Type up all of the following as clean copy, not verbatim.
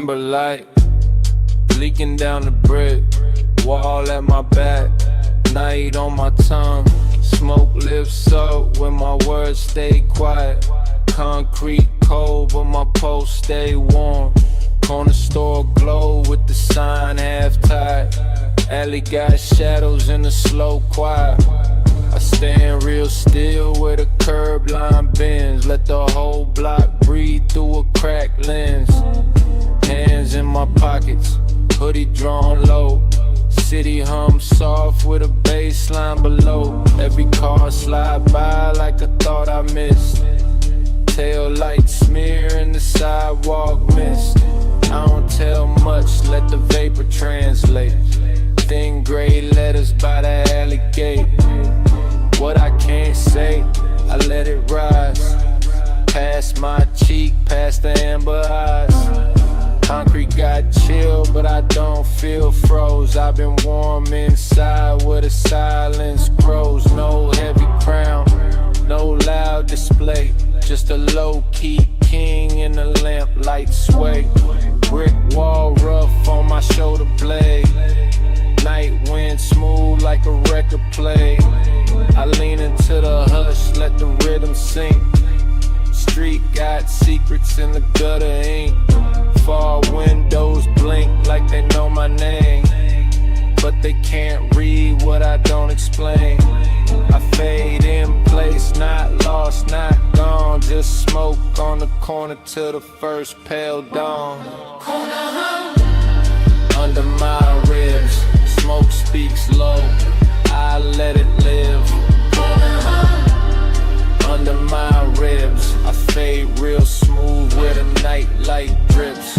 amber light leaking down the brick wall at my back. Night on my tongue, smoke lifts up when my words stay quiet. Concrete cold, but my pulse stay warm. Corner store glow with the sign half tied. Alley got shadows in the slow quiet. I stand real still where the curb line bends. Let the whole block breathe through a cracked lens. Hands in my pockets, hoodie drawn low. City hum soft with a bass line below. Every car slide by like I thought I missed. Tail lights smear in the sidewalk mist. I don't tell much, let the vapor translate. Thin gray letters by the alley gate. What I can't say, I let it rise. Past my cheek, past the amber eyes. Concrete got chill, but I don't feel froze. I've been warm inside where the silence grows. No heavy crown, no loud display. Just a low-key king in the lamplight sway. Brick wall rough on my shoulder blade. Night wind smooth like a record play. I lean into the hush, let the rhythm sink. Street got secrets in the gutter ink. Far windows blink like they know my name, but they can't read what I don't explain. I fade in place, not lost, not gone. Just smoke on the corner till the first pale dawn. Under my ribs, smoke speaks low, I let it live. Under my ribs, I fade real smooth where the night light drips.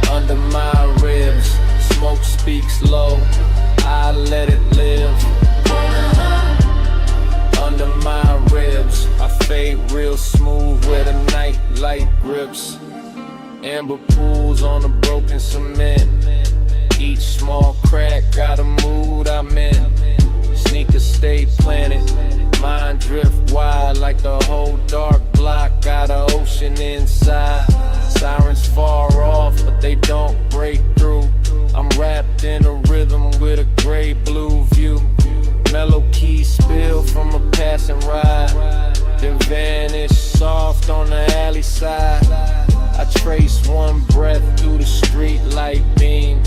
Under my ribs, smoke speaks low, I let it live. Under my ribs, I fade real smooth where the night light grips. Amber pools on the broken cement. Each small crack got a mood I'm in. Sneakers stay planted, mind drift wide like the whole dark block got an ocean inside. Sirens far off, but they don't break through. I'm wrapped in a rhythm with a gray blue view. Mellow keys spill from a passing ride, then vanish soft on the alley side. I trace one breath through the street light beam.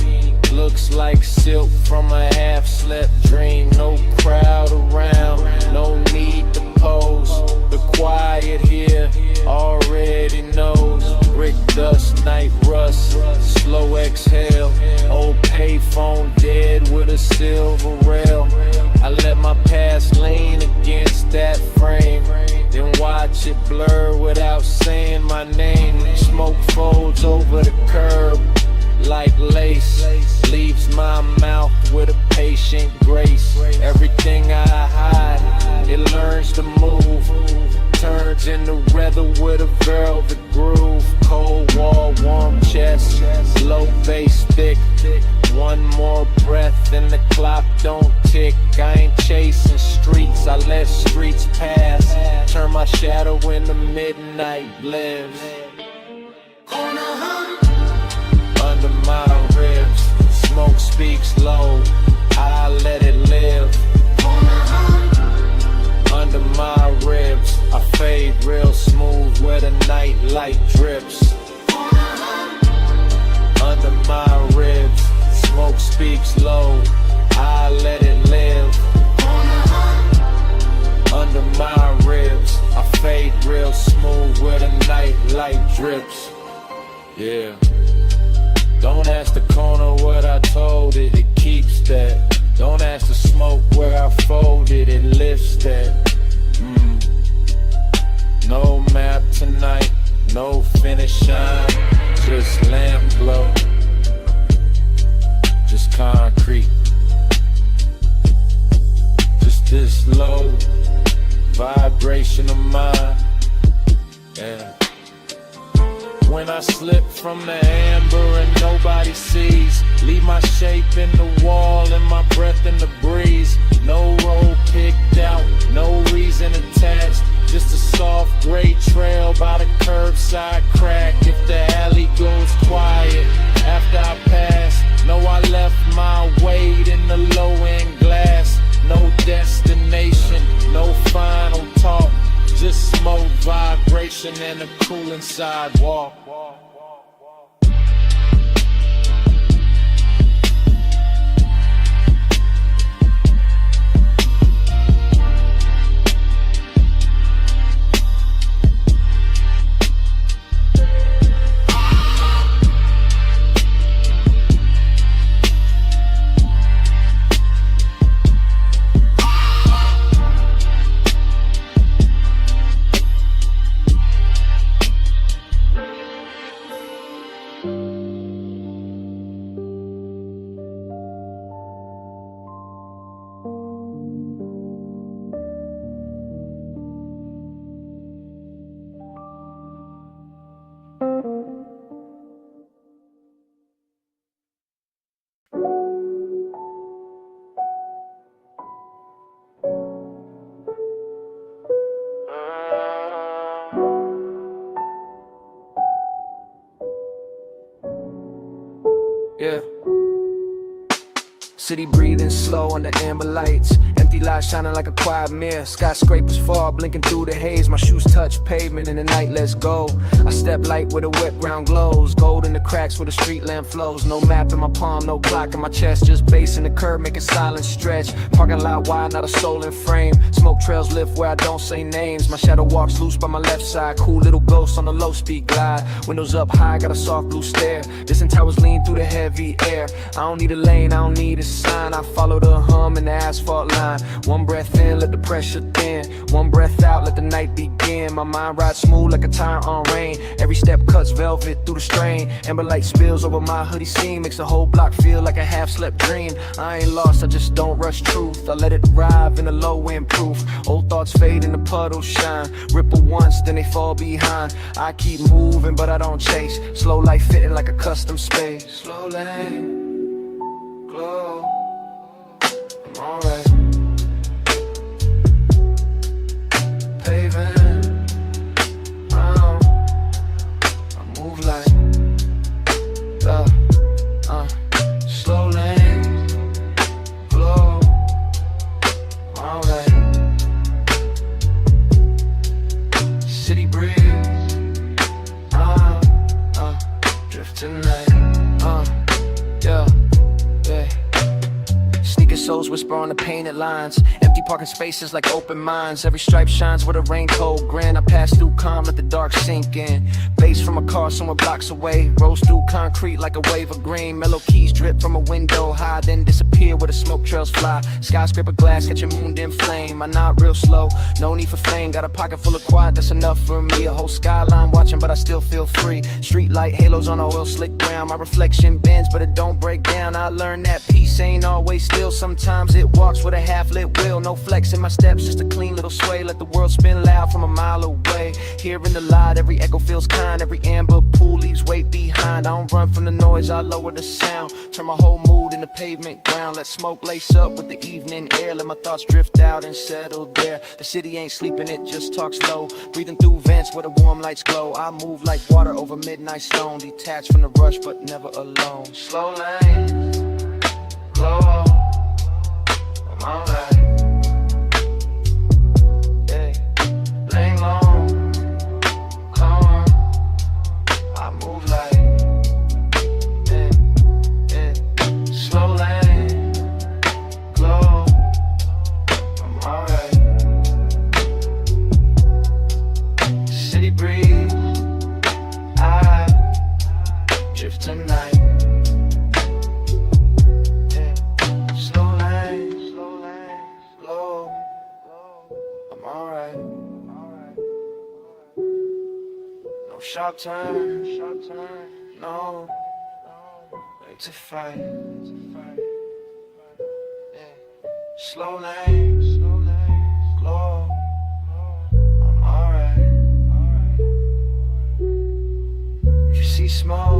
Looks like silk from a half-slept dream. No crowd around, no need to pose. The quiet here already knows. Brick dust, night rust, slow exhale. Old payphone dead with a silver rail. I let my past lean against that frame, then watch it blur without saying my name. Smoke folds over the curb like lace, leaves my mouth with a patient grace. Everything I hide, it learns to move, turns into leather with a velvet groove. Cold wall, warm chest, low bass thick. One more breath and the clock don't tick. I ain't chasing streets, I let streets pass. Turn my shadow into midnight lives. Under my ribs, smoke speaks low, I let it live. Under my ribs, I fade real smooth where the night light drips. Under my ribs, smoke speaks low, I let it live. Under my ribs, I fade real smooth where the night light drips. Yeah. Don't ask the corner what I told it, it keeps that. Don't ask the smoke where I folded, it lifts that. No map tonight, no finish line, just lamp glow, just concrete. Just this low vibration of mine, yeah. When I slip from the amber and nobody sees, leave my shape in the wall and my breath in the breeze. No road picked out, no reason attached, Just a soft gray trail by the curbside crack. If the alley goes quiet after I pass, know I left my weight in the low-end glass. No destination, no final talk, just smoke, vibration, and a cooling sidewalk. Yeah. City breathing slow under amber lights. Empty lights shining like a quiet mirror. Skyscrapers fall, blinking through the haze. My shoes touch pavement in the night, let's go. I step light where the wet ground glows. Gold in the cracks where the street lamp flows. No map in my palm, no clock in my chest. Just bass in the curb, making silence stretch. Parking lot wide, not a soul in frame. Smoke trails lift where I don't say names. My shadow walks loose by my left side. Cool little ghost on the low speed glide. Windows up high, got a soft blue stare. Distant towers lean through the heavy air. I don't need a lane, I don't need a sign. I follow the hum in the asphalt line. One breath in, let the pressure thin. One breath out, let the night begin. My mind rides smooth like a tire on rain. Every step cuts velvet through the strain. Amber light spills over my hoodie seam. Makes the whole block feel like a half-slept dream. I ain't lost, I just don't rush truth. I let it arrive in a low-end proof. Old thoughts fade and the puddles shine. Ripple once, then they fall behind. I keep moving, but I don't chase. Slow life fitting like a custom space. Slow lane, glow, I'm alright. Paving, I move like slow lane, glow, I'm alright. City breeze, drift tonight, yeah. Sneaker soles whisper on the painted lines. Empty parking spaces like open minds. Every stripe shines with a raincoat grin. I pass through calm, let the dark sink in. Bass from a car somewhere blocks away. Rolls through concrete like a wave of green. Mellow keys drip from a window high, then disappear where the smoke trails fly. Skyscraper glass catching moon dim flame. I nod real slow, no need for fame. Got a pocket full of quiet, that's enough for me. A whole skyline watching, but I still feel free. Street light halos on a oil slick ground. My reflection bends, but it don't break down. I learned that peace ain't always still. Sometimes it walks with a half-lit wheel. No flex in my steps, just a clean little sway. Let the world spin loud from a mile away. Hearing the light, every echo feels kind. Every amber pool leaves weight behind. I don't run from the noise, I lower the sound. Turn my whole mood into pavement ground. Let smoke lace up with the evening air. Let my thoughts drift out and settle there. The city ain't sleeping, it just talks low. Breathing through vents where the warm lights glow. I move like water over midnight stone. Detached from the rush, but never alone. Slow lane, glow, I'm alright. Yeah, lane long, calm. I move like, slow lane, glow, I'm alright. City breeze, I drift tonight. Sharp turn, no, to fight. Yeah. Slow lane, glow, I'm alright. If you see smoke,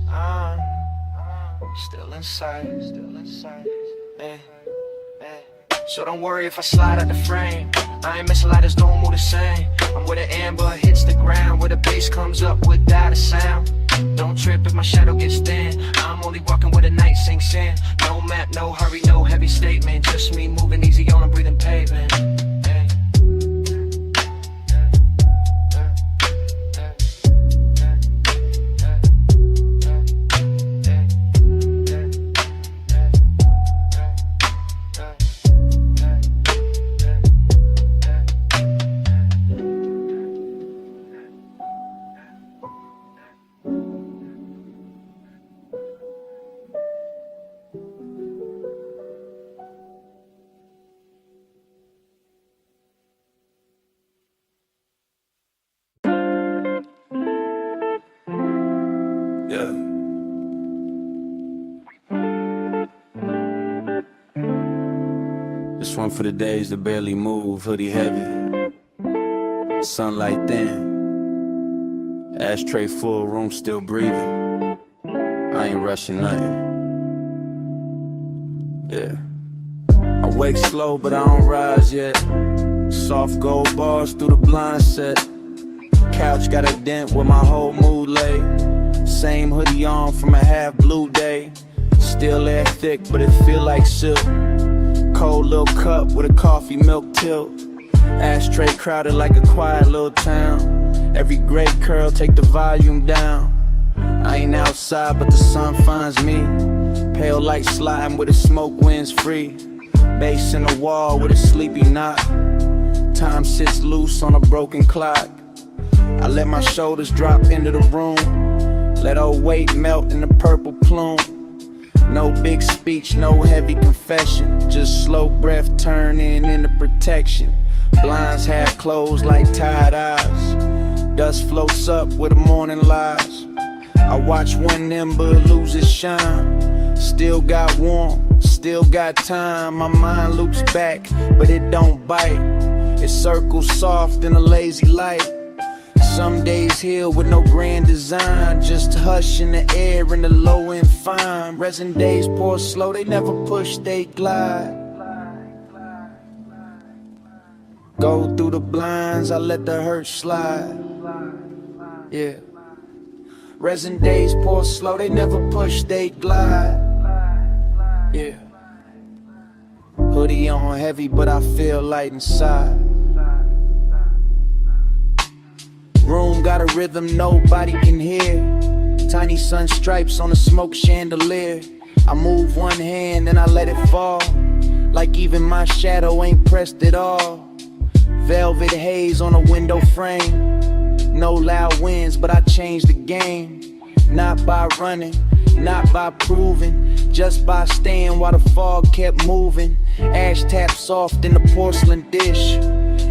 I'm still inside. Yeah. So don't worry if I slide out the frame. I ain't missing lighters, don't move the same. I'm where the amber hits the ground, where the bass comes up without a sound. Don't trip if my shadow gets thin. I'm only walking where the night sinks in. No map, no hurry, no heavy statement. Just me moving easy on a breathing pavement. This one for the days that barely move, hoodie heavy, sunlight thin, ashtray full, room still breathing. I ain't rushing nothing. Yeah, I wake slow but I don't rise yet. Soft gold bars through the blind set. Couch got a dent where my whole mood lay. Same hoodie on from a half blue day. Still air thick but it feel like silk. Cold little cup with a coffee milk tilt. Ashtray crowded like a quiet little town. Every gray curl take the volume down. I ain't outside but the sun finds me. Pale light sliding with the smoke winds free. Bass in the wall with a sleepy knot. Time sits loose on a broken clock. I let my shoulders drop into the room. Let old weight melt in the purple plume. No big speech, no heavy confession. Just slow breath turning into protection. Blinds half closed like tired eyes. Dust floats up where the morning lies. I watch one ember lose its shine. Still got warmth, still got time. My mind loops back, but it don't bite. It circles soft in a lazy light. Some days heal with no grand design. Just hush in the air and the low and fine. Resin days pour slow, they never push, they glide. Go through the blinds, I let the hurt slide. Yeah. Resin days pour slow, they never push, they glide. Yeah. Hoodie on heavy, but I feel light inside. Room got a rhythm nobody can hear. Tiny sun stripes on a smoke chandelier. I move one hand and I let it fall. Like even my shadow ain't pressed at all. Velvet haze on a window frame. No loud winds, but I changed the game. Not by running, not by proving, just by staying while the fog kept moving. Ash tap soft in the porcelain dish.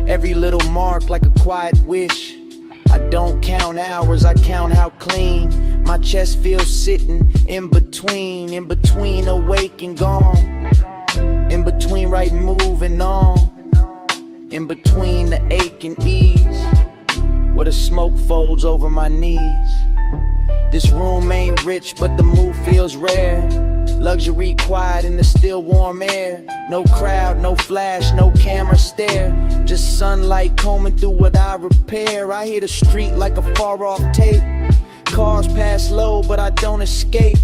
Every little mark like a quiet wish. I don't count hours, I count how clean my chest feels sitting in between awake and gone. In between right moving on. In between the ache and ease. Where the smoke folds over my knees. This room ain't rich, but the mood feels rare. Luxury quiet in the still warm air. No crowd, no flash, no camera stare. Just sunlight combing through what I repair. I hear the street like a far off tape. Cars pass low, but I don't escape.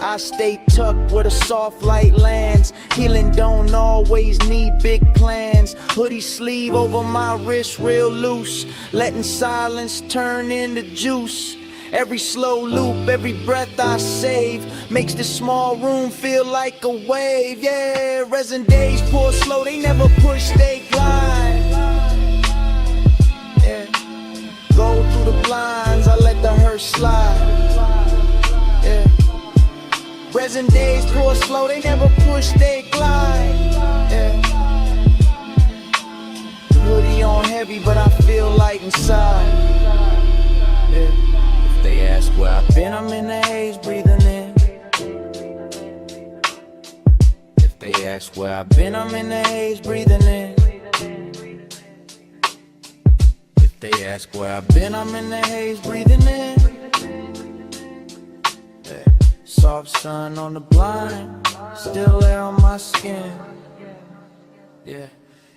I stay tucked where the soft light lands. Healing don't always need big plans. Hoodie sleeve over my wrist real loose. Letting silence turn into juice. Every slow loop, every breath I save makes this small room feel like a wave. Yeah, resin days pour slow, they never push, they glide. Yeah, go through the blinds, I let the hurt slide. Yeah, resin days pour slow, they never push, they glide. Yeah, hoodie on heavy, but I feel light inside. Yeah. They ask where I've been, I'm in the haze, breathing in. If they ask where I've been, I'm in the haze, breathing in. If they ask where I've been, I'm in the haze, breathing in. Yeah. Soft sun on the blind, still air on my skin. Yeah.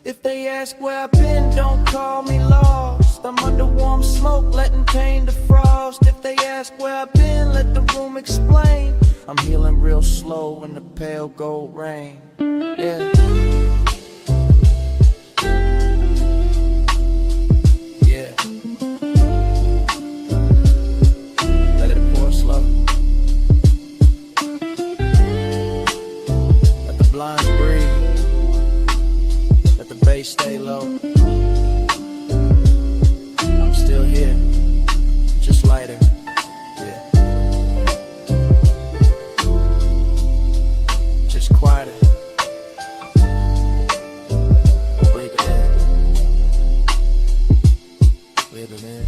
If they ask where I've been, don't call me lost. I'm under warm smoke, letting pain defrost. If they ask where I've been, let the room explain. I'm healing real slow in the pale gold rain. Yeah. Yeah. Let it pour slow. Let the blinds breathe. Let the bass stay low. I'm still here, just lighter. Yeah. Just quieter. Breathe it in. Breathe it in.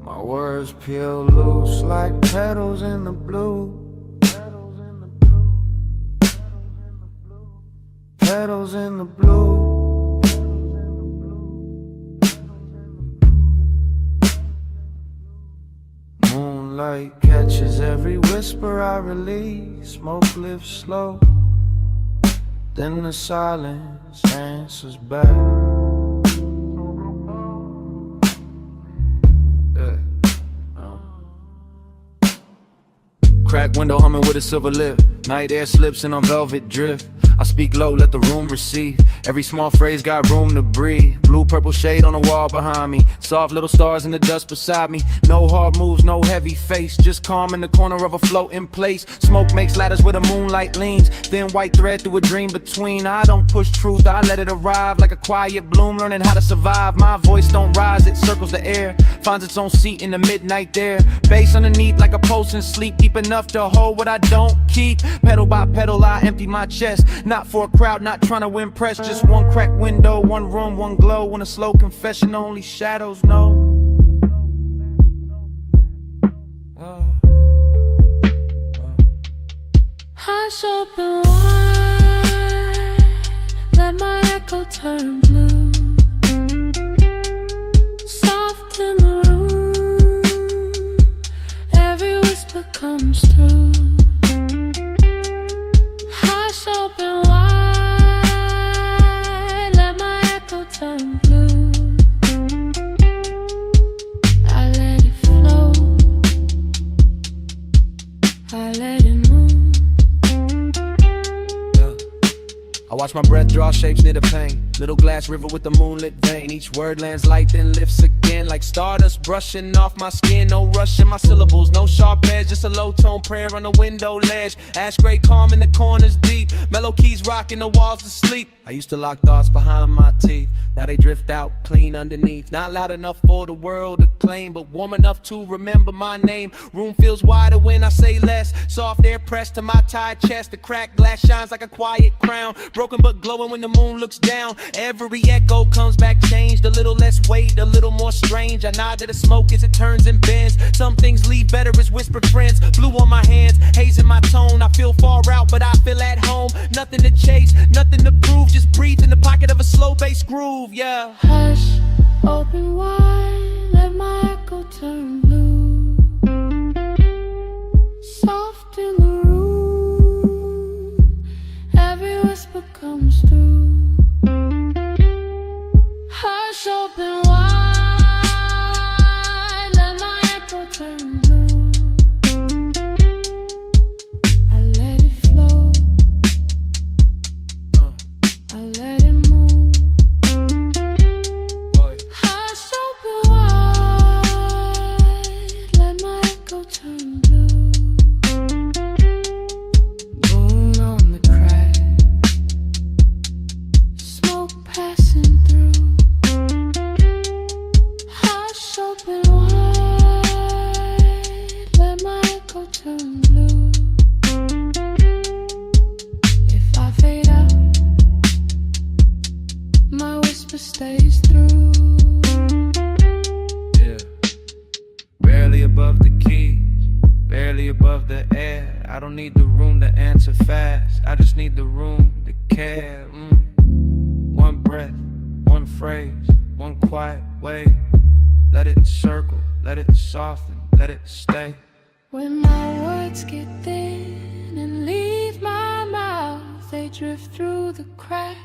My words peel loose like petals in the blue. Petals in the blue. Moonlight catches every whisper I release. Smoke lifts slow, then the silence answers back. Crack window humming with a silver lip. Night air slips in on velvet drift. I speak low, let the room receive. Every small phrase got room to breathe. Blue purple shade on the wall behind me. Soft little stars in the dust beside me. No hard moves, no heavy face. Just calm in the corner of a floating place. Smoke makes ladders where the moonlight leans. Thin white thread through a dream between. I don't push truth, I let it arrive. Like a quiet bloom, learning how to survive. My voice don't rise, it circles the air. Finds its own seat in the midnight there. Bass underneath like a pulse in sleep. Deep enough to hold what I don't keep. Pedal by pedal, I empty my chest. Not for a crowd, not trying to impress. Just one cracked window, one room, one glow. When a slow confession only shadows know. Hush open wide, let my echo turn blue. Soft in the room, every whisper comes through. Hush open wide, let my echo turn blue. I let it flow, I let it move. I watch my breath draw shapes near the pain. Little glass river with the moonlit vein. Each word lands light then lifts again. Like stardust brushing off my skin. No rush in my syllables, no sharp edge. Just a low tone prayer on the window ledge. Ash gray calm in the corners deep. Mellow keys rocking the walls to sleep. I used to lock thoughts behind my teeth. Now they drift out clean underneath. Not loud enough for the world to claim, but warm enough to remember my name. Room feels wider when I say less. Soft air pressed to my tired chest. The cracked glass shines like a quiet crown. Broken but glowing when the moon looks down. Every echo comes back changed. A little less weight, a little more strange. I nod to the smoke as it turns and bends. Some things leave better as whispered friends. Blue on my hands, haze in my tone. I feel far out, but I feel at home. Nothing to chase, nothing to prove. Just breathe in the pocket of a slow bass groove, yeah. Hush, open wide, let my echo turn blue. Soft in the room, every whisper comes through. Hush, open wide, let my echo turn blue. I let it flow, I let it move. Hush, open shelter stays through. Yeah. Barely above the keys, barely above the air. I don't need the room to answer fast, I just need the room to care. One breath, one phrase, one quiet way. Let it circle, let it soften, let it stay. When my words get thin and leave my mouth, they drift through the crack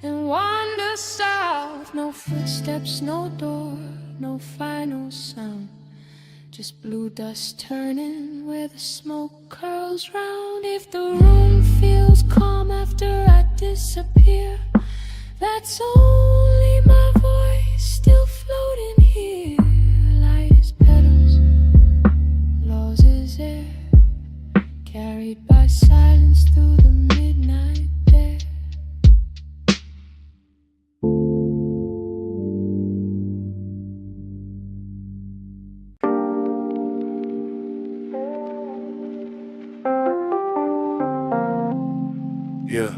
and wander south. No footsteps, no door, no final sound, just blue dust turning where the smoke curls round. If the room feels calm after I disappear, that's only my voice still floating here. Light as petals, lost as air, carried by silence through the midnight air. Yeah.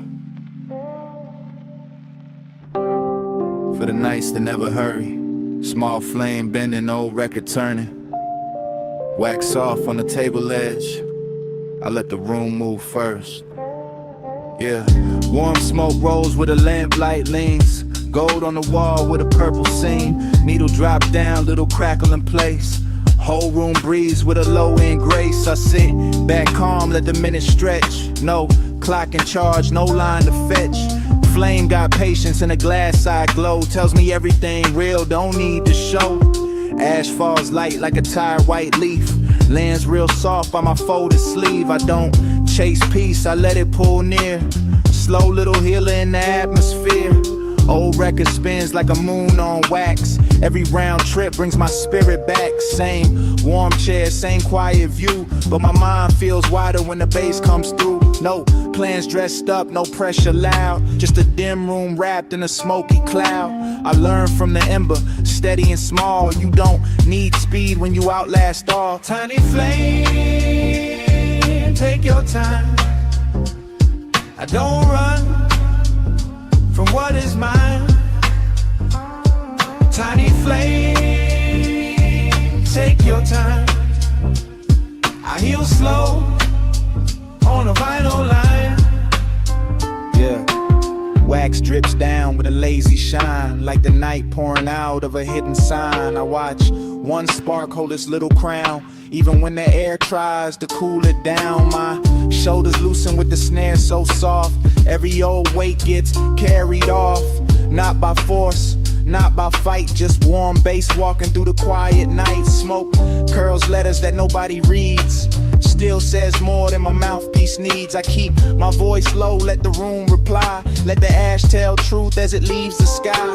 For the nights that never hurry, small flame bending, old record turning. Wax off on the table edge, I let the room move first. Yeah, warm smoke rolls where the lamplight leans. Gold on the wall with a purple seam. Needle drop down, little crackle in place. Whole room breeze with a low end grace. I sit back calm, let the minutes stretch. No clock in charge, no line to fetch. Flame got patience and a glass eye glow. Tells me everything real, don't need to show. Ash falls light like a tired white leaf. Lands real soft by my folded sleeve. I don't chase peace, I let it pull near. Slow little healer in the atmosphere. Old record spins like a moon on wax. Every round trip brings my spirit back. Same warm chair, same quiet view, but my mind feels wider when the bass comes through. No plans dressed up, no pressure loud, just a dim room wrapped in a smoky cloud. I learned from the ember, steady and small. You don't need speed when you outlast all. Tiny flame, take your time. I don't run from what is mine. Tiny flame, take your time. I heal slow on a vinyl line. Yeah, wax drips down with a lazy shine, like the night pouring out of a hidden sign. I watch one spark hold its little crown, even when the air tries to cool it down. My shoulders loosen with the snare so soft. Every old weight gets carried off, not by force, not by fight, just warm bass walking through the quiet night. Smoke curls letters that nobody reads, still says more than my mouthpiece needs. I keep my voice low, let the room reply. Let the ash tell truth as it leaves the sky.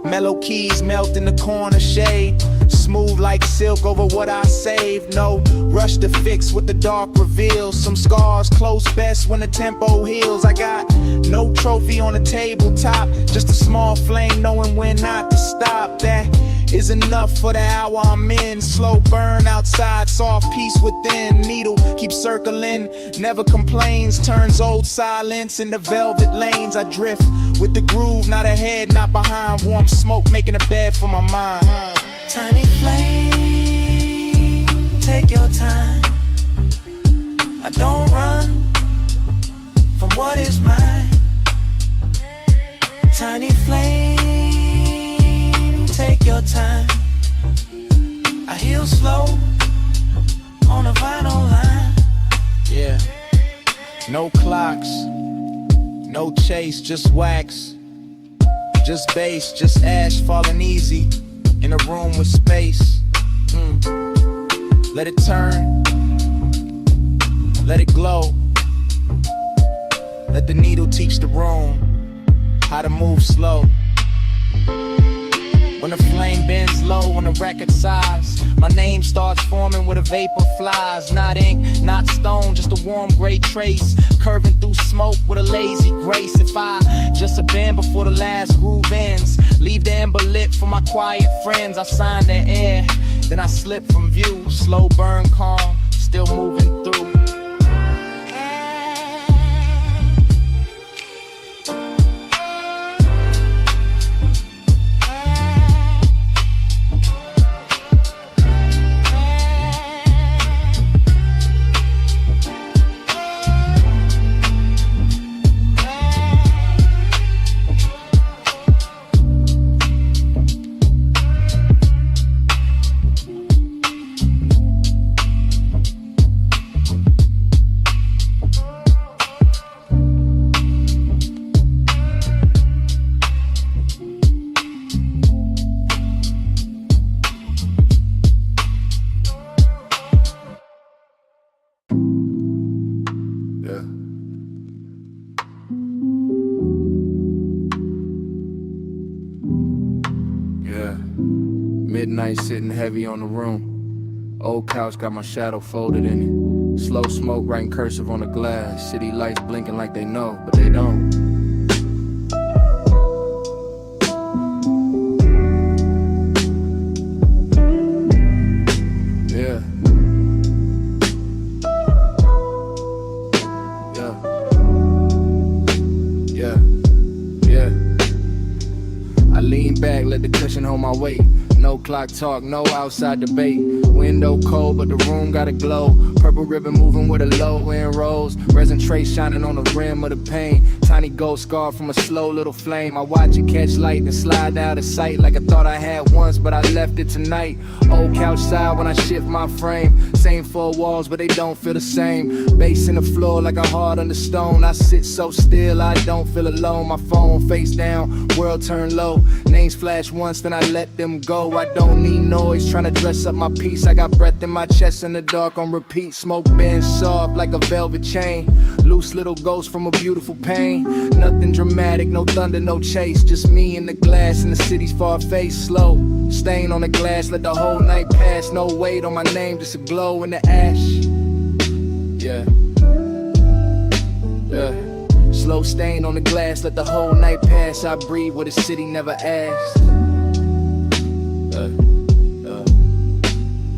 Mellow keys melt in the corner shade, smooth like silk over what I saved. No rush to fix what the dark reveals. Some scars close best when the tempo heals. I got no trophy on the tabletop, just a small flame knowing when not to stop. That is enough for the hour I'm in. Slow burn outside, soft peace within. Needle keeps circling, never complains. Turns old silence into velvet lanes. I drift with the groove, not ahead, not behind. Warm smoke making a bed for my mind. Tiny flame, take your time. I don't run from what is mine. Tiny flame, take your time. I heal slow on a vinyl line. Yeah, no clocks, no chase, just wax, just bass, just ash falling easy in a room with space. Let it turn, let it glow. Let the needle teach the room how to move slow. When the flame bends low on the record size, my name starts forming where the vapor flies. Not ink, not stone, just a warm gray trace, curving through smoke with a lazy grace. If I just bend before the last groove ends, leave the ember lit for my quiet friends. I sign the air, then I slip from view. Slow burn calm, still moving through. Yeah, midnight sitting heavy on the room. Old couch got my shadow folded in it. Slow smoke writing cursive on the glass. City lights blinking like they know, but they don't. Yeah. Yeah. Yeah. I lean back, let the cushion hold my weight. No clock talk, no outside debate. Window cold, but the room got a glow. Purple ribbon moving with a low end rose. Resin tray shining on the rim of the pain. Tiny gold scar from a slow little flame. I watch it catch light and slide out of sight like I thought I had once, but I left it tonight. Old couch side when I shift my frame. Same four walls, but they don't feel the same. Bass in the floor like a heart under stone. I sit so still, I don't feel alone. My phone face down, world turned low. Names flash once, then I let them go. I don't need noise, trying to dress up my peace. I got breath in my chest in the dark on repeat. Smoke bends soft like a velvet chain. Loose little ghost from a beautiful pain. Nothing dramatic, no thunder, no chase. Just me and the glass in the city's far face. Slow, stain on the glass, let the whole night pass. No weight on my name, just a glow in the ash. Yeah. Yeah. Slow stain on the glass, let the whole night pass. I breathe what the city never asked.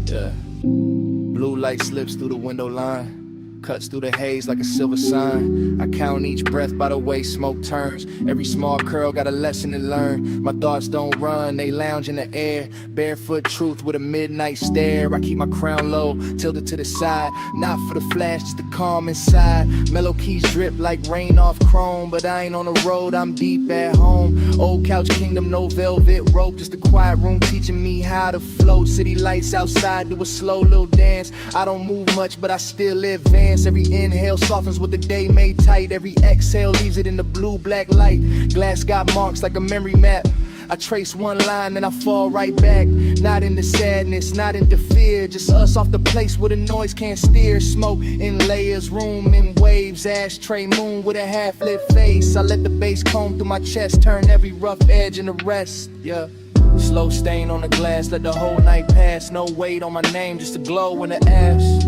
Yeah. Blue light slips through the window line, cuts through the haze like a silver sign. I count each breath by the way smoke turns. Every small curl got a lesson to learn. My thoughts don't run, they lounge in the air. Barefoot truth with a midnight stare. I keep my crown low, tilted to the side. Not for the flash, just the calm inside. Mellow keys drip like rain off chrome. But I ain't on the road, I'm deep at home. Old couch kingdom, no velvet rope. Just a quiet room teaching me how to float. City lights outside, do a slow little dance. I don't move much, but I still advance. Every inhale softens what the day made tight. Every exhale leaves it in the blue-black light. Glass got marks like a memory map. I trace one line, then I fall right back. Not into sadness, not into fear. Just us off the place where the noise can't steer. Smoke in layers, room in waves. Ashtray moon with a half-lit face. I let the bass comb through my chest, turn every rough edge into rest. Yeah. Slow stain on the glass, let the whole night pass. No weight on my name, just a glow in the ash.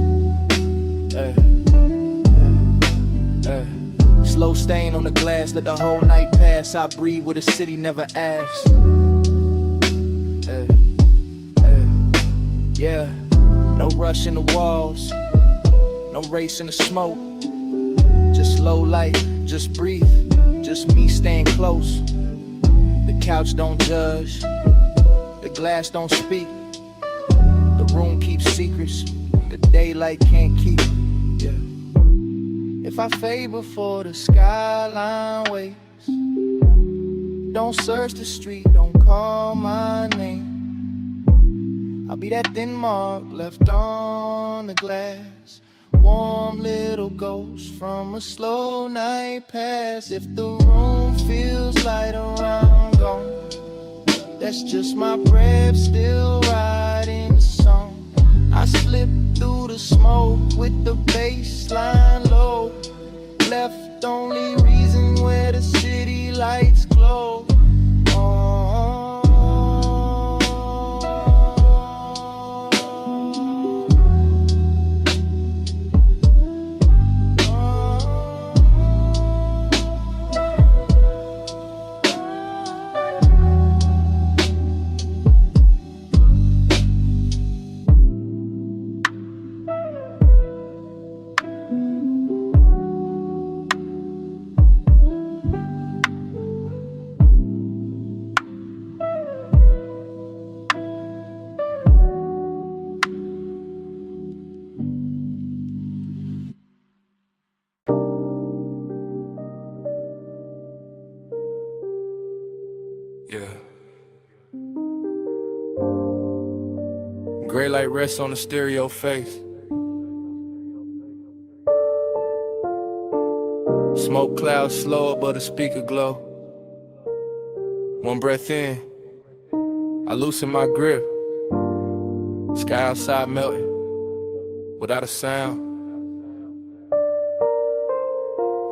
Slow stain on the glass, let the whole night pass. I breathe what the city never asked. Yeah, no rush in the walls, no race in the smoke. Just slow light, just breathe, just me staying close. The couch don't judge, the glass don't speak. The room keeps secrets, the daylight can't keep. Yeah. If I fade before the skyline waits, don't search the street, don't call my name. I'll be that thin mark left on the glass. Warm little ghost from a slow night pass. If the room feels light around gone, that's just my breath still riding the song. I slip through the smoke with the baseline low. Left only reason where the city lights glow. Yeah. Gray light rests on the stereo face. Smoke clouds slow above the speaker glow. One breath in, I loosen my grip. Sky outside melting, without a sound.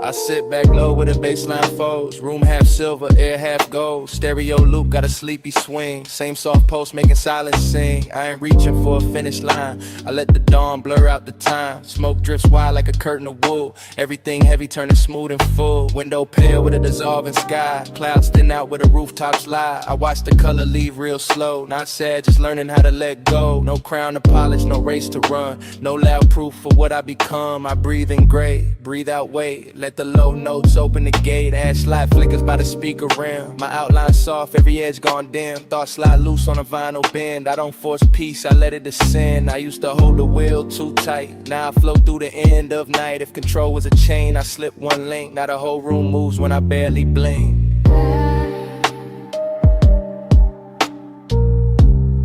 I sit back low with a baseline foes. Room half silver, air half gold. Stereo loop, got a sleepy swing. Same soft post making silence sing. I ain't reaching for a finish line. I let the dawn blur out the time. Smoke drifts wide like a curtain of wool. Everything heavy turning smooth and full. Window pale with a dissolving sky. Clouds thin out where the rooftops lie. I watch the color leave real slow. Not sad, just learning how to let go. No crown to polish, no race to run. No loud proof for what I become. I breathe in gray, breathe out weight. Let the low notes open the gate. Ash light flickers by the speaker rim. My outline soft, every edge gone dim. Thoughts slide loose on a vinyl bend. I don't force peace, I let it descend. I used to hold the wheel too tight. Now I flow through the end of night. If control was a chain, I slip one link. Now the whole room moves when I barely blink.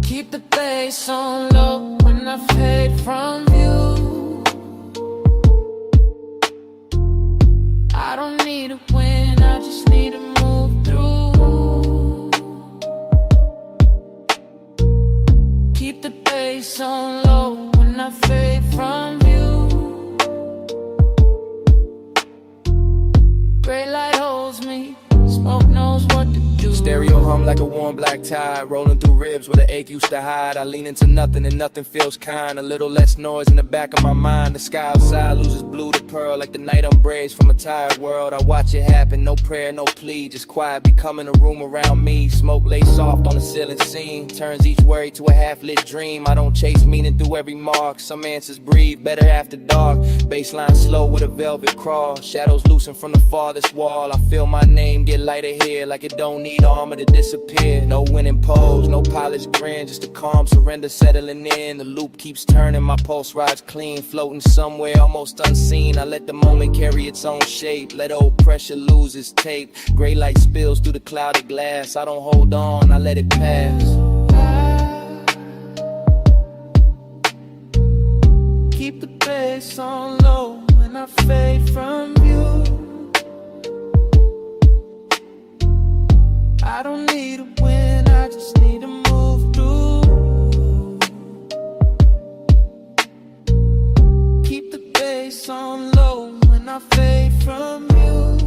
Keep the bass on low when I fade from view. I don't need a win, I just need to move through. Keep the bass on low when I fade from view. Gray light holds me, smoke knows what to do. Stereo hum like a warm black tide, rolling through ribs where the ache used to hide. I lean into nothing and nothing feels kind. A little less noise in the back of my mind. The sky outside loses blue to pearl like the night umbrage from a tired world. I watch it happen, no prayer, no plea, just quiet becoming a room around me. Smoke lay soft on the ceiling scene, turns each worry to a half-lit dream. I don't chase meaning through every mark. Some answers breathe better after dark. Baseline slow with a velvet crawl. Shadows loosen from the farthest wall. I feel my name get lighter here like it don't need armor to disappear. No winning pose, no polished grin, just a calm surrender settling in. The loop keeps turning, my pulse rides clean, floating somewhere almost unseen. I let the moment carry its own shape, let old pressure lose its tape. Gray light spills through the clouded glass. I don't hold on, I let it pass. Keep the bass on low when I fade from view. I don't need a win, I just need to move through. Keep the bass on low when I fade from you.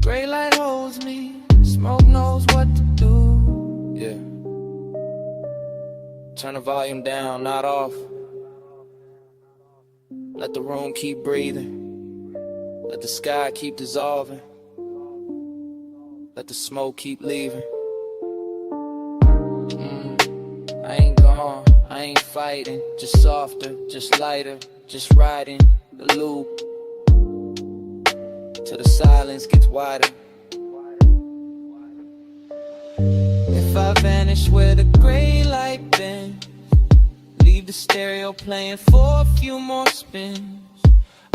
Gray light holds me, smoke knows what to do. Yeah. Turn the volume down, not off. Let the room keep breathing. Let the sky keep dissolving. Let the smoke keep leaving. I ain't gone, I ain't fighting. Just softer, just lighter, just riding the loop till the silence gets wider. If I vanish where the gray light bends, leave the stereo playing for a few more spins,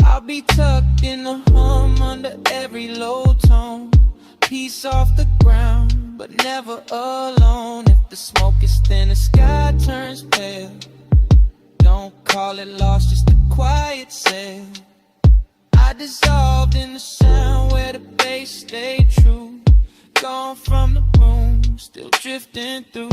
I'll be tucked in the hum under every low tone. Peace off the ground, but never alone. If the smoke is thin, the sky turns pale. Don't call it lost, just a quiet sail. I dissolved in the sound where the bass stayed true. Gone from the room, still drifting through.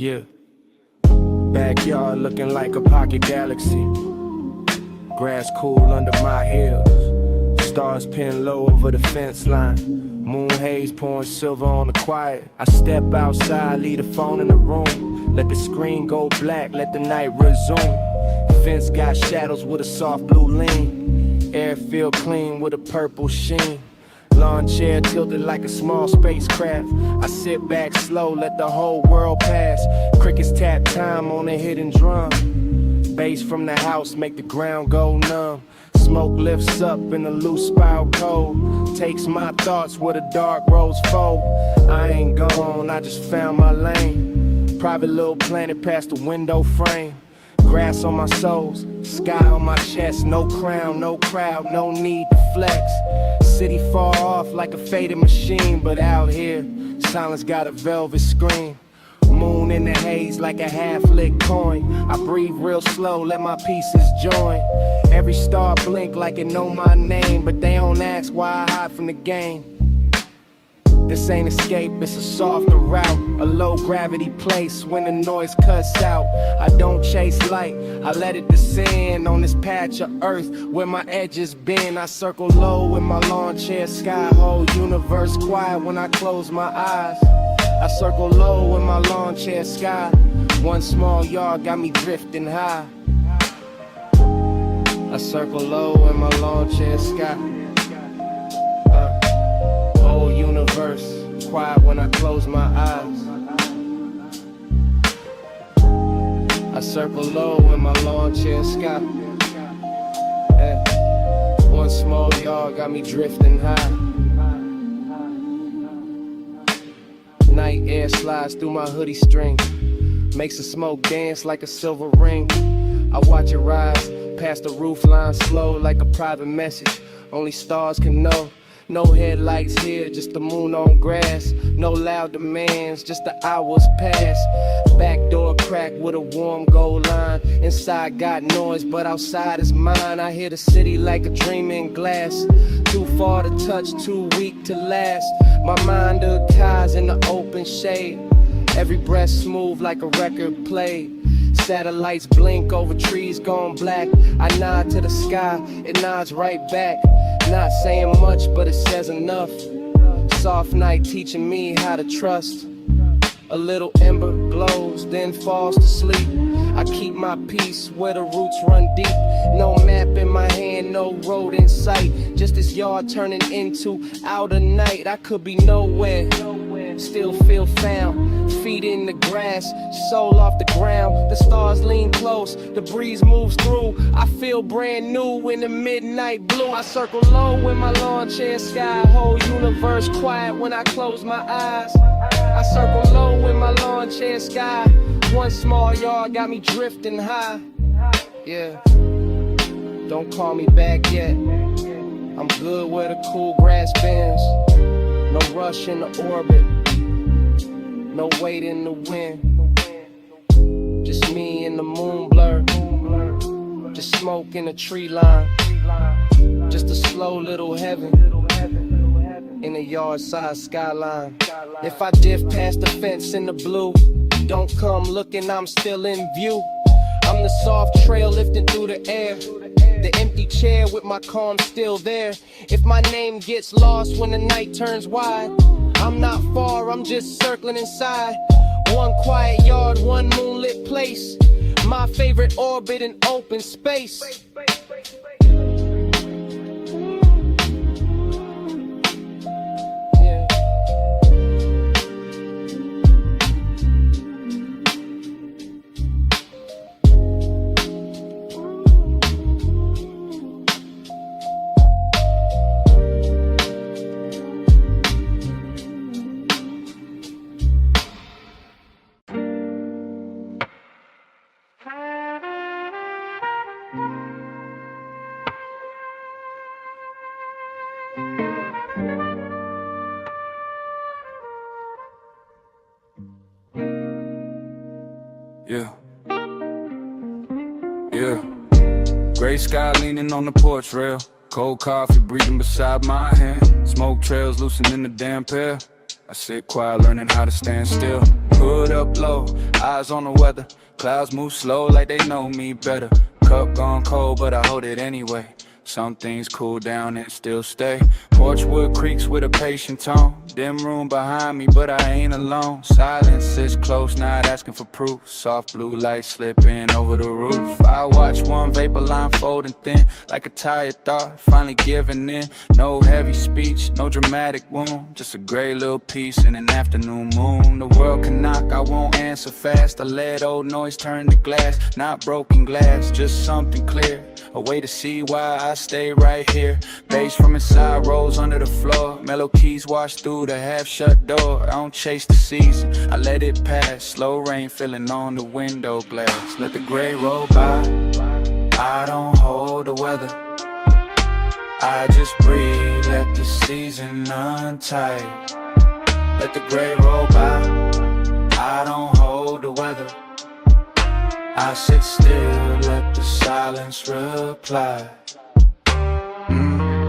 Yeah. Backyard looking like a pocket galaxy. Grass cool under my heels. Stars pin low over the fence line. Moon haze pouring silver on the quiet. I step outside, leave the phone in the room. Let the screen go black, let the night resume. Fence got shadows with a soft blue lean. Air feel clean with a purple sheen. Lawn chair tilted like a small spacecraft. I sit back slow, let the whole world pass. Crickets tap time on a hidden drum. Bass from the house make the ground go numb. Smoke lifts up in the loose spiral cold. Takes my thoughts where the dark roads fold. I ain't gone, I just found my lane. Private little planet past the window frame. Grass on my soles, sky on my chest. No crown, no crowd, no need to flex. City far off like a faded machine, but out here, silence got a velvet screen. Moon in the haze like a half-lit coin. I breathe real slow, let my pieces join. Every star blink like it know my name, but they don't ask why I hide from the game. This ain't escape, it's a softer route. A low gravity place when the noise cuts out. I don't chase light, I let it descend on this patch of earth where my edges bend. I circle low with my lawn chair sky. Whole universe quiet when I close my eyes. I circle low with my lawn chair sky. One small yard got me drifting high. I circle low in my lawn chair sky. Whole universe quiet when I close my eyes. I circle low in my lawn chair sky. One small yard got me drifting high. Night air slides through my hoodie string. Makes the smoke dance like a silver ring. I watch it rise past the roof line slow like a private message. Only stars can know. No headlights here, just the moon on grass. No loud demands, just the hours pass. Back door crack with a warm gold line. Inside got noise, but outside is mine. I hear the city like a dream in glass. Too far to touch, too weak to last. My mind ties in the open shade. Every breath smooth like a record played. Satellites blink over trees gone black. I nod to the sky, it nods right back. Not saying much, but it says enough. Soft night teaching me how to trust. A little ember glows, then falls to sleep. I keep my peace where the roots run deep. No map in my hand, no road in sight. Just this yard turning into outer night. I could be nowhere, still feel found. Feet in the grass, soul off the ground. The stars lean close, the breeze moves through. I feel brand new in the midnight blue. I circle low in my lawn chair sky. Whole universe quiet when I close my eyes. I circle low in my lawn chair sky. One small yard got me drifting high. Yeah, don't call me back yet. I'm good where the cool grass bends. No rush in the orbit, no weight in the wind. Just me and the moon blur. Just smoke in the tree line. Just a slow little heaven in the yard side skyline. If I diff past the fence in the blue, don't come looking, I'm still in view. I'm the soft trail lifting through the air. The empty chair with my calm still there. If my name gets lost when the night turns wide, I'm not far, I'm just circling inside. One quiet yard, one moonlit place. My favorite orbit in open space. Yeah. Gray sky leaning on the porch rail. Cold coffee breathing beside my hand. Smoke trails loosening the damp air. I sit quiet learning how to stand still. Hood up low, eyes on the weather. Clouds move slow like they know me better. Cup gone cold but I hold it anyway. Some things cool down and still stay. Porchwood creaks with a patient tone. Dim room behind me, but I ain't alone. Silence is close, not asking for proof. Soft blue light slipping over the roof. I watch one vapor line folding thin, like a tired thought, finally giving in. No heavy speech, no dramatic wound, just a gray little piece in an afternoon moon. The world can knock, I won't answer fast. I let old noise turn to glass, not broken glass, just something clear. A way to see why I stay right here. Bass from inside rolls under the floor. Mellow keys wash through the half-shut door. I don't chase the season, I let it pass. Slow rain filling on the window glass. Let the gray roll by, I don't hold the weather. I just breathe, let the season untie. Let the gray roll by, I don't hold the weather. I sit still, let the silence reply.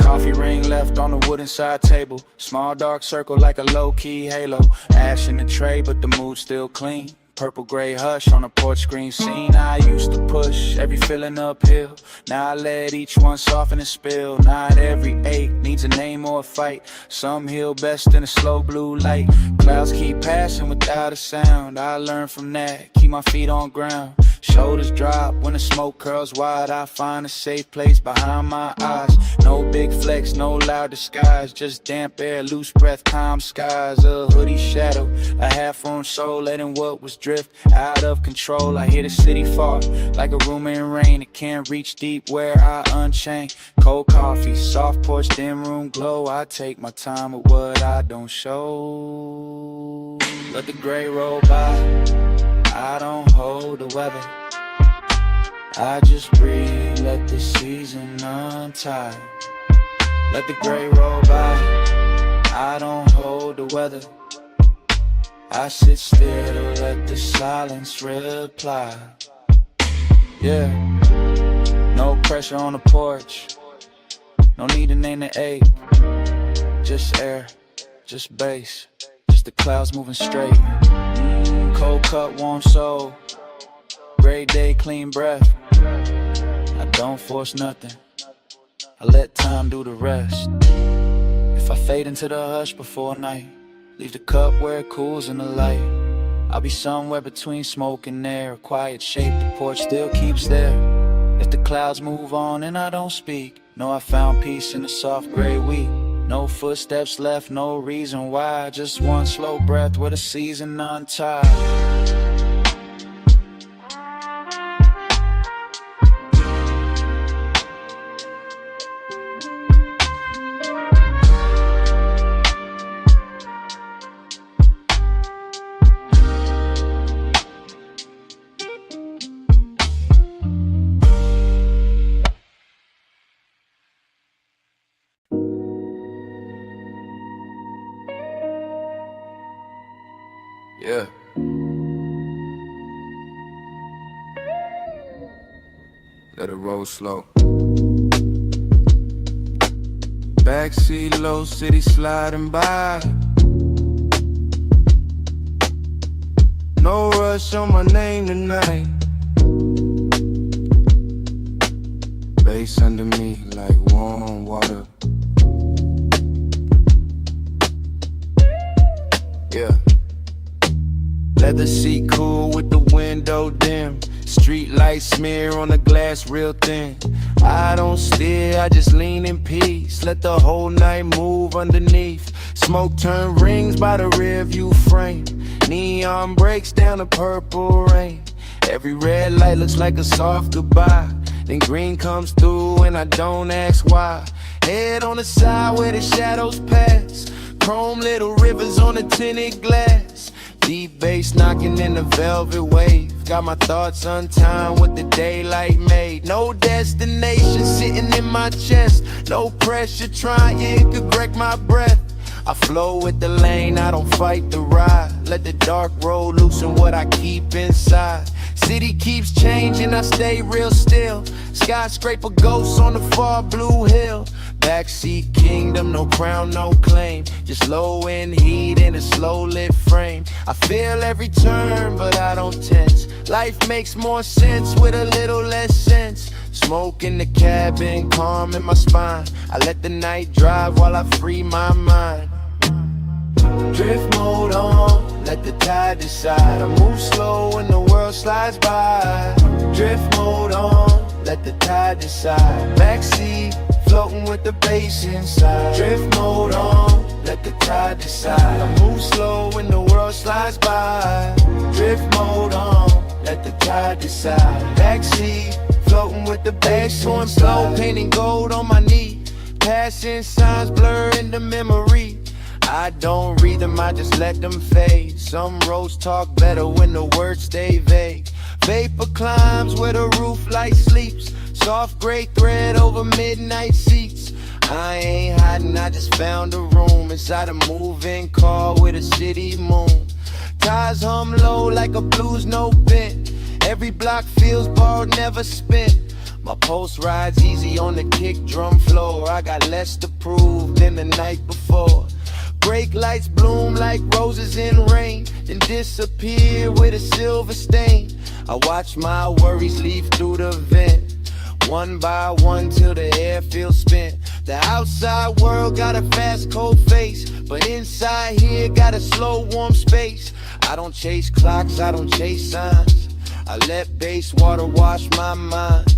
Coffee ring left on the wooden side table. Small dark circle like a low-key halo. Ash in the tray, but the mood's still clean. Purple gray hush on a porch screen scene. I used to push every feeling uphill. Now I let each one soften and spill. Not every ache needs a name or a fight. Some heal best in a slow blue light. Clouds keep passing without a sound. I learned from that, keep my feet on ground. Shoulders drop when the smoke curls wide. I find a safe place behind my eyes. No big flex, no loud disguise. Just damp air, loose breath, calm skies. A hoodie shadow, a half-formed soul, letting what was drift out of control. I hear the city fall like a room in rain. It can't reach deep where I unchain. Cold coffee, soft porch, dim room glow. I take my time with what I don't show. Let the gray roll by, I don't hold the weather. I just breathe, let the season untie. Let the gray roll by, I don't hold the weather. I sit still to let the silence reply. Yeah, no pressure on the porch. No need to name the ache. Just air, just bass, just the clouds moving straight. Cold cut, warm soul. Great day, clean breath. I don't force nothing, I let time do the rest. If I fade into the hush before night, leave the cup where it cools in the light. I'll be somewhere between smoke and air. A quiet shape, the porch still keeps there. If the clouds move on and I don't speak, know I found peace in the soft gray wheat. No footsteps left, no reason why. Just one slow breath with a season untied. Yeah. Let it roll slow. Backseat low, city sliding by. No rush on my name tonight. Bass under me like warm water. Yeah. Leather seat cool with the window dim. Street light smear on the glass real thin. I don't steer, I just lean in peace. Let the whole night move underneath. Smoke turn rings by the rear view frame. Neon breaks down the purple rain. Every red light looks like a soft goodbye. Then green comes through and I don't ask why. Head on the side where the shadows pass. Chrome little rivers on the tinted glass. Deep bass knocking in the velvet wave. Got my thoughts untimed with the daylight made. No destination sitting in my chest. No pressure trying to wreck my breath. I flow with the lane, I don't fight the ride. Let the dark road loosen what I keep inside. City keeps changing, I stay real still. Skyscraper ghosts on the far blue hill. Backseat kingdom, no crown, no claim. Just low end heat in a slow lit frame. I feel every turn, but I don't tense. Life makes more sense with a little less sense. Smoke in the cabin, calm in my spine. I let the night drive while I free my mind. Drift mode on, let the tide decide. I move slow when the world slides by. Drift mode on, let the tide decide. Backseat, floating with the bass inside. Drift mode on, let the tide decide. I move slow when the world slides by. Drift mode on, let the tide decide. Backseat, floating with the bass on slow, painting gold on my knee. Passing signs blur into memory. I don't read them, I just let them fade. Some roads talk better when the words stay vague. Vapor climbs where the roof light sleeps. Soft gray thread over midnight seats. I ain't hiding, I just found a room inside a moving car with a city moon. Tires hum low like a blues note bent. Every block feels borrowed, never spent. My pulse rides easy on the kick drum floor. I got less to prove than the night before. Brake lights bloom like roses in rain, then disappear with a silver stain. I watch my worries leave through the vent, one by one till the air feels spent. The outside world got a fast cold face, but inside here got a slow warm space. I don't chase clocks, I don't chase signs. I let base water wash my mind.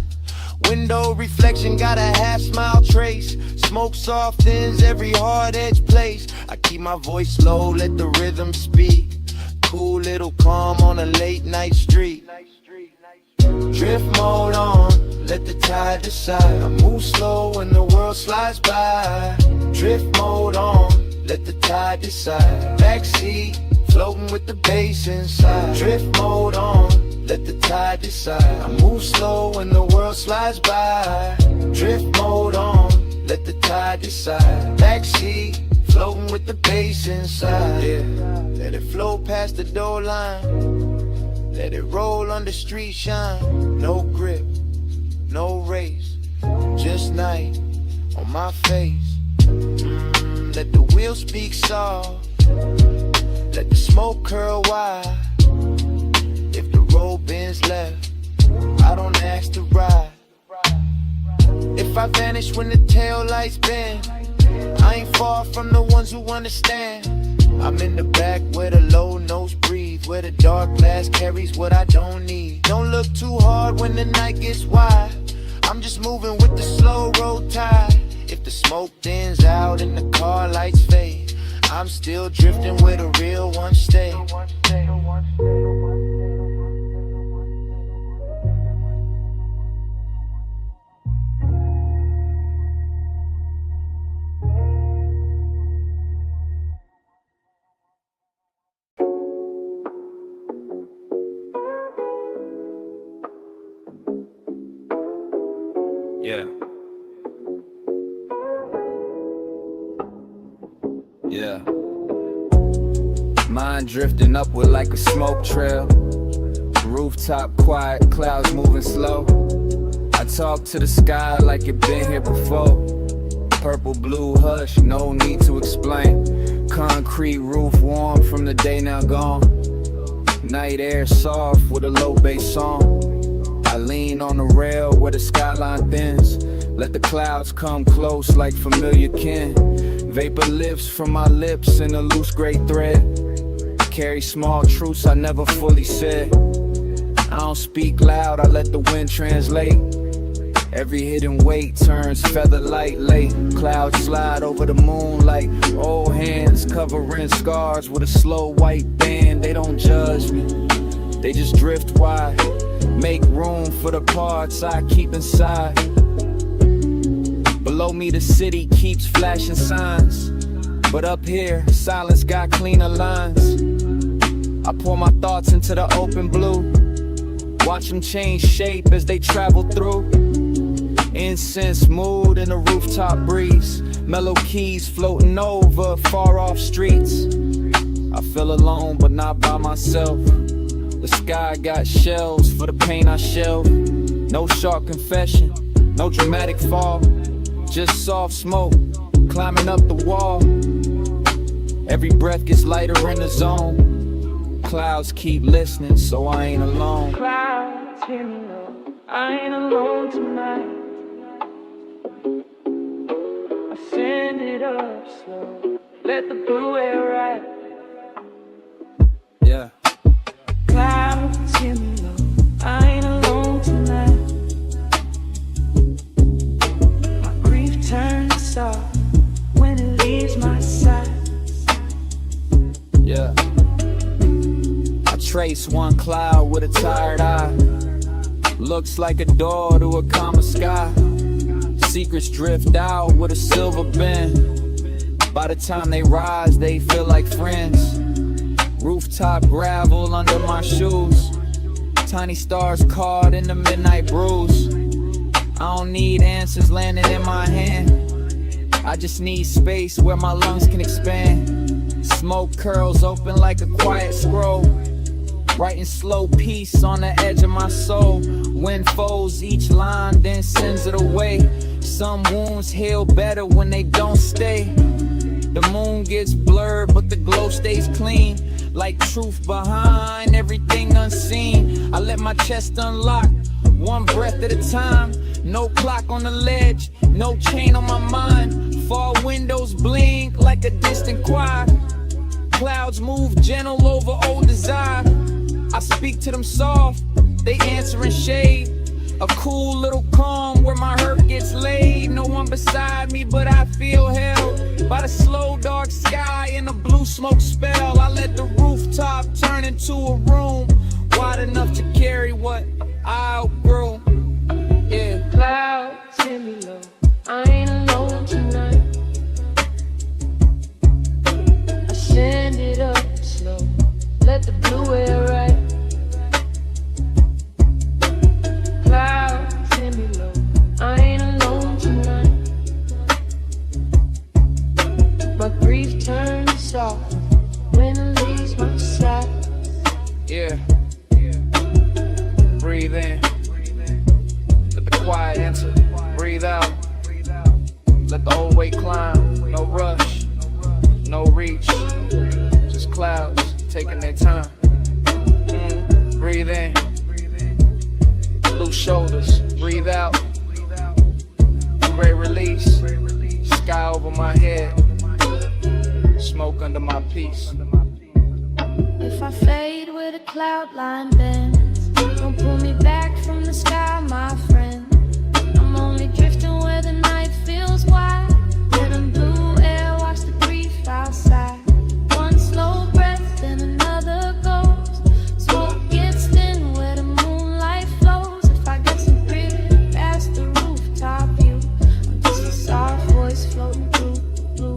Window reflection got a half smile trace. Smoke softens every hard edge place. I keep my voice low, let the rhythm speak. Cool little calm on a late night street. Drift mode on, let the tide decide. I move slow when the world slides by. Drift mode on, let the tide decide. Backseat, floating with the bass inside. Drift mode on, let the tide decide. I move slow when the world slides by. Drift mode on, let the tide decide. Backseat, floating with the bass inside. Yeah, let it flow past the door line. Let it roll under street shine. No grip, no race, just night on my face. Let the wheel speak soft. Let the smoke curl wide. If the road bends left, I don't ask to ride. If I vanish when the tail lights bend, I ain't far from the ones who understand. I'm in the back where the low notes breathe, where the dark glass carries what I don't need. Don't look too hard when the night gets wide. I'm just moving with the slow road tide. If the smoke thins out and the car lights fade, I'm still drifting where the real ones stay. Yeah. Yeah. Mind drifting upward like a smoke trail. Rooftop quiet, clouds moving slow. I talk to the sky like it been here before. Purple, blue, hush, no need to explain. Concrete roof warm from the day now gone. Night air soft with a low bass song. I lean on the rail where the skyline thins. Let the clouds come close like familiar kin. Vapor lifts from my lips in a loose gray thread. Carry small truths I never fully said. I don't speak loud, I let the wind translate. Every hidden weight turns feather light late. Clouds slide over the moon like old hands covering scars with a slow white band. They don't judge me, they just drift wide. Make room for the parts I keep inside. Below me the city keeps flashing signs, but up here silence got cleaner lines. I pour my thoughts into the open blue, watch them change shape as they travel through. Incense mood in the rooftop breeze, mellow keys floating over far off streets. I feel alone but not by myself. The sky got shells for the pain I shelve. No sharp confession, no dramatic fall. just soft smoke climbing up the wall. Every breath gets lighter in the zone. Clouds keep listening, so I ain't alone. Clouds, hear me now, I ain't alone tonight. I send it up slow, let the blue air ride. Yeah. Clouds, hear me now, I ain't alone tonight. My grief turns soft when it leaves my side. Yeah. I trace one cloud with a tired eye. Looks like a door to a calmer sky. Secrets drift out with a silver bin. By the time they rise, they feel like friends. Rooftop gravel under my shoes. Tiny stars caught in the midnight breeze. I don't need answers landing in my hand. I just need space where my lungs can expand. Smoke curls open like a quiet scroll. Writing slow peace on the edge of my soul. Wind folds each line, then sends it away. Some wounds heal better when they don't stay. The moon gets blurred, but the glow stays clean. Like truth behind everything unseen. I let my chest unlock, one breath at a time. No clock on the ledge, no chain on my mind. Fall windows blink like a distant choir. Clouds move gentle over old desire. I speak to them soft, they answer in shade. A cool little calm where my hurt gets laid. No one beside me, but I feel held by the slow dark sky and the blue smoke spell. I let the rooftop turn into a room wide enough to carry what I outgrew. Yeah. Clouds, hear me low, I ain't alone tonight. I send it up slow, let the blue air ride. Clouds, hear me low, I ain't alone tonight. My grief turns soft when it leaves my side. Yeah. Breathe in. Let the quiet enter. Breathe out. Let the old weight climb. No rush. No reach. Just clouds taking their time. Breathe in. Loose shoulders. Breathe out. Great release. Sky over my head. Smoke under my peace. If I fade where the cloud line bends, don't pull me back from the sky, my friend. I'm only drifting where the night feels wide. Let them blue air wash the grief outside. One slow breath, then another goes. Smoke gets thin where the moonlight flows. If I get some pretty past the rooftop view, I'm just a soft voice floating through the blue.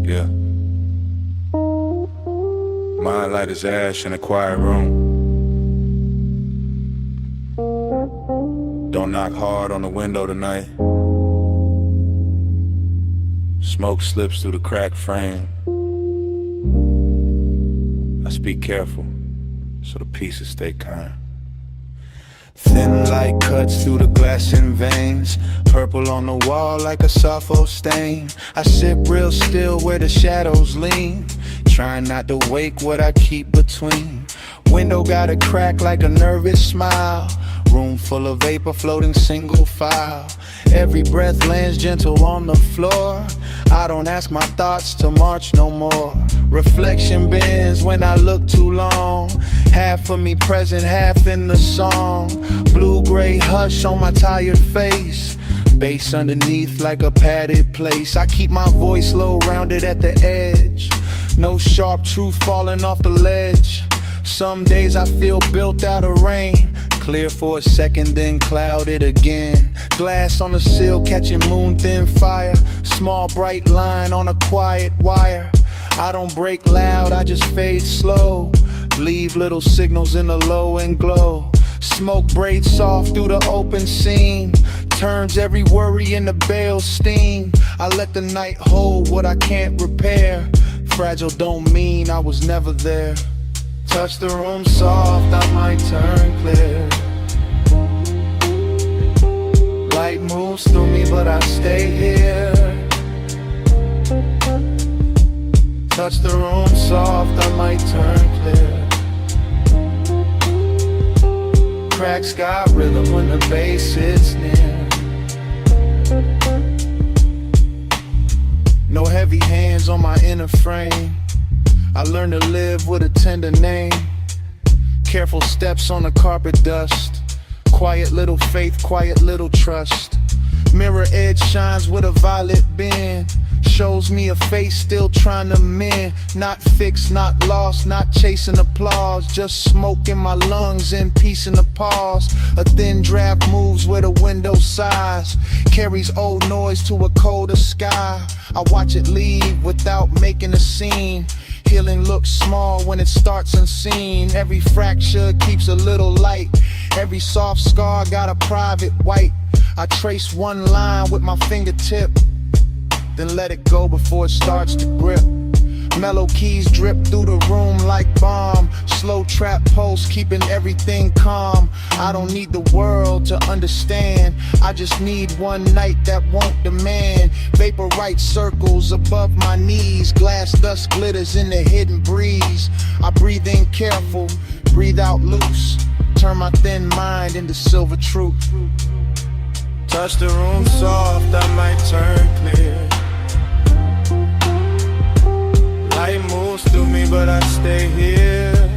Yeah. Mind light as ash in a quiet room. Don't knock hard on the window tonight. Smoke slips through the cracked frame. I speak careful, so the pieces stay kind. Thin light cuts through the glass in veins. Purple on the wall like a Sappho stain. I sit real still where the shadows lean, trying not to wake what I keep between. Window got a crack like a nervous smile. Room full of vapor floating single file. Every breath lands gentle on the floor. I don't ask my thoughts to march no more. Reflection bends when I look too long. Half of me present, half in the song. Blue-gray hush on my tired face. Bass underneath like a padded place. I keep my voice low, rounded at the edge. No sharp truth falling off the ledge. Some days I feel built out of rain. Clear for a second, then clouded again. Glass on the sill catching moon thin fire. Small bright line on a quiet wire. I don't break loud, I just fade slow. Leave little signals in the low and glow. Smoke braids soft through the open seam. Turns every worry into bale steam. I let the night hold what I can't repair. Fragile don't mean I was never there. Touch the room soft, I might turn clear. Light moves through me, but I stay here. Touch the room soft, I might turn clear. Cracks got rhythm when the bass hits near. No heavy hands on my inner frame. I learned to live with a tender name. Careful steps on the carpet dust. Quiet little faith, quiet little trust. Mirror edge shines with a violet bend. Shows me a face still trying to mend. Not fixed, not lost, not chasing applause. Just smoke in my lungs and peace in the pause. A thin draft moves where the window sighs. Carries old noise to a colder sky. I watch it leave without making a scene. Healing looks small when it starts unseen. Every fracture keeps a little light. Every soft scar got a private white. I trace one line with my fingertip, then let it go before it starts to grip. Mellow keys drip through the room like balm. Slow trap pulse keeping everything calm. I don't need the world to understand. I just need one night that won't demand. Vaporite circles above my knees. Glass dust glitters in the hidden breeze. I breathe in careful, breathe out loose. Turn my thin mind into silver truth. Touch the room soft, I might turn clear. Light moves through me, but I stay here.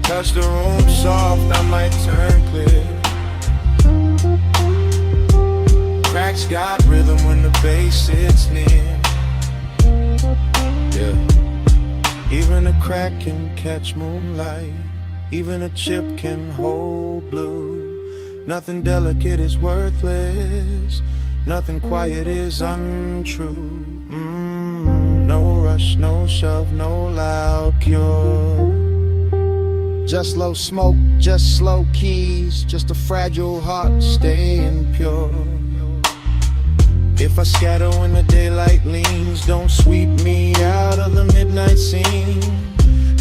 Touch the room soft, I might turn clear. Cracks got rhythm when the bass hits near. Yeah. Even a crack can catch moonlight. Even a chip can hold blue. Nothing delicate is worthless. Nothing quiet is untrue. No rush, no shove, no loud cure. Just low smoke, just slow keys. Just a fragile heart staying pure. If I scatter when the daylight leans, don't sweep me out of the midnight scene.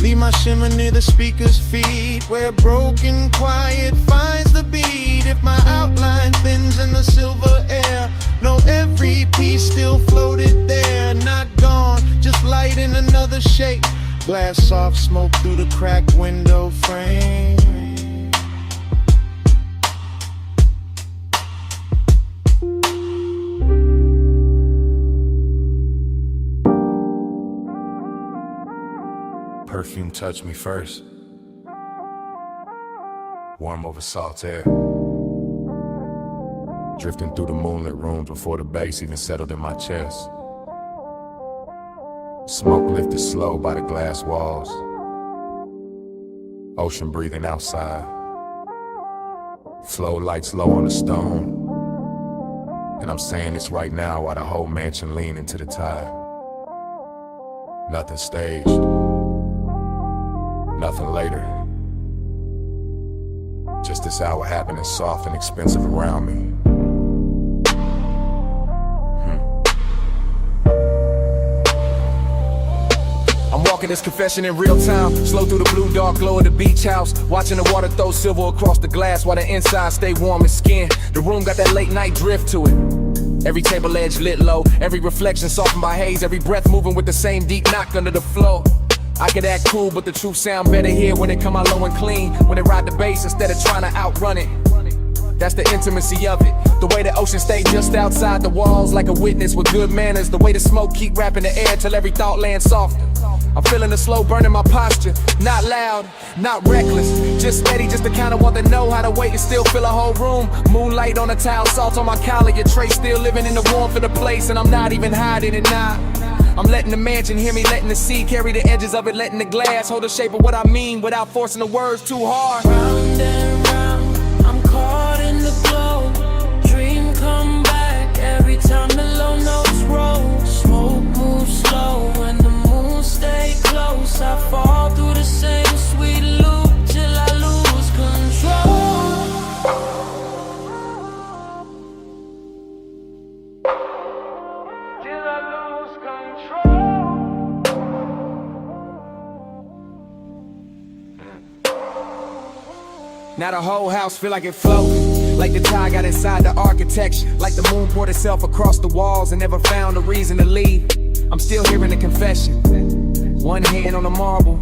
Leave my shimmer near the speaker's feet, where broken quiet finds the beat. If my outline thins in the silver air, know every piece still floated there. Not gone, just light in another shape. Glass soft smoke through the cracked window frame. Perfume touched me first. Warm over salt air. Drifting through the moonlit rooms before the bass even settled in my chest. Smoke lifted slow by the glass walls. Ocean breathing outside. Flow lights low on the stone. And I'm saying this right now while the whole mansion lean into the tide. Nothing staged. Nothing later. Just this hour happening soft and expensive around me. I'm walking this confession in real time. Slow through the blue dark glow of the beach house. Watching the water throw silver across the glass while the inside stay warm and skin. The room got that late night drift to it. Every table edge lit low. Every reflection softened by haze. Every breath moving with the same deep knock under the floor. I could act cool, but the truth sound better here when it come out low and clean. When it ride the bass instead of trying to outrun it. That's the intimacy of it. The way the ocean stay just outside the walls like a witness with good manners. The way the smoke keep wrapping the air till every thought lands softer. I'm feeling the slow burn in my posture. Not loud, not reckless, just steady, just the kind of one that know how to wait and still fill a whole room. Moonlight on the towel, salt on my collar. Your trace still living in the warmth of the place, and I'm not even hiding it now. I'm letting the mansion hear me, letting the sea carry the edges of it, letting the glass hold the shape of what I mean without forcing the words too hard. Round and round, I'm caught in the glow. Dream come back every time the low notes roll. Smoke moves slow and the moon stay close. I fall through the same sweet loop till I lose control. Till I lose control. Now the whole house feel like it floating, like the tide got inside the architecture, like the moon poured itself across the walls and never found a reason to leave. I'm still hearing the confession. One hand on the marble,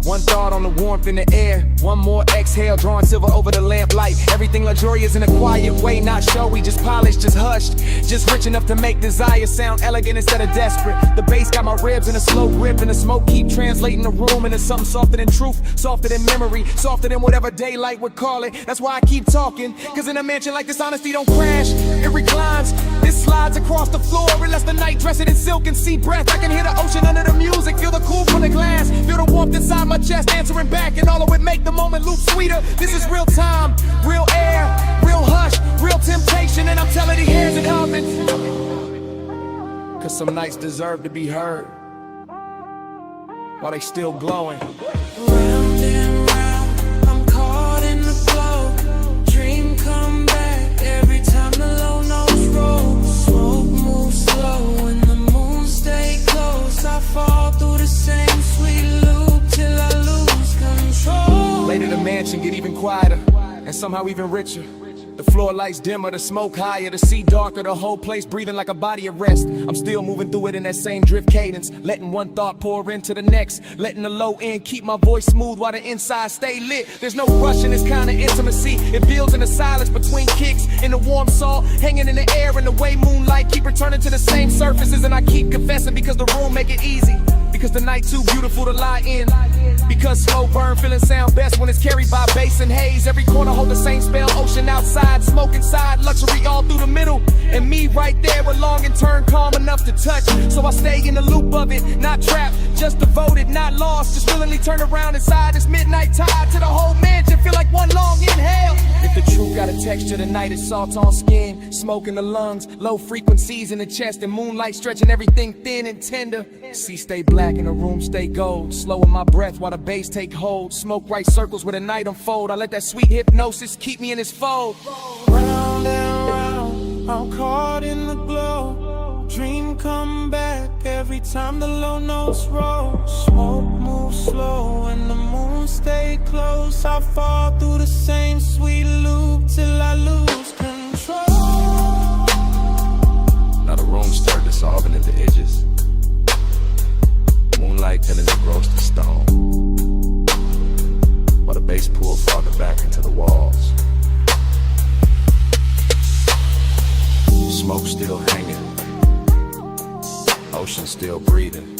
one thought on the warmth in the air, one more exhale drawing silver over the lamplight. Everything luxurious in a quiet way, not showy, just polished, just hushed, just rich enough to make desire sound elegant instead of desperate. The bass got my ribs in a slow grip, and the smoke keep translating the room into something softer than truth, softer than memory, softer than whatever daylight would call it. That's why I keep talking, cause in a mansion like this honesty don't crash, it reclines. This slides across the floor, it lets the night dress it in silk and sea breath. I can hear the ocean under the music, feel the cool from the glass, feel the warmth inside my chest answering back, and all of it make the moment loop sweeter. This is real time, real air, real hush, real temptation, and I'm telling the hairs it humming. Cause some nights deserve to be heard while they still glowing. Round and round, I'm caught in the flow. Dream come back every time the low notes roll. Smoke moves slow and the moon stay close. I fall through the same sweet loop till I lose control. Later the mansion get even quieter, and somehow even richer. The floor lights dimmer, the smoke higher, the sea darker, the whole place breathing like a body of rest. I'm still moving through it in that same drift cadence, letting one thought pour into the next, letting the low end keep my voice smooth while the inside stay lit. There's no rush in this kind of intimacy, it builds in the silence between kicks, in the warm salt, hanging in the air, and the way moonlight keep returning to the same surfaces. And I keep confessing because the room make it easy, because the night too beautiful to lie in, because slow burn feeling sound best when it's carried by bass and haze. Every corner hold the same spell, ocean outside, smoke inside, luxury all through the middle, and me right there with long and turn calm enough to touch. So I stay in the loop of it, not trapped, just devoted, not lost, just willingly turn around inside this midnight tide to the whole mansion, feel like one long inhale. If the truth got a texture tonight, it's salt on skin, smoke in the lungs, low frequencies in the chest, and moonlight stretching everything thin and tender. Sea stay black and the room stay gold, slowing my breath while the bass take hold. Smoke right circles where the night unfold. I let that sweet hypnosis keep me in its fold. Round and round, I'm caught in the glow. Dream come back every time the low notes roll. Smoke moves slow and the moon stay close. I fall through the same sweet loop till I lose control. Now the room started dissolving into edges, moonlight turning to roasted stone, while the bass pulled farther back into the walls. Smoke still hanging, ocean still breathing,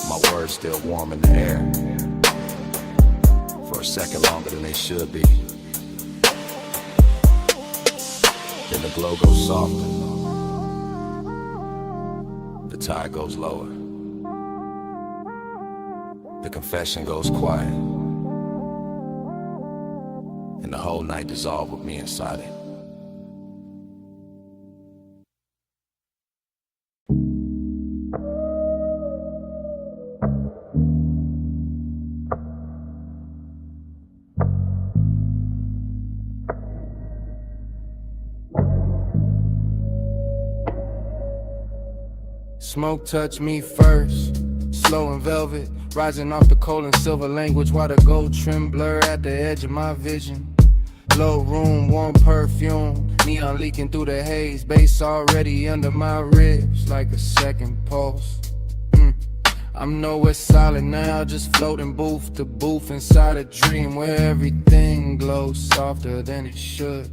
my words still warm in the air, for a second longer than they should be. Then the glow goes softer, the tide goes lower, the confession goes quiet, and the whole night dissolved with me inside it. Smoke touch me first, slow and velvet, rising off the coal and silver language, while the gold trim blur at the edge of my vision. Low room, warm perfume, neon leaking through the haze, bass already under my ribs like a second pulse. I'm nowhere solid now, just floating booth to booth inside a dream where everything glows softer than it should.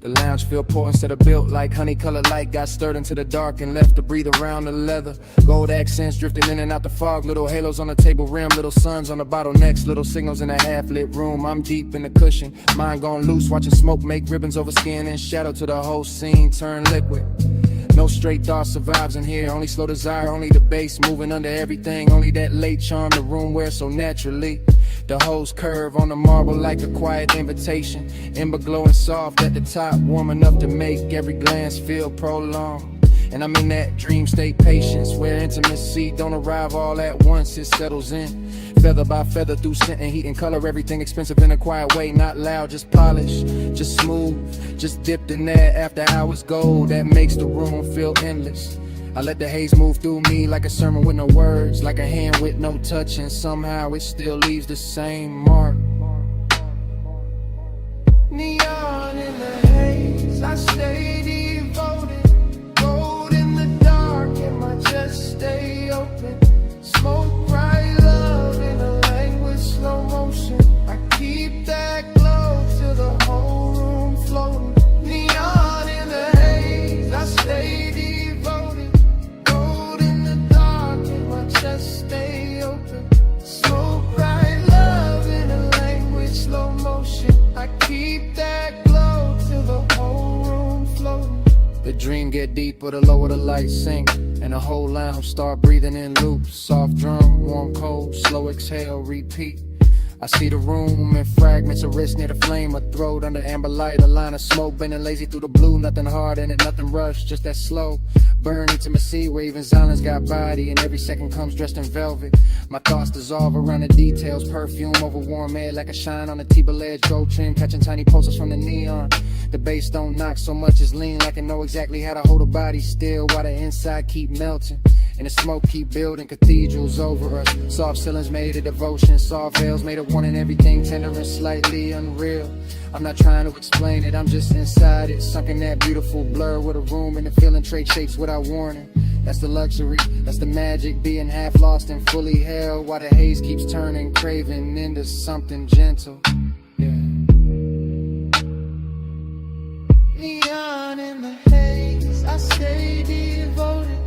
The lounge feel poor instead of built like honey-colored light got stirred into the dark and left to breathe around the leather. Gold accents drifting in and out the fog, little halos on the table rim, little suns on the bottlenecks, little signals in a half-lit room. I'm deep in the cushion, mind gone loose, watching smoke make ribbons over skin and shadow till the whole scene turn liquid. No straight thought survives in here. Only slow desire, only the bass moving under everything. Only that late charm the room wears so naturally. The hose curve on the marble like a quiet invitation. Ember glowing soft at the top, warm enough to make every glance feel prolonged. And I'm in that dream state patience, where intimacy don't arrive all at once, it settles in. Feather by feather through scent and heat and color, everything expensive in a quiet way, not loud, just polished, just smooth, just dipped in that after hours gold that makes the room feel endless. I let the haze move through me like a sermon with no words, like a hand with no touch, and somehow it still leaves the same mark. Neon in the haze, I stay devoted. Gold in the dark and my chest stay open. Smoke bright love in a language slow motion. I keep that glow till the whole room floating. Neon in the haze, I stay devoted. Gold in the dark and my chest stay open. Smoke bright love in a language slow motion. I keep that glow till the whole room floating. The dream get deeper the lower the lights sink, and the whole lounge start breathing in loops. Soft drum, warm cold, slow exhale, repeat. I see the room in fragments, a wrist near the flame, a throat under amber light, a line of smoke bending lazy through the blue. Nothing hard in it, nothing rushed, just that slow burn intimacy where even silence got body, and every second comes dressed in velvet. My thoughts dissolve around the details, perfume over warm air like a shine on a T-bill edge, gold trim catching tiny pulses from the neon. The bass don't knock so much as lean, like I know exactly how to hold a body still while the inside keep melting. And the smoke keep building cathedrals over us. Soft ceilings made of devotion, soft veils made of wanting everything tender and slightly unreal. I'm not trying to explain it, I'm just inside it, sunk in that beautiful blur with a room and the feeling trade shapes without warning. That's the luxury, that's the magic, being half lost and fully held while the haze keeps turning, craving into something gentle. Yeah. Neon in the haze, I stay devoted.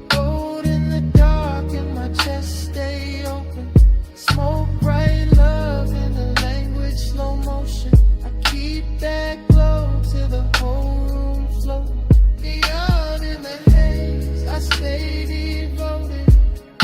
Gold in the dark and my chest stay open. Smoke bright love in the language slow motion. I keep that glow till the whole room floating. Neon in the haze, I stay devoted.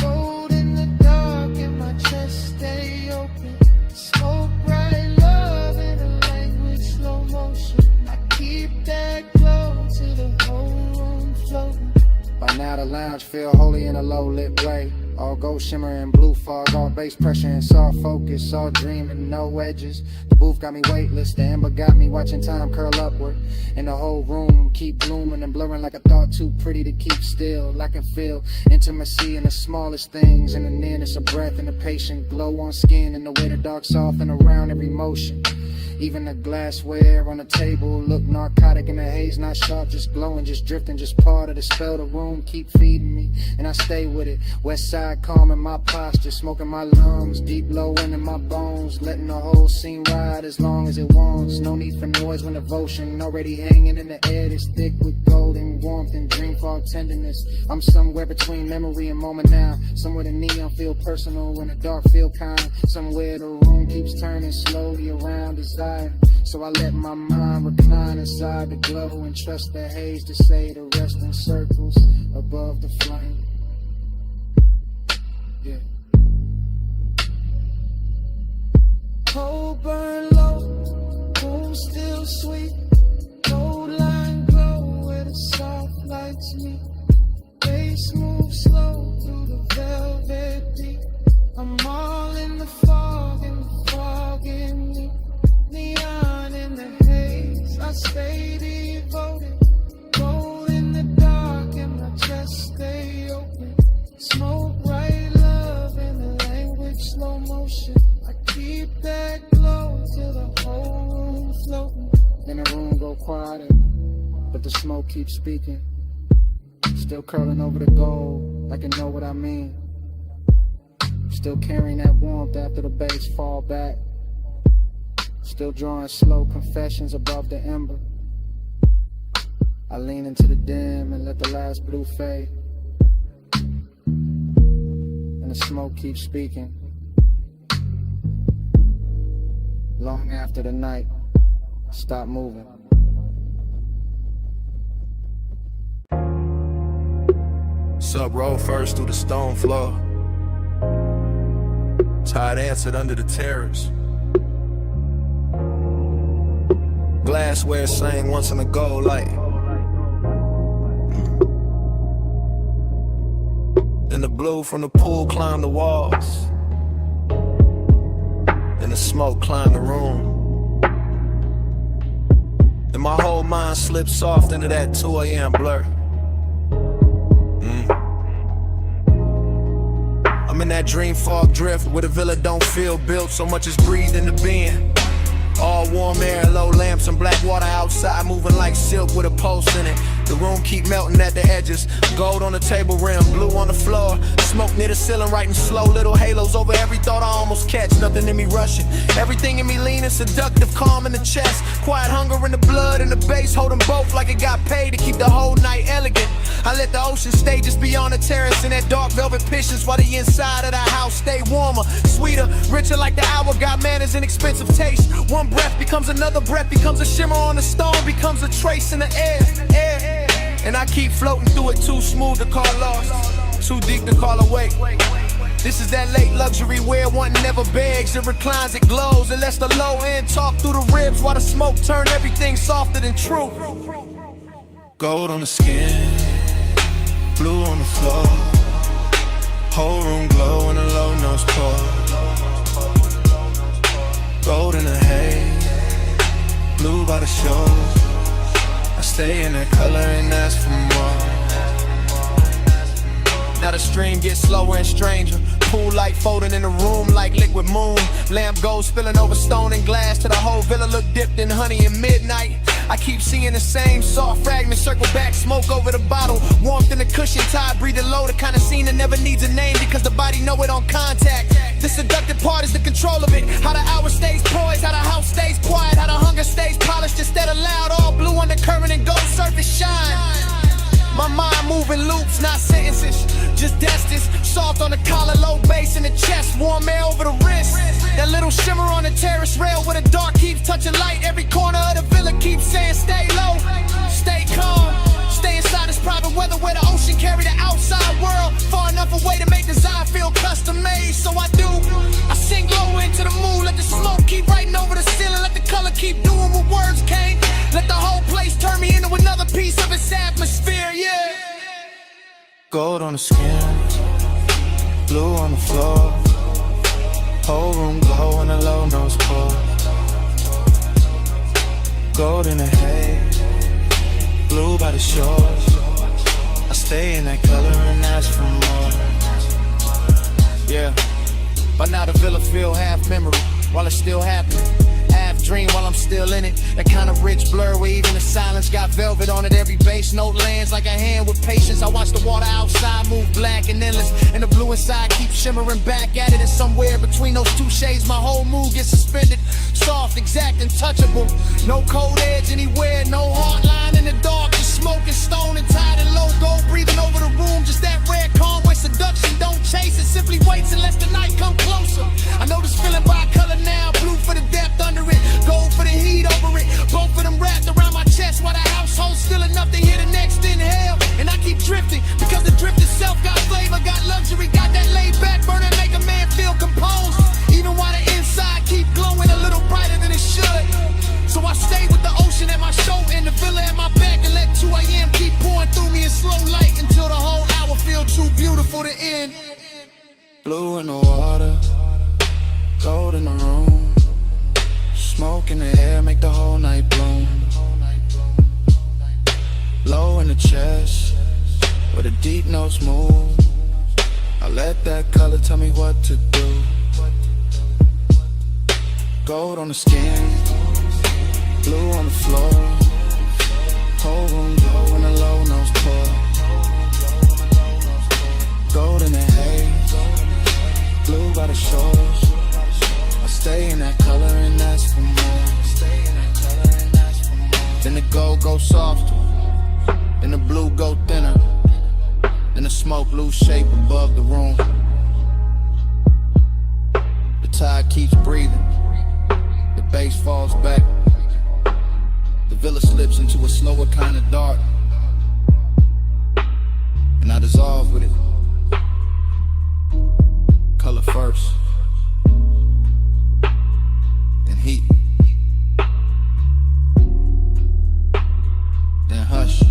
Gold in the dark and my chest stay open. Smoke bright love in the language slow motion. I keep that glow till the whole room floating. By now the lounge feel holy in a low lit way. All gold shimmer and blue fog, all bass pressure and soft focus, all dreaming, no edges. The booth got me weightless, the ember got me watching time curl upward. And the whole room keep blooming and blurring like a thought too pretty to keep still. I can feel intimacy in the smallest things, in the nearness of breath and the patient glow on skin, and the way the dark soften around every motion. Even the glassware on the table look narcotic in the haze, not sharp, just glowing, just drifting, just part of the spell. The room keep feeding me, and I stay with it. West side calm in my posture, smoking my lungs, deep low into my bones, letting the whole scene ride as long as it wants. No need for noise when devotion already hanging in the air that's thick with golden warmth and dream fog tenderness. I'm somewhere between memory and moment now, somewhere the neon feel personal when the dark feel kind, somewhere the room keeps turning slowly around desire. So I let my mind recline inside the glow and trust the haze to say the rest in circles above the flame. Yeah. Cold burn low, room still sweet. Gold line glow where the soft lights meet. Bass move slow through the velvet deep. I'm all in the fog and the fog in me. Neon in the haze, I stay devoted. Gold in the dark and my chest stay open. Smoke bright love in the language slow motion. I keep that glow till the whole room floating. Then the room go quieter, but the smoke keeps speaking. Still curling over the gold, like you know what I mean. Still carrying that warmth after the bass fall back. Still drawing slow confessions above the ember. I lean into the dim and let the last blue fade. And the smoke keeps speaking. Long after the night, stop moving. Sub roll first through the stone floor. Tired answered under the terrace. Glassware sang once in a gold light. And the blue from the pool climbed the walls. And the smoke climbed the room. And my whole mind slipped soft into that 2 a.m. blur. I'm in that dream fog drift where the villa don't feel built, so much as breathed into being. All warm air, low lamps and black water outside, moving like silk with a pulse in it. The room keep melting at the edges. Gold on the table rim, blue on the floor. Smoke near the ceiling, writing slow little halos over every thought I almost catch. Nothing in me rushing, everything in me leaning, seductive, calm in the chest. Quiet hunger in the blood and the bass, holding both like it got paid to keep the whole night elegant. I let the ocean stay just beyond the terrace in that dark velvet patience, while the inside of the house stay warmer, sweeter, richer like the hour. Got manners and expensive taste. One breath becomes another breath, becomes a shimmer on the stone, becomes a trace in the air. And I keep floating through it, too smooth to call lost, too deep to call awake. This is that late luxury where one never begs, it reclines, it glows, it lets the low end talk through the ribs, while the smoke turn everything softer than truth. Gold on the skin, blue on the floor, whole room glow in a low nose pour. Gold in the haze, blue by the shore. I stay in that color and ask for more. Now the stream gets slower and stranger. Pool light folding in the room like liquid moon. Lamp gold spilling over stone and glass till the whole villa look dipped in honey at midnight. I keep seeing the same soft fragments circle back, smoke over the bottle. Warmth in the cushion, tired, breathing low. The kind of scene that never needs a name because the body know it on contact. The seductive part is the control of it. How the hour stays poised, how the house stays quiet, how the hunger stays polished instead of loud. All blue undercurrent and gold surface shine. My mind moving loops, not sentences, just destines. Soft on the collar, low bass in the chest, warm air over the wrist. That little shimmer on the terrace rail where the dark keeps touching light. Every corner of the villa keeps saying stay low, stay calm, stay inside this private weather where the ocean carry the outside world far enough away to make design feel custom made. So I do, I sink low into the moon, let the smoke keep writing over the ceiling, let the color keep doing what words can't. Let the whole place turn me into another piece of its atmosphere, yeah. Gold on the skin, blue on the floor, whole room glow in a low nose pour. Gold in the haze, blue by the shores. I stay in that color and ask for more. Yeah, by now the villa feel half memory while it's still happening. Half dream while I'm still in it. That kind of rich blur where even the silence got velvet on it. Every bass note lands like a hand with patience. I watch the water outside move black and endless, and the blue inside keeps shimmering back at it. And somewhere between those two shades my whole mood gets suspended. Soft, exact, and touchable. No cold edge anywhere, no hard line in the dark. Just smoking, stone and tied and low. Gold breathing over the room. Just that rare calm where seduction don't chase it. Simply waits and lets the night come closer. I know this feeling by color now. Blue for the depth under it, gold for the heat over it. Both of them wrapped around my chest while the household's still enough to hear the next inhale. And I keep drifting because the drift itself got flavor, got luxury, got that laid back burner, make a man feel composed. Even while the inside keep glowing a little brighter than it should. So I stay with the ocean at my shoulder and the villa at my back, and let 2 a.m. keep pouring through me in slow light until the whole hour feel too beautiful to end. Blue in the water, gold in the room, smoke in the air make the whole night bloom. Low in the chest, where the deep notes move. I let that color tell me what to do. Gold on the skin, blue on the floor, whole room glow in a low nose pour. Gold in the haze, blue by the shores. I stay in that color and ask for more. Then the gold goes softer, then the blue go thinner, then the smoke lose shape above the room. The tide keeps breathing, the bass falls back, the villa slips into a slower kind of dark. and I dissolve with it. Color first, then heat, then hush.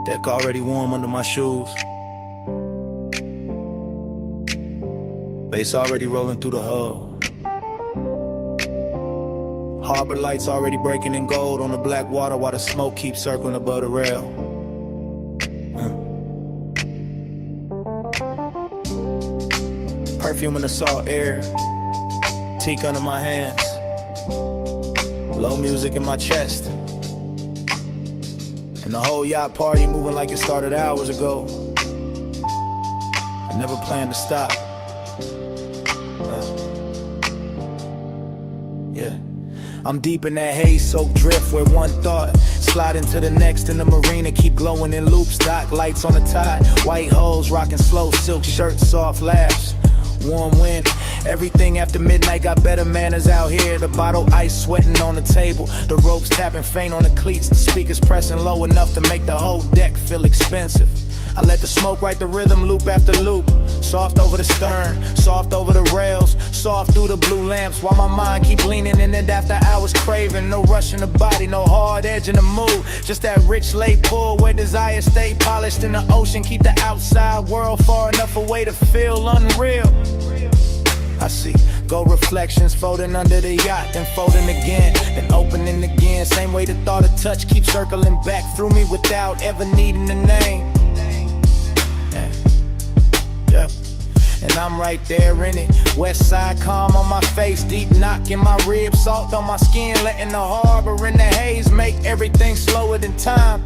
Deck already warm under my shoes. Bass already rolling through the hull. Harbor lights already breaking in gold on the black water while the smoke keeps circling above the rail. Perfume in the salt air, teak under my hands, low music in my chest, and the whole yacht party moving like it started hours ago. I never planned to stop. Yeah, I'm deep in that haze-soaked drift where one thought slide into the next in the marina, keep glowing in loops, dock lights on the tide, white holes rocking slow, silk shirts, soft laughs, warm wind. Everything after midnight got better manners out here. The bottle ice sweating on the table, the ropes tapping faint on the cleats, the speakers pressing low enough to make the whole deck feel expensive. I let the smoke write the rhythm loop after loop, soft over the stern, soft over the rails, soft through the blue lamps, while my mind keep leaning in it after hours craving. No rush in the body, no hard edge in the mood, just that rich late pull where desire stay polished in the ocean. Keep the outside world far enough away to feel unreal. I see gold reflections folding under the yacht, then folding again, then opening again. Same way the thought of touch keeps circling back through me without ever needing a name. Yeah. And I'm right there in it. West side calm on my face, deep knock in my ribs, salt on my skin, letting the harbor in the haze make everything slower than time.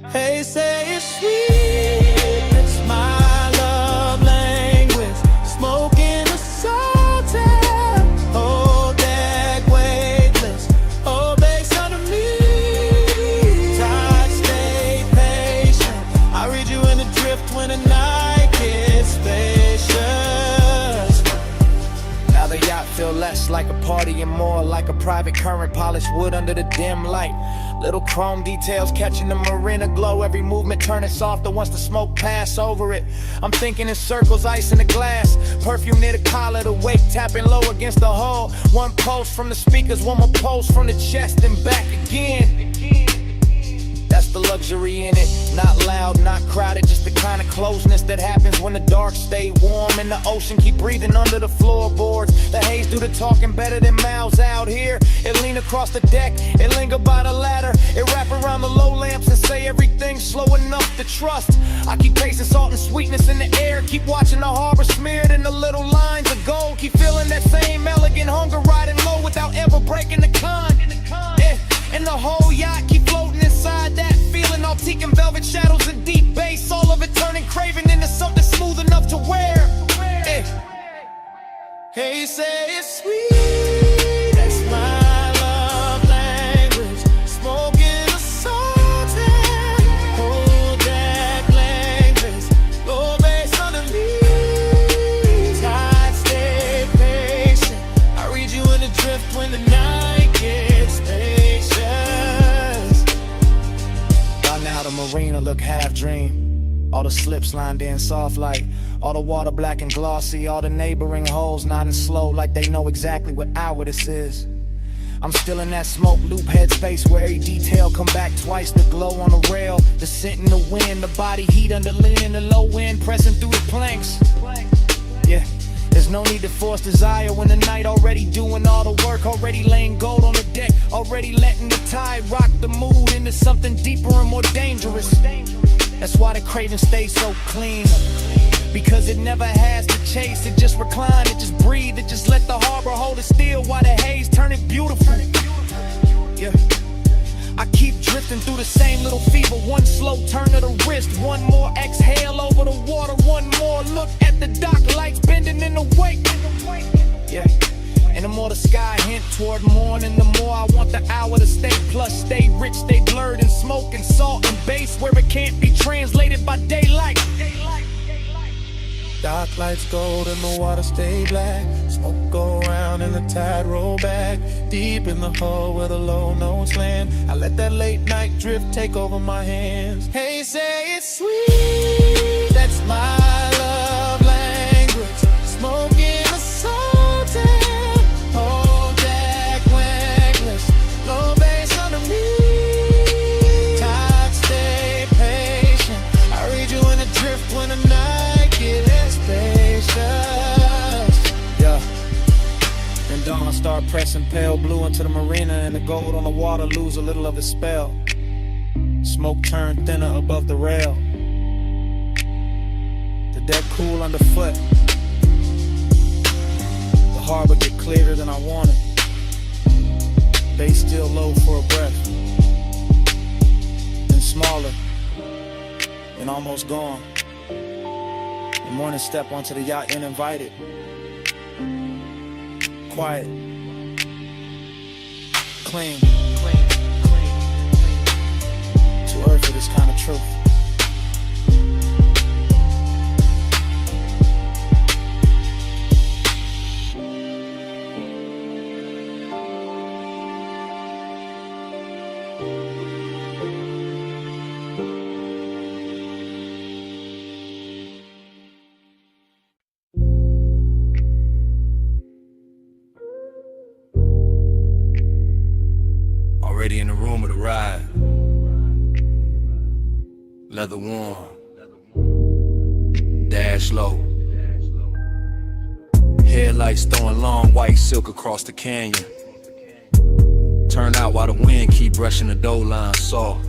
Hey, say it's sweet, it's my love language. Smoke in the salt air, hold that weightless, hold bass under me. Tide, stay patient, I read you in the drift when the night gets spacious. Now the yacht feel less like a party and more like a private current, polished wood under the dim light. Little chrome details catching the marina glow, every movement turning softer once the smoke pass over it. I'm thinking in circles, ice in the glass, perfume near the collar, the weight tapping low against the hull. One pulse from the speakers, one more pulse from the chest and back again. That's the luxury in it, not loud, not crowded, just the kind of closeness that happens when the dark stay warm and the ocean keep breathing under the floorboards. The haze do the talking better than mouths out here. It lean across the deck, it linger by the ladder, it wrap around the low lamps and say everything slow enough to trust. I keep tasting salt and sweetness in the air, keep watching the harbor smeared in the little lines of gold, keep feeling that same elegant hunger riding low without ever breaking the con. Yeah. And the whole yacht keep floating inside that feeling, all teak and velvet shadows and deep bass, all of it turning craving into something smooth enough to wear. Hey, say it's sweet, that's my love language. Smoke in the salt air, hold that language, low bass under me. Tide, stay patient, I read you in the drift when the night gets spacious. Now the marina look half dream, all the slips lined in soft light, all the water black and glossy, all the neighboring holes nodding slow like they know exactly what hour this is. I'm still in that smoke loop headspace where every detail come back twice, the glow on the rail, the scent in the wind, the body heat under lean, the low wind pressing through the planks. Yeah, there's no need to force desire when the night already doing all the work, already laying gold on the deck, already letting the tide rock the mood into something deeper and more dangerous. That's why the craving stays so clean, because it never has to chase, it just recline, it just breathe, it just let the harbor hold it still while the haze turn it beautiful. Yeah, I keep drifting through the same little fever, one slow turn of the wrist, one more exhale over the water, one more look at the dock lights bending in the wake. Yeah, and the more the sky hint toward morning, the more I want the hour to stay plush, stay rich, stay blurred in smoke and salt and bass where it can't be translated by daylight. Dark lights gold and the water stay black. Smoke go round and the tide roll back. Deep in the hole where the low notes land, I let that late night drift take over my hands. Hey, say it's sweet, that's my love language. Smoke in the salted, whole deck wangless. Low bass under me, tide stay patient. I read you in the drift when the night gets spacious. Yeah. Then dawn start pressing pale blue into the marina, and the gold on the water lose a little of its spell. Smoke turned thinner above the rail. The deck cool underfoot. The harbor get clearer than I wanted. Bass still low for a breath. Then smaller. Then almost gone. The morning step onto the yacht uninvited. Quiet. Clean. Too early for this kind of truth. Already in the room of the ride. Leather warm. Dash low. Headlights throwing long white silk across the canyon. Turn out while the wind keep brushing the dough line soft.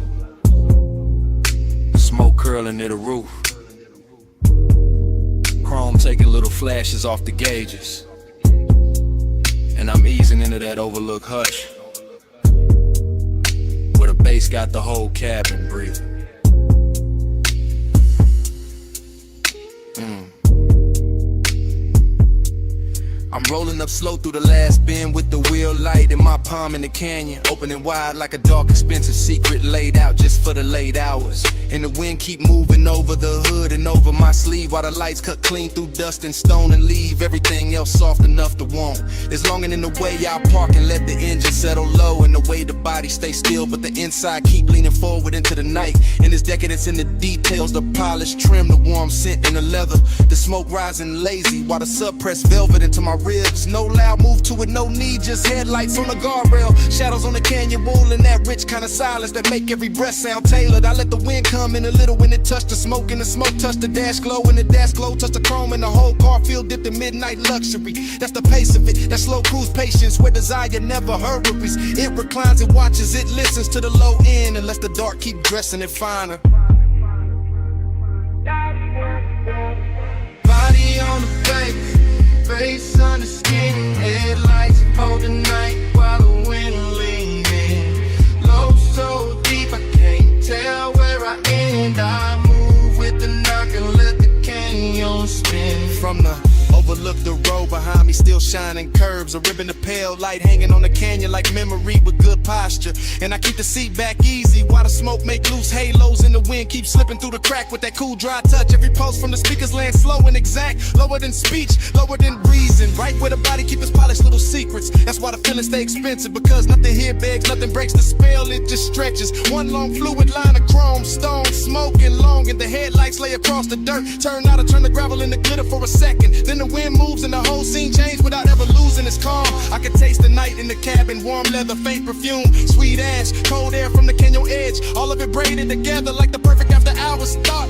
Smoke curling near the roof. Chrome taking little flashes off the gauges. And I'm easing into that overlooked hush. Bass got the whole cabin breathing. I'm rolling up slow through the last bend with the wheel light in my palm in the canyon, opening wide like a dark expensive secret laid out just for the late hours. And the wind keep moving over the hood and over my sleeve while the lights cut clean through dust and stone and leave everything else soft enough to want. There's longing in the way I'll park and let the engine settle low, and the way the body stay still but the inside keep leaning forward into the night. And there's decadence in the details, the polished trim, the warm scent in the leather, the smoke rising lazy while the suppressed velvet into my ribs. No loud move to it, no need, just headlights on the guardrail, shadows on the canyon wall, and that rich kind of silence that make every breath sound tailored. I let the wind come in a little when it touched the smoke, and the smoke touched the dash glow, and the dash glow touched the chrome, and the whole car feel dipped in midnight luxury. That's the pace of it, that slow cruise patience where desire never hurries. It reclines, it watches, it listens to the low end, and lets the dark keep dressing it finer. Body on the baby, face under skin, headlights hold the night while the wind leaning. Low so deep I can't tell where I end. I move with the knock and let the canyon spin. From the overlook the road behind me, still shining curbs, a ribbon of pale light hanging on the canyon like memory with good posture. And I keep the seat back easy while the smoke make loose halos, and the wind keeps slipping through the crack with that cool dry touch. Every pulse from the speakers land slow and exact, lower than speech, lower than reason, right where the body keep its polished little secrets. That's why the feelings stay expensive, because nothing here begs, nothing breaks the spell, it just stretches. One long fluid line of chrome, stone, smoking long, and the headlights lay across the dirt. Turn out to turn the gravel into glitter for a second, then the wind moves and the whole scene changed without ever losing its calm. I could taste the night in the cabin, warm leather, faint perfume, sweet ash, cold air from the canyon edge, all of it braided together like the perfect after hours thought.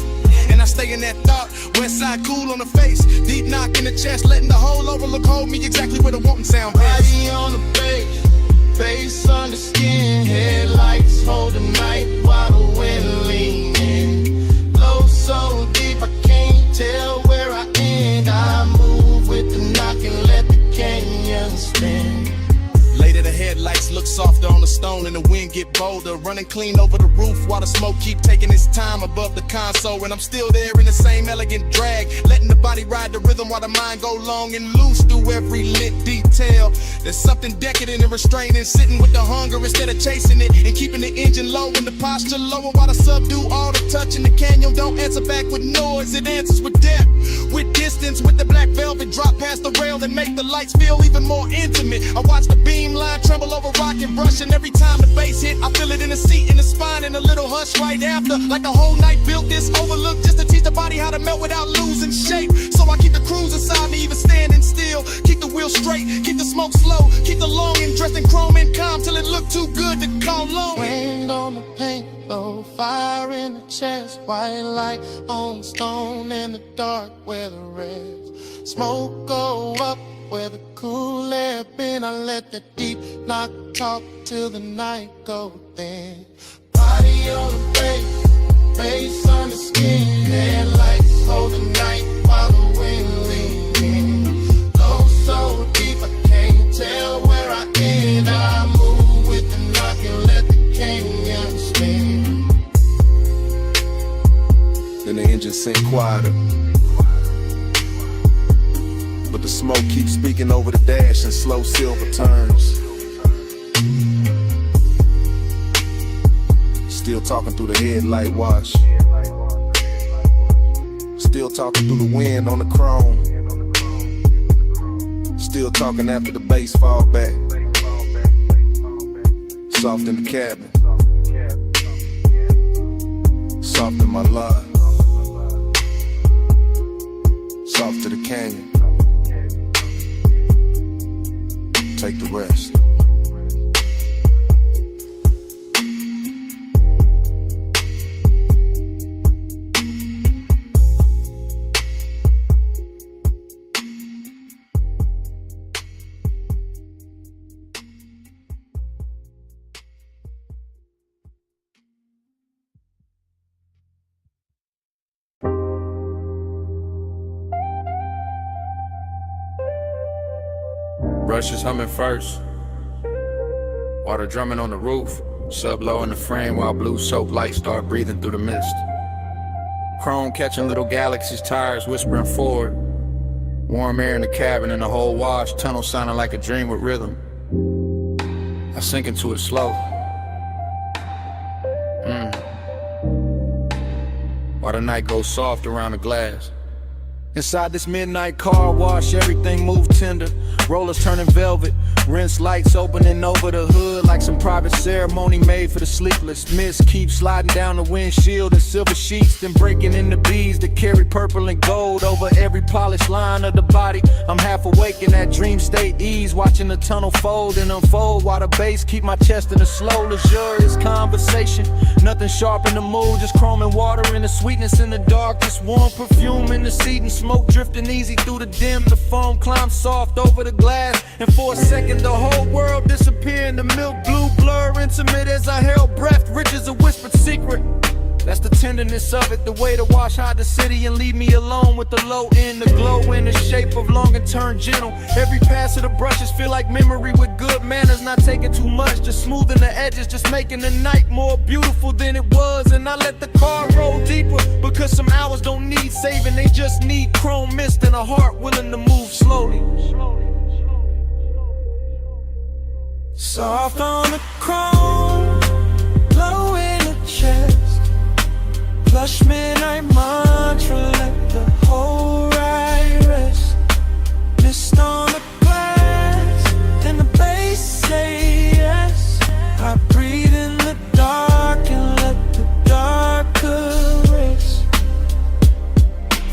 And I stay in that thought, west side cool on the face, deep knock in the chest, letting the whole overlook hold me exactly where the wanting sound best. Body on the bass, face under skin, headlights hold the night while the wind leaning. Low so deep I can't tell where I end. I move with the knock and let the canyon spin. Later the headlights look softer on the stone, and the wind get bolder cylinder, running clean over the roof while the smoke keep taking its time above the console. And I'm still there in the same elegant drag, letting the body ride the rhythm while the mind go long and loose through every lit detail. There's something decadent and restraining, sitting with the hunger instead of chasing it, and keeping the engine low and the posture lower while the subdue all the touch in the canyon. Don't answer back with noise, it answers with depth, with distance, with the black velvet drop past the rail and make the lights feel even more intimate. I watch the beam line tremble over rock and brush, and every time the bass hit, I feel it in the seat, in the spine, and a little hush right after. Like the whole night built this overlook just to teach the body how to melt without losing shape. So I keep the cruise inside me even standing still, keep the wheel straight, keep the smoke slow, keep the longing dressed in chrome and calm till it look too good to call long. Wind on the paint, though, fire in the chest, white light on stone in the dark where the reds. Smoke go up where the cool air been. I let the deep knock talk till the night go thin. Body on the bass, bass on the skin, headlights hold the night while the wind leans in. Low so deep I can't tell where I end. I move with the knock and let the canyon spin. Then the engine sink quieter, but the smoke keeps speaking over the dash in slow silver turns. Still talking through the headlight wash, still talking through the wind on the chrome, still talking after the bass fall back. Soft in the cabin, soft in my lot, soft to the canyon. Take the rest. Rush is humming first, water drumming on the roof, sub low in the frame while blue soap lights start breathing through the mist. Chrome catching little galaxies, tires whispering forward. Warm air in the cabin and the whole wash, tunnel sounding like a dream with rhythm. I sink into it slow. While the night goes soft around the glass. Inside this midnight car wash, everything move tender. Rollers turning velvet, rinse lights opening over the hood like some private ceremony made for the sleepless. Mist keeps sliding down the windshield in silver sheets, then breaking into beads that carry purple and gold over every polished line of the body. I'm half awake in that dream state ease, watching the tunnel fold and unfold while the bass keep my chest in a slow, luxurious conversation. Nothing sharp in the mood, just chrome and water and the sweetness in the dark. Just warm perfume in the seat and smoke drifting easy through the dim. The foam climbs soft over the glass, and for a second the whole world disappeared in the milk blue blur, intimate as I held breath, rich as a whispered secret. That's the tenderness of it, the way to wash hide the city and leave me alone with the low end, the glow in the shape of long and turn gentle. Every pass of the brushes feel like memory with good manners, not taking too much, just smoothing the edges, just making the night more beautiful than it was. And I let the car roll deeper, because some hours don't need saving, they just need chrome mist and a heart willing to move slowly. Soft on the chrome, low in the chest, plush midnight mantra, let the whole ride rest. Mist on the glass, and the bass say yes. I breathe in the dark and let the dark caress.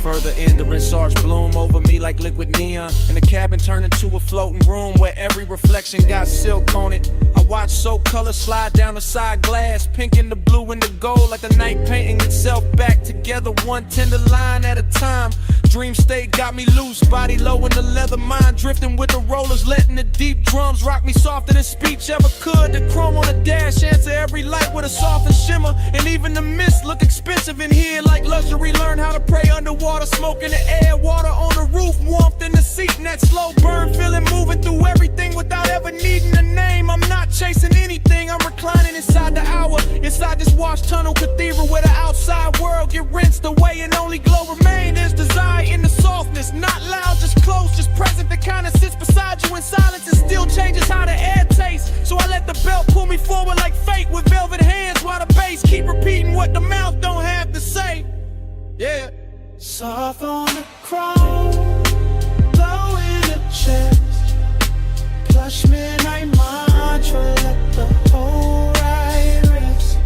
Further in, the rinse bloom over me like liquid neon, and the cabin turned into a floating room where every reflection got silk on it. I watch soap color slide down the side glass, pink and the blue and the gold, like the night painting itself back together, one tender line at a time. Dream state got me loose, body low in the leather, mind drifting with the rollers, letting the deep drums rock me softer than speech ever could. The chrome on the dash answer every light with a softened shimmer, and even the mist look expensive in here like luxury. Learn how to pray underwater, smoke in the air. head, water on the roof, warmth in the seat, and that slow burn feeling moving through everything without ever needing a name. I'm not chasing anything, I'm reclining inside the hour, inside this wash tunnel cathedral where the outside world get rinsed away and only glow remain. There's desire in the softness, not loud, just close, just present, that kind of sits beside you in silence and still changes how the air tastes. So I let the belt pull me forward like fate with velvet hands, while the bass keep repeating what the mouth don't have to say. Yeah. Soft on the chrome, glow in the chest, plush midnight mantra, let the whole ride rest.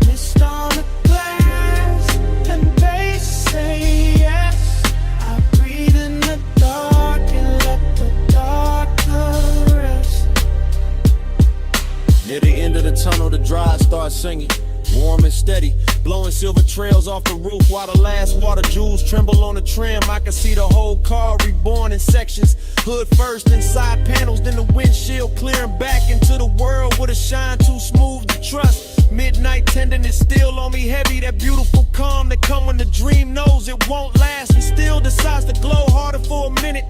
Mist on the glass, and bass say yes. I breathe in the dark and let the dark caress. Near the end of the tunnel, the drive starts singing, warm and steady, blowing silver trails off the roof while the last water jewels tremble on the trim. I can see the whole car reborn in sections, hood first and side panels, then the windshield clearing back into the world with a shine too smooth to trust. Midnight tenderness still on me heavy, that beautiful calm that come when the dream knows it won't last and still decides to glow harder for a minute.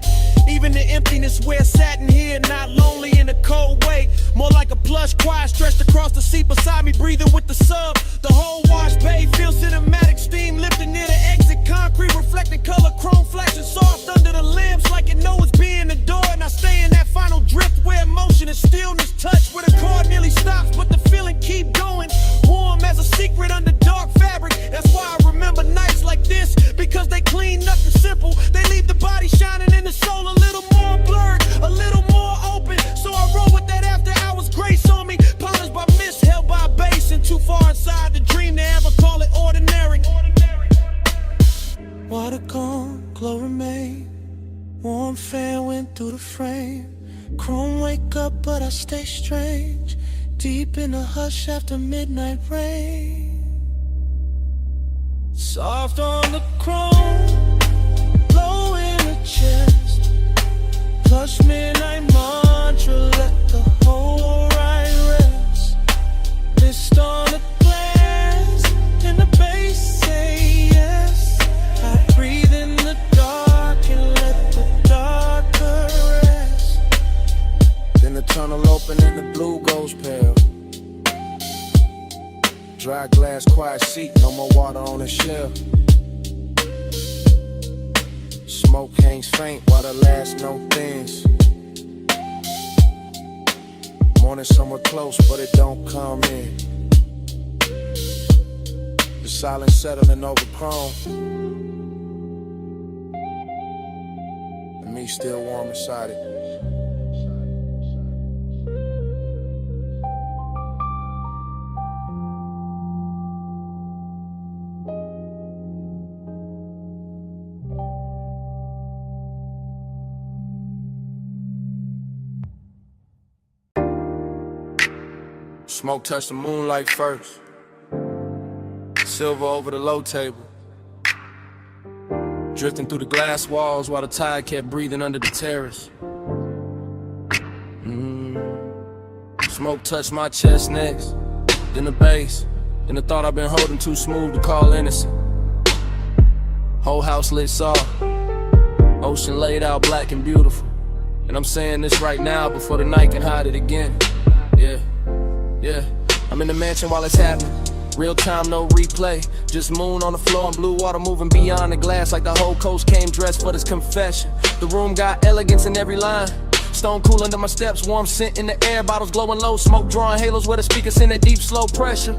Even the emptiness where satin here, not lonely in a cold way, more like a plush quiet stretched across the seat beside me, breathing with the sub. The whole wash bay feels cinematic, steam lifting near the exit, concrete reflecting color, chrome flashing soft under the limbs like it knows it's being adored. And I stay in that final drift where emotion and stillness touch, where the car nearly stops but the feeling keep going, warm as a secret under dark fabric. That's why I remember nights like this, because they clean nothing simple, they leave the body shining and the soul a little more blurred, a little more open. So I roll with that after hours grace on me, polished by mist, held by bass, and too far inside the dream to ever call it ordinary. Water gone, glow remain, warm fan went through the frame. Chrome wake up but I stay strange, deep in the hush after midnight rain. Soft on the chrome, glow in the chest, plush midnight mantra, let the whole ride rest. Mist on the glass, and the bass say yes. I breathe in the dark and let the dark caress. Then the tunnel open and the blue goes pale. Dry glass, quiet seat, no more water on the shelf. Smoke hangs faint while the last note thins. Morning somewhere close, but it don't come in. The silence settling over chrome, and me still warm inside it. Smoke touched the moonlight first, silver over the low table, drifting through the glass walls while the tide kept breathing under the terrace. Smoke touched my chest next, then the bass, then the thought I've been holding too smooth to call innocent. Whole house lit soft, ocean laid out black and beautiful, and I'm saying this right now before the night can hide it again. Yeah, I'm in the mansion while it's happening. Real time, no replay. Just moon on the floor and blue water moving beyond the glass, like the whole coast came dressed for this confession. The room got elegance in every line. Stone cool under my steps, warm scent in the air, bottles glowing low, smoke drawing halos where the speakers send that deep slow pressure.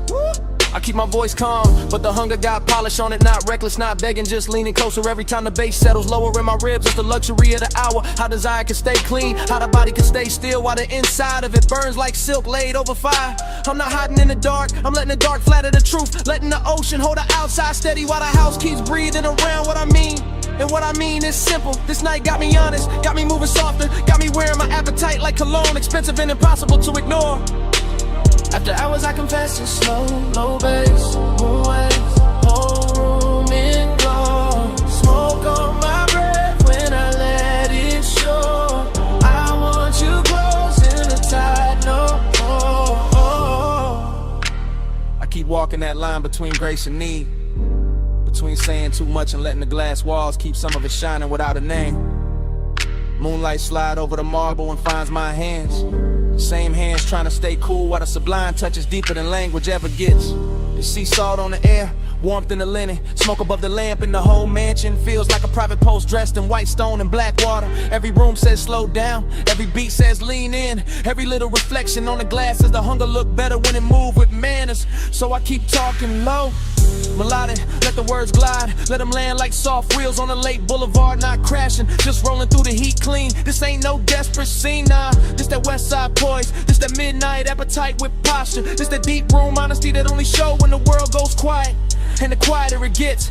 I keep my voice calm, but the hunger got polish on it, not reckless, not begging, just leaning closer every time the bass settles lower in my ribs. It's the luxury of the hour, how desire can stay clean, how the body can stay still while the inside of it burns like silk laid over fire. I'm not hiding in the dark, I'm letting the dark flatter the truth, letting the ocean hold the outside steady while the house keeps breathing around what I mean. And what I mean is simple, this night got me honest, got me moving softer, got me wearing my appetite like cologne, expensive and impossible to ignore. After hours I confess it's slow, low bass, moon waves, whole room in glow. Smoke on my breath when I let it show. I want you close in the tide, no. I keep walking that line between grace and need, between saying too much and letting the glass walls keep some of it shining without a name. Moonlight slide over the marble and finds my hands. Same hands trying to stay cool while the sublime touches deeper than language ever gets. The sea salt on the air, warmth in the linen, smoke above the lamp in the whole mansion. Feels like a private post dressed in white stone and black water. Every room says slow down, every beat says lean in. Every little reflection on the glass says the hunger look better when it move with manners. So I keep talking low, melodic, let the words glide. Let them land like soft wheels on a late boulevard, not crashing, just rolling through the heat clean. This ain't no desperate scene, nah. This that west side poise, this that midnight appetite with posture. This that deep room honesty that only show when the world goes quiet. And the quieter it gets,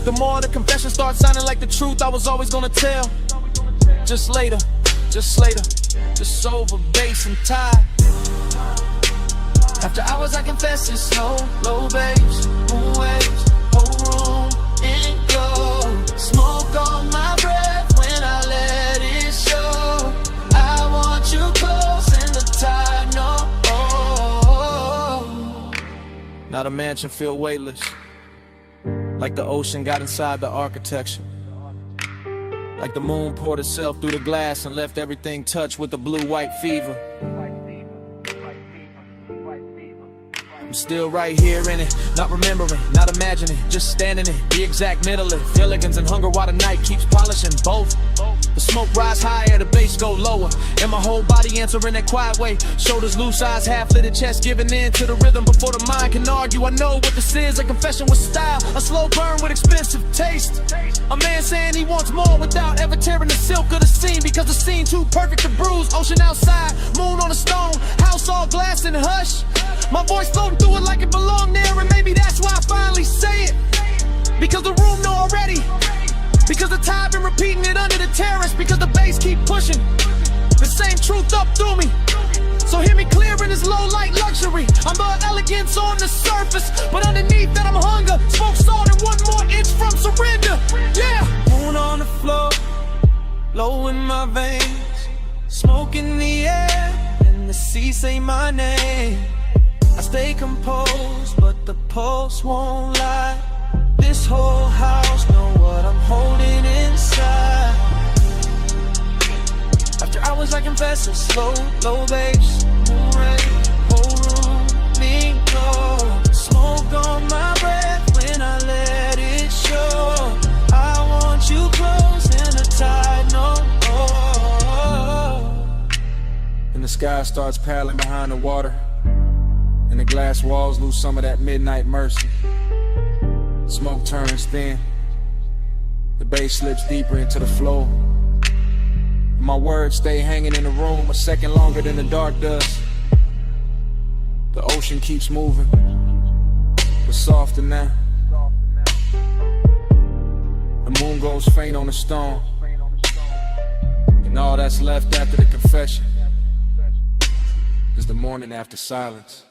the more the confession starts sounding like the truth I was always gonna tell. Just later, just over bass and tie. After hours I confess it's slow, low bass, moon waves, whole room in glow. Smoke on my breath when I let it show. I want you close in the tide, no. Now the mansion feel weightless, like the ocean got inside the architecture. Like the moon poured itself through the glass and left everything touched with the blue-white fever. I'm still right here in it, not remembering, not imagining, just standing in the exact middle of elegance and hunger while the night keeps polishing both. The smoke rise higher, the bass go lower, and my whole body answering that quiet way. Shoulders loose, eyes half-lit, chest giving in to the rhythm before the mind can argue. I know what this is, a confession with style, a slow burn with expensive taste. A man saying he wants more without ever tearing the silk of the scene, because the scene too perfect to bruise. Ocean outside, moon on a stone, house all glass and hush. My voice floating through it like it belonged there, and maybe that's why I finally say it. Because the room know already, because the tide been repeating it under the terrace, because the bass keep pushing the same truth up through me. So hear me clear in this low light luxury. I'm the elegance on the surface, but underneath that I'm hunger. Smoke salt and 1 more inch from surrender. Yeah. Moon on the floor, low in my veins, smoke in the air, and the sea say my name. I stay composed, but the pulse won't lie. This whole house know what I'm holding inside. After hours I confess it's slow, low bass, moon rain, whole room, me glow. Smoke on my breath when I let it show. I want you close in the tide, no. And the sky starts paddling behind the water, and the glass walls lose some of that midnight mercy. Smoke turns thin, the bass slips deeper into the flow. My words stay hanging in the room a second longer than the dark does. The ocean keeps moving, but softer now. The moon goes faint on the stone, and all that's left after the confession is the morning after silence.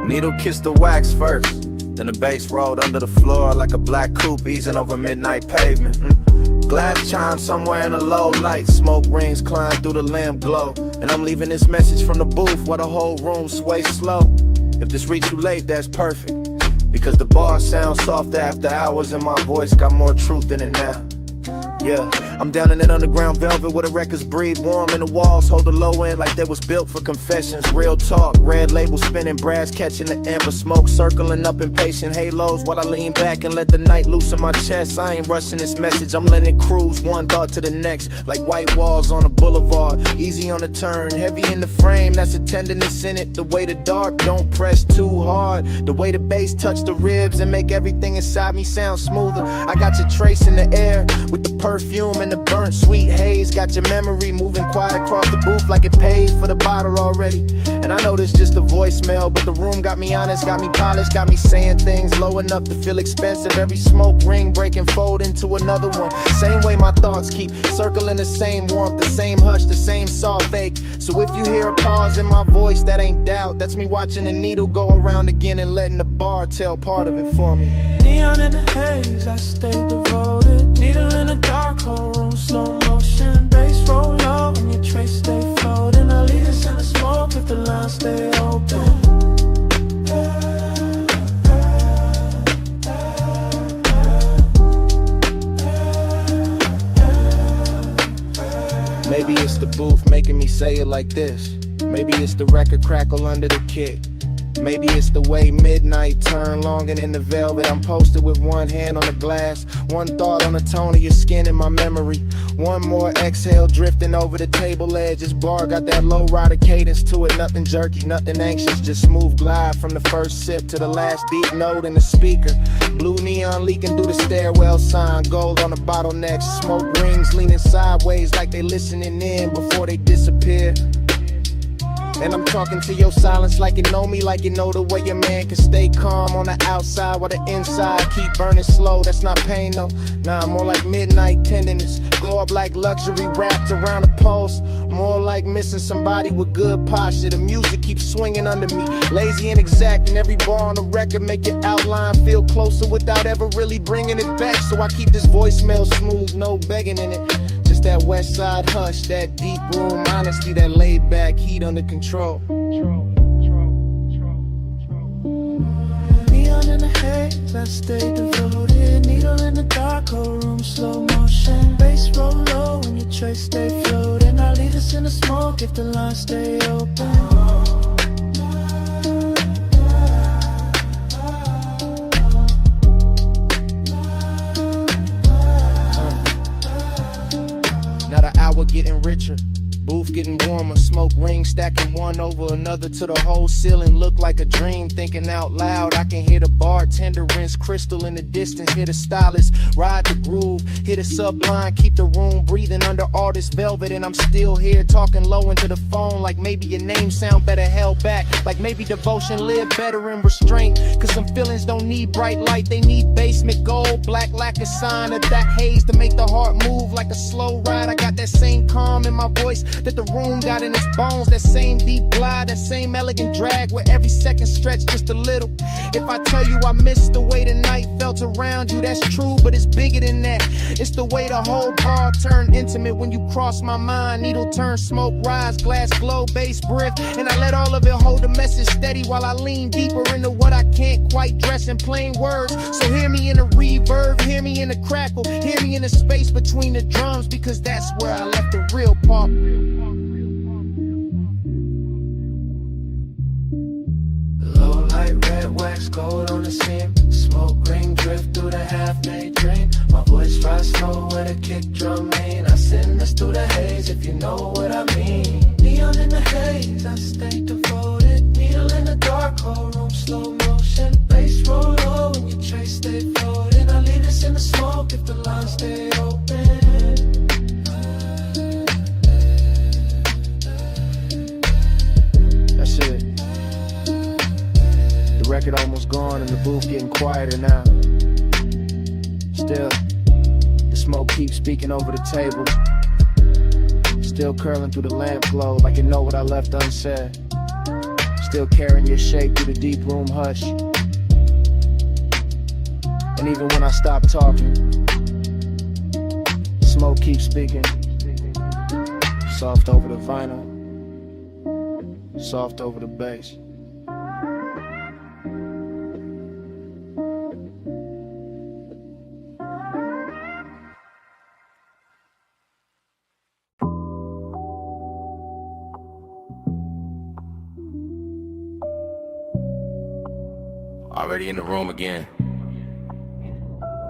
Needle kissed the wax first, then the bass rolled under the floor like a black coupe easing over midnight pavement. Glass chimes somewhere in the low light, smoke rings climb through the lamp glow, and I'm leaving this message from the booth while the whole room sways slow. If this reach you late, that's perfect, because the bar sounds soft after hours and my voice got more truth in it now. Yeah, I'm down in that underground velvet where the records breathe warm and the walls hold the low end like they was built for confessions. Real talk, red label spinning, brass catching the amber smoke, circling up impatient halos while I lean back and let the night loosen my chest. I ain't rushing this message, I'm letting it cruise one thought to the next, like white walls on a boulevard, easy on the turn, heavy in the frame, that's a tenderness in it. The way the dark don't press too hard, the way the bass touch the ribs and make everything inside me sound smoother. I got your trace in the air with the perfume and the burnt sweet haze got your memory moving quiet across the booth like it paid for the bottle already. And I know this just a voicemail, but the room got me honest, got me polished, got me saying things low enough to feel expensive. Every smoke ring breaking fold into another one. Same way my thoughts keep circling the same warmth, the same hush, the same soft fake. So if you hear a pause in my voice, that ain't doubt. That's me watching the needle go around again and letting the bar tell part of it for me. Neon in the haze, I stay devoted. Needle in the dark, whole room, slow motion. Bass roll low and your trace stay floating. I leave us in the smoke if the lines stay open. Maybe it's the booth making me say it like this. Maybe it's the record crackle under the kick. Maybe it's the way midnight turn long and in the velvet. I'm posted with one hand on the glass, one thought on the tone of your skin in my memory. One more exhale drifting over the table edge. This bar got that low rider cadence to it. Nothing jerky, nothing anxious, just smooth glide from the first sip to the last deep note in the speaker. Blue neon leaking through the stairwell sign. Gold on the bottlenecks, smoke rings leaning sideways like they listening in before they disappear. And I'm talking to your silence like you know me, like you know the way your man can stay calm on the outside while the inside keep burning slow. That's not pain though, nah, more like midnight tenderness. Glow up like luxury wrapped around the pulse. More like missing somebody with good posture. The music keeps swinging under me, lazy and exact, and every bar on the record make your outline feel closer without ever really bringing it back. So I keep this voicemail smooth, no begging in it. Just that west side hush, that deep room honesty, that laid back heat under control. Neon in the haze, I stay devoted. Needle in the dark, whole room, slow motion. Bass roll low and your trace stay floating. I leave us in the smoke if the lines stay open. Hour getting richer, booth getting warmer, smoke rings stacking one over another to the whole ceiling look like a dream. Thinking out loud, I can hear the bartender rinse crystal in the distance, hear the stylist ride the groove, hear the sublime keep the room breathing under all this velvet. And I'm still here talking low into the phone like maybe your name sound better held back, like maybe devotion live better in restraint. Cause some feelings don't need bright light, they need basement gold. Black lack a sign of that haze to make the heart move like a slow ride. I got that same calm in my voice that the room got in its bones, that same deep glide, that same elegant drag where every second stretch just a little. If I tell you I miss the way the night felt around you, that's true, but it's bigger than that. It's the way the whole bar turned intimate when you cross my mind. Needle turn, smoke rise, glass glow, bass brief, and I let all of it hold the message steady while I lean deeper into what I can't quite dress in plain words. So hear me in the reverb, hear me in the crackle, hear me in the space between the drums, because that's where I left the real part. Low light, red wax, gold on the seam. Smoke ring drift through the half-made dream. My voice flies slow with a kick drum mean. I send this through the haze if you know what I mean. Neon in the haze, I stay devoted. Needle in the dark, whole room, slow motion. Bass roll low and your trace stay floating. I leave this in the smoke if the lines stay open. That's it. The record almost gone and the booth getting quieter now. Still, the smoke keeps speaking over the table. Still curling through the lamp glow like you know what I left unsaid. Still carrying your shape through the deep room hush. And even when I stop talking, smoke keeps speaking. Soft over the vinyl, soft over the bass. Already in the room again.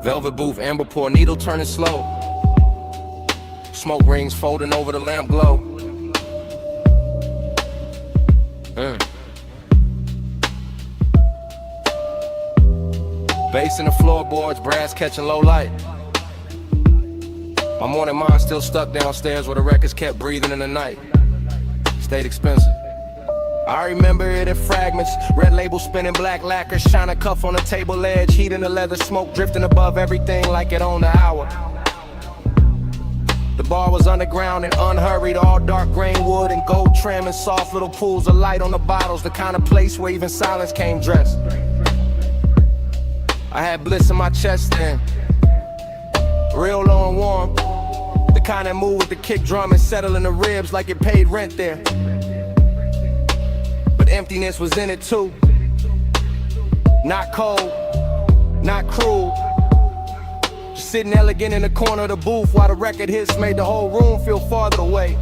Velvet booth, amber pour, needle turning slow. Smoke rings folding over the lamp glow. Bass in the floorboards, brass catching low light. My morning mind still stuck downstairs where the records kept breathing in the night. Stayed expensive. I remember it in fragments. Red label spinning, black lacquer, shine a cuff on the table edge, heat in the leather, smoke drifting above everything like it owned the hour. The bar was underground and unhurried, all dark grain wood and gold trim and soft little pools of light on the bottles, the kind of place where even silence came dressed. I had bliss in my chest then, real low and warm, the kind that moved with the kick drum and settle in the ribs like it paid rent there. But emptiness was in it too. Not cold, not cruel. Just sitting elegant in the corner of the booth while the record hits made the whole room feel farther away.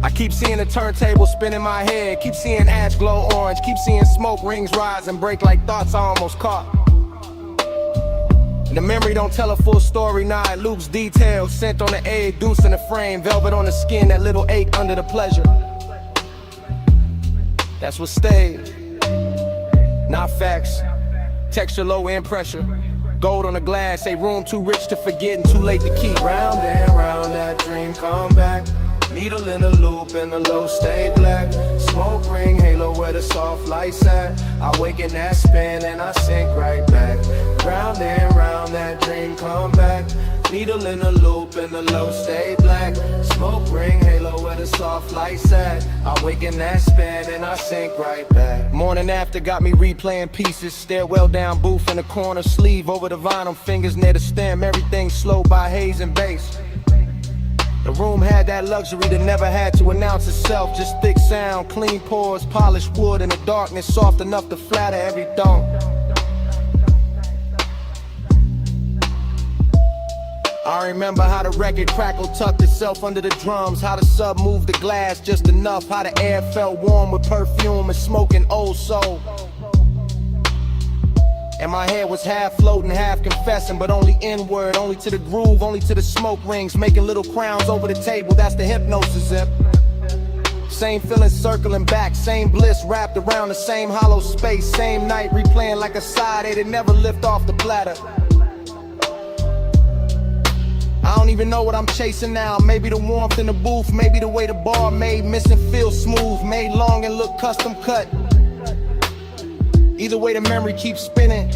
I keep seeing the turntable spin in my head, keep seeing ash glow orange, keep seeing smoke rings rise and break like thoughts I almost caught. And the memory don't tell a full story, nah, it loops details, scent on the egg, deuce in the frame, velvet on the skin, that little ache under the pleasure. That's what stayed, not facts, texture low in pressure. Gold on the glass, say room too rich to forget and too late to keep. Round and round that dream come back. Needle in the loop and the low stay black. Smoke ring halo where the soft lights at. I wake in that spin and I sink right back. Round and round that dream come back. Needle in the loop and the low stay black. Smoke ring halo where the soft lights at. I wake in that spin and I sink right back. Morning after got me replaying pieces. Stairwell down booth in the corner, sleeve over the vinyl, fingers near the stem. Everything slow by haze and bass. The room had that luxury that never had to announce itself. Just thick sound, clean pours, polished wood in the darkness, soft enough to flatter every dome. I remember how the record crackled, tucked itself under the drums, how the sub moved the glass just enough, how the air felt warm with perfume and smoking old soul. And my head was half floating, half confessing, but only inward, only to the groove, only to the smoke rings, making little crowns over the table, that's the hypnosis zip. Same feeling circling back, same bliss wrapped around the same hollow space, same night replaying like a side A that never lift off the platter. I don't even know what I'm chasing now. Maybe the warmth in the booth, maybe the way the bar made missing feel smooth, made long and look custom cut. Either way the memory keeps spinning.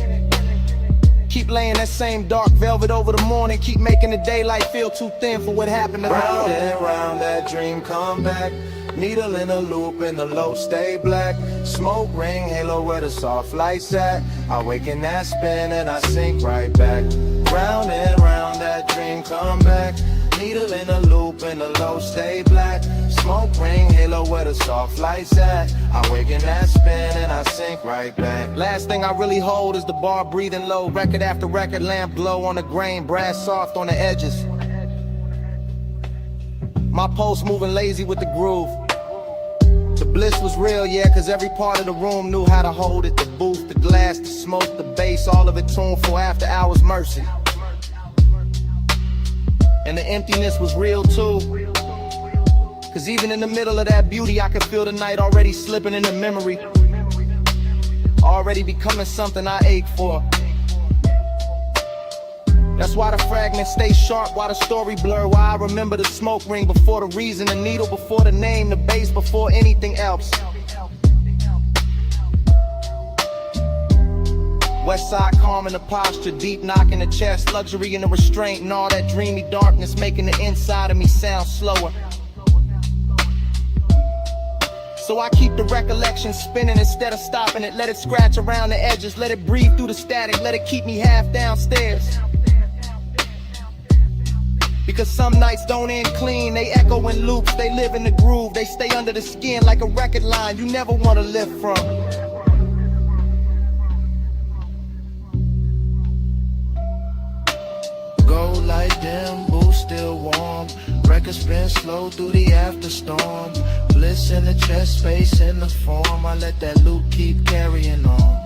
Keep laying that same dark velvet over the morning. Keep making the daylight feel too thin for what happened to Round and round that dream come back. Needle in a loop and the low stay black. Smoke ring halo where the soft lights at. I wake in that spin and I sink right back. Round and round that dream come back. Needle in a loop and the low stay black. Smoke ring halo where the soft lights at. I wake in that spin and I sink right back. Last thing I really hold is the bar breathing low. Record after record, lamp glow on the grain, brass soft on the edges. My pulse moving lazy with the groove. The bliss was real, yeah, cause every part of the room knew how to hold it. The booth, the glass, the smoke, the bass, all of it tuneful after hours mercy. And the emptiness was real too. Cause even in the middle of that beauty, I could feel the night already slipping into memory. Already becoming something I ache for. That's why the fragments stay sharp, why the story blur, why I remember the smoke ring before the reason, the needle before the name, the bass before anything else. West side calm in the posture, deep knock in the chest, luxury in the restraint, and all that dreamy darkness making the inside of me sound slower. So I keep the recollection spinning instead of stopping it, let it scratch around the edges, let it breathe through the static, let it keep me half downstairs. Because some nights don't end clean, they echo in loops, they live in the groove, they stay under the skin like a record line you never want to live from. Gold light dim, booth still warm. Record spin slow through the after storm. Bliss in the chest, space in the form. I let that loop keep carrying on.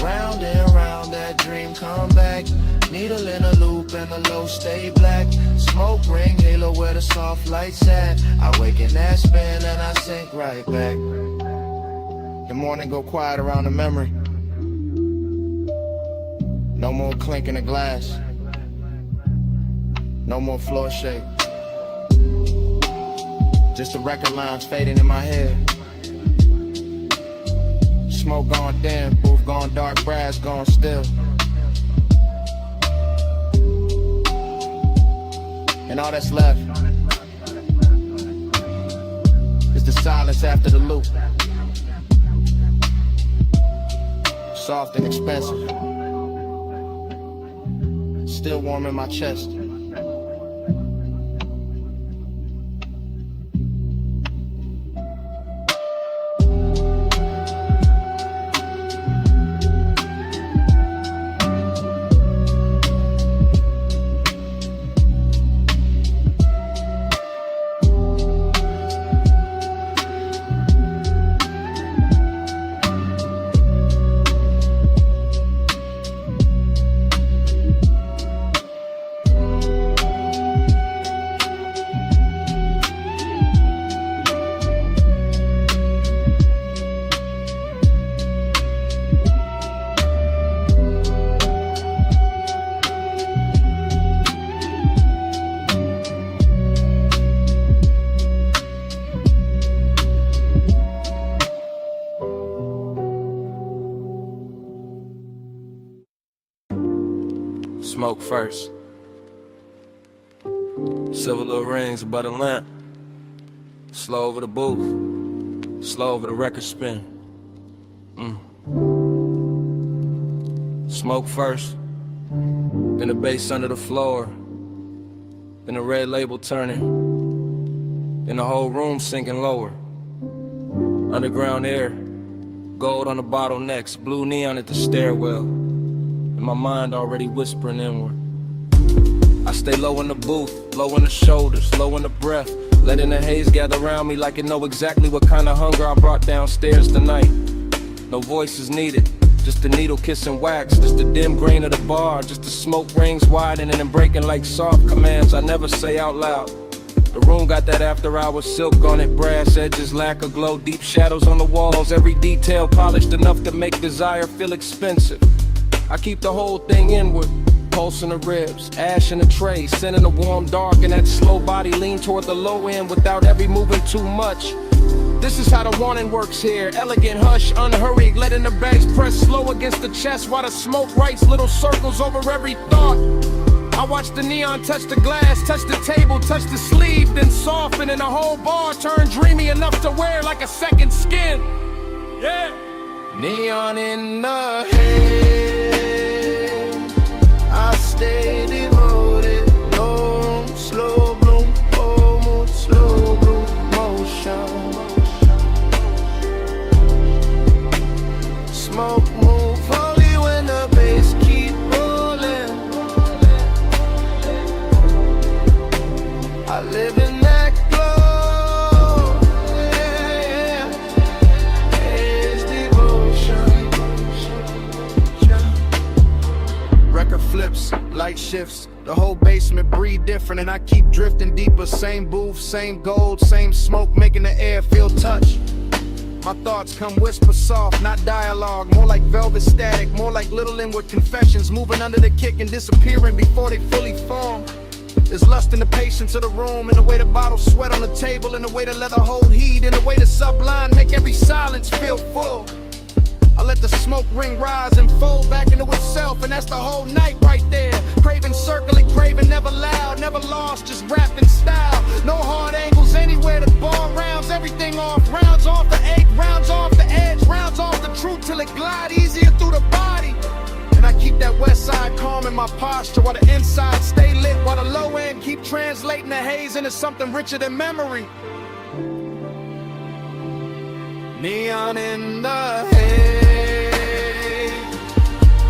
Round and round that dream come back. Needle in a loop and the low stay black. Smoke ring halo where the soft lights at. I wake in that spin and I sink right back. The morning go quiet around the memory. No more clinking the glass. No more floor shake. Just the record lines fading in my head. Smoke gone dim, booth gone dark, brass gone still. And all that's left is the silence after the loop. Soft and expensive. Still warm in my chest. Smoke first. Silver little rings above the lamp. Slow over the booth. Slow over the record spin. Smoke first. Then the bass under the floor. Then the red label turning. Then the whole room sinking lower. Underground air. Gold on the bottlenecks. Blue neon at the stairwell. And my mind already whispering inward. I stay low in the booth, low in the shoulders, low in the breath, letting the haze gather around me like it know exactly what kind of hunger I brought downstairs tonight. No voices needed, just the needle kissing wax, just the dim grain of the bar, just the smoke rings widening and breaking like soft commands I never say out loud. The room got that after hours silk on it, brass edges, lack of glow, deep shadows on the walls, every detail polished enough to make desire feel expensive. I keep the whole thing inward, pulse in the ribs, ash in the tray, sending the warm dark and that slow body lean toward the low end without every moving too much. This is how the warning works here, elegant hush, unhurried, letting the bags press slow against the chest while the smoke writes little circles over every thought. I watch the neon touch the glass, touch the table, touch the sleeve, then soften and the whole bar turn dreamy enough to wear like a second skin. Yeah. Neon in the head, I stay devoted. No slow bloom, oh, slow bloom motion. Smoke move only when the bass keep rolling. I live in that glow, yeah, it's devotion. Record flips, light shifts, the whole basement breathe different, and I keep drifting deeper. Same booth, same gold, same smoke, making the air feel touch. My thoughts come whisper soft, not dialogue, more like velvet static, more like little inward confessions, moving under the kick and disappearing before they fully form. There's lust in the patience of the room, in the way the bottles sweat on the table, in the way the leather hold heat, in the way the sublime make every silence feel full. I let the smoke ring rise and fold back into itself, and that's the whole night right there. Craving circling, craving never loud, never lost, just wrapped in style. No hard angles anywhere, the ball rounds everything off. Rounds off the egg, rounds off the edge, rounds off the truth till it glide easier through the body. And I keep that west side calm in my posture, while the inside stay lit, while the low end keep translating the haze into something richer than memory. Neon in the head,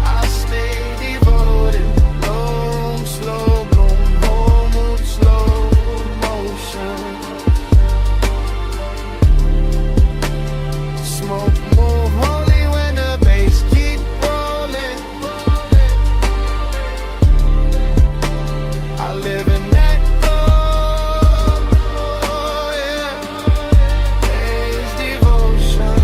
I stay devoted. Bloom, slow bloom, whole mood, slow motion. Smoke move only when the bass keep rolling. I live in that glow, yeah, it's devotion.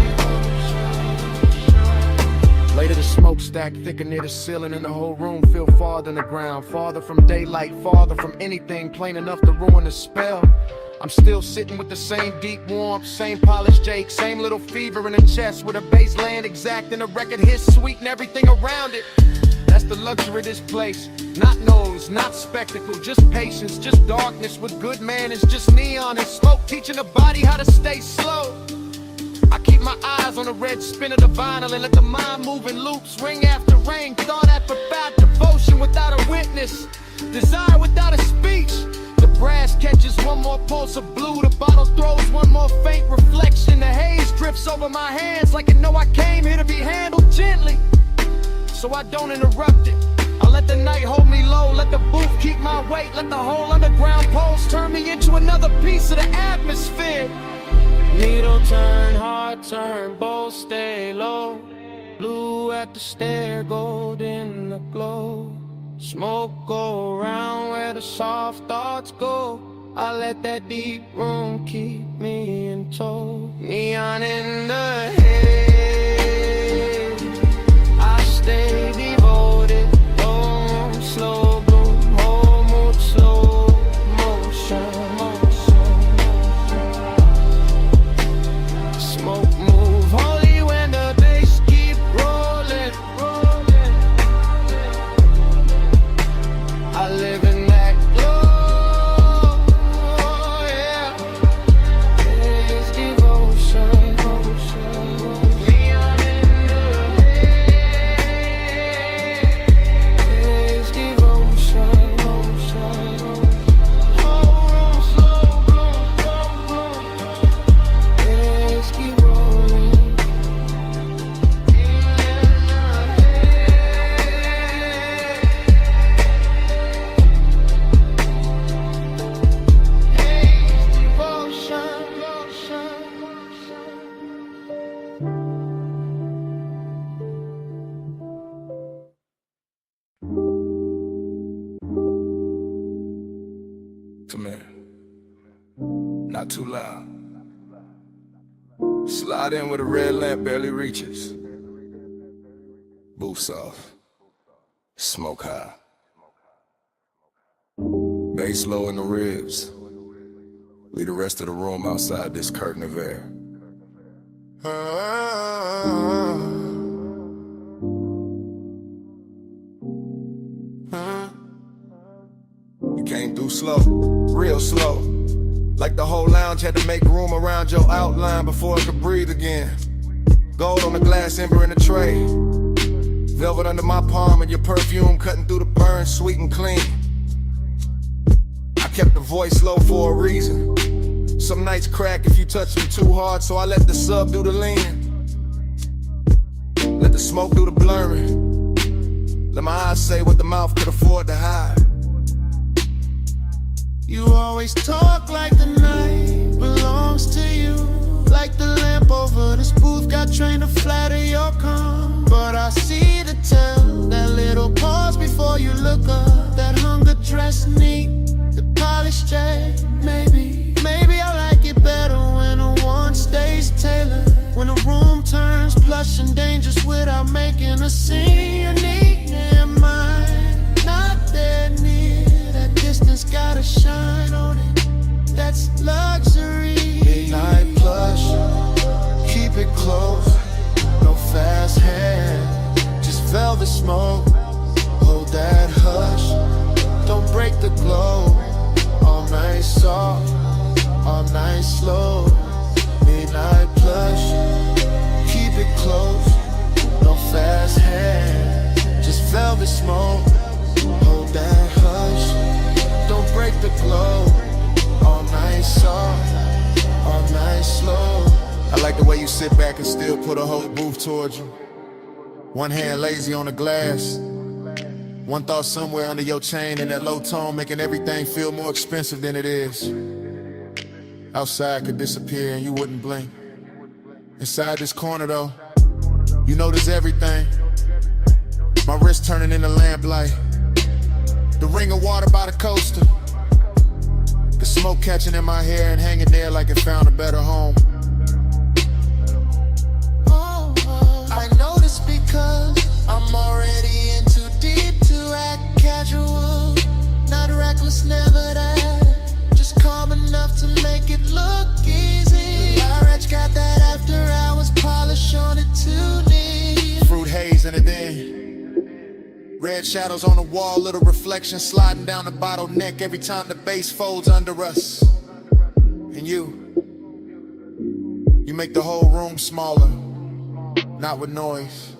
crack thicker near the ceiling, and the whole room feel farther than the ground. Farther from daylight, farther from anything plain enough to ruin the spell. I'm still sitting with the same deep warmth, same polished Jake, same little fever in the chest, with a bass land exact and a record hit sweet and everything around it. That's the luxury of this place. Not noise, not spectacle, just patience, just darkness with good manners, just neon and smoke teaching the body how to stay slow. I keep my eyes on the red spin of the vinyl and let the mind move in loops, ring after ring, thought after thought, devotion without a witness, desire without a speech. The brass catches one more pulse of blue, the bottle throws one more faint reflection, the haze drifts over my hands like it know I came here to be handled gently. So I don't interrupt it. I let the night hold me low, let the booth keep my weight, let the whole underground poles turn me into another piece of the atmosphere. Needle turn, heart turn, both stay low. Blue at the stair, gold in the glow. Smoke go around where the soft thoughts go. I let that deep room keep me in tow. Neon in the head, I stay devoted. Long, slow bloom, whole mood, slow motion. Smoke move holy when the bass keep rolling. I live in that glow, yeah. It's devotion. Neon in the head. It's devotion. Whole room slow bloom. Let's keep rolling. Come here. Not too loud. Slide in with a red lamp barely reaches. Boots off. Smoke high. Bass low in the ribs. Leave the rest of the room outside this curtain of air. You came through slow, real slow. Like the whole lounge had to make room around your outline before it could breathe again. Gold on the glass ember in the tray. Velvet under my palm and your perfume cutting through the burn, sweet and clean. I kept the voice low for a reason. Some nights crack if you touch me too hard, so I let the sub do the leaning. Let the smoke do the blurring. Let my eyes say what the mouth could afford to hide. You always talk like the night belongs to you. Like the lamp over this booth got trained to flatter your calm. But I see the tell, that little pause before you look up. That hunger dress neat, the polished jack. Maybe I like it better when a one stays tailored. When the room turns plush and dangerous without making a scene. You need am I not that near? That distance gotta shine on it. That's luxury. Midnight plush, keep it close. No fast hand, just velvet smoke. Hold that hush, don't break the glow. All night soft, all night slow. Midnight plush, keep it close. No fast hand, just velvet smoke. Hold that hush, don't break the glow. All night soft, all night slow. I like the way you sit back and still put a whole booth towards you. One hand lazy on the glass. One thought somewhere under your chain in that low tone, making everything feel more expensive than it is. Outside could disappear and you wouldn't blink. Inside this corner though, you notice everything. My wrist turning into lamplight. The ring of water by the coaster. The smoke catching in my hair and hanging there like it found a better home. I know this because I'm already was never that. Just calm enough to make it look easy. Large got that after hours polish on it too neat. Fruit haze in the den. Red shadows on the wall, little reflection sliding down the bottleneck every time the bass folds under us. And you make the whole room smaller. Not with noise,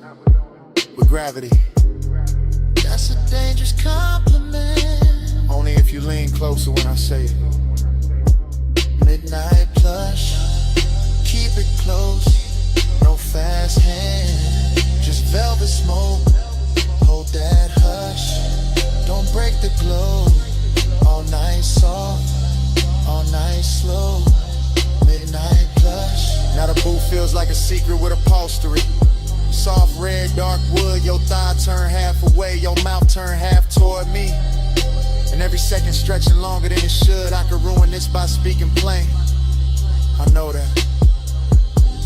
with gravity. That's a dangerous compliment. Only if you lean closer when I say it. Midnight plush, keep it close. No fast hand, just velvet smoke. Hold that hush, don't break the glow. All night soft, all night slow. Midnight plush. Now the booth feels like a secret with upholstery. Soft red, dark wood, your thigh turn half away, your mouth turn half toward me. And every second stretching longer than it should. I could ruin this by speaking plain. I know that.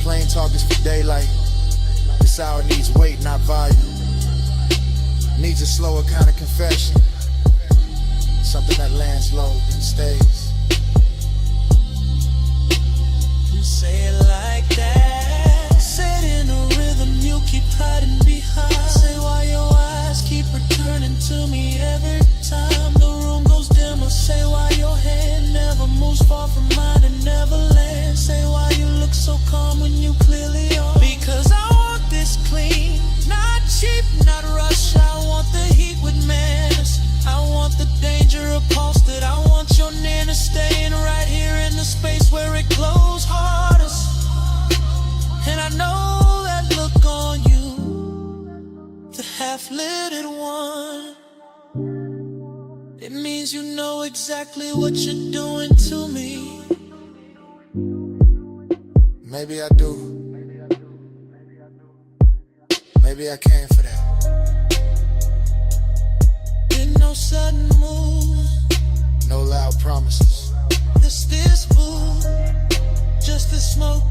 Plain talk is for daylight. This hour needs weight, not volume. Needs a slower kind of confession. Something that lands low and stays. You say it like that. Say it in a rhythm you keep hiding behind. Say why your eyes keep returning to me every time the room goes dimmer. Say why your hand never moves far from mine and never lands. Say why you look so calm when you clearly are. Because I want this clean, not cheap, not rush. I want the heat with manners. I want the danger upholstered. I want your nana staying right here in the space where it glows hardest. And I know that look on you, the half-lidded one. It means you know exactly what you're doing to me. Maybe I do. Maybe I came for that. In no sudden move, No loud promises. this food, just the smoke.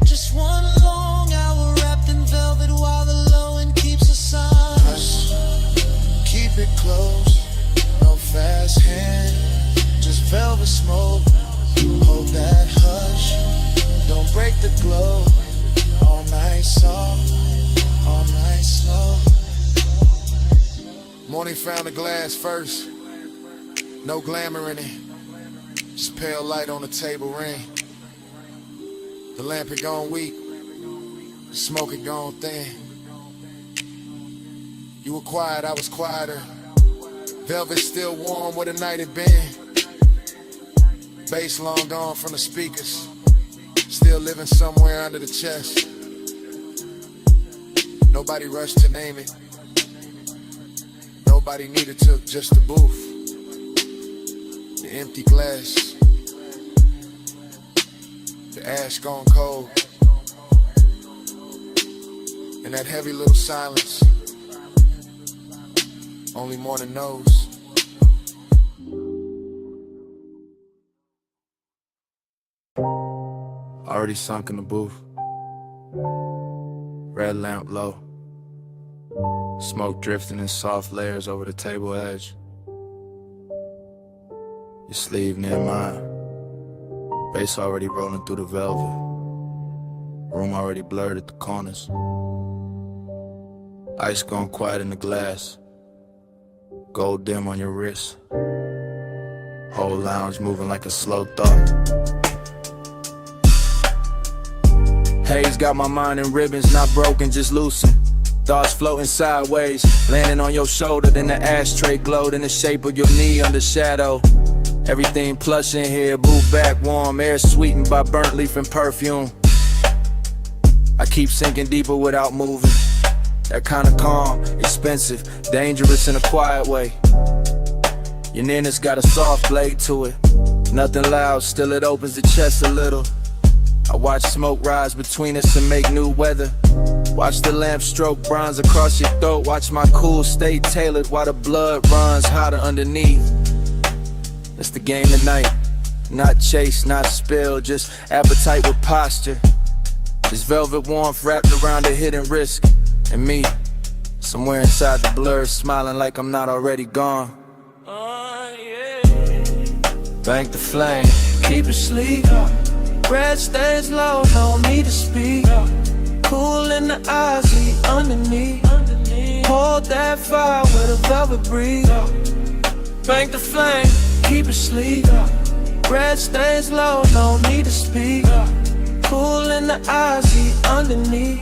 Just one long hour wrapped in velvet while the low end keeps us on. Hush, keep it close. No fast hand, just velvet smoke. Hold that hush, don't break the glow. All night soft, all night slow. Morning found the glass first. No glamour in it. Just pale light on the table ring. The lamp had gone weak. The smoke had gone thin. You were quiet, I was quieter. Velvet still warm where the night had been. Bass long gone from the speakers. Still living somewhere under the chest. Nobody rushed to name it. Nobody needed to, just the booth. The empty glass. The ash gone cold. And that heavy little silence. Only morning knows. Already sunk in the booth. Red lamp low. Smoke drifting in soft layers over the table edge. Your sleeve near mine. Bass already rolling through the velvet. Room already blurred at the corners. Ice gone quiet in the glass. Gold dim on your wrist. Whole lounge moving like a slow thought. Haze got my mind in ribbons, not broken, just loosened. Thoughts floating sideways, landing on your shoulder. Then the ashtray glowed in the shape of your knee under shadow. Everything plush in here, booth back warm, air sweetened by burnt leaf and perfume. I keep sinking deeper without moving. That kind of calm, expensive, dangerous in a quiet way. Your nana's got a soft blade to it. Nothing loud, still it opens the chest a little. I watch smoke rise between us and make new weather. Watch the lamp stroke bronze across your throat. Watch my cool stay tailored while the blood runs hotter underneath. It's the game tonight. Not chase, not spill, just appetite with posture. This velvet warmth wrapped around a hidden risk. And me, somewhere inside the blur, smiling like I'm not already gone. yeah. Bank the flame, keep it sleek. Red stays low, no need to speak. Cool in the eyes, he underneath. Hold that fire with a velvet breeze. Bank the flame, keep it sleek. Red stays low, no need to speak. Cool in the eyes, he underneath.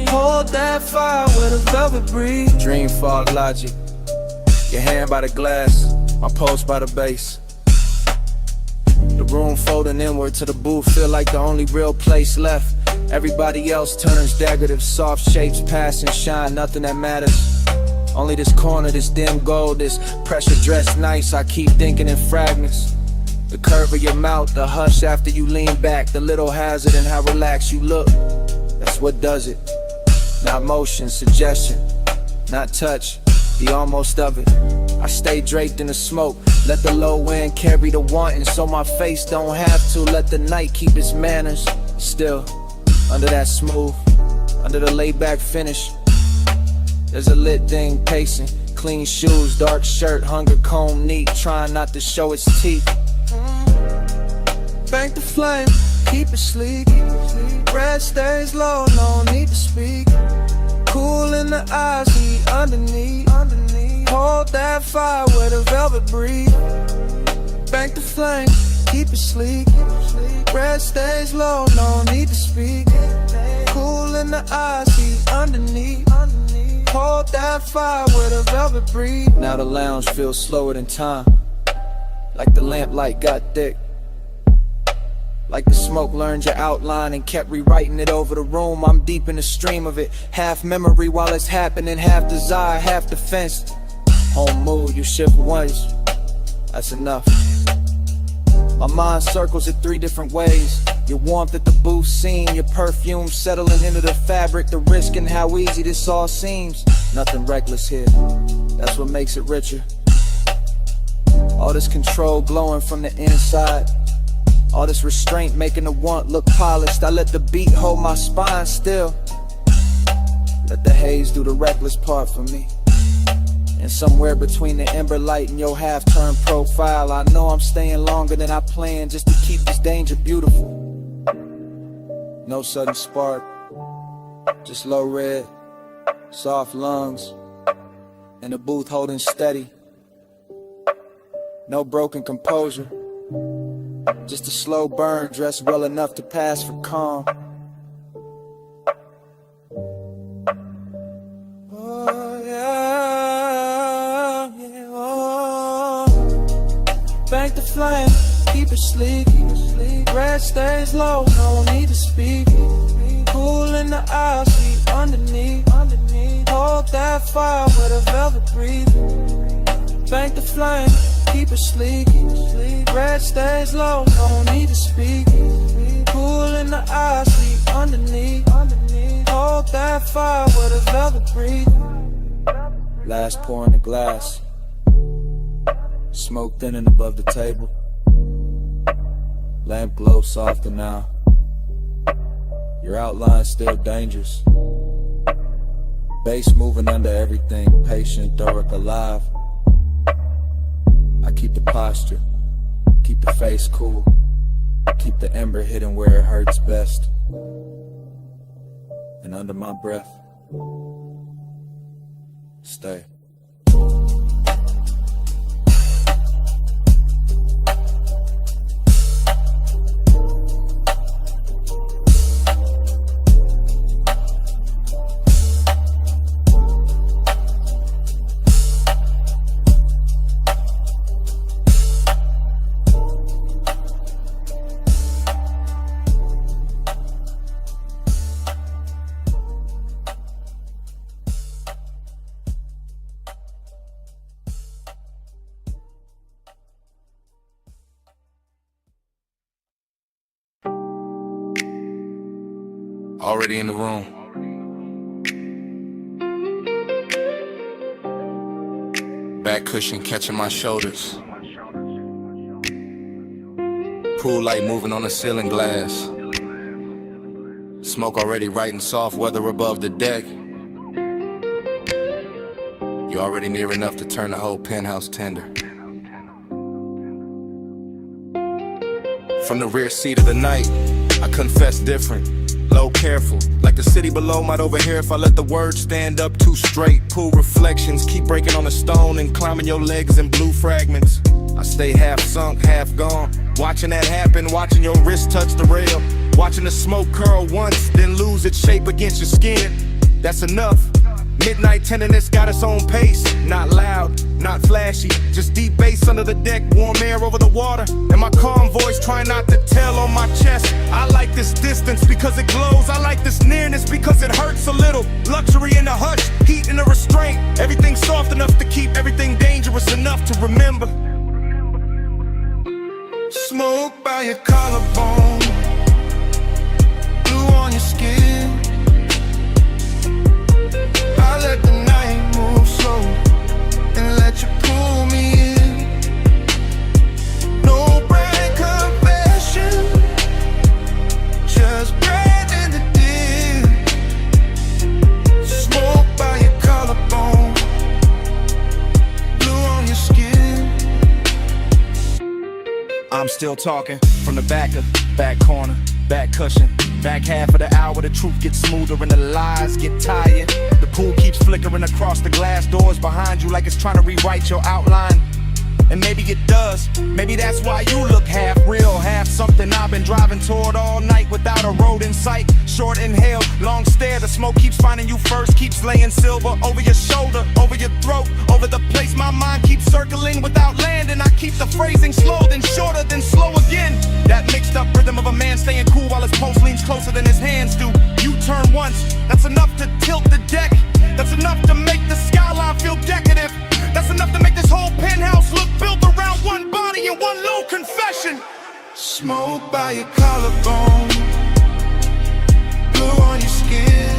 Hold that fire with a velvet breeze. Dream fog logic. Your hand by the glass, my pulse by the base. The room folding inward to the booth, feel like the only real place left. Everybody else turns decorative, soft shapes pass and shine, nothing that matters. Only this corner, this dim gold, this pressure dressed nice, I keep thinking in fragments. The curve of your mouth, the hush after you lean back, the little hazard in how relaxed you look. That's what does it. Not motion, suggestion, not touch, the almost of it. I stay draped in the smoke, let the low wind carry the wanting, so my face don't have to. Let the night keep its manners. Still, under that smooth, under the laid-back finish, there's a lit thing pacing. Clean shoes, dark shirt, hunger comb neat, trying not to show its teeth. Bank the flame, keep it sleek. Red stays low, no need to speak. Cool in the eyes, he underneath. Hold that fire with a velvet breeze. Bank the flame, keep it sleek. Red stays low, no need to speak. Cool in the eyes, he underneath. Hold that fire with a velvet breeze. Now the lounge feels slower than time, like the lamplight got thick, like the smoke learned your outline and kept rewriting it over the room. I'm deep in the stream of it, half memory while it's happening, half desire, half defense. Home mood, you shift once, that's enough. My mind circles it 3 different ways. Your warmth at the booth scene, your perfume settling into the fabric, the risk and how easy this all seems. Nothing reckless here, that's what makes it richer. All this control glowing from the inside, all this restraint making the want look polished. I let the beat hold my spine still, let the haze do the reckless part for me. And somewhere between the ember light and your half-turned profile, I know I'm staying longer than I planned just to keep this danger beautiful. No sudden spark, just low red, soft lungs, and the booth holding steady. No broken composure, just a slow burn dressed well enough to pass for calm. Oh yeah, yeah, oh. Bank the flame, keep it sleek. Red stays low, no need to speak. Cool in the eyes, we underneath. Hold that fire with a velvet breeze. Bank the flame, keep it sleek. Red stays low, no need to speak. Cool in the eyes, we underneath. Hold that fire with a velvet breeze. Last pour in the glass, smoke thinning above the table. Lamp glow softer now, your outline still dangerous. Bass moving under everything, patient, thorough, alive. I keep the posture, keep the face cool, keep the ember hidden where it hurts best. And under my breath, stay. Already in the room. Back cushion catching my shoulders. Pool light moving on the ceiling glass. Smoke already writing soft weather above the deck. You're already near enough to turn the whole penthouse tender. From the rear seat of the night, I confess different. Low careful, like the city below might overhear if I let the words stand up too straight. Pool reflections, keep breaking on the stone and climbing your legs in blue fragments. I stay half sunk, half gone, watching that happen, watching your wrist touch the rail, watching the smoke curl once, then lose its shape against your skin. That's enough. Midnight tenderness got its own pace. Not loud, not flashy, just deep bass under the deck, warm air over the water, and my calm voice trying not to tell on my chest. I like this distance because it glows. I like this nearness because it hurts a little. Luxury in the hush, heat in the restraint. Everything soft enough to keep everything dangerous enough to remember. Smoke by your collarbone, blue on your skin. I let the night move slow and let you pull me in. No bright confession, just breath in the dim. Smoke by your collarbone, blue on your skin. I'm still talking from the back corner, back cushion. Back half of the hour, the truth gets smoother and the lies get tired. The pool keeps flickering across the glass doors behind you like it's trying to rewrite your outline. And maybe it does, maybe that's why you look half real, half something I've been driving toward all night without a road in sight. Short inhale, long stare, the smoke keeps finding you first, keeps laying silver over your shoulder, over your throat, over the place my mind keeps circling without landing. I keep the phrasing slow, then shorter, then slow again. That mixed up rhythm of a man staying cool while his pulse leans closer than his hands do. You turn once, that's enough to tilt the deck. That's enough to make the skyline feel decadent. That's enough to make this whole penthouse look built around one body and one little confession. Smoke by your collarbone, blue on your skin.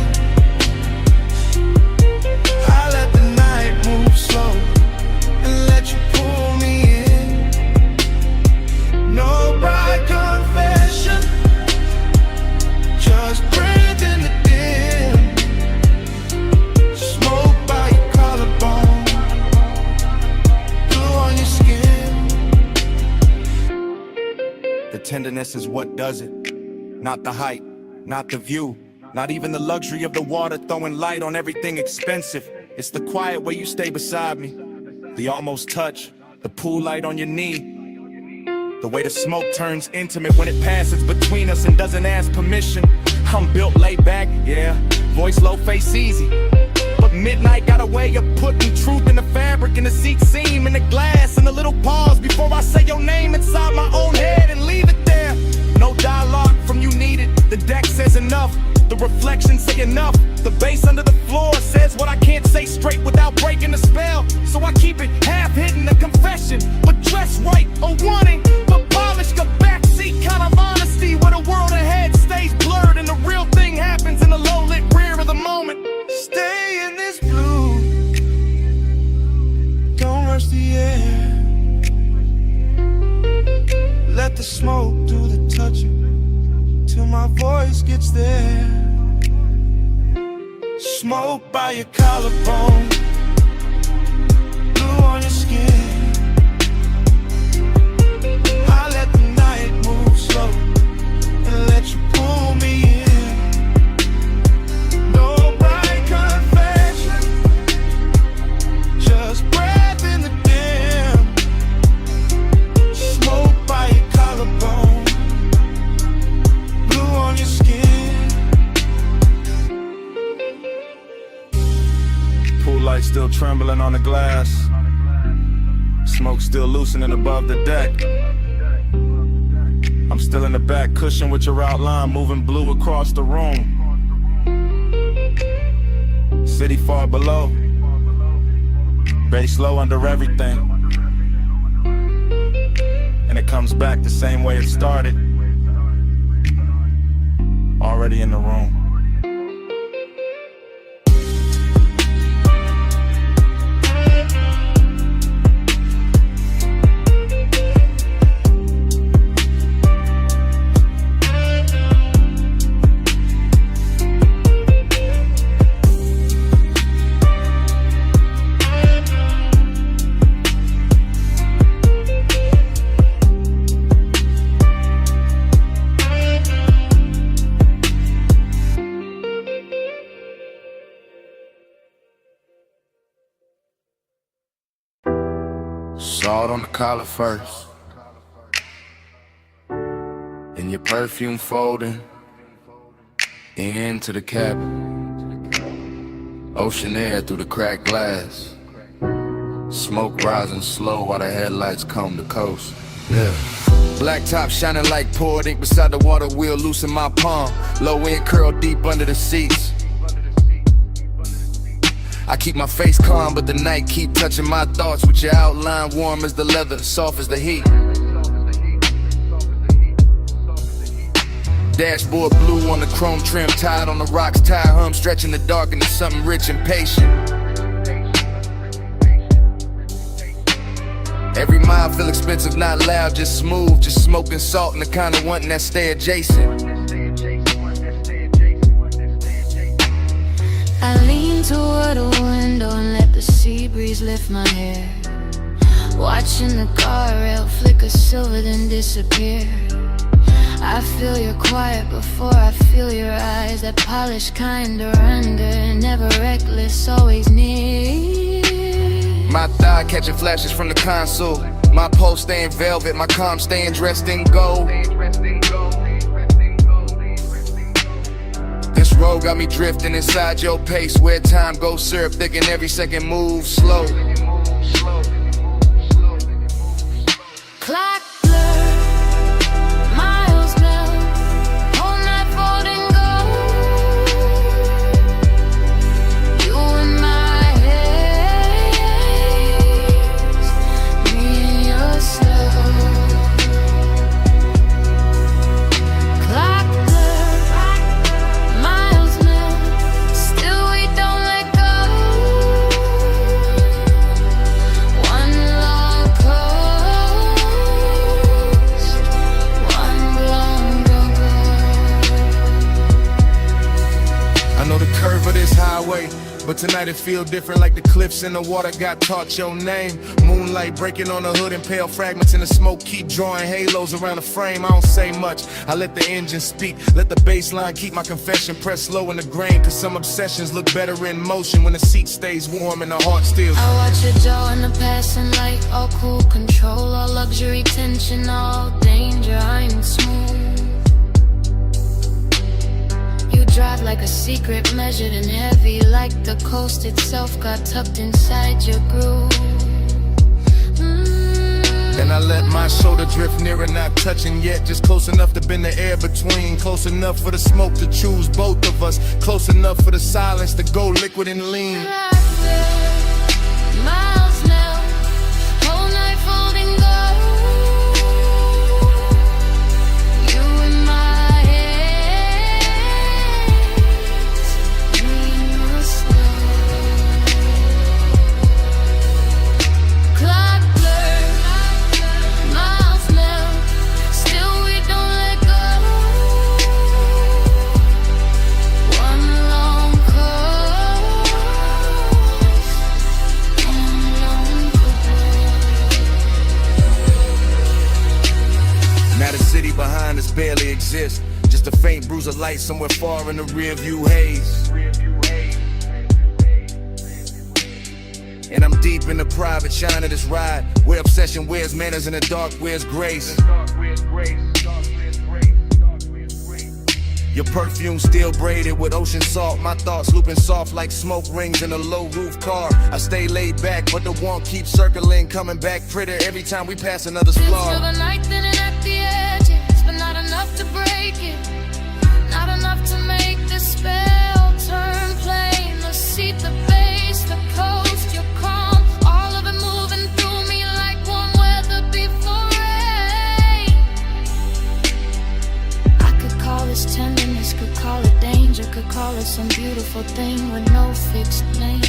I let the night move slow and let you pull me in. No bright confession, just breathe in the dim. Smoke by your collarbone, blue on your skin. The tenderness is what does it, not the height, not the view, not even the luxury of the water throwing light on everything expensive. It's the quiet way you stay beside me, the almost touch, the pool light on your knee, the way the smoke turns intimate when it passes between us and doesn't ask permission. I'm built laid back, yeah, voice low, face easy, but midnight got a way of putting truth in the fabric, in the seat seam, in the glass, and a little pause before I say your name inside my own head and leave it there. No dialogue from you needed, the deck says enough, the reflections say enough, the bass under the floor says what I can't say straight without breaking the spell. So I keep it half hidden, a confession, but dressed right, a wanting, but polished, a backseat kind of honesty where the world ahead stays blurred and the real thing happens in the low-lit rear of the moment. Stay in this blue, don't rush the air. Let the smoke do the touching till my voice gets there. Smoke by your collarbone, blue on your skin. I let the night move slow and let you pull me in. No bright confession, just breath in the dim. Smoke by your collarbone, blue on your skin. Pool light still trembling on the glass, smoke still loosening above the deck. I'm still in the back cushion with your outline moving blue across the room. City far below, bass low under everything, and it comes back the same way it started. Already in the room. Hard on the collar first, and your perfume folding into the cabin. Ocean air through the cracked glass, smoke rising slow while the headlights comb the coast. Yeah. Black top shining like poured ink beside the water wheel, loose in my palm. Low end curl deep under the seats. I keep my face calm, but the night keep touching my thoughts with your outline warm as the leather, soft as the heat. Dashboard blue on the chrome trim, tied on the rocks, tie hum, stretching the dark into something rich and patient. Every mile feel expensive, not loud, just smooth, just smoking salt and the kind of wanting that stay adjacent. I lean toward a window and let the sea breeze lift my hair, watching the guardrail flicker silver then disappear. I feel your quiet before I feel your eyes, that polished kind of under, never reckless, always near. My thigh catching flashes from the console, my pulse staying velvet, my calm staying dressed in gold. This road got me drifting inside your pace, where time goes syrup thick and every second moves slow. Clock blur, miles melt, whole night folding gold. You in my haze, me in your slow. Clock blur, miles melt, still we don't let go. One long coast, one long go-go. I know the curve of this highway, but tonight it feel different, like the cliffs in the water got taught your name. Moonlight breaking on the hood and pale fragments in the smoke keep drawing halos around the frame. I don't say much, I let the engine speak, let the bass line keep my confession pressed low in the grain. Cause some obsessions look better in motion when the seat stays warm and the heart still. I watch your jaw in the passing light, all cool control, all luxury tension, all danger, I'm smooth. You drive like a secret, measured and heavy, like the coast itself got tucked inside your groove. And I let my shoulder drift nearer, not touching yet, just close enough to bend the air between, close enough for the smoke to choose both of us, close enough for the silence to go liquid and lean. Miles now, whole night folding gold. You in my haze, me in your slow. Clock blur, miles now, still we don't let go. One long coast, one long Now the city behind us barely exists, just a faint bruise of light somewhere far in the rear view haze. And I'm deep in the private shine of this ride, where obsession wears manners and the dark wears grace. Your perfume still braided with ocean salt, my thoughts looping soft like smoke rings in a low roof car. I stay laid back, but the warmth keeps circling, coming back prettier every time we pass another Till splar. the night thinning at the edges, but not enough to break it, not enough to make the spell turn plain. The seat, the bass, the coast, your calm, all of it moving through me like warm weather before rain. I could call this tenderness, could call it danger, could call it some beautiful thing with no fixed name.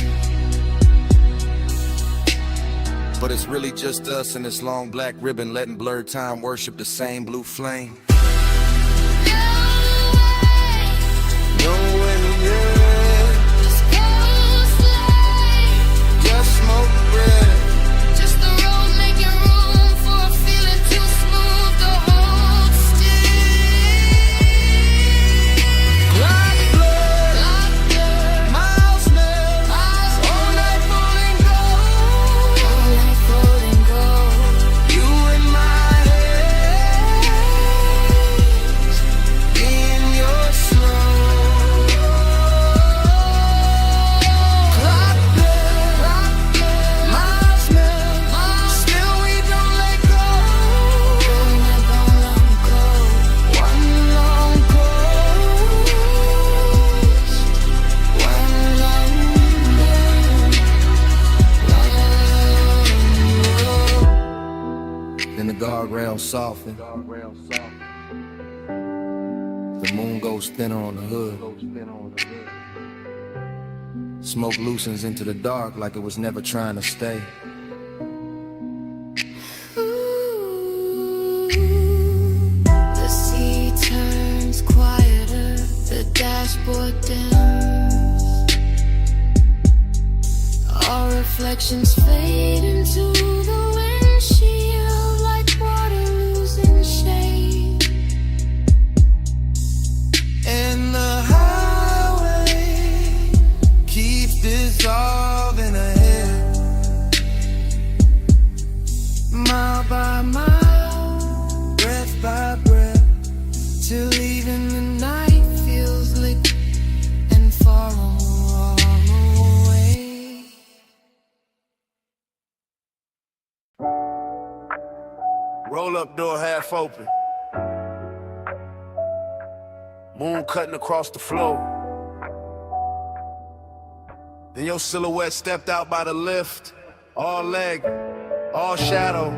But it's really just us and this long black ribbon, letting blurred time worship the same blue flame. No way, yeah. Just go slay. Just smoke bread. Just the road making room for a feeling too smooth to hold still. Black blood, Miles melt, all night falling gold. all night folding gold. soften. The moon goes thinner on the hood. Smoke loosens into the dark like it was never trying to stay. The sea turns quieter, the dashboard dims. Our reflections fade into the windshield like water losing shade. And the highway keeps dissolving ahead, mile by mile, breath by breath, till even the night feels liquid and far away. Roll up door half open. Moon cutting across the floor. Then your silhouette stepped out by the lift. All leg, all shadow,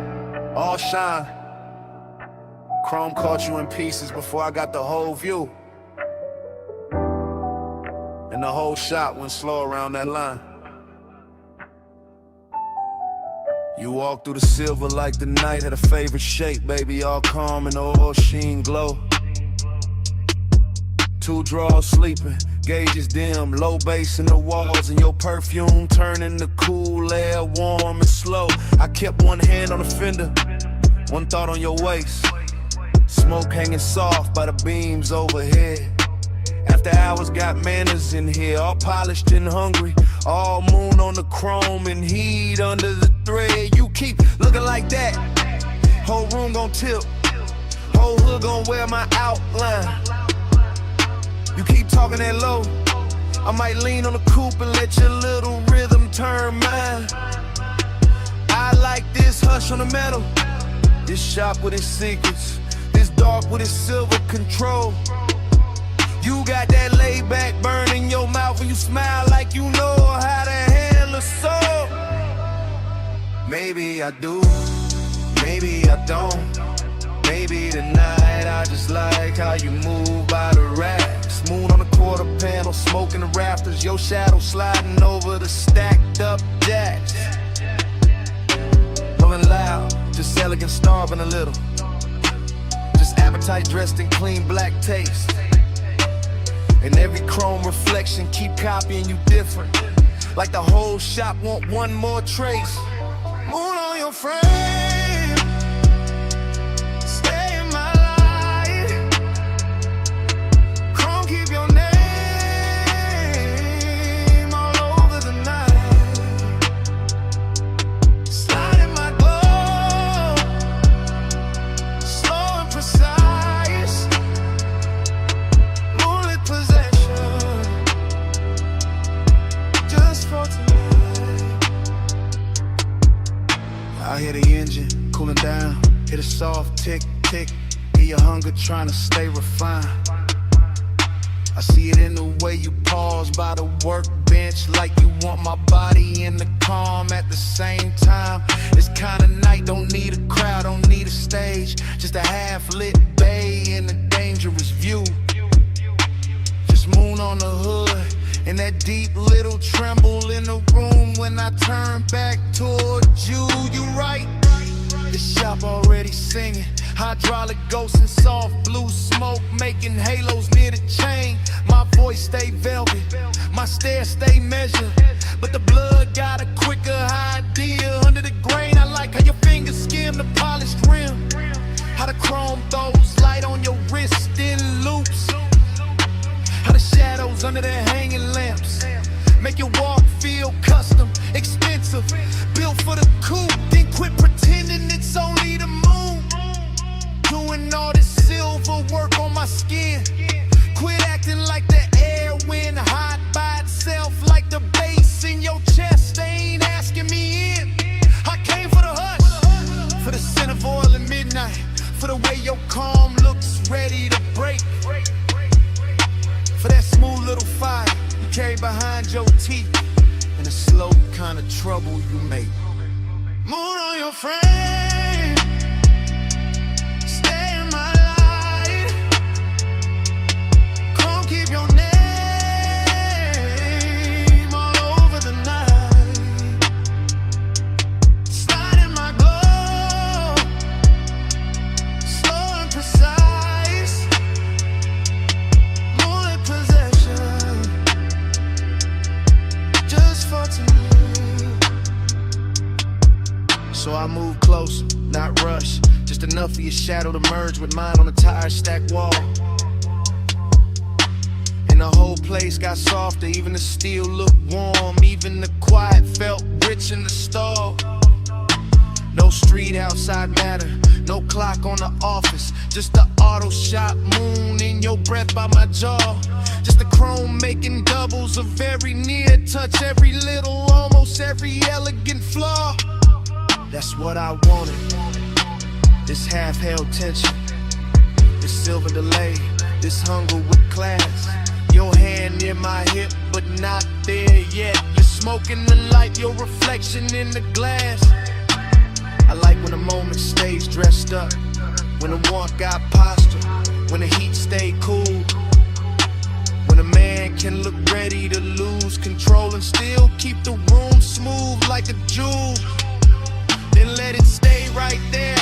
all shine. Chrome caught you in pieces before I got the whole view. And the whole shot went slow around that line. You walked through the silver like the night had a favorite shape, baby, all calm and oil sheen glow. Two drawers sleeping, gauges dim, low bass in the walls, and your perfume turning the cool air warm and slow. I kept one hand on the fender, one thought on your waist. Smoke hanging soft by the beams overhead. After hours got manners in here, all polished and hungry. All moon on the chrome and heat under the thread. You keep looking like that, whole room gon' tilt, whole hood gon' wear my outline. You keep talking that low, I might lean on the coupe and let your little rhythm turn mine. I like this hush on the metal, this shop with its secrets, this dark with its silver control. You got that laid back burn in your mouth when you smile like you know how to handle a soul. Maybe I do, maybe I don't. Maybe tonight I just like how you move by the racks. Moon on the quarter panel, smoking the rafters. Your shadow sliding over the stacked up jacks. Blowing loud, just elegant, starving a little. Just appetite dressed in clean black taste. And every chrome reflection keep copying you different. Like the whole shop want one more trace. Moon on your frame, stay in my life. Chrome keep your name all over the night. Slide in my glow, slow and precise. Moonlit possession, just for tonight. I hear the engine cooling down, hear the soft tick, tick. Hear your hunger trying to stay refined. I see it in the way you pause by the workbench, like you want my body in the calm at the same time. This kind of night don't need a crowd, don't need a stage. Just a half-lit bay and a dangerous view. Just moon on the hood and that deep little tremble in the room when I turn back towards you. You right, the shop already singing. Hydraulic ghosts and soft blue smoke making halos near the chain. My voice stay velvet, my stare stay measured, but the blood got a quicker idea. Under the grain, I like how your fingers skim the polished rim, how the chrome throws light on your wrist in loops, how the shadows under the hanging lamps make your walk feel custom, expensive, built for the coupe. Then quit pretending it's only the moon. Doing all this silver work on my skin. Quit acting like the air went hot by itself, like the bass in your chest. They ain't asking me in. I came for the hush, for the scent of oil at midnight, for the way your calm looks ready to break, for that smooth little fire you carry behind your teeth, and the slow kind of trouble you make. Moon on your frame, enough for your shadow to merge with mine on the tire stack wall. And the whole place got softer, even the steel looked warm. Even the quiet felt rich in the stall. No street outside matter, no clock on the office. Just the auto shop moon in your breath by my jaw. Just the chrome making doubles of every near touch, every little, almost every elegant flaw. That's what I wanted. This half-held tension, this silver delay, this hunger with class. Your hand near my hip, but not there yet. You're smoking the light, your reflection in the glass. I like when the moment stays dressed up, when the warmth got posture, when the heat stay cool, when a man can look ready to lose control and still keep the room smooth like a jewel. Then let it stay right there,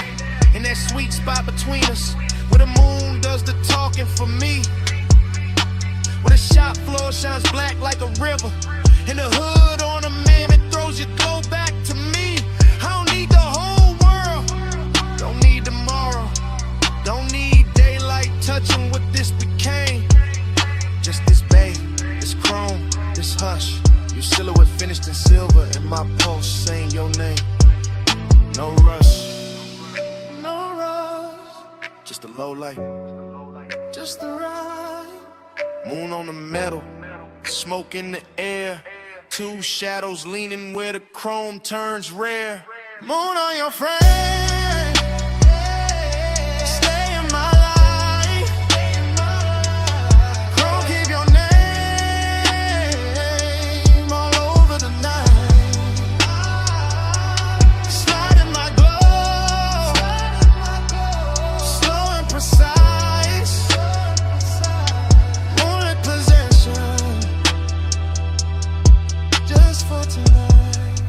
in that sweet spot between us, where the moon does the talking for me, where the shop floor shines black like a river, and the hood on a mammoth throws your glow back to me. I don't need the whole world, don't need tomorrow, don't need daylight touching what this became. Just this bay, this chrome, this hush, your silhouette finished in silver, and my pulse saying your name. No rush, no rush, just a low light, just the right. Moon on the metal, smoke in the air, two shadows leaning where the chrome turns rare. Moon on your frame, stay in my life. Chrome keep your name all over the night. Slide in my glow, slow and precise. Moonlit possession, just for tonight.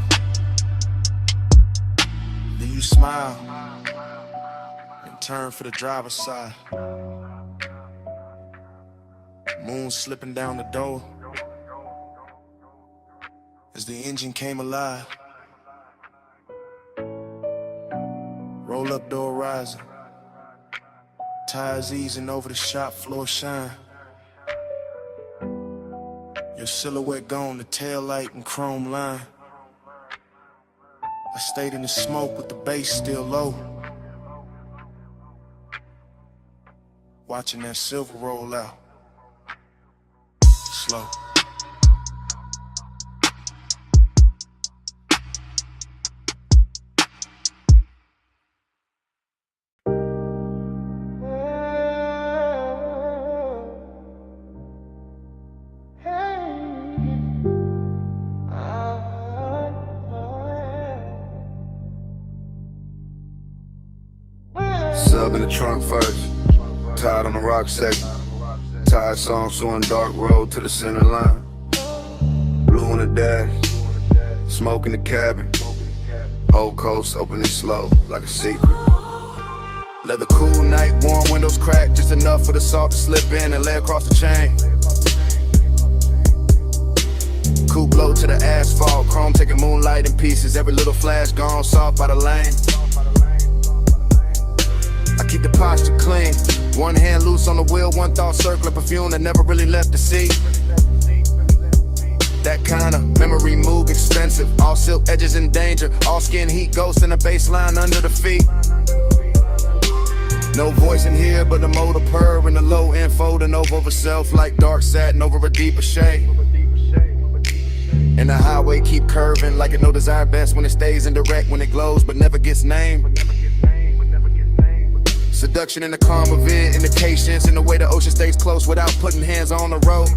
Then you smile and turn for the driver's side. Moon slipping down the door as the engine came alive. Roll up door rising, tires easing over the shop floor shine. Your silhouette gone, the tail light and chrome line. I stayed in the smoke with the bass still low, watching that silver roll out, slow. Sub in the trunk first, tied on the rock section. Tired song, so in dark road to the center line. Blue in the dash, smoke in the cabin. Old coast opening slow, like a secret. Leather cool night, warm windows cracked, just enough for the salt to slip in and lay across the chain. Coupe low to the asphalt, chrome taking moonlight in pieces. Every little flash gone soft by the lane. I keep the posture clean, one hand loose on the wheel, one thought circling perfume that never really left the seat. That kind of memory move expensive, all silk edges in danger, all skin heat, ghost in the baseline under the feet. No voice in here but the motor purr and the low end folding over self like dark satin over a deeper shade. And the highway keep curving like it no desire best when it stays indirect, when it glows but never gets named. Seduction in the calm of it, indications in the way the ocean stays close without putting hands on the road.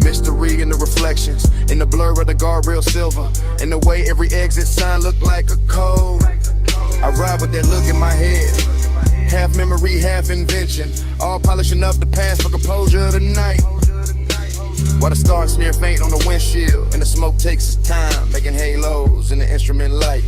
Mystery in the reflections, in the blur of the guardrail silver, in the way every exit sign look like a code. I ride with that look in my head, half memory, half invention, all polishing up the past for composure tonight. While the stars smear faint on the windshield, and the smoke takes its time, making halos in the instrument light.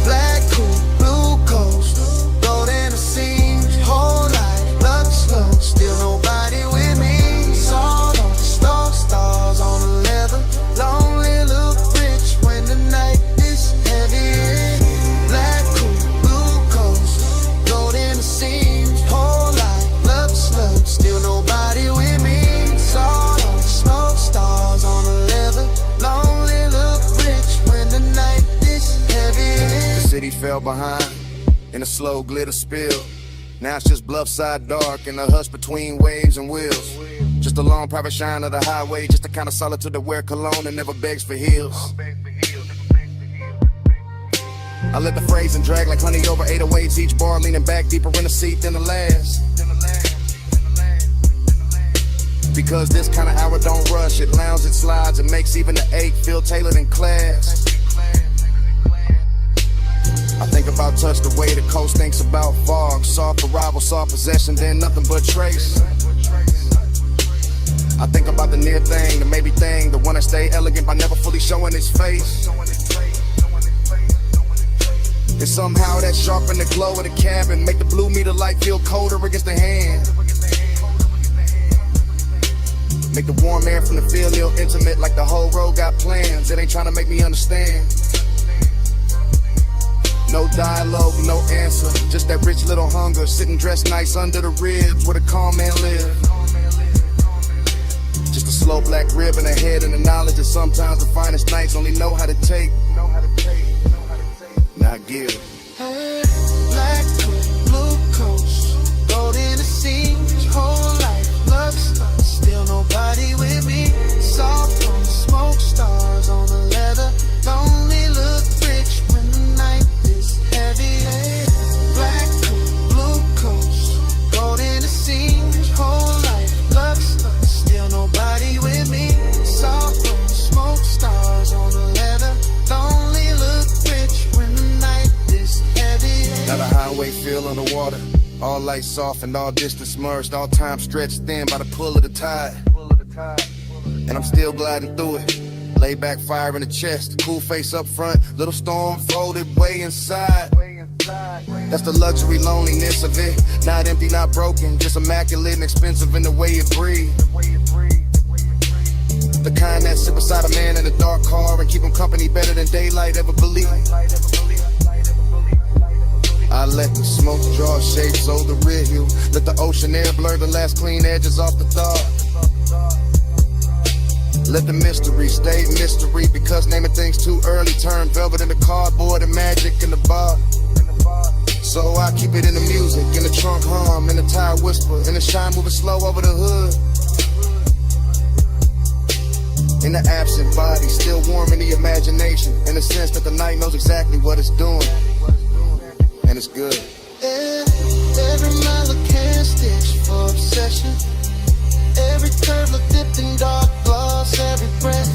Black coupe, blue coast, gold in the seams, whole life, love slow, still nobody with me. Salt on the stars on the leather, lonely look rich when the night fell behind in a slow glitter spill. Now it's just bluffside dark in the hush between waves and wheels. Just a long private shine of the highway, just the kind of solitude that wear cologne and never begs for heels. I let the phrasing drag like honey over 808s, each bar leaning back deeper in the seat than the last. Because this kind of hour don't rush, it lounges, it slides, it makes even the ache feel tailored in class. I think about touch the way the coast thinks about fog. Soft arrival, soft possession, then nothing but trace. I think about the near thing, the maybe thing, the one that stay elegant by never fully showing its face. And somehow that sharpen the glow of the cabin, make the blue meter light feel colder against the hand. Make the warm air from the field feel intimate, like the whole road got plans. It ain't trying to make me understand. No dialogue, no answer, just that rich little hunger, sitting dressed nice under the ribs where the calm man live. Just a slow black rib in the head and the knowledge that sometimes the finest nights only know how to take. Now give. Hey, black coat, blue coast, gold in the seams, whole life, love stuff, still nobody with me. Soft on smoke stars on the leather, only look rich when the night is heavy. Hey, black coat, blue coast, gold in the seams, whole life, love stuff, still nobody with me. Soft on smoke stars on the leather, only look rich when the night is heavy. Now the highway feel underwater, all lights soft and all distance merged, all time stretched thin by the pull of the tide. And I'm still gliding through it, lay back fire in the chest, cool face up front, little storm folded way inside. That's the luxury loneliness of it, not empty, not broken, just immaculate and expensive in the way it breathes. The kind that sit beside a man in a dark car and keep him company better than daylight ever believed. I let the smoke draw shapes over the rear view, let the ocean air blur the last clean edges off the thought. Let the mystery stay mystery, because naming things too early turn velvet into cardboard and magic in the bar. So I keep it in the music, in the trunk hum, in the tire whisper, in the shine moving slow over the hood. In the absent body, still warm in the imagination, in the sense that the night knows exactly what it's doing. And it's good. Every mile a can stitch for obsession. Every curve look dipped in dark gloss. Every breath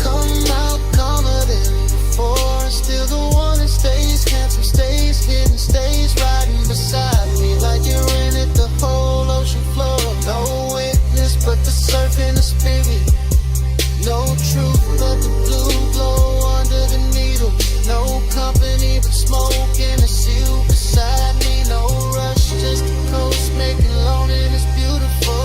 come out calmer than before. And still the one that stays, handsome stays, hidden stays, riding beside me like you're in it. The whole ocean floor, no witness but the surf and the spirit. No truth but the blue glow under the needle. No company but smoke and a seal beside me. No rush, just the coast making loneliness beautiful.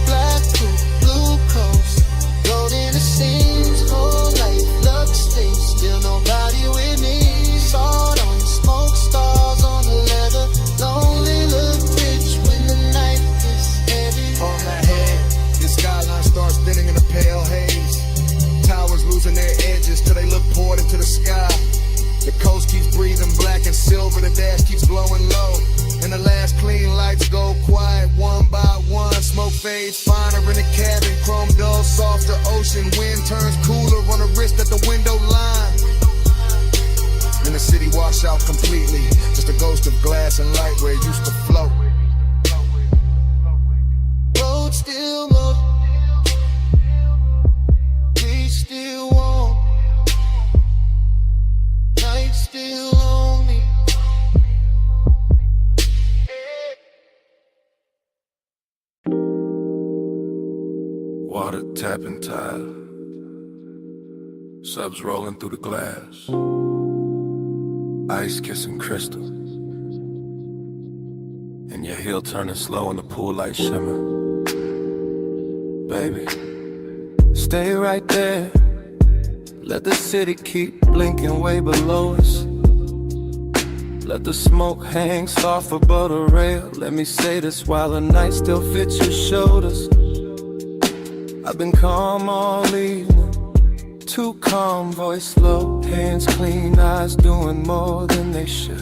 Black coat, blue coast, gold in the seams, whole life, love stays, still nobody with me. Sawed on the smoke stars on the leather, lonely look rich when the night is heavy. On my head, the skyline starts thinning in a pale haze. Towers losing their edges till they look poured into the sky. The coast keeps breathing black and silver, the dash keeps blowing low, and the last clean lights go quiet one by one. Smoke fades finer in the cabin, chrome dull, softer ocean. Wind turns cooler on the wrist at the window line. And the city washed out completely, just a ghost of glass and light where it used to float. Road still low, we still warm, night still lonely. Water tapping tile, subs rolling through the glass, ice kissing crystal, and your heel turning slow in the pool light shimmer. Baby, stay right there. Let the city keep blinking way below us. Let the smoke hang soft above the rail. Let me say this while the night still fits your shoulders. I've been calm all evening, Too calm, voice low, hands clean, eyes doing more than they should.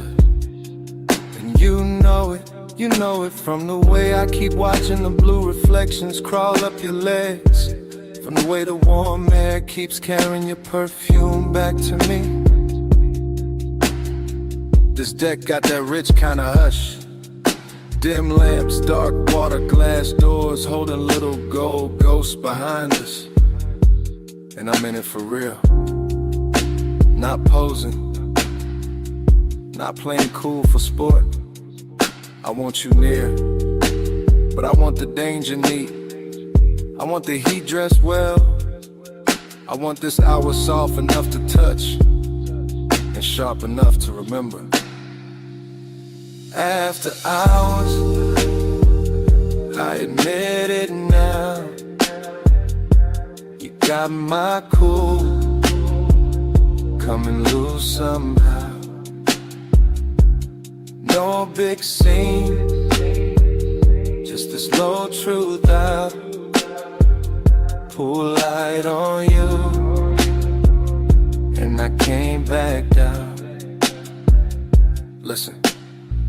And you know it from the way I keep watching the blue reflections crawl up your legs, from the way the warm air keeps carrying your perfume back to me. This deck got that rich kind of hush. Dim lamps, dark water, glass doors, holding little gold ghosts behind us. And I'm in it for real. Not posing, not playing cool for sport. I want you near, but I want the danger neat. I want the heat dressed well. I want this hour soft enough to touch and sharp enough to remember. After hours, I admit it now, you got my cool coming loose somehow. No big scene, just this low truth out. Pull light on you, and I came back down. Listen,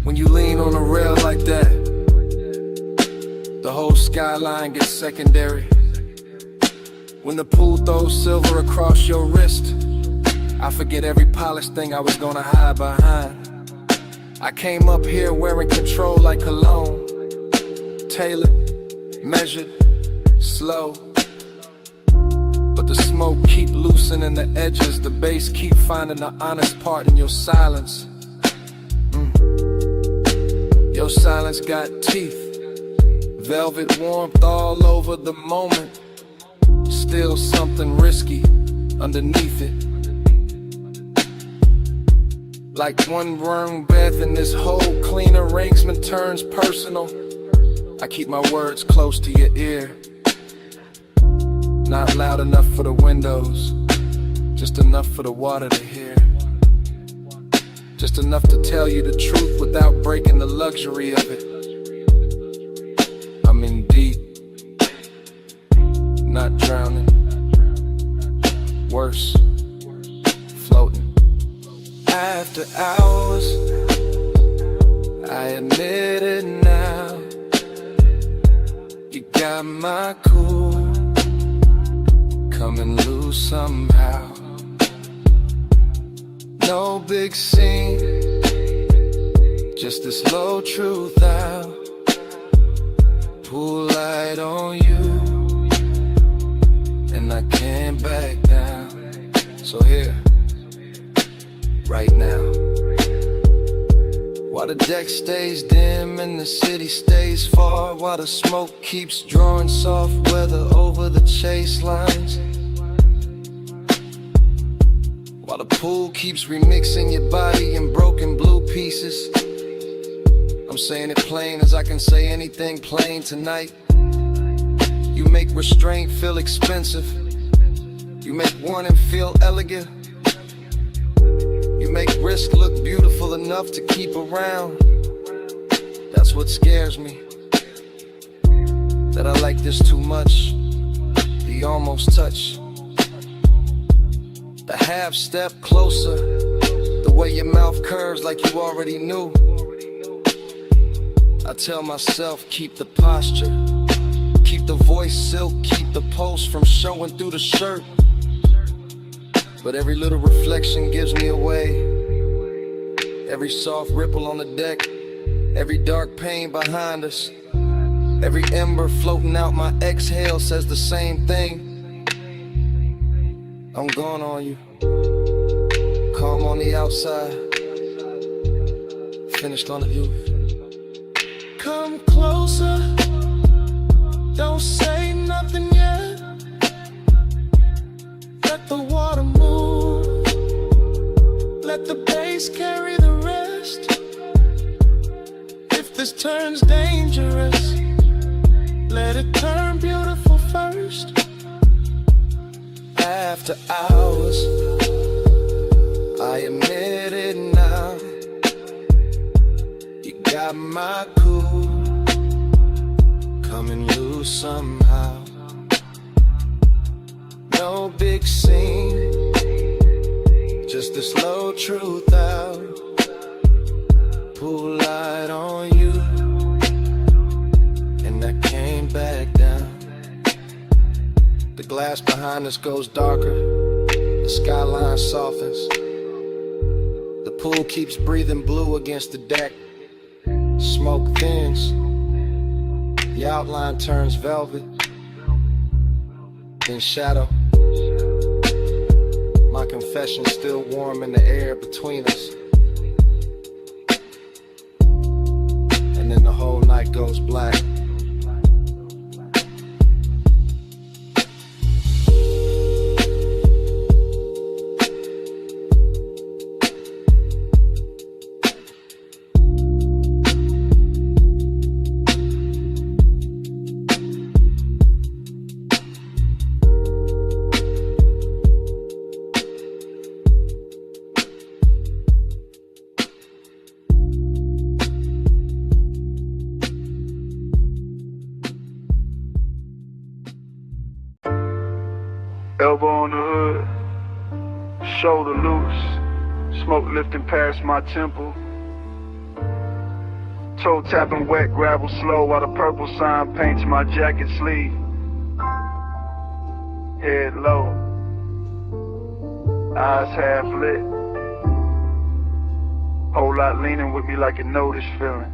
when you lean on a rail like that, the whole skyline gets secondary. When the pool throws silver across your wrist, I forget every polished thing I was gonna hide behind. I came up here wearing control like cologne, tailored, measured, slow. But the smoke keep loosening the edges, the bass keep finding the honest part in your silence. Your silence got teeth, velvet warmth all over the moment. Still something risky underneath it. Like one wrong breath and this whole clean arrangement turns personal. I keep my words close to your ear, not loud enough for the windows, just enough for the water to hear. Just enough to tell you the truth without breaking the luxury of it. I'm in deep, not drowning. Worse, floating. After hours, I admit it now, you got my cool coming loose somehow. No big scene, just this low truth out. Pull light on you, and I came back down. So here, right now, while the deck stays dim and the city stays far, while the smoke keeps drawing soft weather over the chase lines, while the pool keeps remixing your body in broken blue pieces. I'm saying it plain as I can say anything plain tonight. You make restraint feel expensive. You make warning feel elegant. You make risk look beautiful enough to keep around. That's what scares me, that I like this too much, the almost touch. The half step closer, the way your mouth curves like you already knew. I tell myself, keep the posture, keep the voice silk, keep the pulse from showing through the shirt. But every little reflection gives me away. Every soft ripple on the deck, every dark pain behind us, every ember floating out my exhale says the same thing. I'm gone on you, calm on the outside, finished on the view. Come closer, don't say nothing yet. Let the water move, let the bass carry the rest. If this turns dangerous, let it turn beautiful first. After hours, I admit it now, you got my cool coming loose somehow. No big scene, Just to slow truth out, pull light on you, and I came back down. The glass behind us goes darker, the skyline softens. The pool keeps breathing blue against the deck. Smoke thins, the outline turns velvet, then shadow. My confession still warm in the air between us. And then the whole night goes black. Elbow on the hood, shoulder loose, smoke lifting past my temple. Toe tapping wet gravel slow while the purple sign paints my jacket sleeve. Head low, eyes half lit. Whole lot leaning with me like you know this feeling.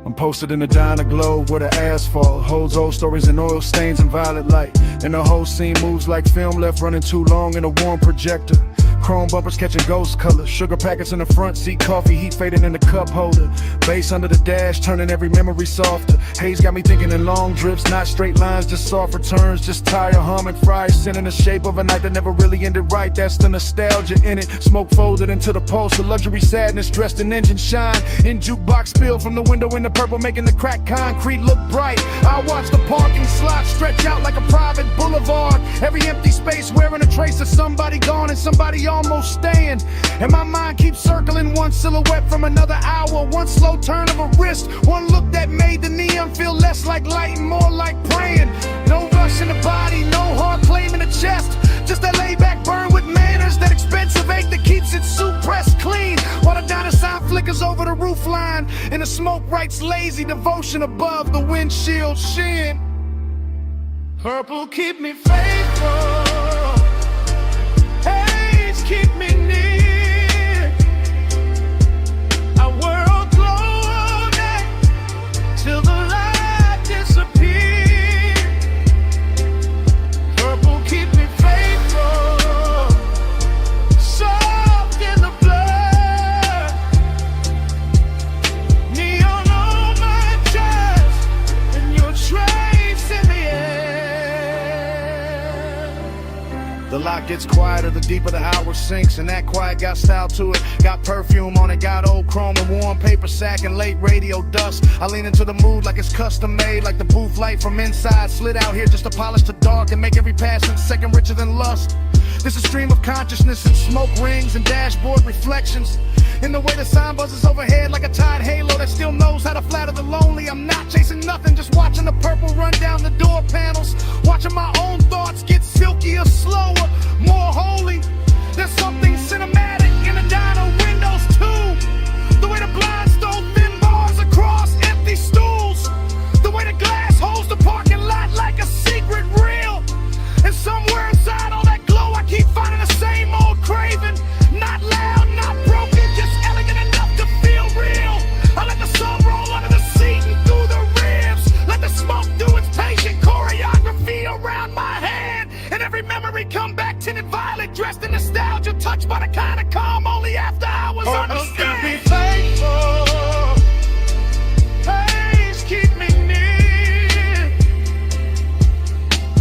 I'm posted in a diner globe where the asphalt holds old stories and oil stains and violet light. And the whole scene moves like film left running too long in a warm projector. Chrome bumpers catching ghost colors, sugar packets in the front seat, coffee heat fading in the cup holder. Bass under the dash, turning every memory softer. Haze got me thinking in long drifts, not straight lines, just soft returns. Just tire humming, fries sending the shape of a night that never really ended right. That's the nostalgia in it. Smoke folded into the pulse, the luxury sadness dressed in engine shine. In jukebox spill from the window in the purple, making the cracked concrete look bright. I watch the parking slot stretch out like a private boulevard. Every empty space wearing a trace of somebody gone and somebody almost staying. And my mind keeps circling one silhouette from another hour. One slow turn of a wrist, one look that made the neon feel less like light and more like praying. No rush in the body, no hard claim in the chest. Just that laid back burn with manners, that expensive ache that keeps it suit pressed clean. While the diner sign flickers over the roof line, and the smoke writes lazy devotion above the windshield sheen. Purple keep me faithful, haze keep me near. Our world glow all night till the light disappears. Purple keep me faithful, soft in the blood. Neon on my chest, and your trace in the air. The lot gets quieter, the deeper the hour sinks, and that quiet got style to it. Got perfume on it, got old chrome and warm paper sack and late radio dust. I lean into the mood like it's custom made, like the booth light from inside slid out here just to polish the dark and make every passing second richer than lust. This is a stream of consciousness and smoke rings and dashboard reflections. In the way the sign buzzes overhead like a tide halo that still knows how to flatter the lonely. I'm not chasing nothing, just watching the purple run down the door panels. Watching my own thoughts get silkier, slower, more holy. There's something cinematic in the diner windows too. The way the blinds stole thin bars across empty stools. The way the glass holds the parking lot like a secret reel. And somewhere inside all that glow I keep finding the same old craving. Not loud, not broken, just elegant enough to feel real. I let the sun roll under the seat and through the ribs. Let the smoke do its patient choreography around my head. And every memory come back tinted violet, dressed in nostalgia, touched by the kind of calm only after hours understand. Keep me faithful, haze keep me near.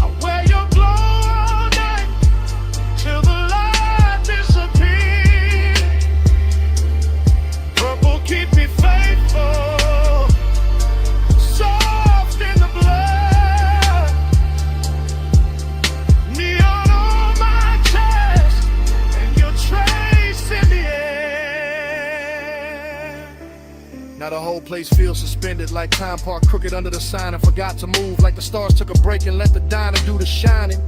I wear your glow all night till the light disappears. Purple keep me faithful, soft in the blood. Neon on my chest, and your trace place feels suspended, like time parked crooked under the sign and forgot to move, like the stars took a break and let the diner do the shining.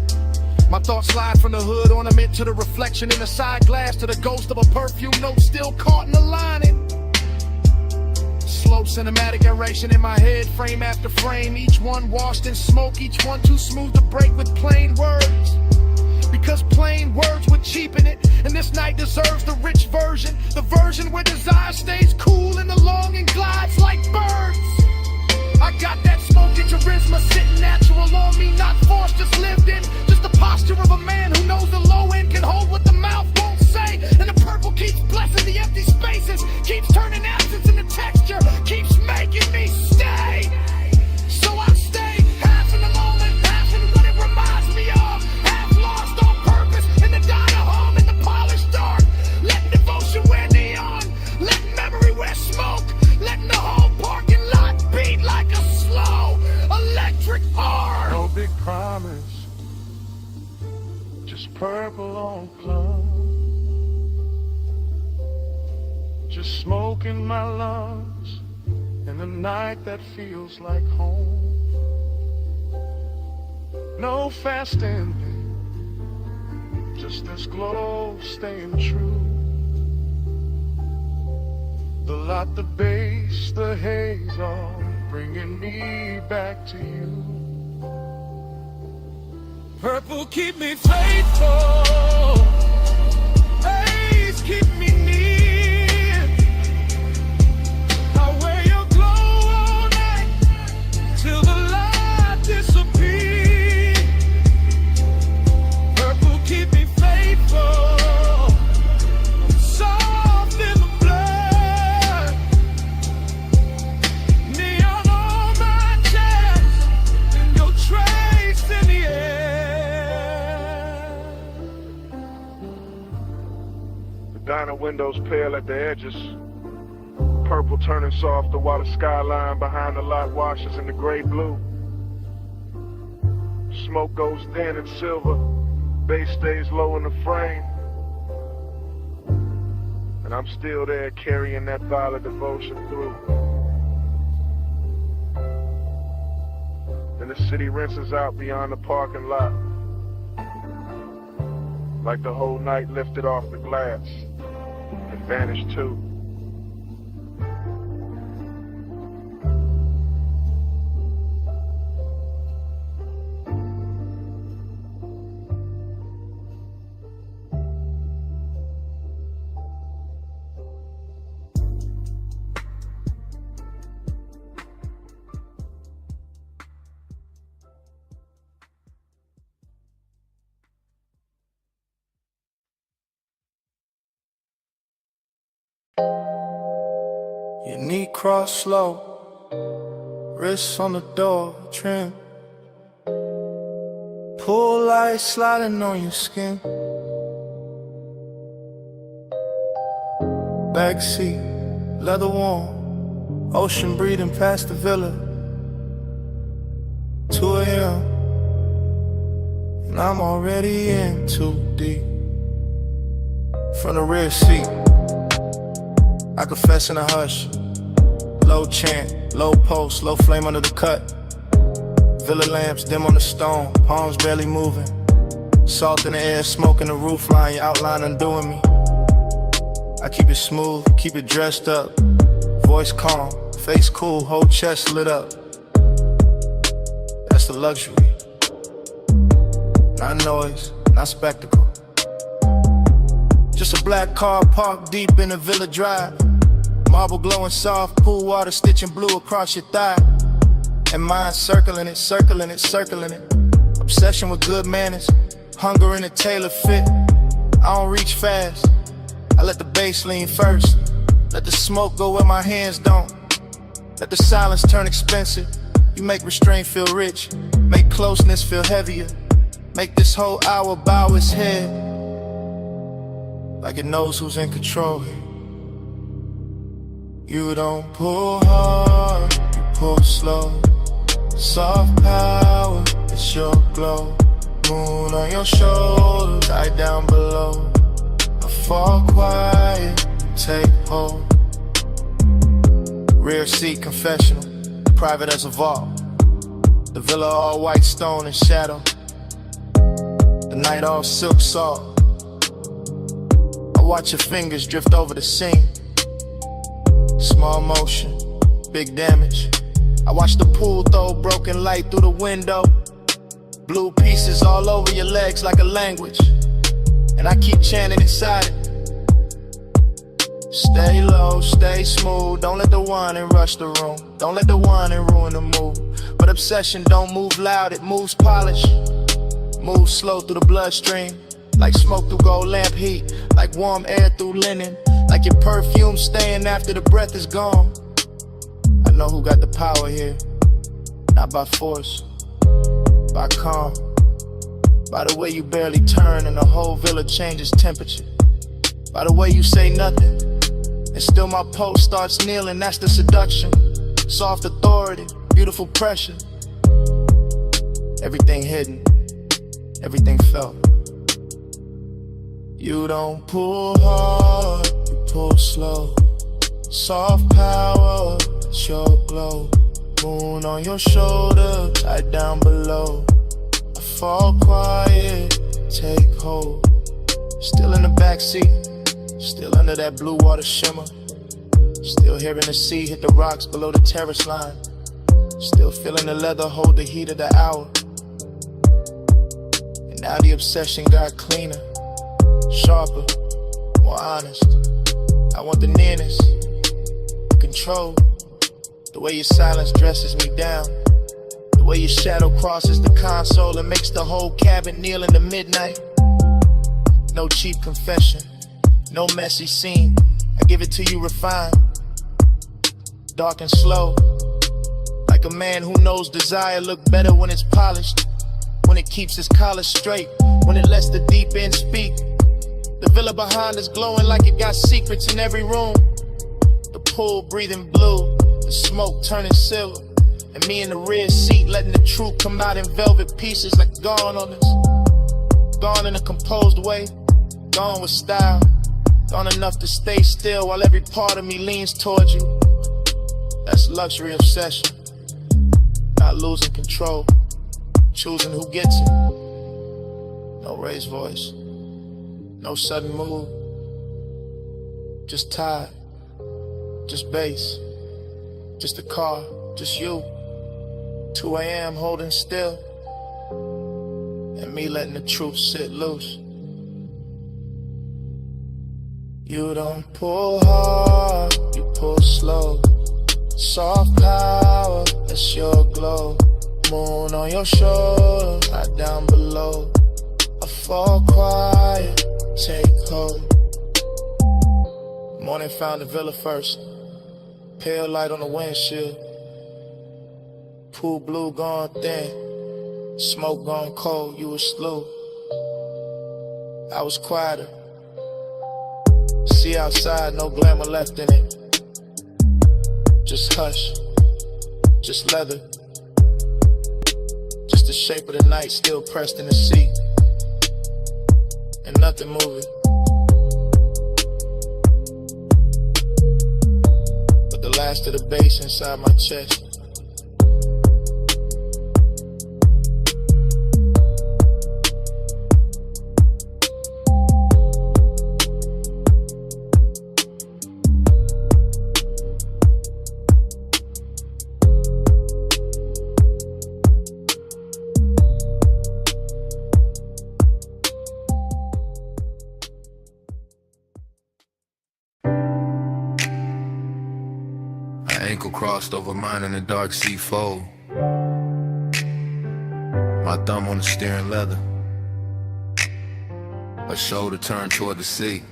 My thoughts slide from the hood ornament to the reflection in the side glass, to the ghost of a perfume note still caught in the lining. Slow cinematic narration in my head, frame after frame, each one washed in smoke, each one too smooth to break with plain words. Because plain words would cheapen it, and this night deserves the rich version, the version where desire stays cool and the longing glides like birds. I got that smoky charisma sitting natural on me, not forced, just lived in. Just the posture of a man who knows the low end can hold what the mouth won't say. And the purple keeps blessing the empty spaces, keeps turning absence into texture, keeps making me stay. So I stay, half in the moment, half in what it reminds me of, half lost on purpose in the diner home in the polished dark. Letting devotion wear neon, letting memory wear smoke, letting the whole parking lot beat like a slow electric heart. No big promise, just purple on plum, just smoke in my lungs in a night that feels like home. No fast ending, just this glow staying true. The light, the bass, the haze, all bringing me back to you. Purple keep me faithful, haze keep me near. I wear your glow all night till the light disappears. Purple keep me faithful, soft in the blood, neon on my chest, and your trace in the air. The diner windows pale at the edges, purple turning softer while the skyline behind the lot washes in the gray blue. Smoke goes thin and silver, bass stays low in the frame, and I'm still there carrying that violet devotion through. Then the city rinses out beyond the parking lot, like the whole night lifted off the glass and vanished too. Your knee cross slow, wrists on the door trim, pull light sliding on your skin. Backseat, leather warm, ocean breathing past the villa. 2 a.m. and I'm already in too deep. From the rear seat, I confess in a hush. Low chant, low post, low flame under the cut. Villa lamps dim on the stone, palms barely moving. Salt in the air, smoke in the roofline, your outline undoing me. I keep it smooth, keep it dressed up. Voice calm, face cool, whole chest lit up. That's the luxury. Not noise, not spectacle. Just a black car parked deep in the Villa Drive. Marble glowing soft, pool water stitching blue across your thigh. And mine circling it, circling it, circling it. Obsession with good manners, hunger in a tailored fit. I don't reach fast, I let the bass lean first. Let the smoke go where my hands don't. Let the silence turn expensive. You make restraint feel rich, make closeness feel heavier. Make this whole hour bow its head, like it knows who's in control here. You don't pull hard, you pull slow. Soft power, it's your glow. Moon on your shoulders, eye down below. I fall quiet, take hold. Rear seat confessional, private as a vault. The villa all white stone and shadow. The night all silk salt. I watch your fingers drift over the scene. Small motion, big damage. I watch the pool throw broken light through the window. Blue pieces all over your legs like a language. And I keep chanting inside it. Stay low, stay smooth. Don't let the whining rush the room. Don't let the whining ruin the mood. But obsession don't move loud, it moves polish. Moves slow through the bloodstream. Like smoke through gold lamp heat. Like warm air through linen. Like your perfume staying after the breath is gone. I know who got the power here. Not by force, by calm. By the way you barely turn and the whole villa changes temperature. By the way you say nothing and still my pulse starts kneeling. That's the seduction. Soft authority, beautiful pressure. Everything hidden, everything felt. You don't pull hard, you pull slow. Soft power, it's your glow. Moon on your shoulder, tied down below. I fall quiet, take hold. Still in the backseat, still under that blue water shimmer. Still hearing the sea hit the rocks below the terrace line. Still feeling the leather hold the heat of the hour. And now the obsession got cleaner, sharper, more honest. I want the nearness, the control. The way your silence dresses me down. The way your shadow crosses the console and makes the whole cabin kneel in the midnight. No cheap confession, no messy scene. I give it to you refined, dark and slow. Like a man who knows desire look better when it's polished. When it keeps its collar straight, when it lets the deep end speak. The villa behind us glowing like it got secrets in every room. The pool breathing blue, the smoke turning silver. And me in the rear seat letting the truth come out in velvet pieces like gone on us. Gone in a composed way, gone with style. Gone enough to stay still while every part of me leans towards you. That's luxury obsession. Not losing control, choosing who gets it. No raised voice, no sudden move. Just tired, just bass, just a car, just you. 2 a.m. holding still, and me letting the truth sit loose. You don't pull hard, you pull slow. Soft power, that's your glow. Moon on your shoulder, right down below. I fall quiet, take hold. Morning found the villa first. Pale light on the windshield. Pool blue gone thin. Smoke gone cold, you were slow. I was quieter. See outside, no glamour left in it. Just hush, just leather. Just the shape of the night still pressed in the seat. And nothing moving. But the last of the bass inside my chest. Ankle crossed over mine in the dark sea fold. My thumb on the steering leather. A shoulder turned toward the sea.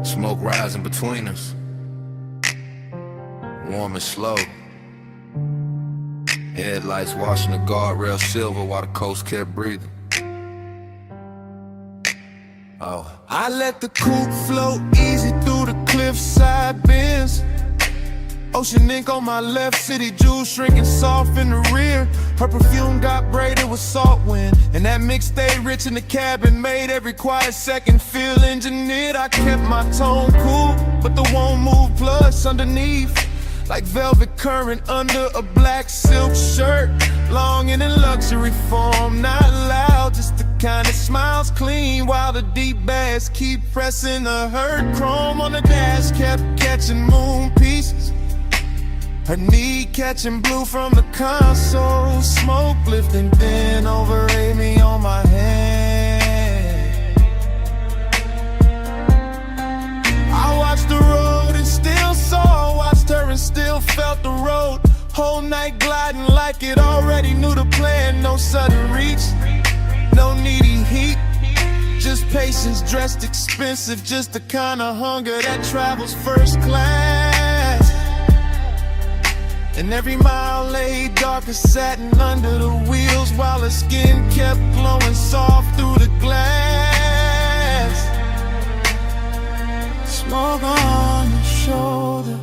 Smoke rising between us. Warm and slow. Headlights washing the guardrail silver while the coast kept breathing. Oh. I let the coupe flow easy through the cliffside bends. Ocean ink on my left, city jewels shrinking soft in the rear. Her perfume got braided with salt wind, and that mix stayed rich in the cabin, made every quiet second feel engineered. I kept my tone cool, but the won't move plus underneath, like velvet current under a black silk shirt. Longing in luxury form, not loud, just the kind that smiles clean, while the deep bass keep pressing the hurt. Chrome on the dash kept catching moon pieces, her knee catching blue from the console. Smoke lifting thin over Amy on my hand. I watched the road and still saw, watched her and still felt the road. Whole night gliding like it already knew the plan. No sudden reach, no needy heat, just patience dressed expensive, just the kind of hunger that travels first class. And every mile lay dark as satin under the wheels, while her skin kept glowing soft through the glass. Smoke on your shoulder,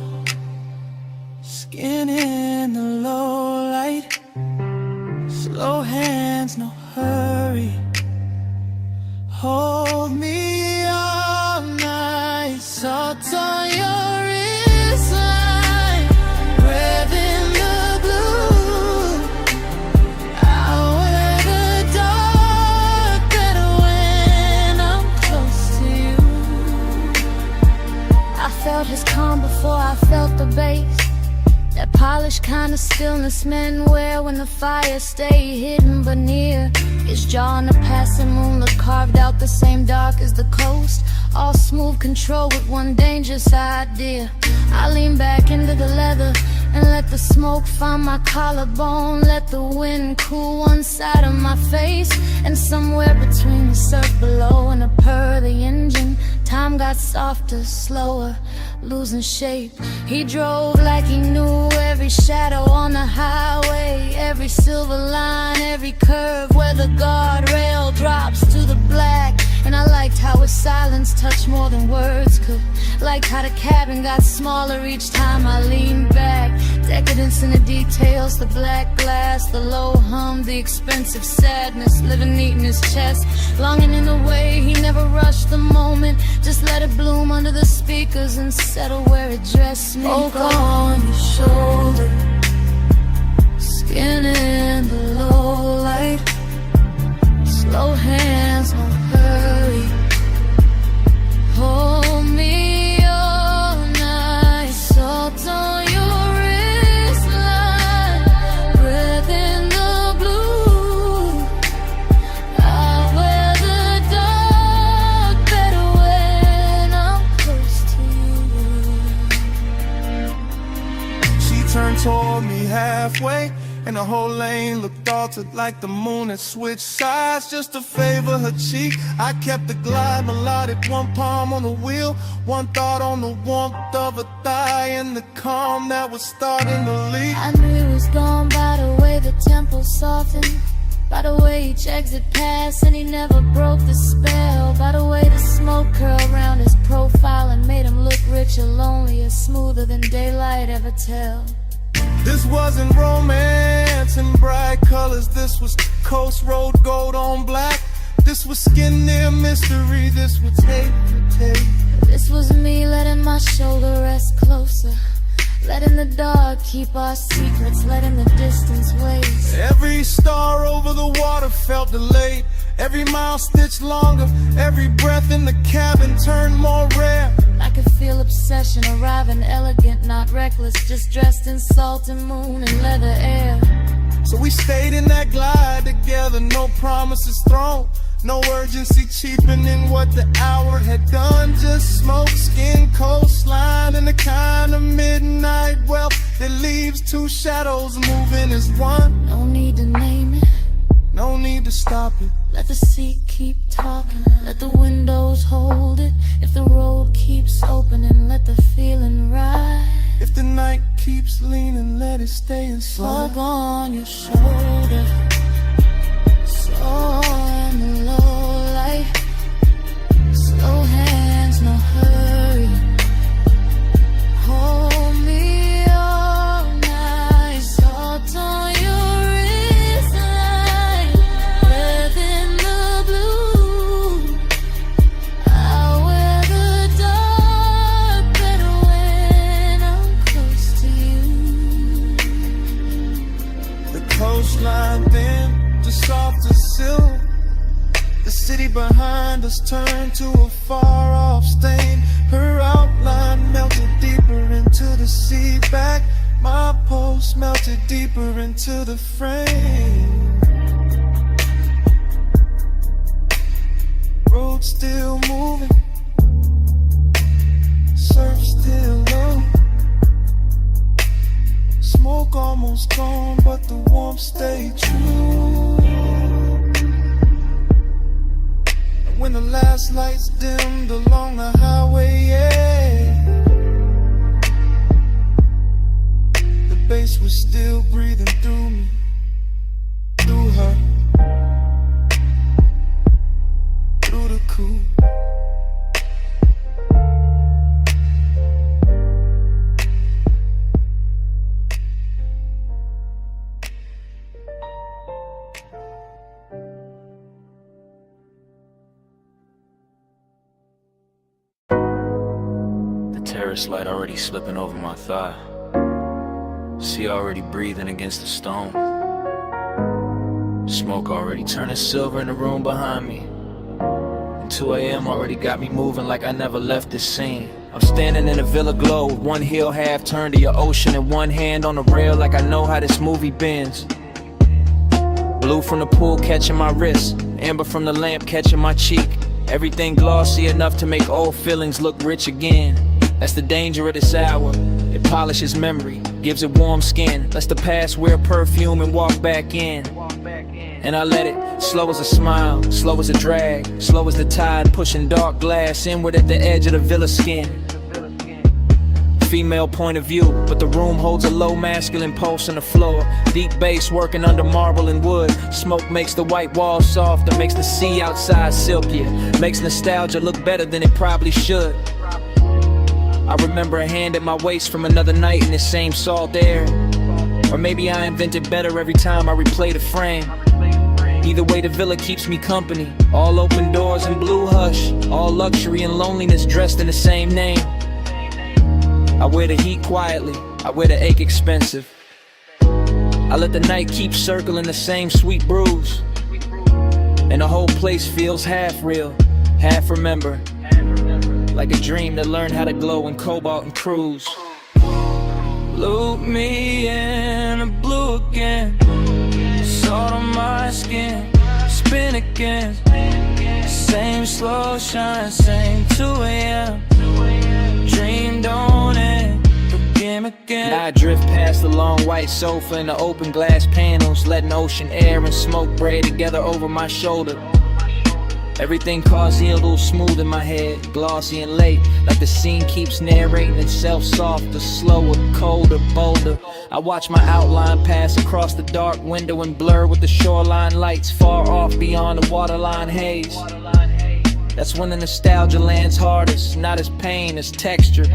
skin in the low light, slow hands, no hurry. Hold me all night, salt on your wristline, breath in the blue. I'll wear the dark better when I'm close to you. I felt his calm before I felt the bass, that polished kind of stillness men wear when the fire stay hidden but near. His jaw in the passing moonlit carved out the same dark as the coast, all smooth control with one dangerous idea. I lean back into the leather and let the smoke find my collarbone, let the wind cool one side of my face, and somewhere between the surf below and the purr of the engine, time got softer, slower, losing shape. He drove like he knew every shadow on the highway, every silver line, every curve where the guardrail drops to the black. And I liked how his silence touched more than words could, liked how the cabin got smaller each time I leaned back. Decadence in the details, the black glass, the low hum, the expensive sadness living neat in his chest, longing in a way he never rushed the moment, just let it bloom under the speakers and settle where it dressed me. Smoke on your shoulder, skin in the low light, slow hands, no hurry. Hold me all night, salt on your wristline, breath in the blue. I'll wear the dark better when I'm close to you. She turned toward me halfway, and the whole lane looked altered like the moon had switched sides just to favor her cheek. I kept the glide melodic, one palm on the wheel, one thought on the warmth of a thigh and the calm that was starting to leak. I knew he was gone by the way the tempo softened, by the way each exit passed and he never broke the spell, by the way the smoke curled around his profile and made him look richer, lonelier, smoother than daylight ever tell. This wasn't romance in bright colors, this was coast road gold on black. This was skin near mystery, this was tape to tape. This was me letting my shoulder rest closer, letting the dark keep our secrets, letting the distance waste. Every star over the water felt delayed, every mile stitched longer, every breath in the cabin turned more rare. I could feel obsession arriving elegant, not reckless, just dressed in salt and moon and leather air. So we stayed in that glide together, no promises thrown, no urgency cheapening what the hour had done. Just smoke, skin, coastline, and the kind of midnight wealth that leaves two shadows moving as one. No need to name it, no need to stop it. Let the seat keep talking, let the windows hold it. If the road keeps opening, let the feeling ride. If the night keeps leaning, let it stay inside. Smoke on your shoulder, so in the low light, slow hands, no hurry. Hold me up. coastline, then to softer silk. The city behind us turned to a far-off stain. Her outline melted deeper into the sea. Back, my post melted deeper into the frame. Road still moving, surf still low. Smoke almost gone, but the warmth stayed true. When the last lights dimmed along the highway, yeah, the bass was still breathing through me, through her, through the coupe. Terrace light already slipping over my thigh. Sea already breathing against the stone. Smoke already turning silver in the room behind me. And 2 a.m. already got me moving like I never left this scene. I'm standing in a villa glow with one heel half turned to your ocean and one hand on the rail like I know how this movie bends. Blue from the pool catching my wrist, amber from the lamp catching my cheek. Everything glossy enough to make old feelings look rich again. That's the danger of this hour. It polishes memory, gives it warm skin, lets the past wear perfume and walk back in. And I let it, slow as a smile, slow as a drag, slow as the tide pushing dark glass inward at the edge of the villa skin. Female point of view, but the room holds a low masculine pulse on the floor. Deep bass working under marble and wood. Smoke makes the white walls soft and makes the sea outside silkier. Makes nostalgia look better than it probably should. I remember a hand at my waist from another night in this same salt air. Or maybe I invented better every time I replay the frame. Either way, the villa keeps me company. All open doors and blue hush. All luxury and loneliness dressed in the same name. I wear the heat quietly, I wear the ache expensive. I let the night keep circling the same sweet brews. And the whole place feels half real, half remember. Like a dream that learned how to glow in cobalt and cruise. Loop me in the blue again. Salt on my skin, spin again. Same slow shine, same 2 a.m. Dream don't end, begin again. I drift past the long white sofa and the open glass panels, letting ocean air and smoke braid together over my shoulder. Everything causey a little smooth in my head, glossy and late, like the scene keeps narrating itself softer, slower, colder, bolder. I watch my outline pass across the dark window and blur with the shoreline lights far off beyond the waterline haze. That's when the nostalgia lands hardest, not as pain, as texture.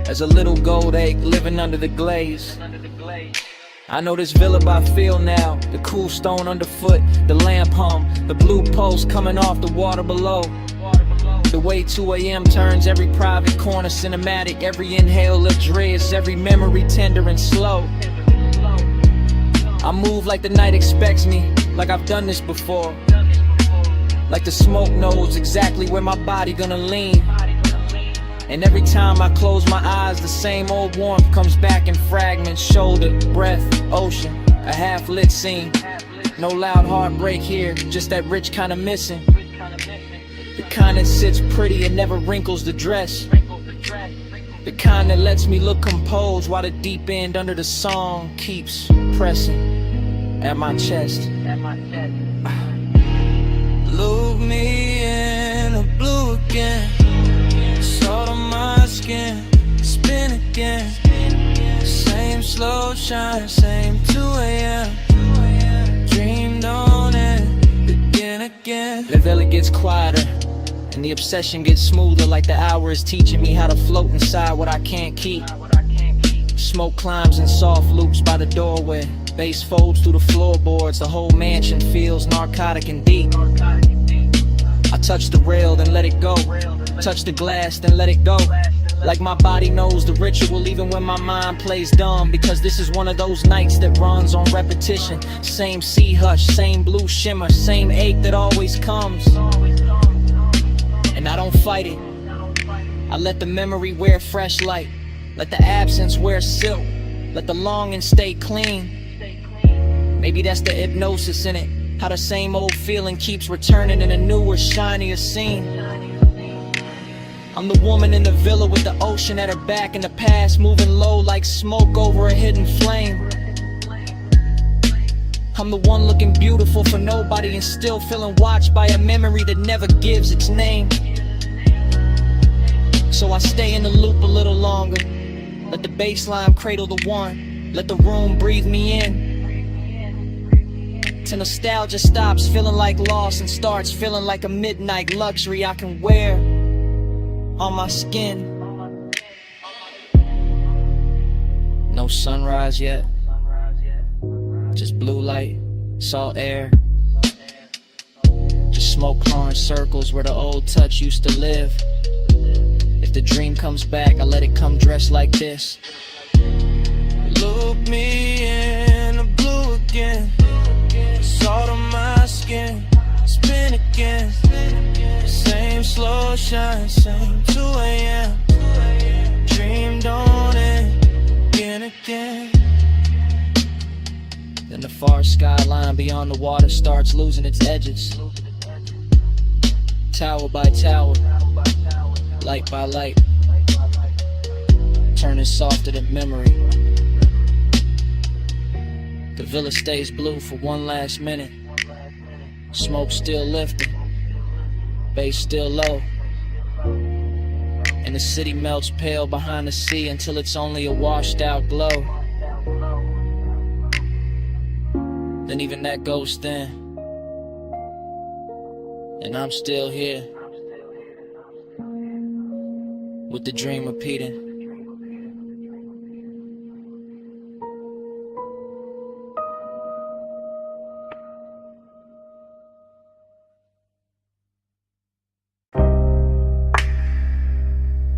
As a little gold egg living under the glaze. I know this villa by feel now, the cool stone underfoot, the lamp hum, the blue pulse coming off the water below. The way 2 a.m. turns every private corner cinematic, every inhale luxurious, every memory tender and slow. I move like the night expects me, like I've done this before. Like the smoke knows exactly where my body gonna lean. And every time I close my eyes, the same old warmth comes back in fragments. Shoulder, breath, ocean, a half-lit scene. No loud heartbreak here, just that rich kind of missing. The kind that sits pretty and never wrinkles the dress. The kind that lets me look composed while the deep end under the song keeps pressing at my chest. Loop me in the blue again. Salt on my skin, spin again. Same slow shine, same 2 a.m. Dream don't end, begin again. The villa gets quieter, and the obsession gets smoother. Like the hour is teaching me how to float inside what I can't keep. Smoke climbs in soft loops by the doorway. Bass folds through the floorboards. The whole mansion feels narcotic and deep. I touch the rail, then let it go. Touch the glass, then let it go. Like my body knows the ritual even when my mind plays dumb. Because this is one of those nights that runs on repetition. Same sea hush, same blue shimmer, same ache that always comes. And I don't fight it. I let the memory wear fresh light. Let the absence wear silk. Let the longing stay clean. Maybe that's the hypnosis in it. How the same old feeling keeps returning in a newer, shinier scene. I'm the woman in the villa with the ocean at her back, in the past moving low like smoke over a hidden flame. I'm the one looking beautiful for nobody and still feeling watched by a memory that never gives its name. So I stay in the loop a little longer. Let the bassline cradle the one. Let the room breathe me in. Till nostalgia stops feeling like loss and starts feeling like a midnight luxury I can wear on my skin. No sunrise yet. Just blue light, salt air. Just smoke orange circles where the old touch used to live. If the dream comes back, I let it come dressed like this. Look me in the blue again. Salt on my skin, spin again. Same slow shine, same 2 a.m. Dreamed on it, again. Then the far skyline beyond the water starts losing its edges. Tower by tower, light by light, turning softer than memory. The villa stays blue for one last minute. Smoke still lifting, bass still low. And the city melts pale behind the sea until it's only a washed out glow. Then even that goes thin, and I'm still here with the dream repeating.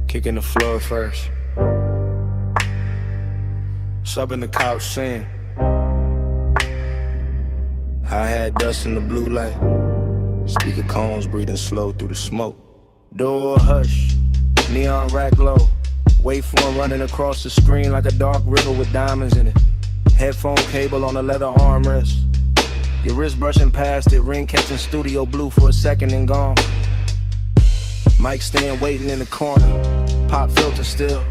Kicking the floor first. Subbing the couch saying I had dust in the blue light. Speaker cones breathing slow through the smoke. Door hush, neon rack low. Waveform running across the screen like a dark river with diamonds in it. Headphone cable on a leather armrest. Your wrist brushing past it, ring catching studio blue for a second and gone. Mic stand waiting in the corner, pop filter still.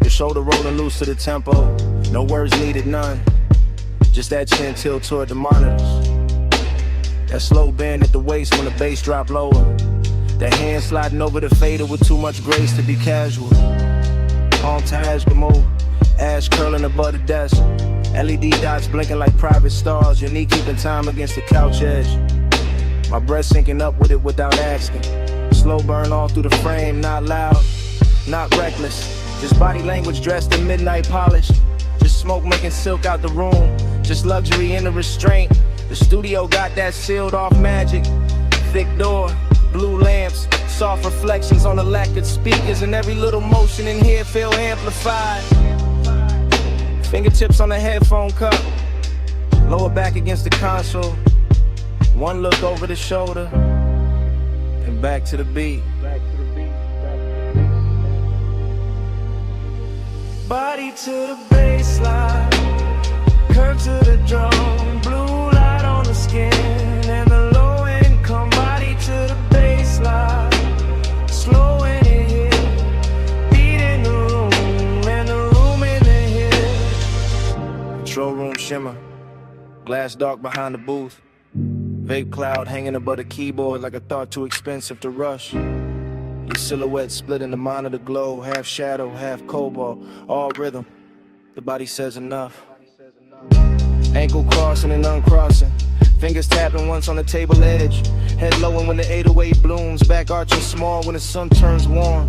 Your shoulder rolling loose to the tempo, no words needed, none. Just that chin tilt toward the monitors. That slow bend at the waist when the bass drop lower. That hand sliding over the fader with too much grace to be casual. On Taj mode, ash curling above the desk. LED dots blinking like private stars. Your knee keeping time against the couch edge. My breath syncing up with it without asking. Slow burn all through the frame, not loud, not reckless. Just body language dressed in midnight polish. Just smoke making silk out the room. Just luxury in the restraint. The studio got that sealed off magic. Thick door, blue lamps, soft reflections on the lacquered speakers. And every little motion in here feel amplified. Fingertips on the headphone cup. Lower back against the console. One look over the shoulder. And back to the beat. Body to the baseline, curve to the drum, blue light on the skin, and the low income. Body to the baseline, slowing it here, beat in the room, and the room in the here. Control room shimmer, glass dark behind the booth. Vape cloud hanging above the keyboard like a thought too expensive to rush. Your silhouette split in the monitor glow, half shadow, half cobalt, all rhythm. The body says enough. Ankle crossing and uncrossing, fingers tapping once on the table edge. Head lowing when the 808 blooms, back arching small when the sun turns warm.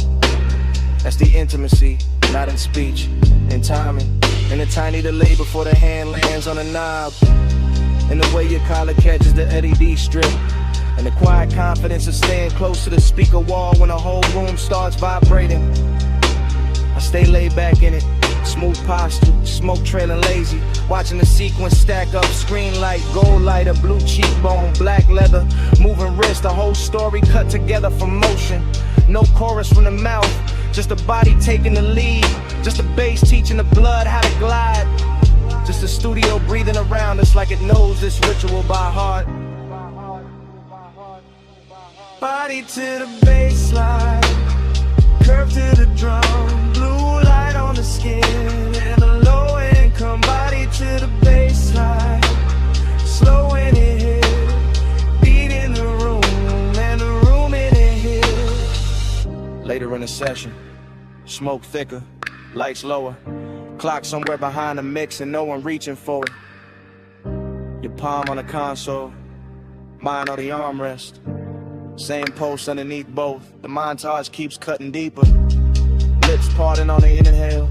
That's the intimacy, not in speech, in timing. And a tiny delay before the hand lands on the knob. And the way your collar catches the LED strip. And the quiet confidence of staying close to the speaker wall when the whole room starts vibrating. stay laid back in it, smooth posture, smoke trailing lazy. Watching the sequence stack up, screen light, gold lighter, blue cheekbone, black leather, moving wrist, the whole story cut together from motion. No chorus from the mouth, just a body taking the lead, just a bass teaching the blood how to glide. Just a studio breathing around us like it knows this ritual by heart. Body to the baseline, curve to the drum, blue light on the skin, and a low income. Body to the baseline, slow in it hit, beat in the room, and the room in it hit. Later in the session, smoke thicker, lights lower, clock somewhere behind the mix and no one reaching for it. Your palm on the console, mine on the armrest. Same pulse underneath both. The montage keeps cutting deeper. Lips parting on the inhale,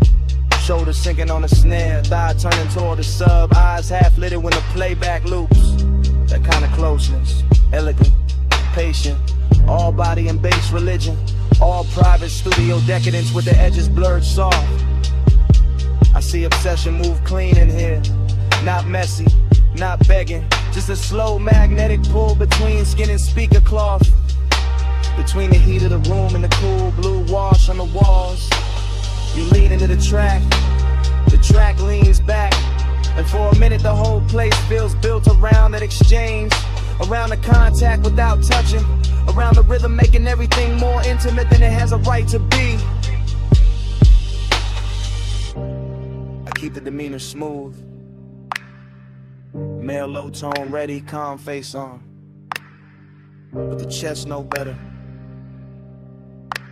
shoulders sinking on the snare, thigh turning toward the sub, eyes half lit when the playback loops. That kind of closeness, elegant, patient, all body and bass religion, all private studio decadence with the edges blurred soft. I see obsession move clean in here, not messy, not begging, just a slow magnetic pull between skin and speaker cloth, between the heat of the room and the cool blue wash on the walls. You lean into the track leans back, and for a minute the whole place feels built around that exchange, around the contact without touching, around the rhythm making everything more intimate than it has a right to be. I keep the demeanor smooth, male low tone ready, calm face on, but the chest know better.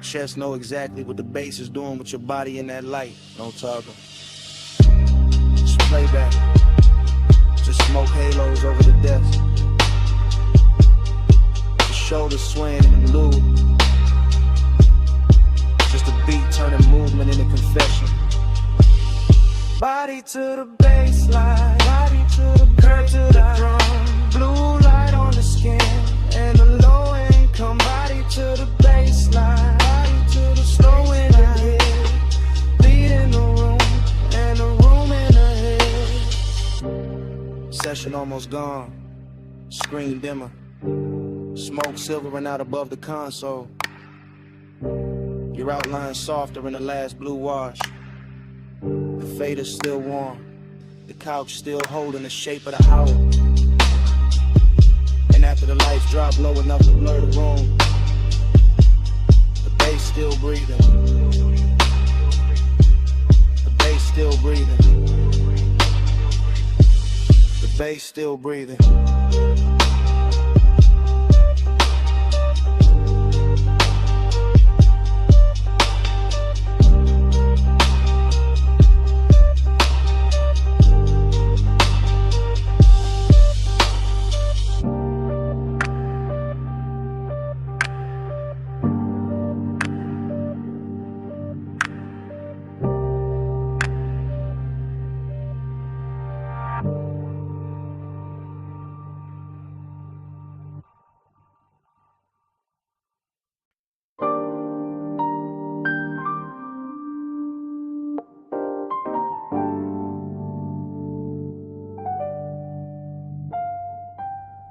Chest know exactly what the bass is doing with your body in that light. No toggle, just playback, just smoke halos over the desk, just shoulders swaying in the loop, just a beat turning movement into confession. Body to the baseline, body to the curve to the drum, blue light on the skin, and the low income. Body to the baseline, body to the slow in the head, beat in the room, and the room in the head. Session almost gone, screen dimmer, smoke silvering out above the console. Your outline softer in the last blue wash. The fader's still warm, the couch still holding the shape of the hour. And after the lights drop low enough to blur the room, the bass still breathing. The bass still breathing. The bass still breathing.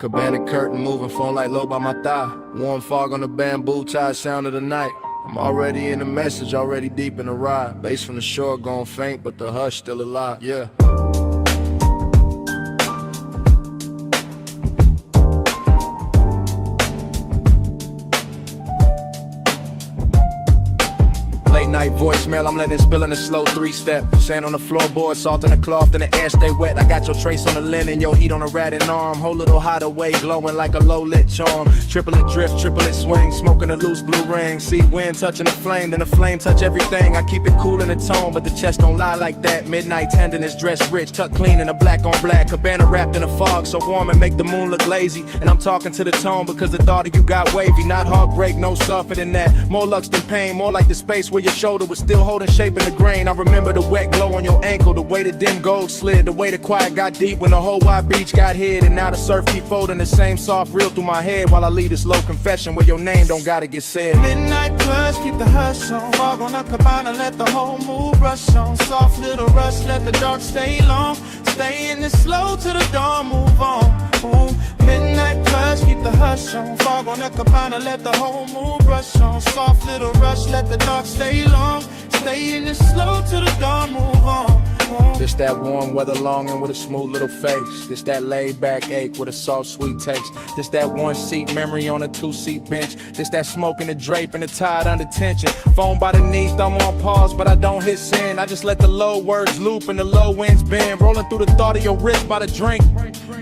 Cabana curtain moving, phone light low by my thigh. Warm fog on the bamboo tie, sound of the night. I'm already in the message, already deep in the ride. Bass from the shore gone faint, but the hush still alive, yeah. Night voicemail, I'm letting it spill in a slow 3-step. Sand on the floorboard, salt in the cloth, and the air stay wet. I got your trace on the linen, your heat on the ratting arm. Whole little hideaway glowing like a low-lit charm. Triplet drift, triplet swing, smoking a loose blue ring. See wind touching the flame, then the flame touch everything. I keep it cool in the tone, but the chest don't lie like that. Midnight tenderness, dressed rich, tucked clean in a black on black. Cabana wrapped in a fog, so warm and make the moon look lazy. And I'm talking to the tone because the thought of you got wavy. Not heartbreak, no softer than that. More lux than pain, more like the space where your shoulders shoulder was still holding shape in the grain. I remember the wet glow on your ankle, the way the dim gold slid, the way the quiet got deep when the whole wide beach got hid. And now the surf keep folding the same soft reel through my head while I leave this low confession where your name don't gotta get said. Midnight plus, keep the hush on. Fog on the cabana, let the whole mood rush on. Soft little rush, let the dark stay long. Stay in this slow to the dawn, move on. Ooh. Midnight plus, keep the hush on. Fog on the cabana, let the whole mood rush on. Soft little rush, let the dark stay long. Stay in this slow to the dawn, move on. This that warm weather longing with a smooth little face. This that laid back ache with a soft sweet taste. This that one seat memory on a two-seat bench. This that smoking the drape and the tide under tension. Phone by the knee, thumb on pause, but I don't hit send. I just let the low words loop and the low winds bend. Rolling through the thought of your wrist by the drink.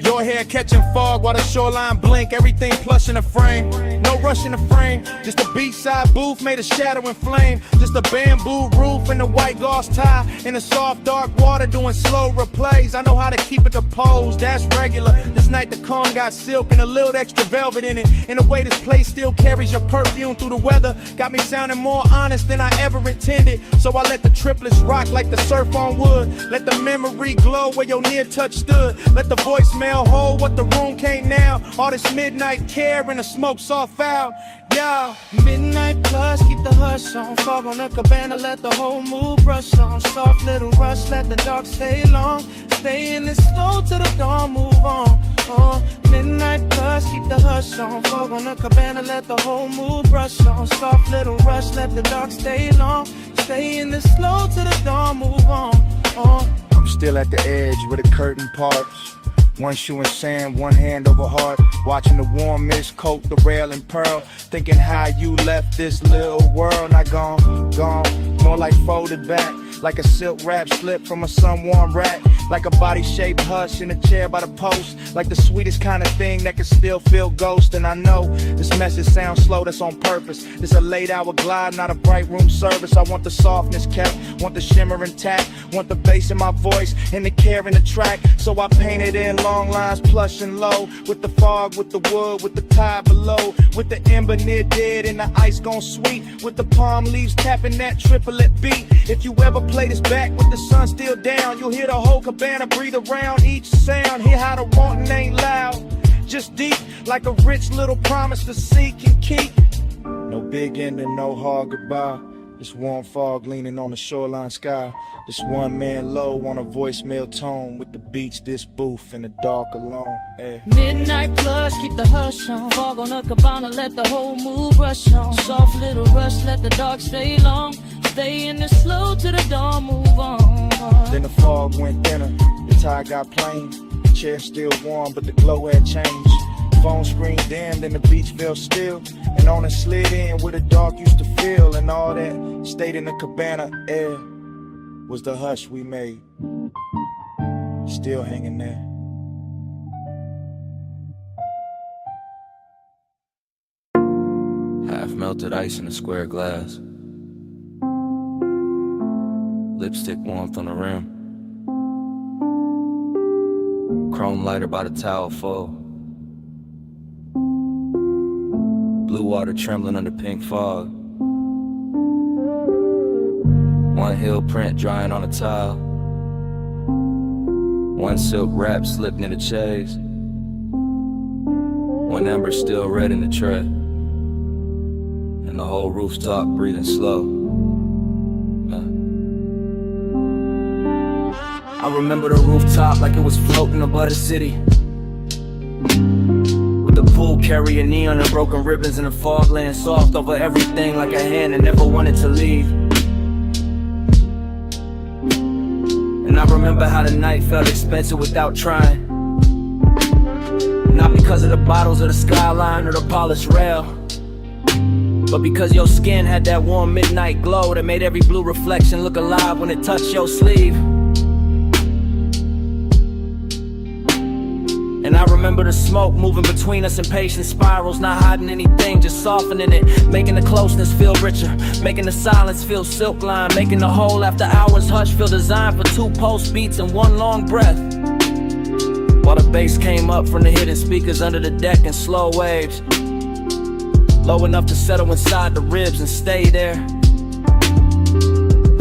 Your hair catching fog while the shoreline blink. Everything plush in the frame, no rush in the frame. Just a beachside booth made of shadow and flame. Just a bamboo roof and a white gauze tie. In the soft dark water doing slow replays. I know how to keep it composed, that's regular. This night the calm got silk and a little extra velvet in it. In a way this place still carries your perfume through the weather. Got me sounding more honest than I ever intended. So I let the triplets rock like the surf on wood. Let the memory glow where your near touch stood. Let the voicemail hold what the room can't now. All this midnight care and the smoke soft foul. Yeah. Midnight plus, keep the hush on. Fog on the cabana, let the whole mood brush on. Soft little rush, let the dark stay long. Stay in this slow to the dawn, move on. Midnight plus, keep the hush on. Fog on the cabana, let the whole mood brush on. Soft little rush, let the dark stay long. Stay in this slow to the dawn, move on. I'm still at the edge where the curtain parts. One shoe in sand, one hand over heart. Watching the warm mist coat the rail and pearl. Thinking how you left this little world. Not gone, more like folded back. Like a silk wrap slip from a sun-warm rack. Like a body-shaped hush in a chair by the post. Like the sweetest kind of thing that can still feel ghost. And I know this message sounds slow, that's on purpose. It's a late-hour glide, not a bright room service. I want the softness kept, want the shimmer intact. Want the bass in my voice and the care in the track. So I painted in long lines, plush and low. With the fog, with the wood, with the tide below. With the ember near dead and the ice gone sweet. With the palm leaves tapping that triplet beat. If you ever play this back with the sun still down, you'll hear the whole cabana breathe around each sound. Hear how the wanting ain't loud, just deep, like a rich little promise to seek and keep. No big ending, no hard goodbye. This warm fog leaning on the shoreline sky. This one man low on a voicemail tone. With the beach, this booth in the dark alone. Hey. Midnight plus, keep the hush on. Fog on the cabana, let the whole mood rush on. Soft little rush, let the dark stay long. Stay in the slow to the dawn, move on. Then the fog went thinner, the tide got plain. The chair still warm, but the glow had changed. Phone screen dimmed and the beach felt still. And on it slid in where the dark used to feel. And all that stayed in the cabana air was the hush we made. Still hanging there. Half melted ice in a square glass. Lipstick warmth on the rim. Chrome lighter by the towel full. Blue water trembling under pink fog. One heel print drying on a tile. One silk wrap slipped near the chaise. One ember still red in the tray. And the whole rooftop breathing slow. I remember the rooftop like it was floating above the city. With the pool carrying neon and broken ribbons and the fog laying soft over everything like a hand that never wanted to leave. And I remember how the night felt expensive without trying. Not because of the bottles or the skyline or the polished rail, but because your skin had that warm midnight glow that made every blue reflection look alive when it touched your sleeve. And I remember the smoke moving between us in patient spirals, not hiding anything, just softening it, making the closeness feel richer, making the silence feel silk line, making the whole after hours hush feel designed for 2 pulse beats and 1 long breath. While the bass came up from the hidden speakers under the deck in slow waves, low enough to settle inside the ribs and stay there.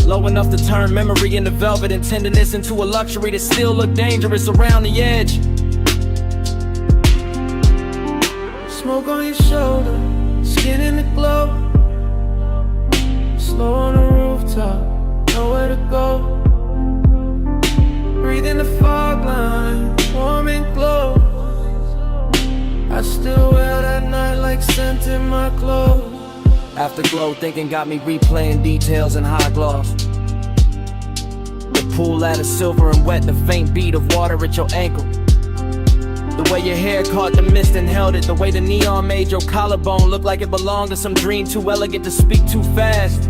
Low enough to turn memory into velvet and tenderness into a luxury that still look dangerous around the edge. Smoke on your shoulder, skin in the glow. Slow on the rooftop, nowhere to go. Breathe in the fog line, warm and close. I still wear that night like scent in my clothes. Afterglow thinking got me replaying details in high gloss. The pool ladder silver and wet, the faint beat of water at your ankle. The way your hair caught the mist and held it, the way the neon made your collarbone look like it belonged to some dream too elegant to speak too fast.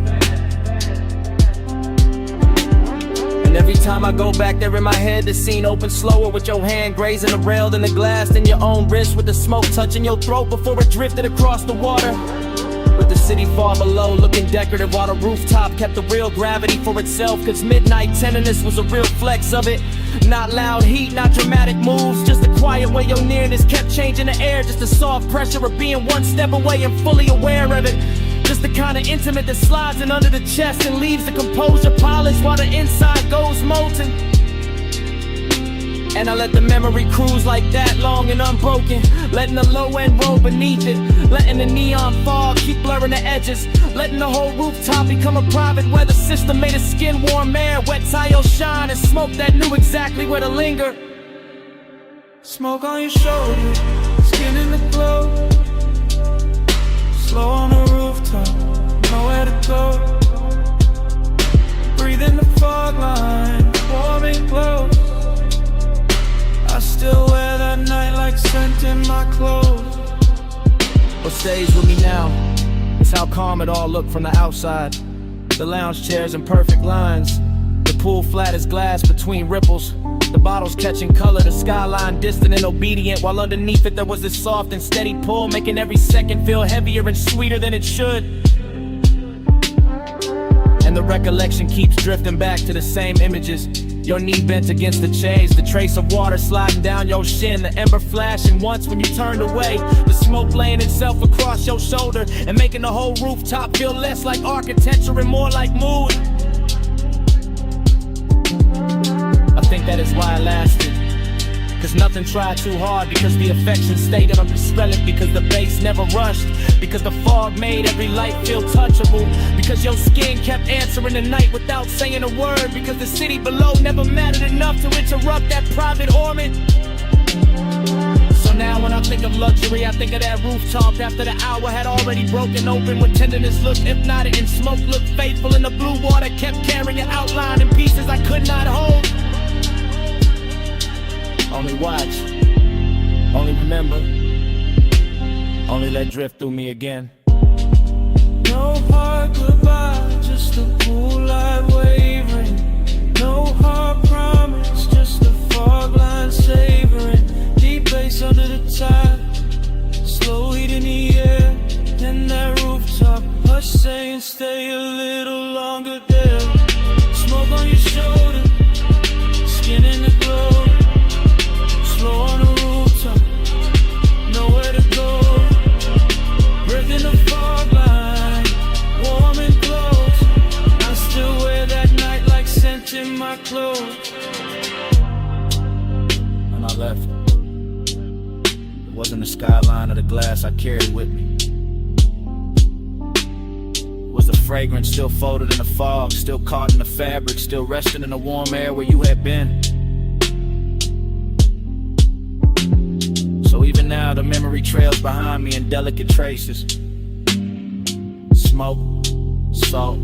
And every time I go back there in my head, the scene opens slower with your hand grazing the rail than the glass, then your own wrist with the smoke touching your throat before it drifted across the water. With the city far below looking decorative while the rooftop kept the real gravity for itself, cause midnight tenderness was a real flex of it. Not loud heat, not dramatic moves, just the quiet way your nearness kept changing the air. Just the soft pressure of being one step away and fully aware of it. Just the kind of intimate that slides in under the chest and leaves the composure polished while the inside goes molten. And I let the memory cruise like that, long and unbroken, letting the low end roll beneath it, letting the neon fog keep blurring the edges, letting the whole rooftop become a private weather system made of skin warm air, wet tile shine, and smoke that knew exactly where to linger. Smoke on your shoulder, skin in the glow. Slow on the rooftop, nowhere to go. Breathe in the fog line, warm and close. I still wear that night like scent in my clothes. What stays with me now is how calm it all looked from the outside. The lounge chairs in perfect lines, the pool flat as glass between ripples, the bottles catching color, the skyline distant and obedient, while underneath it there was this soft and steady pull, making every second feel heavier and sweeter than it should. And the recollection keeps drifting back to the same images. Your knee bent against the chains, the trace of water sliding down your shin, the ember flashing once when you turned away, the smoke laying itself across your shoulder and making the whole rooftop feel less like architecture and more like mood. I think that is why I lasted, cause nothing tried too hard, because the affection stayed undispelled, because the bass never rushed, because the fog made every light feel touchable, because your skin kept answering the night without saying a word, because the city below never mattered enough to interrupt that private orbit. So now when I think of luxury, I think of that rooftop after the hour had already broken open, when tenderness looked hypnotic and smoke looked faithful, and the blue water kept carrying your outline in pieces I could not hold. Only watch, only remember, only let drift through me again. No hard goodbye, just a cool light wavering. No hard promise, just a fog line savoring. Deep bass under the tide, slow heat in the air. Then that rooftop, hush saying stay a little longer there. Smoke on your shoulder, skin in the glow. Slow on the rooftop, nowhere to go. Breath in the fog line, warm and close. I still wear that night like scent in my clothes. When I left, it wasn't the skyline or the glass I carried with me. It was the fragrance still folded in the fog, still caught in the fabric, still resting in the warm air where you had been. So even now the memory trails behind me in delicate traces. Smoke, salt,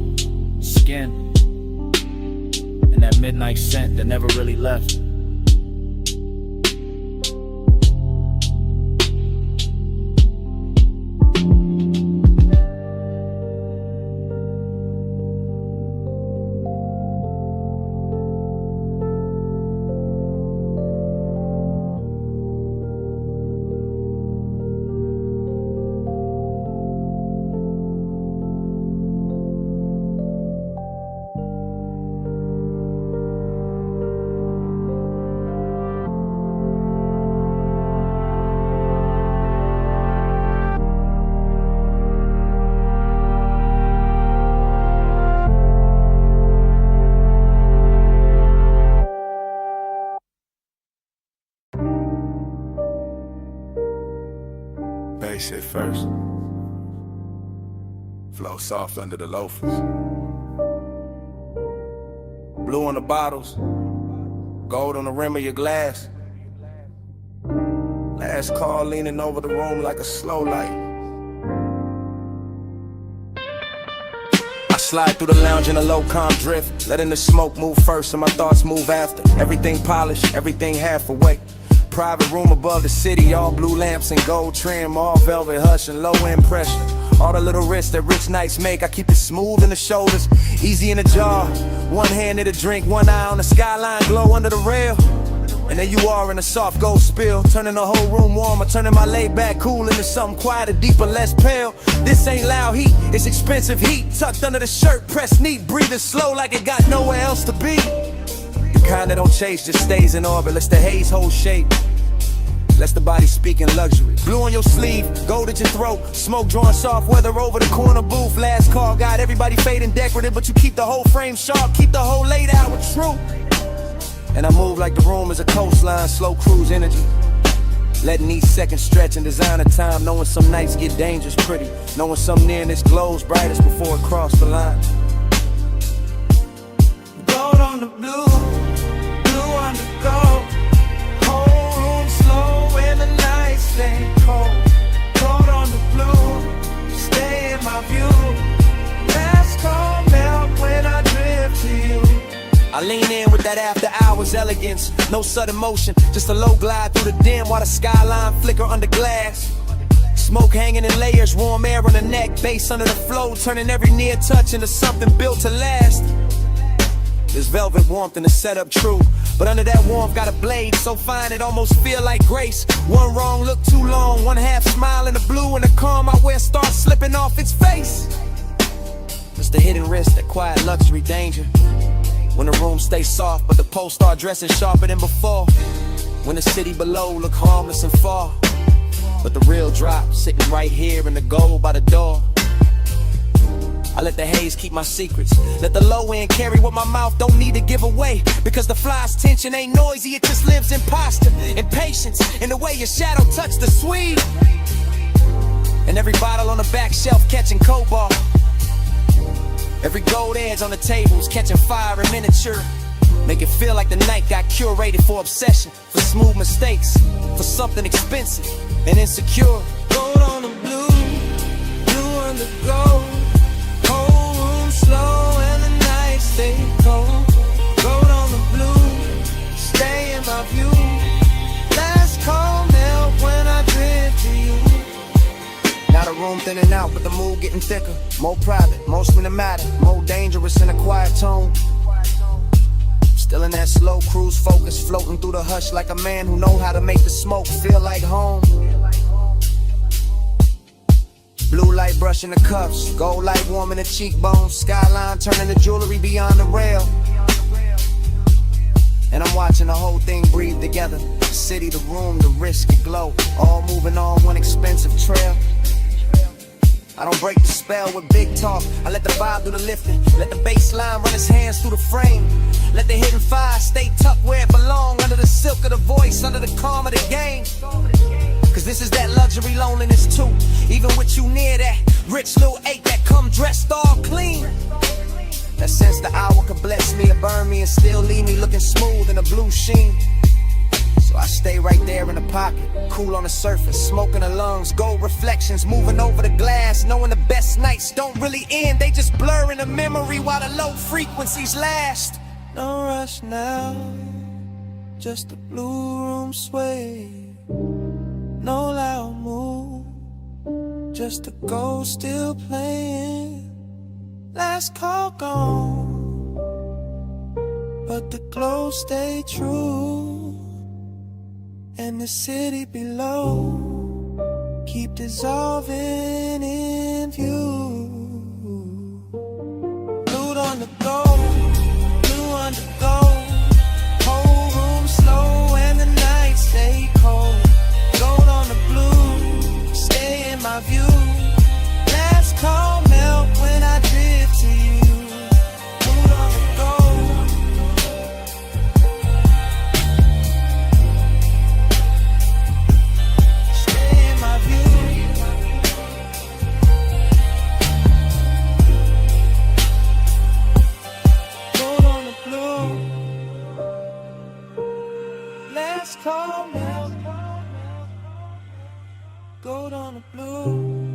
skin, and that midnight scent that never really left. bass hit first. Flow soft under the loafers. Blue on the bottles, gold on the rim of your glass. Last call leaning over the room like a slow light. I slide through the lounge in a low calm drift, letting the smoke move first and my thoughts move after. Everything polished, everything half awake. Private room above the city, all blue lamps and gold trim, all velvet hush and low end pressure. All the little risks that rich nights make, I keep it smooth in the shoulders, easy in the jaw. One hand in the drink, one eye on the skyline, glow under the rail. And there you are in a soft gold spill, turning the whole room warmer, turning my laid back cool into something quieter, deeper, less pale. This ain't loud heat, it's expensive heat, tucked under the shirt, pressed neat, breathing slow like it got nowhere else to be. The kind that don't chase, just stays in orbit, lets the haze hold shape. Lets the body speak in luxury. Blue on your sleeve, gold at your throat, smoke drawing soft weather over the corner booth. Last call, got everybody fading decorative, but you keep the whole frame sharp, keep the whole laid out with truth. And I move like the room is a coastline, slow cruise energy. Letting each second stretch in designer time, knowing some nights get dangerous pretty, knowing some nearness glows brightest before it crossed the line. Gold on the blue, blue on the gold. Whole room slow when the nights stay cold. Gold on the blue, stay in my view. Last call melt when I drift to you. I lean in with that after hours elegance, no sudden motion, just a low glide through the dim while the skyline flicker under glass. Smoke hanging in layers, warm air on the neck, bass under the flow, turning every near touch into something built to last. There's velvet warmth in the setup, true, but under that warmth got a blade so fine it almost feel like grace. One wrong look too long, one half smile in the blue, and the calm I wear starts slipping off its face. Just the hidden risk, that quiet luxury danger. When the room stays soft, but the post start dressing sharper than before. When the city below look harmless and far, but the real drop sitting right here in the gold by the door. I let the haze keep my secrets, let the low end carry what my mouth don't need to give away. Because the fly's tension ain't noisy, it just lives in posture, in patience, in the way your shadow touch the sweet. And every bottle on the back shelf catching cobalt. Every gold edge on the tables catching fire in miniature. Make it feel like the night got curated for obsession, for smooth mistakes, for something expensive and insecure. Gold on the blue, blue on the gold. Whole room slow and the nights stay cold. Gold on the blue, stay in my view. Last call melt when I drift to you. Now the room thinning out, but the mood getting thicker. More private, more cinematic, more dangerous in a quiet tone. Still in that slow cruise focus, floating through the hush like a man who know how to make the smoke feel like home. Blue light brushing the cuffs, gold light warming the cheekbones, skyline turning the jewelry beyond the rail. And I'm watching the whole thing breathe together. The city, the room, the risk, the glow, all moving on one expensive trail. I don't break the spell with big talk, I let the vibe do the lifting. Let the bass line run its hands through the frame. Let the hidden fire stay tucked where it belong, under the silk of the voice, under the calm of the game. Cause this is that luxury loneliness too. Even with you near that rich little ache that come dressed all clean. That sense the hour could bless me or burn me and still leave me looking smooth in a blue sheen. So I stay right there in the pocket, cool on the surface, smoke in the lungs, gold reflections moving over the glass, knowing the best nights don't really end, they just blur in the memory while the low frequencies last. No rush now, just a blue room sway. No loud move, just a ghost still playing. Last call gone, but the glow stay true. And the city below keep dissolving in view. Blue on the gold, blue on the gold. Whole room slow and the nights stay cold. Gold on the blue, stay in my view. Last call melt when I drift to you. Blue on the gold. Stay in my view. gold on the blue.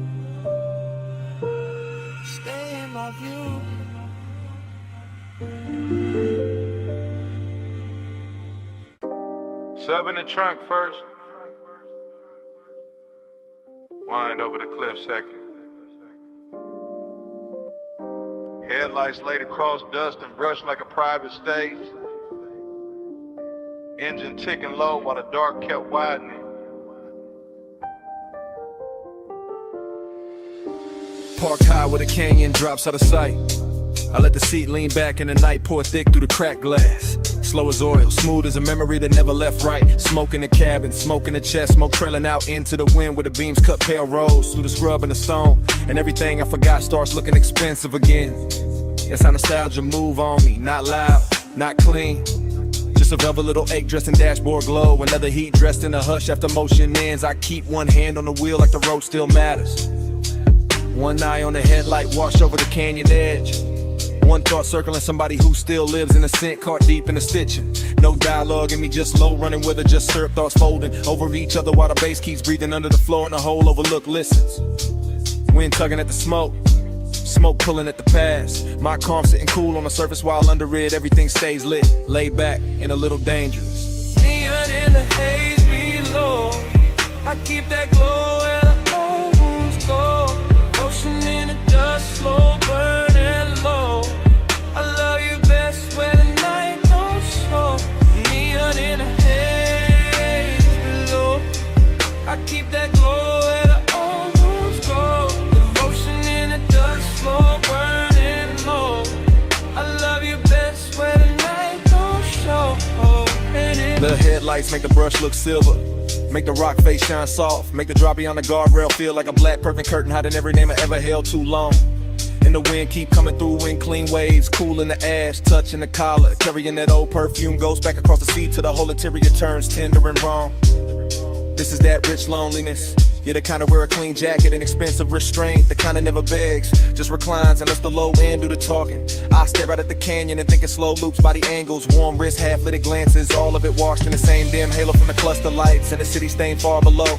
Stay in my view. Sub in the trunk first. Wind over the cliff second. Headlights laid across dust and brushed like a private stage. Engine ticking low while the dark kept widening. Parked high where the canyon drops out of sight. I let the seat lean back and the night pour thick through the cracked glass. Slow as oil, smooth as a memory that never left right. Smoke in the cabin, smoke in the chest, smoke trailing out into the wind where the beams cut pale roads through the scrub and the stone. And everything I forgot starts looking expensive again. It's how nostalgia move on me, not loud, not clean. Just a velvet little ache dressed in dashboard glow. Another heat dressed in a hush after motion ends. I keep one hand on the wheel like the road still matters. One eye on the headlight washed over the canyon edge. One thought circling somebody who still lives in a scent, caught deep in the stitching. No dialogue in me, just low running with her, just syrup thoughts folding over each other while the bass keeps breathing under the floor and the whole overlook listens. Wind tugging at the smoke, smoke pulling at the past. My calm sitting cool on the surface while under it everything stays lit. Laid back and a little dangerous. Neon in the haze below. I keep that glow and I almost go. Ocean in the dust, slow burning low. I love you best when the night don't show. Neon in the haze below. I keep that glow and I almost go. Devotion in the dust, slow burning low. I love you best when the night don't show. The headlights make the brush look silver, make the rock face shine soft, make the drop beyond the guardrail feel like a black perfect curtain hiding every name I ever held too long. And the wind keep coming through in clean waves, cooling the ash, touching the collar, carrying that old perfume, goes back across the sea till the whole interior turns tender and wrong. This is that rich loneliness. Yeah, the kind of wear a clean jacket and expensive restraint. The kind of never begs, just reclines and lets the low end do the talking. I stare out at the canyon and think in slow loops by the angles. Warm wrist, half-lit glances, all of it washed in the same dim halo from the cluster lights and the city staying far below.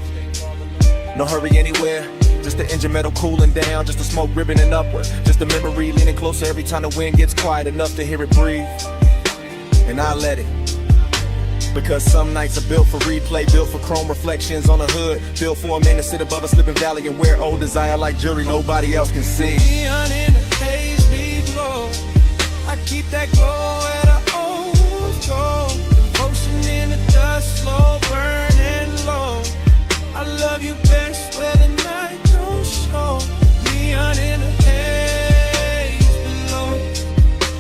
No hurry anywhere, just the engine metal cooling down, just the smoke ribboning upward, just the memory leaning closer every time the wind gets quiet enough to hear it breathe. And I let it. Because some nights are built for replay, built for chrome reflections on the hood, built for a man to sit above a slipping valley and wear old desire like jewelry nobody else can see. Neon in the haze below. I keep that glow and I almost go. Devotion in the dust, slow burning low. I love you best where the night don't show. Neon in the haze below.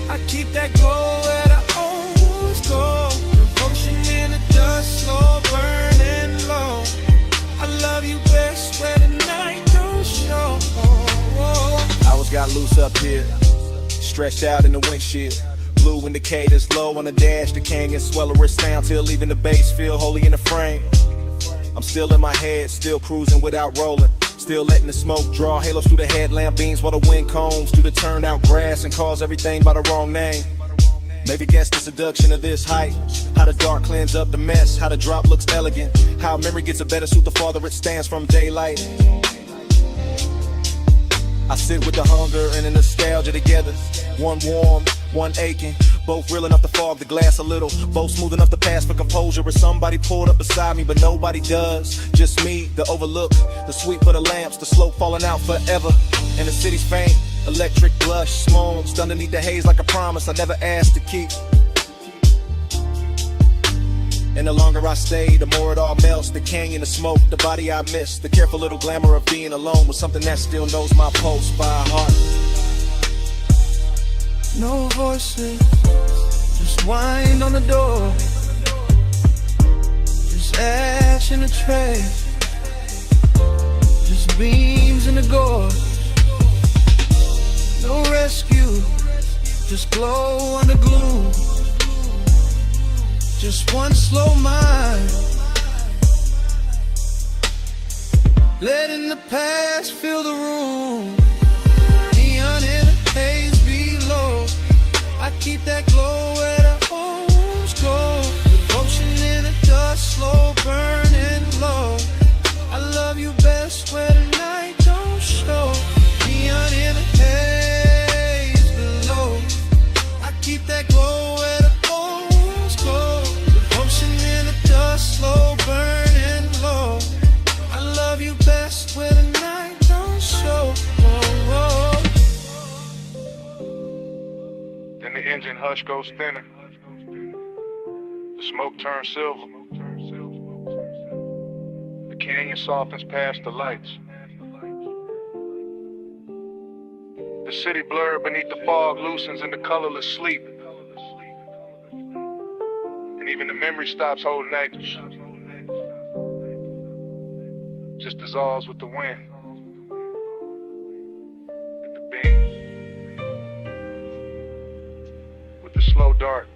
I keep that glow and I almost go. Slow burning low. I love you best where the night don't show. Hours got loose up here, stretched out in the windshield. Blue indicators low on the dash, the canyon swell a wrist down till leaving the base feel holy in the frame. I'm still in my head, still cruising without rolling. Still letting the smoke draw halos through the headlamp beams while the wind combs through the turned out grass and calls everything by the wrong name. Maybe guess the seduction of this height. How the dark cleans up the mess. How the drop looks elegant. How memory gets a better suit the farther it stands from daylight. I sit with the hunger and the nostalgia together. One warm, one aching. Both real enough to fog the glass a little. Both smooth enough to pass for composure. With somebody pulled up beside me, but nobody does. Just me, the overlook, the sweep of the lamps, the slope falling out forever. And the city's faint. Electric blush, smokes underneath the haze like a promise I never asked to keep. And the longer I stay, the more it all melts. The canyon, the smoke, the body I miss. The careful little glamour of being alone with something that still knows my pulse by heart. No voices, just wind on the door. Just ash in the trash, just beams in the gorge. No rescue, just glow under gloom. Just one slow mind, letting the past fill the room. Neon in the haze below. I keep that glow where the homes go. Devotion in the dust, slow burning low. I love you better engine hush goes thinner. The smoke turns silver. The canyon softens past the lights. The city blurred beneath the fog loosens into colorless sleep. And even the memory stops holding anchors. Just dissolves with the wind. With the beam. With the slow dart.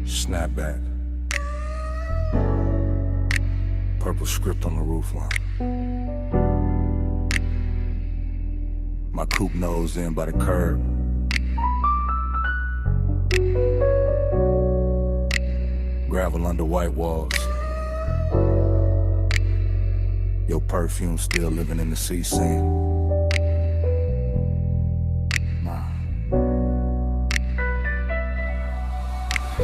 Snapback. Purple script on the roofline. My coupe nose in by the curb. Gravel under white walls. Your perfume still living in the sea scene.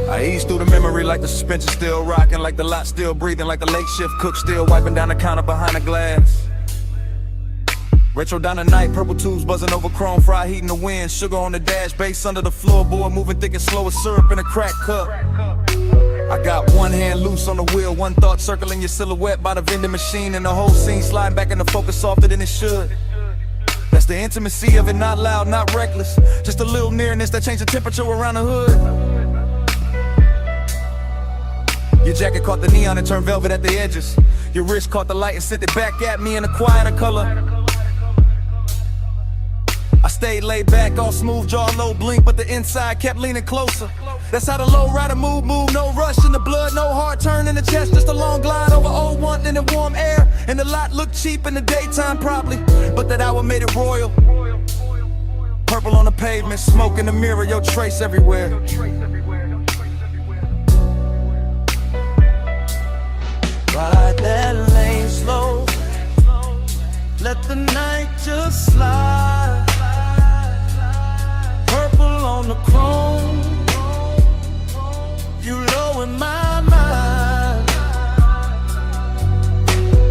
I ease through the memory like the suspension still rocking, like the lot still breathing, like the late shift cook still wiping down the counter behind the glass. Retro down the night, purple tubes buzzing over chrome, fry heat in the wind, sugar on the dash, bass under the floorboard, moving thick and slow as syrup in a crack cup. I got one hand loose on the wheel, one thought circling your silhouette by the vending machine, and the whole scene sliding back into focus softer than it should. That's the intimacy of it, not loud, not reckless, just a little nearness that changed the temperature around the hood. Your jacket caught the neon and turned velvet at the edges. Your wrist caught the light and sent it back at me in a quieter color. I stayed laid back, all smooth jaw, low blink, but the inside kept leaning closer. That's how the low rider move, no rush in the blood, no hard turn in the chest, just a long glide over old one in the warm air. And the lot looked cheap in the daytime probably, but that hour made it royal. Purple on the pavement, smoke in the mirror, your trace everywhere. Ride that lane slow, let the night just slide. Purple on the chrome, you low in my mind.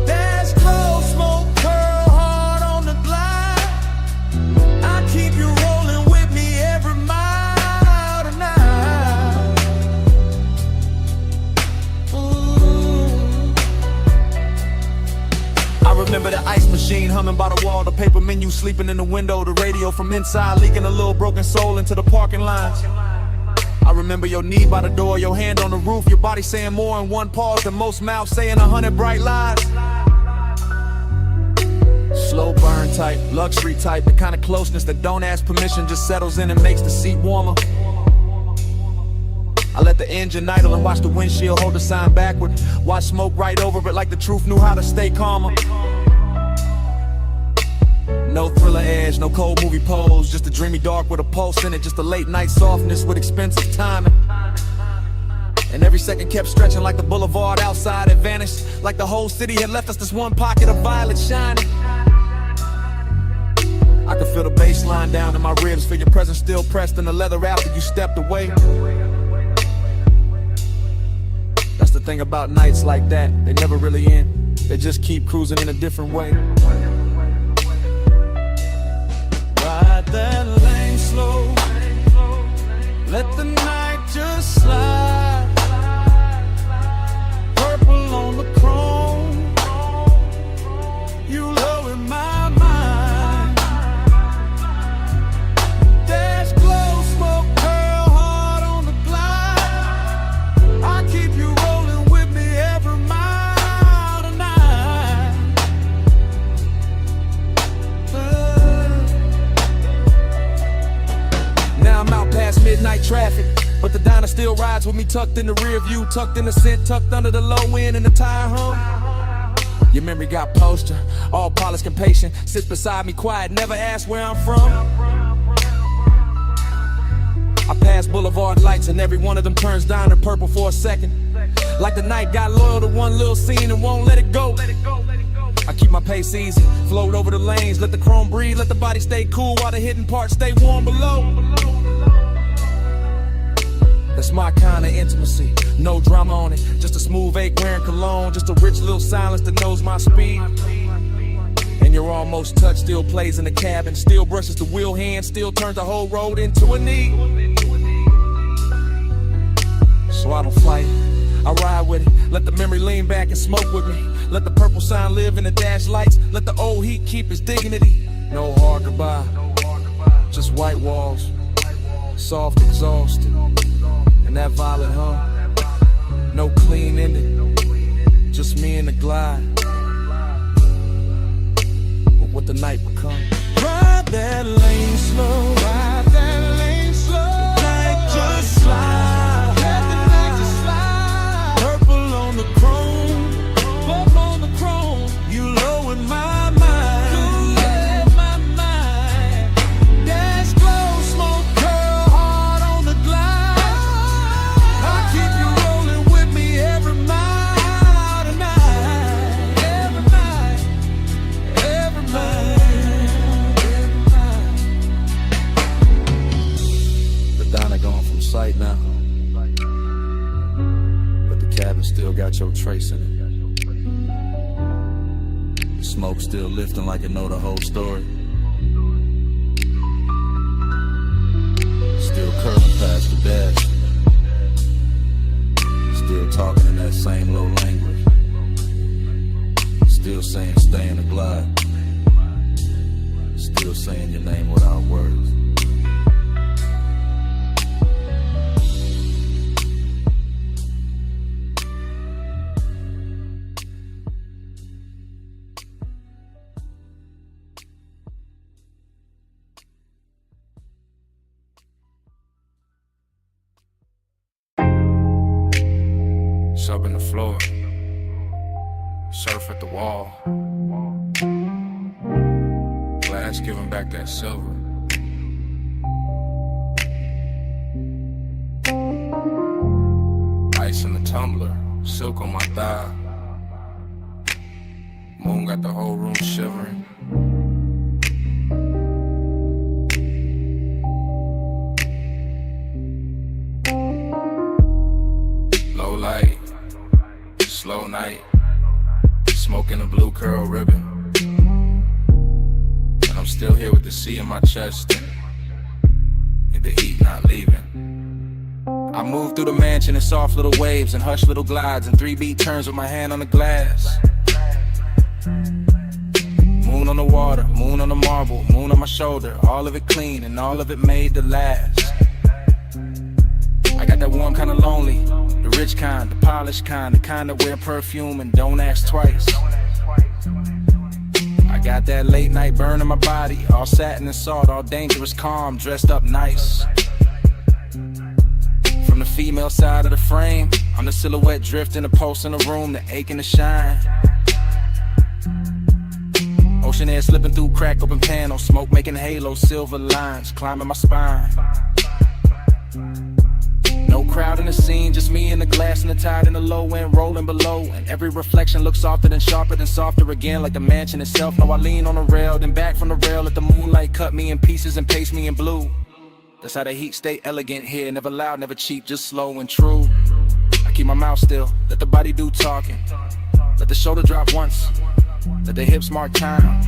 Dash close, smoke curl hard on the glide. I keep you rolling with me every mile tonight. I remember the ice machine humming by the wall, the paper menu sleeping in the window, the radio from inside leaking a little broken soul into the parking lines. I remember your knee by the door, your hand on the roof, your body saying more in one pause than most mouths saying 100 bright lies. Slow burn type, luxury type, the kind of closeness that don't ask permission, just settles in and makes the seat warmer. I let the engine idle and watch the windshield hold the sign backward. Watch smoke right over it like the truth knew how to stay calmer. No thriller edge, no cold movie pose, just a dreamy dark with a pulse in it, just a late night softness with expensive timing. And every second kept stretching like the boulevard outside had vanished, like the whole city had left us this one pocket of violet shining. I could feel the bass line down in my ribs, feel your presence still pressed in the leather after you stepped away. That's the thing about nights like that, they never really end, they just keep cruising in a different way. Ride that lane slow, let the night just slide. Purple on the chrome, you low in my mind. Dash close, smoke curl hard on the glide. I keep you rolling with me every mile tonight. Now I'm out past midnight traffic, but the diner still rides with me tucked in the rear view, tucked in the scent, tucked under the low end and the tire hum. Your memory got posture, all polished and patient, sits beside me quiet, never asked where I'm from. I pass boulevard lights and every one of them turns down to purple for a second, like the night got loyal to one little scene and won't let it go. I keep my pace easy, float over the lanes, let the chrome breathe, let the body stay cool while the hidden parts stay warm below. That's my kind of intimacy, no drama on it, just a smooth 8 wearing cologne, just a rich little silence that knows my speed. And your almost touch still plays in the cabin, still brushes the wheel hand, still turns the whole road into a knee. So I don't fight it, I ride with it, let the memory lean back and smoke with me. Let the purple sign live in the dash lights, let the old heat keep its dignity. No hard goodbye, just white walls, soft exhaust, and that violet hum. No clean ending, just me and the glide. But what the night become. Ride that lane slow, ride that lane slow. The night just slide, let the night just slide. Purple on the chrome, purple on the chrome. You low in my mind, low in my mind. Dash glow, smoke curl hard on the glide. I keep you rolling with me every mile tonight, every night, every night, every night. The Donna gone from sight now, but the cabin still got your trace in it. The smoke still lifting like it know the whole story. Still curving past the dash, still talking in that same low language, still saying stay in the glide, still saying your name without words. Sub in the floor, surf at the wall, glass giving back that silver. Ice in the tumbler, silk on my thigh. Moon got the whole room shivering. Low light, slow night, smoking a blue curl ribbon. And I'm still here with the sea in my chest, and the heat not leaving. I move through the mansion in soft little waves and hush little glides and 3-beat turns with my hand on the glass. Moon on the water, moon on the marble, moon on my shoulder, all of it clean and all of it made to last. I got that warm kind of lonely, the rich kind, the polished kind, the kind that wear perfume and don't ask twice. I got that late night burn in my body, all satin and salt, all dangerous calm, dressed up nice. From the female side of the frame, I'm the silhouette drifting, a pulse in the room, the aching to shine. Ocean air slipping through crack open panels, smoke making halos, silver lines climbing my spine. No crowd in the scene, just me and the glass and the tide and the low end rolling below. And every reflection looks softer than sharper than softer again, like the mansion itself. Now I lean on the rail, then back from the rail, let the moonlight cut me in pieces and paste me in blue. That's how the heat stay elegant here, never loud, never cheap, just slow and true. I keep my mouth still, let the body do talking. Let the shoulder drop once, let the hips mark time.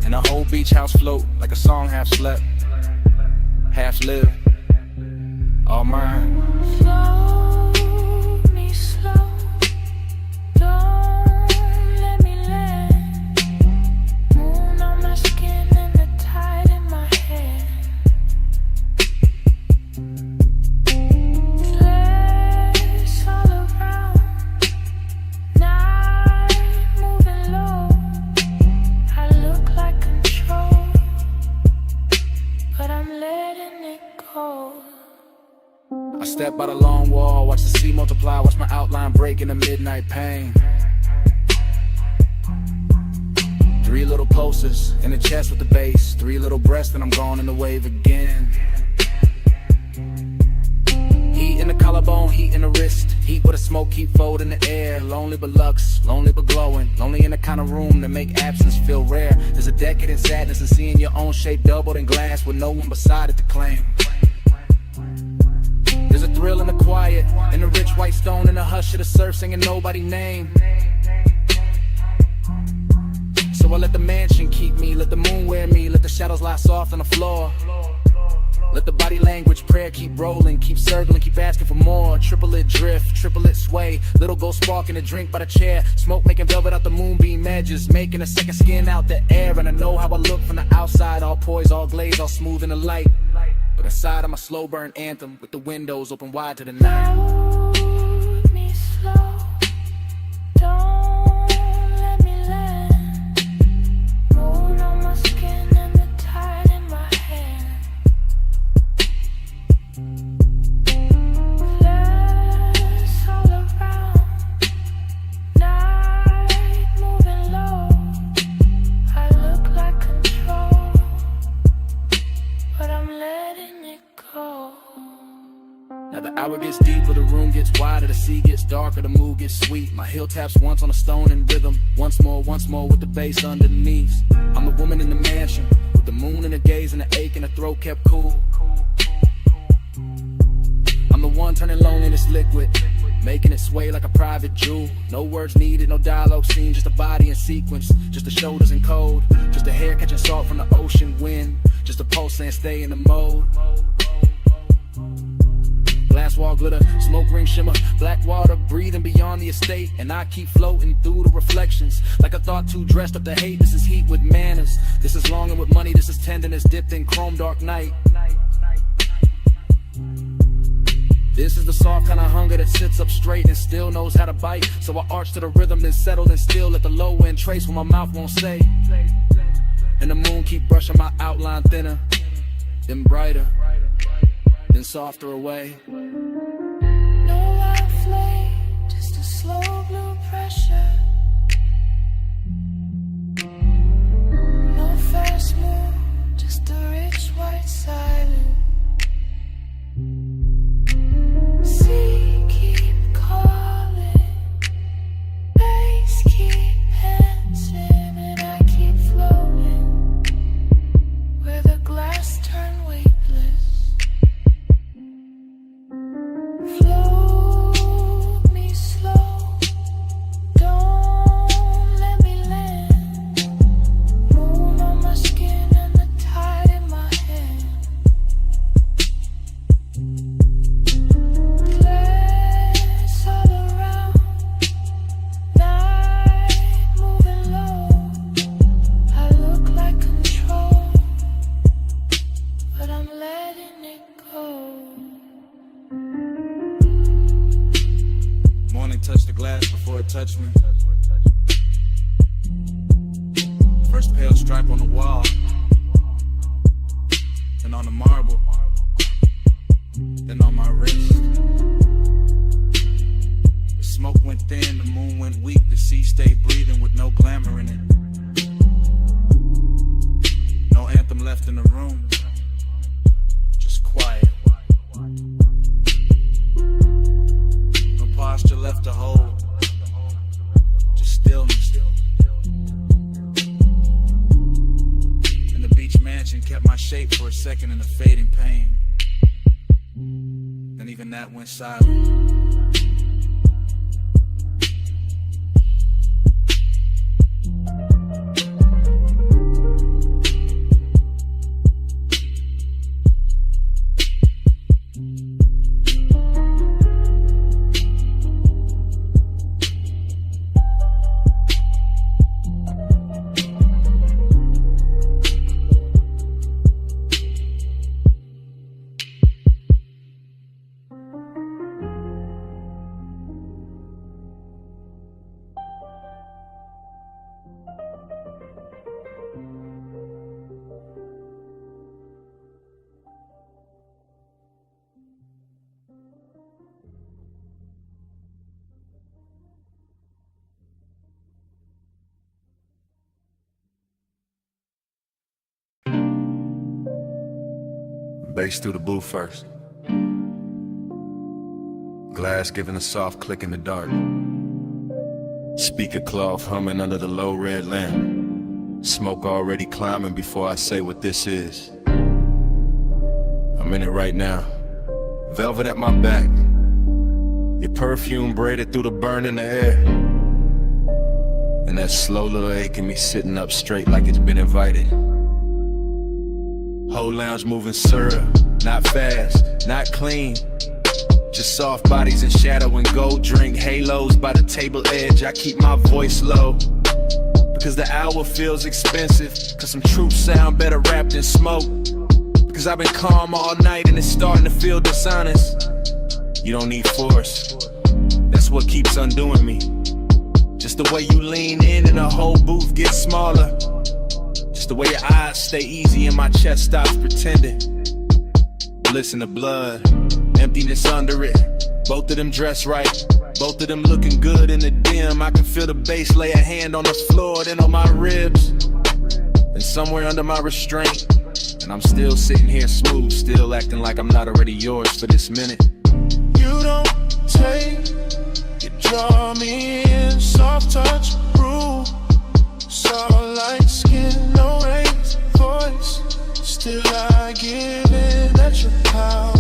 And the whole beach house float like a song half slept, half lived. All mine. Float me slow, don't let me land. Moon on my skin and the tide in my hand. Flares all around, night moving low. I look like control, but I'm letting it go. I step by the long wall, watch the sea multiply, watch my outline break in the midnight pain. 3 little pulses in the chest with the bass, 3 little breaths and I'm gone in the wave again. Heat in the collarbone, heat in the wrist, heat with a smoke smoke keep folding the air. Lonely but lux, lonely but glowing. Lonely in the kind of room that make absence feel rare. There's a decadent sadness in seeing your own shape doubled in glass with no one beside it to claim. There's a thrill in the quiet, in the rich white stone, in the hush of the surf singing nobody's name. So I let the mansion keep me, let the moon wear me, let the shadows lie soft on the floor. Let the body language prayer keep rolling, keep circling, keep asking for more. Triplet drift, triplet sway, little gold spark in a drink by the chair. Smoke making velvet out the moonbeam edges, making a second skin out the air. And I know how I look from the outside, all poised, all glazed, all smooth in the light. But inside I'm a slow burn anthem with the windows open wide to the night. Hold me slow, don't let me land. Moon on my skin and the tide in my hand. Glass all around, night moving low. I look like control, but I'm letting it go. Now the hour gets deeper, the room gets wider, the sea gets darker, the mood gets sweet. My heel taps once on a stone in rhythm, once more with the bass underneath. I'm the woman in the mansion, with the moon in the gaze and the ache in the throat kept cool. I'm the one turning loneliness liquid, making it sway like a private jewel. No words needed, no dialogue scene, just a body in sequence, just the shoulders in code, just a hair catching salt from the ocean wind, just a pulse saying stay in the mode. Glass wall glitter, smoke ring shimmer, black water breathing beyond the estate. And I keep floating through the reflections, like a thought too dressed up to hate. This is heat with manners, this is longing with money, this is tenderness dipped in chrome dark night. This is the soft kind of hunger that sits up straight and still knows how to bite. So I arch to the rhythm, then settle and still let the low end trace what my mouth won't say. And the moon keep brushing my outline thinner, then brighter, then softer away. No loud flame, just a slow blue pressure. No fast move, just a rich white silence. Sea keep calling, bass keep dancing, and I keep floating where the glass turn weightless. Float me slow, don't let me land. Moon on my skin and the tide in my hand. Glass all around, night moving low. I look like control, but I'm letting it go. Morning touched the glass before it touched me. First pale stripe on the wall, then on the marble, then on my wrist. The smoke went thin, the moon went weak, the sea stayed breathing with no glamour in it. No anthem left in the room, just quiet. No posture left to hold, just stillness. And the beach mansion kept my shape for a second in the fading pain. Then even that went silent. Bass through the blue first. glass giving a soft click in the dark. Speaker cloth humming under the low red lamp. Smoke already climbing before I say what this is. I'm in it right now. Velvet at my back. Your perfume braided through the burn in the air. And that slow little ache in me sitting up straight like it's been invited. Whole lounge moving syrup, not fast, not clean. Just soft bodies and shadow and gold drink halos by the table edge. I keep my voice low because the hour feels expensive. Cause some truth sound better wrapped in smoke. Cause I've been calm all night and it's starting to feel dishonest. You don't need force, that's what keeps undoing me. Just the way you lean in and the whole booth gets smaller. Just the way your eyes stay easy and my chest stops pretending. Bliss in the blood, emptiness under it. Both of them dressed right, both of them looking good in the dim. I can feel the bass lay a hand on the floor, then on my ribs, and somewhere under my restraint. And I'm still sitting here smooth, still acting like I'm not already yours for this minute. You don't take, you draw me in, soft touch, rule. Soft light skin, no raised voice. Still I give in at your power,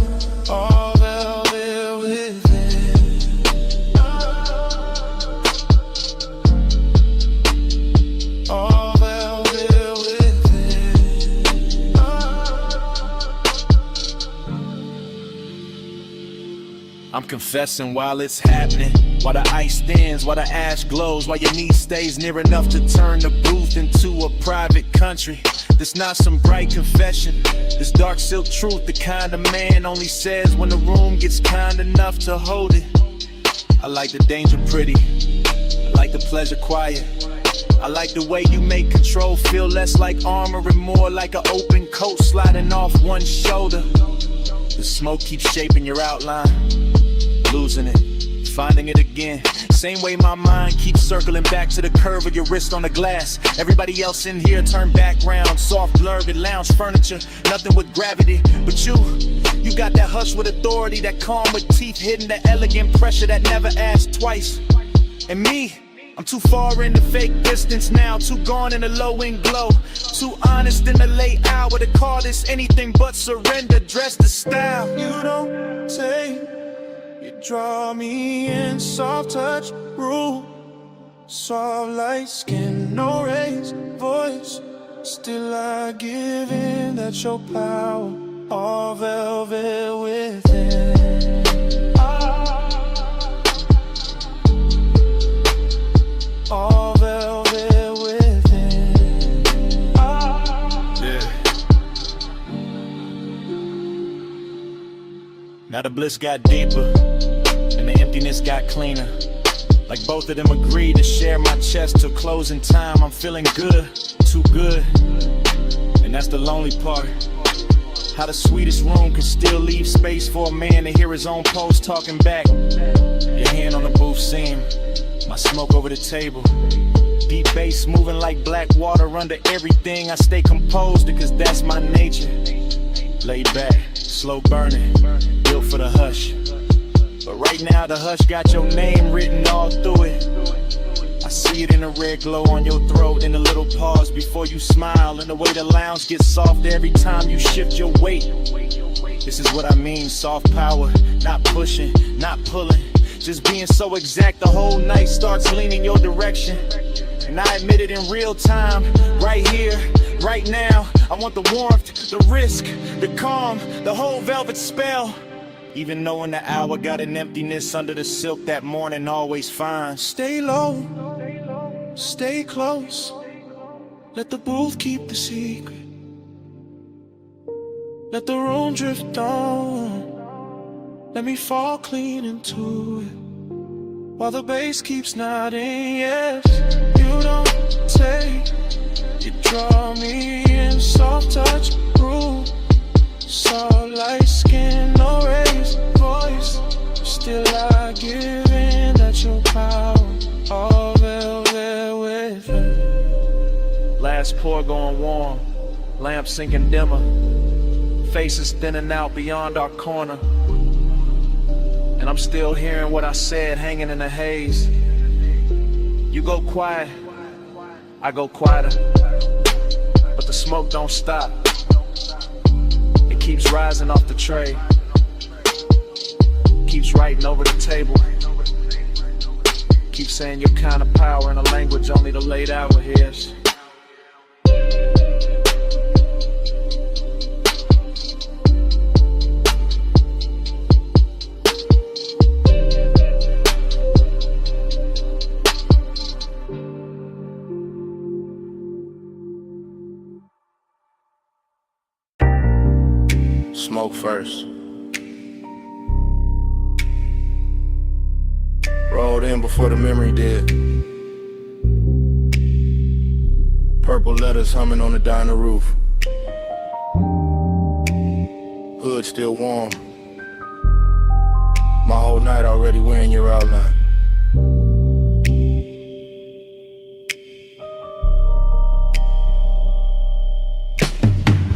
all velvet within. All velvet within. I'm confessing while it's happening, while the ice thins, while the ash glows, while your knee stays near enough to turn the booth into a private country. This not some bright confession, this dark silk truth, the kind of man only says when the room gets kind enough to hold it. I like the danger pretty, I like the pleasure quiet. I like the way you make control feel less like armor and more like an open coat sliding off one shoulder. The smoke keeps shaping your outline, losing it, finding it again. Same way my mind keeps circling back to the curve of your wrist on the glass. Everybody else in here turn background, soft blurred lounge furniture, nothing with gravity. But you got that hush with authority, that calm with teeth hidden, that elegant pressure that never asks twice. And me, I'm too far in the fake distance now, too gone in the low end glow, too honest in the late hour to call this anything but surrender. Dress the style. You don't take, you draw me in, soft touch, rule. Soft light skin, no raised voice. Still I give in, that's your power, all velvet within. All velvet within. Yeah. Now the bliss got deeper and the emptiness got cleaner. Like both of them agreed to share my chest till closing time. I'm feeling good, too good. And that's the lonely part. How the sweetest room can still leave space for a man to hear his own pulse talking back. Your hand on the booth seam, my smoke over the table. Deep bass moving like black water under everything. I stay composed because that's my nature. Laid back, slow burning, built for the hush. But right now the hush got your name written all through it. I see it in the red glow on your throat, in the little pause before you smile, and the way the lounge gets softer every time you shift your weight. This is what I mean, soft power, not pushing, not pulling, just being so exact the whole night starts leaning your direction. And I admit it in real time, right here, right now. I want the warmth, the risk, the calm, the whole velvet spell. Even knowing the hour got an emptiness under the silk that morning always finds. Stay low, stay close. Let the booth keep the secret. Let the room drift on. Let me fall clean into it. While the bass keeps nodding, yes. You don't take, you draw me in, soft touch, rule. Soft light skin, no raised voice. Still I give in, that's your power, all velvet within. Last pour going warm, lamp sinking dimmer, faces thinning out beyond our corner. and I'm still hearing what I said hanging in the haze. You go quiet, I go quieter, but the smoke don't stop. It keeps rising off the tray, keeps writing over the table, keeps saying your kind of power in a language only the late hour hears. Smoke first. Rolled in before the memory did. Purple letters humming on the diner roof. Hood still warm. My whole night already wearing your outline.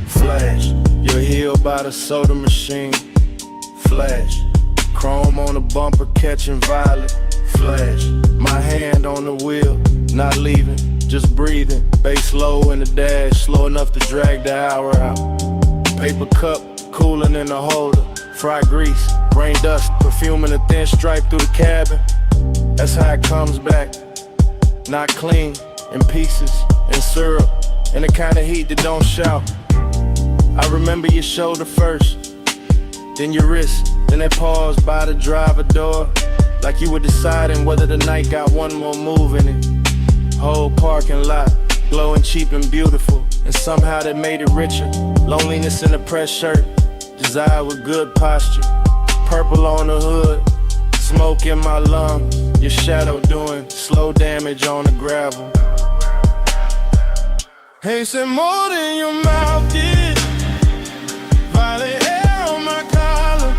Flash, you're healed by the soda machine. Flash, chrome on the bumper catching violet. Flash, my hand on the wheel, not leaving, just breathing. Bass low in the dash, slow enough to drag the hour out. Paper cup, cooling in the holder. Fried grease, rain dust, perfume in a thin stripe through the cabin. That's how it comes back. Not clean, in pieces, in syrup, in the kind of heat that don't shout. I remember your shoulder first, then your wrist, then that pause by the driver door. Like you were deciding whether the night got one more move in it. Whole parking lot, glowing cheap and beautiful, and somehow that made it richer. Loneliness in a pressed shirt, desire with good posture. Purple on the hood, smoke in my lung. Your shadow doing slow damage on the gravel. Hey, said more than your mouth did. Violet hair on my collar.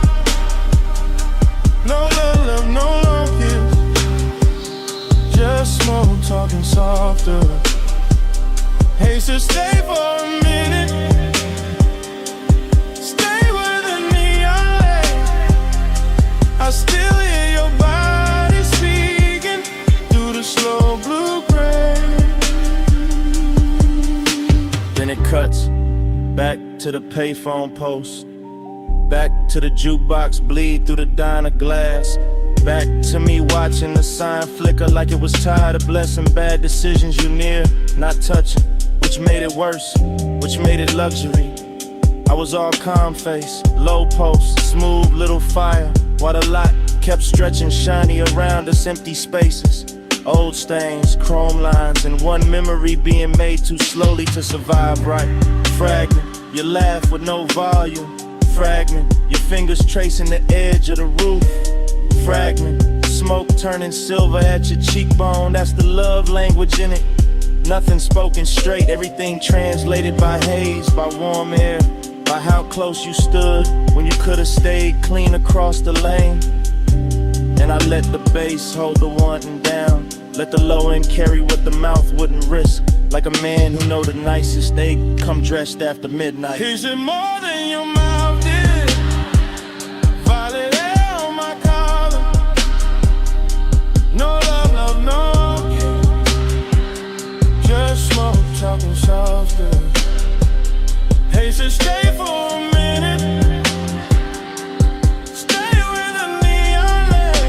No love, no long kiss. Just smoke talking softer. Hey, so stay for a minute. Stay where the neon lay. I still hear your body speaking through the slow blue gray. Then it cuts back to the payphone post. Back to the jukebox, bleed through the diner glass. Back to me watching the sign flicker like it was tired of blessing bad decisions you near, not touching, which made it worse, which made it luxury. I was all calm face, low post, smooth little fire, while the lot kept stretching shiny around us, empty spaces. Old stains, chrome lines, and one memory being made too slowly to survive right. Fragment, you laugh with no volume. Fragment, your fingers tracing the edge of the roof. Fragment, smoke turning silver at your cheekbone. That's the love language in it. Nothing spoken straight, everything translated by haze, by warm air, by how close you stood when you could have stayed clean across the lane. And I let the bass hold the wanting down, let the low end carry what the mouth wouldn't risk. Like a man who know the nicest, they come dressed after midnight. Is it more than your mouth did? Violet hair on my collar. No love, love, no. Just smoke, talking softer. Hey, so stay for a minute. Stay where the neon lay.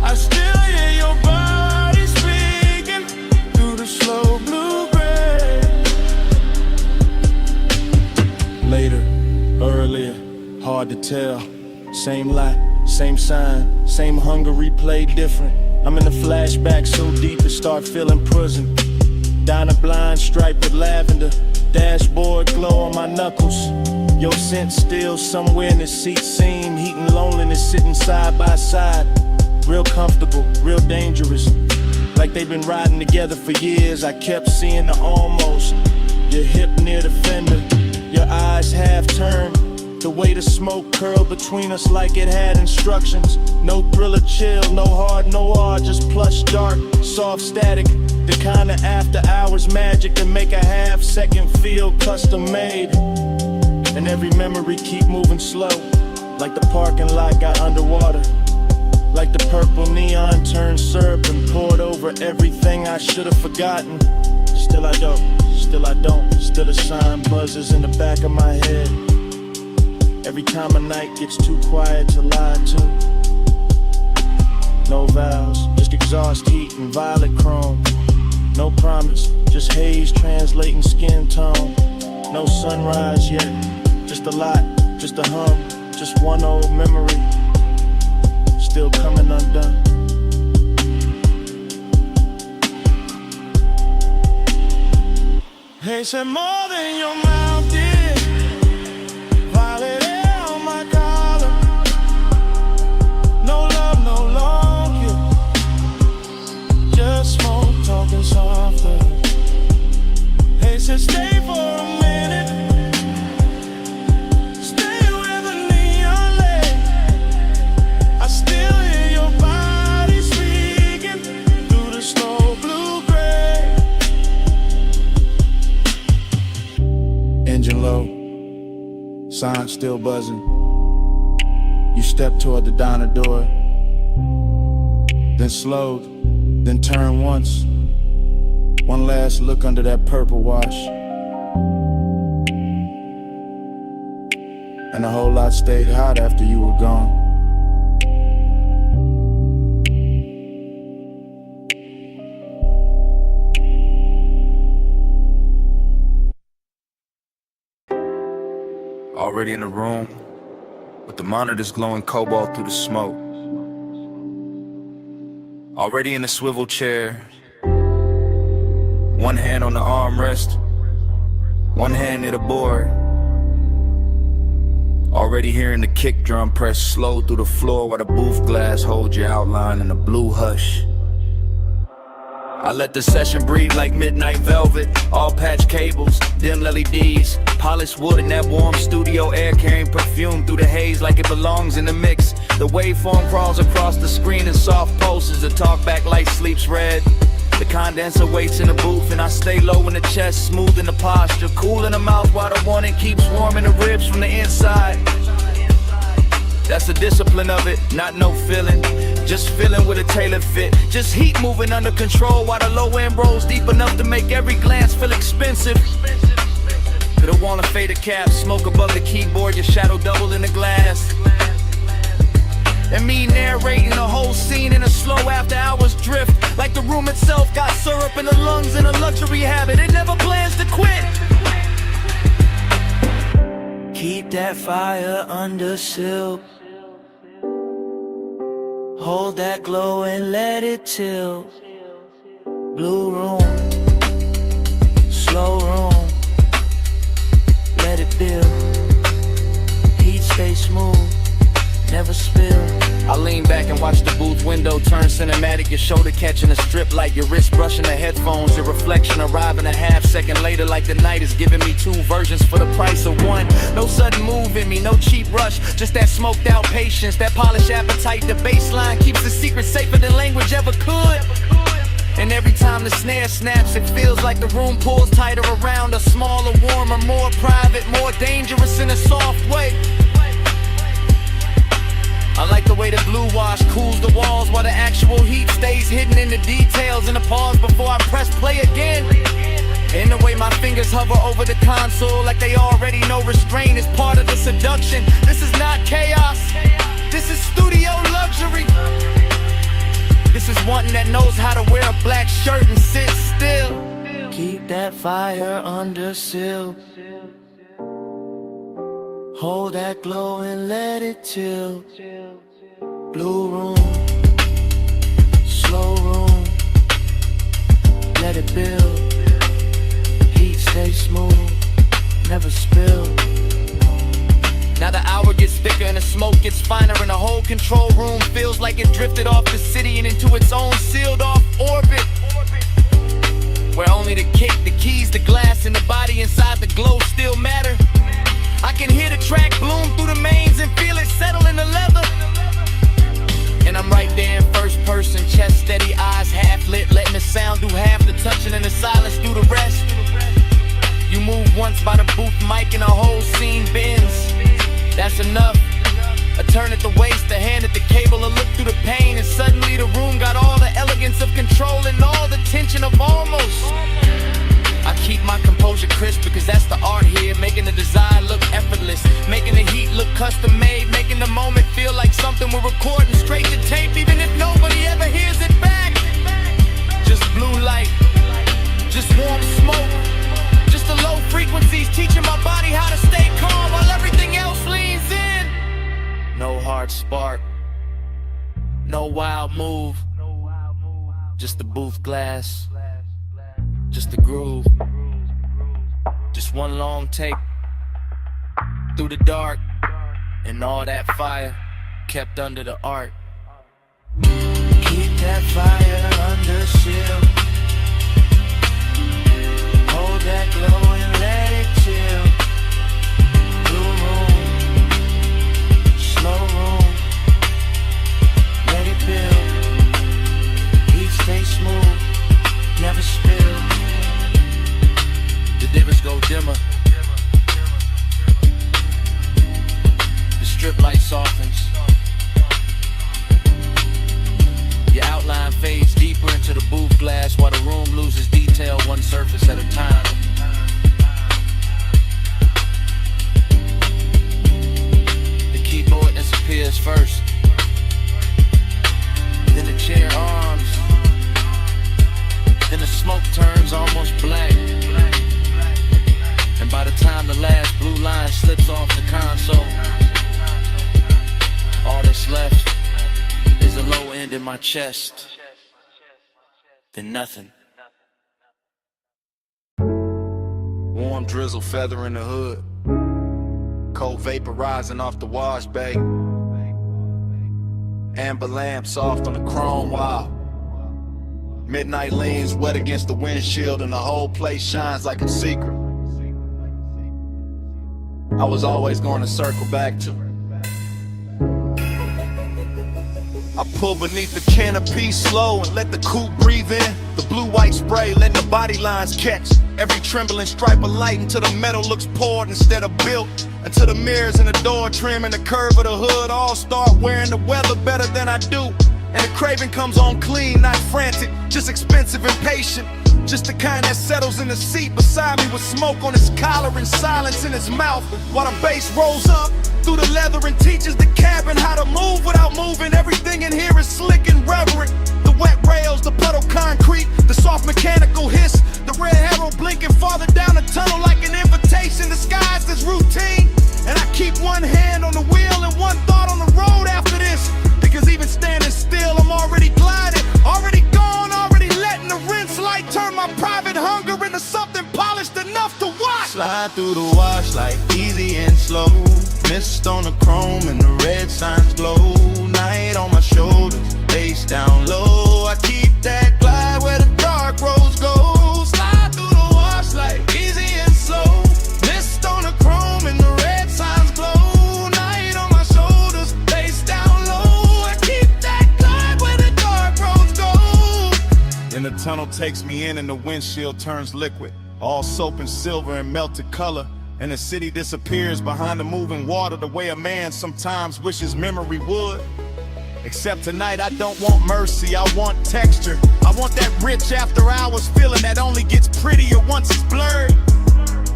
I still hear your body speaking through the slow blue gray. Later, earlier, hard to tell. Same lot, same sign, same hunger replayed different. I'm in the flashback so deep it start feeling prison. Diner blind striped with lavender, dashboard glow on my knuckles. Your scent still somewhere in the seat seam, heating loneliness sitting side by side. Real comfortable, real dangerous. Like they've been riding together for years. I kept seeing the almost. Your hip near the fender, your eyes half turned. The way the smoke curled between us like it had instructions. No thriller chill, no hard, no hard, just plush dark, soft static. The kind of after hours magic that make a half second feel custom made. And every memory keep moving slow, Like the parking lot got underwater. Like the purple neon turned syrup and poured over everything I should have forgotten. Still I don't, still a sign buzzes in the back of my head. Every time a night gets too quiet to lie to. No vows, just exhaust heat and violet chrome. No promise, just haze translating skin tone. No sunrise yet, just a lot, just a hum, just one old memory. Still coming undone. Hey, said more than your mouth did. Violet air on my collar. No love, no long kiss. Just smoke, talking softer. Hey, said stay for a minute. Stay where the neon lay. I still hear your body speaking through the slow blue-gray. Engine low, sign still buzzing. You step toward the diner door, then slowed, then turned once. One last look under that purple wash, and a whole lot stayed hot after you were gone. Already in the room, with the monitors glowing cobalt through the smoke. Already in the swivel chair, one hand on the armrest, one hand near the board. Already hearing the kick drum press slow through the floor while the booth glass holds your outline in a blue hush. I let the session breathe like midnight velvet. All patch cables, dim LEDs, polished wood in that warm studio air, carrying perfume through the haze like it belongs in the mix. The waveform crawls across the screen in soft pulses. The talkback light sleeps red. The condenser waits in the booth, and I stay low in the chest, smooth in the posture, cool in the mouth while the warning keeps warming the ribs from the inside. That's the discipline of it, not no feeling. Just feeling with a tailored fit. Just heat moving under control while the low end rolls deep enough to make every glance feel expensive. Could have worn a fader cap, smoke above the keyboard, your shadow doubled in the glass. And me narrating the whole scene in a slow after hours drift. Like the room itself got syrup in the lungs in a luxury habit. It never plans to quit. Keep that fire under silk. Hold that glow and let it chill. Blue room, slow room, let it build. Heat stay smooth, never spill. I lean back and watch the booth window turn cinematic. Your shoulder catching a strip light, your wrist brushing the headphones. Your reflection arriving a half second later, like the night is giving me two versions for the price of one. No sudden move in me, no cheap rush, just that smoked out patience, that polished appetite. The baseline keeps the secret safer than language ever could. And every time the snare snaps, it feels like the room pulls tighter around us. Smaller, warmer, more private, more dangerous in a soft way. I like the way the blue wash cools the walls while the actual heat stays hidden in the details. And the pause before I press play again. And the way my fingers hover over the console like they already know restraint is part of the seduction. This is not chaos, this is studio luxury. This is one that knows how to wear a black shirt and sit still. Keep that fire under seal. Hold that glow and let it chill. Blue room, slow room, let it build. Heat stay smooth, never spill. Now the hour gets thicker and the smoke gets finer, and the whole control room feels like it drifted off the city and into its own sealed off orbit, where only the kick, the keys, the glass, and the body inside the glow still matter. I can hear the track bloom through the mains and feel it settle in the leather. And I'm right there in first person, chest steady, eyes half lit, letting the sound do half the touching and the silence do the rest. You move once by the booth mic and the whole scene bends. That's enough. just the booth glass, just the groove, just one long take through the dark, and all that fire kept under the arc. Keep that fire under shield. Hold that glow and let it chill. Blue room, slow room, let it build. Heat stay smooth, never spill. The divots go dimmer, the strip light softens, your outline fades deeper into the booth glass while the room loses detail one surface at a time. The keyboard disappears first, then the chair arms, then the smoke turns almost black, and by the time the last blue line slips off the console, all that's left is a low end in my chest, then nothing. Warm drizzle feathering the hood, cold vapor rising off the wash bay, amber lamp soft on the chrome wall. Midnight leans wet against the windshield and the whole place shines like a secret I was always going to circle back to. I pull beneath the canopy slow and let the coupe breathe in. The blue-white spray letting the body lines catch every trembling stripe of light until the metal looks poured instead of built. Until the mirrors and the door trim and the curve of the hood all start wearing the weather better than I do. And the craving comes on clean, not frantic, just expensive and patient. Just the kind that settles in the seat beside me with smoke on his collar and silence in his mouth while the bass rolls up through the leather and teaches the cabin how to move without moving. Everything in here is slick and reverent. The wet rails, the puddle concrete, the soft mechanical hiss, the red arrow blinking farther down the tunnel like an invitation disguised as routine. And I keep one hand on the wheel and one thought on the road after this, because even standing still I'm already gliding, already gone, already letting the rinse light turn my private hunger into something polished enough to watch. Slide through the wash like easy and slow, mist on the chrome and the red signs glow. Night on my shoulders, face down low. I keep that glide where the dark roads go. Slide through the wash like easy and slow, mist on the chrome and the red signs glow. Night on my shoulders, face down low. I keep that glide where the dark roads go. Then the tunnel takes me in and the windshield turns liquid, all soap and silver and melted color. And the city disappears behind the moving water the way a man sometimes wishes memory would. Except tonight I don't want mercy, I want texture. I want that rich after hours feeling that only gets prettier once it's blurred.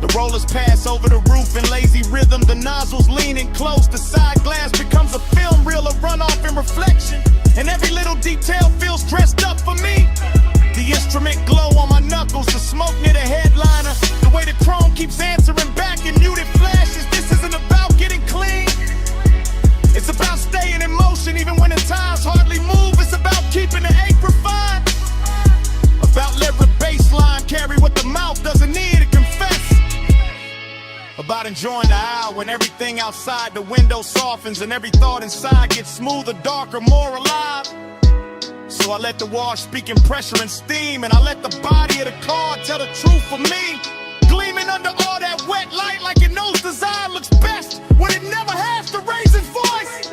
The rollers pass over the roof in lazy rhythm, the nozzles leaning close, the side glass becomes a film reel of runoff and reflection. And every little detail feels dressed up for me. The instrument glow on my knuckles, the smoke near the headliner, the way the chrome keeps answering back in muted flashes. This isn't about getting clean, it's about staying in motion even when the times hardly move. It's about keeping the ache refined, about letting the baseline carry what the mouth doesn't need to confess, about enjoying the hour when everything outside the window softens and every thought inside gets smoother, darker, more alive. So I let the wash speak in pressure and steam, and I let the body of the car tell the truth for me. Gleaming under all that wet light like it knows design looks best when it never has to raise its voice.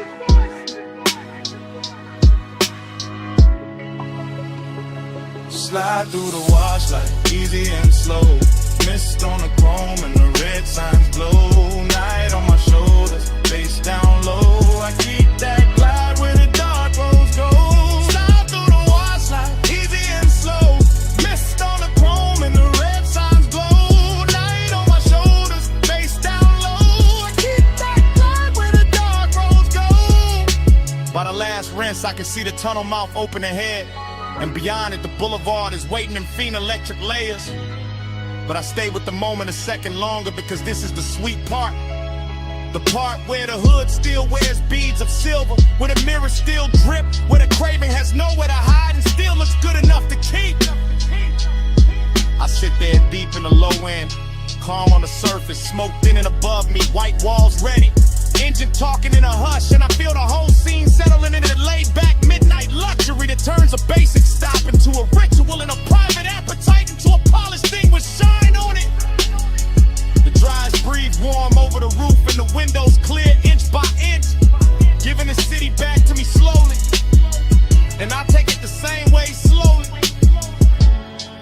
Slide through the wash like easy and slow, mist on the chrome and the red signs glow. Night on my shoulders, face down low. I keep that glide where the dark roads go. Slide through the wash like easy and slow, mist on the chrome and the red signs glow. Night on my shoulders, face down low. I keep that glide where the dark roads go. By the last rinse I can see the tunnel mouth open ahead, and beyond it the boulevard is waiting in faint electric layers. But I stay with the moment a second longer because this is the sweet part. The part where the hood still wears beads of silver, where the mirrors still drip, where the craving has nowhere to hide and still looks good enough to surface, smoke thin and above me, white walls ready. Engine talking in a hush, and I feel the whole scene settling into laid-back midnight luxury that turns a basic stop into a ritual and a private appetite into a polished thing with shine on it. The dries breathe warm over the roof and the windows clear inch by inch, giving the city back to me slowly. And I take it the same way slowly,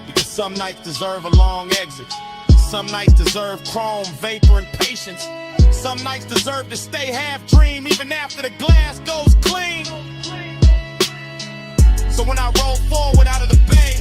because some nights deserve a long exit. Some nights deserve chrome, vapor, and patience. Some nights deserve to stay half dream even after the glass goes clean. So when I roll forward out of the bay,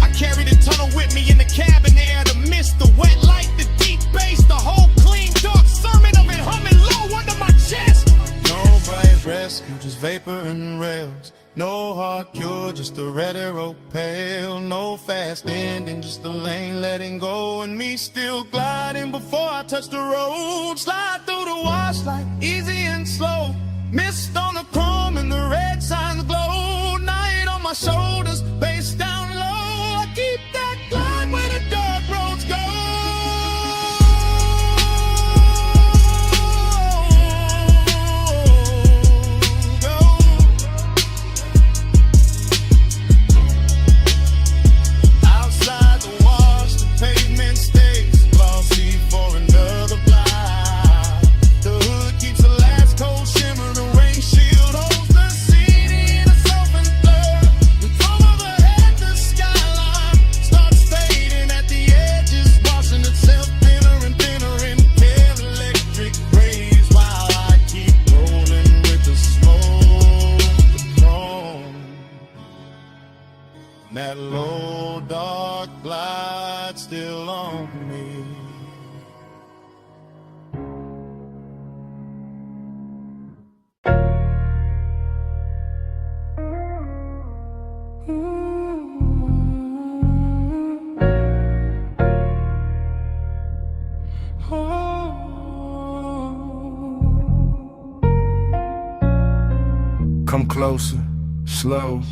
I carry the tunnel with me in the cabin air. The mist, the wet light, the deep bass, the whole clean dark sermon of it humming low under my chest. No bright rescue, just vapor and rails. No hard cure, just a red arrow pale. No fast ending, just the lane letting go. And me still gliding before I touch the road. Slide through the wash like easy and slow. Mist on the chrome and the red signs glow. Night on my shoulders, bass down low. I keep that glide where the dark roads go. That low dark glide still on me. Come closer, slow.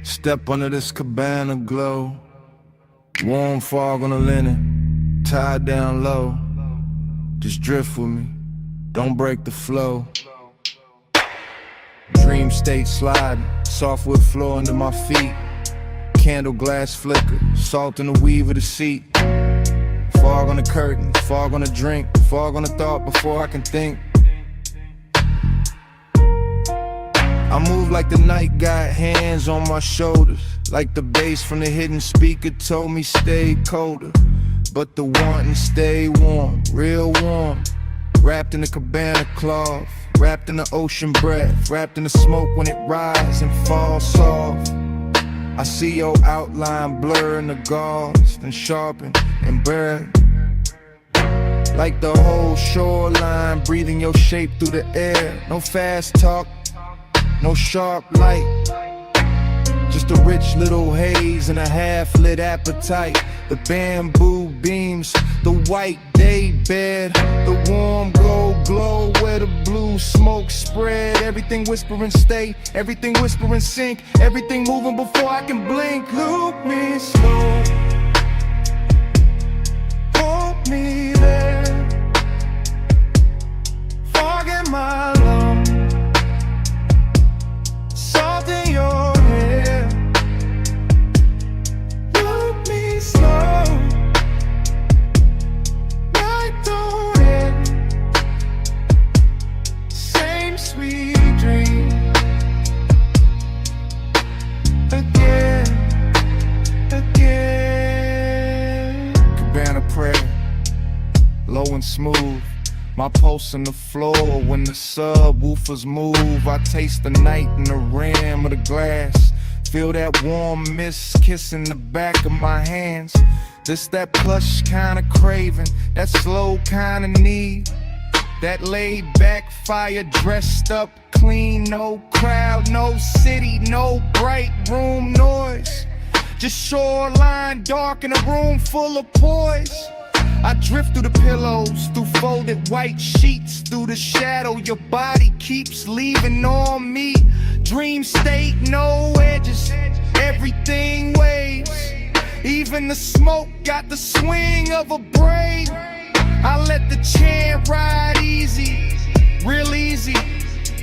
Step under this cabana glow. Warm fog on the linen, tied down low. Just drift with me, don't break the flow. Dream state sliding, softwood floor under my feet. Candle glass flicker, salt in the weave of the seat. Fog on the curtains, fog on the drink, fog on the thought before I can think. I move like the night got hands on my shoulders, like the bass from the hidden speaker told me stay colder. But the wanting stay warm, real warm. Wrapped in the cabana cloth, wrapped in the ocean breath, wrapped in the smoke when it rises and falls soft. I see your outline blur in the gauze, then sharpen and burn. Like the whole shoreline, breathing your shape through the air. No fast talk, no sharp light, just a rich little haze and a half-lit appetite. The bamboo beams, the white day bed, the warm gold glow where the blue smoke spread. Everything whispering stay, everything whispering sink, everything moving before I can blink. Loop me slow, hold me there, fog in my lungs, salt in your hair. Look me slow, night don't end. Same sweet dream again, again. Cabana prayer, low and smooth. My pulse on the floor when the subwoofers move. I taste the night in the rim of the glass. Feel that warm mist kissing the back of my hands. This that plush kind of craving, that slow kind of need. That laid back fire dressed up clean. No crowd, no city, no bright room noise. Just shoreline dark in a room full of poise. I drift through the pillows, through folded white sheets, through the shadow your body keeps leaving on me. Dream state, no edges, everything waves. Even the smoke got the swing of a braid. I let the chant ride easy, real easy,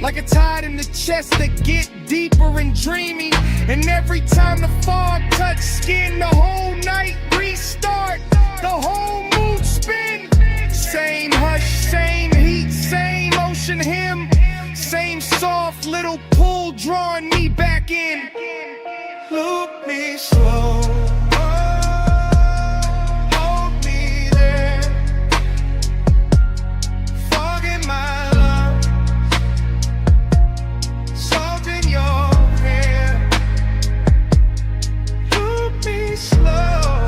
like a tide in the chest that get deeper and dreamy. And every time the fog touch skin, the whole night restart, the whole mood spin. Same hush, same heat, same ocean hymn, same soft little pull drawing me back in. Look me slow, hold me there, fog in my lungs, salt in your hair. Look me slow,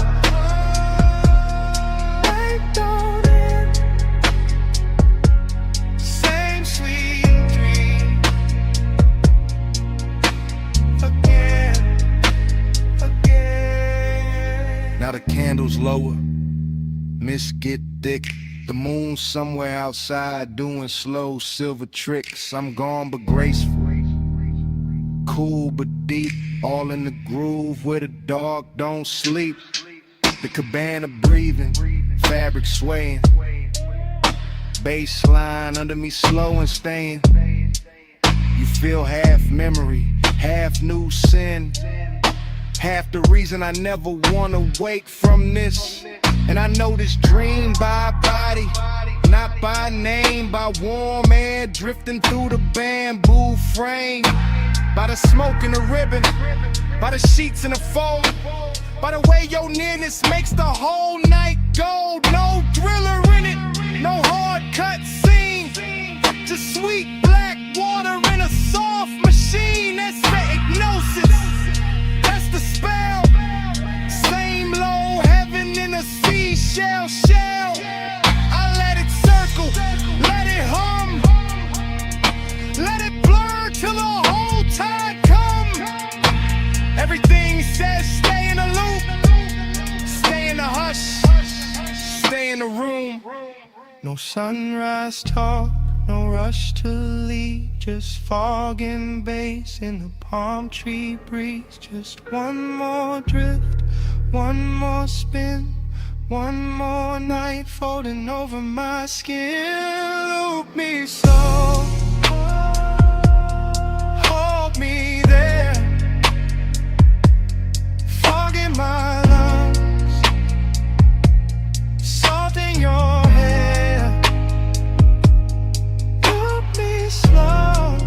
wait on it, same sweet dream again. Now the candles lower, mist get thick. The moon somewhere outside doing slow silver tricks. I'm gone but graceful, cool but deep, all in the groove where the dog don't sleep. The cabana breathing, fabric swaying, bass line under me slow and staying. You feel half memory, half new sin, half the reason I never wanna wake from this. And I know this dream by body, not by name, by warm air drifting through the bamboo frame, by the smoke and the ribbon, by the sheets and the fold, by the way your nearness makes the whole night gold. No thriller in it, no hard cut scene, just sweet black water in a soft machine. That's the hypnosis, that's the spell. Same low heaven in a seashell shell. I let it circle, let it hum, let it blur till the whole tide come. Everything says stay in the loop, stay in the hush, stay in the room. No sunrise talk, no rush to leave, just fog and bass in the palm tree breeze. Just one more drift, one more spin, one more night folding over my skin. Look me slow, hold me there, fog in my lungs, salt in your hair. Look me slow,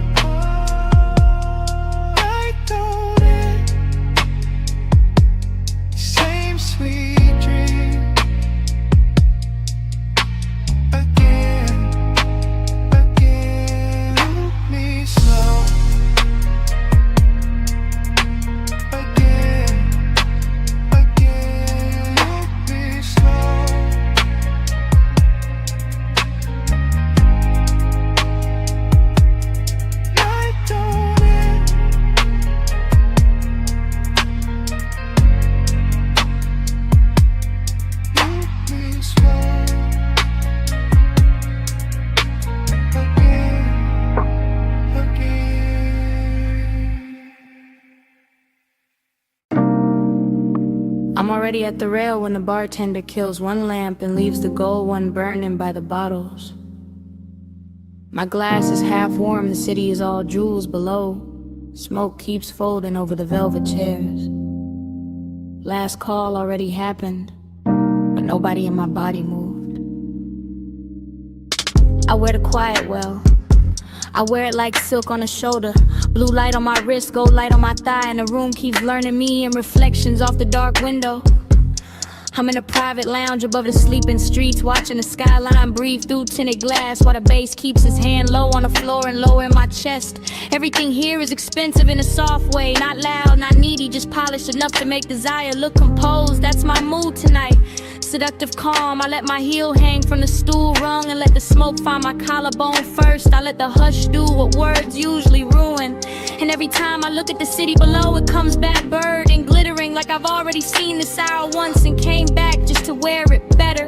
right on it, same sweet dream again, again. Look me slow, again, again. Look me slow, right on it. Look me slow, again, again. I'm already at the rail when the bartender kills one lamp and leaves the gold one burning by the bottles. My glass is half warm, the city is all jewels below. Smoke keeps folding over the velvet chairs. Last call already happened, but nobody in my body moved. I wear the quiet well, I wear it like silk on the shoulder. Blue light on my wrist, gold light on my thigh, and the room keeps learning me and reflections off the dark window. I'm in a private lounge above the sleeping streets, watching the skyline breathe through tinted glass, while the bass keeps his hand low on the floor and lower in my chest. Everything here is expensive in a soft way, not loud, not needy, just polished enough to make desire look composed. That's my mood tonight. Seductive calm, I let my heel hang from the stool rung and let the smoke find my collarbone first. I let the hush do what words usually ruin. And every time I look at the city below, it comes back bird and glittering like I've already seen this hour once and came back just to wear it better.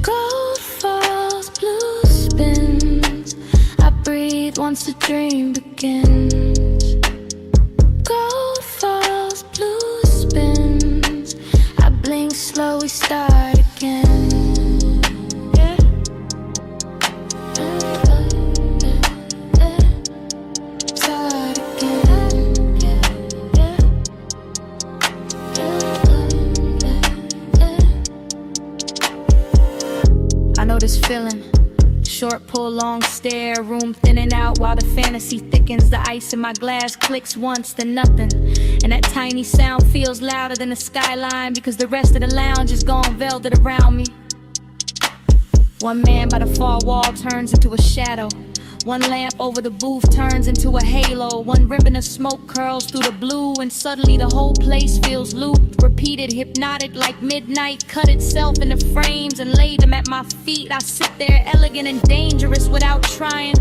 Gold falls, blue spins, I breathe breathe once the dream begins. Gold falls, blue spins. I blink slow, we start again. Yeah. Start again. I know this feeling. Short pull, long stare, room thinning out while the fantasy thickens. The ice in my glass clicks once, then nothing. And that tiny sound feels louder than the skyline, because the rest of the lounge is gone velvet around me. One man by the far wall turns into a shadow. One lamp over the booth turns into a halo. One ribbon of smoke curls through the blue, and suddenly the whole place feels looped, repeated, hypnotic, like midnight cut itself into frames and laid them at my feet. I sit there elegant and dangerous without trying.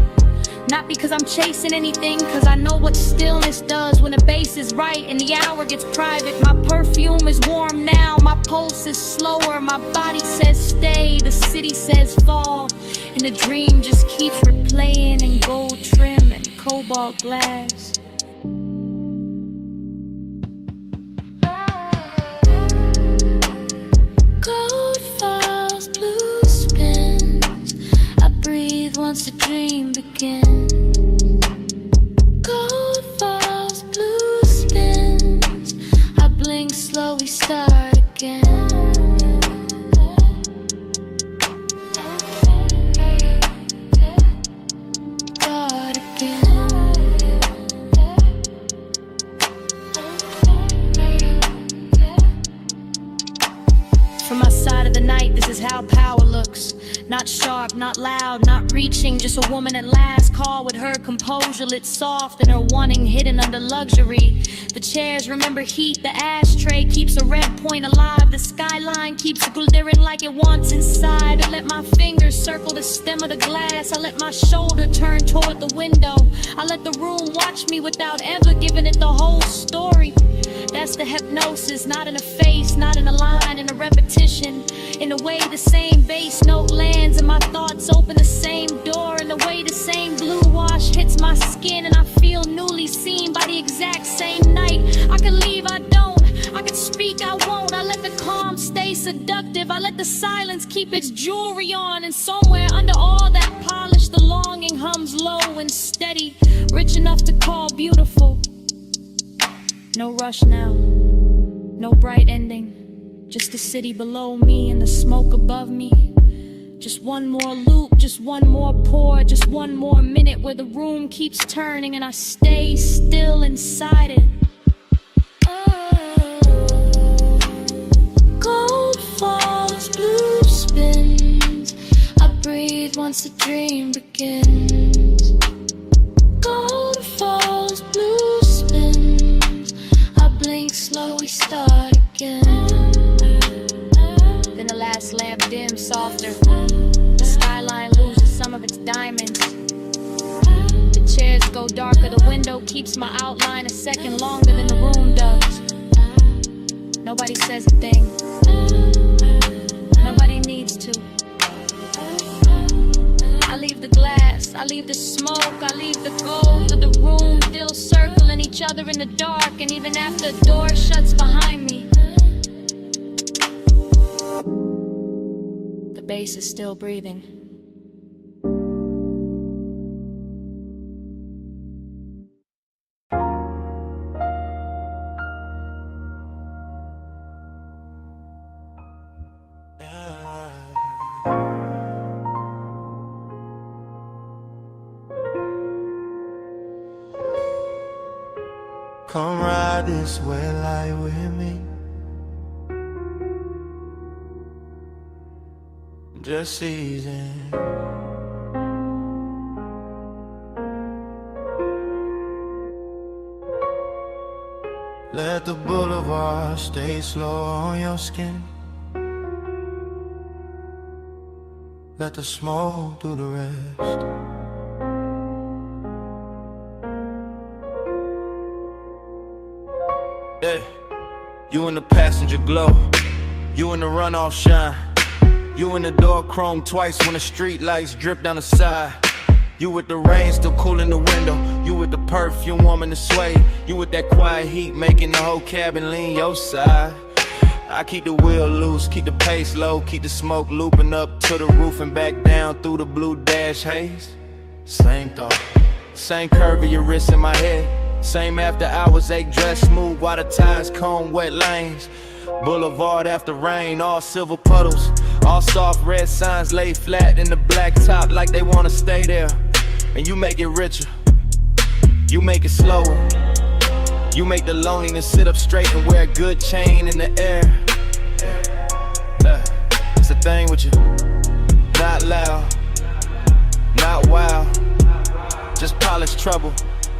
Not because I'm chasing anything, cause I know what stillness does when the bass is right and the hour gets private. My perfume is warm now, my pulse is slower. My body says stay, the city says fall, and the dream just keeps replaying in gold trim and cobalt glass. Gold falls, blue spins. I breathe once the dream begins. Gold falls, blue spins. I blink slow, we start again. Start again. From my side of the night, this is how power looks. Not sharp, not loud, not reaching, just a woman at last call with her composure lit soft and her wanting hidden under luxury. The chairs remember heat, the ashtray keeps a red point alive, the skyline keeps glittering like it wants inside. I let my fingers circle the stem of the glass, I let my shoulder turn toward the window. I let the room watch me without ever giving it the whole story. That's the hypnosis, not in a face, not in a line, in a repetition. In the way the same bass note lands and my thoughts open the same door. In the way the same blue wash hits my skin and I feel newly seen by the exact same night. I could leave, I don't. I could speak, I won't. I let the calm stay seductive. I let the silence keep its jewelry on. And somewhere under all that polish, the longing hums low and steady, rich enough to call beautiful. No rush now, no bright ending, just the city below me and the smoke above me. Just one more loop, just one more pour, just one more minute where the room keeps turning and I stay still inside it. Gold falls, blue spins. I breathe once the dream begins. Gold falls, blue spins. I blink slow, we start again. Then the last lamp dims softer. The skyline loses some of its diamonds. The chairs go darker. The window keeps my outline a second longer than the room does. Nobody says a thing. Nobody needs to. I leave the glass, I leave the smoke, I leave the gold of the room still circling each other in the dark. And even after the door shuts behind me, the bass is still breathing. Come ride this way, lie with me. Just easing. Let the boulevard stay slow on your skin. Let the smoke do the rest. Yeah, you in the passenger glow, you in the runoff shine, you in the door chrome twice when the street lights drip down the side. You with the rain still cool in the window. You with the perfume warming the sway. You with that quiet heat making the whole cabin lean your side. I keep the wheel loose, keep the pace low, keep the smoke looping up to the roof and back down through the blue dash haze. Same thought, same curve of your wrist in my head. Same after hours ache, dress smooth while the tires comb wet lanes. Boulevard after rain, all silver puddles, all soft red signs laid flat in the black top like they wanna stay there. And you make it richer, you make it slower. You make the loneliness sit up straight and wear a good chain in the air. It's the thing with you, not loud, not wild, just polished trouble.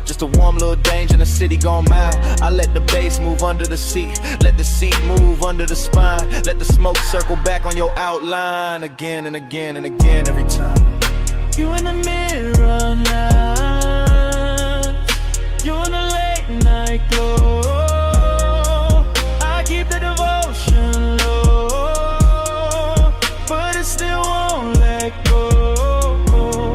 Just a warm little danger in the city gone mild. I let the bass move under the seat, let the seat move under the spine. Let the smoke circle back on your outline again and again and again every time. You in the mirror now, you in the late night glow. I keep the devotion low, but it still won't let go.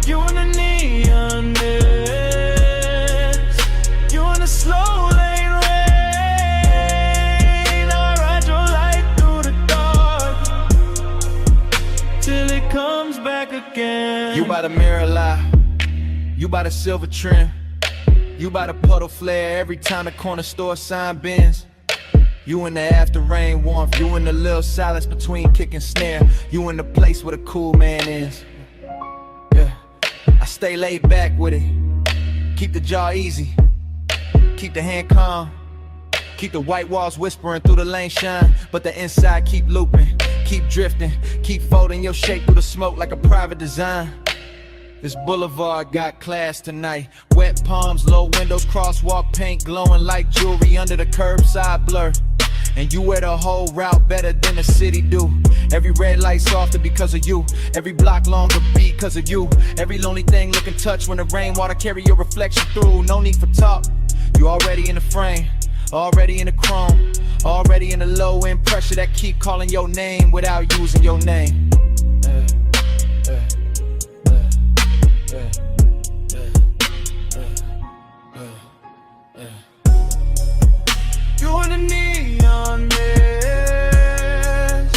You in the neon mist, you in the slow lane rain. I ride your light through the dark till it comes back again. You by the mirror lie, you by the silver trim, you by the puddle flare every time the corner store sign bends. You in the after rain warmth, you in the little silence between kick and snare. You in the place where the cool man is. Yeah, I stay laid back with it, keep the jaw easy, keep the hand calm, keep the white walls whispering through the lane shine. But the inside keep looping, keep drifting, keep folding your shape through the smoke like a private design. This boulevard got class tonight. Wet palms, low windows, crosswalk paint glowing like jewelry under the curbside blur. And you wear the whole route better than the city do. Every red light softer because of you. Every block longer because of you. Every lonely thing look and touch when the rainwater carry your reflection through. No need for talk, you already in the frame, already in the chrome, already in the low end pressure that keep calling your name without using your name. You in the neon mist,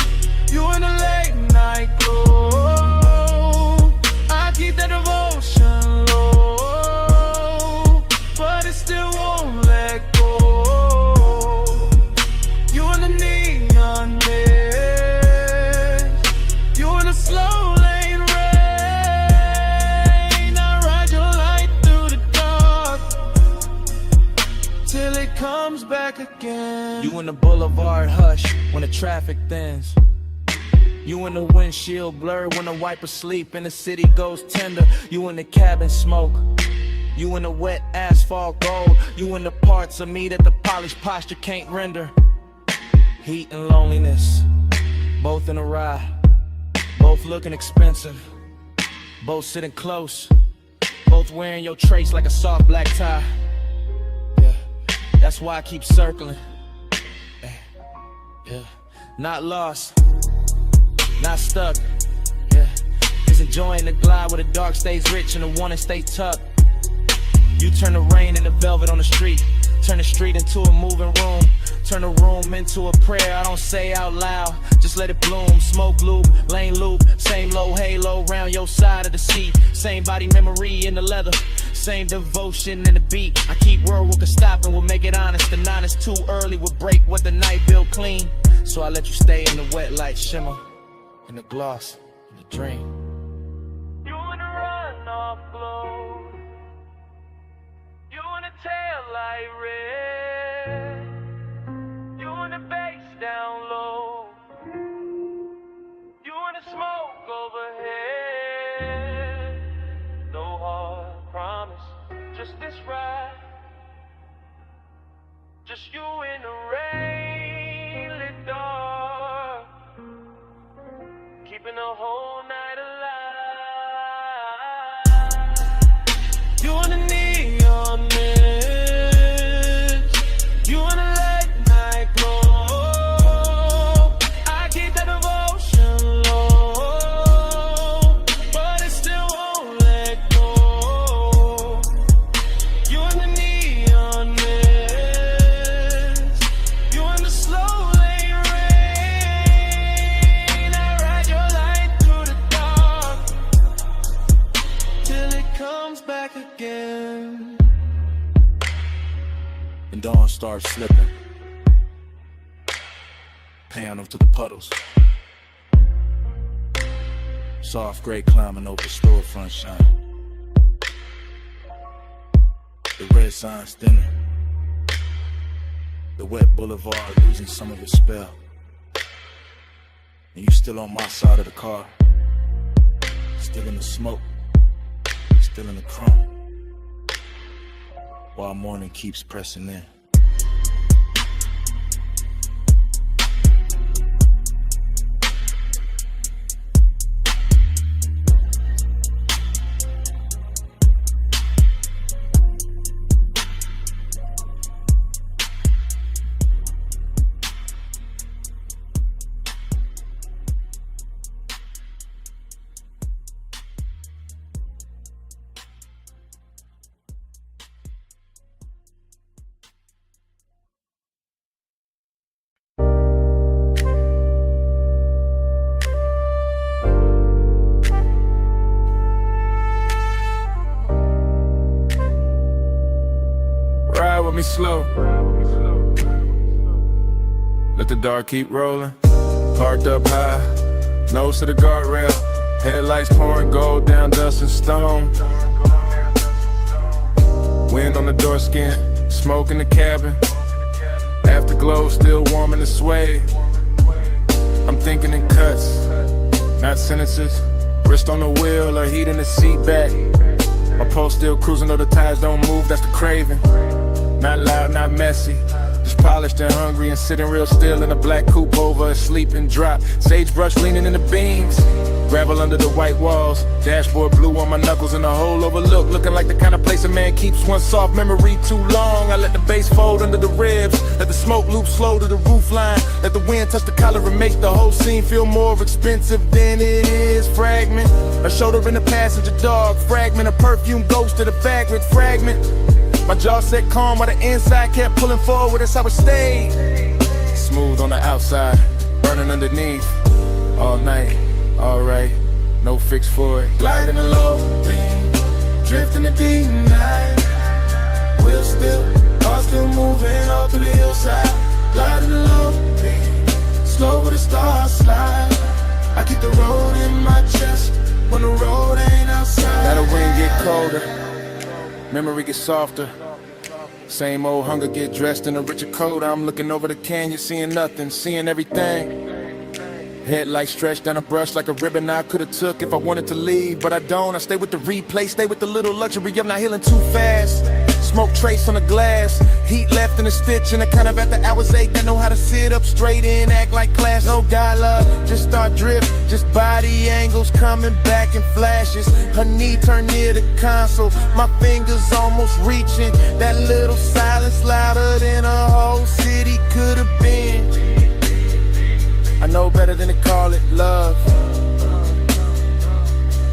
you in the late night glow. I keep that devotion low, but it still won't let go. You in the neon mist, you in the slow lane rain. I ride your light through the dark till it comes back again. You in the boulevard hush when the traffic thins. You in the windshield blur when the wipers sleep and the city goes tender. You in the cabin smoke, you in the wet asphalt gold. You in the parts of me that the polished posture can't render. Heat and loneliness, both in a ride, both looking expensive, both sitting close, both wearing your trace like a soft black tie. That's why I keep circling. Yeah, not lost, not stuck. Yeah, just enjoying the glide where the dark stays rich and the one that stays tucked. You turn the rain into velvet on the street, turn the street into a moving room, turn the room into a prayer I don't say out loud, just let it bloom. Smoke loop, lane loop, same low halo round your side of the seat, same body memory in the leather, same devotion in the beat. I keep word what could stop and we'll make it honest. The 9 is too early, we'll break what the night built clean. So I let you stay in the wet light shimmer, in the gloss, in the dream. You in the runoff glow, you in the tail light red, you in the bass down low, you in the smoke overhead. No hard promise, just this ride, just you in the rain lit dark, keeping the whole night alive. You in the neon mist, back again. And dawn starts slipping, piano to the puddles. Soft gray climbing over the storefront shine. The red signs thinning. The wet boulevard losing some of its spell. And you still on my side of the car. Still in the smoke. Still in the crumb. While morning keeps pressing in. Me slow. Let the dark keep rolling. Parked up high, nose to the guardrail. Headlights pouring gold down dust and stone. Wind on the door skin, smoke in the cabin. Afterglow still warm in the suede. I'm thinking in cuts, not sentences. Wrist on the wheel or heat in the seat back. My pulse still cruising though the tires don't move, that's the craving. Not loud, not messy, just polished and hungry and sitting real still in a black coupe over a sleeping drop. Sagebrush leaning in the beams, gravel under the white walls. Dashboard blue on my knuckles and the whole overlook, looking like the kind of place a man keeps one soft memory too long. I let the bass fold under the ribs, let the smoke loop slow to the roof line. Let the wind touch the collar and make the whole scene feel more expensive than it is. Fragment, a shoulder in the passenger dog. Fragment, a perfume ghost to the vagrant. Fragment, my jaw set calm while the inside kept pulling forward, that's how it stayed. Smooth on the outside, burning underneath. All night, alright, no fix for it. Gliding the low beam, drifting the deep night. Wheels still, car still moving all through the hillside. Gliding the low beam, slow with the stars slide. I keep the road in my chest when the road ain't outside. Now the wind get colder, memory gets softer. Same old hunger get dressed in a richer coat. I'm looking over the canyon, seeing nothing, seeing everything. Headlights stretched down a brush like a ribbon I could've took if I wanted to leave, but I don't. I stay with the replay, stay with the little luxury of not healing too fast. Smoke trace on the glass, heat left in a stitch, and I kind of at the hours ache. I know how to sit up straight and act like class. No dialogue, just start drift, just body angles coming back in flashes. Her knee turned near the console, my fingers almost reaching. That little silence louder than a whole city could have been. I know better than to call it love.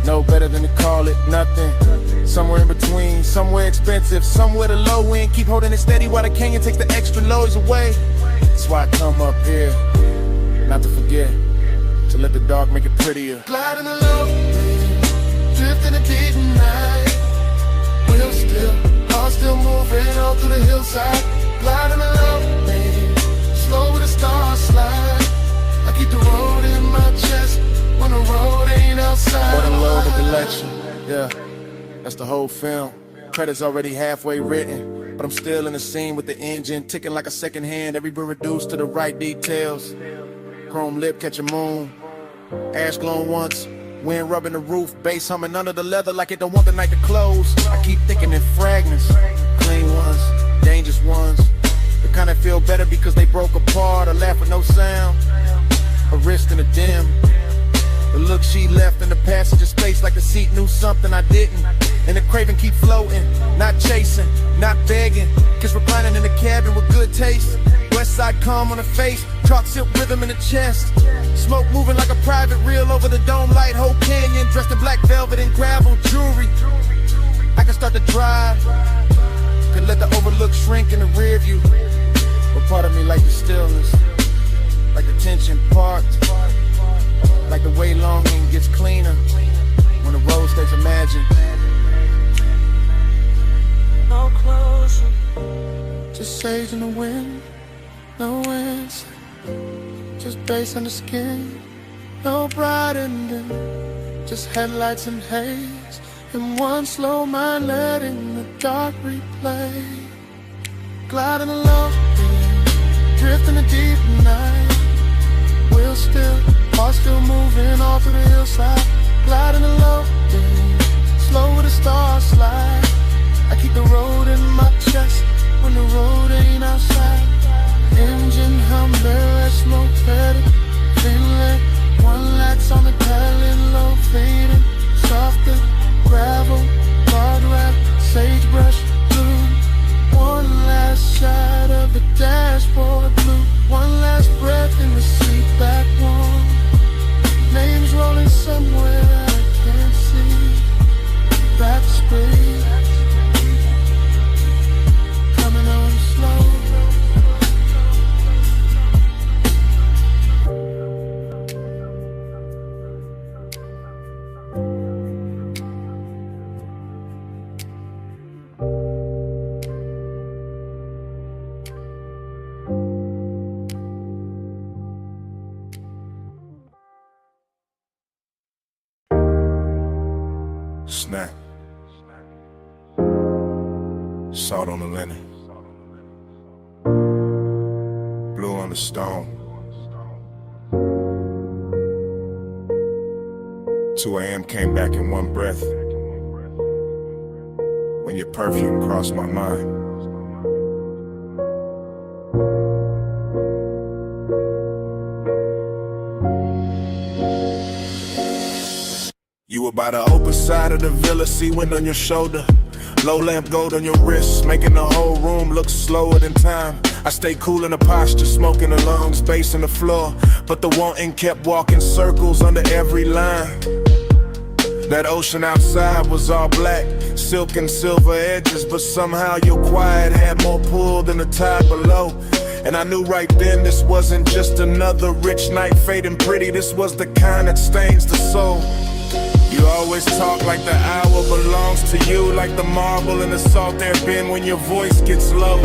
Know better than to call it nothing. Somewhere in between, somewhere expensive, somewhere the low end. Keep holding it steady while the canyon takes the extra loads away. That's why I come up here, not to forget, to let the dark make it prettier. Gliding the low, drifting the deep night. Wheels still, car still moving all through the hillside. Gliding the low, slow with the stars slide. I keep the road in my chest when the road ain't outside. What a load of collection, yeah, that's the whole film. Credits already halfway written, but I'm still in the scene with the engine ticking like a second hand. Every bit reduced to the right details. Chrome lip catching moon, ash glowing once, wind rubbing the roof, bass humming under the leather like it don't want the night to close. I keep thinking in fragments, clean ones, dangerous ones. The kind that feel better because they broke apart or laugh with no sound. Her wrist in the dim, the look she left in the passenger space like the seat knew something I didn't. And the craving keep floating, not chasing, not begging. Kiss reclining in the cabin with good taste. West side calm on the face, chalk silk rhythm in the chest. Smoke moving like a private reel over the dome light. Whole canyon dressed in black velvet and gravel jewelry. I can start to drive, could let the overlook shrink in the rear view. But part of me like the stillness, like the tension parked, like the way longing gets cleaner when the road stays imagined. face under skin. No bright ending, just headlights and haze, and one slow mind letting the dark replay. Gliding along, drifting a deep night. Wheels still, heart still moving all through the hillside. Gliding along, slow with a star slide. I keep the road in my chest when the road ain't outside. Engine hum, barrel, smoke faded, inlet. One lights on the dial, low fading. Softer gravel, guardrail, sagebrush blue. One last shot of the dashboard blue. One last breath in the seat back warm. Names rolling somewhere I can't see. Back speed, coming on slow. Snack. Salt on the linen. Blue on the stone. 2 a.m. came back in one breath. When your perfume crossed my mind. You were by the open side of the villa, sea wind on your shoulder. Low lamp gold on your wrist, making the whole room look slower than time. I stay cool in the posture, smoking the lungs, bass in the floor. But the wanting kept walking circles under every line. That ocean outside was all black, silk and silver edges. But somehow your quiet had more pull than the tide below. And I knew right then this wasn't just another rich night fading pretty. This was the kind that stains the soul. You always talk like the hour belongs to you, like the marble in the salt air bin when your voice gets low.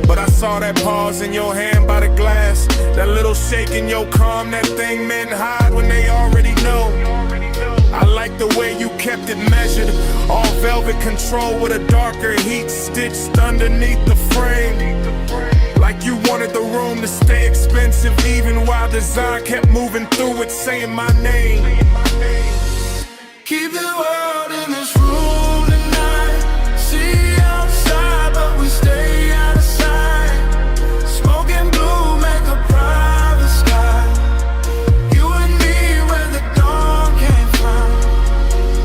But I saw that pause in your hand by the glass, that little shake in your calm, that thing men hide when they already know. I like the way you kept it measured, all velvet control with a darker heat stitched underneath the frame. Like you wanted the room to stay expensive, even while design kept moving through it, saying my name. Keep the world in this room tonight. See outside, but we stay out of sight. Smoking blue, make a private sky. You and me where the dawn came from.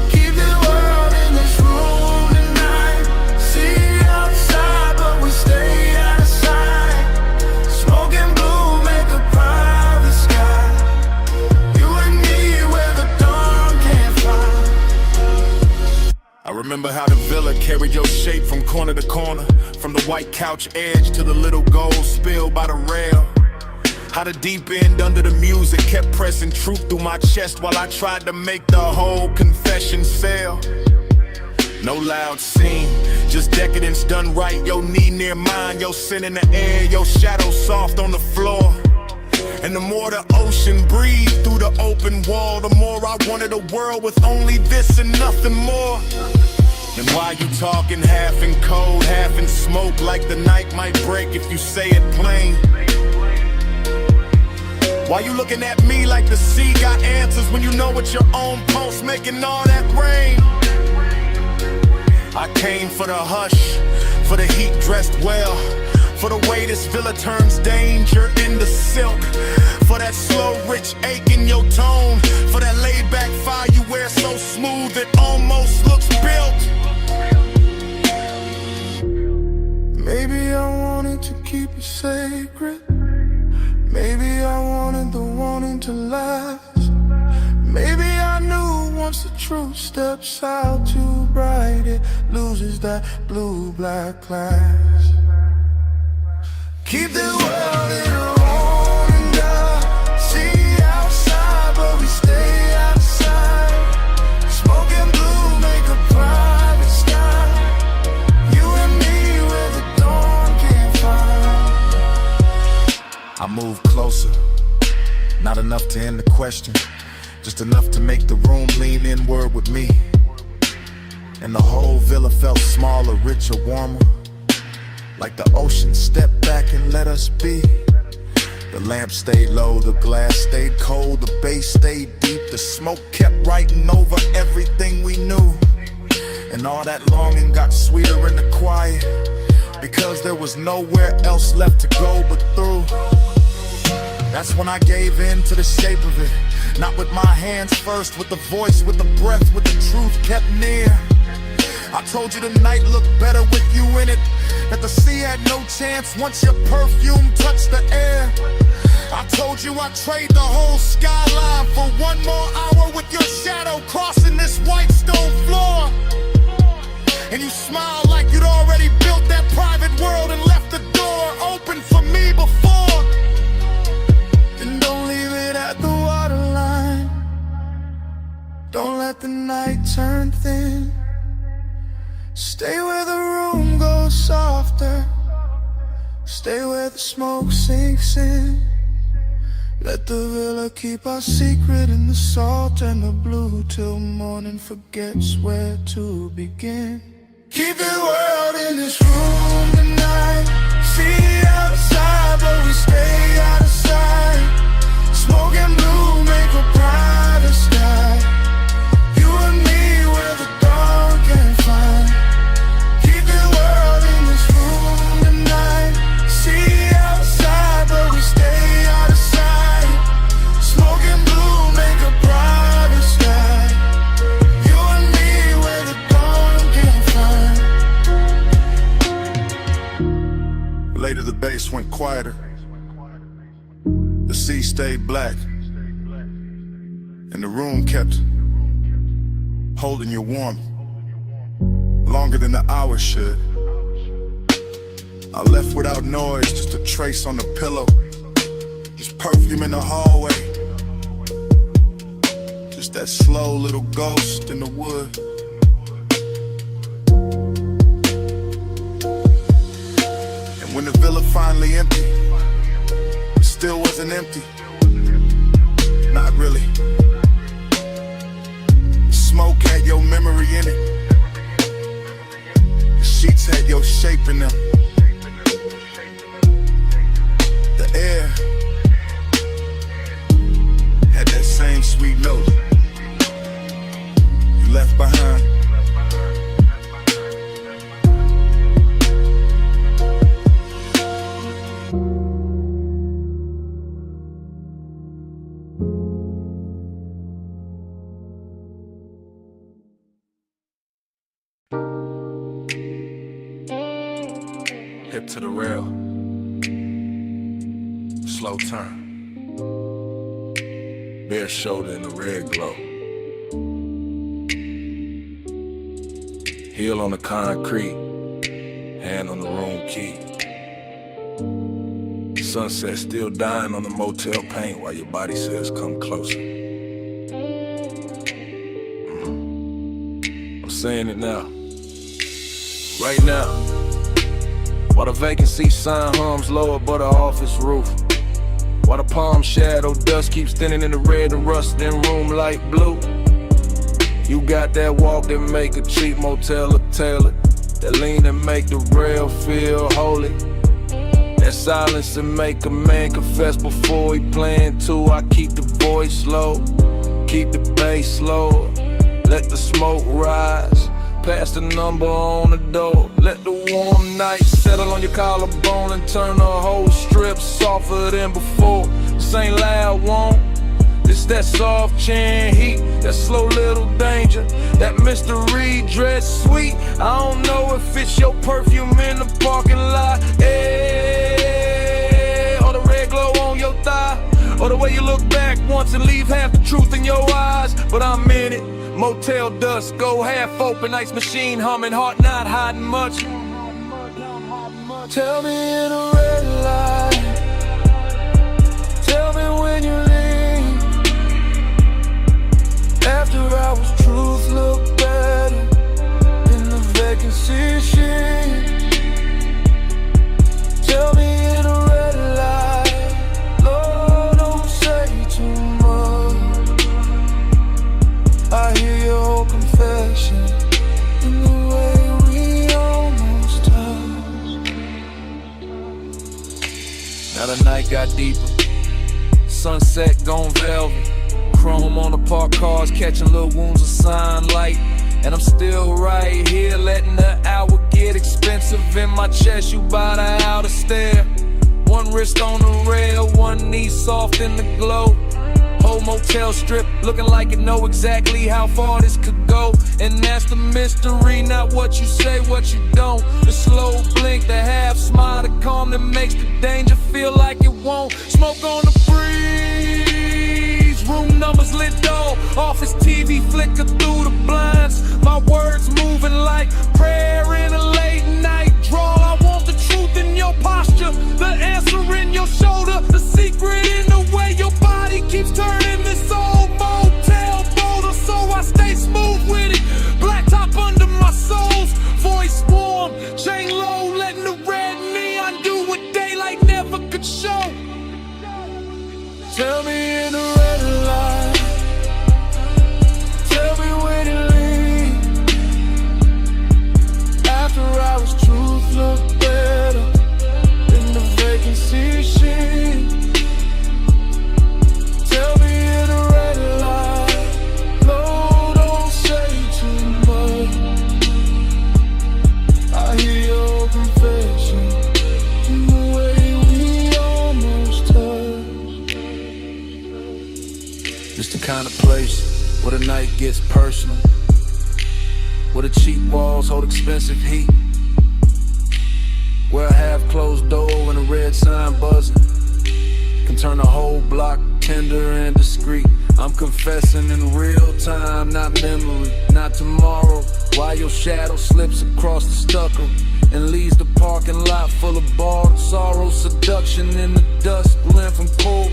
Keep the world in this room tonight. See outside, but we stay out of sight. Smoking blue, make a private sky. You and me where the dawn came from. I remember how the villa carried your shape from corner to corner, from the white couch edge to the little gold spill by the rail. How the deep end under the music kept pressing truth through my chest while I tried to make the whole confession sell. No loud scene, just decadence done right. Your knee near mine, your sin in the air, your shadow soft on the floor. And the more the ocean breathed through the open wall, the more I wanted a world with only this and nothing more. And why you talking half in cold, half in smoke, like the night might break if you say it plain? Why you looking at me like the sea got answers when you know it's your own pulse making all that rain? I came for the hush, for the heat dressed well, for the way this villa turns danger into silk, for that slow rich ache in your tone, for that laid back fire you wear so smooth it almost looks built. Maybe I wanted to keep it sacred. Maybe I wanted the wanting to last. Maybe I knew once the truth steps out too bright, it loses that blue-black class. Keep the world in a rolling dial. See outside, but we stay outside. Smoking blue, make a private sky. You and me where the dawn can't find. I moved closer, Not enough to end the question, just enough to make the room lean inward with me. And the whole villa felt smaller, richer, warmer. Like the ocean stepped back and let us be. The lamp stayed low, the glass stayed cold, the bass stayed deep. The smoke kept writing over everything we knew. And all that longing got sweeter in the quiet, because there was nowhere else left to go but through. That's when I gave in to the shape of it. Not with my hands first, with the voice, with the breath, with the truth kept near. I told you the night looked better with you in it, that the sea had no chance once your perfume touched the air. I told you I'd trade the whole skyline for one more hour with your shadow crossing this white stone floor. And you smiled like you'd already built that private world and left the door open for me before. And don't leave it at the waterline. Don't let the night turn thin. Stay where the room goes softer. Stay where the smoke sinks in. Let the villa keep our secret in the salt and the blue till morning forgets where to begin. Keep the world in this room tonight. See outside, but we stay out of sight. Smoke and blue make a brighter sky. You and me where the dawn can't find. Keep the world in this room tonight. See outside, but we stay out of sight. Smoke and blue make a brighter sky. You and me where the dawn can't find. Later the bass went quieter. The sea stayed black. And the room kept holding you warm, longer than the hours should. I left without noise, just a trace on the pillow. Just perfume in the hallway. Just that slow little ghost in the wood. And when the villa finally emptied, it still wasn't empty. Not really. Smoke had your memory in it. The sheets had your shape in them. The air had that same sweet note you left behind. Hip to the rail, slow turn, bare shoulder in the red glow, heel on the concrete, hand on the room key. Sunset still dying on the motel paint while your body says come closer. I'm saying it now, right now. While the vacancy sign hums low above the office roof. While the palm shadow dust keeps thinning in the red and rusting room light blue. You got that walk that make a cheap motel a tailor. That lean that make the rail feel holy. That silence that make a man confess before he playing too. I keep the voice low, keep the bass low. Let the smoke rise. Pass the number on the door. Let the warm night settle on your collarbone and turn the whole strip softer than before. This ain't loud, won't. This that soft chin heat, that slow little danger, that mystery dress sweet. I don't know if it's your perfume in the parking lot, or the red glow on your thigh, or the way you look back once and leave half the truth in your eyes. But I'm in it. Motel dust, go half open, ice machine humming, heart not hiding much. Tell me in a red light, tell me when you leave. After hours, truth look better in the vacancy sheet. Tell me in a red light, Lord, don't say too night got deeper. Sunset gone velvet. Chrome on the parked cars, catching little wounds of sunlight. And I'm still right here, letting the hour get expensive. In my chest, you bout to outer stare. One wrist on the rail, one knee soft in the glow. Whole motel strip, looking like it know exactly how far this could go. And that's the mystery, not what you say, what you don't. The slow blink, the half smile, the calm that makes the danger feel like it won't. Smoke on the breeze, room numbers lit dull. Office TV flicker through the blinds. My words moving like prayer in a late night drawl. I want the truth in your posture, the answer in your shoulder, the secret in the way your body keeps turning this old motel boulder. So I stay smooth with it, black top under my soles, voice warm, chain low, letting the red neon do what daylight never could show. Tell me in the red light, tell me when you leave. After hours, truth look better in the vacancy sheet. Tell me in the red light, no, don't say too much. I hear your confession in the way we almost touched. It's the kind of place where the night gets personal, where the cheap walls hold expensive heat, where a half-closed door and a red sign buzzing can turn a whole block tender and discreet. I'm confessing in real time, not memory, not tomorrow. While your shadow slips across the stucco and leaves the parking lot full of borrowed sorrow. Seduction in the dusk, glint from cold.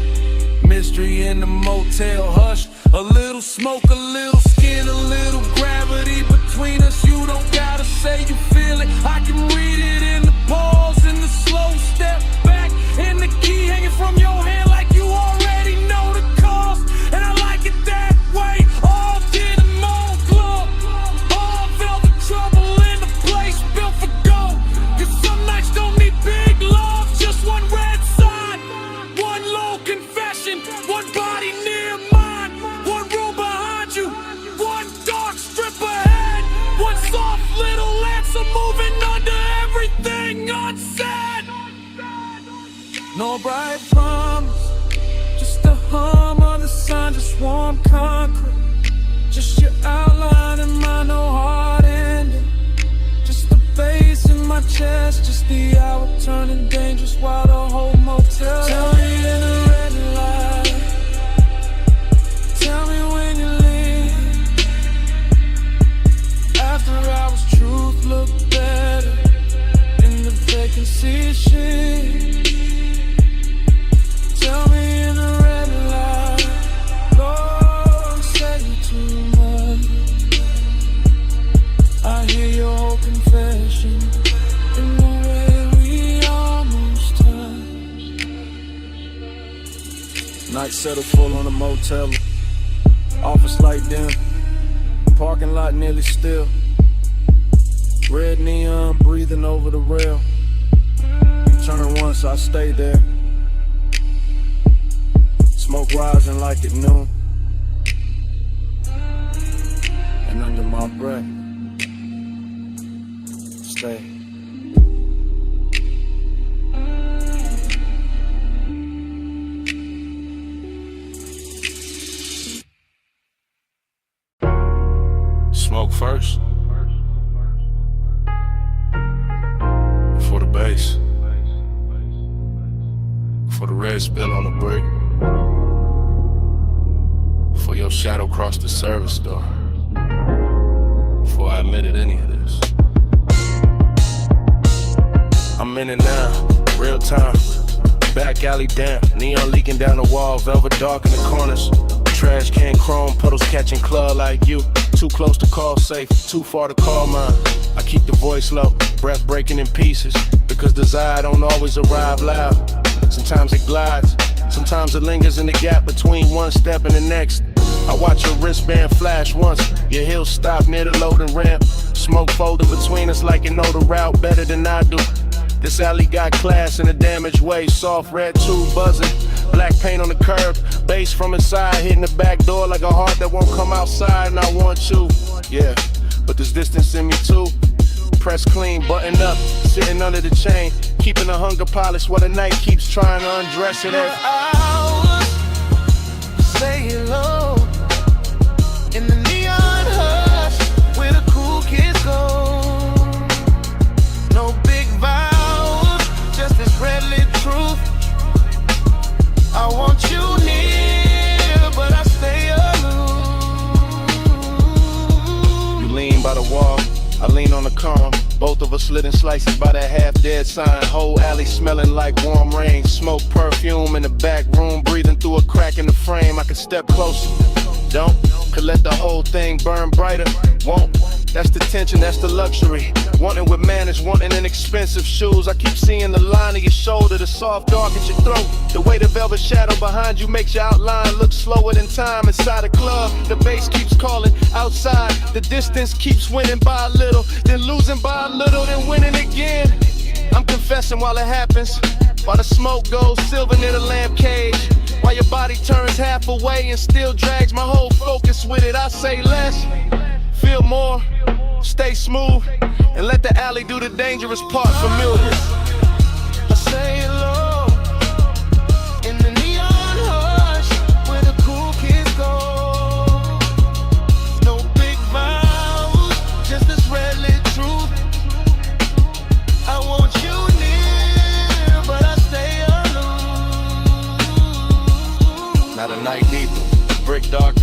Mystery in the motel hush. A little smoke, a little skin, a little gravity between us. You don't gotta say you feel it, I can read it in the pause, in the slow step back, in the key hanging from your hand like you already know the cost. And I like it that way, all denim on club, all velvet trouble in the place built for gold. Cause some nights don't need big love, just one red sign, one low confession, one body near mine, one room behind you, one dark strip ahead, one soft little answer moving under everything unsaid. No bright promise, just a hum on the sun, just warm concrete, just your outline in my no hard ending, just the bass in my chest, just the hour turning dangerous while the whole motel. Tell me in the red light, tell me when you leave. After hours, truth look better in the vacancy sheet. Tell me in the red light, don't say too much. I hear your whole confession in the way we almost touched. Night settle full on the motel, office light dim, parking lot nearly still. Red neon breathing over the rail. Turn once, I stay there. Smoke rising like at noon, and under my breath, stay. Smoke first, for the bass, for the red spill on the brick, for your shadow crossed the service door, before I admitted any of this. I'm in it now, real time, back alley damp, neon leaking down the wall, velvet dark in the corners, trash can chrome, puddles catching club like you, too close to call safe, too far to call mine. I keep the voice low, breath breaking in pieces, because desire don't always arrive loud. Sometimes it glides, sometimes it lingers in the gap between one step and the next. I watch your wristband flash once, your heels stop near the loading ramp. Smoke folded between us like you know the route better than I do. This alley got class in a damaged way. Soft red tube buzzing, black paint on the curb, bass from inside hitting the back door like a heart that won't come outside. And I want you, yeah, but there's distance in me too. Press clean, buttoned up, sitting under the chain, keeping the hunger polished while the night keeps trying to undress it. Hours, say hello in the neon hush where the cool kids go. No big vows, just this red lit truth. I want you near, but I stay aloof. You lean by the wall, I lean on the column. Both of us slitting slices by that half-dead sign. Whole alley smelling like warm rain. Smoke, perfume in the back room, breathing through a crack in the frame. I can step closer, don't. Could let the whole thing burn brighter, won't. That's the tension, that's the luxury. Wanting with manners, wanting in expensive shoes. I keep seeing the line of your shoulder, the soft dark at your throat. The way the velvet shadow behind you makes your outline look slower than time. Inside a club, the bass keeps calling. Outside, the distance keeps winning by a little, then losing by a little, then winning again. I'm confessing while it happens, while the smoke goes silver near the lamp cage, while your body turns half away and still drags my whole focus with it. I say less, feel more, stay smooth, and let the alley do the dangerous part familiar. I say hello in the neon hush where the cool kids go. No big vows, just this red lit truth. I want you near, but I stay aloof. Now the night deeper, brick darker.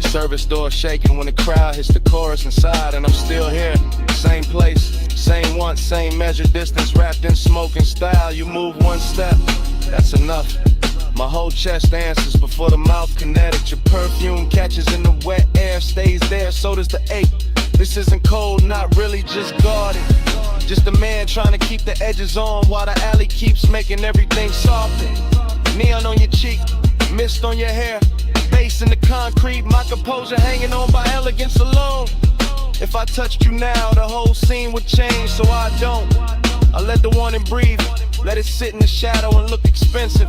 Service door shaking when the crowd hits the chorus inside, and I'm still here. Same place, same want, same measure, distance wrapped in smoke and style. You move one step, that's enough. My whole chest answers before the mouth kinetic. Your perfume catches in the wet air, stays there, so does the ache. This isn't cold, not really, just guarded. Just a man trying to keep the edges on while the alley keeps making everything softer. Neon on your cheek, mist on your hair, bass in the concrete, my composure hanging on by elegance alone. If I touched you now, the whole scene would change, so I don't. I let the warning breathe, let it sit in the shadow and look expensive.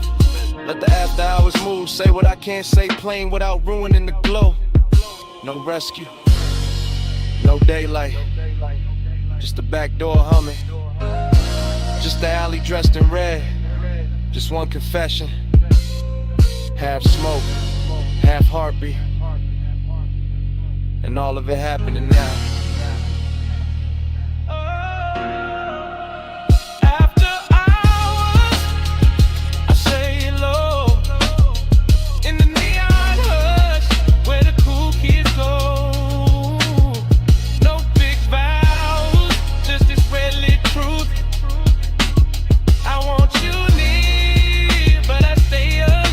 Let the after hours move, say what I can't say plain without ruining the glow. No rescue, no daylight, just the back door humming, just the alley dressed in red. Just one confession, half smoke, half heartbeat, and all of it happening now. After hours, I say hello in the neon hush where the cool kids go. No big vows, just this red lit truth. I want you near, but I stay aloof.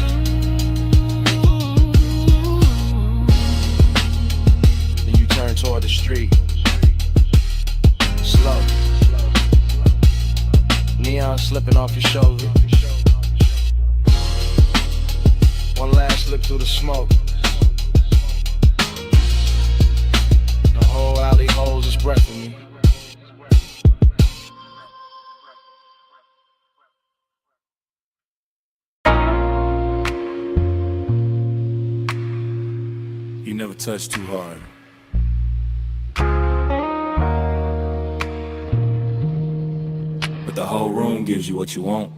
Then you turn toward the street, slow. Neon slipping off your shoulder. One last look through the smoke. The whole alley holds its breath in me. You never touch too hard. But the whole room gives you what you want.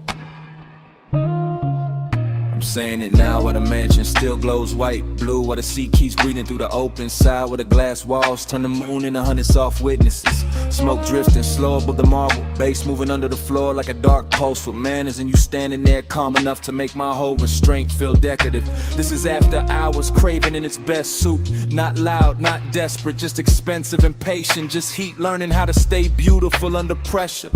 I'm saying it now where the mansion still glows white, blue, where the sea keeps breathing through the open side, where the glass walls turn the moon into 100 soft witnesses. Smoke drifting slow above the marble, bass moving under the floor like a dark pulse with manners, and you standing there calm enough to make my whole restraint feel decorative. This is after hours, craving in its best suit, not loud, not desperate, just expensive and patient, just heat, learning how to stay beautiful under pressure.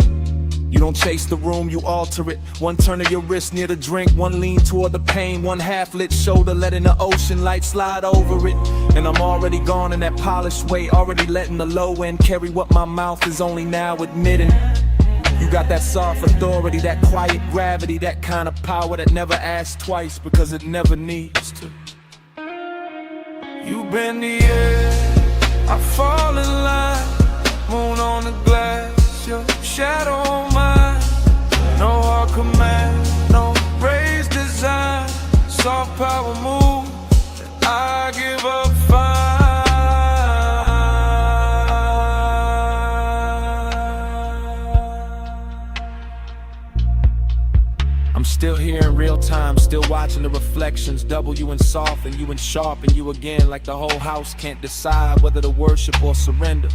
You don't chase the room, you alter it. One turn of your wrist near the drink, one lean toward the pain, one half-lit shoulder letting the ocean light slide over it. And I'm already gone in that polished way, already letting the low end carry what my mouth is only now admitting. You got that soft authority, that quiet gravity, that kind of power that never asks twice because it never needs to. You bend the air, I fall in line, moon on the glass, your shadow on mine, soft power move, and I give up fine. I'm still here in real time, still watching the reflections, double you and soft and you and sharp and you again, like the whole house can't decide whether to worship or surrender.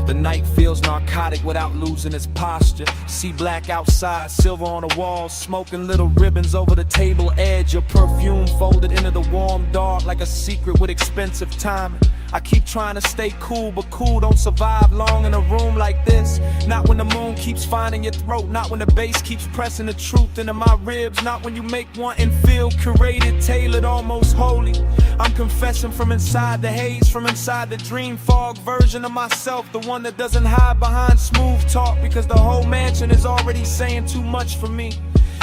The night feels narcotic without losing its posture. See black outside, silver on the walls, smoking little ribbons over the table edge. Your perfume folded into the warm dark like a secret with expensive timing. I keep trying to stay cool, but cool don't survive long in a room like this. Not when the moon keeps finding your throat, not when the bass keeps pressing the truth into my ribs, not when you make one and feel curated, tailored, almost holy. I'm confessing from inside the haze, from inside the dream fog version of myself, the one that doesn't hide behind smooth talk, because the whole mansion is already saying too much for me.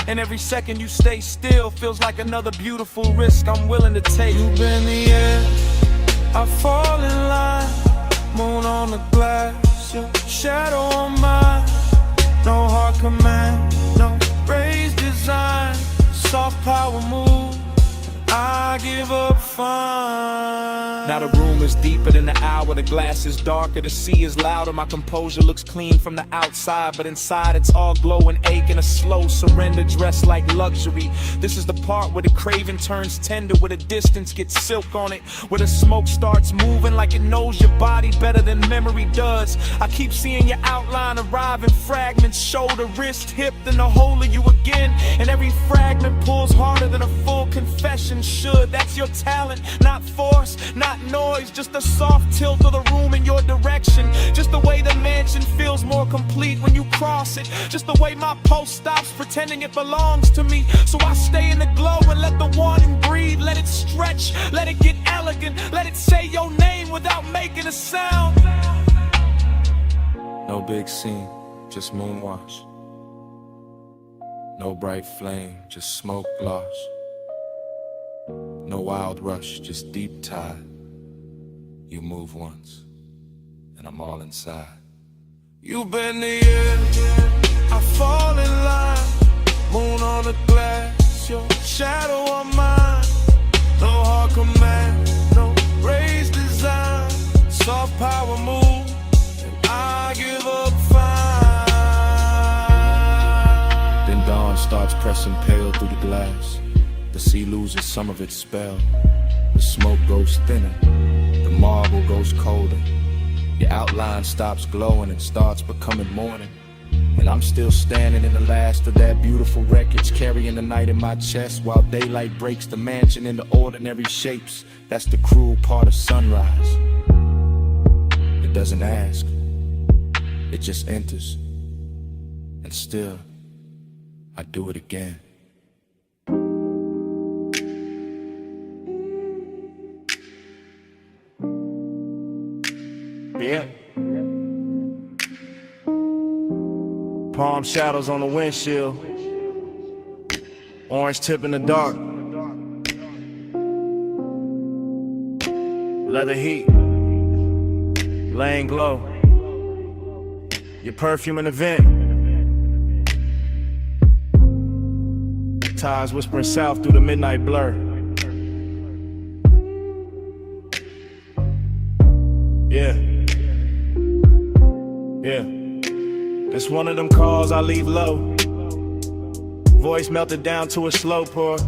And every second you stay still feels like another beautiful risk I'm willing to take. You've been the air, I fall in line, moon on the glass, your shadow on mine. No hard command, no raised design, soft power move, I give up fine. Now the room is deeper than the hour, the glass is darker, the sea is louder. My composure looks clean from the outside, but inside it's all glow and ache and a slow surrender dressed like luxury. This is the part where the craving turns tender, where the distance gets silk on it, where the smoke starts moving like it knows your body better than memory does. I keep seeing your outline arrive in fragments, shoulder, wrist, hip, then the whole of you again. And every fragment pulls harder than a full confession should. That's your talent, not force, not noise, just a soft tilt of the room in your direction. Just the way the mansion feels more complete when you cross it. Just the way my pulse stops pretending it belongs to me. So I stay in the glow and let the wanting breathe. Let it stretch, let it get elegant, let it say your name without making a sound. No big scene, just moonwash. No bright flame, just smoke gloss. No wild rush, just deep tide. You move once, and I'm all inside. You've been the air, I fall in line, moon on the glass, your shadow on mine. No hard command, no raised design, soft power move, and I give up fine. Then dawn starts pressing pale through the glass. The sea loses some of its spell. The smoke goes thinner, the marble goes colder. Your outline stops glowing and starts becoming morning. And I'm still standing in the last of that beautiful wreckage, carrying the night in my chest while daylight breaks the mansion into ordinary shapes. That's the cruel part of sunrise. It doesn't ask, it just enters. And still, I do it again. Yeah. Palm shadows on the windshield, orange tip in the dark, leather heat, laying glow, your perfume in the vent, tides whispering south through the midnight blur. Yeah. Yeah, it's one of them calls I leave low. Voice melted down to a slow pour.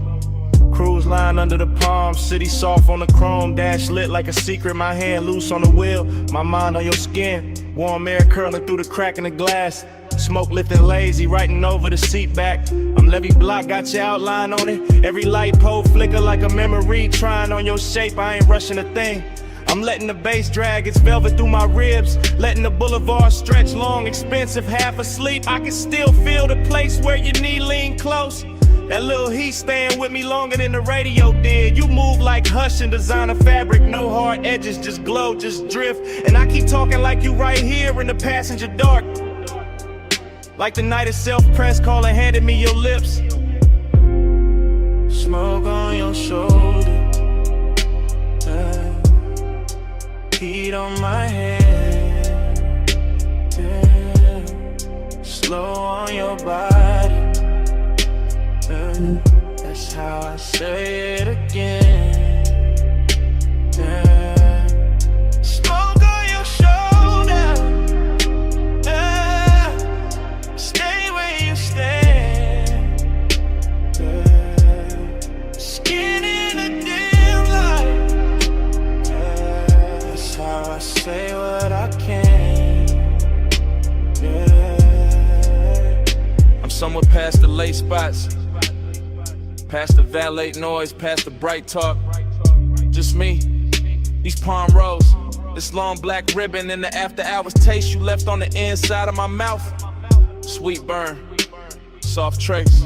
Cruise line under the palm, city soft on the chrome, dash lit like a secret. My hand loose on the wheel, my mind on your skin. Warm air curling through the crack in the glass. Smoke lifting lazy, writing over the seat back. I'm Levy Block, got your outline on it. Every light pole flicker like a memory, trying on your shape, I ain't rushing a thing. I'm letting the bass drag its velvet through my ribs, letting the boulevard stretch long, expensive, half asleep. I can still feel the place where your knee lean close. That little heat staying with me longer than the radio did. You move like Hush and designer fabric, no hard edges, just glow, just drift. And I keep talking like you right here in the passenger dark, like the night itself pressed, calling, handed me your lips. Smoke on your shoulder, heat on my head, yeah. Slow on your body, that's That's how I say it again. Yeah. Smoke on your shoulder. Yeah. Stay where you stand. Yeah. Skin in the dim light. Yeah. That's how I say what I can. Yeah. I'm somewhere past the late spots, past the valet noise, past the bright talk. Just me, these palm rows, this long black ribbon, and the after hours taste you left on the inside of my mouth. Sweet burn, soft trace.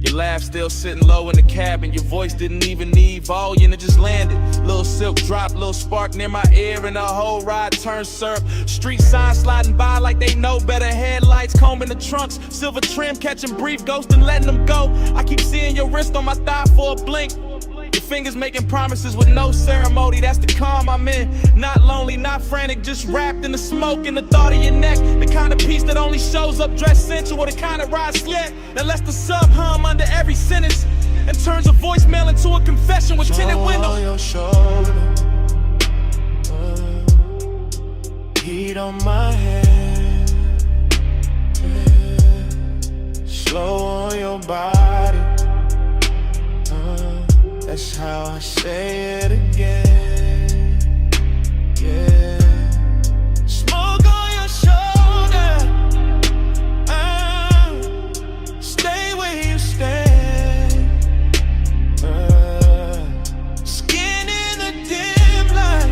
Your laugh still sitting low in the cabin. Your voice didn't even need volume, it just landed. Little silk drop, little spark near my ear, and the whole ride turned syrup. Street signs sliding by like they know better. Headlights combing the trunks, silver trim catching brief ghosts and letting them go. I keep seeing your wrist on my thigh for a blink. Your fingers making promises with no ceremony. That's the calm I'm in. Not lonely, not frantic, just wrapped in the smoke and the thought of your neck. The kind of peace that only shows up dressed sensual. The kind of ride slick that lets the sub hum under every sentence and turns a voicemail into a confession with tinted windows. On your shoulder, heat on my head, slow on your body. That's how I say it again. Yeah. Smoke on your shoulder. Stay where you stand. Skin in the dim light.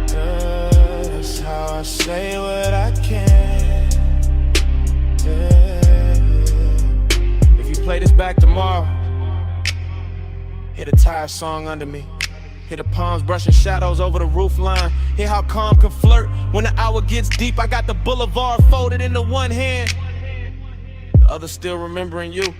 That's how I say what I can. Yeah. If you play this back tomorrow, hear the tire song under me. Hear the palms brushing shadows over the roof line. Hear how calm can flirt when the hour gets deep. I got the boulevard folded into one hand, the other still remembering you.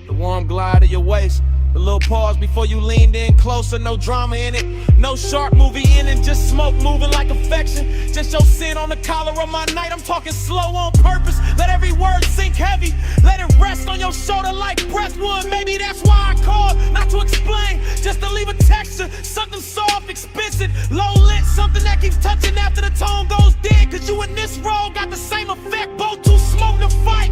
The warm glide of your waist, the little pause before you leaned in closer. No drama in it, no sharp movie in it. Just smoke moving like affection. Just your sin on the collar of my night. I'm talking slow on purpose. Let every word sink heavy. Let it rest on your shoulder like breath would. Maybe that's why I called, not to explain, just to leave a texture. Something soft, expensive, low lit. Something that keeps touching after the tone goes dead. Cause you and this role got the same effect. Both too smoke to fight.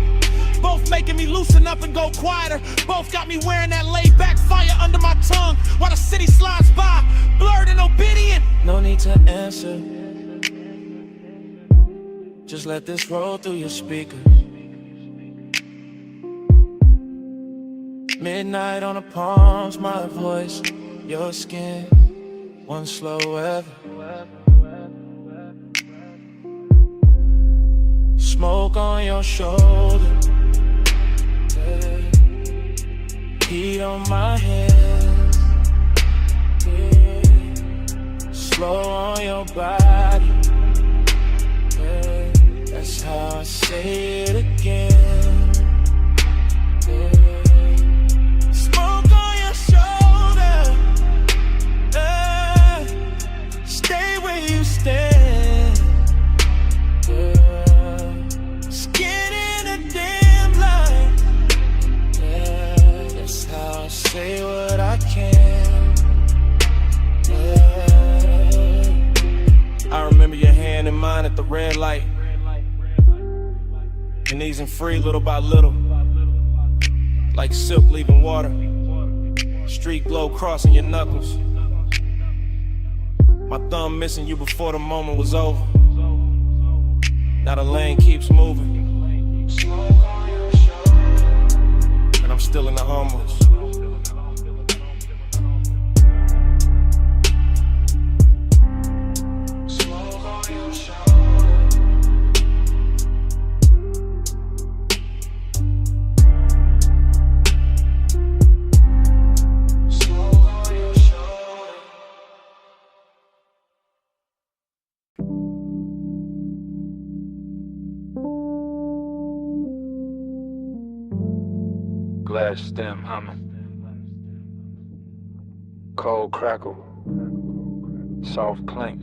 Both making me loosen up and go quieter. Both got me wearing that laid back fire under my tongue while the city slides by, blurred and obedient. No need to answer. Just let this roll through your speakers. Midnight on the palms, my voice, your skin, one slow ever. Smoke on your shoulder. Heat on my hands, yeah. Slow on your body, yeah. That's how I say it again, yeah. Smoke on your shoulder, yeah. Stay where you stand, yeah. Skin in a dim light, yeah. That's how I say what I can, yeah. I remember your hand in mine at the red light, and easing free little by little, like silk leaving water. Street glow crossing your knuckles. My thumb missing you before the moment was over. Now the lane keeps moving, and I'm still in the hummus. Glass stem humming, cold crackle, soft clink,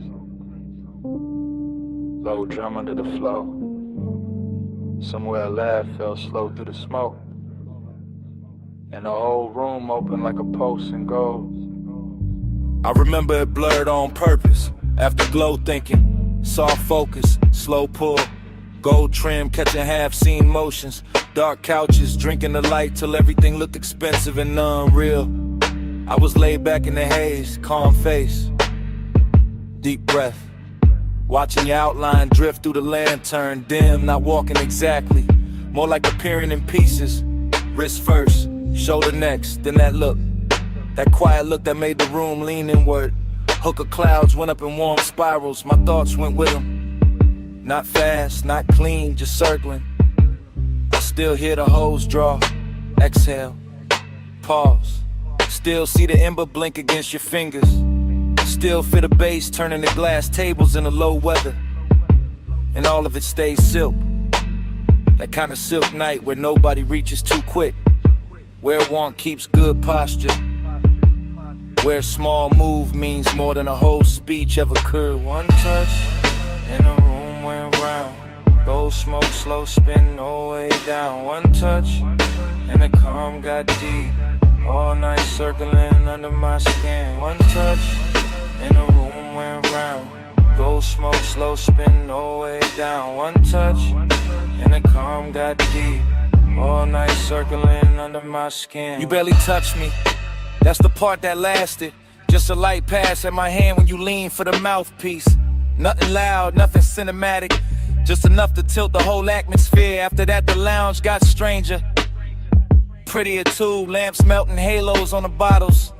low drum under the flow. Somewhere a laugh fell slow through the smoke. and the whole room open like a post in gold. I remember it blurred on purpose. After glow thinking, soft focus, slow pull, gold trim catching half-seen motions, dark couches, drinking the light till everything looked expensive and unreal. I was laid back in the haze, calm face, deep breath, watching your outline drift through the lantern, dim, not walking exactly, more like appearing in pieces. Wrist first, shoulder next, then that look, that quiet look that made the room lean inward. Hook of clouds went up in warm spirals, my thoughts went with them. Not fast, not clean, just circling. I still hear the hose draw, exhale, pause. Still see the ember blink against your fingers. Still feel the bass turning the glass tables in the low weather. And all of it stays silk. That kind of silk night where nobody reaches too quick. Where one keeps good posture. Where a small move means more than a whole speech ever could. One touch and the room went round. Gold smoke, slow spin, no way down. One touch and the calm got deep. All night circling under my skin. One touch and the room went round. Gold smoke, slow spin, no way down. One touch and the calm got deep. All night circling under my skin. You barely touched me, that's the part that lasted. Just a light pass at my hand when you lean for the mouthpiece. Nothing loud, nothing cinematic, just enough to tilt the whole atmosphere. After that the lounge got stranger, prettier too. Lamps melting halos on the bottles,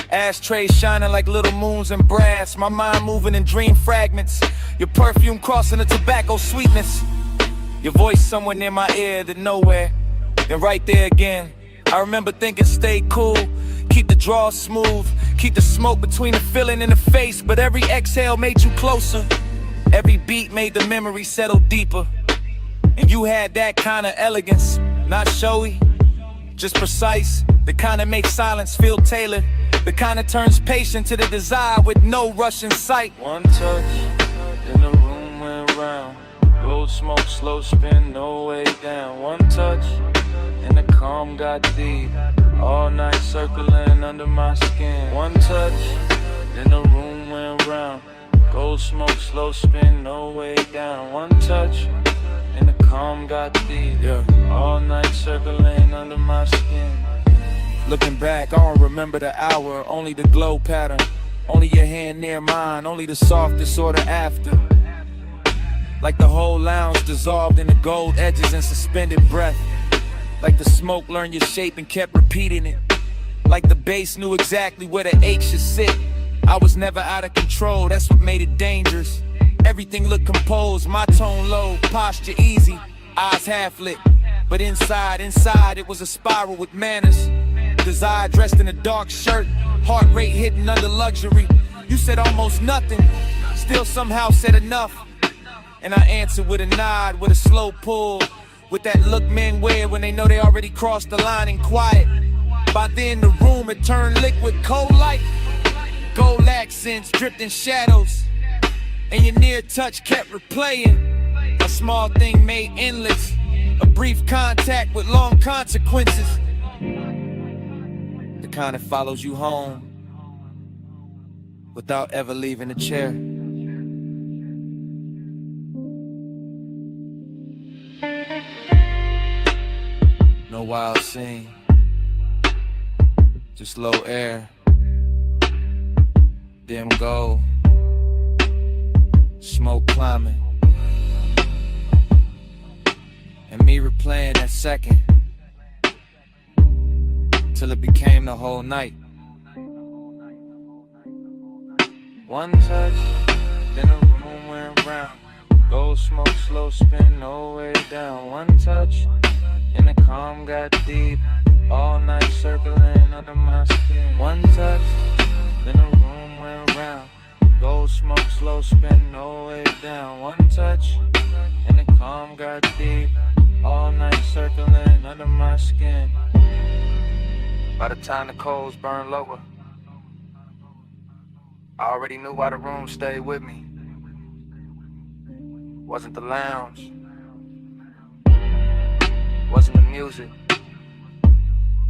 ashtrays shining like little moons and brass. My mind moving in dream fragments, your perfume crossing the tobacco sweetness. Your voice somewhere near my ear, then nowhere, then right there again. I remember thinking stay cool, keep the draw smooth, keep the smoke between the feeling and the face. But every exhale made you closer, every beat made the memory settle deeper. And you had that kind of elegance, not showy, just precise. The kind that makes silence feel tailored, the kind that turns patient to the desire with no rush in sight. One touch, then the room went round. Gold smoke, slow spin, no way down. One touch, and the calm got deep. All night circling under my skin. One touch, then the room went round. Gold smoke, slow spin, no way down. One touch, and the calm got deep. Yeah. All night circling under my skin. Looking back, I don't remember the hour, only the glow pattern. Only your hand near mine, only the softest order after. Like the whole lounge dissolved in the gold edges and suspended breath. Like the smoke learned your shape and kept repeating it. Like the bass knew exactly where the H should sit. I was never out of control, that's what made it dangerous. Everything looked composed, my tone low, posture easy, eyes half lit. But inside it was a spiral with manners. Desire dressed in a dark shirt, heart rate hidden under luxury. You said almost nothing, still somehow said enough. And I answered with a nod, with a slow pull, with that look men wear when they know they already crossed the line and quiet. By then the room had turned liquid, cold light, gold accents dripped in shadows, and your near touch kept replaying. A small thing made endless, a brief contact with long consequences. The kind that follows you home without ever leaving the chair. No wild scene, just low air, dim gold, smoke climbing, and me replaying that second till it became the whole night. One touch, then the room went round. Gold smoke, slow spin, no way down. One touch, and the calm got deep. All night circling under my skin. One touch, then the room went round. Gold smoke, slow spin, no way down. One touch, and the calm got deep. All night circling under my skin. By the time the coals burned lower, I already knew why the room stayed with me. Wasn't the lounge, wasn't the music,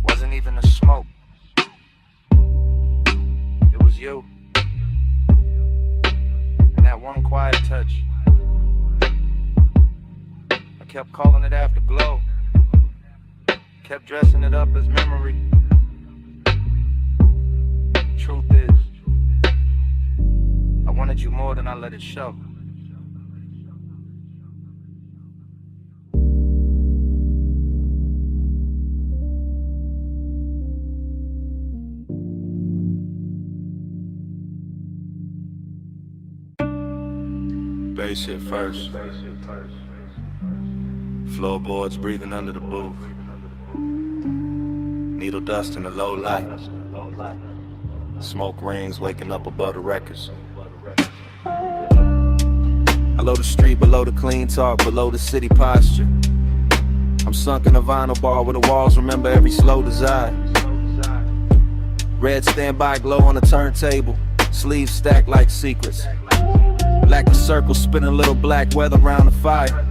Wasn't even the smoke. It was you. And that one quiet touch. I kept calling it afterglow. Kept dressing it up as memory. Truth is, I wanted you more than I let it show. Bass hit first. Floorboards breathing under the booth. Needle dust in the low light. Smoke rings waking up above the records. Below the street, below the clean talk, below the city posture. I'm sunk in a vinyl bar where the walls remember every slow desire. Red standby glow on the turntable, sleeves stacked like secrets. Black circle spinning little black weather around the fire.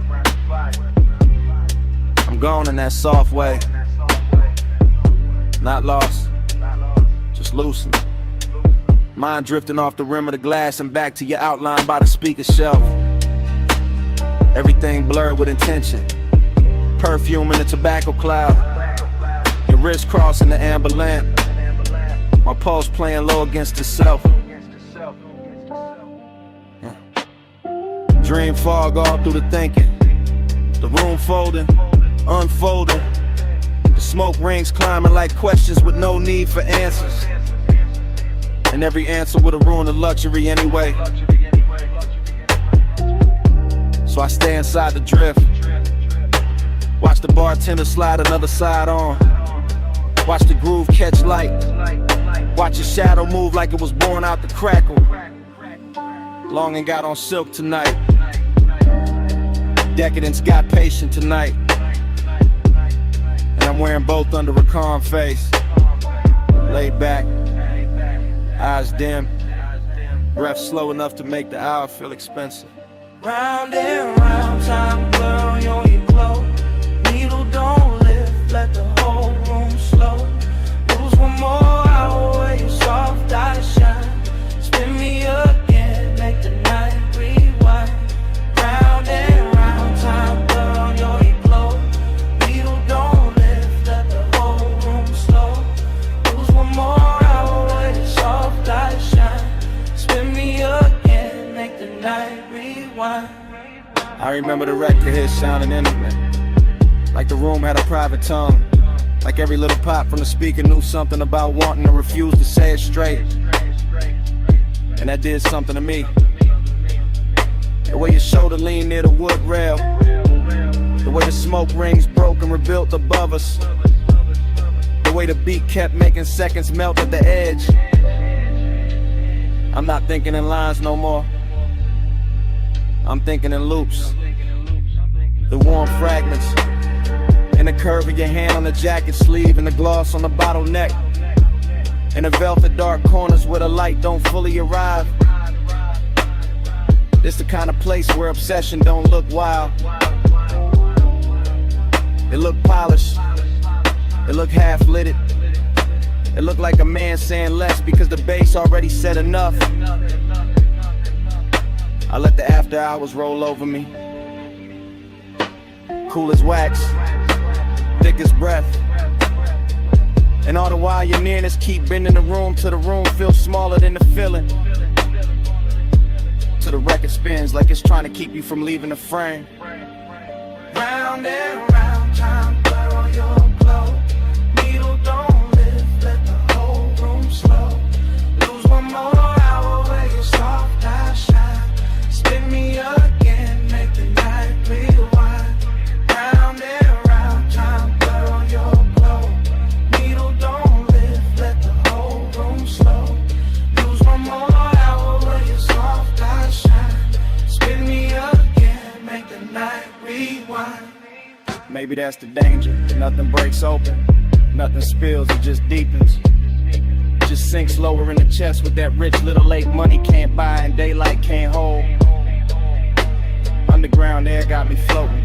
I'm gone in that soft way. Not lost, just loosened. Mind drifting off the rim of the glass and back to your outline by the speaker shelf. Everything blurred with intention. Perfume in the tobacco cloud. Your wrist crossing the amber lamp. My pulse playing low against itself. Dream fog all through the thinking. The room folding, unfolding. The smoke rings climbing like questions with no need for answers. And every answer would've ruined the luxury anyway. So I stay inside the drift. Watch the bartender slide another side on. Watch the groove catch light. Watch your shadow move like it was born out the crackle. Longing got on silk tonight. Decadence got patient tonight. And I'm wearing both under a calm face. Laid back, eyes dim, breath slow enough to make the hour feel expensive. Round and round, time blur on your glow. Needle don't lift, let the whole room slow. Lose one more hour where your soft eyes shine. Spin me again, make the night rewind. Round and round, time blur on your glow. Needle don't lift, let the whole room slow. Lose one more hour where your soft eyes shine. Spin me again, make the night rewind. I remember the record hit sounding intimate. Like the room had a private tongue. Like every little pop from the speaker knew something about wanting to refuse to say it straight. And that did something to me. The way your shoulder leaned near the wood rail. The way the smoke rings broke and rebuilt above us. The way the beat kept making seconds melt at the edge. I'm not thinking in lines no more. I'm thinking in loops. The warm fragments. And the curve of your hand on the jacket sleeve. And the gloss on the bottleneck. And the velvet dark corners where the light don't fully arrive. It's the kind of place where obsession don't look wild. It look polished. It look half-lit. It look like a man saying less because the bass already said enough. I let the after hours roll over me. Cool as wax, thick as breath. And all the while your nearness keep bending the room till the room feels smaller than the feeling. Till the record spins like it's trying to keep you from leaving the frame. Round and round, time blur on your glow. Needle don't lift, let the whole room slow. Lose one more hour where your soft eyes shine. Spin me again, make the night rewind. Round and round, time blur on your glow. Needle don't lift, let the whole room slow. Lose one more hour where your soft eyes shine. Spin me again, make the night rewind. Maybe that's the danger. Nothing breaks open, nothing spills, it just deepens. Just sinks lower in the chest with that rich little lake money can't buy and daylight can't hold. Underground air got me floating.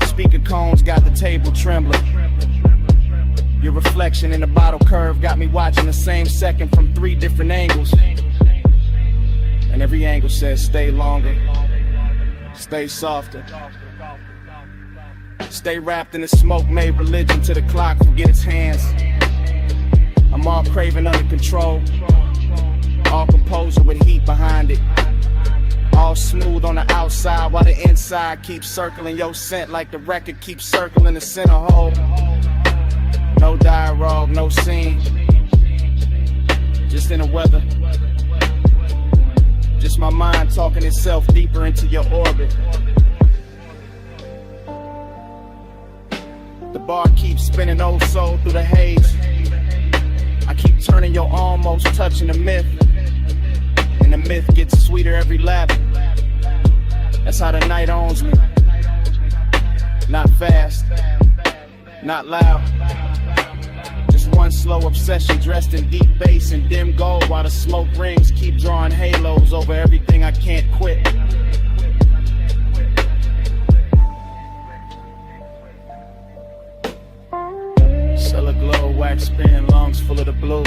Speaker cones got the table trembling. Your reflection in the bottle curve got me watching the same second from 3 different angles. And every angle says stay longer, stay softer, stay wrapped in the smoke made religion to the clock forget its hands. I'm all craving under control, all composure with heat behind it. All smooth on the outside while the inside keeps circling your scent like the record keeps circling the center hole. No dialogue, no scene, just in the weather. Just my mind talking itself deeper into your orbit. The bar keeps spinning old soul through the haze. I keep turning your almost touching the myth, and the myth gets sweeter every lap. That's how the night owns me. Not fast, not loud. Just one slow obsession dressed in deep bass and dim gold, while the smoke rings keep drawing halos over everything I can't quit. Cellar glow, wax spin, lungs full of the blue.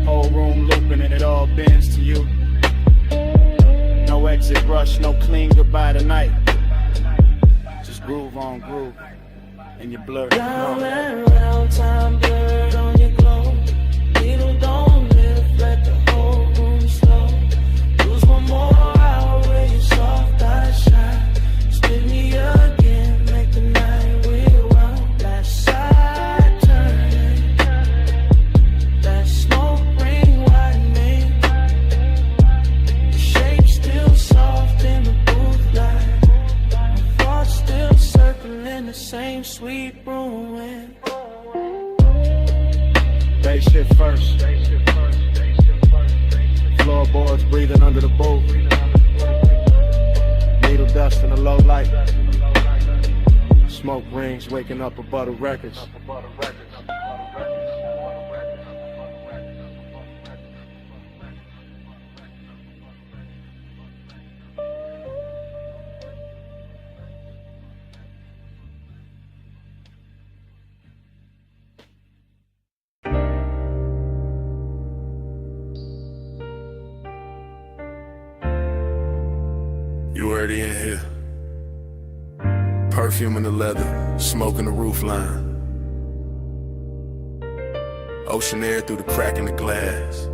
Whole room looping and it all bends to you. No exit rush, no clean goodbye tonight. Just groove on groove, and you blur. Round and round, time blurred on your glow. Needle don't lift, let the whole room slow. Lose one more hour where you soft eyes shine. Spin me again, make the night rewind. Last side turning, that smoke ring widening. The shape still soft in the booth light. My thoughts still circling the same sweet ruin. Bass shit first. Floorboards breathing under the booth. Needle dust in the low light. Smoke rings waking up above the records. You already in here. Perfume in the leather, smoke in the roof line. Ocean air through the crack in the glass.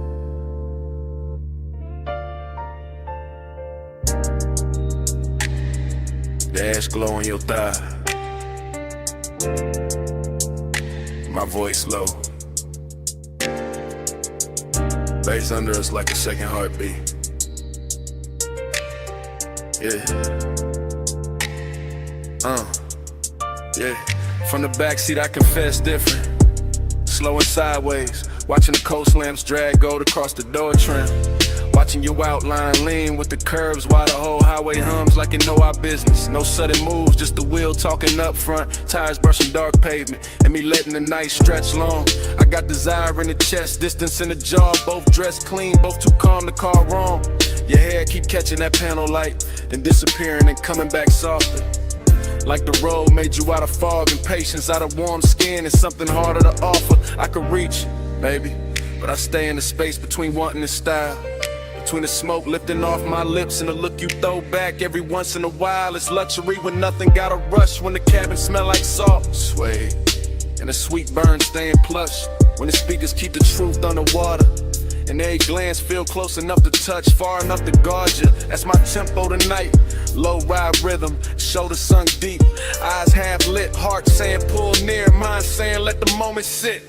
The ash glow on your thigh. My voice low. Bass under us like a second heartbeat. Yeah. Yeah. From the backseat I confess different. Slow and sideways, watching the coast lamps drag gold across the door trim. Watching your outline lean with the curves while the whole highway hums like you know our business. No sudden moves, just the wheel talking up front, tires brushing dark pavement, and me letting the night stretch long. I got desire in the chest, distance in the jaw, both dressed clean, both too calm to call wrong. Your hair keep catching that panel light, then disappearing and coming back softer. Like the road made you out of fog and patience, out of warm skin and something harder to offer. I could reach it, baby, but I stay in the space between wanting and style. Between the smoke lifting off my lips and the look you throw back every once in a while. It's luxury when nothing gotta rush, when the cabin smell like salt. Suede, and the sweet burn staying plush, when the speakers keep the truth underwater. And every glance feel close enough to touch, far enough to guard you. That's my tempo tonight. Low ride rhythm, shoulders sunk deep, eyes half lit, heart saying pull near, mind saying let the moment sit.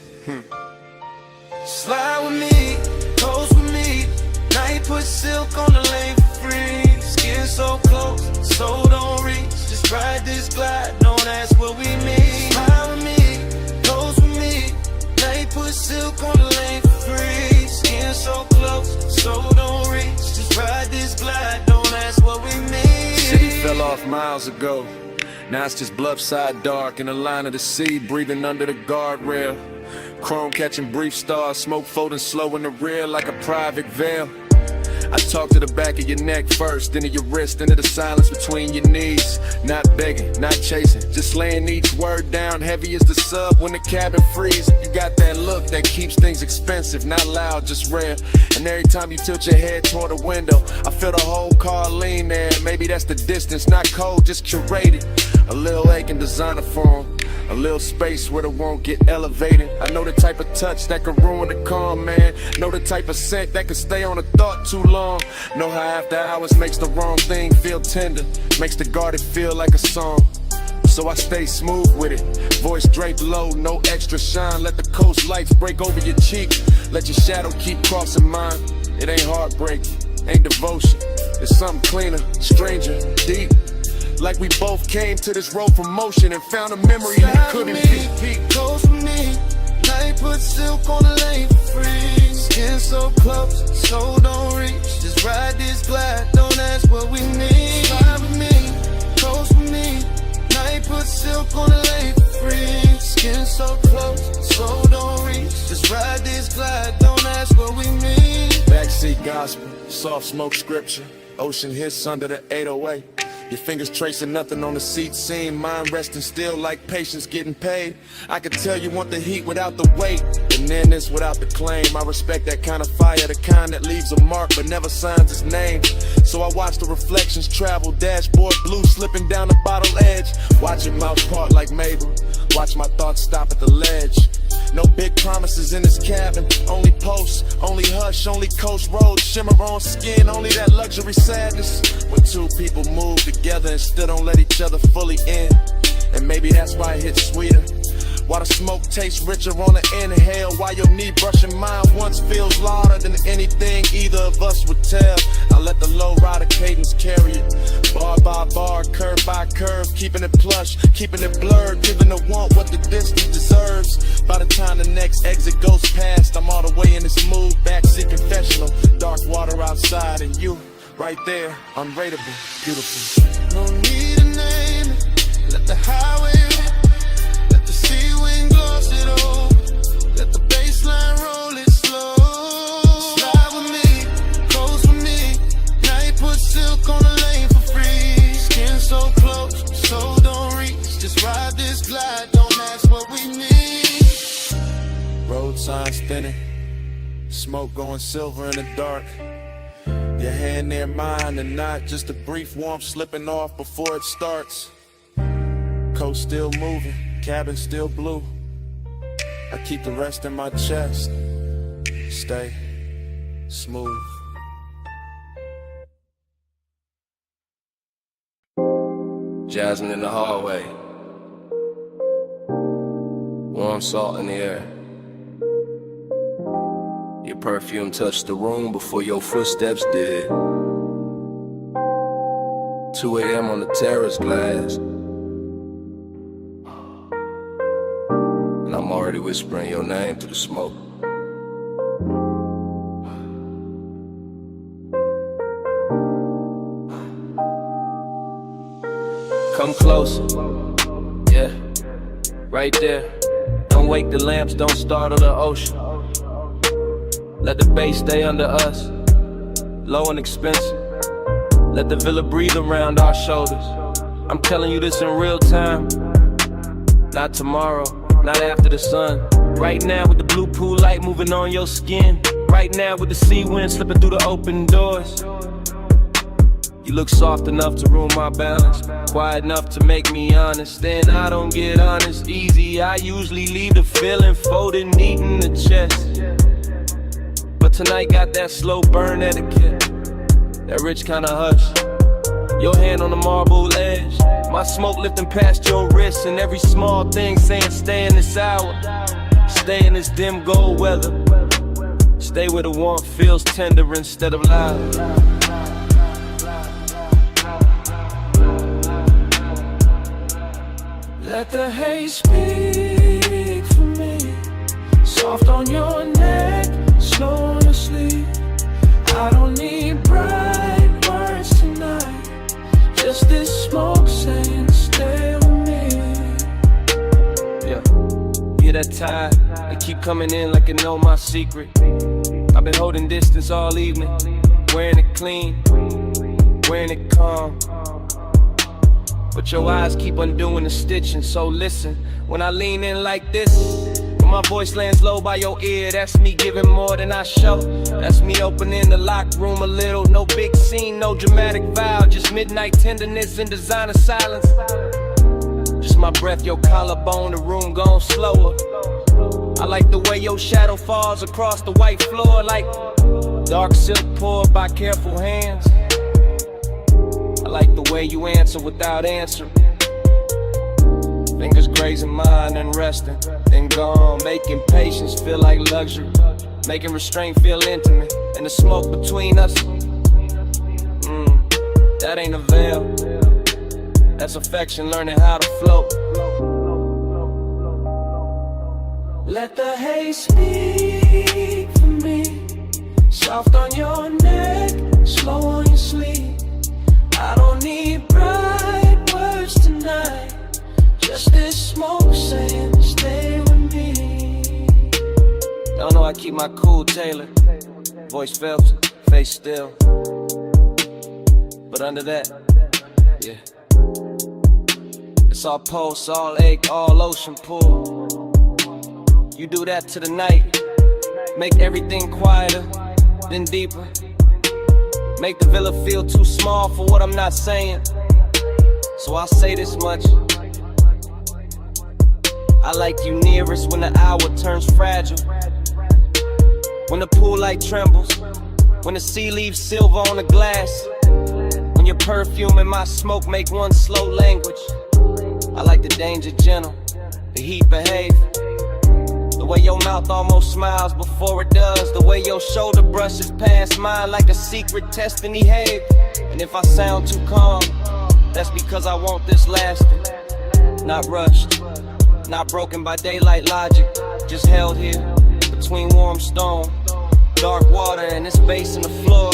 Slide with me, pose with me. Night put silk on the lane for free. Skin so close, so don't reach. Just ride this glide, don't ask what we mean. Slide with me, pose with me. Night put silk on the lane for free. Skin so close, so don't reach. Just ride this glide, don't ask what we mean. City fell off miles ago. Now it's just bluffside dark in the line of the sea, breathing under the guardrail. Chrome catching brief stars, smoke folding slow in the rear like a private veil. I talk to the back of your neck first, then to your wrist, then to the silence between your knees. Not begging, not chasing, just laying each word down heavy as the sub when the cabin freezes. You got that look that keeps things expensive, not loud, just rare. And every time you tilt your head toward the window, I feel the whole car lean there. Maybe that's the distance, not cold, just curated. A little aching designer form, a little space where it won't get elevated. I know the type of touch that could ruin the calm, man. Know the type of scent that could stay on a thought too long. Know how after hours makes the wrong thing feel tender, makes the guarded feel like a song. So I stay smooth with it, voice draped low, no extra shine. Let the coast lights break over your cheek, let your shadow keep crossing mine. It ain't heartbreak, ain't devotion, it's something cleaner, stranger, deep. Like we both came to this road from motion and found a memory that couldn't be. Close for me, night put silk on the lane for free. Skin so close, so don't reach. Just ride this glide, don't ask what we need. Slide with me, close for me, night put silk on the lane for free. Skin so close, so don't reach. Just ride this glide, don't ask what we need. Backseat gospel, soft smoke scripture, ocean hits under the 808. Your fingers tracing nothing on the seat seam, mind resting still like patience getting paid. I could tell you want the heat without the weight, and then this without the claim. I respect that kind of fire, the kind that leaves a mark but never signs its name. So I watch the reflections travel, dashboard blue slipping down the bottle edge. Watching mouth part like Mabel, watch my thoughts stop at the ledge. No big promises in this cabin, only posts, only hush, only coast roads, shimmer on skin, only that luxury sadness. When two people move together and still don't let each other fully in. And maybe that's why it hits sweeter, why the smoke tastes richer on the inhale, why your knee brushing mine once feels louder than anything either of us would tell. I let the low rider cadence carry it, bar by bar, curve by curve, keeping it plush, keeping it blurred, giving the want what the distance deserves. By the time the next exit goes past, I'm all the way in this mood, backseat confessional, dark water outside and you right there, unrateable, beautiful. No need to name it, let the highway rip. Let the sea wind gloss it over. Let the baseline roll it slow. Slide with me, close with me. Night put silk on the lane for free. Skin so close, so don't reach. Just ride this glide, don't ask what we need. Road signs thinning, smoke going silver in the dark. Your hand near mine and not just a brief warmth slipping off before it starts. Coast still moving, cabin still blue. I keep the rest in my chest. Stay smooth. Jasmine in the hallway, warm salt in the air. Your perfume touched the room before your footsteps did. 2 a.m. on the terrace glass, and I'm already whispering your name through the smoke. Come closer, yeah, right there. Don't wake the lamps, don't startle the ocean. Let the bass stay under us, low and expensive. Let the villa breathe around our shoulders. I'm telling you this in real time, not tomorrow, not after the sun. Right now with the blue pool light moving on your skin. Right now with the sea wind slipping through the open doors. You look soft enough to ruin my balance, quiet enough to make me honest. And I don't get honest easy, I usually leave the feeling folded neat in the chest. But tonight got that slow burn etiquette, that rich kind of hush. Your hand on the marble edge, my smoke lifting past your wrist, and every small thing saying stay in this hour, stay in this dim gold weather, stay where the warmth feels tender instead of loud. Let the haze speak for me, soft on your neck, slow on your sleep. I don't need bright words tonight, just this smoke saying stay with me. Yeah, hear that tide, it keep coming in like it know my secret. I've been holding distance all evening, wearing it clean, wearing it calm. But your eyes keep undoing the stitching, so listen. When I lean in like this, when my voice lands low by your ear, that's me giving more than I show. That's me opening the locked room a little. No big scene, no dramatic vow, just midnight tenderness and designer silence. Just my breath, your collarbone, the room gone slower. I like the way your shadow falls across the white floor, like dark silk poured by careful hands. I like the way you answer without answering. Fingers grazing mine and resting, then gone, making patience feel like luxury, making restraint feel intimate, and the smoke between us, that ain't a veil, that's affection learning how to float. Let the haze speak for me, soft on your neck, slow on your sleeve. I don't need bright words tonight, just this smoke saying stay with me. Y'all know I keep my cool tailored, voice felt, face still. But under that, yeah, it's all pulse, all ache, all ocean pull. You do that to the night, make everything quieter, then deeper. Make the villa feel too small for what I'm not saying, so I'll say this much. I like you nearest when the hour turns fragile, when the pool light trembles, when the sea leaves silver on the glass, when your perfume and my smoke make one slow language. I like the danger gentle, the heat behave, the way your mouth almost smiles before it does, the way your shoulder brushes past mine like a secret testing behave. And if I sound too calm, that's because I want this lasting, not rushed, not broken by daylight logic, just held here between warm stone, dark water, and this bass in the floor,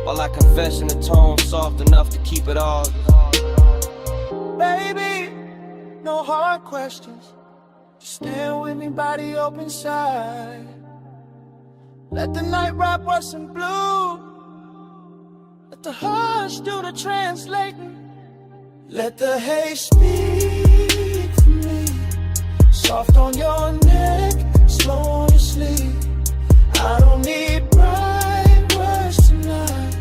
while I confess in a tone soft enough to keep it all. Baby, no hard questions, just stand with me, body open side. Let the night wrap us in blue, let the hush do the translating. Let the haze speak for me, soft on your neck, slow on your sleeve. I don't need bright words tonight,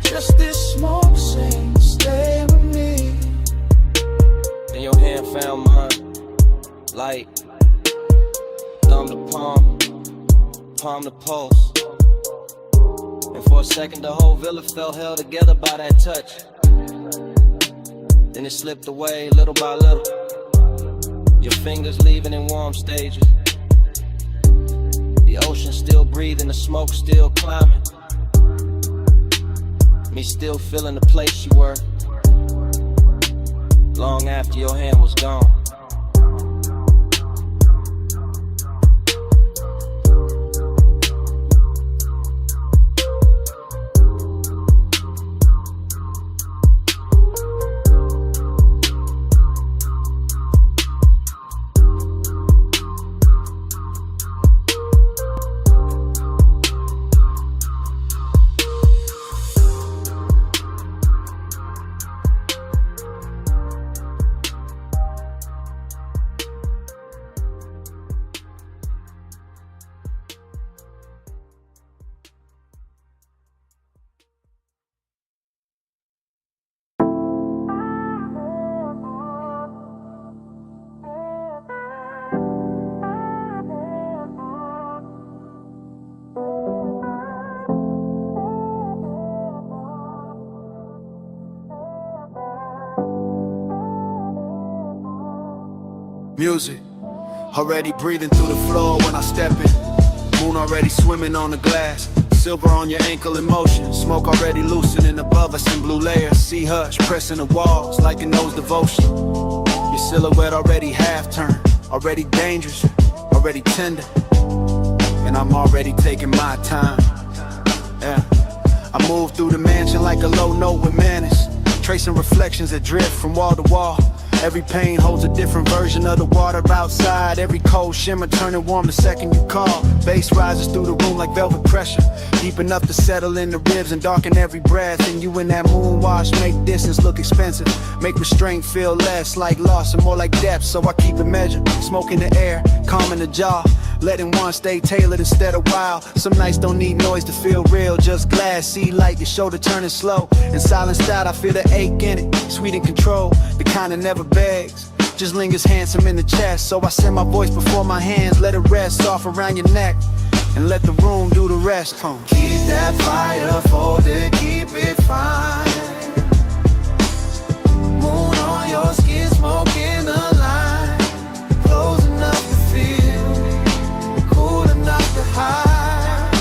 just this smoke saying stay with me. Then your hand found mine, light, thumb to palm, palm to pulse. And for a second the whole villa felt held together by that touch. Then it slipped away little by little, your fingers leaving in warm stages. The ocean still breathing, the smoke still climbing, me still feeling the place you were, long after your hand was gone. Music, already breathing through the floor when I step in. Moon already swimming on the glass, silver on your ankle in motion. Smoke already loosening above us in blue layers. Sea hush pressing the walls like it knows devotion. Your silhouette already half turned, already dangerous, already tender. And I'm already taking my time, yeah. I move through the mansion like a low note with manners, tracing reflections that drift from wall to wall. Every pain holds a different version of the water outside. Every cold shimmer turning warm the second you call. Bass rises through the room like velvet pressure, deep enough to settle in the ribs and darken every breath. And you in that moon wash make distance look expensive, make restraint feel less like loss and more like depth. So I keep it measured, smoke in the air, calm in the jaw, letting one stay tailored instead of wild. Some nights don't need noise to feel real, just glass, see light, your shoulder turning slow. In silenced out, I feel the ache in it, sweet in control, the kind that never begs, just lingers handsome in the chest. So I send my voice before my hands, let it rest off around your neck, and let the room do the rest. Keep that fire folded, keep it fine. Moon on your skin, smoke in the line, close enough to feel, cool enough to hide.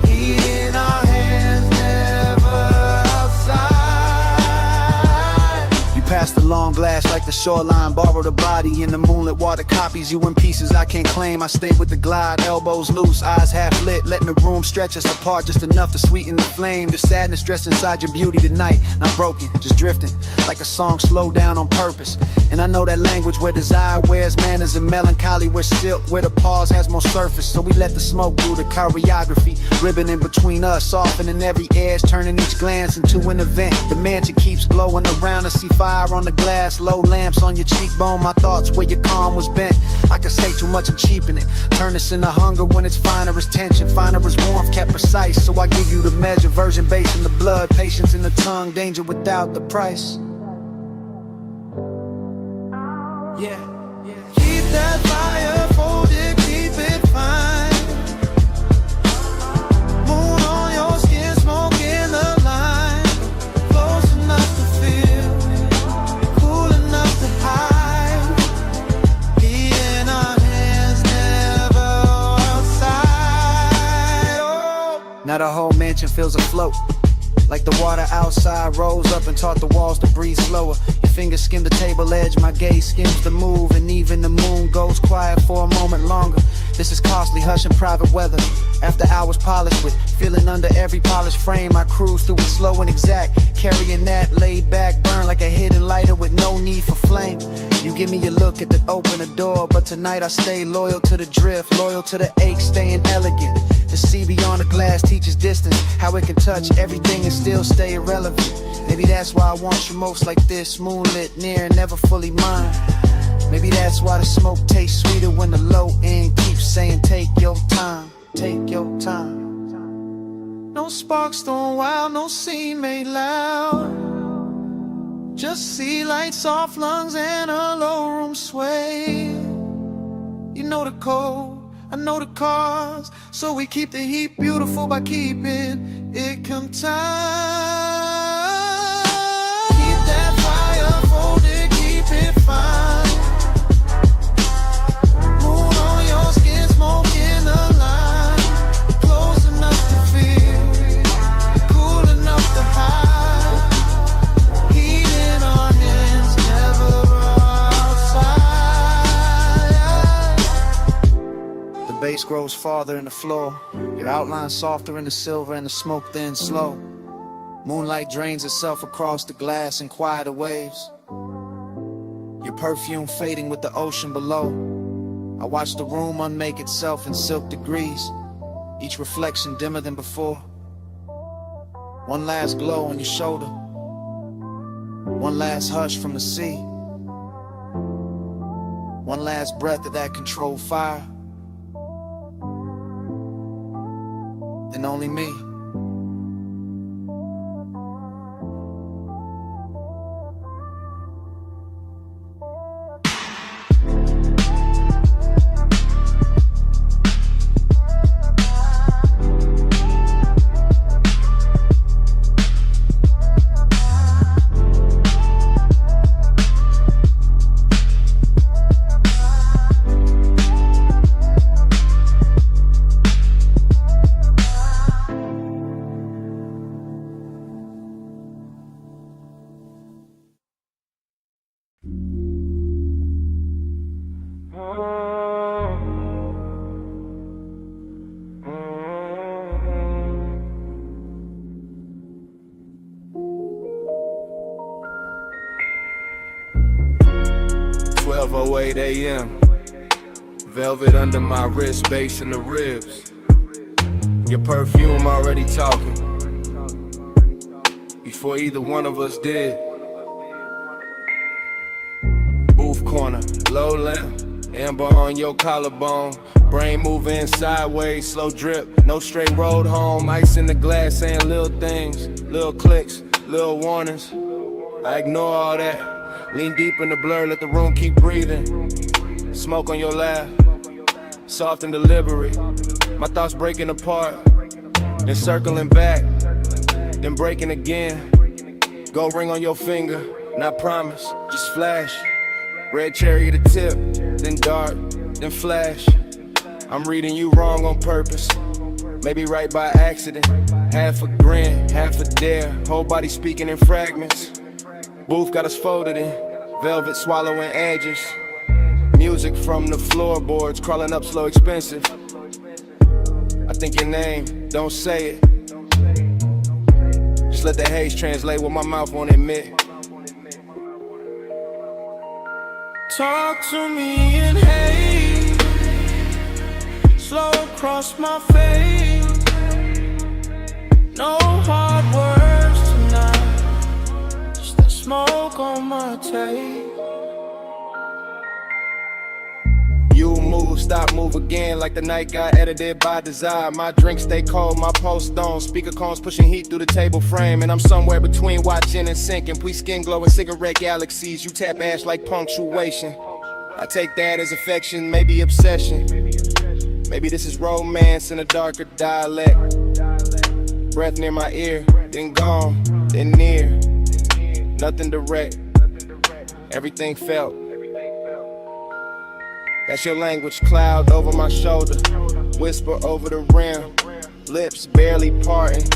Heat in our hands, never outside. You pass the long glass like the shoreline, borrow the body in the moonlit water, copies you in pieces I can't claim. I stay with the glide, elbows loose, eyes half lit, letting the room stretch us apart just enough to sweeten the flame. The sadness dressed inside your beauty tonight, not broken, just drifting like a song slowed down on purpose. And I know that language where desire wears manners and melancholy where silk, where the pause has more surface. So we let the smoke do the choreography, ribbon in between us, softening every edge, turning each glance into an event. The mansion keeps glowing around us, see fire on the glass, low lamps on your cheekbone. My thoughts where your calm was bent, I could say too much and cheapen it, turn this into hunger when it's finer as tension, finer as warmth, kept precise. So I give you the measure, virgin base in the blood, patience in the tongue, danger without the price. Yeah. Keep that fire folded, keep it fine. Moon on your skin, smoke in the line, close enough to feel, cool enough to hide. Heat in our hands, never outside. Oh. Now the whole mansion feels afloat, like the water outside rose up and taught the walls to breathe slower. Your fingers skim the table edge, my gaze skims the move, and even the moon goes quiet for a moment longer. This is costly, hush and private weather. After hours polished with feeling under every polished frame, I cruise through it slow and exact, carrying that laid back burn like a hidden lighter with no need for flame. You give me a look at the open the door, but tonight I stay loyal to the drift, loyal to the ache, staying elegant. To see beyond the glass teaches distance, how it can touch everything and still stay irrelevant. Maybe that's why I want you most like this, moonlit, near and never fully mine. Maybe that's why the smoke tastes sweeter when the low end keeps saying take your time, take your time. No sparks thrown wild, no scene made loud, just sea light, soft lungs and a low room sway. You know the code, I know the cause, so we keep the heat beautiful by keeping it contained. Keep that fire folded, keep it fine. Moon on your skin, smoke in the line, close enough to feel, cool enough to hide. Heat in our hands, never outside. The bass grows farther in the floor, your outline softer in the silver and the smoke thin slow. Moonlight drains itself across the glass in quieter waves, your perfume fading with the ocean below. I watch the room unmake itself in silk degrees, each reflection dimmer than before. One last glow on your shoulder, one last hush from the sea, one last breath of that controlled fire. And only me. 12:08 a.m. Velvet under my wrist, bass in the ribs. Your perfume already talking before either one of us did. Booth corner, low lamp, amber on your collarbone. Brain moving sideways, slow drip, no straight road home. Ice in the glass saying little things, little clicks, little warnings. I ignore all that, lean deep in the blur, let the room keep breathing. Smoke on your lap, soft and deliberate. My thoughts breaking apart, then circling back, then breaking again. Gold ring on your finger, not promise, just flash. Red cherry to tip, then dart, then flash. I'm reading you wrong on purpose, maybe right by accident. Half a grin, half a dare, whole body speaking in fragments. Booth got us folded in, velvet swallowing edges. Music from the floorboards, crawling up slow, expensive. I think your name, don't say it. Just let the haze translate what my mouth won't admit. Talk to me in haze, slow across my face. No hard words tonight, just that smoke on my tape. You move, stop, move again, like the night got edited by desire. My drink stay cold, my post on. Speaker cones pushing heat through the table frame. And I'm somewhere between watching and sinking. We skin glowing cigarette galaxies. You tap ash like punctuation. I take that as affection, maybe obsession. Maybe this is romance in a darker dialect. Breath near my ear, then gone, then near. Nothing direct, everything felt. That's your language, cloud over my shoulder, whisper over the rim, lips barely parting,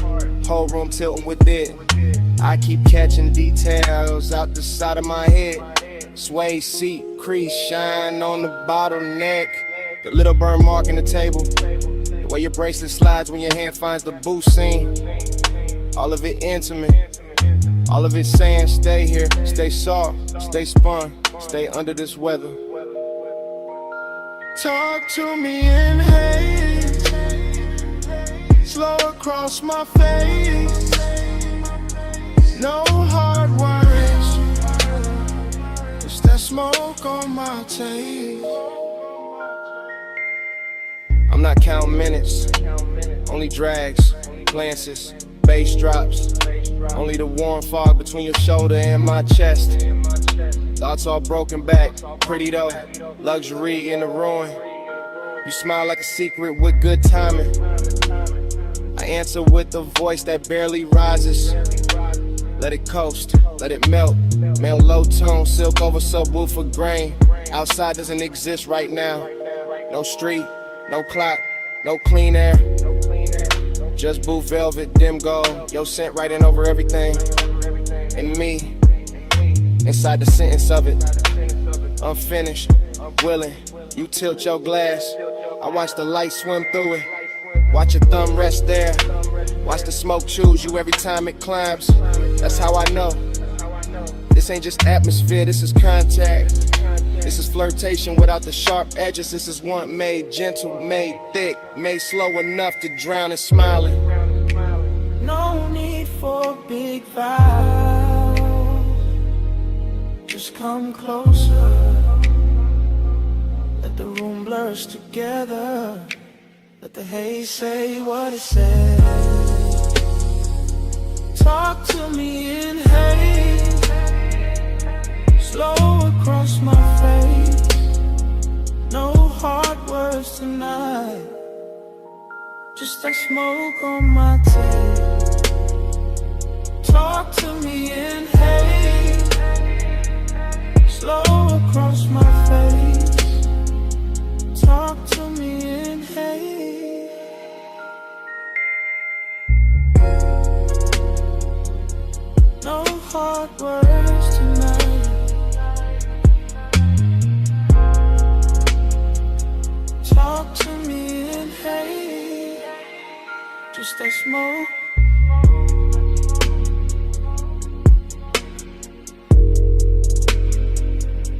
whole room tilting with it. I keep catching details out the side of my head. Sway seat, crease, shine on the bottleneck. The little burn mark in the table, the way your bracelet slides when your hand finds the boot seam. All of it intimate, all of it saying stay here, stay soft, stay spun, stay under this weather. Talk to me in haze, slow across my face. No hard words, just that smoke on my tape. I'm not counting minutes, only drags, glances, bass drops. Only the warm fog between your shoulder and my chest. Thoughts all broken back, pretty though, luxury in the ruin. You smile like a secret with good timing. I answer with a voice that barely rises. Let it coast, let it melt. Male low tone, silk over subwoofer grain. Outside doesn't exist right now. No street, no clock, no clean air. Just booth velvet, dim gold. Your scent writing over everything. And me, inside the sentence of it. Unfinished, willing. You tilt your glass. I watch the light swim through it. Watch your thumb rest there. Watch the smoke choose you every time it climbs. That's how I know. This ain't just atmosphere, this is contact. This is flirtation without the sharp edges. This is one made gentle, made thick, made slow enough to drown in smiling. No need for big vows, just come closer. Let the room blurs together. Let the haze say what it says. Talk to me in haze, slow across my face. No hard words tonight, just that smoke on my tape. Talk to me in haze, slow across my face. Talk to me in haze. No hard words tonight. Talk to me in haze. Just that smoke.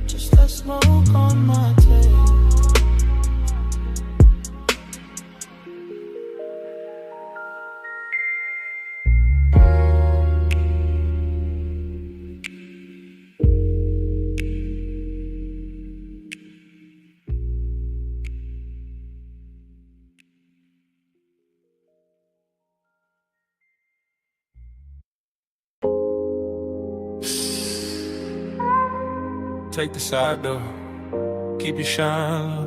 Just that smoke. Take the side door, keep your shine low.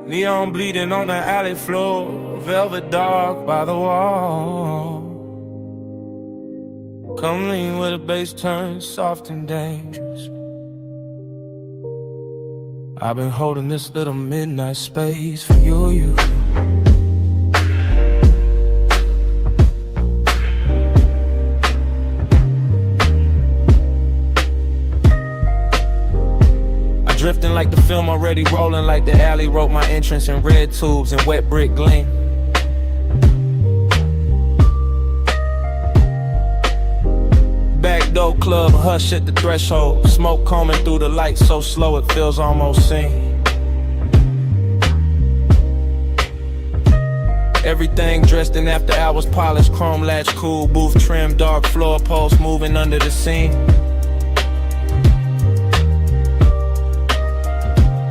Neon bleeding on the alley floor, velvet dark by the wall. Come lean where the bass turns soft and dangerous. I've been holding this little midnight space for you. Drifting like the film already rolling, like the alley wrote my entrance in red tubes and wet brick gleam. Backdoor club, hush at the threshold. Smoke combing through the lights so slow it feels almost seen. Everything dressed in after hours, polished, chrome latch, cool booth trim, dark floor post moving under the scene.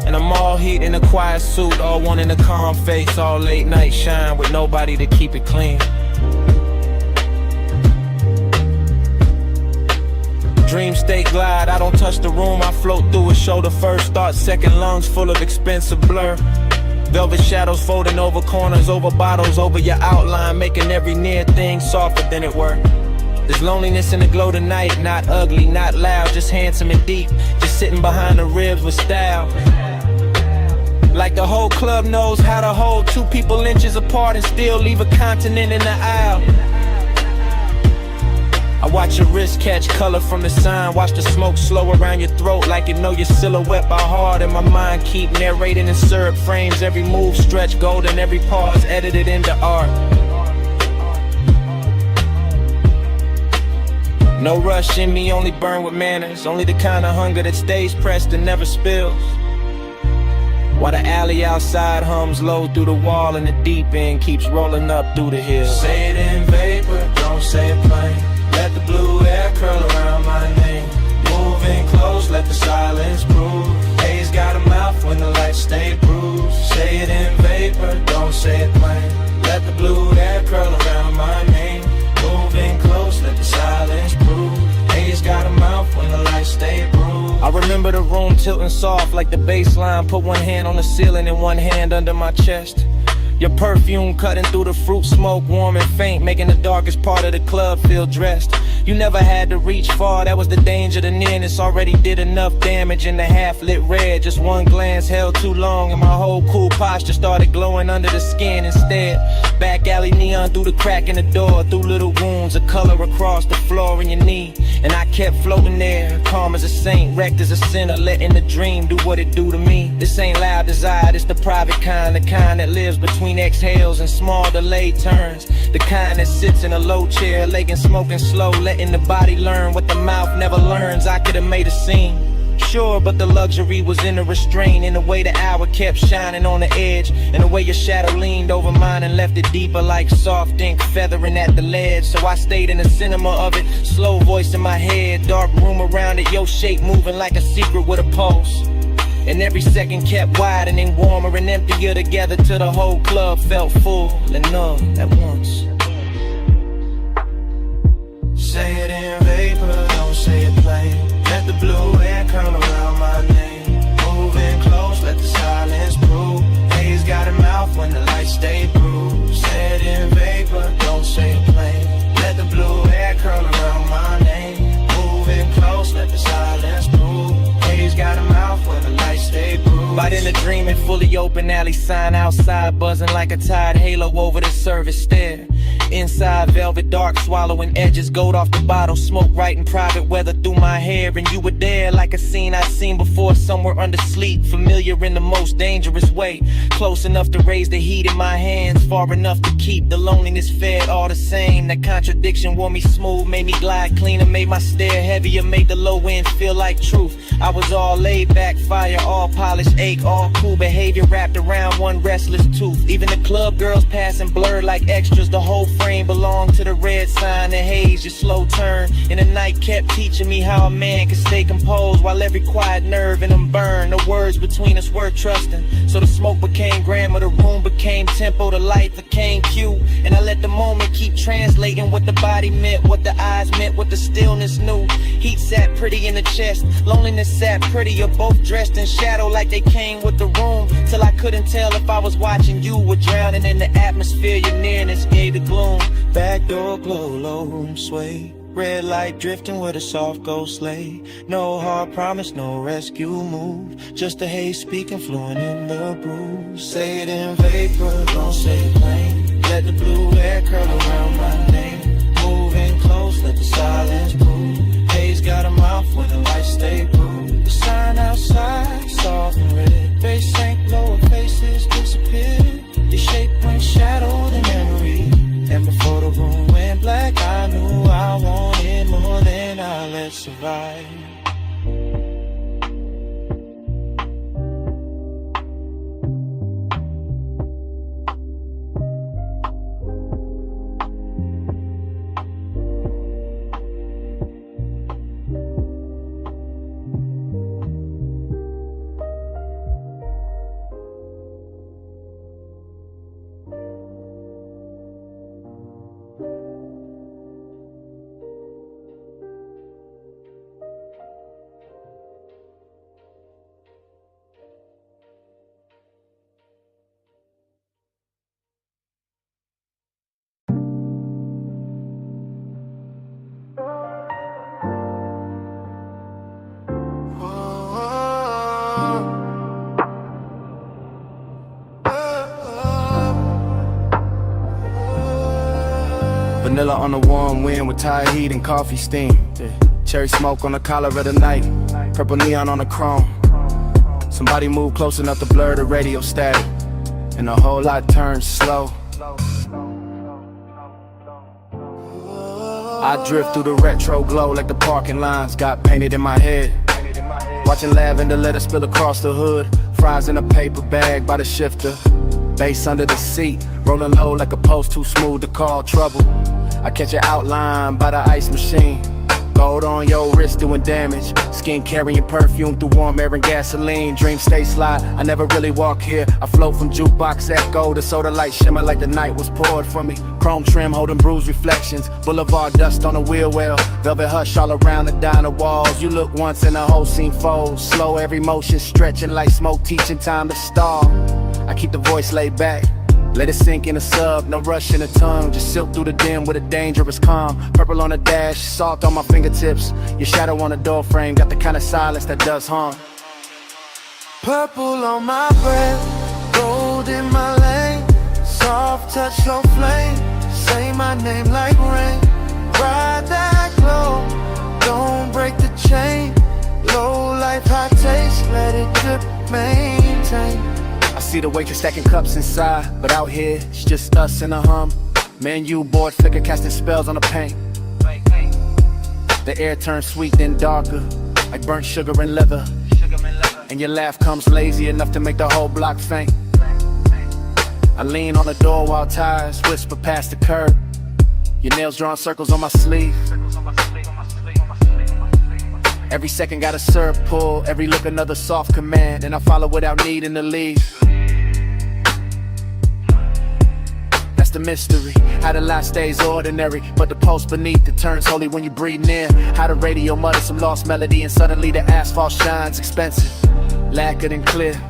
And I'm all heat in a quiet suit, all one in a calm face, all late night shine with nobody to keep it clean. Dream state glide, I don't touch the room, I float through it, shoulder first, thought second, lungs full of expensive blur. Velvet shadows folding over corners, over bottles, over your outline, making every near thing softer than it were. There's loneliness in the glow tonight, not ugly, not loud, just handsome and deep, just sitting behind the ribs with style. Like the whole club knows how to hold two people inches apart and still leave a continent in the aisle. I watch your wrist catch color from the sign, watch the smoke slow around your throat like you know your silhouette by heart. And my mind keep narrating in syrup frames, every move stretch golden, every pause edited into art. No rush in me, only burn with manners, only the kind of hunger that stays pressed and never spills. While the alley outside hums low through the wall and the deep end keeps rolling up through the hills. Say it in vapor, don't say it plain. Let the blue air curl around my name. Moving close, let the silence prove. Haze got a mouth when the lights stay bruised. Say it in vapor, don't say it plain. Let the blue air curl around my name. Moving close, let the silence prove. Haze got a mouth when the lights stay bruised. I remember the room tilting soft like the bass line. Put one hand on the ceiling and one hand under my chest. Your perfume cutting through the fruit smoke, warm and faint, making the darkest part of the club feel dressed. You never had to reach far, that was the danger. The nearness already did enough damage in the half-lit red. Just one glance held too long and my whole cool posture started glowing under the skin instead. Back alley neon through the crack in the door, through little wounds, a color across the floor in your knee. And I kept floating there, calm as a saint, wrecked as a sinner, letting the dream do what it do to me. This ain't loud desire, it's the private kind, the kind that lives between exhales and small delayed turns. The kind that sits in a low chair, leg and smoking slow, letting the body learn what the mouth never learns. I could've made a scene, sure, but the luxury was in the restraint, in the way the hour kept shining on the edge, and the way your shadow leaned over mine and left it deeper like soft ink feathering at the ledge. So I stayed in the cinema of it, slow voice in my head, dark room around it, your shape moving like a secret with a pulse. And every second kept widening, warmer and emptier together till the whole club felt full and numb at once. Say it in vapor, don't say it plain. Let the blue air curl around my name. Moving close, let the silence prove. Haze got a mouth when the lights stay bruised. Say it in vapor, don't say it plain. Let the blue air curl around my name. Moving close, let the silence prove. Haze got a mouth when the lights stay bruised. Right in the dreaming, fully open alley sign outside, buzzing like a tide halo over the service stair. Inside velvet dark, swallowing edges, gold off the bottle, smoke right in private weather through my hair. And you were there like a scene I'd seen before, somewhere under sleep, familiar in the most dangerous way. Close enough to raise the heat in my hands, far enough to keep the loneliness fed all the same. That contradiction wore me smooth, made me glide cleaner, made my stare heavier, made the low end feel like truth. I was all laid back, fire, all polished, ache, all cool behavior wrapped around one restless tooth. Even the club girls passing blurred like extras, the whole frame belonged to the red sign, the haze, your slow turn. And the night kept teaching me how a man can stay composed while every quiet nerve in him burned. The words between us were trusting. So the smoke became grammar, the room became tempo, the light became cue. And I let the moment keep translating what the body meant, what the eyes meant, what the stillness knew. Heat sat pretty in the chest, loneliness sat prettier, both dressed in shadow like they came with the room. Till I couldn't tell if I was watching you or drowning in the atmosphere. Your nearness gave the gloom. Back door glow, low room sway. Red light drifting with a soft ghost lay. No hard promise, no rescue move. Just the haze speaking, fluent in the brew. Say it in vapor, don't say it plain. Let the blue air curl around my name. Moving close, let the silence prove. Haze got a mouth when the lights stay blue. The sign outside, soft and red. Face sank lower, faces disappeared. Your shape went shadowed in memory. And before the room went black, I knew I wanted more than I let survive. Vanilla on the warm wind with Thai heat and coffee steam. Cherry smoke on the collar of the night. Purple neon on the chrome. Somebody move close enough to blur the radio static. And a whole lot turns slow. I drift through the retro glow like the parking lines got painted in my head. Watching lavender let it spill across the hood. Fries in a paper bag by the shifter. Bass under the seat, rolling low like a post too smooth to call trouble. I catch an outline by the ice machine. Gold on your wrist doing damage. Skin carrying perfume through warm air and gasoline. Dreams stay sly, I never really walk here. I float from jukebox echo to soda light shimmer like the night was poured for me. Chrome trim holding bruised reflections. Boulevard dust on the wheel well. Velvet hush all around the diner walls. You look once and the whole scene folds. Slow every motion stretching like smoke teaching time to stall. I keep the voice laid back. Let it sink in a sub, no rush in the tongue. Just silk through the dim with a dangerous calm. Purple on the dash, salt on my fingertips. Your shadow on the door frame, got the kind of silence that does harm. Purple on my breath, gold in my lane. Soft touch, slow flame. Say my name like rain. Ride that glow, don't break the chain. Low life, high taste, let it drip, maintain. I see the waitress stacking cups inside, but out here, it's just us and a hum. Man, you bored flicker casting spells on the paint. The air turns sweet then darker, like burnt sugar and leather. And your laugh comes lazy enough to make the whole block faint. I lean on the door while tires whisper past the curb. Your nails drawing circles on my sleeve. Every second got a syrup pull, every look another soft command, and I follow without needing to leave. That's the mystery, how the life stays ordinary, but the pulse beneath it turns holy when you breathe near. How the radio mutters some lost melody and suddenly the asphalt shines expensive, lacquered and clear.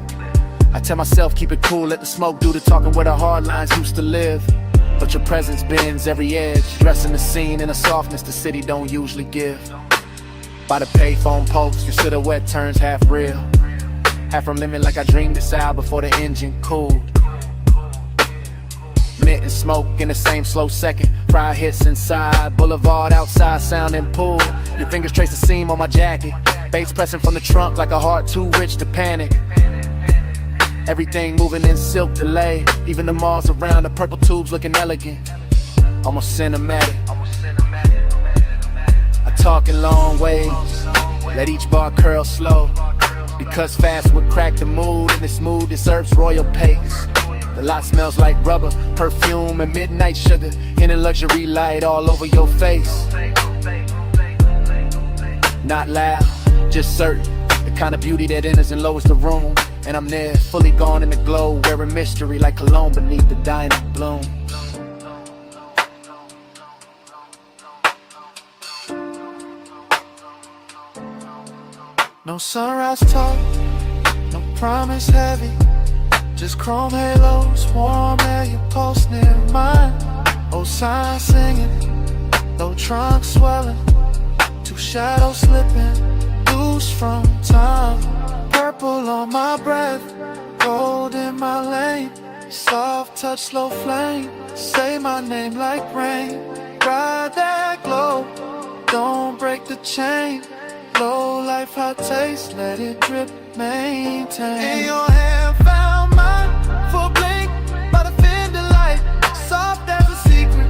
I tell myself keep it cool, let the smoke do the talking where the hard lines used to live. But your presence bends every edge, dressing the scene in a softness the city don't usually give. By the payphone post, your silhouette turns half real. Half from living like I dreamed this out before the engine cooled. Mint and smoke in the same slow second. Fry hits inside, boulevard outside sounding pool. Your fingers trace the seam on my jacket. Bass pressing from the trunk like a heart too rich to panic. Everything moving in silk delay. Even the malls around, the purple tubes looking elegant. Almost cinematic. Talking long ways, let each bar curl slow. Because fast would crack the mood, and this mood deserves royal pace. The lot smells like rubber, perfume and midnight sugar. In a luxury light all over your face. Not loud, just certain. The kind of beauty that enters and lowers the room. And I'm there, fully gone in the glow, wearing mystery like cologne beneath the dying bloom. No sunrise talk, no promise heavy. Just chrome halos, warm air, your pulse near mine. Old signs singing, low trunk swelling. Two shadows slipping, loose from time. Purple on my breath, gold in my lane. Soft touch, slow flame, say my name like rain. Ride that glow, don't break the chain. Low life, hot taste, let it drip, maintain. In your hand found mine, for a blink, by the fender light. Soft as a secret,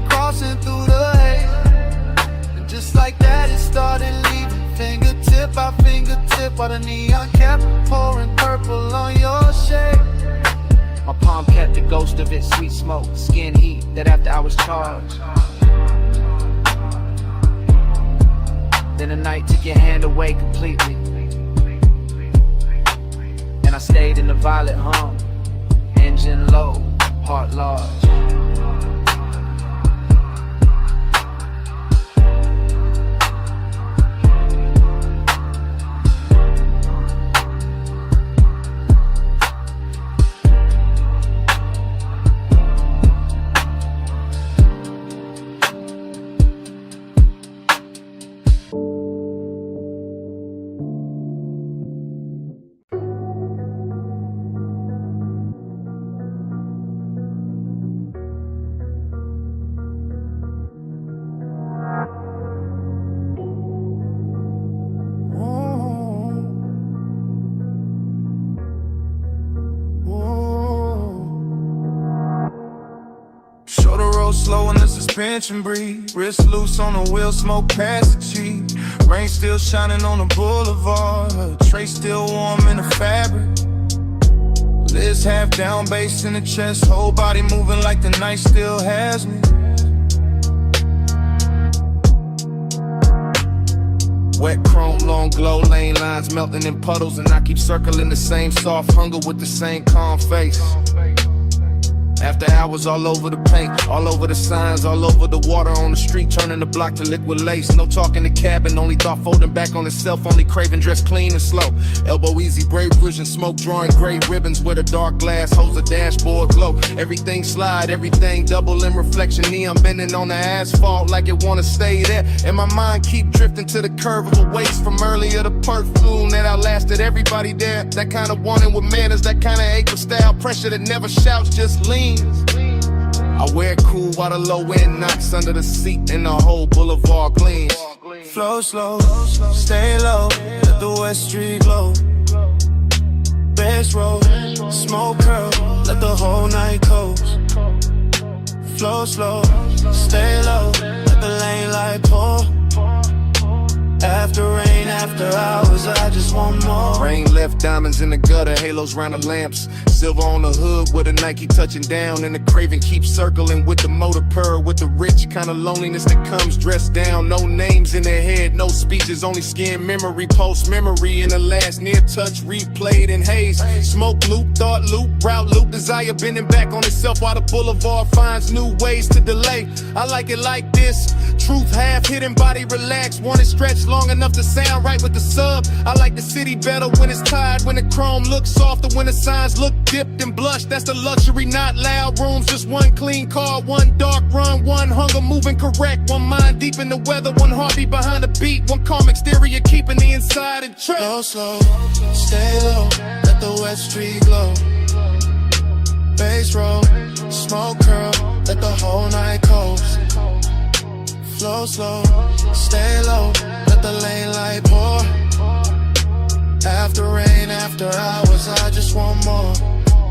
crossing through the haze. And just like that it started leaving, fingertip by fingertip. While the neon kept pouring purple on your shade. My palm kept the ghost of it, sweet smoke, skin heat, that after I was charged. Then the night took your hand away completely. And I stayed in the violet hum. Engine low, heart large. Slow in the suspension breathe. Wrist loose on the wheel, smoke past the cheek. Rain still shining on the boulevard. Tray still warm in the fabric. Lids half down, bass in the chest. Whole body moving like the night still has me. Wet chrome, long glow, lane lines melting in puddles. And I keep circling the same soft hunger with the same calm face. After hours all over the paint, all over the signs, all over the water on the street, turning the block to liquid lace. No talking the cabin, only thought folding back on itself, only craving dress clean and slow. Elbow easy, brave vision, smoke drawing gray ribbons with a dark glass, holds a dashboard glow. Everything slide, everything double in reflection, neon bending on the asphalt like it wanna stay there. And my mind keep drifting to the curve of a waist from earlier, the perfume that outlasted everybody there. That kind of wanting with manners, that kind of ache with style, pressure that never shouts, just lean. I wear it cool while the low end knocks under the seat and the whole boulevard gleams. Flow slow, stay low, let the West Street glow. Bass roll, smoke curl, let the whole night coast. Flow slow, stay low, let the lane light pour. After rain, after hours, I just want more. Rain left diamonds in the gutter, halos round the lamps. Silver on the hood with a Nike touching down. And the craving keeps circling with the motor purr. With the rich kind of loneliness that comes dressed down. No names in their head, no speeches, only skin memory. Post memory in the last near touch, replayed in haze. Smoke loop, thought loop, route loop. Desire bending back on itself while the boulevard finds new ways to delay. I like it like this. Truth half hidden, body relaxed. Want it stretched long enough to sound right with the sub. I like the city better when it's tired, when the chrome looks softer, when the signs look dipped and blushed. That's the luxury, not loud rooms. Just one clean car, one dark run, one hunger moving correct. One mind deep in the weather, one heartbeat behind the beat. One calm exterior keeping the inside in check. Flow slow, stay low, let the West Street glow. Bass roll, smoke curl, let the whole night coast. Flow slow, stay low, let the lane light pour. After rain, after hours, I just want more.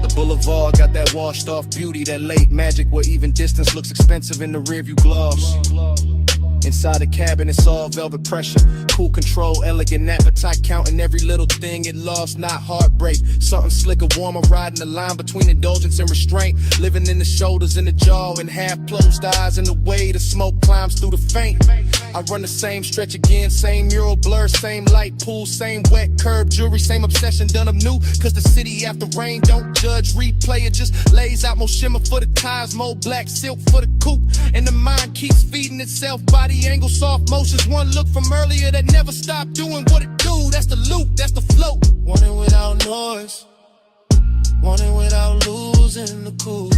The boulevard got that washed off beauty, that late magic where even distance looks expensive in the rearview gloss. Inside the cabin, it's all velvet pressure. Cool control, elegant appetite, counting every little thing it lost, not heartbreak. Something slicker, warmer, riding the line between indulgence and restraint. Living in the shoulders and the jaw, and half closed eyes in the way the smoke climbs through the faint. I run the same stretch again, same mural blur, same light pool, same wet curb jewelry, same obsession done up new. Cause the city after rain don't judge, replay it, just lays out more shimmer for the tires, more black silk for the coupe. And the mind keeps feeding itself, body angle, soft motions. One look from earlier that never stopped doing what it do. That's the loop, that's the float. Want it without noise, want it without losing the cool.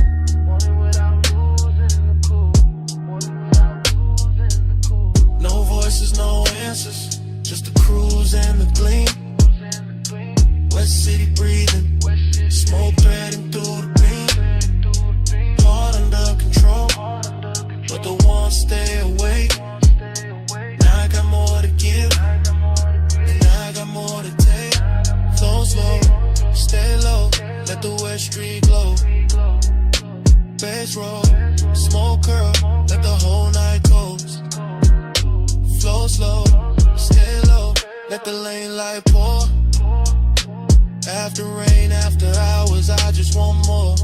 No voices, no answers, just the cruise and the gleam. West City breathing, smoke threading through the beam. Heart under control, but the one stay awake. Now I got more to give, and I got more to take. Flow slow, stay low, let the West Street glow. Bass roll, smoke curl, let the whole night coast. Flow slow, stay low, let the lane light pour. After rain, after hours, I just want more.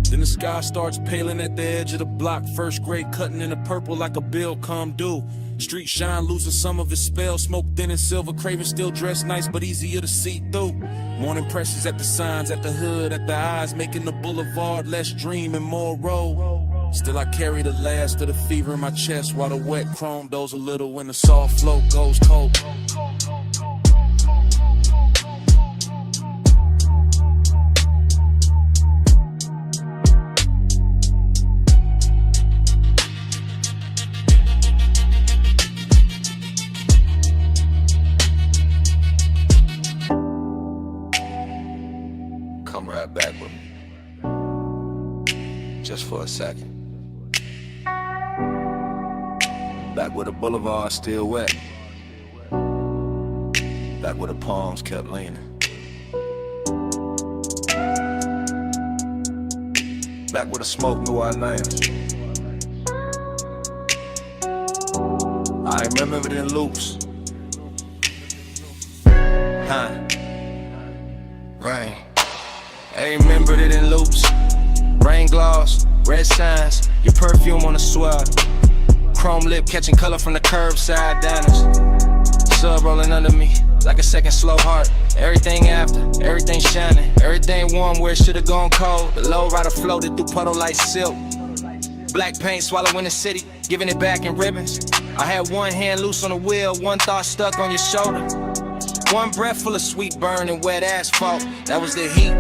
Then the sky starts paling at the edge of the block. First grade cutting in the purple like a bill come due. Street shine losing some of its spell. Smoke thin and silver, craving still dressed nice but easier to see through. Morning presses at the signs, at the hood, at the eyes, making the boulevard less dream and more road. Still I carry the last of the fever in my chest, while the wet chrome doze a little when the soft flow goes cold. Come right back with me, just for a second. Back where the boulevard still wet, back where the palms kept leaning, back where the smoke knew our names. I remember it in loops. Rain. I remembered it in loops. Rain gloss, red signs, your perfume on the swab. Chrome lip catching color from the curbside diners. Sub rolling under me like a second slow heart. Everything after, everything shining, everything warm where it should've gone cold. The low rider floated through puddle like silk. Black paint swallowing the city, giving it back in ribbons. I had one hand loose on the wheel, one thought stuck on your shoulder. One breath full of sweet burn and wet asphalt. That was the heat.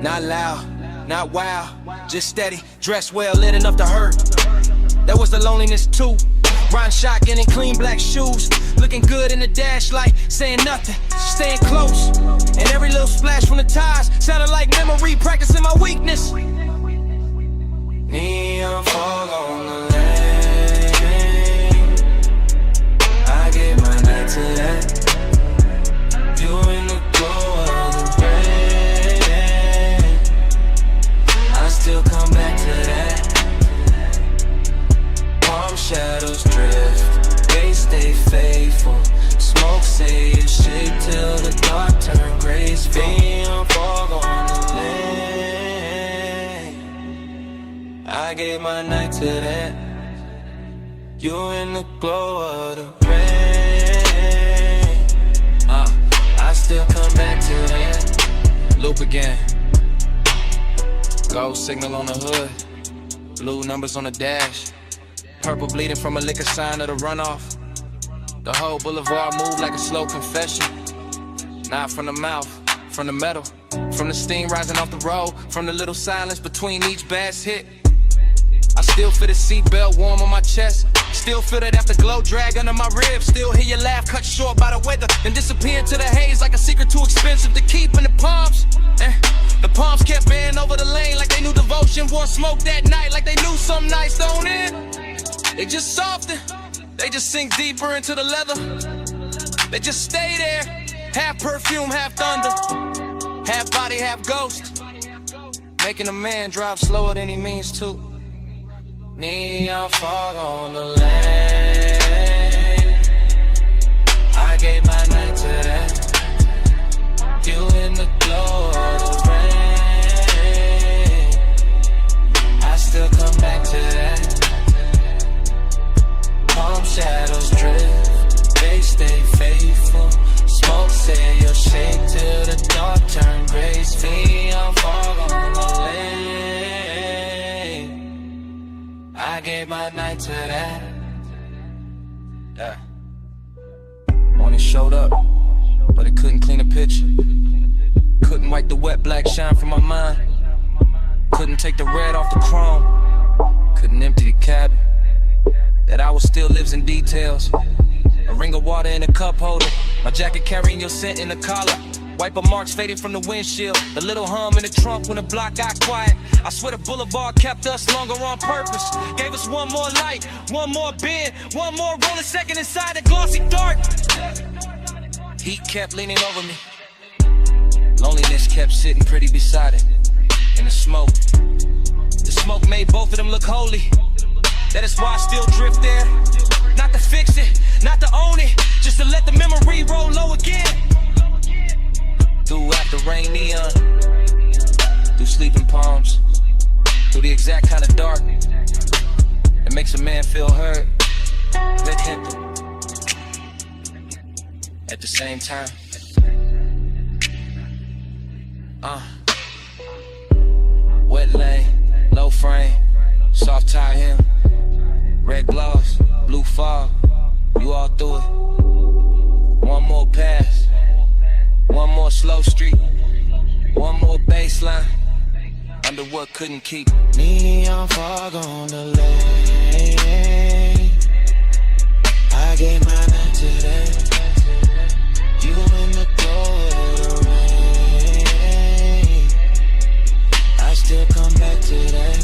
Not loud, not wild, just steady, dressed well, lit enough to hurt. That was the loneliness too. Riding shotgun in clean black shoes, looking good in the dash light, saying nothing, staying close. And every little splash from the tires sounded like memory, practicing my weakness. Neon fog on the lane, I gave my night to that. You in the glow of the rain, I still come back to that. Palm shadows drift, they stay faithful. Smoke say it's shit till the dark turn graceful. Neon fog on the lane, I gave my night to that. You in the glow of the rain, I still come back to that. Loop again. Gold signal on the hood, blue numbers on the dash. Purple bleeding from a liquor sign of the runoff. The whole boulevard moved like a slow confession. Not from the mouth, from the metal, from the steam rising off the road, from the little silence between each bass hit. I still feel the seatbelt warm on my chest. Still feel that afterglow drag under my ribs. Still hear your laugh cut short by the weather and disappear into the haze like a secret too expensive to keep in the palms. The palms kept bending over the lane like they knew devotion. Wore smoke that night like they knew some nights don't end. They just soften, they just sink deeper into the leather. They just stay there, half perfume, half thunder, half body, half ghost, making a man drive slower than he means to. Neon fog on the lane. I gave my night to that. You in the glow of the rain. I still come back to that. Palm shadows drift, they stay faithful. Smoke say you'll shake till the dark turn gray. Neon fog on the lane. I gave my night to that. Yeah. Morning showed up, but it couldn't clean a picture. Couldn't wipe the wet black shine from my mind. Couldn't take the red off the chrome. Couldn't empty the cabin. That hour still lives in details. A ring of water in a cup holder. My jacket carrying your scent in the collar. Wiper marks fading from the windshield. The little hum in the trunk when the block got quiet. I swear the boulevard kept us longer on purpose. Gave us one more light, one more bend, one more rolling second inside the glossy dark. Heat kept leaning over me. Loneliness kept sitting pretty beside it. In the smoke. The smoke made both of them look holy. That is why I still drift there. Not to fix it, not to own it, just to let the memory roll low again. Through after rain neon, through sleeping palms, through the exact kind of dark that makes a man feel heard, let him at the same time. Wet lane, low frame, soft tie hem, red gloves, blue fog, you all through it. One more pass, one more slow street, one more baseline, under what couldn't keep. Neon fog on the lane. I gave my night to that. You in the glow of the rain. I still come back to that.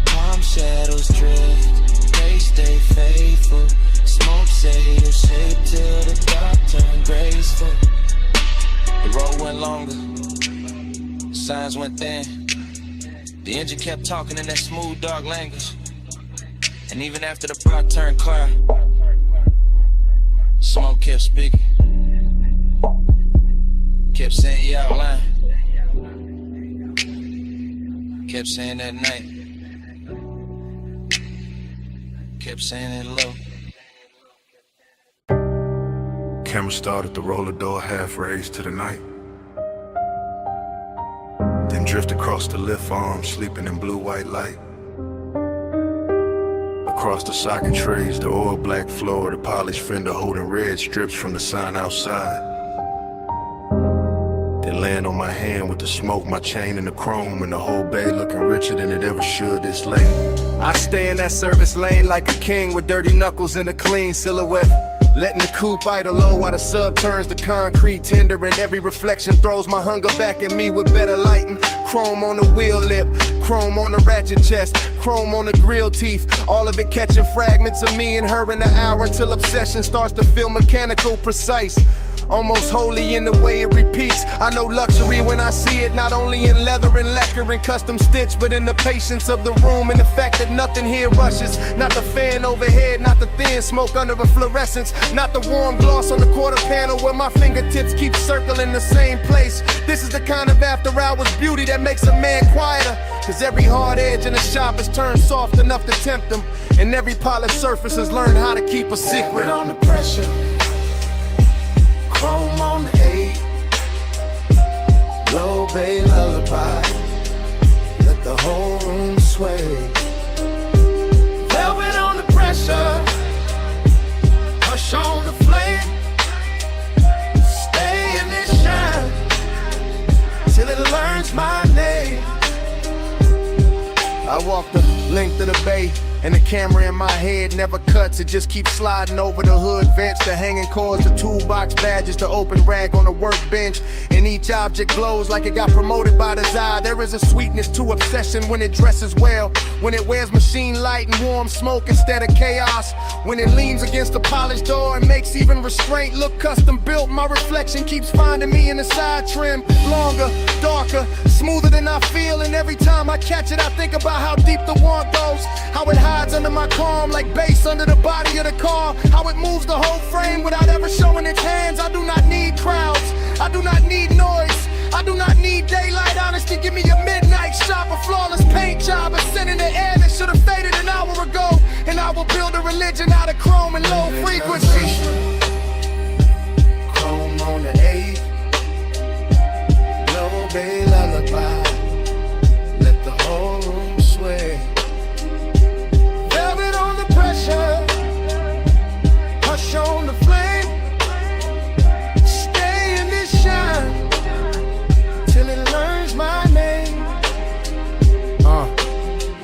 Palm shadows drift, they stay faithful. Smoke say you shape till the dark turn graceful. The road went longer, the signs went thin. The engine kept talking in that smooth, dark language. And even after the block turned clear, smoke kept speaking. Kept saying you out line. Kept saying that night. Kept saying it low. Camera started to roll the door half raised to the night. Then drift across the lift arm, sleeping in blue-white light. Across the socket trays, the oil black floor, the polished fender holding red strips from the sign outside. Then land on my hand with the smoke, my chain and the chrome, and the whole bay looking richer than it ever should this late. I stay in that service lane like a king with dirty knuckles and a clean silhouette. Letting the coupe idle low while the sub turns to concrete tender, and every reflection throws my hunger back at me with better lighting. Chrome on the wheel lip, chrome on the ratchet chest, chrome on the grill teeth. All of it catching fragments of me and her in the hour till obsession starts to feel mechanical, precise. Almost holy in the way it repeats. I know luxury when I see it, not only in leather and lacquer and custom stitch, but in the patience of the room and the fact that nothing here rushes. Not the fan overhead, not the thin smoke under a fluorescence, not the warm gloss on the quarter panel where my fingertips keep circling the same place. This is the kind of after hours beauty that makes a man quieter. Cause every hard edge in the shop is turned soft enough to tempt them, and every polished surface has learned how to keep a secret. On the pressure, chrome on the 8, low bay lullaby, let the whole room sway. Velvet on the pressure, hush on the flame. Stay in this shine till it learns my name. I walk the length of the bay, And the camera in my head never cuts, it just keeps sliding over the hood vents, the hanging cords, the toolbox badges, the open rag on the workbench. And each object glows like it got promoted by desire. There is a sweetness to obsession when it dresses well, when it wears machine light and warm smoke instead of chaos, when it leans against the polished door and makes even restraint look custom built. My reflection keeps finding me in the side trim, longer, darker, smoother than I feel. And every time I catch it, I think about how deep the want goes, how it hides under my calm like bass under the body of the car, how it moves the whole frame without ever showing its hands. I do not need crowds, I do not need noise, I do not need daylight honesty. Give me a midnight shot, a flawless paint job, a scent in the air that should have faded an hour ago. And I will build a religion out of chrome and low frequency. Chrome on the 8, low bay lullaby, let the whole room sway. Velvet on the pressure, hush on the flame. Stay in this shine till it learns my name.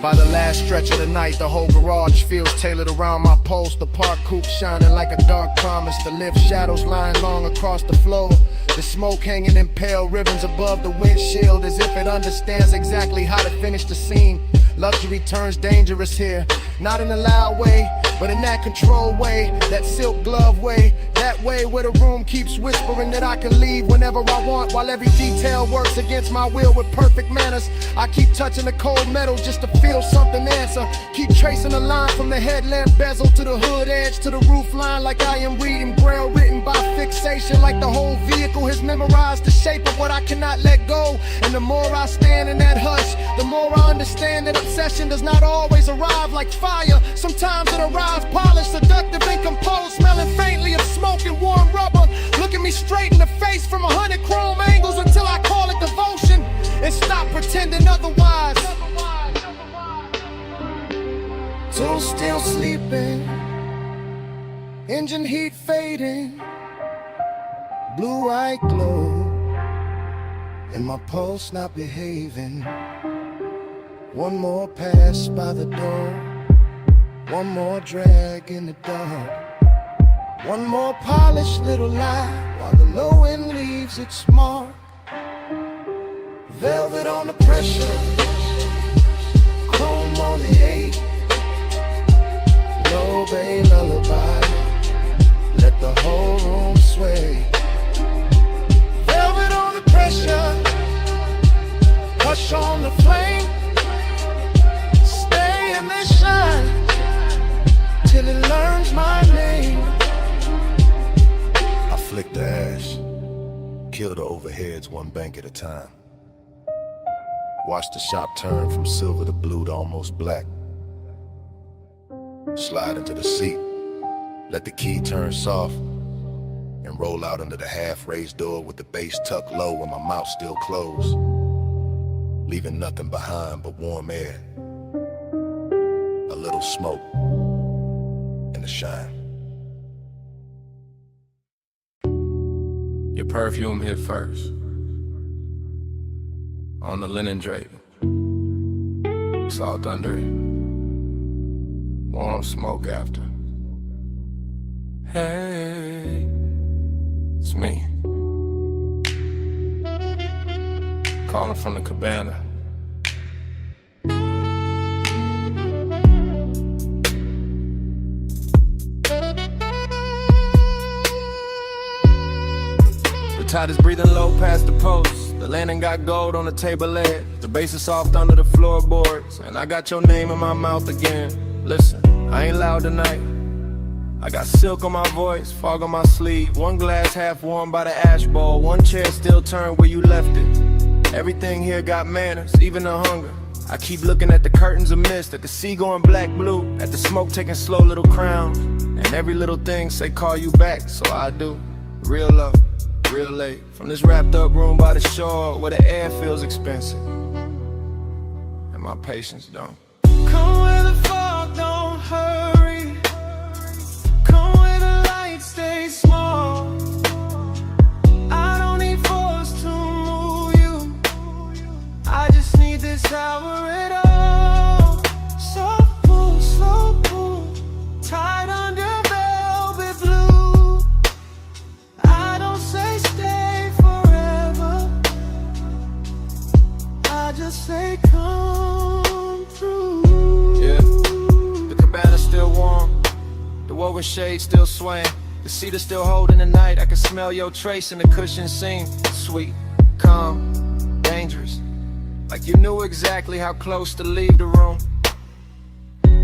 By the last stretch of the night, the whole garage feels tailored around my post. The park coupe shining like a dark promise. The lift shadows lying long across the floor. The smoke hanging in pale ribbons above the windshield, as if it understands exactly how to finish the scene. Luxury turns dangerous here, not in a loud way, but in that controlled way, that silk glove way, that way where the room keeps whispering that I can leave whenever I want, while every detail works against my will with perfect manners. I keep touching the cold metal just to feel something answer. Keep tracing a line from the headlamp bezel to the hood edge to the roof line, like I am reading braille written by fixation, like the whole vehicle has memorized the shape of what I cannot let go. And the more I stand in that hush, the more I understand that obsession does not always arrive like fire. Sometimes it arrives polished, seductive and composed, smelling faintly of smoke and warm rubber. Looking me straight in the face from 100 chrome angles until I call it devotion and stop pretending otherwise. So still sleeping, engine heat fading, blue eye glow, and my pulse not behaving. One more pass by the door, one more drag in the dark, one more polished little lie while the low end leaves its mark. Velvet on the pressure, chrome on the 8, low bay lullaby, let the whole room sway. Velvet on the pressure, hush on the flame. Stay in the shine till it learns my name. I flick the ash, kill the overheads one bank at a time. Watch the shop turn from silver to blue to almost black. Slide into the seat, let the key turn soft, and roll out under the half-raised door with the base tucked low and my mouth still closed, leaving nothing behind but warm air, a little smoke, and the shine. Your perfume hit first on the linen draping, salt under it, warm smoke after. Hey, it's me, calling from the cabana. The tide is breathing low past the post. The landing got gold on the table leg. The bass is soft under the floorboards, and I got your name in my mouth again. Listen, I ain't loud tonight. I got silk on my voice, fog on my sleeve. One glass half warm by the ash bowl. One chair still turned where you left it. Everything here got manners, even the hunger. I keep looking at the curtains of mist, at the sea going black blue, at the smoke taking slow little crowns. And every little thing say call you back, so I do. Real love, real late. From this wrapped up room by the shore where the air feels expensive and my patience don't. Come where the fog don't hurry, come where the lights stay small. I don't need force to move you, I just need this hour at all. Soft pull, slow over shade still swaying. The cedar still holding the night. I can smell your trace in the cushion seam. Sweet, calm, dangerous. Like you knew exactly how close to leave the room.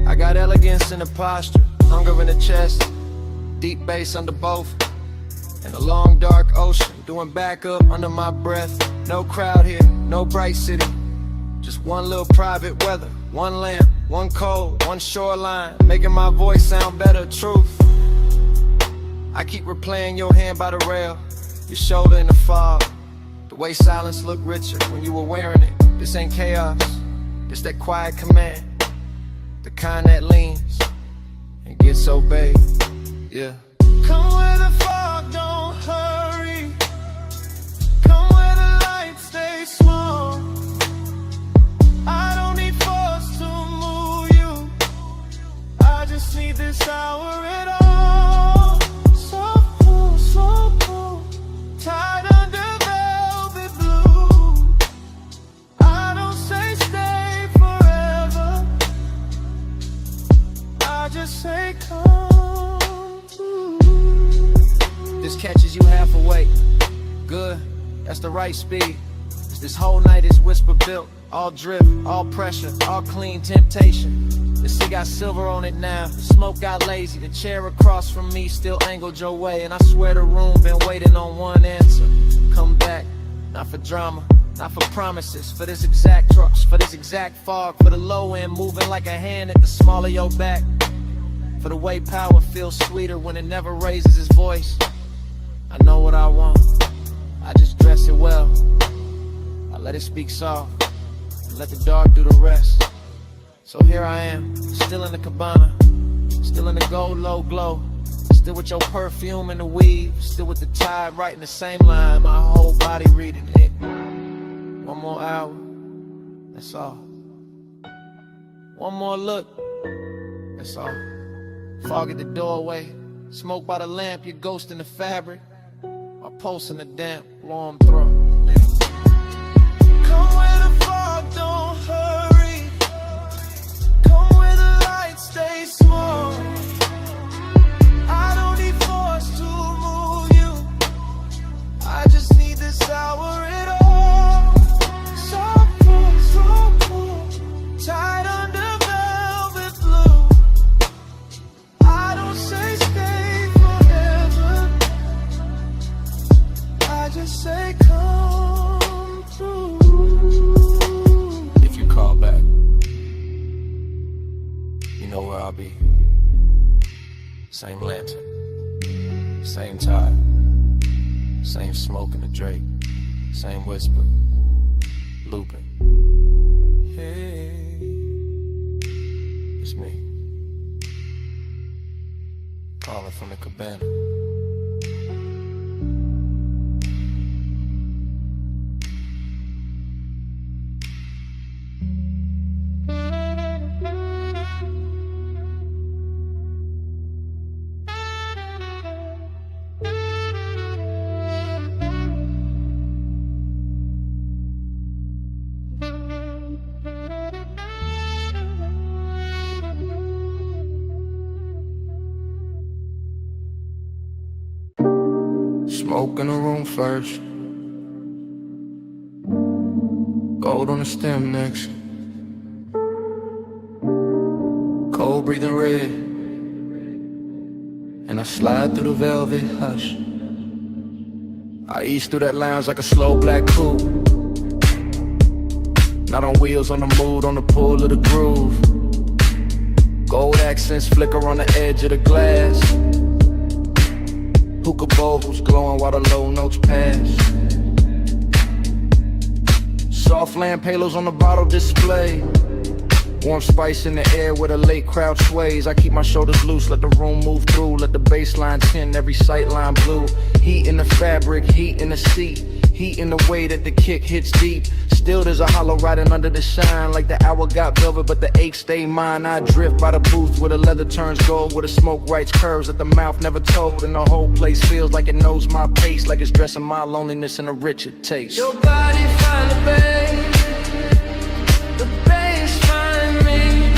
I got elegance in the posture, hunger in the chest, deep bass under both, and a long dark ocean doing back up under my breath. No crowd here, no bright city, just one little private weather, one lamp, one cold, one shoreline, making my voice sound better. Truth, I keep replaying your hand by the rail, your shoulder in the fog, the way silence looked richer when you were wearing it. This ain't chaos, it's that quiet command, the kind that leans and gets obeyed. Yeah. Come where the fog don't hurry. Come where the lights stay small. I don't need force to move you. I just need this hour at all. So cool, tied under velvet blue. I don't say stay forever. I just say come through. This catches you half awake. Good, that's the right speed. This whole night is whisper built. All drip, all pressure, all clean temptation. The sea got silver on it now. The smoke got lazy. The chair across from me still angled your way. And I swear the room been waiting on one answer. Come back, not for drama, not for promises. For this exact trust, for this exact fog. For the low end moving like a hand at the small of your back. For the way power feels sweeter when it never raises its voice. I know what I want, I just dress it well. I let it speak soft, and let the dark do the rest. So here I am, still in the cabana, still in the gold low glow, still with your perfume and the weave, still with the tide writing the same line, my whole body reading it. One more hour, that's all. One more look, that's all. Fog at the doorway, smoke by the lamp, your ghost in the fabric. My pulse in the damp, warm throat. Come where the fog don't hurry. Come where the lights stay small. I don't need force to move you. I just need this hour at all. So cool, tied under velvet blue. I don't say stay forever. I just say come through. If you call back, you know where I'll be. Same lantern, same tide, same smoke in the Drake, same whisper, looping. Hey, it's me, calling from the cabana. Smoke in the room first, gold on the stem next, cold breathing red, and I slide through the velvet hush. I ease through that lounge like a slow black coupe, not on wheels, on the mood, on the pull of the groove. Gold accents flicker on the edge of the glass. Hookah bowls glowing while the low notes pass. Soft lamp halos on the bottle display. Warm spice in the air where the late crowd sways. I keep my shoulders loose, let the room move through. Let the baseline tint every sightline blue. Heat in the fabric, heat in the seat. Heat in the way that the kick hits deep. Still there's a hollow riding under the shine. Like the hour got velvet but the ache stay mine. I drift by the booth where the leather turns gold, where the smoke writes curves that the mouth never told. And the whole place feels like it knows my pace, like it's dressing my loneliness in a richer taste. Your body find the bass, the bass find me.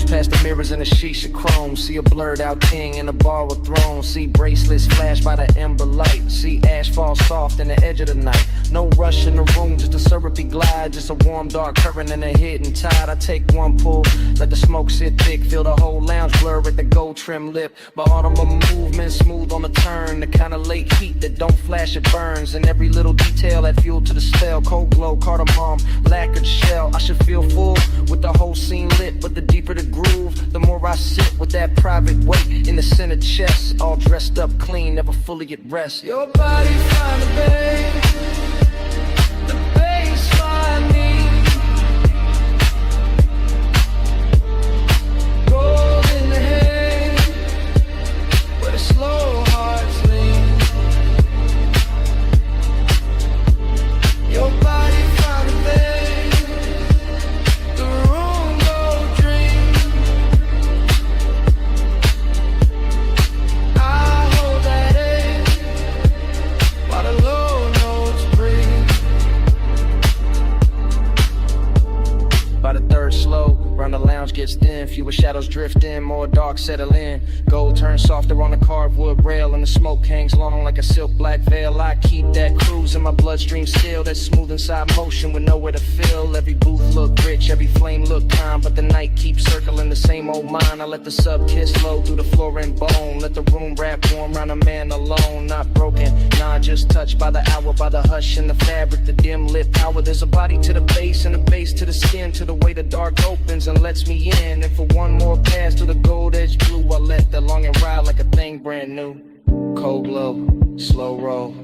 past the mirrors and the sheets of chrome. See a blurred out king in a borrowed throne. See bracelets flash by the ember light. See ash fall soft in the edge of the night. No rush in the room, just a syrupy glide. Just a warm dark current and a hidden tide. I take one pull, let the smoke sit thick. Feel the whole lounge blur at the gold trim lip. But autumn movement smooth on the turn. The kind of late heat that don't flash, it burns. And every little detail add fuel to the spell. Cold glow, cardamom, lacquered shell. I should feel full with the whole scene lit. But the deeper the groove, the more I sit with that private weight in the center chest. All dressed up clean, never fully at rest. Your body find the babe, the bass find me. Gold in the hay, where the slow hearts lean. Your body find the babe, the room go dream. I hold that A while the low notes breathe. By the third slow, round the lounge gets thin. Fewer shadows drift in, more dark settle in. Gold turns softer on the carved wood rail, and the smoke hangs long like a silk black veil. I keep that cruise in my bloodstream still. That smooth inside motion with nowhere to fill. Every booth look rich, every flame look calm, but the night keeps circling the same old mind. I let the sub kiss low through the floor and bone. Let the room wrap warm round a man alone. Not broken, nah, just touched by the hour, by the hush in the fabric, the dim lit power. There's a body to the base and a base to the skin, to the way the dark opens and lets me in. And for one more pass to the gold edge blue, I let the long and ride like a thing brand new. Cold glow, slow roll,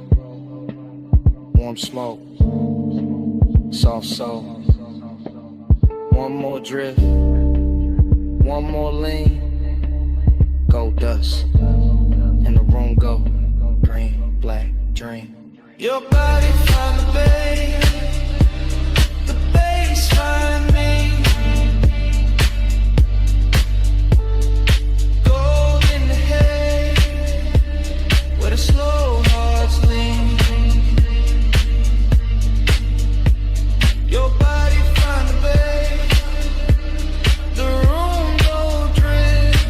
warm smoke, soft soul. One more drift, one more lean. Gold dust, and the room go green, black dream. Your body find the babe, the bass find me. Gold in the hay, where the slow hearts lean. Your body find the babe, the room go drift.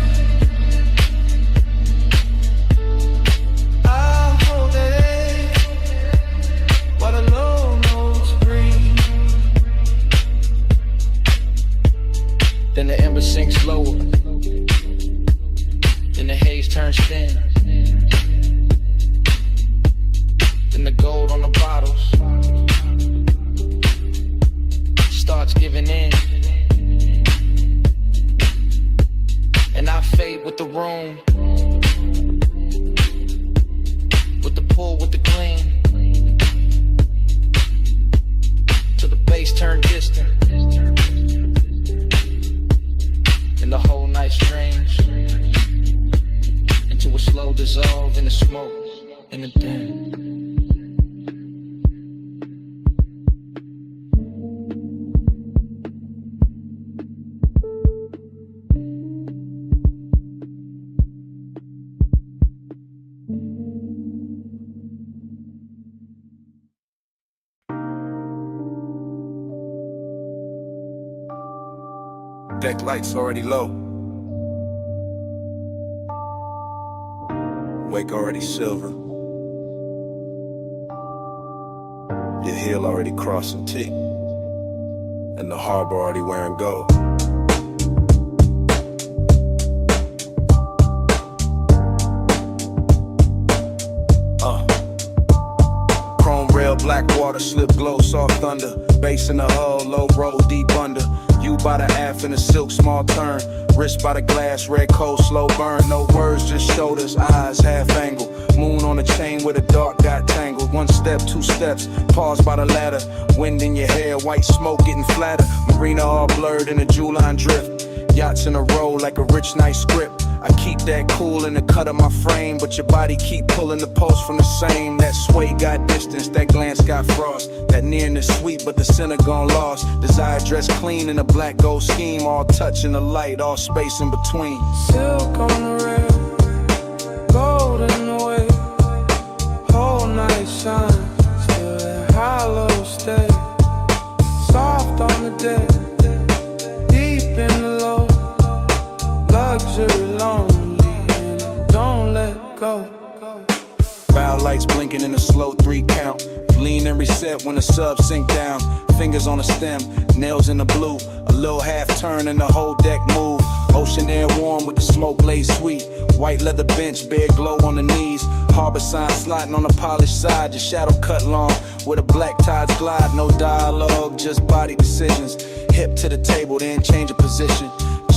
I hold that A while the low notes breathe. Then the ember sinks lower, then the haze turns thin, then the gold on the bottles starts giving in, and I fade with the room, with the pull, with the gleam, till the bass turn distant, and the whole night strange, into a slow dissolve in the smoke, in the den. Deck lights already low. Wake already silver. Your heel already crossing T. And the harbor already wearing gold. Chrome rail, black water, slip glow, soft thunder. Bass in the hull, low roll, deep under. You by the aft in a silk, small turn. Wrist by the glass, red cold, slow burn. No words, just shoulders, eyes, half angle. Moon on a chain where the dark got tangled. One step, two steps, pause by the ladder. Wind in your hair, white smoke getting flatter. Marina all blurred in a jewel line drift. Yachts in a row like a rich night script. I keep that cool in the cut of my frame, but your body keep pulling the post from the same. That sway got distance, that glance got frost. That nearness sweet, but the center gone lost. Desire dressed clean in a black gold scheme. All touch in the light, all space in between. Silk on the rail, gold in the way. Whole night shine, still that hollow stay. Soft on the deck, deep in the low. lights blinking in a slow 3 count. Lean and reset when the subs sink down. Fingers on the stem, nails in the blue. A little half turn and the whole deck move. Ocean air warm with the smoke laid sweet. White leather bench, bare glow on the knees. Harbor sign sliding on the polished side. Your shadow cut long where the black tides glide. No dialogue, just body decisions. Hip to the table, then change of position.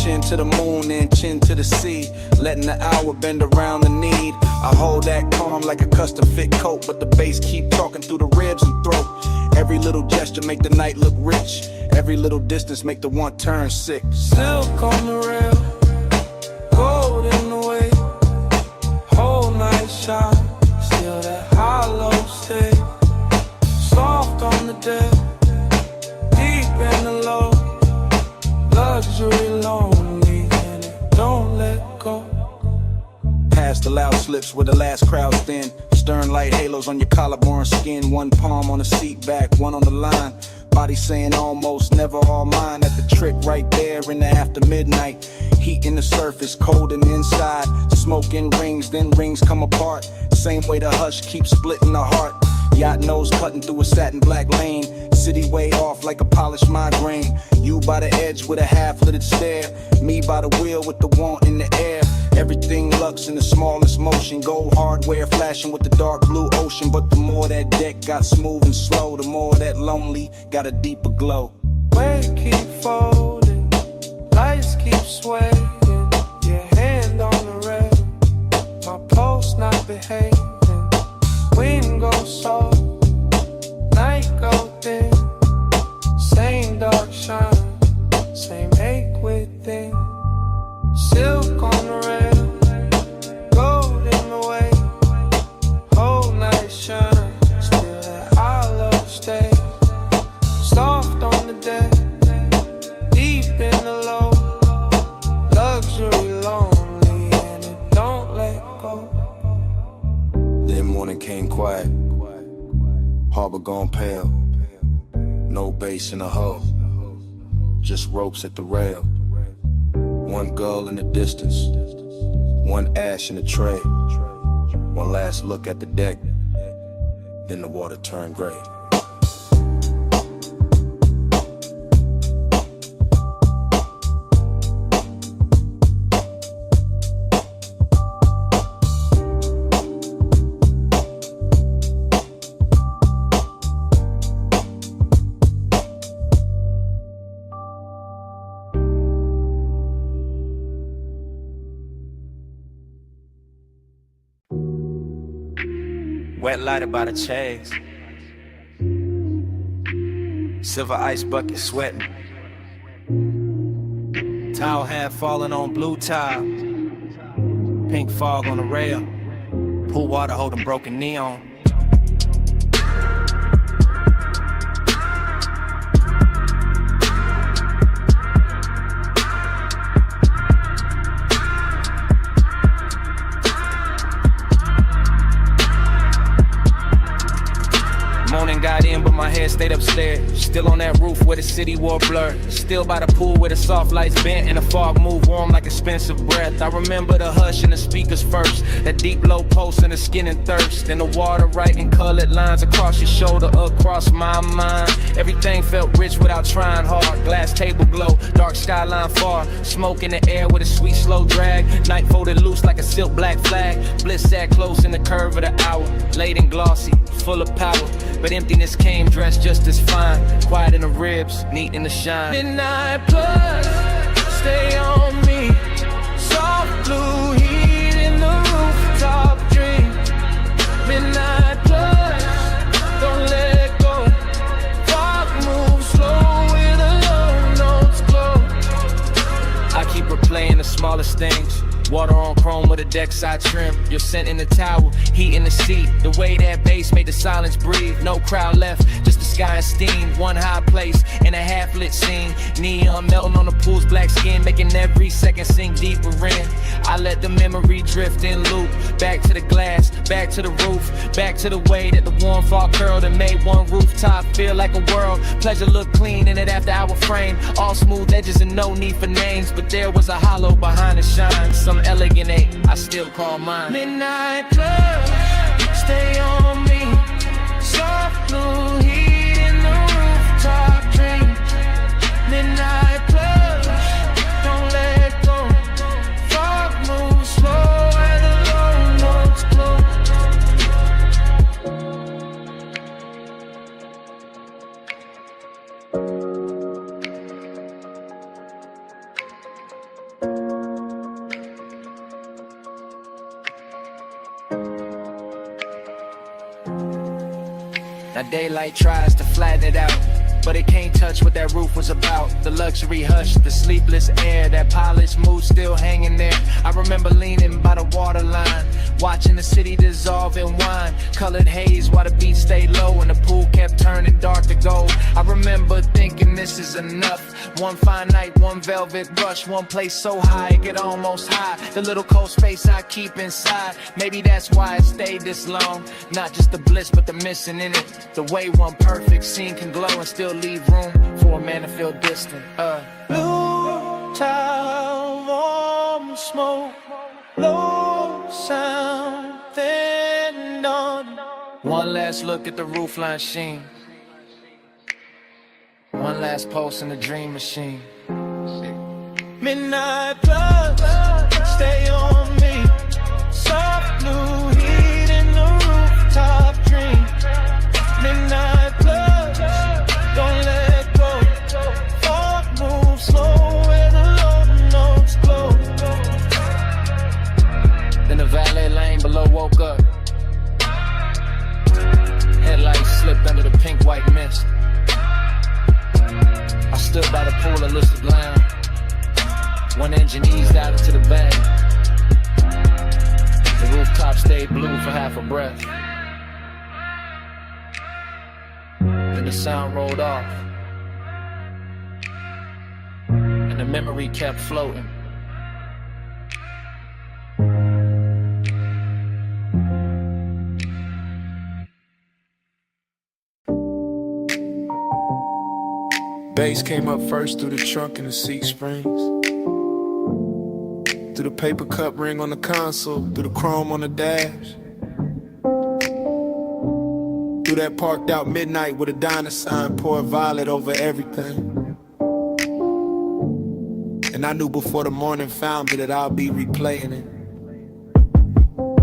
Chin to the moon, then chin to the sea. Letting the hour bend around the need. I hold that calm like a custom fit coat, but the bass keep talking through the ribs and throat. Every little gesture make the night look rich. Every little distance make the one turn sick. Silk on the rail, gold in the way. Whole night shine, still that hollow stay. Soft on the deck, deep in the low. Luxury lonely and it don't let go. Past the loud slips where the last crowd's thin. Stern light halos on your collarbone skin. One palm on the seat back, one on the line. Body saying almost, never all mine. At the trick right there in the after midnight. Heat in the surface, cold in the inside. Smoke in rings, then rings come apart. Same way the hush keeps splitting the heart. Yacht nose cutting through a satin black lane. City way off like a polished migraine. You by the edge with a half-littered stare. Me by the wheel with the want in the air. Everything lux in the smallest motion. Gold hardware flashing with the dark blue ocean. But the more that deck got smooth and slow, the more that lonely got a deeper glow. Weight keep folding, lights keep swaying. Your hand on the rail, my pulse not behaving. Wind goes soft, night go thin. Same dark shine, same ache within. Silk on the rail, gold in the way. Whole night shine, still that hollow stay. Soft on the deck, deep in the low. Luxury lonely and it don't let go. Then morning came quiet. Harbor gone pale. No bass in the hull, just ropes at the rail. One gull in the distance, one ash in the tray. One last look at the deck, then the water turned gray. Wet lighted by the chase. Silver ice bucket sweating. Towel hat falling on blue tile. Pink fog on the rail. Pool water holding broken neon. Got in, but my head stayed upstairs. Still on that roof where the city wore blur. Still by the pool where the soft lights bent and the fog moved warm like expensive breath. I remember the hush and the speakers first. That deep low pulse and the skin and thirst. And the water writing colored lines across your shoulder, across my mind. Everything felt rich without trying hard. Glass table glow, dark skyline far. Smoke in the air with a sweet slow drag. Night folded loose like a silk black flag. Bliss sat close in the curve of the hour. Late and glossy, full of power. But emptiness came dressed just as fine. Quiet in the ribs, neat in the shine. Midnight plus, stay on me. Soft blue heat in the rooftop dream. Midnight plus, don't let go. Fog moves slow with the low notes glow. I keep replaying the smallest things. Water on chrome with a deck side trim. Your scent in the towel, heat in the seat. The way that bass made the silence breathe. No crowd left, just the sky and steam. One high place in a half-lit scene. Neon melting on the pool's black skin, making every second sink deeper in. I let the memory drift in loop. Back to the glass, back to the roof. Back to the way that the warm fall curled and made one rooftop feel like a world. Pleasure looked clean in it after our frame. All smooth edges and no need for names. But there was a hollow behind the shine. Some elegant ache, I still call mine. Midnight club, stay on me. Soft blue heat in the rooftop dream. Midnight plush, don't let go. Fog moves slow where the low notes glow. Now daylight tries to flatten it out, but it can't touch what that roof was about. The luxury hush, the sleepless air, that polished mood still hanging there. I remember leaning by the waterline, watching the city dissolve in wine. Colored haze while the beach stayed low and the pool kept turning dark to gold. I remember thinking this is enough. One fine night, one velvet brush, one place so high it get almost high. The little cold space I keep inside, maybe that's why it stayed this long. Not just the bliss but the missing in it. The way one perfect scene can glow and still leave room for a man to feel distant. Blue tile, warm smoke, low sound, then dawn. One last look at the roofline sheen. One last pulse in the dream machine. Midnight blood, stay on me. Soft blue heat in the rooftop dream. Midnight blood, don't let go. Fog moves slow where the low notes glow. Then the valet lane below woke up. Headlights slipped under the pink white mist. I stood by the pool and looked lounge. One engine eased out into the bay. The rooftop stayed blue for half a breath. Then the sound rolled off, and the memory kept floating. Bass came up first through the trunk and the seat springs, through the paper cup ring on the console, through the chrome on the dash, through that parked out midnight with a diner sign, pour violet over everything. And I knew before the morning found me that I'll be replaying it.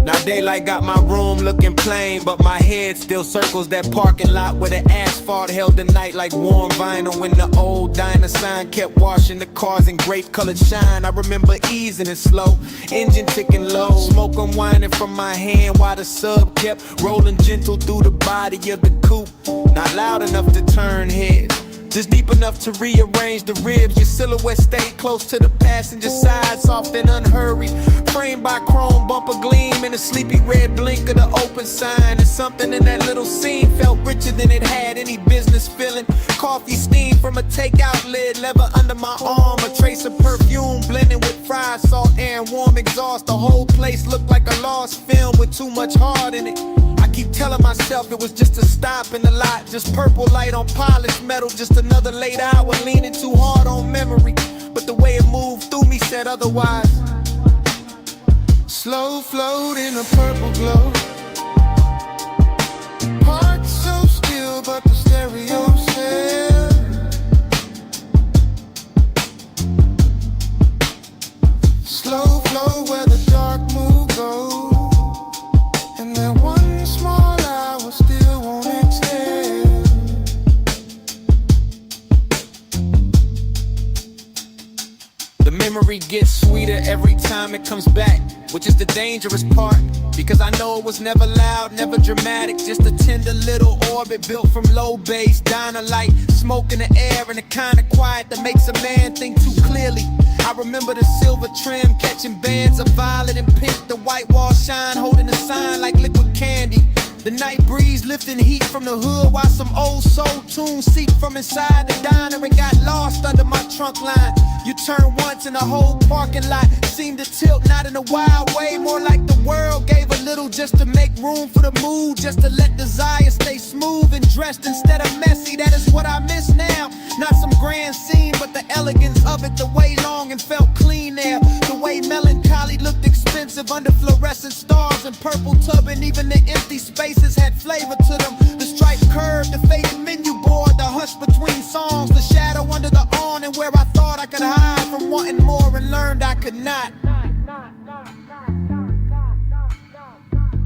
Now daylight got my room looking plain, but my head still circles that parking lot where the asphalt held the night like warm vinyl. When the old diner sign kept washing the cars in grape colored shine. I remember easing it slow, engine ticking low, smoke unwinding from my hand while the sub kept rolling gentle through the body of the coupe. Not loud enough to turn heads, just deep enough to rearrange the ribs. Your silhouette stayed close to the passenger side, soft and unhurried, framed by chrome bumper gleam and a sleepy red blink of the open sign. And something in that little scene felt richer than it had any business feeling. Coffee steam from a takeout lid, leather under my arm, a trace of perfume blending with fried salt air and warm exhaust. The whole place looked like a lost film with too much heart in it. I keep telling myself it was just a stop in the lot, just purple light on polished metal, just another late hour leaning too hard on memory. But the way it moved through me said otherwise. Slow float in a purple glow, heart so still but the stereo said. Slow flow where the dark mood goes, and that one small hour still won't exhale. The memory gets sweeter every time it comes back, which is the dangerous part, because I know it was never loud, never dramatic, just a tender little orbit built from low bass, diner light, smoke in the air, and the kind of quiet that makes a man think too clearly. I remember the silver trim catching bands of violet and pink, the white wall shine holding a sign like liquid candy. The night breeze lifting heat from the hood while some old soul tunes seeped from inside the diner and got lost under my trunk line. You turn once and the whole parking lot seemed to tilt, not in a wild way, more like the world gave a little just to make room for the mood, just to let desire stay smooth and dressed instead of messy. That is what I miss now. Not some grand scene, but the elegance of it, the way long and felt clean there, the way melancholy looked expensive expensive under fluorescent stars and purple tubbing. Even the empty spaces had flavor to them. The striped curve, the faded menu board, the hush between songs, the shadow under the awning where I thought I could hide from wanting more and learned I could not.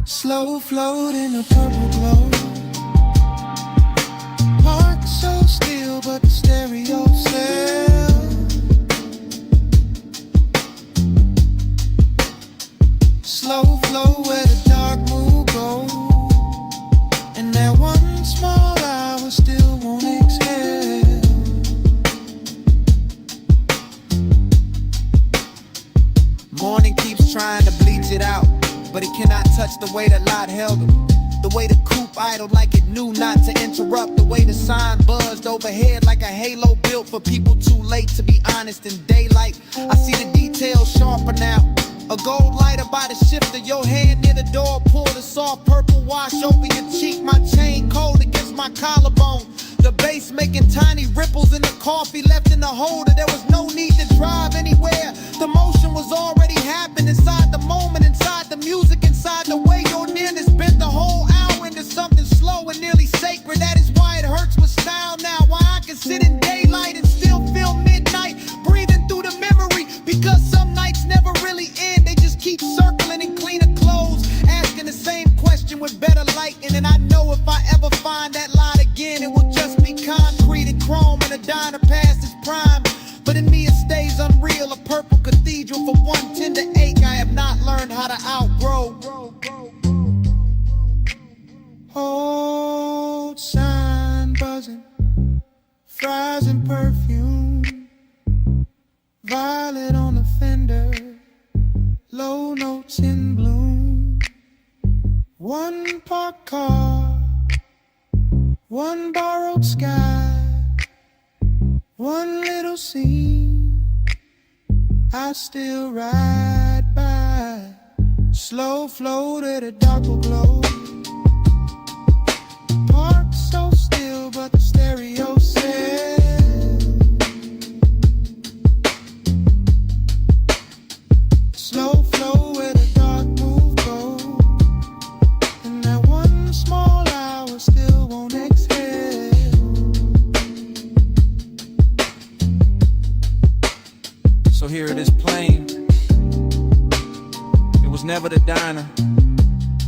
Slow float in a purple glow. Park so still, but the stereo says slow flow where the dark mood goes. And that one small hour still won't exhale. Morning keeps trying to bleach it out, but it cannot touch the way that Lot held him. The way the coupe idled like it knew not to interrupt. The way the sign buzzed overhead like a halo built for people too late to be honest in daylight. I see the details sharper now. A gold lighter by the shifter, your hand near the door, pour the soft purple wash over your cheek. My chain cold against my collarbone. The bass making tiny ripples in the coffee left in the holder. There was no need to drive anywhere. The motion was already happening inside the moment, inside the music, inside the way your nearness bent the whole hour into something slow and nearly sacred. That is why it hurts with style now. Why I can sit in daylight and still feel midnight, breathing through the memory. Because some nights never really end. They just keep circling in cleaner clothes, asking the same question with better lighting. And I know if I ever find that light again, it will just be concrete and chrome and a diner past its prime. But in me it stays unreal, a purple cathedral for one tender ache I have not learned how to outgrow. Old sign buzzing, fries and perfume, violet on the fender, low notes in bloom. One parked car, one borrowed sky, one little scene I still ride by. Slow float at a darker glow. Park so still, but the stereo says slow flow where the dark move goes. And that one small hour still won't exhale. So here it is plain. It was never the diner,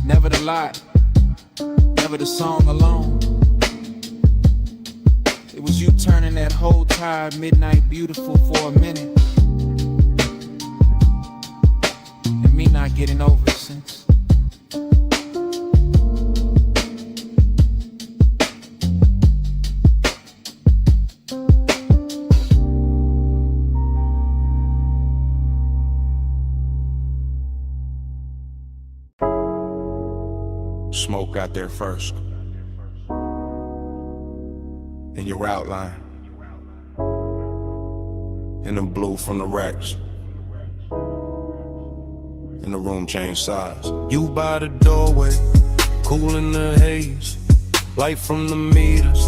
never the lot, never the song alone. It was you turning that whole tired midnight beautiful for a minute, and me not getting over it since. Smoke got there first. In your outline. In the blue from the racks. And the room changed size. You by the doorway, cool in the haze. Light from the meters,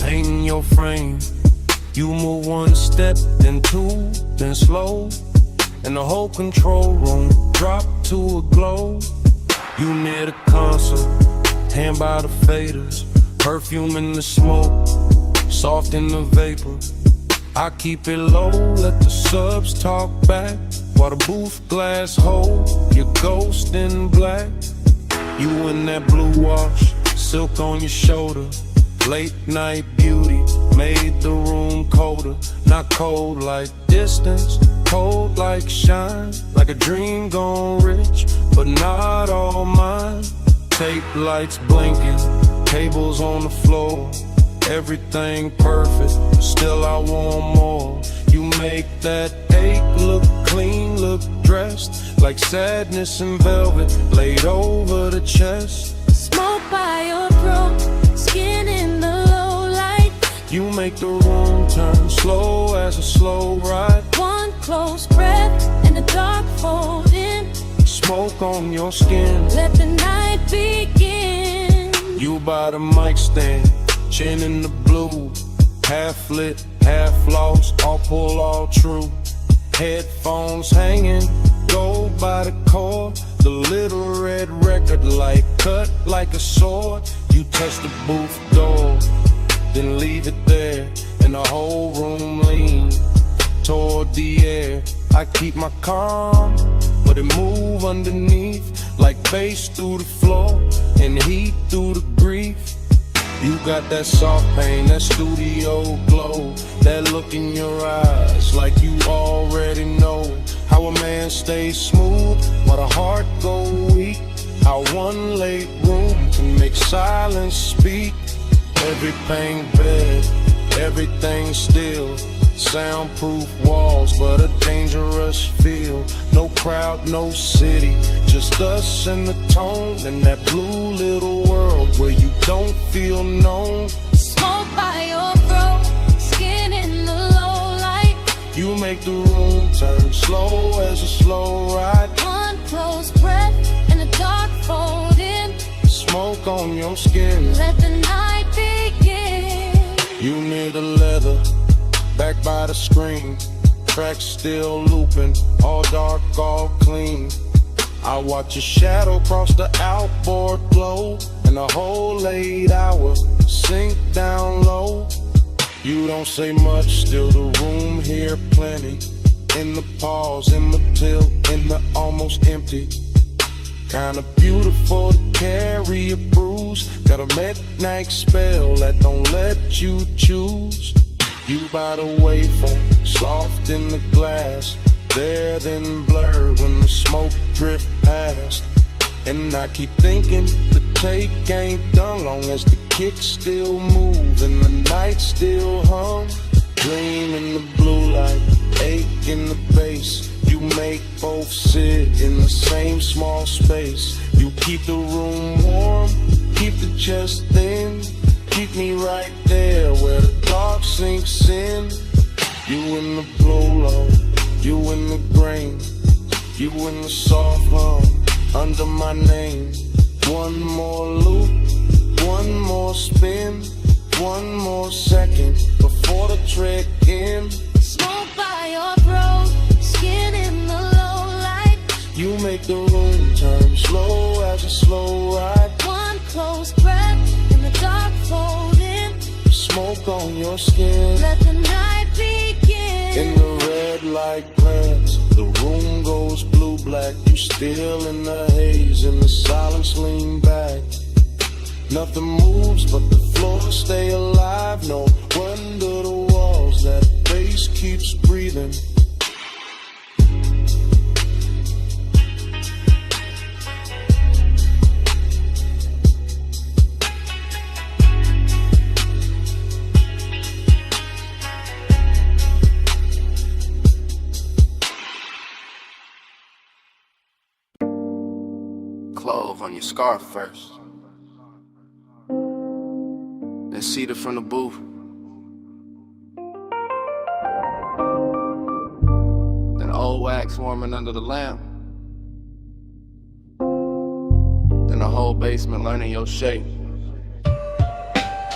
painting your frame. You move one step, then two, then slow. And the whole control room dropped to a glow. You near the console, hand by the faders. Perfume in the smoke, soft in the vapor. I keep it low, let the subs talk back. While the booth glass hold your ghost in black. You in that blue wash, silk on your shoulder. Late night beauty made the room colder. Not cold like distance, cold like shine. Like a dream gone rich, but not all mine. Tape lights blinking, tables on the floor. Everything perfect, still I want more. You make that ache look clean, look dressed. Like sadness in velvet, laid over the chest. Smoke by your throat, skin in the low light. You make the room turn slow as a slow ride. One close breath and the dark fold in. Smoke on your skin, let the night begin. You by the mic stand, chin in the blue. Half lit, half lost, all pull, all true. Headphones hanging, go by the chord. The little red record light cut like a sword. You touch the booth door, then leave it there, and the whole room leans toward the air. I keep my calm, but it move underneath like bass through the floor and heat through the grief. You got that soft pain, that studio glow, that look in your eyes like you already know how a man stays smooth while the heart go weak. How one late room can make silence speak. Every pain bed, everything still. Soundproof walls, but a dangerous feel. No crowd, no city, just us and the tone. In that blue little world where you don't feel known. Smoke by your throat, skin in the low light. You make the room turn slow as a slow ride. One close breath and the dark fold in. Smoke on your skin, let the night begin. You near the leather, back by the screen, tracks still looping, all dark, all clean. I watch your shadow cross the outboard glow, and the whole 8 hour sink down low. You don't say much, still the room here plenty. In the pause, in the tilt, in the almost empty. Kinda beautiful to carry a bruise. Got a midnight spell that don't let you choose. You by the waveform, soft in the glass, there then blurred when the smoke drift past. And I keep thinking the take ain't done long as the kicks still move and the night still hum. Dream in the blue light, ache in the bass. You make both sit in the same small space. You keep the room warm, keep the chest thin. Keep me right there where the dark sinks in. You in the blow-low, you in the grain, you in the soft hum under my name. One more loop, one more spin, one more second before the trek ends. Smoke by your throat, skin in the low light. You make the room turn slow as a slow ride. One close breath in the dark fold in. Smoke on your skin, let the night begin. In the red light glance, the room goes blue-black. You still in the haze, and the silence lean back. Nothing moves but the floor stay alive. No wonder the walls, that bass keeps breathing. Clove on your scarf first, then seat it from the booth. Then old wax warming under the lamp. Then the whole basement learning your shape.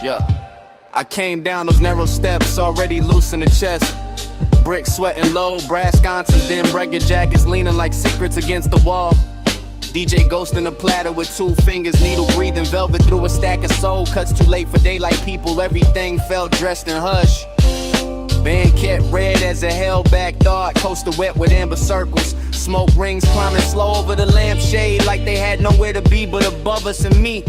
Yeah, I came down those narrow steps already loose in the chest. Brick sweating low, brass sconces, then breaker jackets leaning like secrets against the wall. DJ Ghost in a platter with 2 fingers, needle breathing velvet through a stack of soul. Cuts too late for daylight people, everything felt dressed in hush. Band kept red as a held back thought, coaster wet with amber circles. Smoke rings climbing slow over the lampshade like they had nowhere to be but above us and me.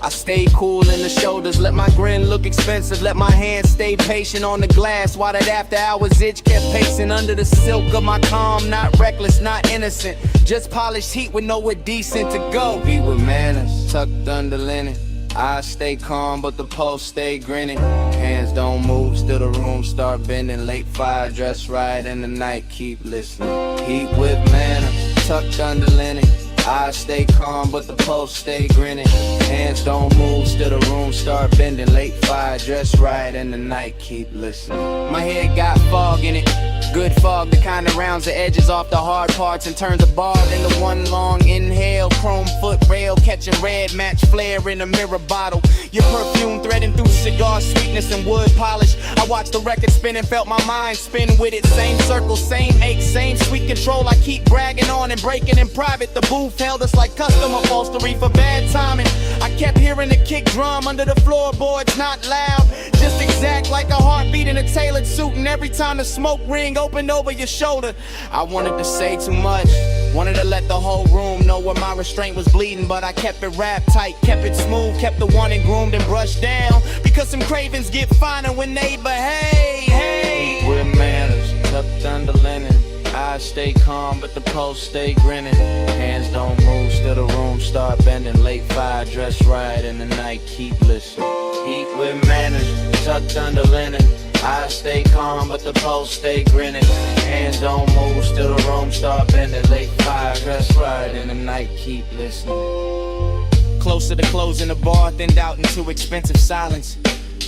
I stayed cool in the shoulders, let my grin look expensive, let my hands stay patient on the glass while that after hours itch kept pacing under the silk of my calm. Not reckless, not innocent, just polished heat with nowhere decent to go. Be with manners, tucked under linen. I stay calm, but the pulse stay grinning. Hands don't move, still the room start bending. Late fire, dress right, and the night keep listening. Heat with manners, tucked under linen. I stay calm, but the pulse stay grinning. Hands don't move, still the room start bending. Late fire, dress right, and the night keep listening. My head got fog in it, Good fog, the kind that rounds the edges off the hard parts and turns a bar into one long inhale. Chrome foot rail, catching red, match flare in a mirror bottle. Your perfume threading through cigar sweetness and wood polish. I watched the record spin and felt my mind spin with it. Same circle, same ache, same sweet control. I keep bragging on and breaking in private. The booth held us like custom upholstery for bad timing. I kept hearing the kick drum under the floorboards, not loud, just exact like a heartbeat in a tailored suit. And every time the smoke ring opened over your shoulder, I wanted to say too much, wanted to let the whole room know where my restraint was bleeding. But I kept it wrapped tight, kept it smooth, kept the one and groomed and brushed down, because some cravings get finer when they behave. Hey, with manners, tucked under linen. I stay calm, but the pulse stay grinning. Hands don't move, still the room start bending. Late fire, dress right in the night, keep listening. Eat with manners, tucked under linen. I stay calm, but the pulse stay grinning. Hands don't move, still the room start bending. Late fire, dress right in the night, keep listening. Closer to closing the bar, thinned out into expensive silence.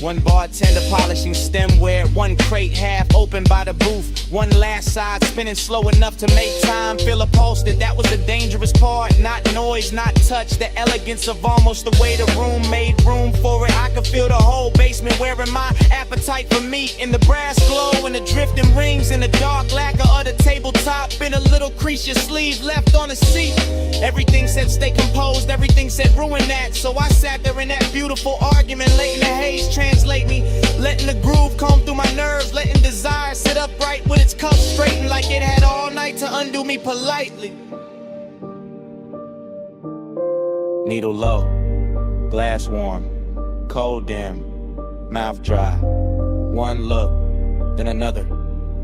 One bartender polishing stemware, one crate half open by the booth, one last side spinning slow enough to make time feel upholstered. That was the dangerous part, not noise, not touch, the elegance of almost the way the room made room for it. I could feel the whole basement wearing my appetite for meat, in the brass glow and the drifting rings, in the dark lacquer of the tabletop, in a little crease your sleeve left on the seat. Everything said stay composed, everything said ruin that, so I sat there in that beautiful argument, late in the haze, translate me, letting the groove comb through my nerves, letting desire sit upright with its cuffs straightened like it had all night to undo me politely. Needle low, glass warm, cold dim, mouth dry. One look, then another,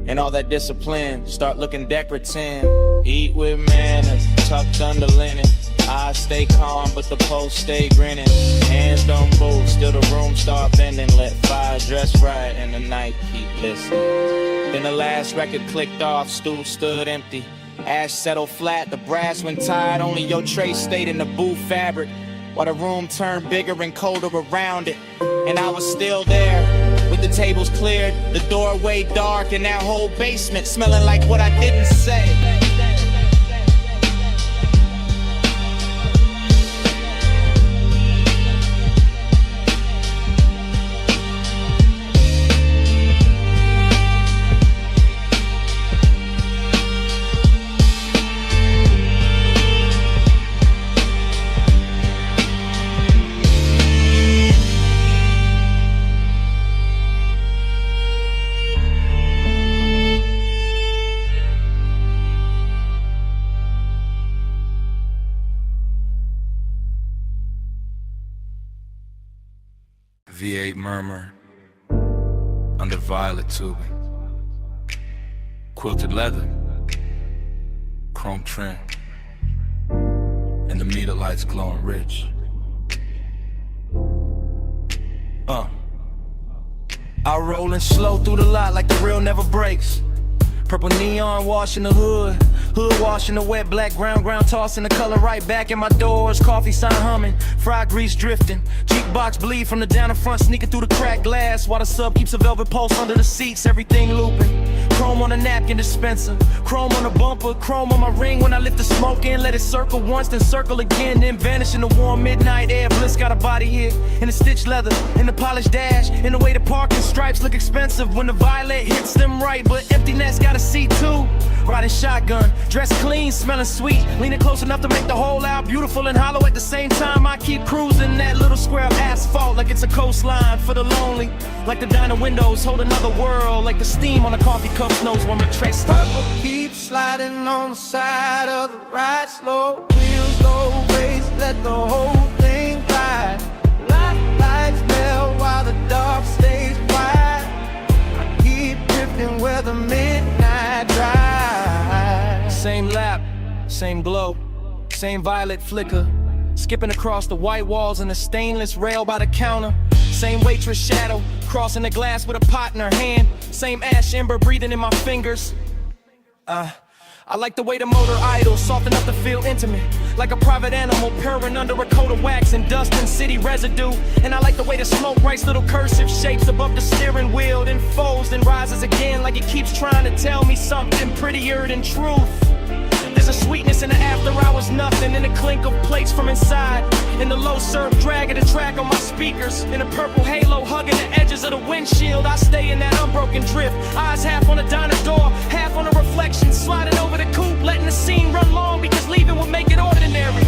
and all that discipline start looking decorative. Eat with manners, tucked under linen. I stay calm, but the pulse stay grinning. Hands don't move, still the room start bending. Let fire dress right in the night, keep listening. Then the last record clicked off, stool stood empty. Ash settled flat, the brass went tired. Only your tray stayed in the booth fabric, while the room turned bigger and colder around it. And I was still there, with the tables cleared, the doorway dark, and that whole basement smelling like what I didn't say. V8 murmur under violet tubing, quilted leather, chrome trim, and the meter lights glowing rich. I rollin' slow through the lot like the real never breaks. Purple neon washing the hood washing the wet black ground tossing the color right back in my doors. Coffee sign humming, fried grease drifting, jukebox bleed from the down in front, sneaking through the cracked glass, while the sub keeps a velvet pulse under the seats, everything looping. Chrome on the napkin dispenser, chrome on the bumper, chrome on my ring when I lift the smoke in. Let it circle once, then circle again, then vanish in the warm midnight air. Bliss got a body here, in the stitched leather, in the polished dash, in the way the parking stripes look expensive when the violet hits them right, but emptiness got a seat too. Riding shotgun, dressed clean, smelling sweet, leaning close enough to make the whole out beautiful and hollow at the same time. I keep cruising that little square of asphalt like it's a coastline for the lonely, like the diner windows hold another world, like the steam on a coffee cup snows when my tray stops. Purple keeps sliding on the side of the ride, slow wheels, low race, let the whole thing ride. Lights melt while the dark stays quiet. I keep drifting where the midnight drive. Same lap, same glow, same violet flicker, skipping across the white walls and the stainless rail by the counter. Same waitress shadow, crossing the glass with a pot in her hand. Same ash ember breathing in my fingers. I like the way the motor idles, soft enough to feel intimate. like a private animal purring under a coat of wax and dust and city residue. And I like the way the smoke writes little cursive shapes above the steering wheel, then folds, then rises again like it keeps trying to tell me something prettier than truth. There's a sweetness in the after hours, nothing in the clink of plates from inside, in the low surf drag of the track on my speakers, in a purple halo hugging the edges of the windshield. I stay in that unbroken drift, eyes half on the diner door, half on the reflection, sliding over the coupe, letting the scene run long because leaving would make it ordinary.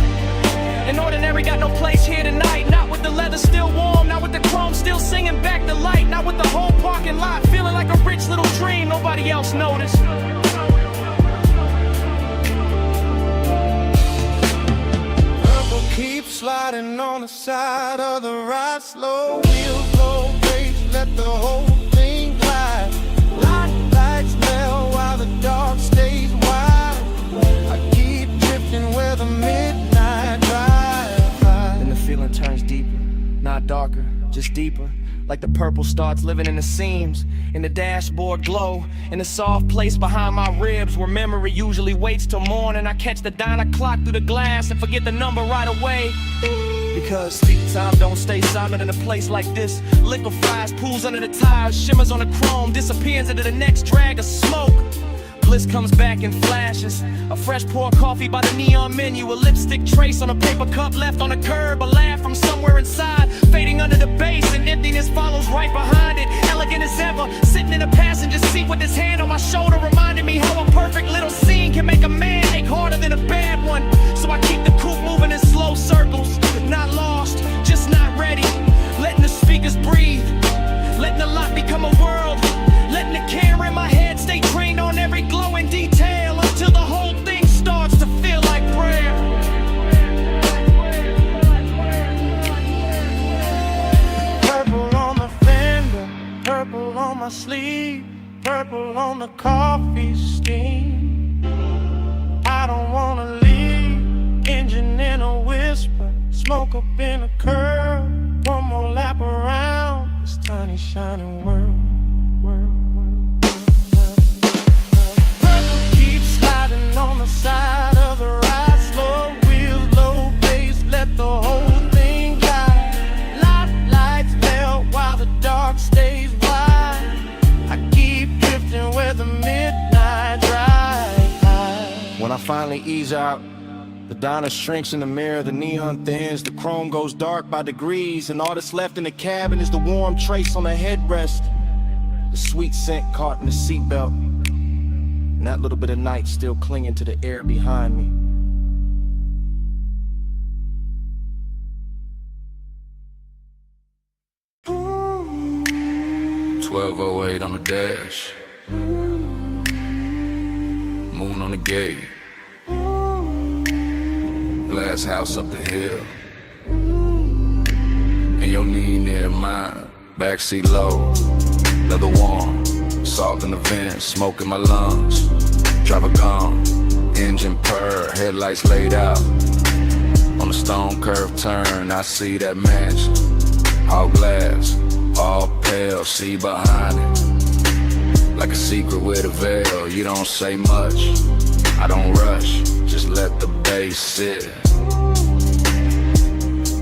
And ordinary got no place here tonight, not with the leather still warm, not with the chrome still singing back the light, not with the whole parking lot feeling like a rich little dream nobody else noticed. Keep sliding on the side of the ride, slow wheels, low brakes, let the whole thing glide. Lights melt while the dark stays wide. I keep drifting where the midnight drive. Then the feeling turns deeper, not darker, just deeper. Like the purple starts living in the seams, in the dashboard glow, in the soft place behind my ribs where memory usually waits till morning. I catch the diner clock through the glass and forget the number right away. Because time don't stay silent in a place like this. Liquefies, pools under the tires, shimmers on the chrome, disappears into the next drag of smoke. Bliss comes back in flashes. A fresh pour coffee by the neon menu. A lipstick trace on a paper cup left on a curb. A laugh from somewhere inside, fading under the bass, and emptiness follows right behind it. Elegant as ever, sitting in a passenger seat with his hand on my shoulder, reminding me how a perfect little scene can make a man ache harder than a bad one. So I keep the coupe moving in slow circles, not lost, just not ready. Letting the speakers breathe, letting the lot become a world, letting the camera in my head stay trained on every glowing detail until the whole thing starts to feel like prayer. Purple on the fender, purple on my sleeve, purple on the coffee steam. I don't wanna leave, engine in a whisper, smoke up in a curl, one more lap around this tiny shining world. On the side of the ride, slow wheels, low bass, let the whole thing glide. Lights melt while the dark stays wide. I keep drifting where the midnight drive. When I finally ease out, the diner shrinks in the mirror, the neon thins, the chrome goes dark by degrees, and all that's left in the cabin is the warm trace on the headrest, the sweet scent caught in the seatbelt, and that little bit of night still clinging to the air behind me. "12:08 on the dash, moon on the gate, glass house up the hill, and your knee near mine, backseat low, leather warm, salt in the vents, smoke in my lungs, driver gone, engine purr, headlights laid out. On the stone curve turn, I see that mansion, all glass, all pale, see behind it, like a secret with a veil. You don't say much, I don't rush, just let the bass sit,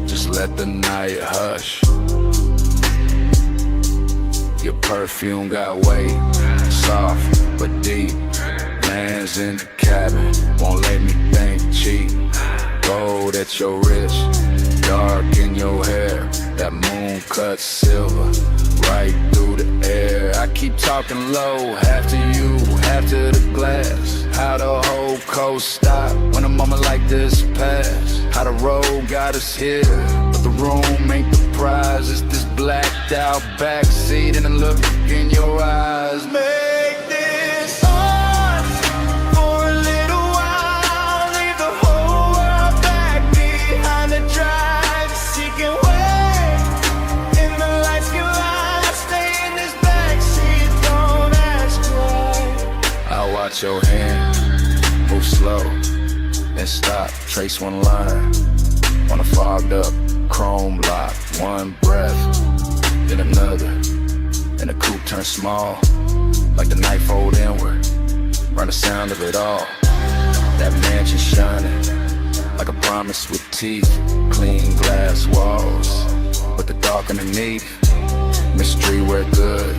just let the night hush. Your perfume got weight, soft but deep. Lands in the cabin, won't let me think cheap. Gold at your wrist, dark in your hair. That moon cut silver, right through the air. I keep talking low, half to you, half to the glass. How the whole coast stop when a moment like this pass. How the road got us here, but the room ain't the prize. It's this blacked out backseat and a look in your eyes. Make this us for a little while. Leave the whole world back behind the drive. Seeking way in the lights can lie. Stay in this backseat, don't ask why. I'll watch your hand move slow and stop, trace one line on a fogged up chrome lock. One breath, then another, and the coupe turns small, like the night fold inward, run the sound of it all. That mansion shining like a promise with teeth. Clean glass walls, but the dark underneath. Mystery wear good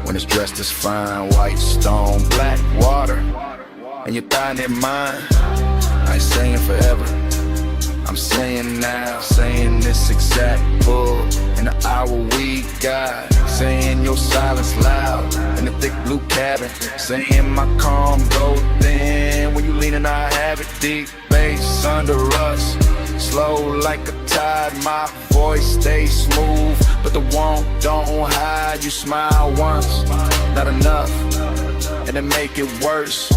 when it's dressed as fine. White stone, black water, and your thigh near mine. I ain't saying forever, I'm saying now. Saying this exact pull in the hour we got. Saying your silence loud in the thick blue cabin. Saying my calm go thin when you lean and I have it. Deep bass under us, slow like a tide. My voice stays smooth, but the want don't hide. You smile once, not enough, and it make it worse.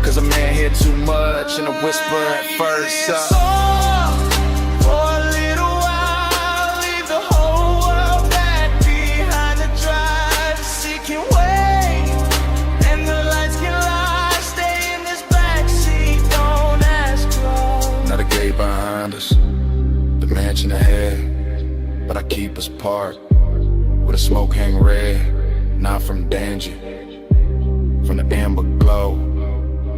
Cause a man hear too much and a whisper at first. For a little while, leave the whole world back behind the drive, seeking way, and the lights can lie. Stay in this backseat, don't ask why. Not a gate behind us, the mansion ahead, but I keep us parked with a smoke hang red. Not from danger, from the amber glow,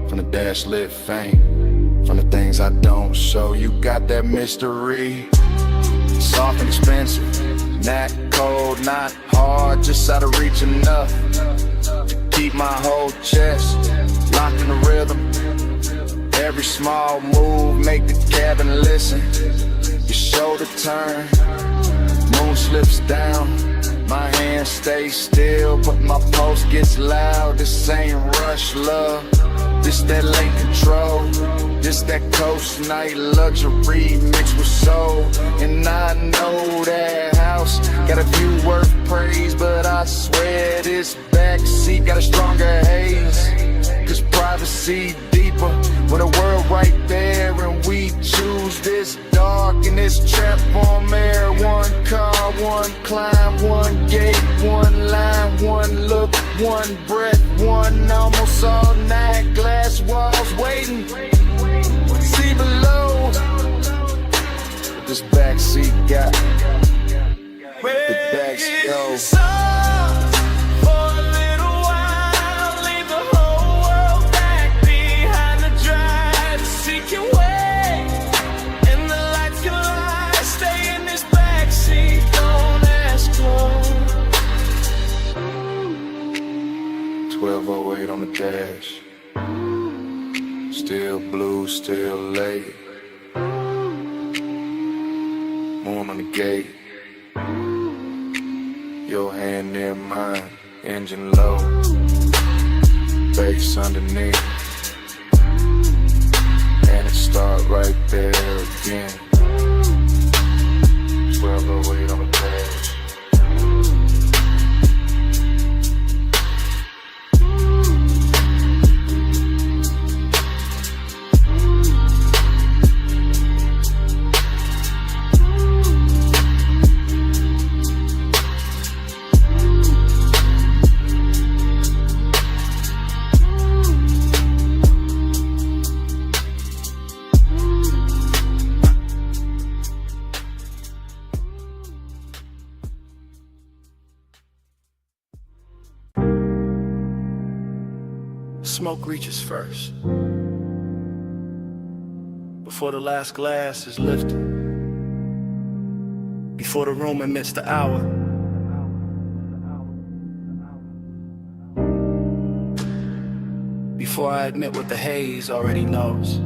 from the dash lit faint, from the things I don't show. You got that mystery, soft and expensive, not cold, not hard, just out of reach enough to keep my whole chest locked in the rhythm. Every small move make the cabin listen. Your shoulder turn, moon slips down, my hand stays still, but my pulse gets loud. This ain't rush love, this that late control, this that coast night luxury mixed with soul. And I know that house got a view worth praise, but I swear this backseat got a stronger haze. Cause privacy deeper with a world right there, and we choose this dark and this trap on air. One car, one climb, one gate, one line, one look, one breath, one almost all night. Glass walls waiting, see below what this backseat got. The backseat goes. On the dash, still blue, still late. Moon on the gate, your hand near mine, engine low, bass underneath, and it start right there again. 1208 on the dash. Smoke reaches first, before the last glass is lifted, before the room admits the hour. Before I admit what the haze already knows.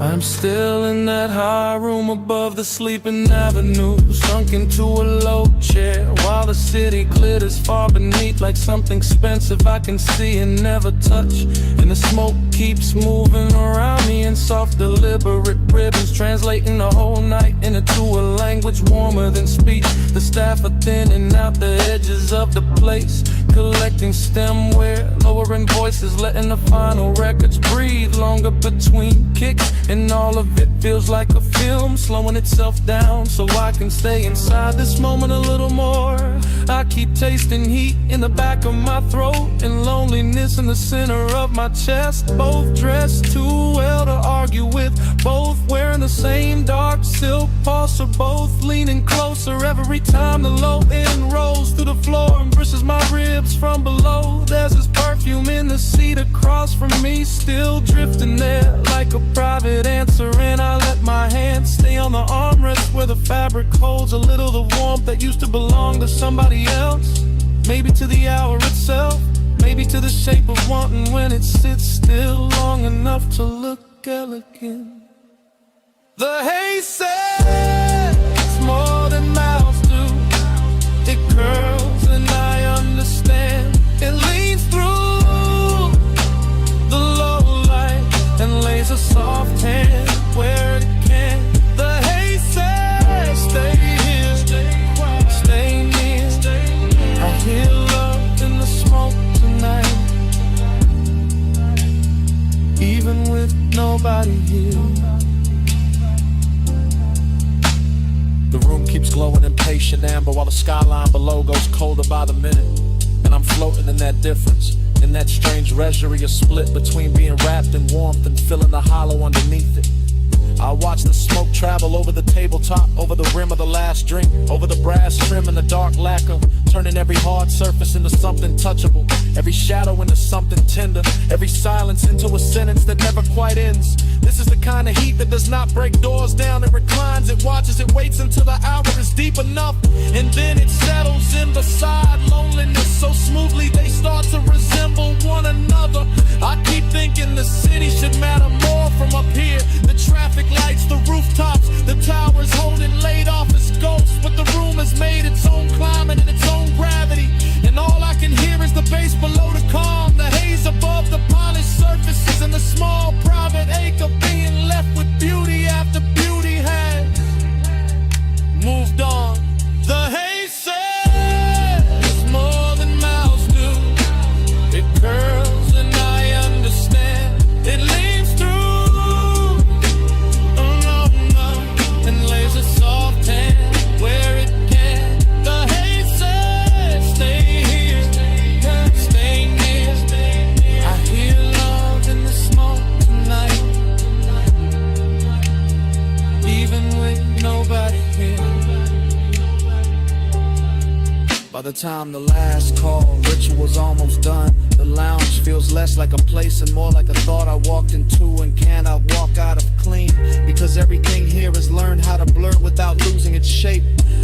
I'm still in that high room above the sleeping avenue, sunk into a low chair while the city glitters far beneath like something expensive I can see and never touch. And the smoke keeps moving around me in soft deliberate ribbons, translating the whole night into a language warmer than speech. The staff are thinning out the edges of the place, collecting stemware, lowering voices, letting the final records breathe longer between kicks. And all of it feels like a film, slowing itself down so I can stay inside this moment a little more. I keep tasting heat in the back of my throat and loneliness in the center of my chest. Both dressed too well to argue with, both wearing the same dark silk pulse, or both leaning closer every time the low end rolls through the floor and pushes my ribs from below. across from me, still drifting there like a private answer. And I let my hand stay on the armrest where the fabric holds a little the warmth that used to belong to somebody else. Maybe to the hour itself, maybe to the shape of wanting when it sits still long enough to look elegant. The haze says more than mouths do. It curls and I understand. It leans through the low light and lays a soft hand where it can. The haze says stay here, stay near. I hear love in the smoke tonight, even with nobody here. The room keeps glowing in patient amber while the skyline below goes colder by the minute. And I'm floating in that difference, in that strange reverie, a split between being wrapped in warmth and feeling the hollow underneath it. I watch the smoke travel over the tabletop, over the rim of the last drink, over the brass trim and the dark lacquer, turning every hard surface into something touchable, every shadow into something tender, every silence into a sentence that never quite ends. This is the kind of heat that does not break doors down. It reclines, it watches, it waits until the hour is deep enough, and then it settles in beside loneliness so smoothly they start to resemble one another. I keep thinking the city should matter more from up here. The traffic lights, the rooftops, the towers holding laid off as ghosts, but the room has made its own climate and its own gravity, and all I can hear is the bass below the calm, the haze above the polished surfaces, and the small private ache of being left with beauty after beauty has moved on. The haze says more than mouths do. It curls and I understand. It leans through and lays a soft hand where it can. The haze says stay here, stay near. I hear love in the smoke tonight, even with nobody here. By the time the last call ritual's almost done, the lounge feels less like a place and more like a thought I walked into and cannot walk out of clean, because everything here is learned how to blur without losing its shape.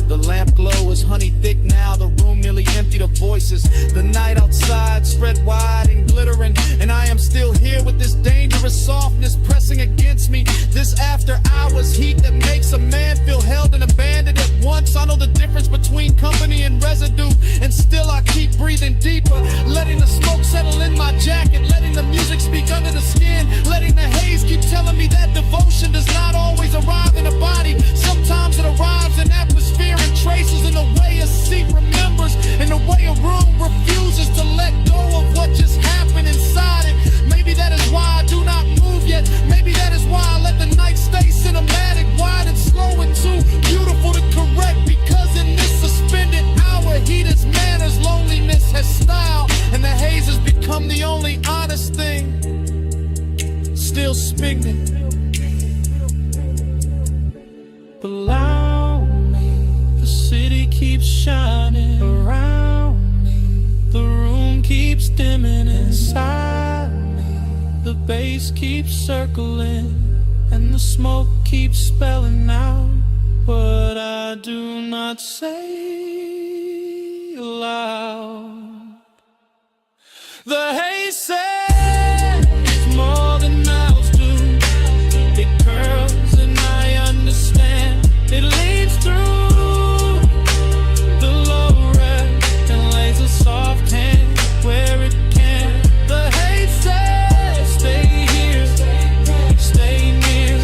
The lamp glow is honey thick now, the room nearly emptied of voices. The night outside spread wide and glittering, and I am still here with this dangerous softness pressing against me. This after hours heat that makes a man feel held and abandoned at once. I know the difference between company and residue, and still I keep breathing deeper, letting the smoke settle in my jacket, letting the music speak under the skin, letting the haze keep telling me that devotion does not always arrive in a body. Sometimes it arrives in atmosphere and traces, in the way a seat remembers, in the way a room refuses to let go of what just happened inside it. Maybe that is why I do not move yet. Maybe that is why I let the night stay cinematic, wide and slow and too beautiful to correct, because in this suspended hour heat is manners, loneliness has style, and the haze has become the only honest thing still speaking. Below me, the city keeps shining around me, the room keeps dimming inside me, the bass keeps circling, and the smoke keeps spelling out what I do not say aloud. The haze says more than mouths do. It curls and I understand. It leads through the low red and lays a soft hand where it can. The haze says stay here, stay near.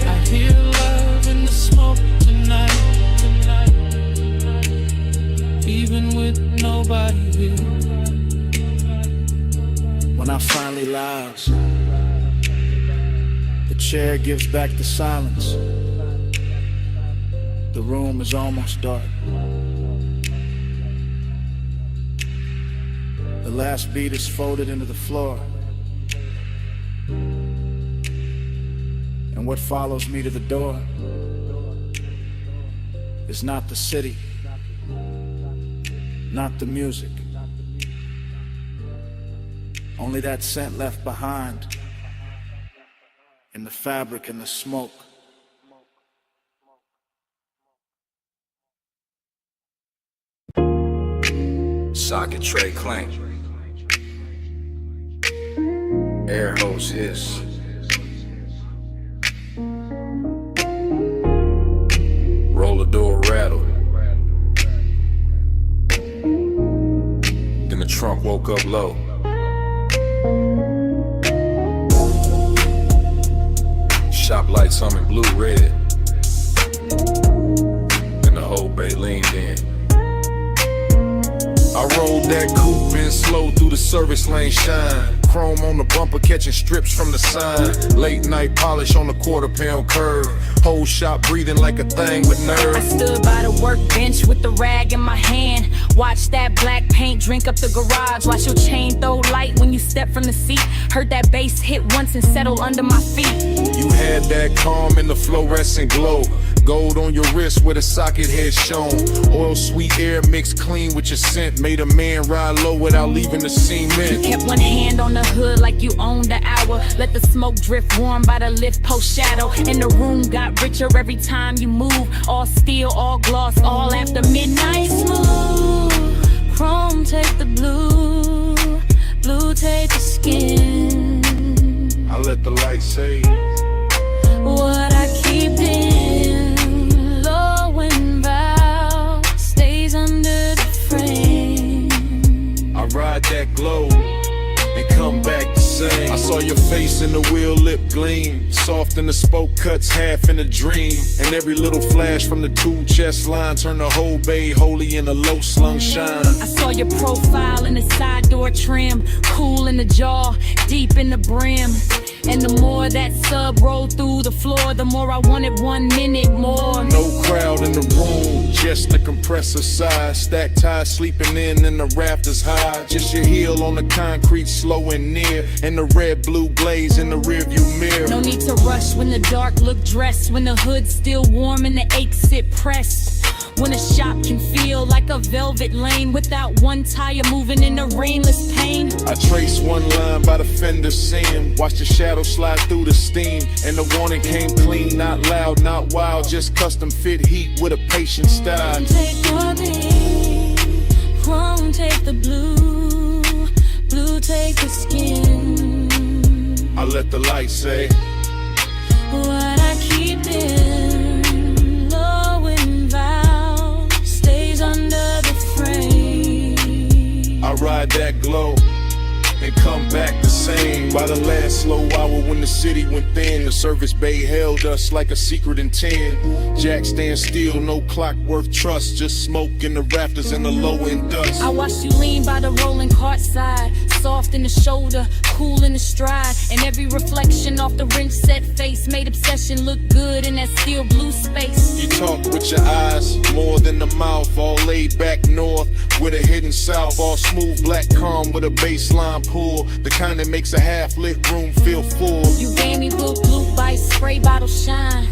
I hear love in the smoke tonight, even with nobody here. When I finally lounge, the chair gives back the silence. The room is almost dark. The last beat is folded into the floor, and what follows me to the door is not the city, not the music, Only that scent left behind in the fabric and the smoke. Socket tray clank. Air hose hiss. Roller door rattle. Then the trunk woke up low. Shop lights humming blue red. And the whole bay leaned in. I rolled that coupe in slow through the service lane shine. Chrome on the bumper catching strips from the sign. Late night polish on the quarter-pound curve. Whole shop breathing like a thing with nerve. I stood by the workbench with the rag in my hand. Watch that black paint drink up the garage. Watch your chain throw light when you step from the seat. Heard that bass hit once and settle under my feet. You had that calm in the fluorescent glow. Gold on your wrist where the socket head shown. Oil sweet air mixed clean with your scent. Made a man ride low without leaving the cement. You kept one hand on the hood like you owned the hour. Let the smoke drift warm by the lift post shadow. And the room got richer every time you move. All steel, all gloss, all after midnight. Smooth, chrome take the blue, blue take the skin. I let the light say what I keep in, low and bow, stays under the frame. I ride that glow and come back the same. I saw your face in the wheel lip gleam. Soft in the spoke cuts, half in a dream. And every little flash from the two chest line turned the whole bay holy in a low slung shine. I saw your profile in the side door trim. Cool in the jaw, deep in the brim. And the more that sub rolled through the floor, the more I wanted 1 minute more. No crowd in the room, just the compressor side. Stacked ties sleeping in and the rafters high. Just your heel on the concrete, slow and near. And the red blue glaze in the rearview mirror. No need to rush when the dark look dressed. When the hood's still warm and the aches sit pressed. When a shop can feel like a velvet lane without one tire moving in the rainless pain. I trace one line by the fender seam. Watch the shadow slide through the steam. And the warning came clean, not loud, not wild. Just custom fit heat with a patient style. Take the beat, chrome take the blue, blue take the skin. I let the light say what I keep in, low and vow, stays under the frame. I ride that glow and come back the same. By the last slow hour when the city went thin, the service bay held us like a secret in 10. Jack stand still, no clock worth trust. Just smoke in the rafters and the low end dust. I watched you lean by the rolling cart side, soft in the shoulder, cool in the stride. And every reflection off the wrench set face made obsession look good in that steel blue space. You talk with your eyes, more than the mouth. All laid back north with a hidden south. All smooth black calm with a baseline pull. The kind that makes a half-lit room feel full. You gave me blue by spray bottle shine.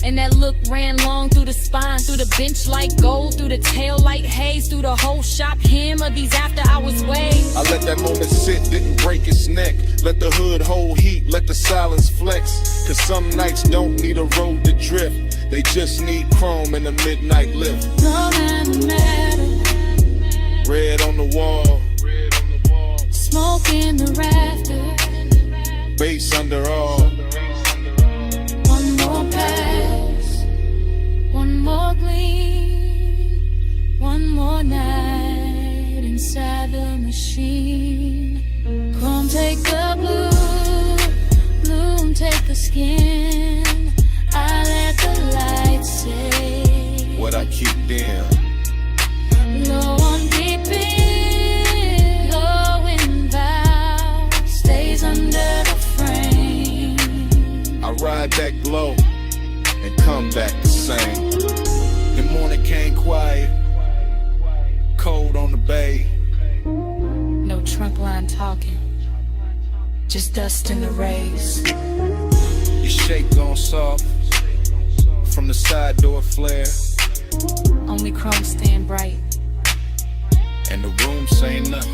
And that look ran long through the spine, through the bench like gold, through the tail light haze, through the whole shop hem of these after hours waves. I let that moment sit, didn't break its neck. Let the hood hold heat, let the silence flex. Cause some nights don't need a road to drift. They just need chrome in the midnight lift. No matter. Red on the wall. Smoke in the rafters. Bass under all. One more pass, one more gleam, one more night inside the machine. Chrome take the blue, bloom take the skin. I let the light say what I keep in. Low on deep in, low in vow, stays under the frame. I ride that glow and come back the same. The morning came quiet, cold on the bay. No trunk line talking, just dust in the rays. Your shape gone soft from the side door flare. Only chrome stand bright, and the room say nothing.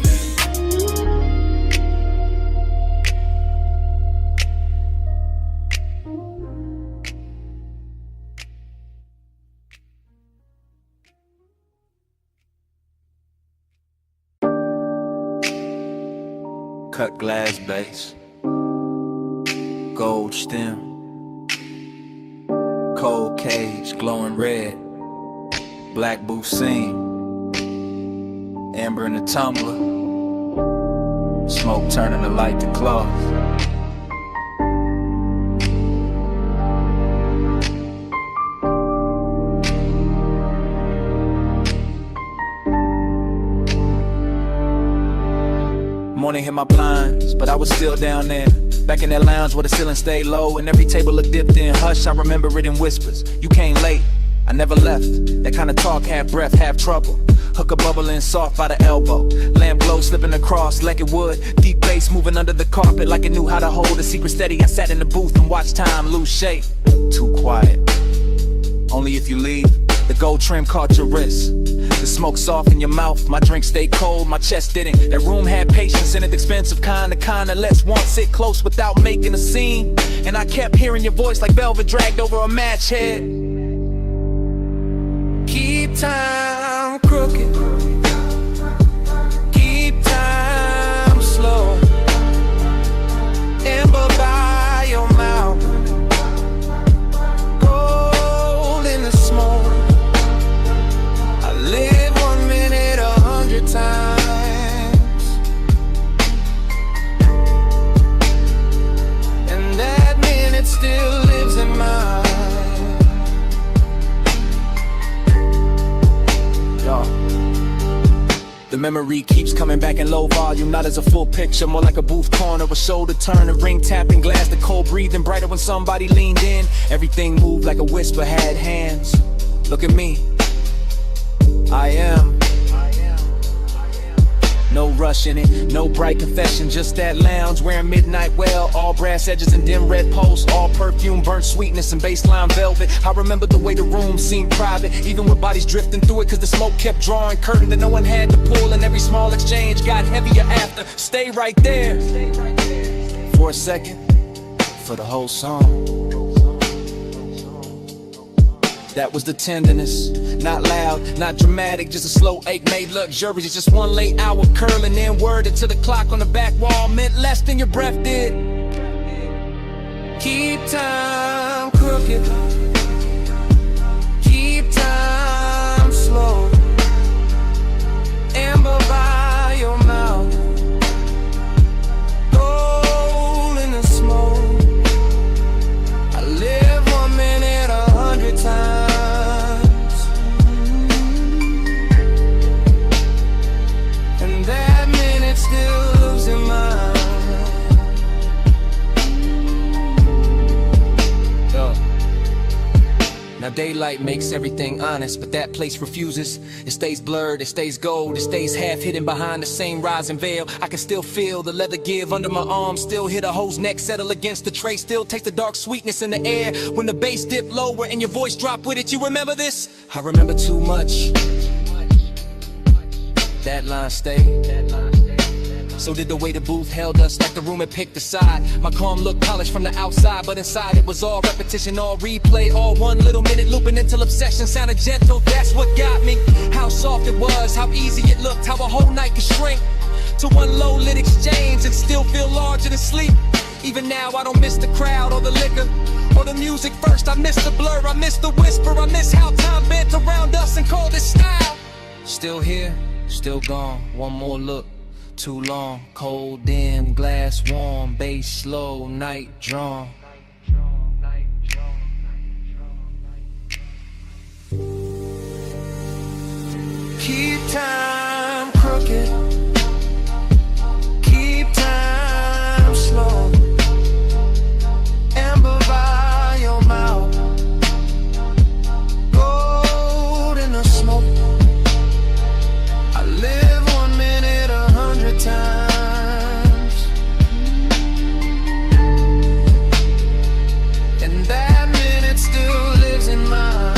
cut glass base, gold stem, cold cage glowing red, black booth seam, amber in the tumbler, smoke turning the light to cloth. Morning hit my blinds, but I was still down there. Back in that lounge where the ceiling stayed low and every table looked dipped in hush. I remember it in whispers. You came late, I never left. That kind of talk, half breath, half trouble. Hookah bubbling soft by the elbow. Lamp glow slipping across like it would. Deep bass moving under the carpet like it knew how to hold a secret steady. I sat in the booth and watched time lose shape. Too quiet. Only if you leave. The gold trim caught your wrist. The smoke soft in your mouth. My drink stayed cold, my chest didn't. That room had patience in it, expensive kind of lets one sit close without making a scene. And I kept hearing your voice like velvet dragged over a match head. Keep time crooked. Keep time slow. Amber by your mouth. Gold in the smoke. I live 1 minute 100 times. And that minute still lives in mine. The memory keeps coming back in low volume, not as a full picture, more like a booth corner, a shoulder turn, a ring tapping glass, the cold breathing brighter when somebody leaned in. Everything moved like a whisper had hands. Look at me, I am. No rush in it, no bright confession, just that lounge wearing midnight well, all brass edges and dim red posts, all perfume, burnt sweetness and baseline velvet. I remember the way the room seemed private, even with bodies drifting through it, cause the smoke kept drawing curtain that no one had to pull, and every small exchange got heavier after. Stay right there for a second, for the whole song. That was the tenderness, not loud, not dramatic, just a slow ache made luxurious. Just one late hour curling, then worded to the clock on the back wall meant less than your breath did. Keep time crooked. Keep time slow. Amber by your mouth. Gold in the smoke. I live 1 minute 100 times. Now daylight makes everything honest, but that place refuses. It stays blurred, it stays gold, it stays half hidden behind the same rising veil. I can still feel the leather give under my arm, still hear the hoe's neck settle against the tray, still taste the dark sweetness in the air when the bass dipped lower and your voice dropped with it. You remember this? I remember too much. That line stayed. So did the way the booth held us, like the room had picked a side. My calm looked polished from the outside, but inside it was all repetition, all replay, all 1 little minute looping until obsession sounded gentle. That's what got me. How soft it was, how easy it looked, how a whole night could shrink to one low lit exchange and still feel larger than sleep. Even now I don't miss the crowd or the liquor or the music first. I miss the blur, I miss the whisper, I miss how time bent around us and called it style. Still here, still gone, one more look. Too long, cold dim, glass warm, bass slow, night drawn. Keep time crooked. Keep time slow. Amber by your mouth. Gold in the smoke. I live 1 minute 100 times. And that minute still lives in mine.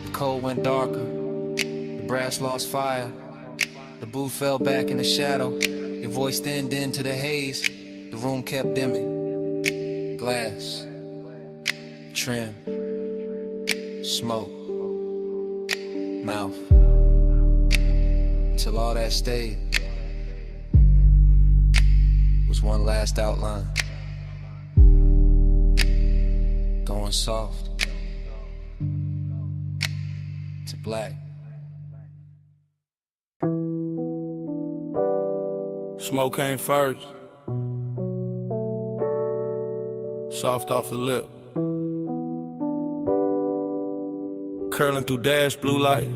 The cold went darker. The brass lost fire. The booth fell back in the shadow. Your voice thinned into the haze. The room kept dimming. Glass. Trim. Smoke. mouth. Till all that stayed was one last outline. Going soft to black. Smoke came first. Soft off the lip. Curling through dash blue light.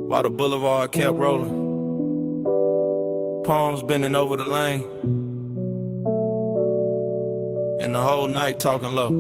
While the boulevard kept rolling. Palms bending over the lane. And the whole night talking low.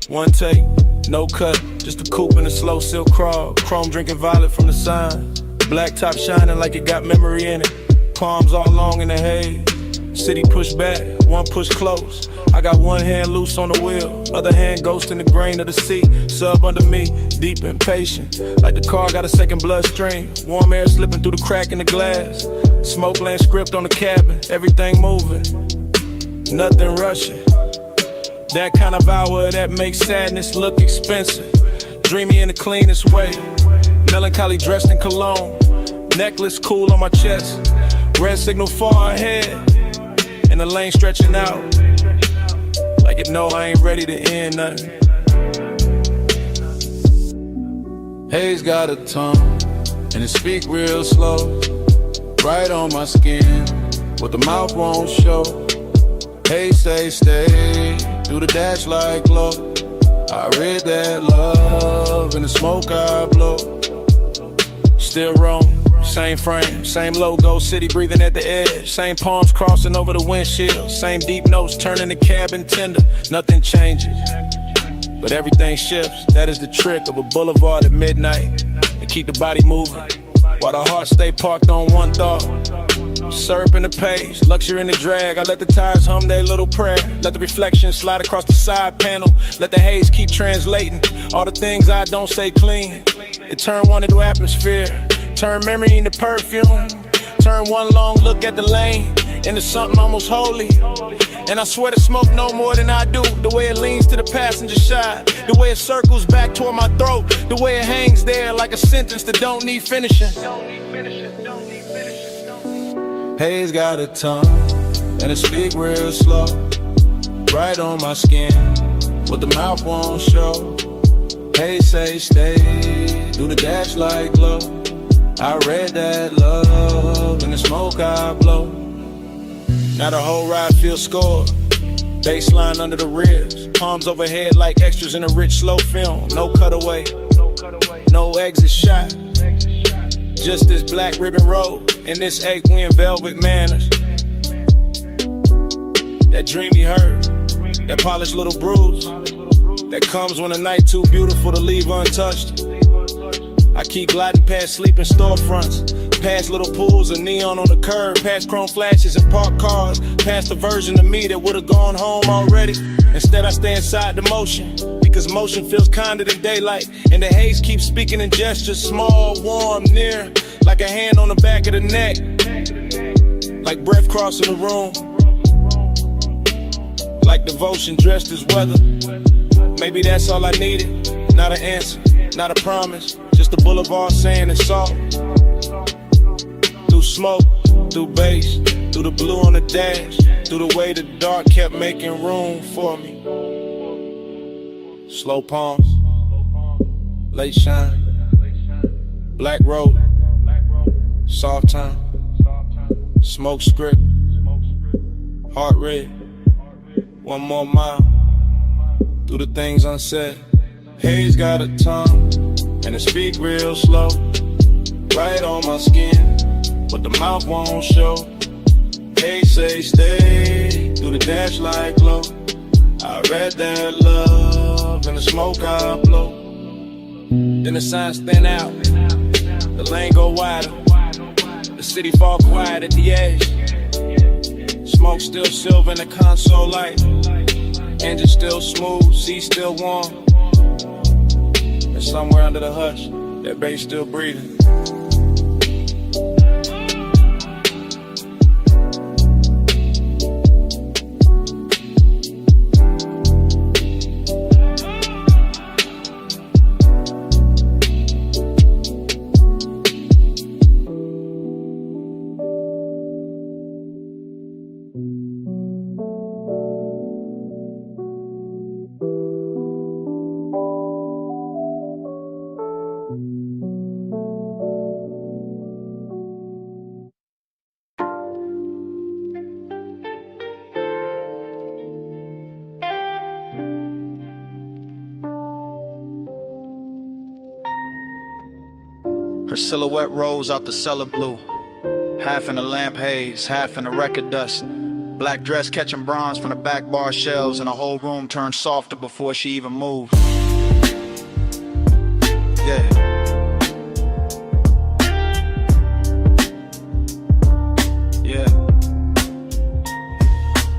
One take, no cut, just a coupe and a slow silk crawl. Chrome drinking violet from the sign. Black top shining like it got memory in it. Palms all long in the haze. City push back, one push close. I got one hand loose on the wheel, other hand ghost in the grain of the sea. Sub under me, deep impatient, like the car got a second bloodstream. Warm air slipping through the crack in the glass. Smoke land script on the cabin, everything moving, nothing rushing. That kind of hour that makes sadness look expensive. Dreamy in the cleanest way, melancholy dressed in cologne. Necklace cool on my chest, red signal far ahead, and the lane stretching out. Like it know I ain't ready to end nothing. Haze got a tongue, and it speak real slow. Right on my skin, what the mouth won't show. Haze say stay, do the dash like glow. I read that love in the smoke I blow. Still wrong, same frame, same logo, city breathing at the edge. Same palms crossing over the windshield. Same deep notes turning the cabin tender. Nothing changes, but everything shifts. That is the trick of a boulevard at midnight. And keep the body moving, while the heart stay parked on one thought. Syrup in the page, luxury in the drag. I let the tires hum their little prayer. Let the reflection slide across the side panel. Let the haze keep translating all the things I don't say clean. It turn one into atmosphere, turn memory into perfume. Turn one long look at the lane into something almost holy. And I swear to smoke no more than I do. The way it leans to the passenger side, the way it circles back toward my throat, the way it hangs there like a sentence that don't need finishing. Haze got a tongue, and it speak real slow. Right on my skin, what the mouth won't show. Haze say stay, do the dash like glow. I read that love in the smoke I blow. Now the whole ride feels scored. Baseline under the ribs, palms overhead like extras in a rich slow film. No cutaway, no exit shot. Just this black ribbon road and this ache-win velvet manners. That dreamy hurt, that polished little bruise that comes when a night too beautiful to leave untouched. I keep gliding past sleeping storefronts, past little pools of neon on the curb, past chrome flashes and parked cars, past the version of me that would've gone home already. Instead I stay inside the motion, because motion feels kinder than daylight. And the haze keeps speaking in gestures, small, warm, near, like a hand on the back of the neck, like breath crossing the room, like devotion dressed as weather. Maybe that's all I needed, not an answer, not a promise, just a boulevard saying it's soft. Through smoke, through bass, through the blue on the dash, through the way the dark kept making room for me. Slow palms, late shine, black road, soft time, smoke script, heart red, one more mile, through the things unsaid. Haze got a tongue, and it speak real slow, right on my skin, but the mouth won't show. Haze say stay, do the dash like glow. I read that love in the smoke I blow. Then the signs thin out, the lane go wider, the city fall quiet at the edge. Smoke still silver in the console light, engine still smooth, seat still warm. And somewhere under the hush, that bass still breathing. Her silhouette rose out the cellar blue, half in the lamp haze, half in the record dust. Black dress catching bronze from the back bar shelves, and the whole room turned softer before she even moved. Yeah.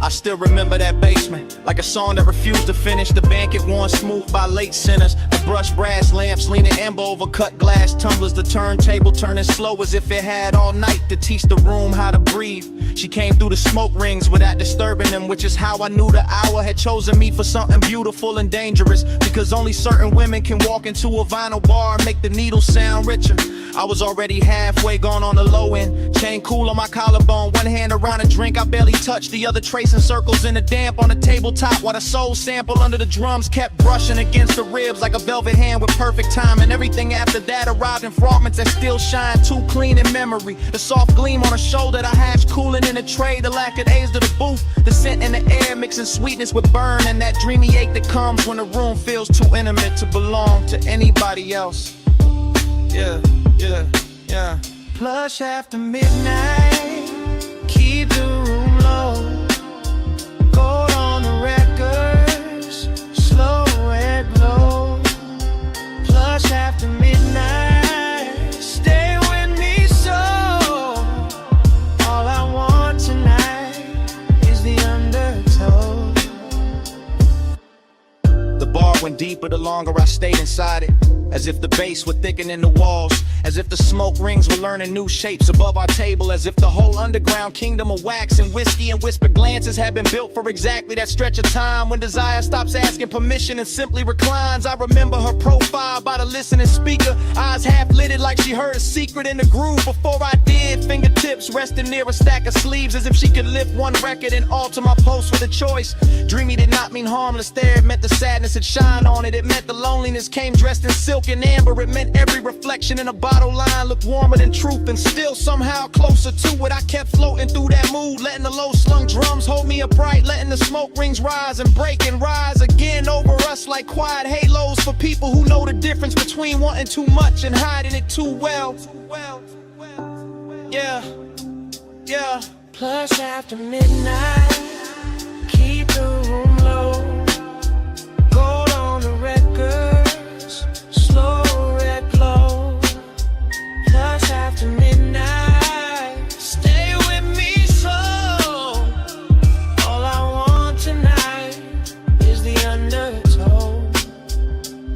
I still remember that basement, like a song that refused to finish. The banquet worn smooth by late sinners. The brushed brass lamps leaning amber over cut glass tumblers. The turntable turning slow as if it had all night to teach the room how to breathe. She came through the smoke rings without disturbing them, which is how I knew the hour had chosen me for something beautiful and dangerous. Because only certain women can walk into a vinyl bar and make the needle sound richer. I was already halfway gone on the low end. Chain cool on my collarbone, one hand around a drink I barely touched, the other tracing circles in the damp on the tabletop, while the soul sample under the drums kept brushing against the ribs like a velvet hand with perfect time. And everything after that arrived in fragments that still shine too clean in memory. The soft gleam on her shoulder, the hash cooling in the tray, the lack of days to the booth, the scent in the air mixing sweetness with burn, and that dreamy ache that comes when the room feels too intimate to belong to anybody else. Yeah, yeah, yeah. Plush after midnight, keep the room low. Gold on the records, slow red glow. Plush after midnight, stay with me so. All I want tonight is the undertow. The bar went deeper the longer I stayed inside it, as if the bass were thickening the walls, as if the smoke rings were learning new shapes above our table, as if the whole underground kingdom of wax and whiskey and whispered glances had been built for exactly that stretch of time when desire stops asking permission and simply reclines. I remember her profile by the listening speaker, eyes half lidded like she heard a secret in the groove before I did. Fingertips resting near a stack of sleeves, as if she could lift one record and alter my post with a choice. Dreamy did not mean harmless there, it meant the sadness had shine on it. It meant the loneliness came dressed in silk and amber. It meant every reflection in a bottle line looked warmer than truth, and still somehow closer to it. I kept floating through that mood, letting the low slung drums hold me upright, letting the smoke rings rise and break and rise again over us like quiet halos for people who know the difference between wanting too much and hiding it too well. Yeah, yeah. Plush after midnight, keep the room low. Gold on the records, slow red glow. Plush after midnight, stay with me so. All I want tonight is the undertow.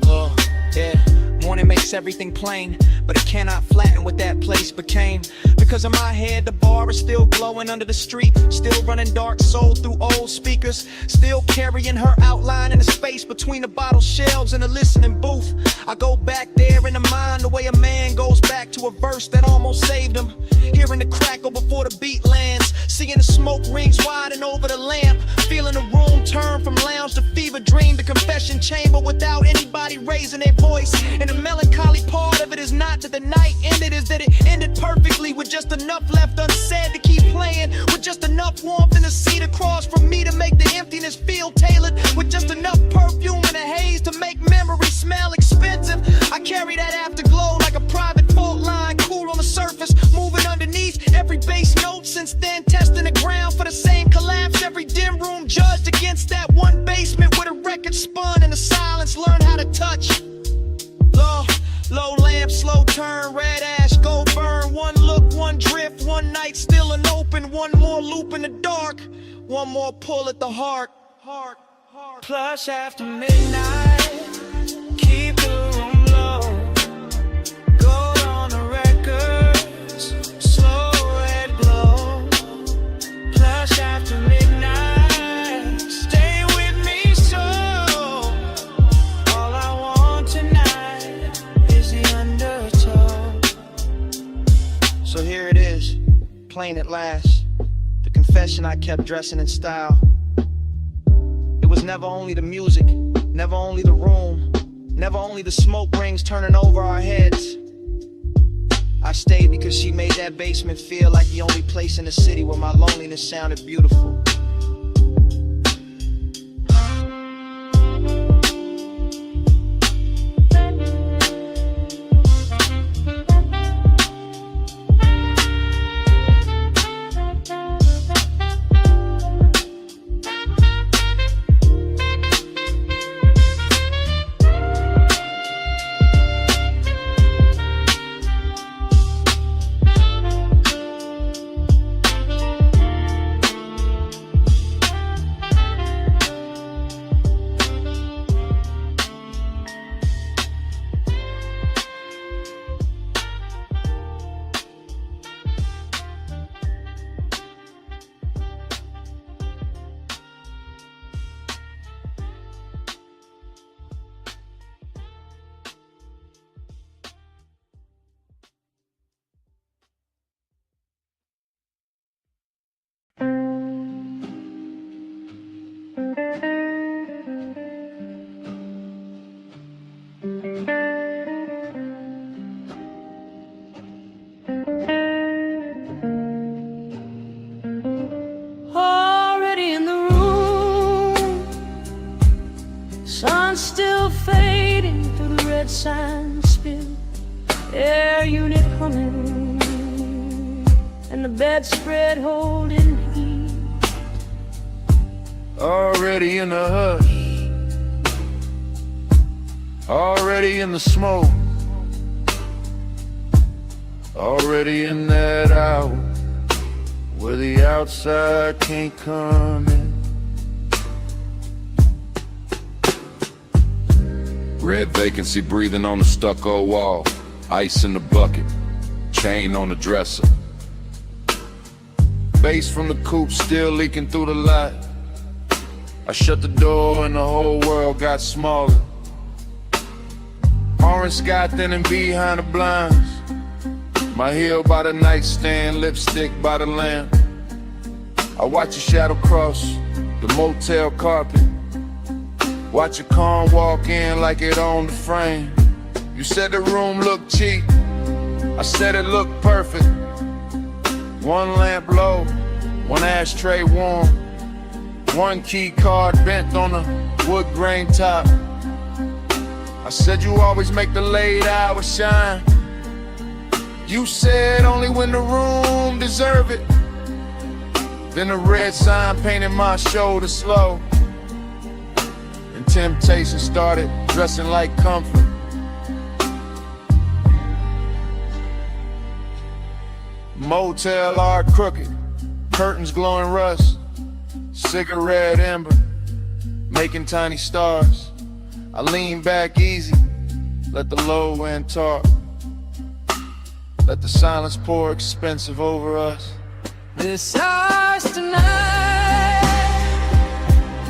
Oh, yeah. Morning makes everything plain, but it cannot flatten what that place became. Because in my head, the bar is still glowing under the street, still running dark soul through old speakers, still carrying her outline in the space between the bottle shelves and the listening booth. I go back there in the mind the way a man goes back to a verse that almost saved him. Hearing the crackle before the beat lands, seeing the smoke rings widen over the lamp, feeling the room turn from lounge to fever dream to confession chamber without anybody raising their voice. And the melancholy part of it is not that the night ended, is that it ended perfectly with just enough left unsaid to keep playing, with just enough warmth in the seat across from me to make the emptiness feel tailored, with just enough perfume and a haze to make memory smell expensive. I carry that afterglow like a private fault line, cool on the surface, moving underneath every bass note. Since then, testing the ground for the same collapse. Every dim room judged against that one basement where the record spun and the silence learned how to touch. Low lamp, slow turn, red ash, go burn. One look, one drift, one night still an open. One more loop in the dark, one more pull at the heart. Plush after midnight, keep the room low. Gold on the records, slow red glow. Plush after midnight, stay with me so. All I want tonight is the undertow. So here it is, plain at last. The confession I kept dressing in style. It was never only the music, never only the room, never only the smoke rings turning over our heads. I stayed because she made that basement feel like the only place in the city where my loneliness sounded beautiful. red sign spill, air unit humming, and the bedspread holding heat. Already in the hush, already in the smoke, already in that hour where the outside can't come in. Red vacancy breathing on the stucco wall, ice in the bucket, chain on the dresser. Bass from the coupe still leaking through the light. I shut the door and the whole world got smaller. Orange sky thinning behind the blinds. My heel by the nightstand, lipstick by the lamp. I watch a shadow cross the motel carpet. Watch a car walk in like it owned the frame. You said the room looked cheap, I said it looked perfect. One lamp low, one ashtray warm, one key card bent on a wood grain top. I said you always make the late hours shine. You said only when the room deserve it. Then a red sign painted my shoulder slow, and temptation started dressing like comfort. Motel art crooked, curtains glowing rust, cigarette ember, making tiny stars. I lean back easy, let the low end talk. Let the silence pour expensive over us. This house tonight,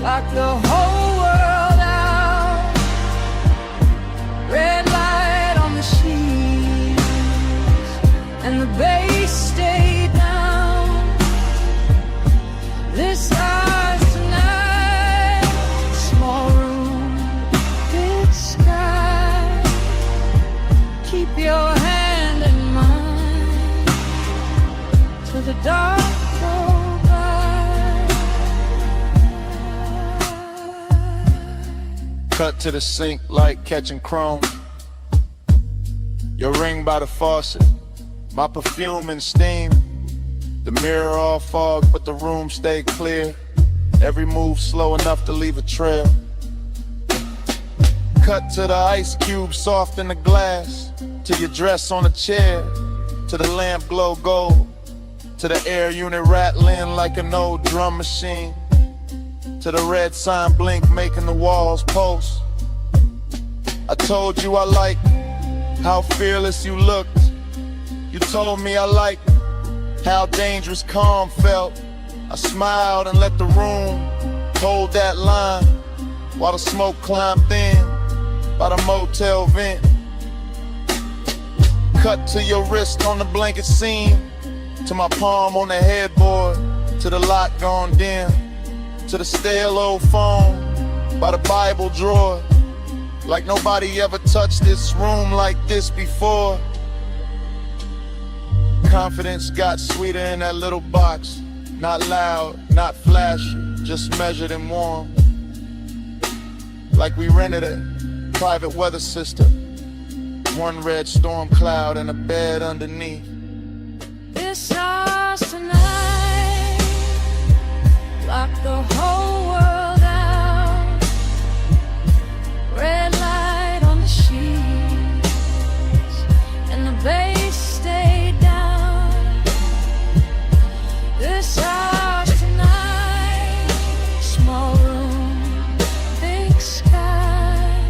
lock the whole world out. Red light on the sheets, and the bass stay down. This house tonight, small room, big sky. Keep your hand in mine till the dark go by. Cut to the sink like catching chrome. Your ring by the faucet, my perfume and steam. The mirror all fog, but the room stay clear. Every move slow enough to leave a trail. Cut to the ice cube soft in the glass, to your dress on a chair, to the lamp glow gold, to the air unit rattling like an old drum machine, to the red sign blink making the walls pulse. I told you I liked how fearless you looked. You told me I liked how dangerous calm felt. I smiled and let the room hold that line while the smoke climbed thin by the motel vent. Cut to your wrist on the blanket seam, to my palm on the headboard, to the light gone dim, to the stale old phone by the Bible drawer. Like nobody ever touched this room like this before. Confidence got sweeter in that little box. Not loud, not flashy, just measured and warm. Like we rented a private weather system. One red storm cloud and a bed underneath. This house tonight, lock the whole world out. Red light on the sheets, and the bass stay down. This house tonight, small room, big sky.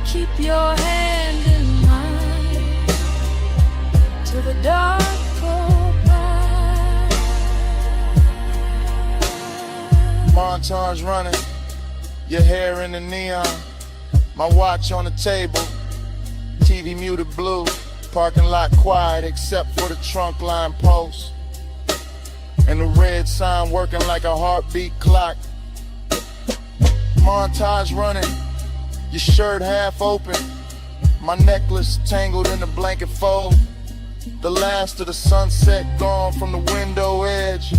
Keep your hand in mine till the dark go by. Montage running, your hair in the neon, my watch on the table, TV muted blue, parking lot quiet except for the trunk line post, and the red sign working like a heartbeat clock. Montage running, your shirt half open, my necklace tangled in the blanket fold. The last of the sunset gone from the window edge,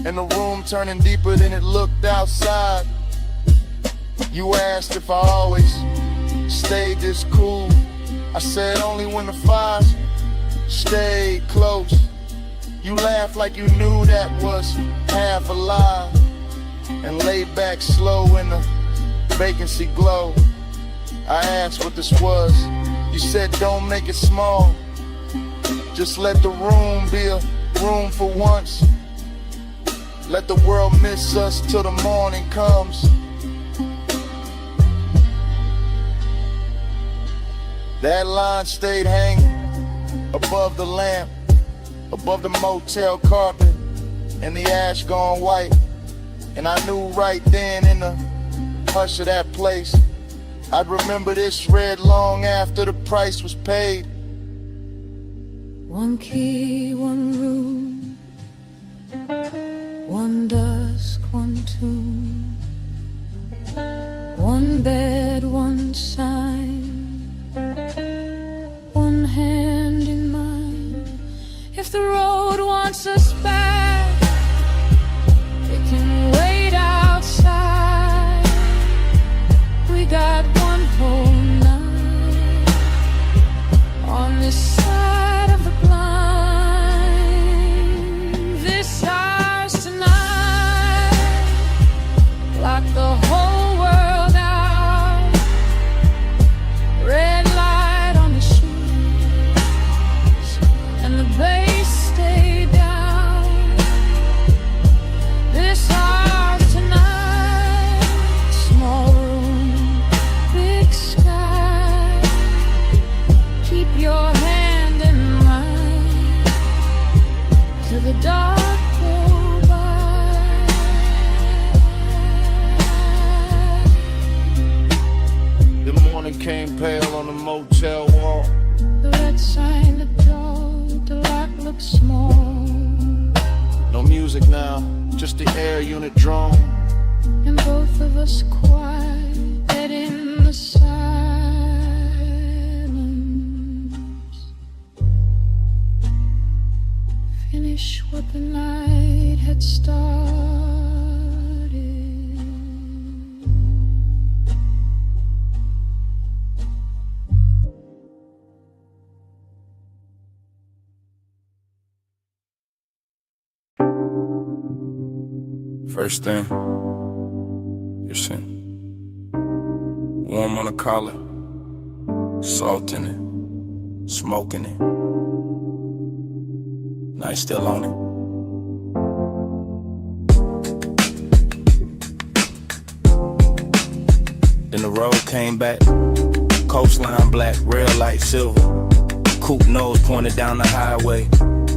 and the room turning deeper than it looked outside. You asked if I always stayed this cool. I said only when the fires stayed close. You laughed like you knew that was half a lie, and laid back slow in the vacancy glow. I asked what this was. You said don't make it small, just let the room be a room for once. Let the world miss us till the morning comes. That line stayed hanging above the lamp, above the motel carpet, and the ash gone white. And I knew right then in the hush of that place, I'd remember this red long after the price was paid. One key, one room, one dusk, one tomb, one bed, one sign, one hand in mine. If the road wants us back, it can wait outside. We got one whole night on this side of the blind. This house tonight, lock the whole world out. Red light on the sheets, and the bass stay down. This house tonight, small room, big sky. Keep your hand in mine till the dark go by. The morning came pale on the motel wall. The red sign, the door, the lock looks small, No music now, just the air unit drone. and both of us quiet dead in the silence. Finish what the night had started. First thing, your sin. Warm on the collar, salt in it, smoking it. Night still on it. Then the road came back, coastline black, rail light silver. Coupe nose pointed down the highway,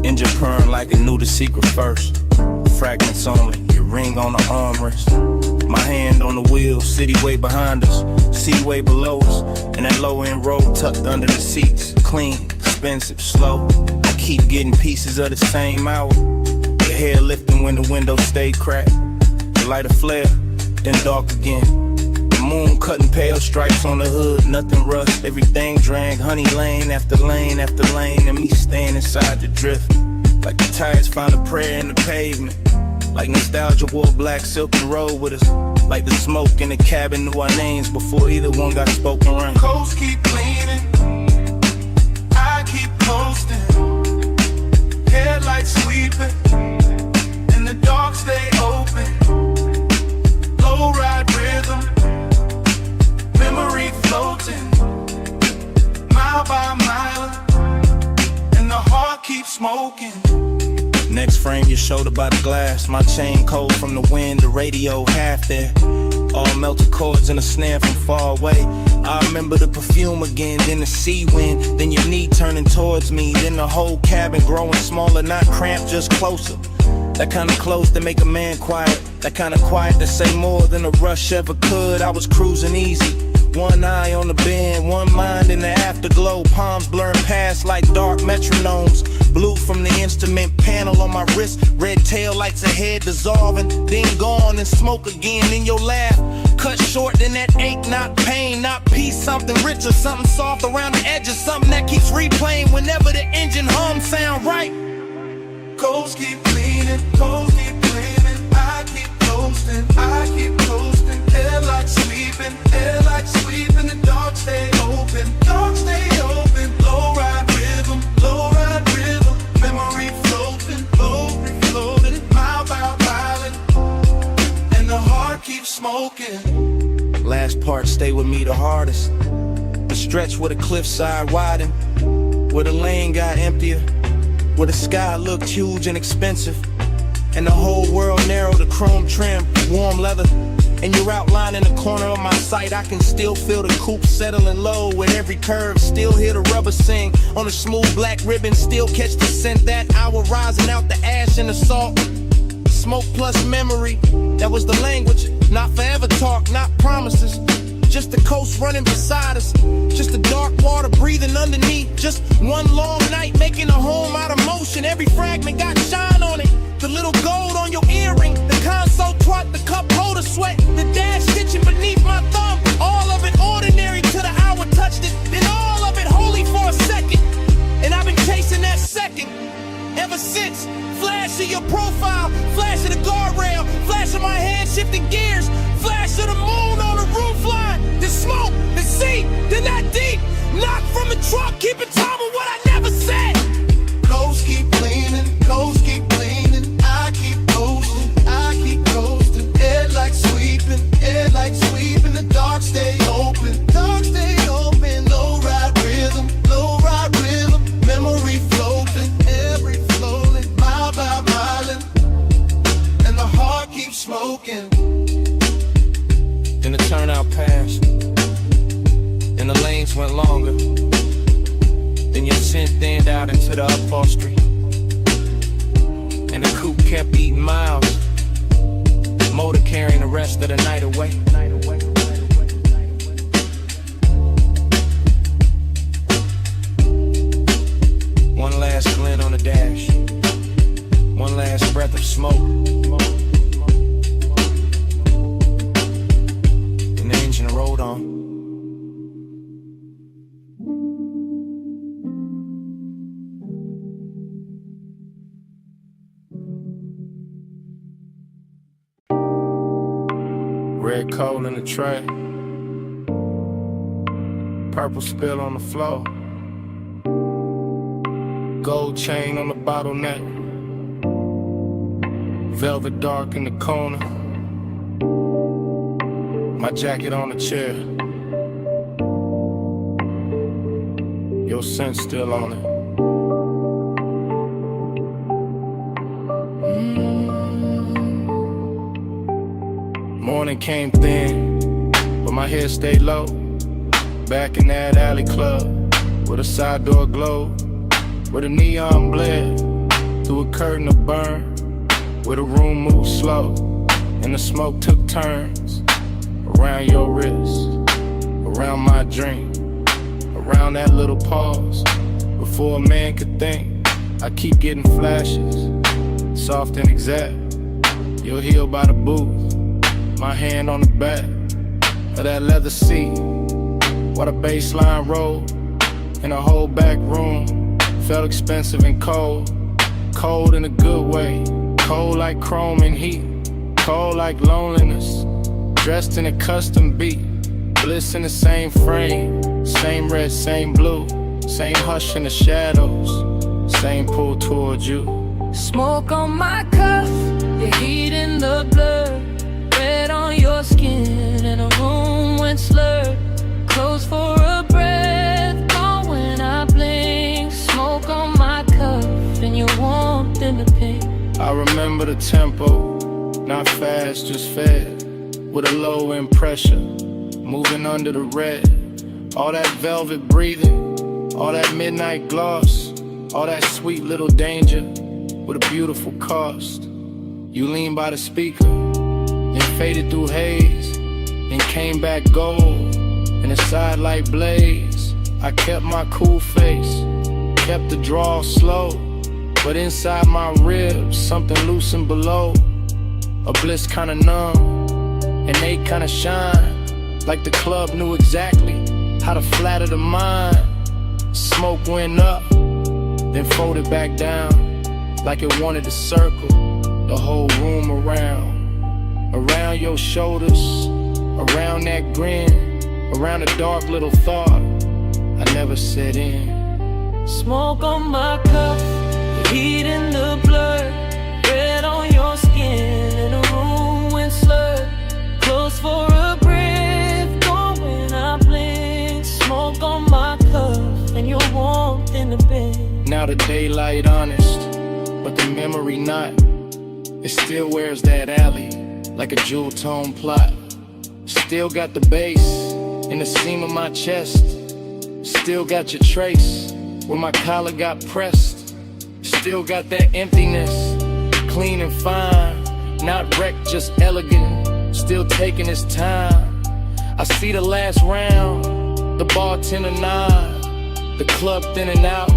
engine purring like it knew the secret first. Fragments only, your ring on the armrest. My hand on the wheel, city way behind us, sea way below us, and that low end road tucked under the seats. Clean, expensive, slow. I keep getting pieces of the same hour. Your hair lifting when the window stay cracked. The light a flare, then dark again. The moon cutting pale stripes on the hood, nothing rushed. Everything drank, honey lane after lane after lane, and me staying inside the drift. Like the tires found a prayer in the pavement. Like nostalgia wore black silk and rode with us. Like the smoke in the cabin knew our names before either one got spoken right. Coast keep cleaning, I keep coasting. Headlights sweeping, and the dark stay open. Low ride rhythm, memory floating, mile by mile, and the heart keeps smoking. Next frame, your shoulder by the glass. My chain cold from the wind, the radio half there. All melted chords and a snare from far away. I remember the perfume again, then the sea wind, then your knee turning towards me, then the whole cabin growing smaller, not cramped, just closer. That kind of close to make a man quiet, that kind of quiet to say more than a rush ever could. I was cruising easy, one eye on the bend, one mind in the afterglow. Palms blurring past like dark metronomes. Blue from the instrument panel on my wrist. Red tail lights ahead dissolving, then gone and smoke again in your laugh. Cut short, then that ache, not pain, not peace. Something richer, something soft around the edges. Something that keeps replaying whenever the engine hum sound right. Coast keep cleaning, coast keep cleaning. I keep coasting, I keep coasting. Headlights sweeping, the dark stay smoking. Last part stay with me the hardest. The stretch where the cliffside widened, where the lane got emptier, where the sky looked huge and expensive, and the whole world narrowed to chrome trim, warm leather. And you're outlining the corner of my sight. I can still feel the coupe settling low with every curve. Still hear the rubber sing on a smooth black ribbon. Still catch the scent that hour rising out the ash and the salt. Smoke plus memory, that was the language. Not forever talk, not promises. Just the coast running beside us. Just the dark water breathing underneath. Just one long night making a home out of motion. Every fragment got shine on it. The little gold on your earring, the console twat, the cup holder sweat, the dash stitching beneath my thumb. All of it ordinary till the hour touched it. Then all of it holy for a second. And I've been chasing that second ever since. Flash of your profile, flash of the guardrail, flash of my hand shifting gears, flash of the moon on the roof line, the smoke, the sea, then that deep knock from the truck, keeping time with what I never said. Coast keep leaning, coast keep leaning. I keep coasting. Headlights sweeping. The dark stay open. Low ride rhythm. Memory floating, every floating, mile by mile, and the heart keeps smoking. Then the turnout passed, and the lanes went longer. Then your scent thinned out into the upholstery, and the coupe kept eating miles. Motor carrying the rest of the night away. One last glint on the dash, one last breath of smoke, and the engine rolled on. Red coal in the tray, purple spill on the floor. Gold chain on the bottleneck, velvet dark in the corner, my jacket on the chair, your scent still on it. Morning came thin, but my hair stayed low. Back in that alley club, with a side door glowed, where the neon bled through a curtain of burn, where the room moved slow and the smoke took turns around your wrist, around my drink, around that little pause before a man could think. I keep getting flashes, soft and exact. You're healed by the booth, my hand on the back of that leather seat, while the bass line rolled in a whole back room. Felt expensive and cold, cold in a good way, cold like chrome and heat, cold like loneliness, dressed in a custom beat, bliss in the same frame, same red, same blue, same hush in the shadows, same pull towards you. Smoke on my cuff, the heat in the blood, red on your skin, and the room went slurred, closed for a breath, gone when I blink. Smoke on my cuff, and your warmth in the pink. I remember the tempo, not fast, just fed, with a low end pressure, moving under the red. All that velvet breathing, all that midnight gloss, all that sweet little danger, with a beautiful cost. You leaned by the speaker, then faded through haze, then came back gold, in a sidelight blaze. I kept my cool face, kept the draw slow, but inside my ribs, something loosened below. A bliss kinda numb, and they kinda shine, like the club knew exactly how to flatter the mind. Smoke went up, then folded back down, like it wanted to circle the whole room around your shoulders, around that grin, around a dark little thought I never said in. Smoke on my cuff, the heat in the blood, red on your skin, and the room went slurred, close for the daylight honest, but the memory not. It still wears that alley like a jewel tone plot. Still got the bass in the seam of my chest. Still got your trace where my collar got pressed. Still got that emptiness, clean and fine. Not wrecked, just elegant. Still taking his time. I see the last round, the bartender nod. The club thin and out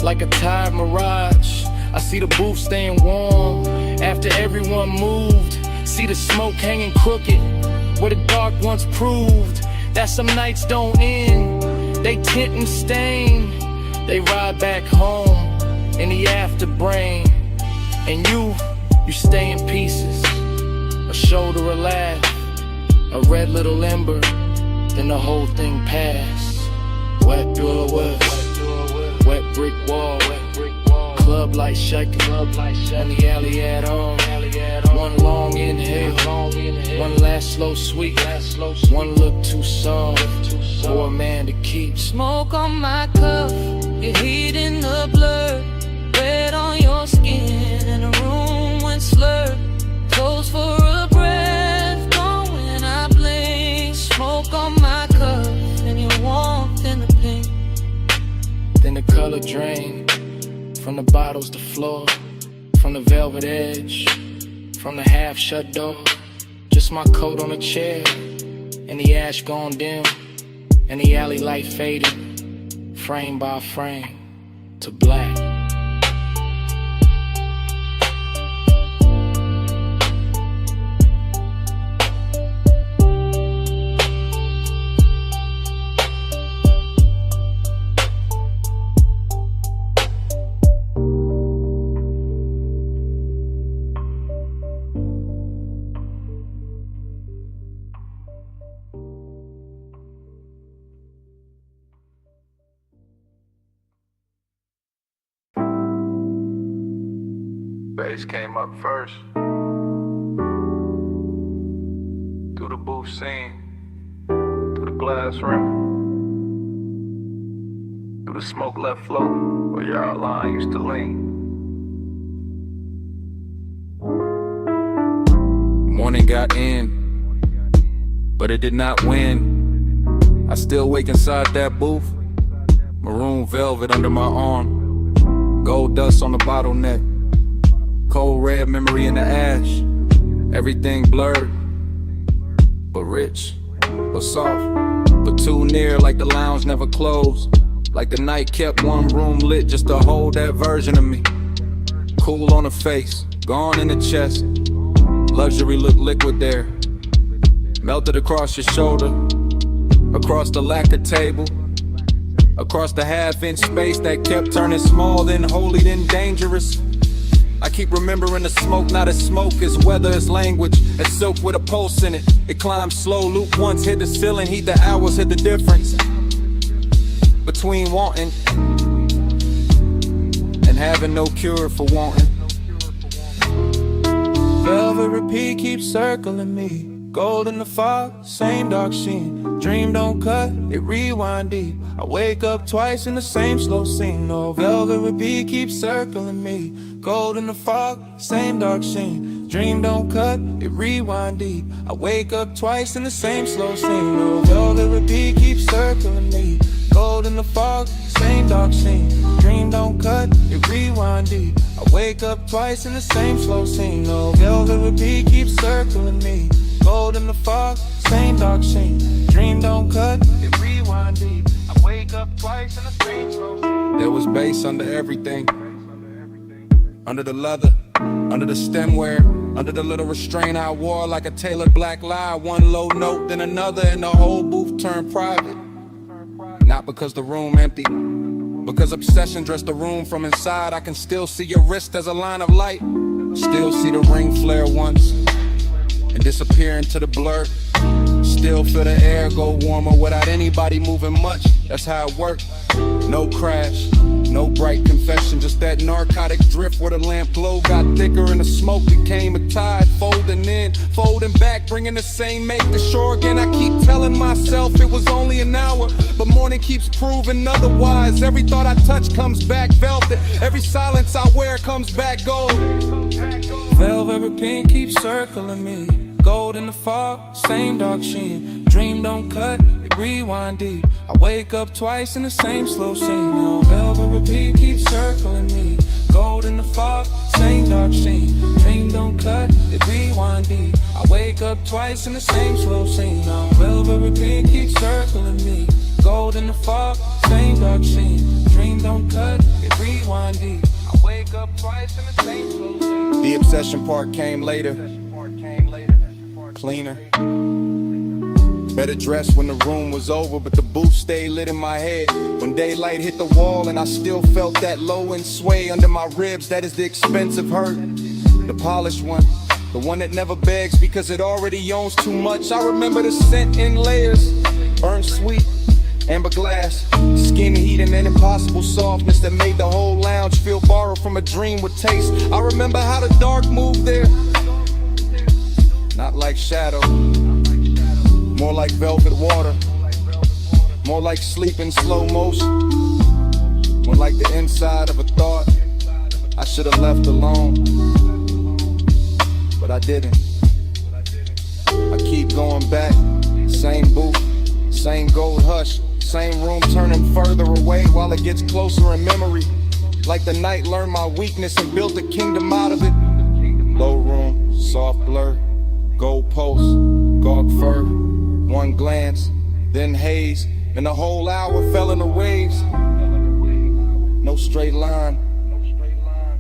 like a tired mirage. I see the booth staying warm after everyone moved. See the smoke hanging crooked where the dark once proved that some nights don't end. They tint and stain. They ride back home in the afterbrain. And you stay in pieces. A shoulder, a laugh, a red little ember, then the whole thing passed. Wet door west, wet brick wall, club light shaking, and the alley at all. One long inhale, one last slow sweep, one look too soft for a man to keep. Smoke on my cuff, your heat in the blur, red on your skin, and the room went slurred. Close for a breath, gone when I blink. Smoke on my cuff, and your warmth in the pink. Then the color drained from the bottles to floor, from the velvet edge, from the half shut door. Just my coat on a chair, and the ash gone dim, and the alley light faded, frame by frame, to black. Bass came up first. Through the booth scene, through the glass rim, through the smoke left float where your line used to lean. Morning got in, but it did not win. I still wake inside that booth, maroon velvet under my arm, gold dust on the bottleneck. Cold red memory in the ash. Everything blurred, but rich, but soft, but too near like the lounge never closed. Like the night kept one room lit just to hold that version of me. Cool on the face, gone in the chest. Luxury looked liquid there. Melted across your shoulder, across the lacquer table, across the half-inch space that kept turning small, then holy, then dangerous. I keep remembering the smoke, not as smoke, as weather, as language, as silk with a pulse in it. It climbs slow, loop once, hit the ceiling, heat the hours, hit the difference between wanting and having no cure for wanting. Velvet repeat keeps circling me, gold in the fog, same dark sheen. Dream don't cut, it rewind deep. I wake up twice in the same slow scene. No, velvet repeat keeps circling me, gold in the fog, same dark sheen. Dream don't cut, it rewind deep. I wake up twice in the same slow scene. No, velvet repeat keeps circling me, gold in the fog, same dark scene. Dream don't cut, it rewind deep. I wake up twice in the same slow scene. No, velvet repeat keeps circling me, gold in the fog, same dark scene. Dream don't cut, it rewind deep. I wake up twice in the same slow scene. There was bass under everything, under the leather, under the stemware, under the little restraint I wore like a tailored black lie. One low note, then another, and the whole booth turned private. Not because the room empty, because obsession dressed the room from inside. I can still see your wrist as a line of light, still see the ring flare once and disappear into the blur. Still feel the air go warmer without anybody moving much. That's how it works. No crash, no bright confession, just that narcotic drift where the lamp glow got thicker and the smoke became a tide, folding in, folding back, bringing the same make to shore again. I keep telling myself it was only an hour, but morning keeps proving otherwise. Every thought I touch comes back velvet, every silence I wear comes back gold. Velvet pink keeps circling me, gold in the fog, same dark sheen. Dream don't cut, it rewind deep. I wake up twice in the same slow scene. Now velvet repeat keeps circling me, gold in the fog, same dark scene. Dream don't cut, it rewind deep. I wake up twice in the same slow scene. Now velvet repeat keeps circling me, gold in the fog, same dark scene. Dream don't cut, it rewind deep. I wake up twice in the same slow scene. The obsession part came later, cleaner. Better dressed when the room was over, but the booth stayed lit in my head. When daylight hit the wall and I still felt that low end sway under my ribs, that is the expensive hurt. The polished one, the one that never begs because it already owns too much. I remember the scent in layers, burnt sweet, amber glass, skin heat and an impossible softness that made the whole lounge feel borrowed from a dream with taste. I remember how the dark moved there, not like shadow, more like velvet water, more like sleep in slow motion, more like the inside of a thought I should have left alone, but I didn't. I keep going back, same booth, same gold hush, same room turning further away while it gets closer in memory. Like the night learned my weakness and built a kingdom out of it. Low room, soft blur, gold post, gawk fur, one glance, then haze, and the whole hour fell in the waves. No straight line,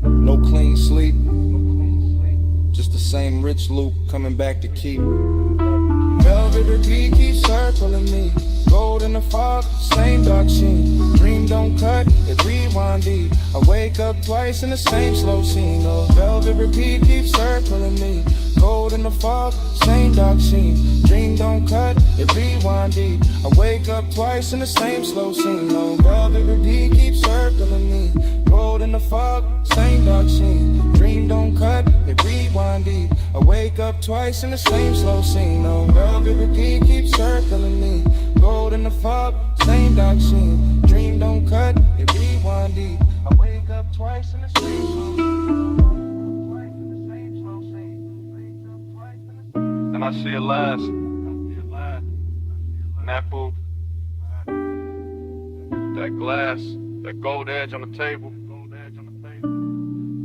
no clean sleep, just the same rich loop coming back to keep. Velvet repeat keeps circling me, gold in the fog, same dark sheen. Dream don't cut, it rewind deep. I wake up twice in the same slow scene. Oh, velvet repeat keeps circling me, gold in the fog, same dark sheen. Dream don't cut, it rewind deep. I wake up twice in the same slow scene. Oh, velvet repeat keeps circling me, gold in the fog, same dark sheen. Dream don't cut, it rewind deep. I wake up twice in the same slow scene. Oh, velvet repeat keeps circling me, gold in the fog, same dark sheen. Dream don't cut, it rewind deep. I wake up twice in the same slow scene. And I see it last. And that booth, that glass, that gold edge on the table.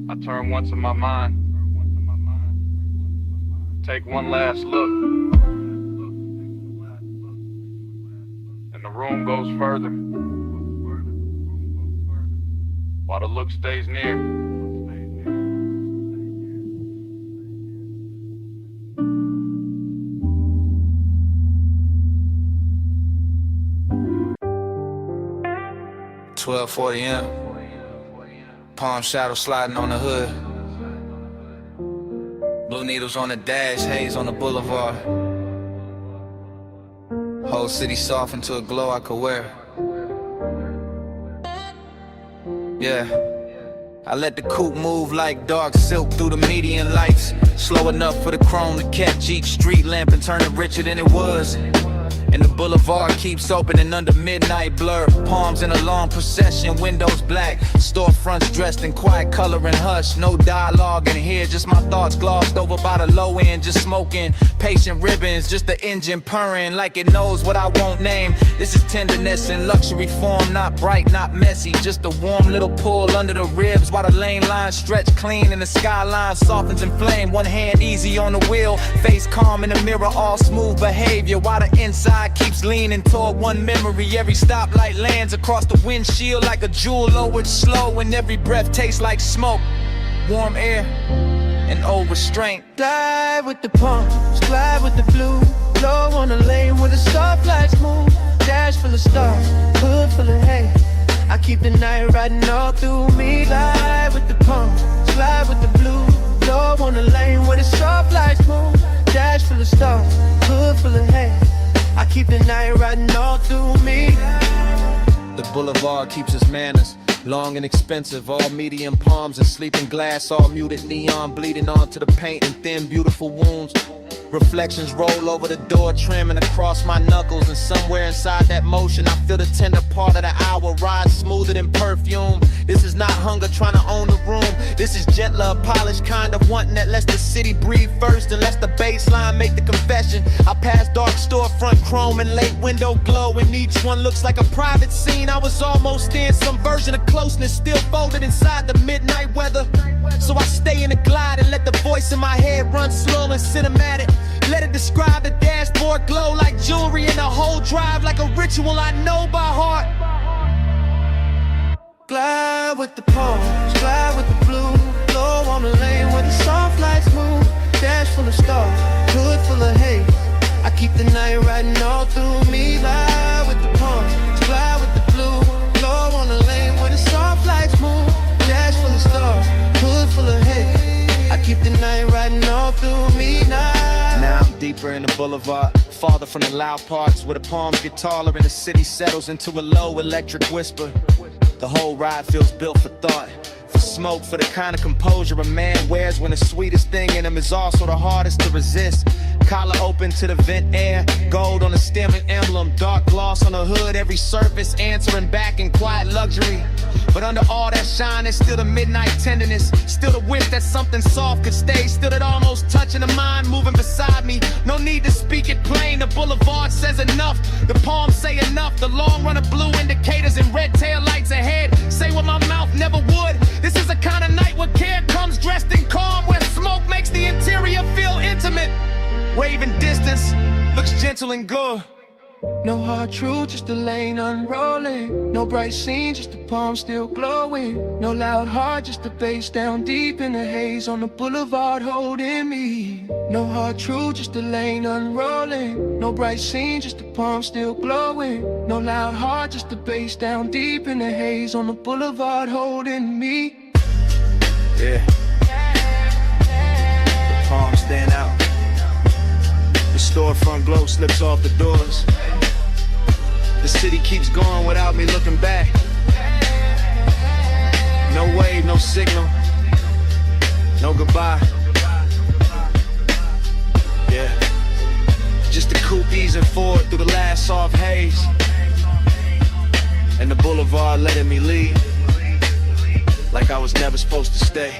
I turn once in my mind, take one last look, and the room goes further, while the look stays near. M, palm shadow sliding on the hood, blue needles on the dash, haze on the boulevard, whole city soft into a glow I could wear. Yeah, I let the coupe move like dark silk through the median lights, slow enough for the chrome to catch each street lamp and turn it richer than it was. And the boulevard keeps opening under midnight blur, palms in a long procession, windows black, storefronts dressed in quiet color and hush. No dialogue in here, just my thoughts glossed over by the low end, just smoking patient ribbons, just the engine purring like it knows what I won't name. This is tenderness in luxury form, not bright, not messy, just a warm little pull under the ribs while the lane lines stretch clean and the skyline softens in flame. One hand easy on the wheel, face calm in the mirror, all smooth behavior while the inside keeps leaning toward one memory. Every stoplight lands across the windshield like a jewel lowered slow, and every breath tastes like smoke, warm air, and old restraint. Glide with the palms, glide with the blue, low on the lane where the stoplights move. Dash full of stars, hood full of hay. I keep the night riding all through me. Glide with the palms, glide with the blue, low on the lane where the stoplights move. Dash full of stars, hood full of hay. keep the night riding all through me. The boulevard keeps its manners, long and expensive, all medium palms and sleeping glass, all muted neon bleeding onto the paint and thin beautiful wounds. Reflections roll over the door trim and across my knuckles, and somewhere inside that motion I feel the tender part of the hour ride smoother than perfume. This is not hunger trying to own the room. This is gentler, polished kind of wanting that lets the city breathe first and lets the bass line make the confession. I pass dark storefront chrome and late window glow, and each one looks like a private scene. I was almost in some version of closeness, still folded inside the midnight weather. So I stay in the glide and let the voice in my head run slow and cinematic. Let it describe the dashboard glow like jewelry, and the whole drive like a ritual I know by heart. Glide with the palms, glide with the blue. Low on the lane where the soft lights move. Dash full of stars, hood full of haze. I keep the night riding all through me. Glide with the palms, glide with the blue. Low on the lane where the soft lights move. Dash full of stars, hood full of haze. I keep the night riding all through me now. Now I'm deeper in the boulevard, farther from the loud parts, where the palms get taller and the city settles into a low electric whisper. The whole ride feels built for thought, for smoke, for the kind of composure a man wears when the sweetest thing in him is also the hardest to resist. Collar open to the vent air, gold on the stem and emblem, dark gloss on the hood, every surface answering back in quiet luxury. But under all that shine, there's still the midnight tenderness, still the wish that something soft could stay, still that almost touching the mind moving beside me. No need to speak it plain, the boulevard says enough, the palms say enough, the long run of blue indicators and red tail lights ahead say what my mouth never would. This is the kind of night where care comes dressed in calm, where smoke makes the interior feel intimate. Waving distance looks gentle and good. No hard truth, just the lane unrolling. No bright scene, just the palm still glowing. No loud heart, just the bass down deep in the haze on the boulevard holding me. No hard truth, just the lane unrolling. No bright scene, just the palm still glowing. No loud heart, just the bass down deep in the haze on the boulevard holding me. Yeah. The palms stand out. The storefront glow slips off the doors. The city keeps going without me looking back. No wave, no signal, no goodbye. Yeah, just the coupe easing forward through the last soft haze, and the boulevard letting me leave like I was never supposed to stay.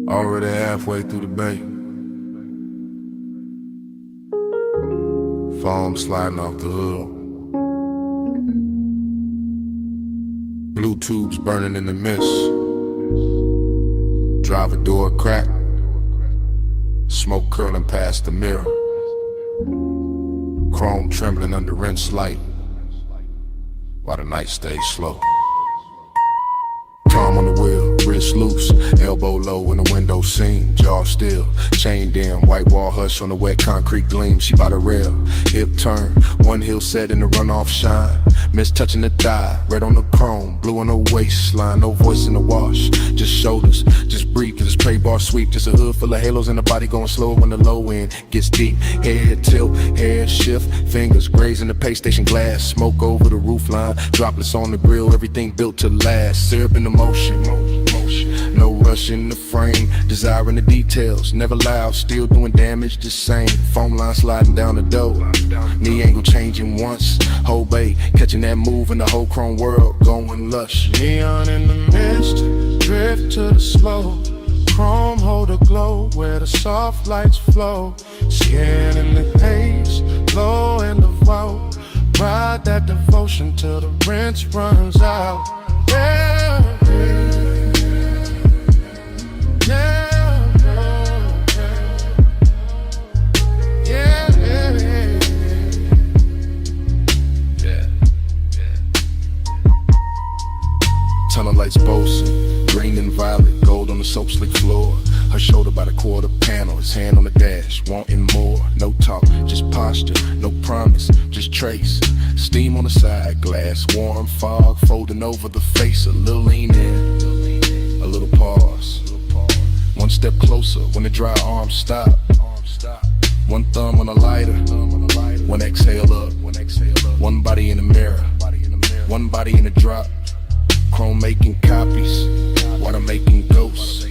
Already halfway through the bay. Foam sliding off the hood. Blue tubes burning in the mist. Driver door crack. Smoke curling past the mirror. Chrome trembling under rinse light while the night stays slow. Palm on the wheel, wrist loose, elbow low in the window seam, jaw still, chain dim, white wall hush on the wet concrete gleam. She by the rail, hip turn, one heel set in the runoff shine. Miss touching the thigh, red on the chrome, blue on the waistline, no voice in the wash, just shoulders, just breathe, cause it's spray bar sweep, just a hood full of halos and the body going slow when the low end gets deep. Head tilt, hair shift, fingers grazing the pay station glass, smoke over the roof line, droplets on the grill, everything built to last, syrup in the motion, no rush in the frame, desiring the details, never loud, still doing damage the same, foam line sliding down the door, knee angle changing once, whole bay, catching that move in the whole chrome world, going lush. Neon in the mist, drift to the slow, chrome hold a glow where the soft lights flow, skin in the haze, low in the vault, ride that devotion till the rent runs out. Yeah. lights boasting, green and violet, gold on the soap slick floor. Her shoulder by the quarter panel, his hand on the dash, wanting more. No talk, just posture, no promise, just trace. Steam on the side, glass, warm fog, folding over the face. A little lean in, a little pause. One step closer when the dry arms stop. One thumb on the lighter, one exhale up. One body in the mirror, one body in the drop. Chrome making copies, water making ghosts.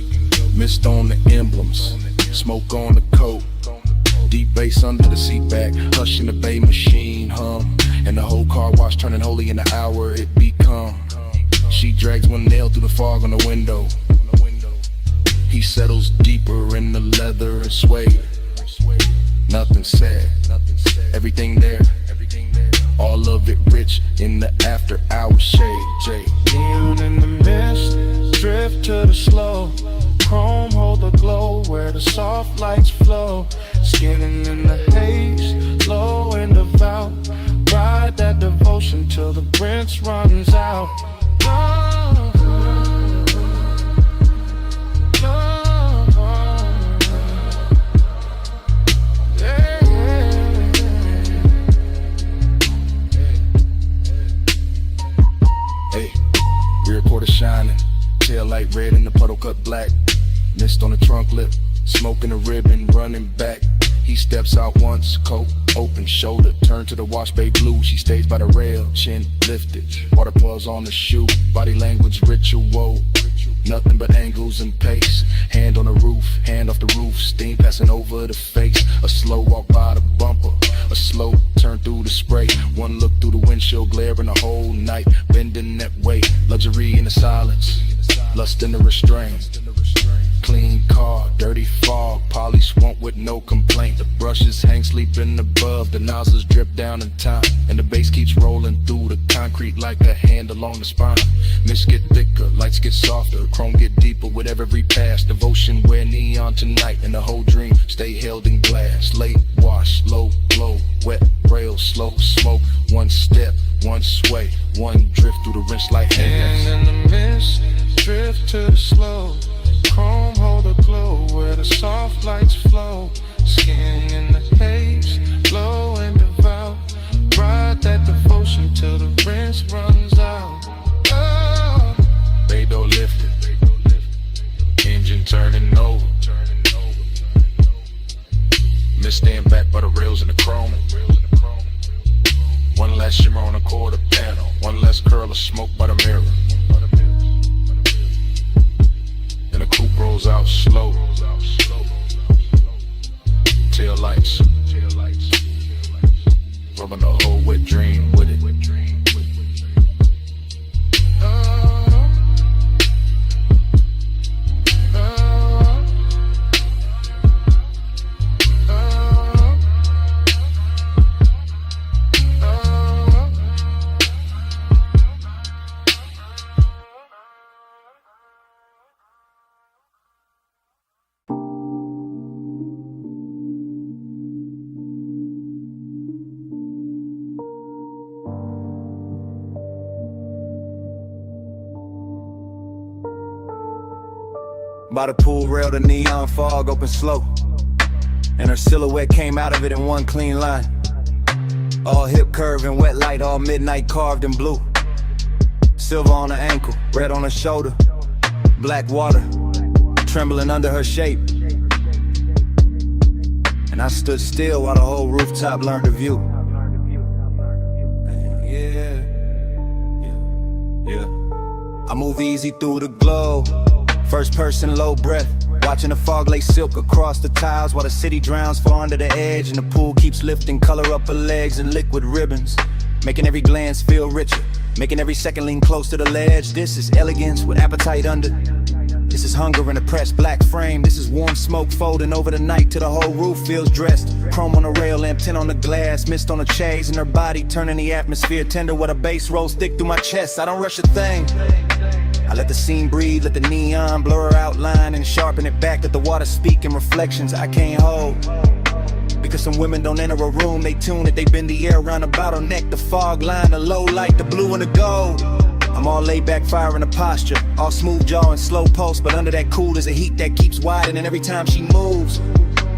Mist on the emblems, smoke on the coat. Deep bass under the seat back, hushing the bay machine hum. And the whole car wash turning holy in the hour it become. She drags one nail through the fog on the window. He settles deeper in the leather and suede. Nothing said, everything there. All of it rich in the after hour shade. Jay. Neon in the mist, drift to the slow. Chrome hold the glow where the soft lights flow. Skinning in the haze, low and devout. Ride that devotion till the rinse runs out. Rear quarter shining, tail light red and the puddle cut black. Mist on the trunk lip, smoking the ribbon, running back. He steps out once, coat open, shoulder turned to the wash bay blue. She stays by the rail, chin lifted, water pulls on the shoe. Body language ritual, nothing but angles and pace. Hand on the roof, hand off the roof, steam passing over the face. A slow walk by the bumper, a slow turn through the spray. One look through the windshield, glaring the whole night, bending that way. Luxury in the silence, lust in the restraint. Clean car, dirty fog, polish won't with no complaint. The brushes hang sleeping above, the nozzles drip down in time. And the bass keeps rolling through the concrete like a hand along the spine. Mist get thicker, lights get softer, chrome get deeper with every pass. Devotion wear neon tonight, and the whole dream stay held in glass. Late wash, low glow, wet rail, slow smoke. One step, one sway, one drift through the rinse like hands. And in the mist, drift to the slow. Chrome hold the glow where the soft lights flow. Skin in the haze, low and devout. Ride that devotion till the rinse runs out. Oh. Bay door lifted, engine turning over. Mist stand back by the rails in the chrome. One last shimmer on the quarter panel, one less curl of smoke by the mirror. And the coupe rolls out slow. Tail lights, rubbing the whole wet dream with it. By the pool rail, the neon fog opened slow, and her silhouette came out of it in one clean line. All hip curve and wet light, all midnight carved in blue. Silver on her ankle, red on her shoulder. Black water, trembling under her shape. And I stood still while the whole rooftop learned to view. Yeah. I move easy through the glow. First person, low breath, watching the fog lay silk across the tiles while the city drowns far under the edge, and the pool keeps lifting color up her legs and liquid ribbons, making every glance feel richer, making every second lean close to the ledge. This is elegance with appetite under. This is hunger in a pressed black frame. This is warm smoke folding over the night till the whole roof feels dressed. Chrome on the rail, lamp tint on the glass, mist on the chains in her body, turning the atmosphere tender while the bass rolls thick through my chest. I don't rush a thing. I let the scene breathe, let the neon blur her outline and sharpen it back, let the water speak in reflections I can't hold. Because some women don't enter a room, they tune it, they bend the air around the bottleneck, the fog line, the low light, the blue and the gold. I'm I'm all laid back, firing a posture, all smooth jaw and slow pulse, but under that cool is a heat that keeps widening every time she moves.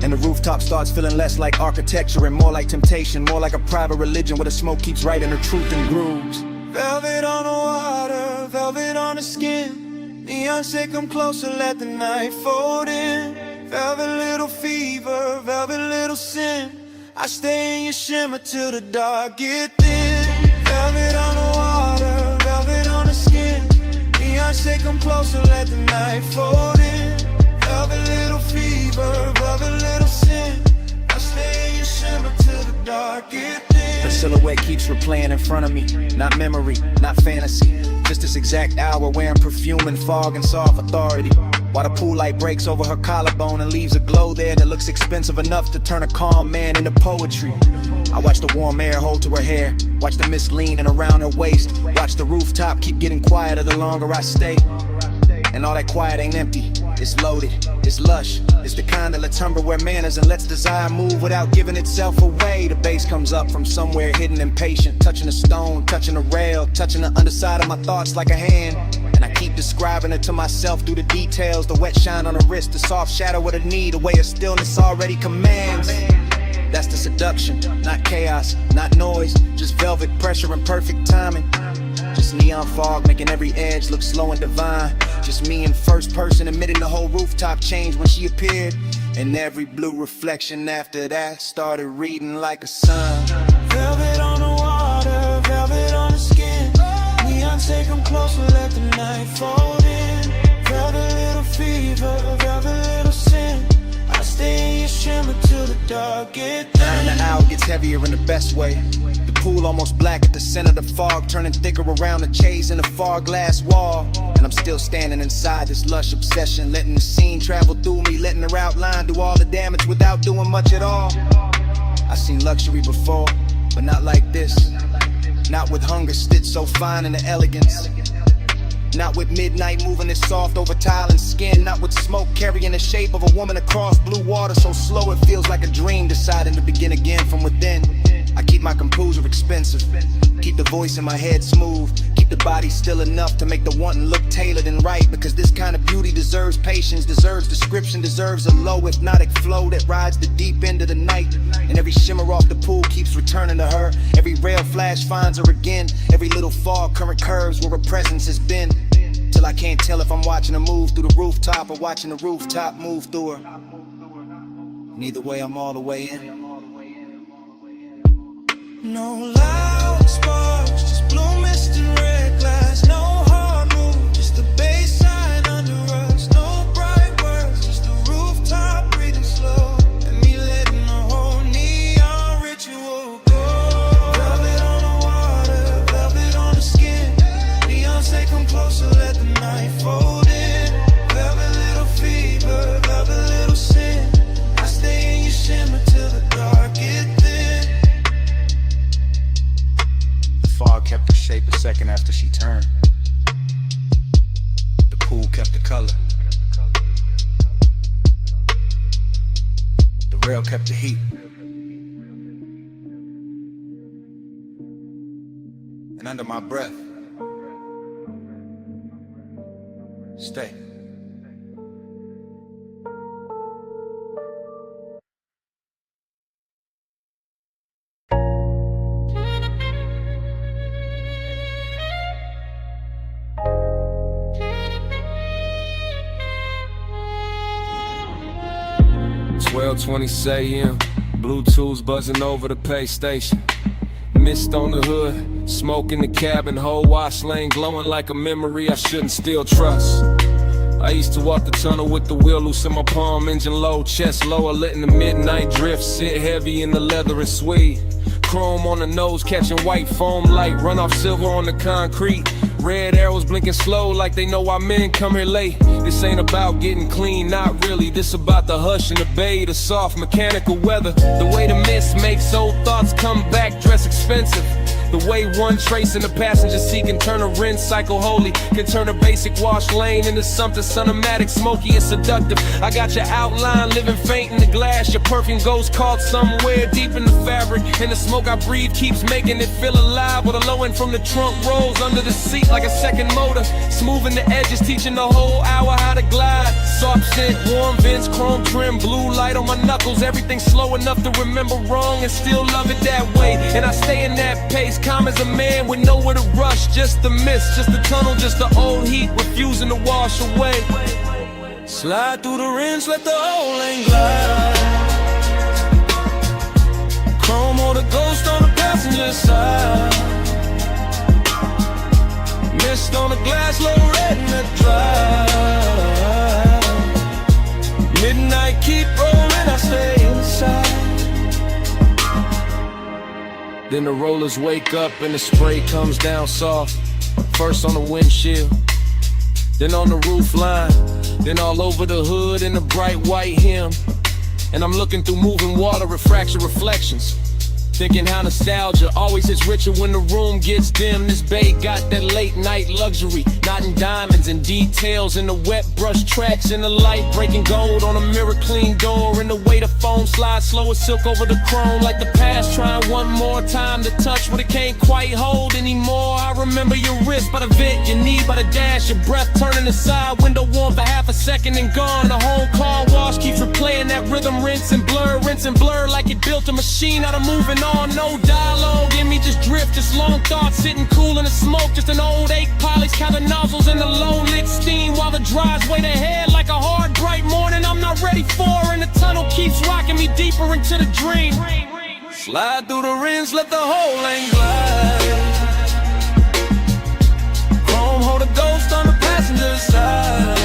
And the rooftop starts feeling less like architecture and more like temptation, more like a private religion where the smoke keeps writing her truth in grooves. Velvet on the water, velvet on the skin. Neon say come closer, let the night fold in. Velvet little fever, velvet little sin. I stay in your shimmer till the dark get thin. Velvet on the water, velvet on the skin. Neon say come closer, let the night fold in. Velvet little fever, velvet little sin. I stay in your shimmer till the dark get thin. The silhouette keeps replaying in front of me, not memory, not fantasy. Just this exact hour wearing perfume and fog and soft authority. While the pool light breaks over her collarbone and leaves a glow there that looks expensive enough to turn a calm man into poetry. I watch the warm air hold to her hair, watch the mist leaning around her waist, watch the rooftop keep getting quieter the longer I stay. And all that quiet ain't empty, it's loaded, it's lush. It's the kind of lets Tupperware manners and lets desire move without giving itself away. The bass comes up from somewhere hidden and patient, touching a stone, touching a rail, touching the underside of my thoughts like a hand. And I keep describing it to myself through the details, the wet shine on her wrist, the soft shadow of the knee, the way her stillness already commands. That's the seduction, not chaos, not noise, just velvet pressure and perfect timing. Just neon fog making every edge look slow and divine. Just me in first person admitting the whole rooftop changed when she appeared. And every blue reflection after that started reading like a sign. Velvet on the water, velvet on the skin. Neon say come closer, let the night fold in. Velvet little fever, velvet little sin. I stay in your shimmer till the dark get thin. And the hour gets heavier in the best way. The pool almost black at the center of the fog, turning thicker around the chase in the far glass wall. And I'm still standing inside this lush obsession, letting the scene travel through me, letting her outline do all the damage without doing much at all. I've seen luxury before, but not like this. Not with hunger stitched so fine in the elegance. Not with midnight moving it soft over tile and skin. Not with smoke carrying the shape of a woman across blue water so slow it feels like a dream deciding to begin again from within. I keep my composure expensive, keep the voice in my head smooth, keep the body still enough to make the wanting look tailored and right. Because this kind of beauty deserves patience, deserves description, deserves a low hypnotic flow that rides the deep end of the night. And every shimmer off the pool keeps returning to her. Every rail flash finds her again. Every little fog current curves where her presence has been. Till I can't tell if I'm watching her move through the rooftop or watching the rooftop move through her. Neither way, I'm all the way in. No loud sparks, just blue mist and red glass. No hard move, just the bass line under us. No bright words, just the rooftop breathing slow. And me letting the whole neon ritual go. Velvet on the water, velvet on the skin. Neon say come closer, let the night fold in. Velvet little fever, velvet little sin. I stay in your shimmer till the dark get thin. Fog kept the shape a second after she turned. The pool kept the color. The rail kept the heat. And under my breath, stay. .20 a.m. Bluetooth's buzzing over the pay station. Mist on the hood, smoke in the cabin, whole wash lane glowing like a memory I shouldn't still trust. I used to walk the tunnel with the wheel loose in my palm, engine low, chest lower, letting the midnight drift sit heavy in the leather and suede. Chrome on the nose, catching white foam light, run off silver on the concrete. Red arrows blinking slow like they know why men come here late. This ain't about getting clean, not really. This about the hush and the bay, the soft mechanical weather. The way the mist makes old thoughts come back, dress expensive. The way one trace in the passenger seat can turn a rinse cycle holy, can turn a basic wash lane into something cinematic, smoky and seductive. I got your outline living faint in the glass. Your perfume goes caught somewhere deep in the fabric, and the smoke I breathe keeps making it feel alive. With a low end from the trunk rolls under the seat like a second motor, smoothing the edges, teaching the whole hour how to glide. Soft scent, warm vents, chrome trim, blue light on my knuckles. Everything slow enough to remember wrong and still love it that way. And I stay in that pace, calm as a man with nowhere to rush. Just the mist, just the tunnel, just the old heat refusing to wash away. Slide through the rinse, let the whole lane glide. Chrome or the ghost on the passenger side. Mist on the glass, low red in the drive. Midnight keep rolling, I stay inside. Then the rollers wake up and the spray comes down soft. First on the windshield, then on the roof line, then all over the hood in the bright white hem. And I'm looking through moving water, refraction reflections, thinking how nostalgia always is richer when the room gets dim. This bay got that late night luxury, not in diamonds and details, in the wet brush tracks, in the light breaking gold on a mirror clean door, in the way the foam slides slow as silk over the chrome, like the past trying one more time to touch what it can't quite hold anymore. I remember your wrist by the vent, your knee by the dash, your breath turning aside, window warm for half a second and gone. The whole car wash keeps replaying that rhythm, rinse and blur like it built a machine out of moving on. No dialogue in me, just drift, just long thoughts sitting cool in the smoke, just an old ache polish, counting nozzles in the low lit steam while the drives wait ahead like a hard bright morning I'm not ready for, and the tunnel keeps rocking me deeper into the dream. Slide through the rinse, let the whole lane glide. Chrome hold a ghost on the passenger side.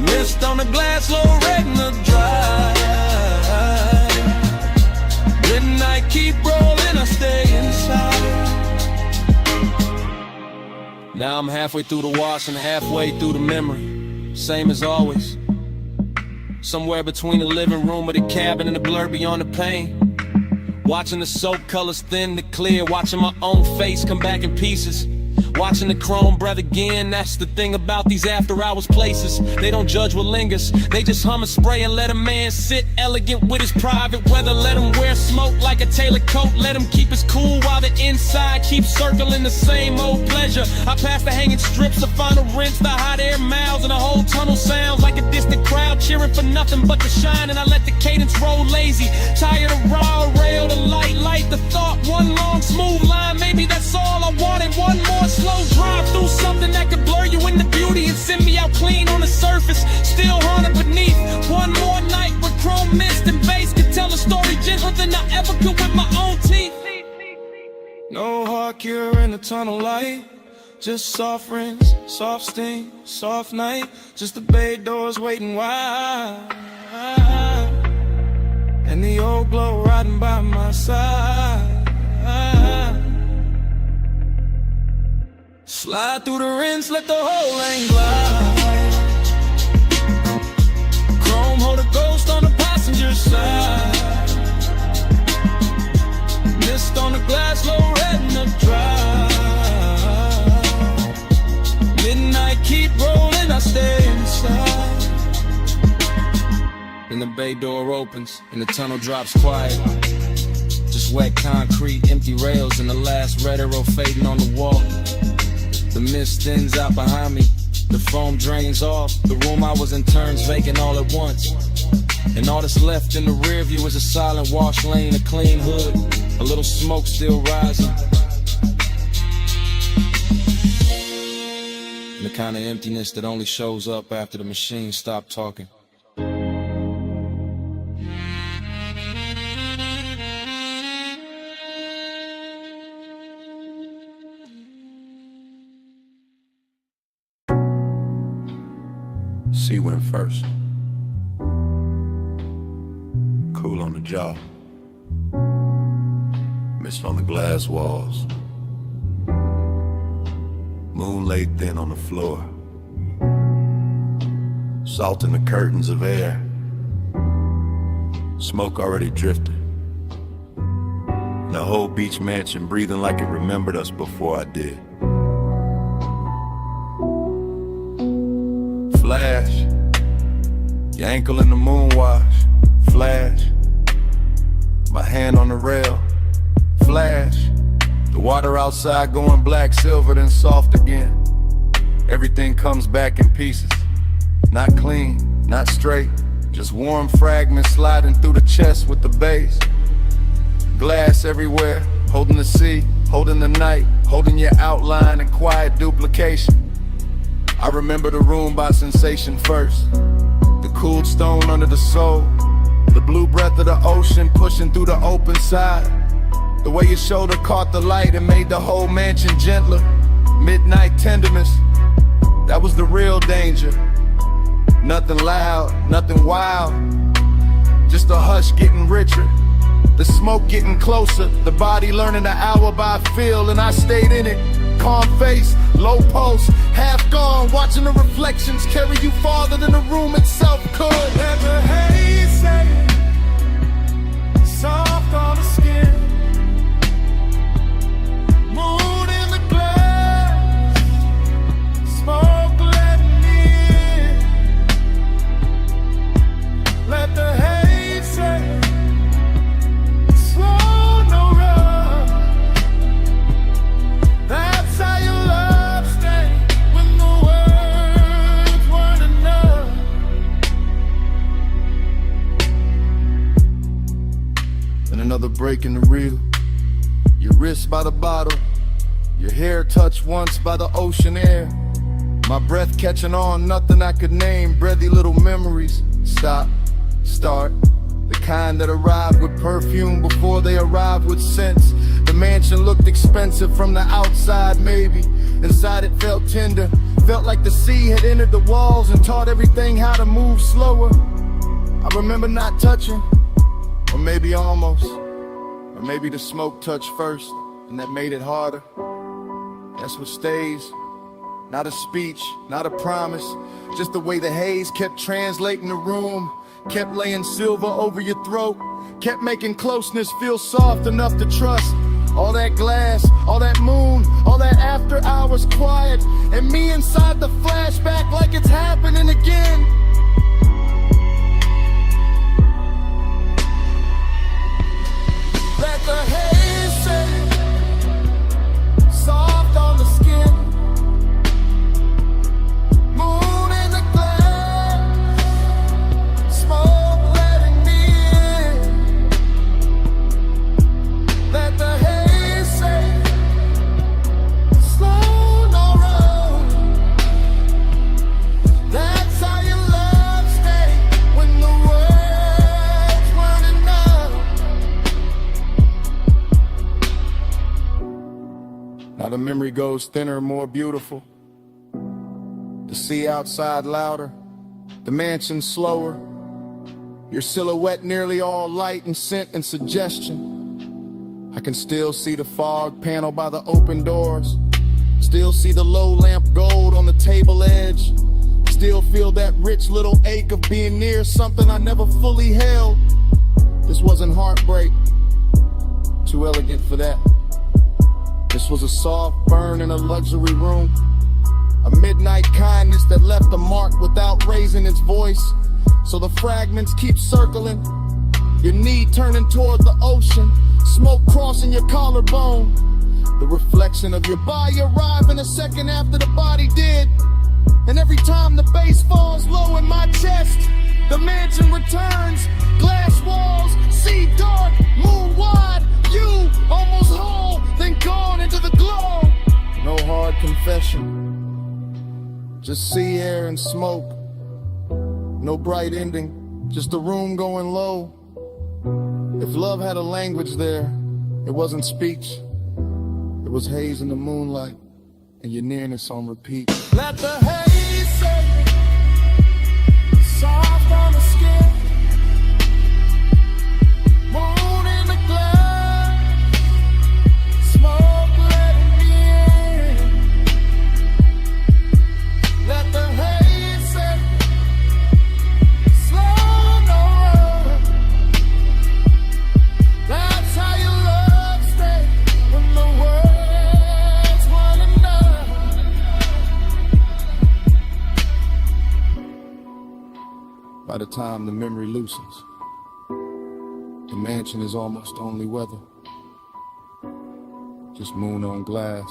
Mist on the glass, low red in the drive. Midnight keep rolling, I stay inside. Now I'm halfway through the wash and halfway through the memory, same as always. Somewhere between the living room or the cabin and the blur beyond the pain. Watching the soap colors thin to clear, watching my own face come back in pieces. Watching the chrome breath again, that's the thing about these after hours places. They don't judge what lingers, they just hum and spray and let a man sit elegant with his private weather. Let him wear smoke like a tailored coat, let him keep his cool while the inside keeps circling the same old pleasure. I pass the hanging strips, the final rinse, the hot air miles, and the whole tunnel sounds like a distant crowd cheering for nothing but the shine. And I let the cadence roll lazy, tired of raw rail, the light the thought, one long smooth line, maybe that's all I wanted. One more slow drive through something that could blur you into beauty and send me out clean on the surface, still haunted beneath. One more night with chrome mist and bass could tell a story gentler than I ever could with my own teeth. No hard cure in the tunnel light, just soft rinse, soft sting, soft night, just the bay doors waiting wide, and the old glow riding by my side. Slide through the rinse, let the whole lane glide. Chrome hold a ghost on the passenger side. Mist on the glass, low red in the drive. Midnight keep rolling, I stay inside. Then the bay door opens and the tunnel drops quiet. Just wet concrete, empty rails, and the last red arrow fading on the wall. The mist thins out behind me, the foam drains off. The room I was in turns vacant all at once. And all that's left in the rear view is a silent wash lane, a clean hood, a little smoke still rising. And the kind of emptiness that only shows up after the machine stopped talking. C went first. Cool on the jaw. Mist on the glass walls. Moon laid thin on the floor. Salt in the curtains of air. Smoke already drifted. The whole beach mansion breathing like it remembered us before I did. Flash, your ankle in the moonwash. Flash, my hand on the rail. Flash, the water outside going black, silver, then soft again. Everything comes back in pieces. Not clean, not straight, just warm fragments sliding through the chest with the base. Glass everywhere, holding the sea, holding the night, holding your outline in quiet duplication. I remember the room by sensation first. The cooled stone under the soul. The blue breath of the ocean pushing through the open side. The way your shoulder caught the light and made the whole mansion gentler. Midnight tenderness, that was the real danger. Nothing loud, nothing wild, just a hush getting richer. The smoke getting closer, the body learning the hour by feel, and I stayed in it. Calm face, low pulse, half gone, watching the reflections carry you farther than the room itself could. Let the haze say it, soft on the skin. Moon in the glass, smoke letting in. Let the haze say it, slow, no rush. That's how your love stayed when the words weren't enough. And another break in the reel. Your wrist by the bottle, your hair touched once by the ocean air. My breath catching on, nothing I could name. Breathy little memories. Stop, start. The kind that arrived with perfume before they arrived with sense. The mansion looked expensive from the outside, maybe. Inside it felt tender. Felt like the sea had entered the walls and taught everything how to move slower. I remember not touching, or maybe almost. Or maybe the smoke touched first, and that made it harder. That's what stays. Not a speech, not a promise. Just the way the haze kept translating the room. Kept laying silver over your throat. Kept making closeness feel soft enough to trust. All that glass, all that moon, all that after hours quiet. And me inside the flashback like it's happening again. Let the haze say it, soft on the skin. Moon in the glass, smoke letting me in. Let the haze say it, slow, no rush. That's how your love stayed when the words weren't enough. Now the memory goes thinner, more beautiful. The sea outside louder, the mansion slower. Your silhouette nearly all light and scent and suggestion. I can still see the fog panel by the open doors. Still see the low lamp gold on the table edge. Still feel that rich little ache of being near something I never fully held. This wasn't heartbreak, too elegant for that. This was a soft burn in a luxury room. A midnight kindness that left a mark without raising its voice. So the fragments keep circling. Your knee turning toward the ocean. Smoke crossing your collarbone. The reflection of your body arriving a second after the body did. And every time the bass falls low in my chest, the mansion returns. Glass walls, sea dark, moon wide. You almost whole, then gone into the glow. No hard confession. Just sea air and smoke. No bright ending, just a room going low. If love had a language there, it wasn't speech. It was haze in the moonlight, and your nearness on repeat. Let the haze say it, soft on the skin. Moon in the glass, smoke letting me in. Let the haze say it, slow, no rush. That's how your love by the time the memory loosens. The mansion is almost only weather. Just moon on glass,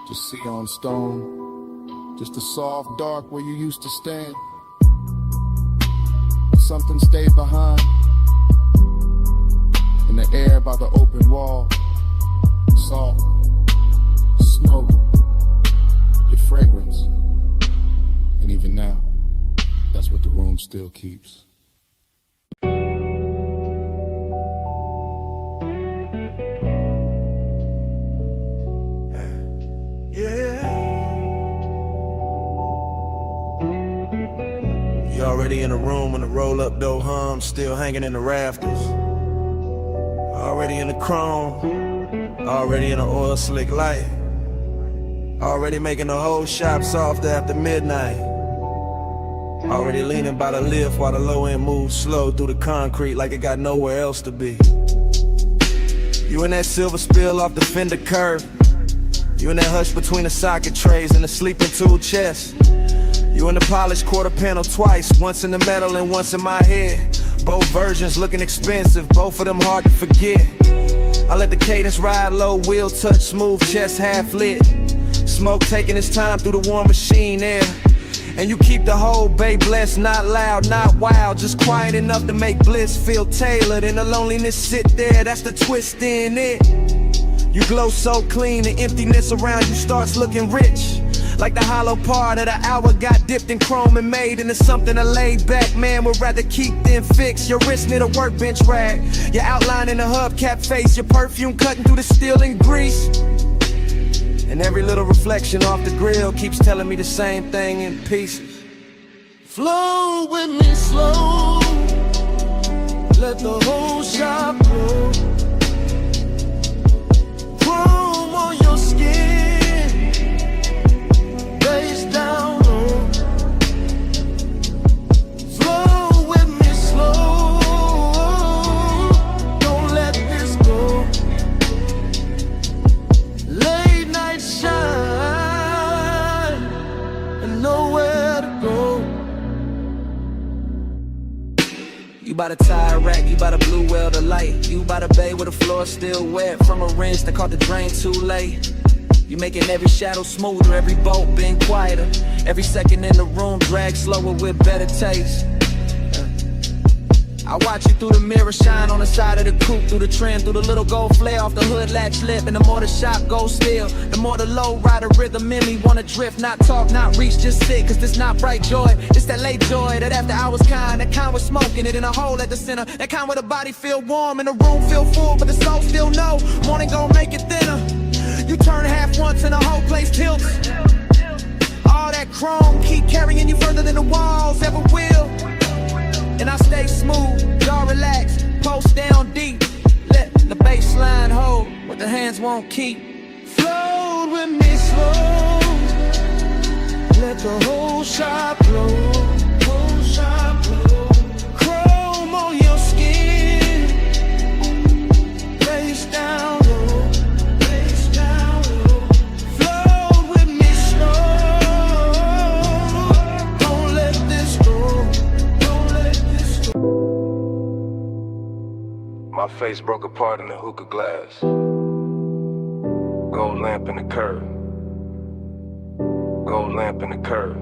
just sea on stone, just a soft dark where you used to stand. Something stayed behind, in the air by the open wall, soft, smoke, your fragrance. And even now, that's what the room still keeps. You already in the room when the roll-up door hum, still hanging in the rafters. Already in the chrome, already in the oil slick light. Already making the whole shop soft after midnight. Already leaning by the lift while the low end moves slow through the concrete like it got nowhere else to be. You in that silver spill off the fender curve. You in that hush between the socket trays and the sleeping tool chest. You in the polished quarter panel twice, once in the metal and once in my head. Both versions looking expensive, both of them hard to forget. I let the cadence ride low, wheel touch smooth, chest half lit. Smoke taking its time through the warm machine air. And you keep the whole bay blessed, not loud, not wild, just quiet enough to make bliss feel tailored. And the loneliness sit there, that's the twist in it. You glow so clean, the emptiness around you starts looking rich. Like the hollow part of the hour got dipped in chrome and made into something a laid back man would rather keep than fix. Your wrist near the workbench rag, your outline in the hubcap face, your perfume cutting through the steel and grease. And every little reflection off the grill keeps telling me the same thing in pieces. Flow with me slow, let the whole shop blow. Chrome on your skin, face down low. Flow with me slow, don't let this go. Late night shine and nowhere to go. You by the tire rack, you by the blue well the light. You by the bay where the floor still wet from a rinse that caught the drain too late. You making every shadow smoother, every bolt been quieter. Every second in the room drag slower with better taste. I watch you through the mirror shine on the side of the coupe, through the trim, through the little gold flare off the hood latch lip. And the more the shop goes still, the more the low rider rhythm in me wanna drift, not talk, not reach, just sit. Cause this not bright joy, it's that late joy, that after hours kind, that kind with smoking it in a hole at the center, that kind where the body feel warm and the room feel full, but the soul still know morning gon' make it thinner. You turn half once and the whole place tilts. All that chrome keep carrying you further than the walls ever will. And I stay smooth, y'all relax, post down deep. Let the baseline hold what the hands won't keep. Float with me slow, let the whole shop blow. Whole shop blow. Chrome on your skin, face down low, face down low. Float with me slow, don't let this go. My face broke apart in the hookah glass. Gold lamp in the curb. Gold lamp in the curb.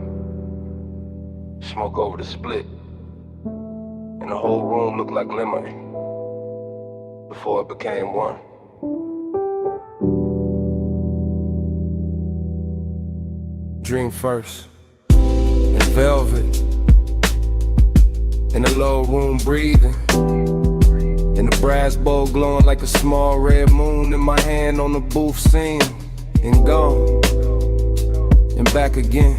Smoke over the split. And the whole room looked like lemon before it became one. Dream first. In velvet. In the low room breathing. And the brass bowl glowing like a small red moon in my hand on the booth scene. And gone. And back again.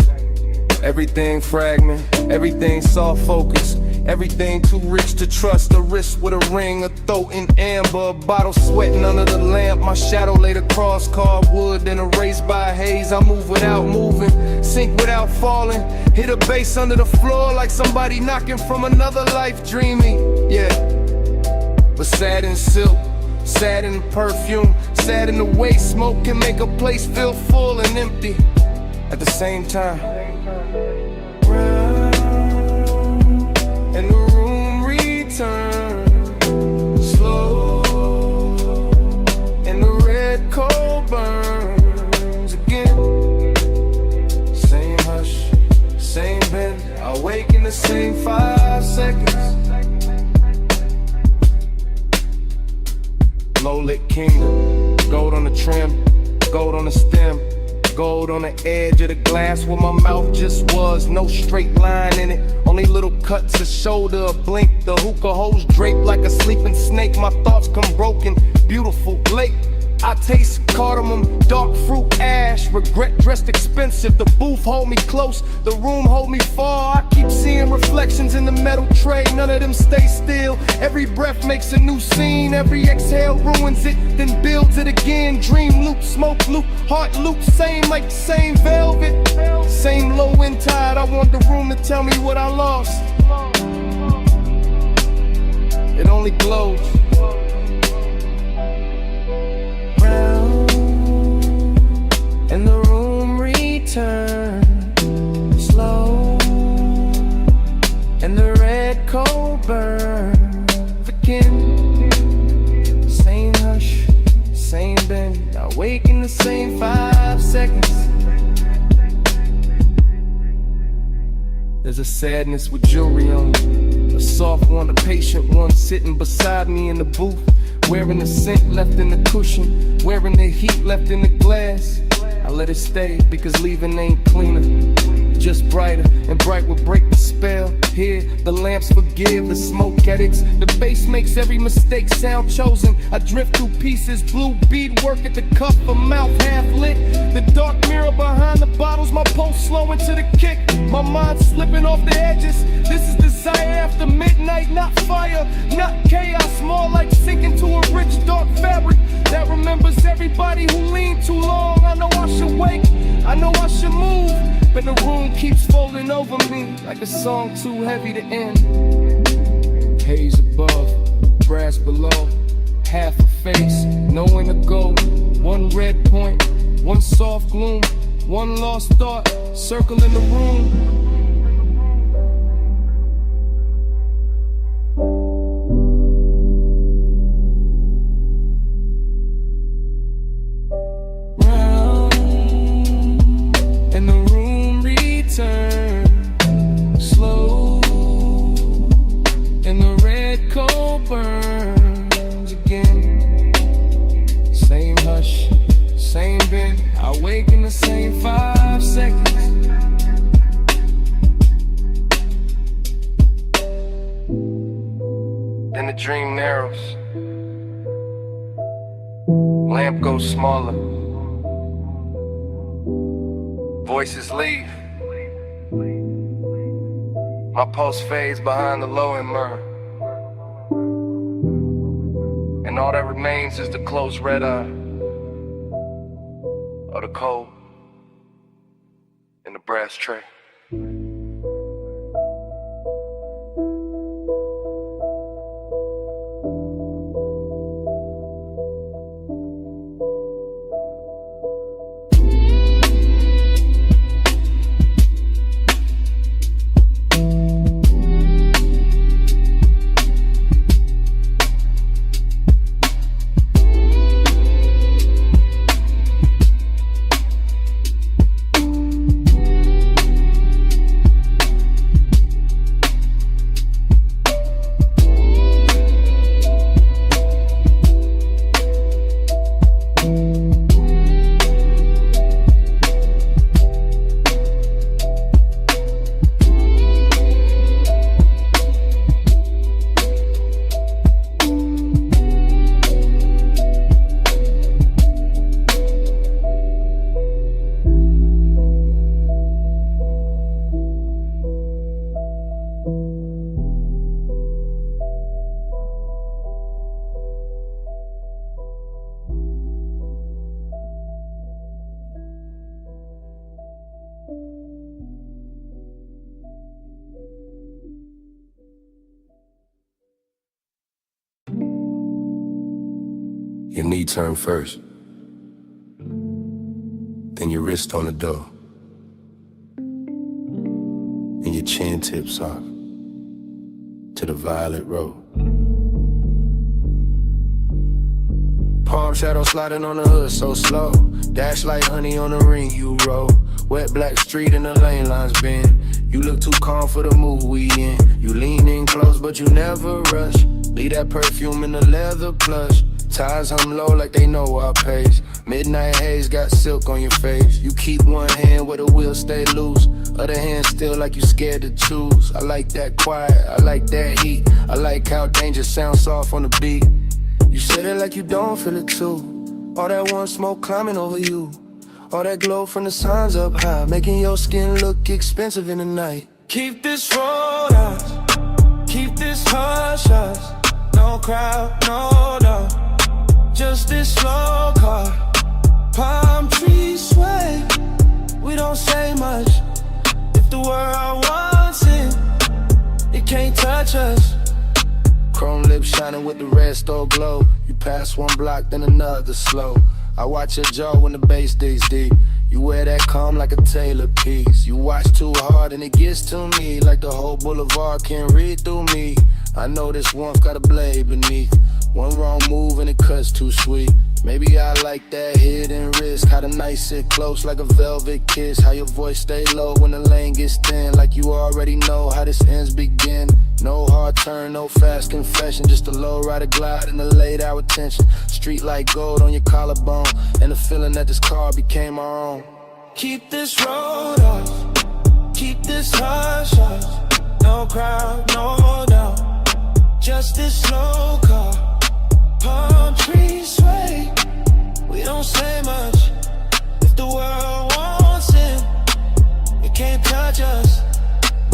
Everything fragment, everything soft focus. Everything too rich to trust. A wrist with a ring, a throat in amber. A bottle sweating under the lamp. My shadow laid across carved wood, then erased by haze. I move without moving, sink without falling. Hit a bass under the floor like somebody knocking from another life. Dreamy, yeah. But sad in silk, sad in perfume, sad in the way smoke can make a place feel full and empty at the same time. return. Slow, and the red coal burns again. Same hush, same bend. I wake in the same 5 seconds. Low-lit kingdom, gold on the trim, gold on the stem, gold on the edge of the glass where my mouth just was. No straight line in it, only little cuts, a shoulder, a blink. The hookah hose draped like a sleeping snake. My thoughts come broken, beautiful, late. I taste cardamom, dark fruit, ash. Regret dressed expensive. The booth hold me close, the room hold me far. I keep seeing reflections in the metal tray. None of them stay still. Every breath makes a new scene. Every exhale ruins it, then builds it again. Dream loop, smoke loop, heart loop. Same like the same velvet, same low wind tide. I want the room to tell me what I lost. It only glows. And the room return slow, and the red coal burns again. Same hush, same bend. I wake in the same 5 seconds. There's a sadness with jewelry on it, a soft one, a patient one, sitting beside me in the booth, wearing the scent left in the cushion, wearing the heat left in the glass. I let it stay because leaving ain't cleaner, just brighter, and bright will break the spell. Here, the lamps forgive the smoke addicts. The bass makes every mistake sound chosen. I drift through pieces, blue bead work at the cuff, a mouth half lit. The dark mirror behind the bottles, my pulse slowing to the kick. My mind slipping off the edges. This is desire after midnight, not fire, not chaos. More like sinking to a rich dark fabric that remembers everybody who leaned too long. I know I should wake, I know I should move, but the room keeps folding over me like a song too heavy to end. Haze above, brass below, half a face, nowhere to go. One red point, one soft gloom, one lost thought, circling the room. Slow, and the red coal burns again. Same hush, same bend. I wake in the same 5 seconds. Then the dream narrows, lamp goes smaller, voices leave. My pulse fades behind the low and myrrh, and all that remains is the closed red eye of the cold in the brass tray. Your knee turn first, then your wrist on the door, and your chin tips off to the violet road. Palm shadow sliding on the hood so slow. Dash like honey on the ring you roll. Wet black street and the lane lines bend. You look too calm for the mood we in. You lean in close but you never rush. Leave that perfume in the leather plush. Ties hum low like they know our pace. Midnight haze got silk on your face. You keep one hand where the wheel stay loose. Other hand still like you scared to choose. I like that quiet, I like that heat. I like how danger sounds soft on the beat. You said it like you don't feel it too. All that one smoke climbing over you. All that glow from the signs up high, making your skin look expensive in the night. Keep this road out, keep this hush hush. No crowd, no doubt, just this slow car. Palm trees sway, we don't say much. If the world wants it, it can't touch us. Chrome lips shining with the red store glow. You pass one block, then another slow. I watch your jaw when the bass digs deep. You wear that calm like a tailor piece. You watch too hard and it gets to me, like the whole boulevard can read through me. I know this warmth got a blade beneath. One wrong move and it cuts too sweet. Maybe I like that hidden risk. How the night sit close like a velvet kiss. How your voice stay low when the lane gets thin. Like you already know how this ends begin. No hard turn, no fast confession. Just a low rider glide and a late hour tension. Street like gold on your collarbone. And the feeling that this car became our own. Keep this road off, keep this hush hush. No crowd, no doubt, just this slow car. Palm trees sway, we don't say much. If the world wants it, it can't touch us.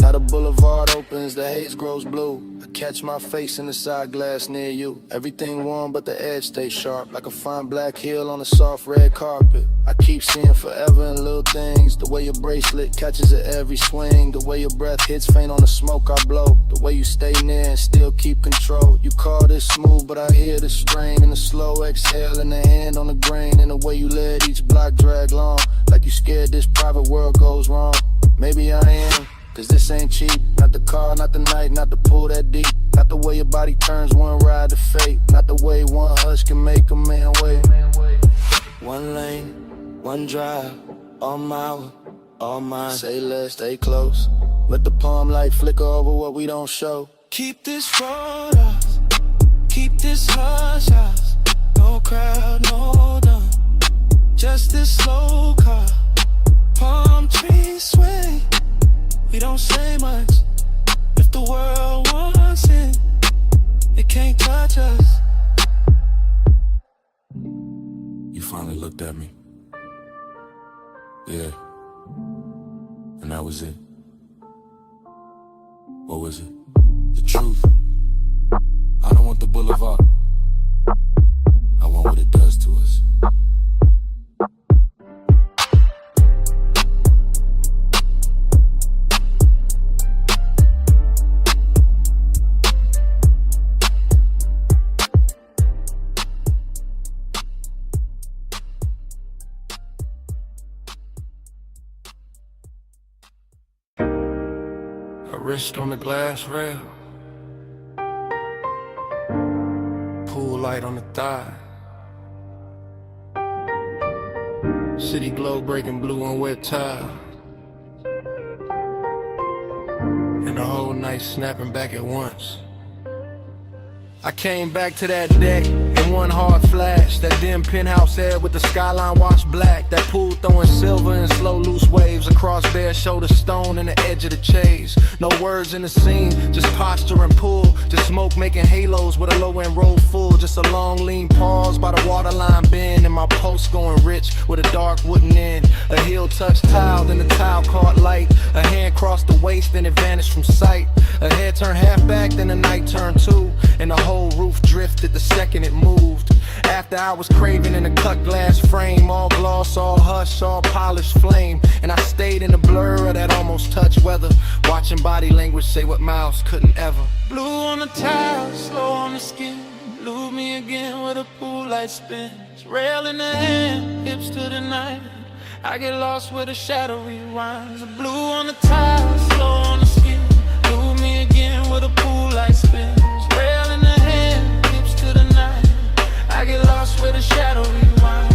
Now the boulevard opens, the haze grows blue. I catch my face in the side glass near you. Everything warm but the edge stays sharp, like a fine black heel on a soft red carpet. I keep seeing forever in little things. The way your bracelet catches at every swing. The way your breath hits faint on the smoke I blow. The way you stay near and still keep control. You call this smooth but I hear the strain. And the slow exhale and the hand on the grain. And the way you let each block drag long, like you scared this private world goes wrong. Maybe I am, cause this ain't cheap. Not the car, not the night, not the pool that deep. Not the way your body turns one ride to fate. Not the way one hush can make a man wait. One lane, one drive, all mine, all mine. Say less, stay close. Let the palm light flicker over what we don't show. Keep this road off, keep this hush hush. No crowd, no done, just this slow car. Palm trees sway, we don't say much. If the world wants it, it can't touch us. You finally looked at me. Yeah. And that was it. What was it? The truth. I don't want the boulevard. I want what it does to us. Wrist on the glass rail, pool light on the thigh. City glow breaking blue on wet tile. And the whole night snapping back at once. I came back to that deck in one hard flash. That dim penthouse air with the skyline washed black. That pool throwing silver and slow loose waves across bare shoulder stone and the edge of the chase. No words in the scene, just posture and pull. Just smoke making halos with a low end roll full. Just a long lean pause by the waterline bend. And my pulse going rich with a dark wooden end. A heel touched tile, then the tile caught light. A hand crossed the waist, then it vanished from sight. A head turned half back, then the night turned two. And the whole roof drifted the second it moved. After I was craving in a cut glass frame, all gloss, all hush, all polished flame. And I stayed in the blur of that almost touch weather, watching body language say what mouths couldn't ever. Blue on the tile, slow on the skin. Lose me again where the pool light spins. Rail in the hand, hips to the night. I get lost where the shadow rewinds. The blue on the tile, slow on the skin. Lose me again where the pool light spins. Rail in the hand, hips to the night. I get lost where a shadow rewind.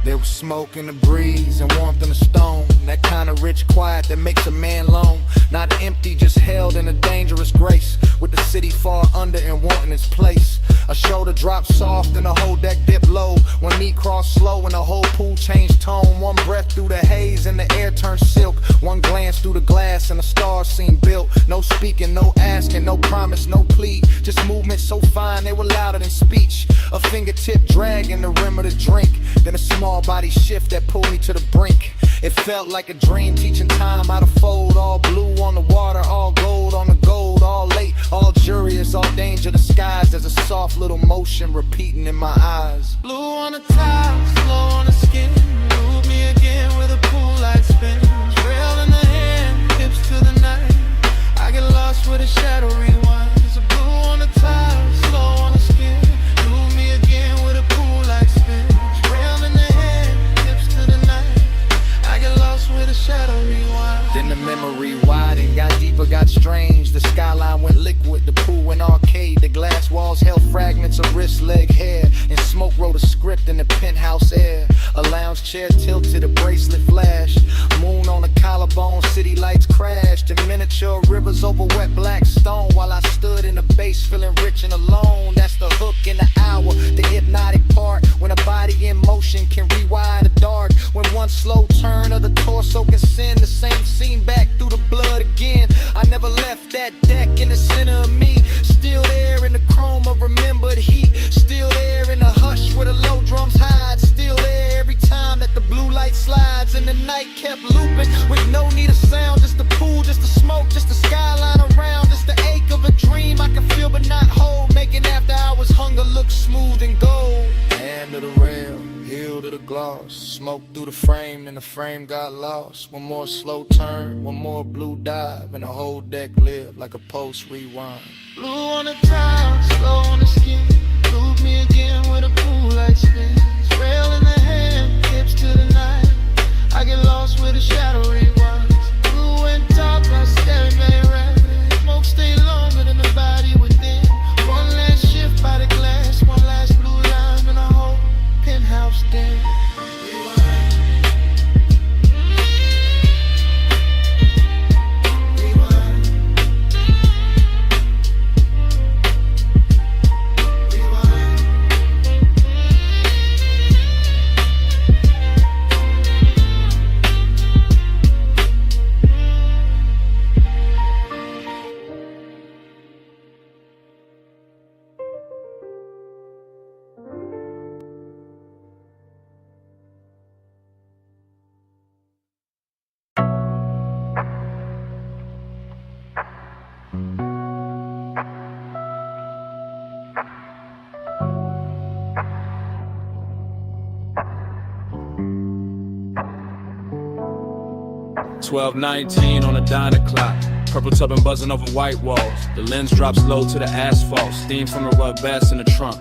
There was smoke in the breeze and warmth in the stone. That kind of rich quiet that makes a man lone. Not empty, just held in a dangerous grace. With the city far under and wanting its place. A shoulder dropped soft and the whole deck dipped low. One knee crossed slow and the whole pool changed tone. One breath through the haze and the air turned silk. One glance through the glass and the stars seemed built. No speaking, no asking, no promise, no plea. Just movement so fine they were louder than speech. A fingertip dragging the rim of the drink. Then a small body shift that pulled me to the brink. It felt like a dream, teaching time how to fold. All blue on the water, all gold on the gold. All late, all jurious, all danger disguised. There's a soft little motion repeating in my eyes. Blue on the tile, slow on the skin. Move me again with a pool light spin. Trail in the hand, hips to the night. I get lost with a shadow rewind. It's a blue on the tile, slow on the skin. Move me again with a pool light spin. Trail in the hand, hips to the night. I get lost with a shadow rewind. Then the memory widened, got deeper, got strange. The skyline went liquid, the pool went arcade. The glass walls held fragments of wrist, leg, hair. And smoke wrote a script in the penthouse air. A lounge chair tilted, a bracelet flashed. Moon on the collarbone, city lights crashed. And miniature rivers over wet black stone. While I stood in the base feeling rich and alone. That's the hook in the hour, the hypnotic part. When a body in motion can rewire the dark. When one slow turn of the torso can send the same scene back through the blood again. I never left that deck in the center of me. Still there in the chrome of remembered heat. Still there in the hush where the low drums hide. Still there every time that the blue light slides. And the night kept looping with no need of sound. Just the pool, just the smoke, just the skyline around. Just the ache of a dream I can feel but not hold. Making after hours hunger look smooth and gold. Hand to the rail, heel to the gloss. Smoke through the frame and the frame got lost. One more slow turn, one more blue dive. And the whole deck lived like a post rewind. Blue on the tile, slow on the skin. Move me again with a pool light spin. Trail in the hand, hips to the night. I get lost with a shadow rewind. Blue and top, I staring very rapid. Smoke stay longer than the body within. One last shift by the glass, one last blue line in a whole penthouse den. $12:19 on a diner clock. Purple tubbing buzzing over white walls. The lens drops low to the asphalt. Steam from the rug bass in the trunk.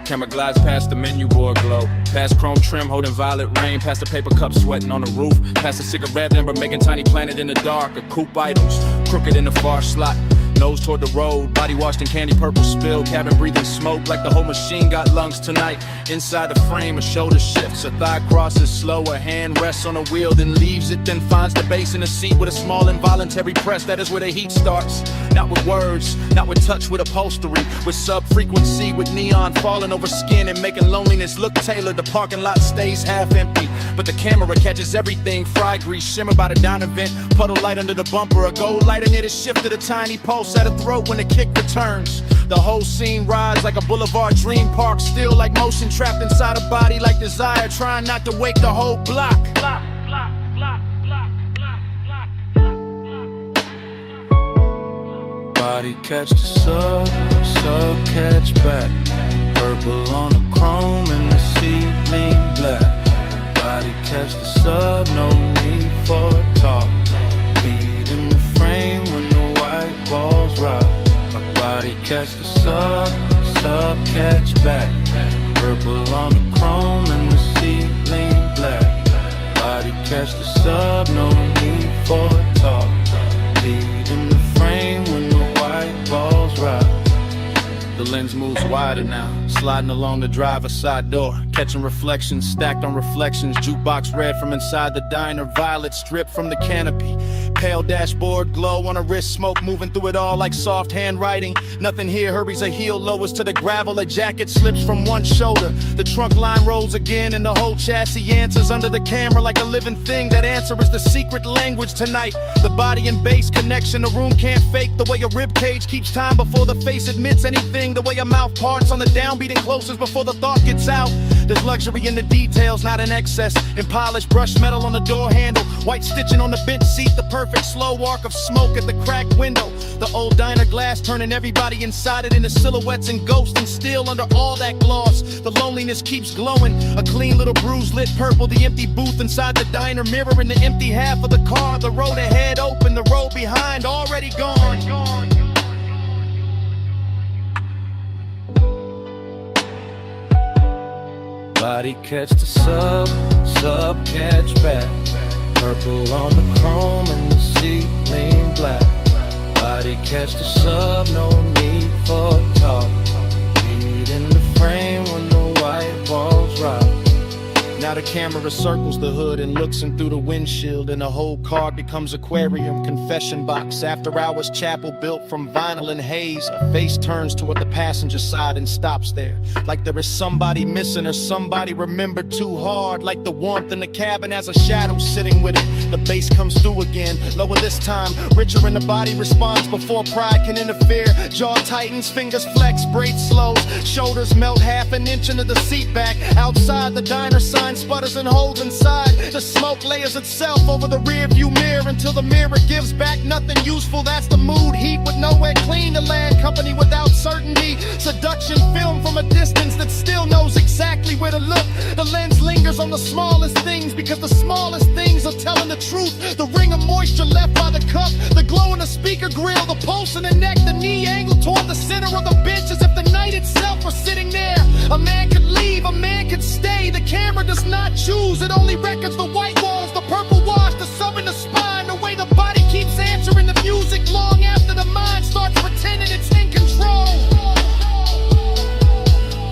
Camera glides past the menu board glow. Past chrome trim holding violet rain. Past the paper cup sweating on the roof. Past a cigarette ember making tiny planet in the dark. A coupe idles, crooked in the far slot. Nose toward the road, body washed in candy purple spill. Cabin breathing smoke like the whole machine got lungs tonight. Inside the frame, a shoulder shifts, a thigh crosses slow. A hand rests on a wheel, then leaves it, then finds the base in the seat with a small involuntary press. That is where the heat starts. Not with words, not with touch, with upholstery. With sub-frequency, with neon falling over skin and making loneliness look tailored. The parking lot stays half empty, but the camera catches everything. Fry grease shimmer by the diner vent. Puddle light under the bumper, a gold lighter near the shift of the tiny pulse at a throat when the kick returns. The whole scene rides like a boulevard dream park. Still like motion trapped inside a body like desire. Trying not to wake the whole block. Body catch the sub catch back. Purple on the chrome and the ceiling black. Body catch the sub, no need for talk. Beat in the frame when the white walls rock. My body catch the sub catch back. Purple on the chrome and the ceiling black. Body catch the sub, no need for talk. Lead in the frame when the white balls rise. The lens moves wider now, sliding along the driver's side door, catching reflections stacked on reflections. Jukebox red from inside the diner, violet stripped from the canopy. Pale dashboard glow on a wrist, smoke moving through it all like soft handwriting. Nothing here hurries a heel, lowers to the gravel. A jacket slips from one shoulder. The trunk line rolls again and the whole chassis answers under the camera like a living thing. That answer is the secret language tonight. The body and bass connection, the room can't fake. The way a rib cage keeps time before the face admits anything. The way a mouth parts on the downbeat and closes before the thought gets out. There's luxury in the details, not in excess. In polished brushed metal on the door handle, white stitching on the bench seat, the perfect slow arc of smoke at the cracked window. The old diner glass turning everybody inside it into silhouettes and ghosts, and still under all that gloss, the loneliness keeps glowing. A clean little bruise lit purple, the empty booth inside the diner mirroring the empty half of the car. The road ahead open, the road behind already gone. Body catch the sub, sub catch back. Purple on the chrome and the seat lean black. Body catch the sub, no need for talk. Lead in the frame when the white walls rock. Now the camera circles the hood and looks in through the windshield, and the whole car becomes aquarium, confession box, after hours chapel built from vinyl and haze. A face turns toward the passenger side and stops there, like there is somebody missing or somebody remembered too hard. Like the warmth in the cabin has a shadow sitting with it. The bass comes through again, lower this time, richer, and the body responds before pride can interfere. Jaw tightens, fingers flex, braids slows, shoulders melt half an inch into the seat back. Outside the diner sign sputters and holds inside. The smoke layers itself over the rear view mirror until the mirror gives back nothing useful. That's the mood, heat with nowhere clean to land, company without certainty. Seduction film from a distance that still knows exactly where to look. The lens lingers on the smallest things because the smallest things are telling the truth. The ring of moisture left by the cup, the glow in the speaker grill, the pulse in the neck, the knee angle toward the center of the bench as if the night itself were sitting there. A man could leave, a man could stay. The camera does not choose, it only records the white walls, the purple wash, the sub in the spine, the way the body keeps answering the music long after the mind starts pretending it's in control.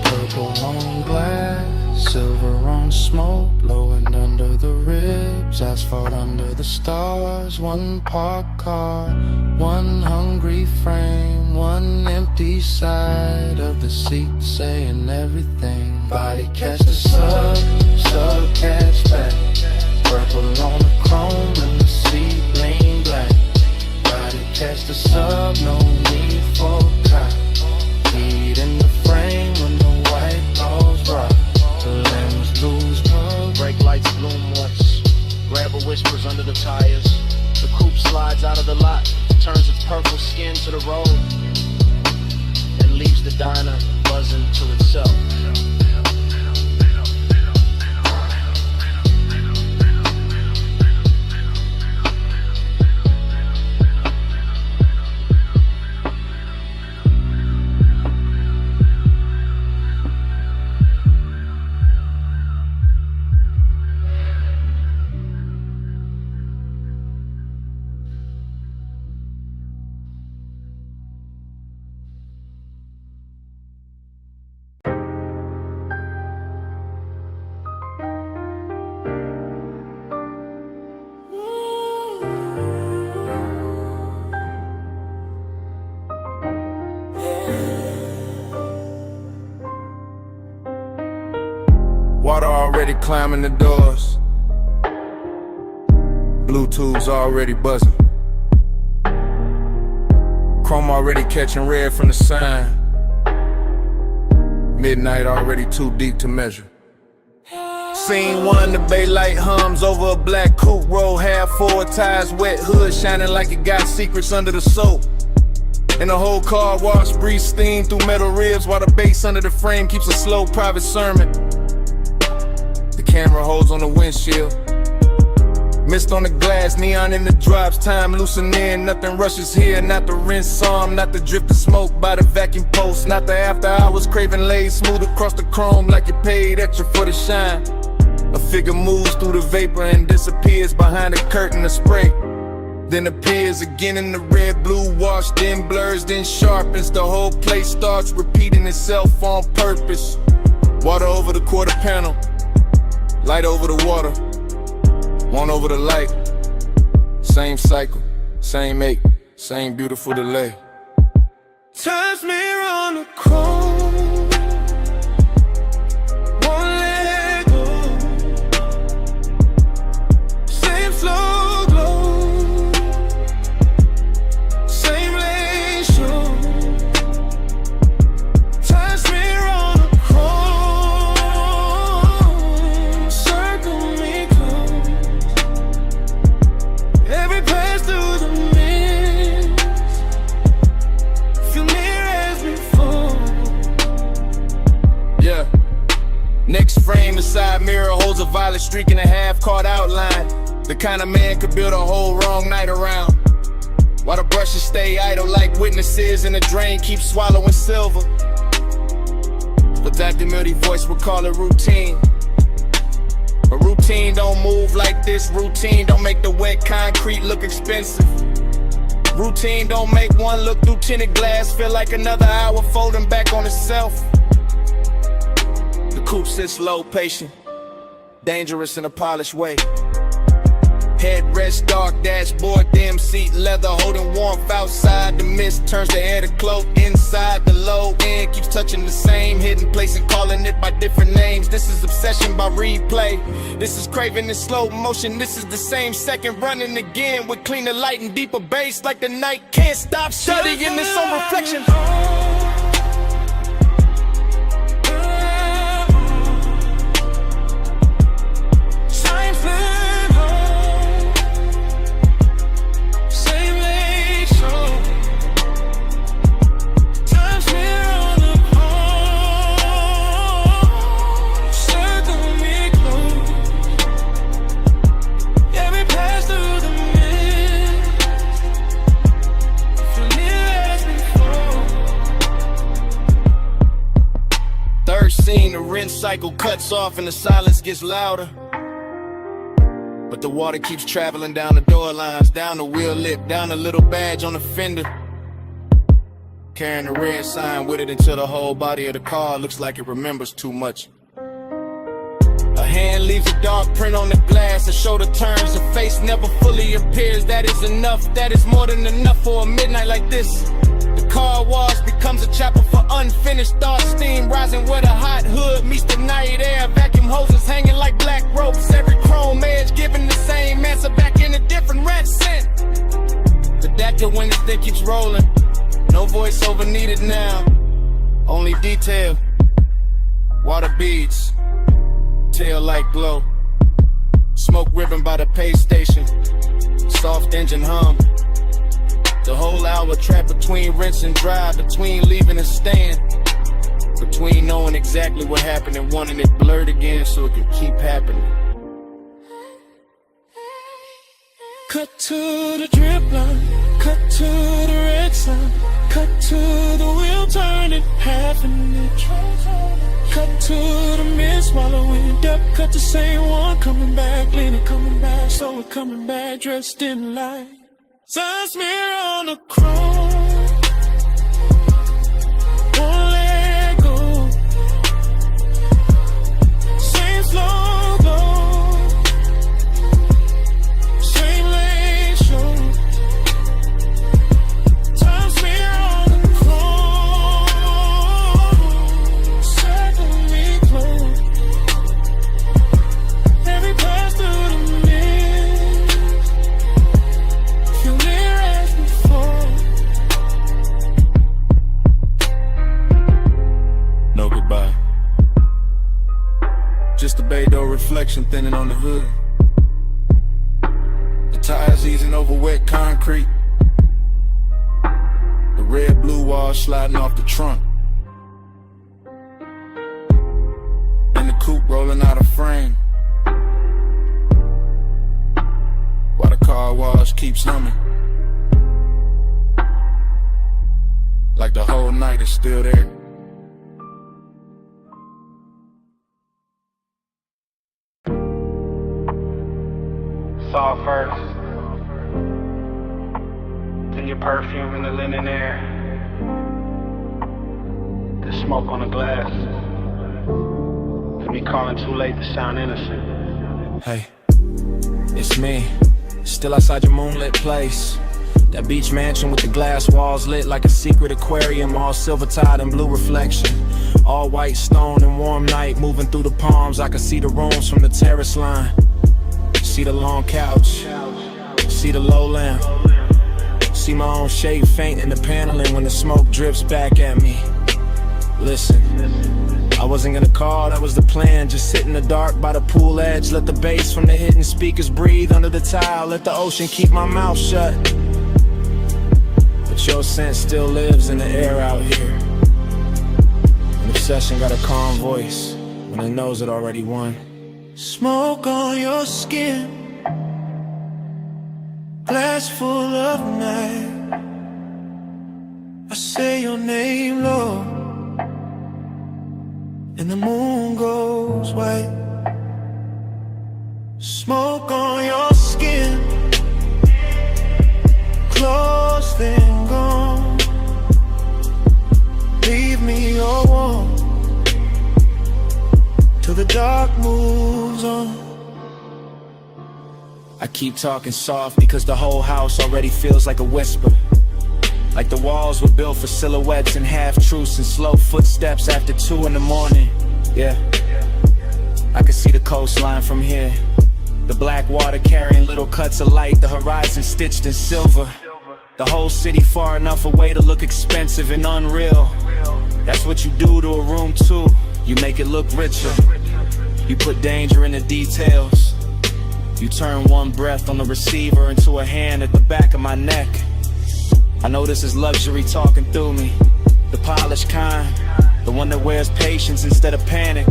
Purple on glass, silver on smoke, blowing under the ribs, asphalt under the stars. One parked car, one hungry frame, one empty side of the seat saying everything. Body catch the sub, sub catch back. Purple on the chrome and the seat lean black. Body catch the sub, no need for cop. Lead in the frame when the white balls rock. The limbs lose color. Brake lights bloom once, gravel whispers under the tires. The coupe slides out of the lot, turns its purple skin to the road, and leaves the diner buzzing to itself. Water already climbing the doors, Bluetooth's already buzzing, chrome already catching red from the sign, midnight already too deep to measure. Scene one, the bay light hums over a black coupe, roll half forward, tires wet, hood shining like it got secrets under the soap. And the whole car wash, breeze steam through metal ribs, while the bass under the frame keeps a slow private sermon. The camera holds on the windshield, mist on the glass, neon in the drops, time loosening, nothing rushes here, not the rinse arm, not the drift of smoke by the vacuum post, not the after hours craving laid smooth across the chrome like you paid extra for the shine. A figure moves through the vapor and disappears behind a curtain of spray. Then appears again in the red, blue wash, then blurs, then sharpens. The whole place starts repeating itself on purpose. Water over the quarter panel, light over the water, one over the light. Same cycle, same ache, same beautiful delay. Time's mirror on the chrome, won't let go. Same slow glow, same lane show. Time's mirror on the chrome, circle me close. Every pass through the next frame, the side mirror holds a violet streak and a half-caught outline. The kind of man could build a whole wrong night around. While the brushes stay idle like witnesses and the drain keeps swallowing silver. But that demurdy voice will call it routine. But routine don't move like this. Routine don't make the wet concrete look expensive. Routine don't make one look through tinted glass feel like another hour folding back on itself. The coupe sits low, patient, dangerous in a polished way. Headrest dark, dashboard dim, seat leather, holding warmth outside. The mist turns the air to cloak inside. The low end keeps touching the same hidden place and calling it by different names. This is obsession by replay. This is craving in slow motion. This is the same second running again with cleaner light and deeper bass like the night can't stop studying its own reflection. The rinse cycle cuts off and the silence gets louder. But the water keeps traveling down the door lines, down the wheel lip, down the little badge on the fender. Carrying the red sign with it until the whole body of the car looks like it remembers too much. A hand leaves a dark print on the glass, a shoulder turns, a face never fully appears. That is enough, that is more than enough for a midnight like this. The car wash becomes a chapel for unfinished thoughts. Steam rising where the hot hood meets the night air. Vacuum hoses hanging like black ropes. Every chrome edge giving the same answer back in a different red scent. The deck when this thing keeps rolling. No voiceover needed now. Only detail. Water beads. Tail light glow. Smoke ribbon by the pay station. Soft engine hum. The whole hour trapped between rinse and dry, between leaving and staying, between knowing exactly what happened and wanting it blurred again so it can keep happening. Cut to the drip line, cut to the red sign, cut to the wheel turning half an inch. Cut to the mist swallowing up, cut the same one coming back, leaning, coming back, so we're coming back dressed in light. Sun's mirror on the chrome, won't let go. Same slow glow, same lane show. Time's mirror on the chrome, circle me close. Every pass through the no goodbye. Just a bay door reflection thinning on the hood. The tires easing over wet concrete. The red blue wall sliding off the trunk. And the coupe rolling out of frame. While the car wash keeps humming. Like the whole night is still there. linen air, the smoke on the glass. For me calling too late to sound innocent. Hey, it's me, still outside your moonlit place. That beach mansion with the glass walls lit like a secret aquarium, all silver tide and blue reflection. All white stone and warm night, moving through the palms. I can see the rooms from the terrace line. See the long couch, see the low lamp. See my own shape faint in the paneling when the smoke drips back at me. Listen, I wasn't gonna call, that was the plan. Just sit in the dark by the pool edge. Let the bass from the hidden speakers breathe under the tile. Let the ocean keep my mouth shut. But your scent still lives in the air out here. An obsession got a calm voice when it knows it already won. Smoke on your skin, glass full of night. I say your name, Lord, and the moon goes white. Smoke on your skin, close then gone. Leave me all warm till the dark moves on. I keep talking soft because the whole house already feels like a whisper. Like the walls were built for silhouettes and half-truths and slow footsteps after 2 in the morning. Yeah, I can see the coastline from here. The black water carrying little cuts of light, the horizon stitched in silver. The whole city far enough away to look expensive and unreal. That's what you do to a room too. You make it look richer. You put danger in the details. You turn one breath on the receiver into a hand at the back of my neck. I know this is luxury talking through me. The polished kind, the one that wears patience instead of panic.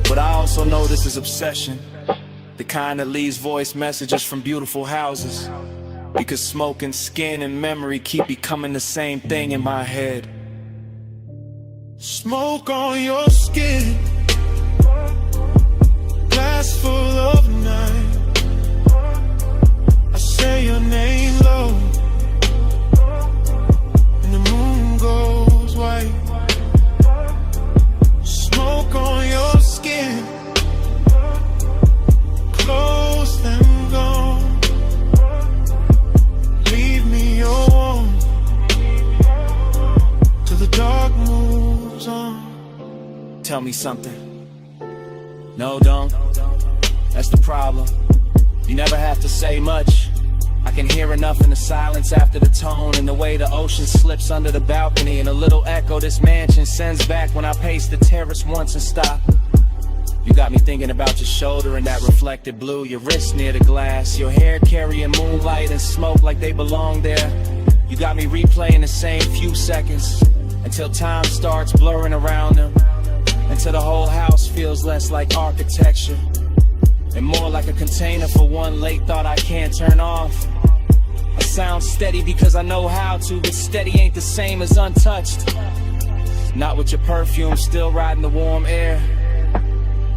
But I also know this is obsession, the kind that leaves voice messages from beautiful houses. Because smoke and skin and memory keep becoming the same thing in my head. Smoke on your skin, glass full of night. I say your name low, and the moon goes white. Smoke on your skin, close and gone. Leave me all warm till the dark moves on. Tell me something. No, don't. That's the problem. You never have to say much. I can hear enough in the silence after the tone, and the way the ocean slips under the balcony, and a little echo this mansion sends back when I pace the terrace once and stop. You got me thinking about your shoulder and that reflected blue, your wrist near the glass, your hair carrying moonlight and smoke like they belong there. You got me replaying the same few seconds until time starts blurring around them, until the whole house feels less like architecture and more like a container for one late thought I can't turn off. I sound steady because I know how to, but steady ain't the same as untouched. Not with your perfume still riding the warm air.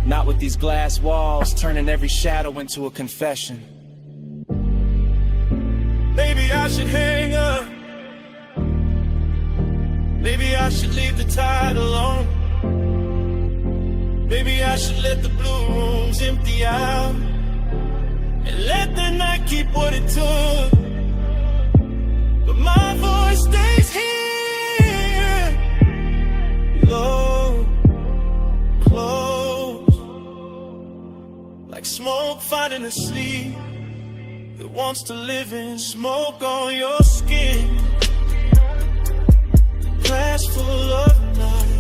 Not with these glass walls turning every shadow into a confession. Maybe I should hang up. Maybe I should leave the tide alone. Maybe I should let the blue rooms empty out and let the night keep what it took. But my voice stays here, low, close, like smoke finding a sleep that wants to live in. Smoke on your skin, glass full of night.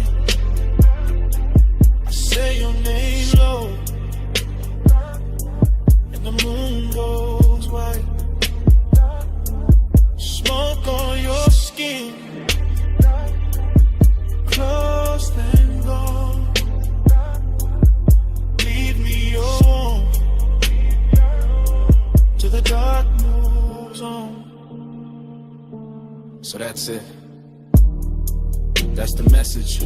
Say your name low, and the moon goes white. Smoke on your skin, close then gone. Leave me alone till the dark moves on. So that's it. That's the message.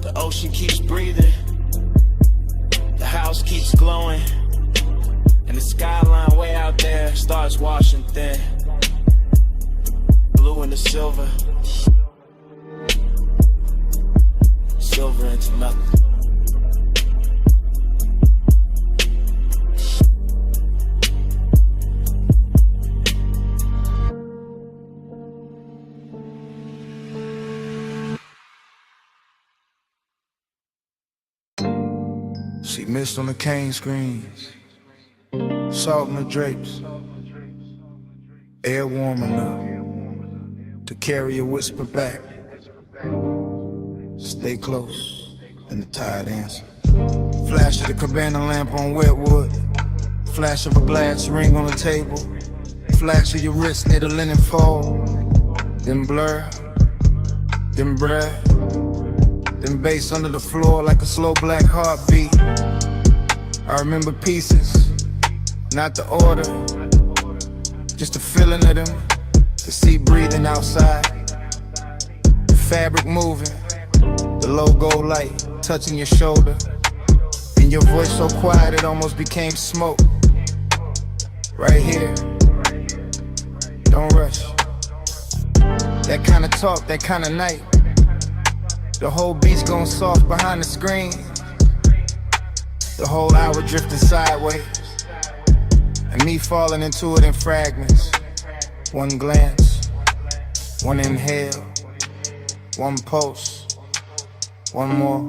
The ocean keeps breathing, the house keeps glowing, and the skyline way out there starts washing thin. turn to silver. Silver into nothing. She missed on the cane screens, salt in the drapes, air warm enough to carry a whisper back. Stay close, and the tired answer. Flash of the cabana lamp on wet wood, flash of a glass ring on the table, flash of your wrist near the linen fold, then blur, then breath, then bass under the floor like a slow black heartbeat. I remember pieces, not the order, just the feeling of them, the sea breathing outside, the fabric moving, the logo light touching your shoulder, and your voice so quiet it almost became smoke. Right here, don't rush. That kind of talk, that kind of night. The whole beat's going soft behind the screen. The whole hour drifting sideways, and me falling into it in fragments. One glance, one inhale, one pulse, one more.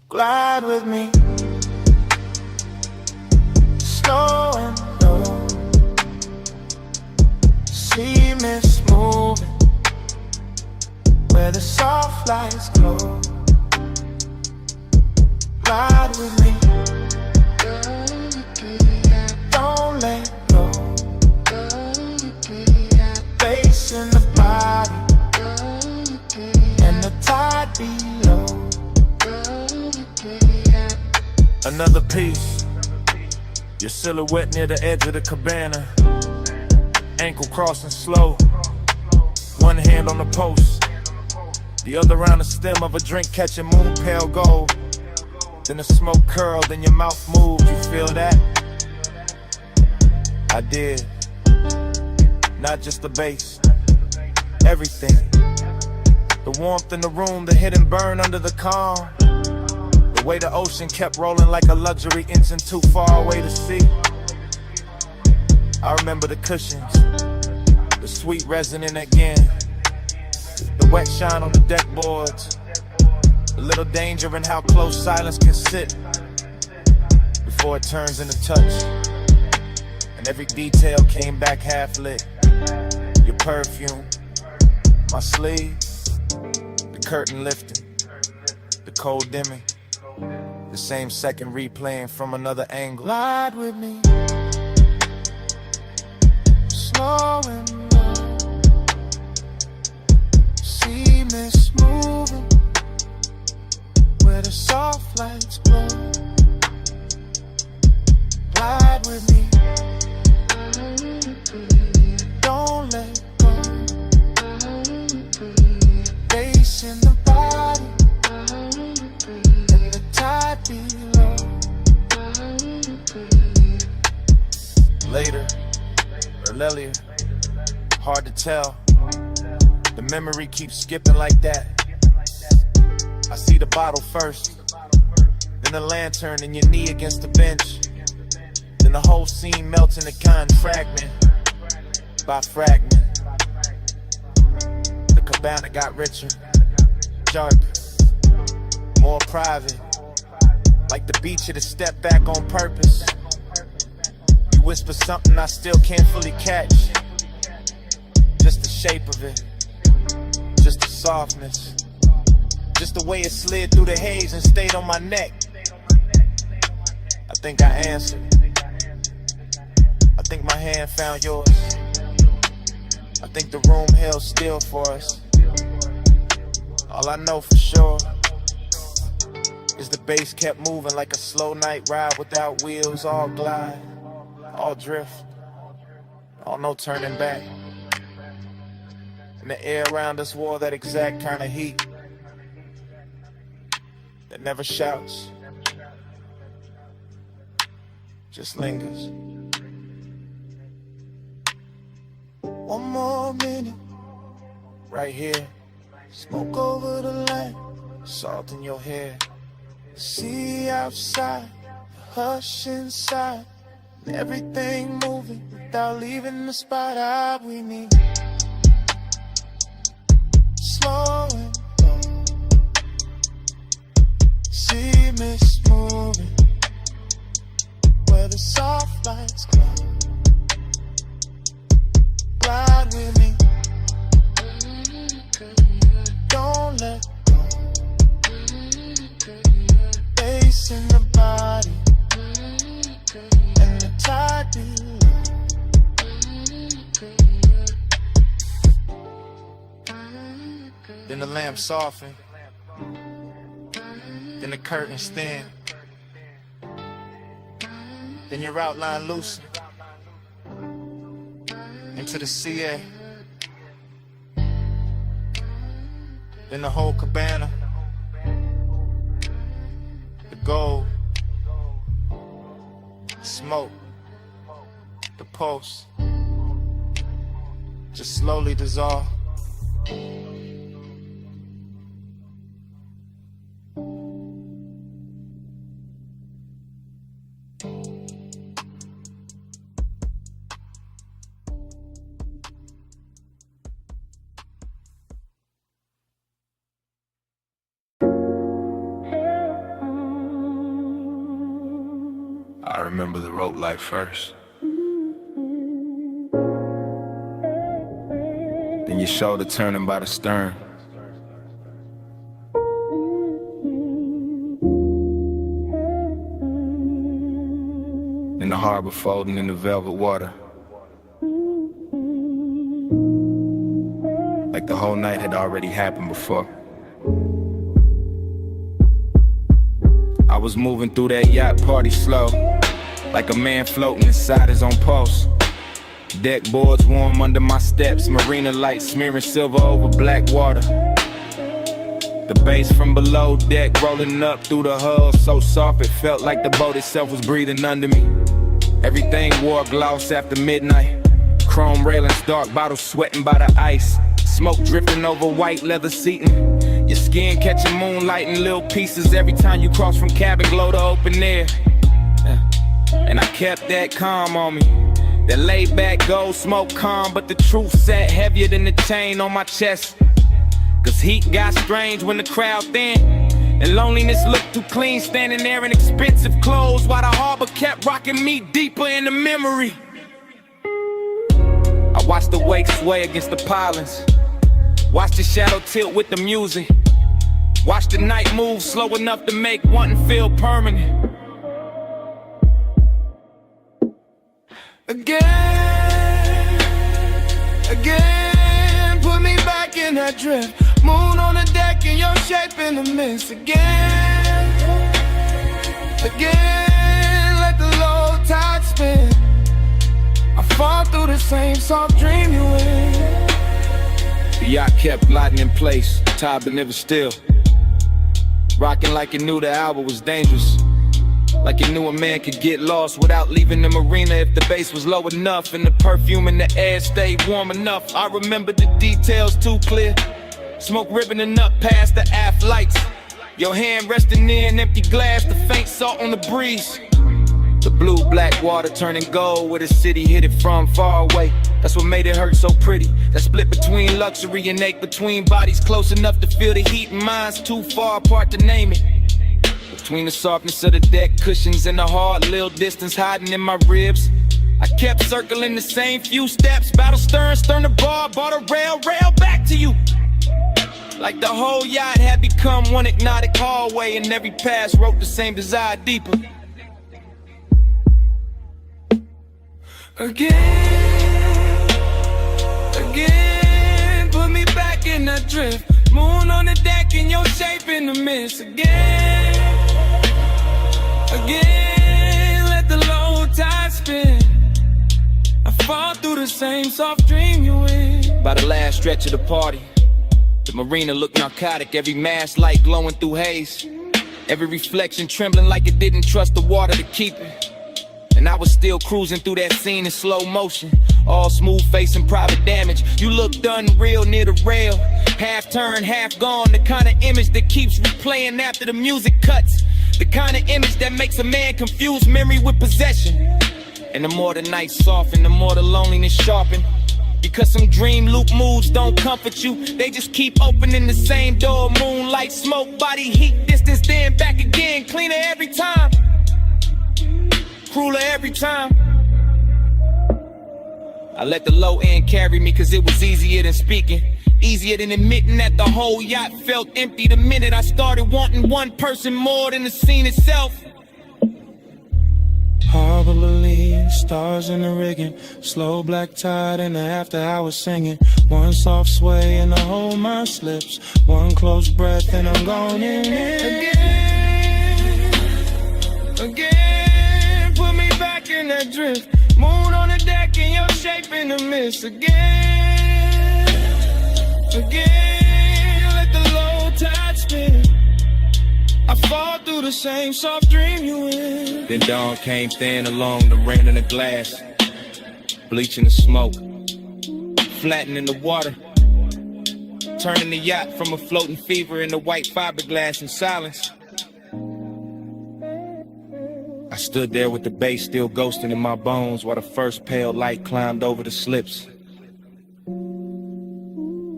Glide with me, slow and low. See mist moving where the soft lights glow. Ride with me, don't let go. Bass in the body, and the tide below. Another piece, your silhouette near the edge of the cabana, ankle crossing slow, one hand on the post, the other around the stem of a drink catching moon pale gold. Then the smoke curled, then your mouth moved, you feel that? I did. Not just the bass, everything. The warmth in the room, the hidden burn under the calm. The way the ocean kept rolling like a luxury engine too far away to see. I remember the cushions, the sweet resonant again, the wet shine on the deck boards. A little danger in how close silence can sit before it turns into touch. And every detail came back half lit. Your perfume, my sleeve, the curtain lifting, the cold dimming, the same second replaying from another angle. Glide with me, slow and low. See mist moving where the soft lights glow. Glide with me, don't let go. Bass in the body, and the tide below. Later, or earlier, hard to tell. The memory keeps skipping like that. I see the bottle first, then the lantern and your knee against the bench. Then the whole scene melts into kind fragment by fragment. The cabana got richer, darker, more private. Like the beach had to step back on purpose. You whisper something I still can't fully catch. Just the shape of it, just the softness, just the way it slid through the haze and stayed on my neck. I think I answered. I think my hand found yours. I think the room held still for us. All I know for sure is the bass kept moving like a slow night ride without wheels. All glide, all drift, all no turning back. And the air around us wore that exact kind of heat that never shouts, just lingers. one more minute. Right here, smoke over the land, salt in your hair. See outside, hush inside, and everything moving without leaving the spot. We need slowing down. See mist moving where the soft lights glow. Ride with me, don't let go. Bass in the body and the tide below. Then the lamp soften, then the curtains thin, then your outline loosen into the CA, then the whole cabana, the gold, smoke, the pulse, just slowly dissolve. I remember the rope light first. Then your shoulder turning by the stern. Then the harbor folding in the velvet water. Like the whole night had already happened before. I was moving through that yacht party slow, like a man floating inside his own pulse. Deck boards warm under my steps, marina lights smearing silver over black water. The bass from below deck rolling up through the hull, so soft it felt like the boat itself was breathing under me. Everything wore gloss after midnight, chrome railings, dark bottles sweating by the ice, smoke drifting over white leather seating. Your skin catching moonlight in little pieces every time you cross from cabin glow to open air. And I kept that calm on me, that laid back gold smoke calm, but the truth sat heavier than the chain on my chest. Cause heat got strange when the crowd thin, and loneliness looked too clean standing there in expensive clothes, while the harbor kept rocking me deeper in the memory. I watched the wake sway against the pilings, watch the shadow tilt with the music, watch the night move slow enough to make wanting feel permanent. Again, put me back in that drift. Moon on the deck and your shape in the mist. Again, let the low tide spin. I fall through the same soft dream you in. The yacht kept gliding in place, tide but never still. Rocking like it knew the hour was dangerous, like it knew a man could get lost without leaving the marina if the bass was low enough and the perfume in the air stayed warm enough. I remember the details too clear, smoke ribboning up past the aft lights, your hand resting near an empty glass, the faint salt on the breeze. The blue-black water turning gold where the city hit it from far away. That's what made it hurt so pretty. That split between luxury and ache, between bodies close enough to feel the heat and minds too far apart to name it. Between the softness of the deck cushions and the hard little distance hiding in my ribs, I kept circling the same few steps. Battle stern, stern to bar, bar to rail, rail back to you. Like the whole yacht had become one hypnotic hallway, and every pass wrote the same desire deeper. Again, put me back in that drift. Moon on the deck and your shape in the mist. Again, let the low tide spin. I fall through the same soft dream you in. By the last stretch of the party, the marina looked narcotic, every mast light glowing through haze, every reflection trembling like it didn't trust the water to keep it. And I was still cruising through that scene in slow motion, All smooth face and private damage. You looked unreal near the rail. Half turned, half gone. The kind of image that keeps replaying after the music cuts. The kind of image that makes a man confuse memory with possession. And the more the night soften, the more the loneliness sharpen. Because some dream loop moods don't comfort you. They just keep opening the same door. Moonlight, smoke, body heat, distance, then back again. Cleaner every time, crueler every time. I let the low end carry me cause it was easier than speaking. Easier than admitting that the whole yacht felt empty the minute I started wanting one person more than the scene itself. Harbor believe, stars in the rigging, slow black tide in the after hours singing. One soft sway and the whole mind slips. One close breath and I'm gone in. Again, put me back in that drift. Moon on the deck and your shape in the mist. Again, let the low tide spin. I fall through the same soft dream you in. Then dawn came thin along the rain in the glass, bleaching the smoke, flattening the water, turning the yacht from a floating fever into white fiberglass in silence. I stood there with the bass still ghosting in my bones while the first pale light climbed over the slips.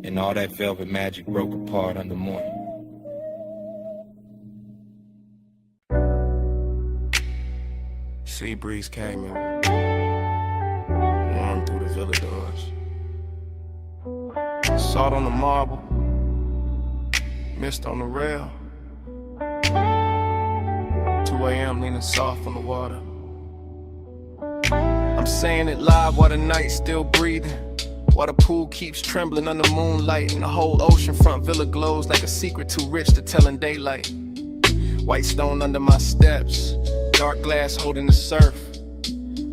And all that velvet magic broke apart under morning. Sea breeze came in, warm through the villa doors. Salt on the marble, mist on the rail. 2 a.m. leaning soft on the water. I'm saying it live while the night's still breathing, while the pool keeps trembling under moonlight, and the whole oceanfront villa glows like a secret too rich to tell in daylight. White stone under my steps, dark glass holding the surf,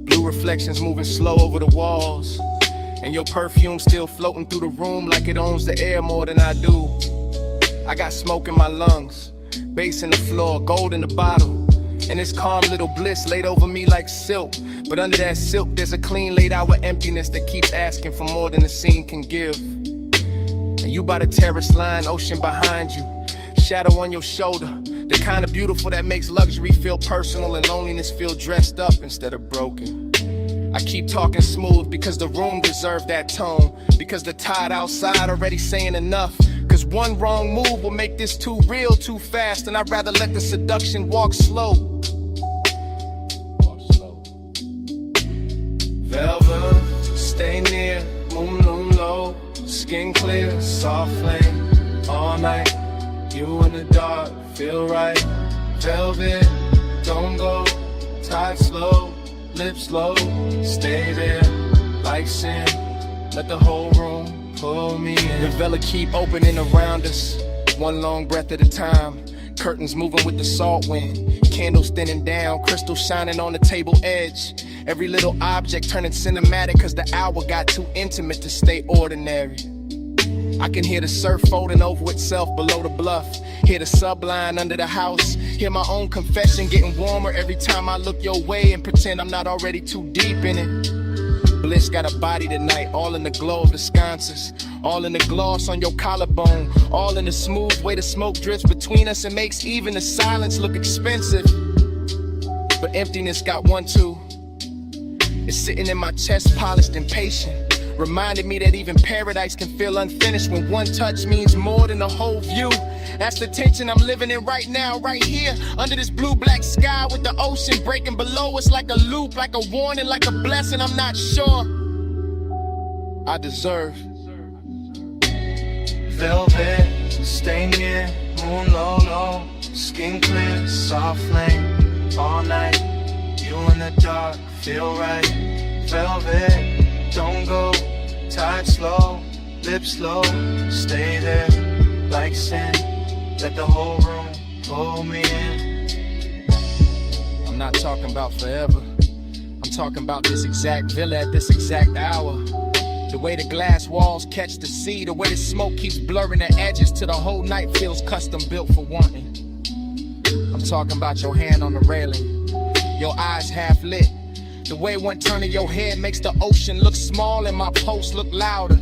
blue reflections moving slow over the walls, and your perfume still floating through the room like it owns the air more than I do. I got smoke in my lungs, bass in the floor, gold in the bottle, and this calm little bliss laid over me like silk. But under that silk there's a clean laid out emptiness that keeps asking for more than the scene can give. And you by the terrace line, ocean behind you, shadow on your shoulder, the kind of beautiful that makes luxury feel personal and loneliness feel dressed up instead of broken. I keep talking smooth because the room deserved that tone, because the tide outside already saying enough. Cause one wrong move will make this too real too fast, and I'd rather let the seduction walk slow. Velvet, stay near, moon low, skin clear, soft flame, all night. You in the dark, feel right. Velvet, don't go, tide slow, lips low, stay there, like sin. Let the whole room pull me in. The villa keep opening around us, one long breath at a time. Curtains moving with the salt wind, candles thinning down, crystals shining on the table edge. Every little object turning cinematic cause the hour got too intimate to stay ordinary. I can hear the surf folding over itself below the bluff, hear the subline under the house, hear my own confession getting warmer every time I look your way and pretend I'm not already too deep in it. Bliss got a body tonight, all in the glow of the sconces, all in the gloss on your collarbone, all in the smooth way the smoke drifts between us and makes even the silence look expensive. But emptiness got one too. It's sitting in my chest, polished and patient, reminded me that even paradise can feel unfinished when one touch means more than the whole view. That's the tension I'm living in right now, right here, under this blue-black sky with the ocean breaking below us like a loop, like a warning, like a blessing I'm not sure I deserve. Velvet, stay near, moon low, skin clear, soft flame, all night. You in the dark, feel right. Velvet, don't go, tide slow, lips low, stay there, like sin. Let the whole room pull me in. I'm not talking about forever, I'm talking about this exact villa at this exact hour. The way the glass walls catch the sea, the way the smoke keeps blurring the edges till the whole night feels custom built for wanting. I'm talking about your hand on the railing, your eyes half lit, The way one turn of your head makes the ocean look small and my pulse look louder.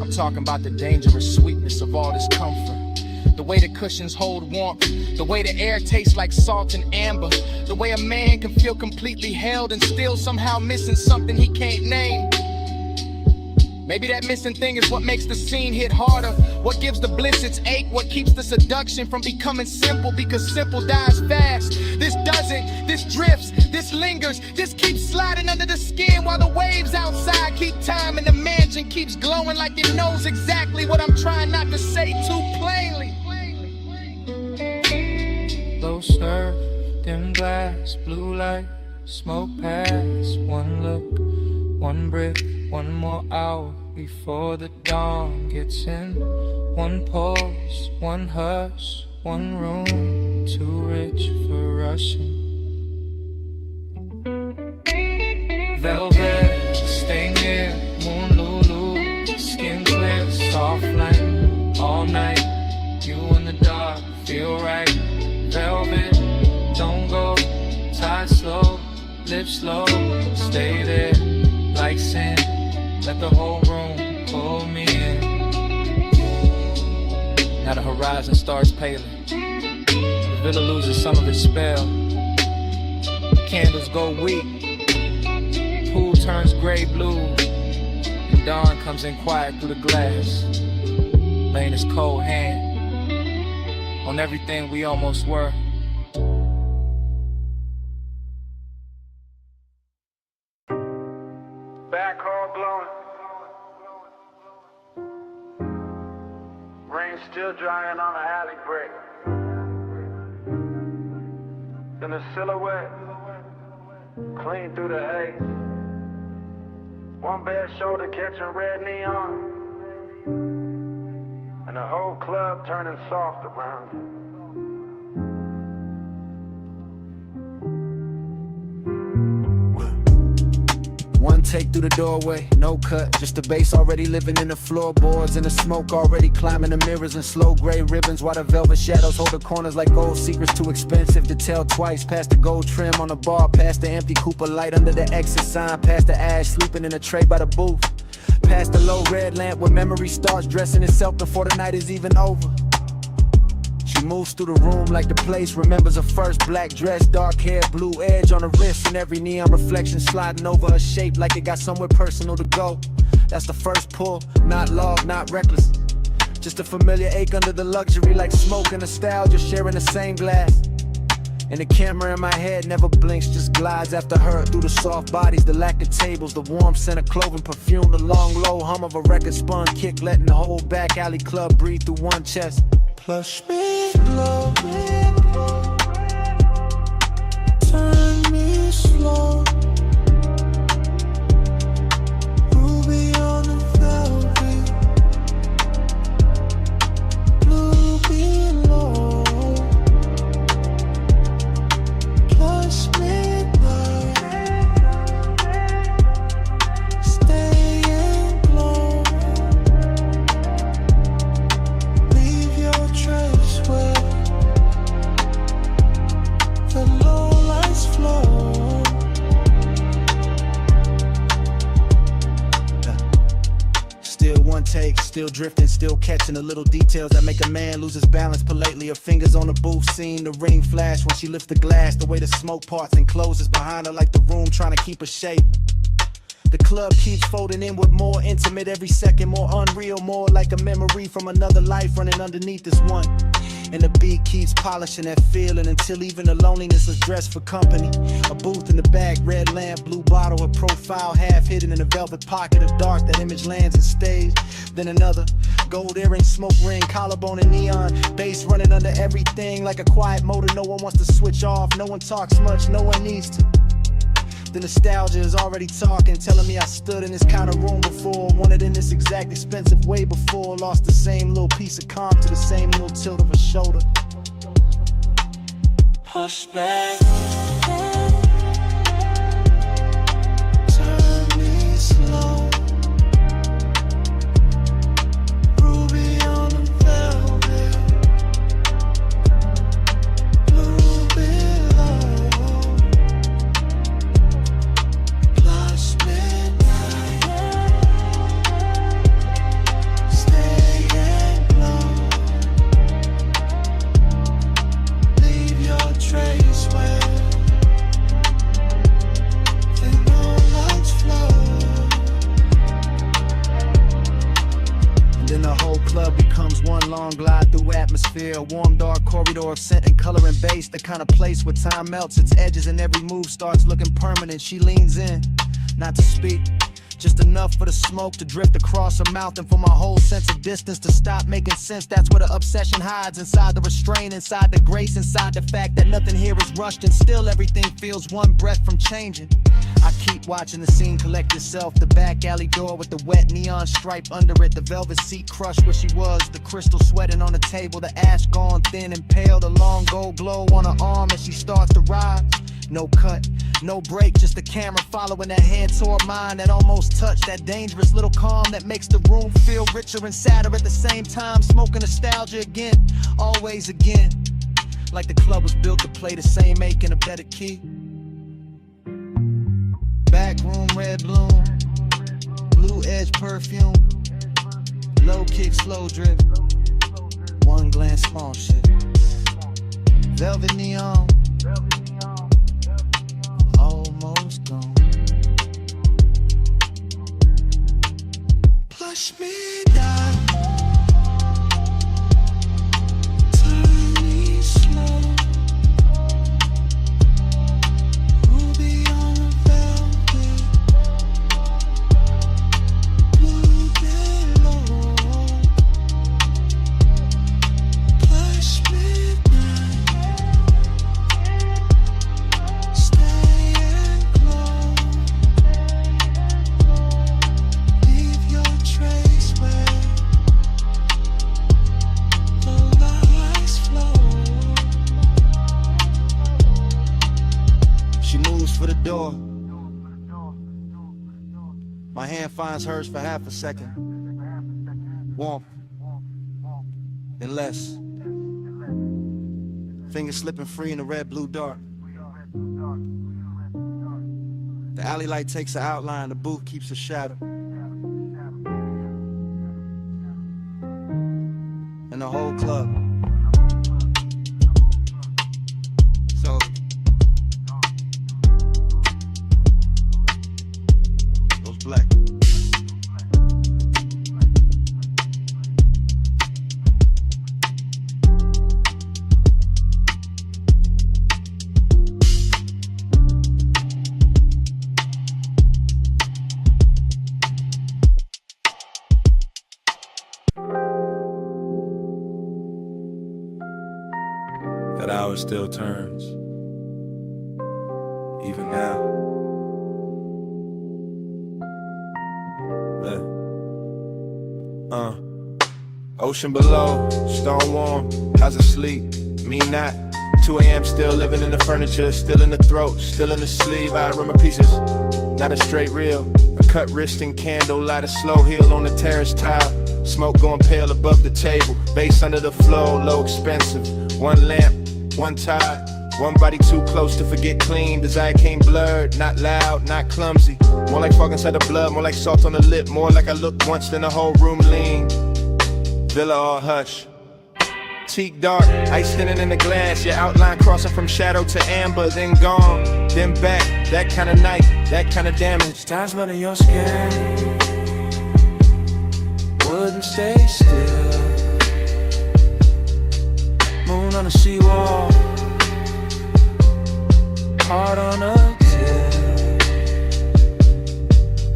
I'm talking about the dangerous sweetness of all this comfort. The way the cushions hold warmth, the way the air tastes like salt and amber, the way a man can feel completely held and still somehow missing something he can't name. Maybe that missing thing is what makes the scene hit harder, what gives the bliss its ache, what keeps the seduction from becoming simple, because simple dies fast. This doesn't, this drifts, this lingers, this keeps sliding under the skin while the waves outside keep time and the mansion keeps glowing like it knows exactly what I'm trying not to say too plainly. Low surf, dim glass, blue light, smoke pass. One look, one breath, one more hour before the dawn gets in. One pulse, one hush, one room, too rich for rushing. Velvet, stay near, moon lulu, skin clear, soft light, all night. You in the dark, feel right. Velvet, don't go, tie slow, lips slow, stay there, like sand. Let the whole room pull me in. Now the horizon starts paling. The villa loses some of its spell. Candles go weak. Pool turns gray blue. And dawn comes in quiet through the glass. Laying his cold hand on everything we almost were. Backhoe blowing. Rain still drying on the alley brick. Then the silhouette clean through the haze. One bare shoulder catching red neon. And the whole club turning soft around you. One take through the doorway, no cut. Just the bass already living in the floorboards, and the smoke already climbing the mirrors in slow gray ribbons, while the velvet shadows hold the corners like gold secrets too expensive to tell twice. Past the gold trim on the bar, past the empty Cooper light under the exit sign, past the ash sleeping in a tray by the booth, past the low red lamp where memory starts dressing itself before the night is even over. She moves through the room like the place remembers her first black dress, dark hair, blue edge on her wrist, and every neon reflection sliding over her shape like it got somewhere personal to go. That's the first pull, not love, not reckless. Just a familiar ache under the luxury, like smoke and nostalgia sharing the same glass. And the camera in my head never blinks, just glides after her through the soft bodies, the lack of tables, the warm scent of clothing, perfume, the long low hum of a record spun kick, letting the whole back alley club breathe through one chest. Plush me low, turn me slow, ruby on the velvet, blue below, plush me low, stay and glow, leave your trace where the low lights flow. Still one take, still drifting, still catching the little details that make a man lose his balance politely. Her fingers on the booth, seeing the ring flash when she lifts the glass, the way the smoke parts and closes behind her like the room trying to keep her shape. The club keeps folding inward, more intimate every second, more unreal, more like a memory from another life running underneath this one. And the beat keeps polishing that feeling until even the loneliness is dressed for company. A booth in the back, red lamp, blue bottle, a profile half hidden in a velvet pocket of dark. That image lands and stays. Then another gold earring, smoke ring, collarbone and neon, bass running under everything like a quiet motor. No one wants to switch off, no one talks much, no one needs to. The nostalgia is already talking, telling me I stood in this kind of room before, wanted in this exact expensive way before, lost the same little piece of calm to the same little tilt of a shoulder. Push back, turn me slow, ruby on the velvet, blue below, club becomes one long glide through atmosphere. A warm dark corridor of scent and color and bass. The kind of place where time melts its edges and every move starts looking permanent. She leans in, not to speak, just enough for the smoke to drift across her mouth and for my whole sense of distance to stop making sense. That's where the obsession hides, inside the restraint, inside the grace, inside the fact that nothing here is rushed and still everything feels one breath from changing. I keep watching the scene collect itself. The back alley door with the wet neon stripe under it. The velvet seat crushed where she was. The crystal sweating on the table. The ash gone thin and pale. The long gold glow on her arm as she starts to rise. No cut, no break, just the camera following that hand toward mine. That almost touch, that dangerous little calm that makes the room feel richer and sadder at the same time. Smoking nostalgia again, always again. Like the club was built to play the same make in a better key. Back room, red bloom, blue edge perfume, low kick, slow drip, one glance, small shit, velvet neon, almost gone. Push me down, turn me slow. My hand finds hers for half a second. Warmth. Then less. Fingers slipping free in the red-blue dark. The alley light takes an outline, the booth keeps a shadow. And the whole club. So black. That hour still turns, even now. Ocean below, stone warm, how's it sleep? Me not. 2 a.m. still living in the furniture, still in the throat, still in the sleeve. I remember pieces, not a straight reel. A cut wrist and candle, light a slow heel on the terrace tile. Smoke going pale above the table, bass under the floor, low expensive. One lamp, one tide, one body too close to forget clean. Desire came blurred, not loud, not clumsy. More like fog inside the blood, more like salt on the lip. More like I looked once, then the whole room leaned. Villa all hush. Teak dark, ice thinning in the glass. Your outline crossing from shadow to amber, then gone, then back. That kind of night, that kind of damage. Stars under your skin wouldn't stay still. Moon on the seawall, heart on a till.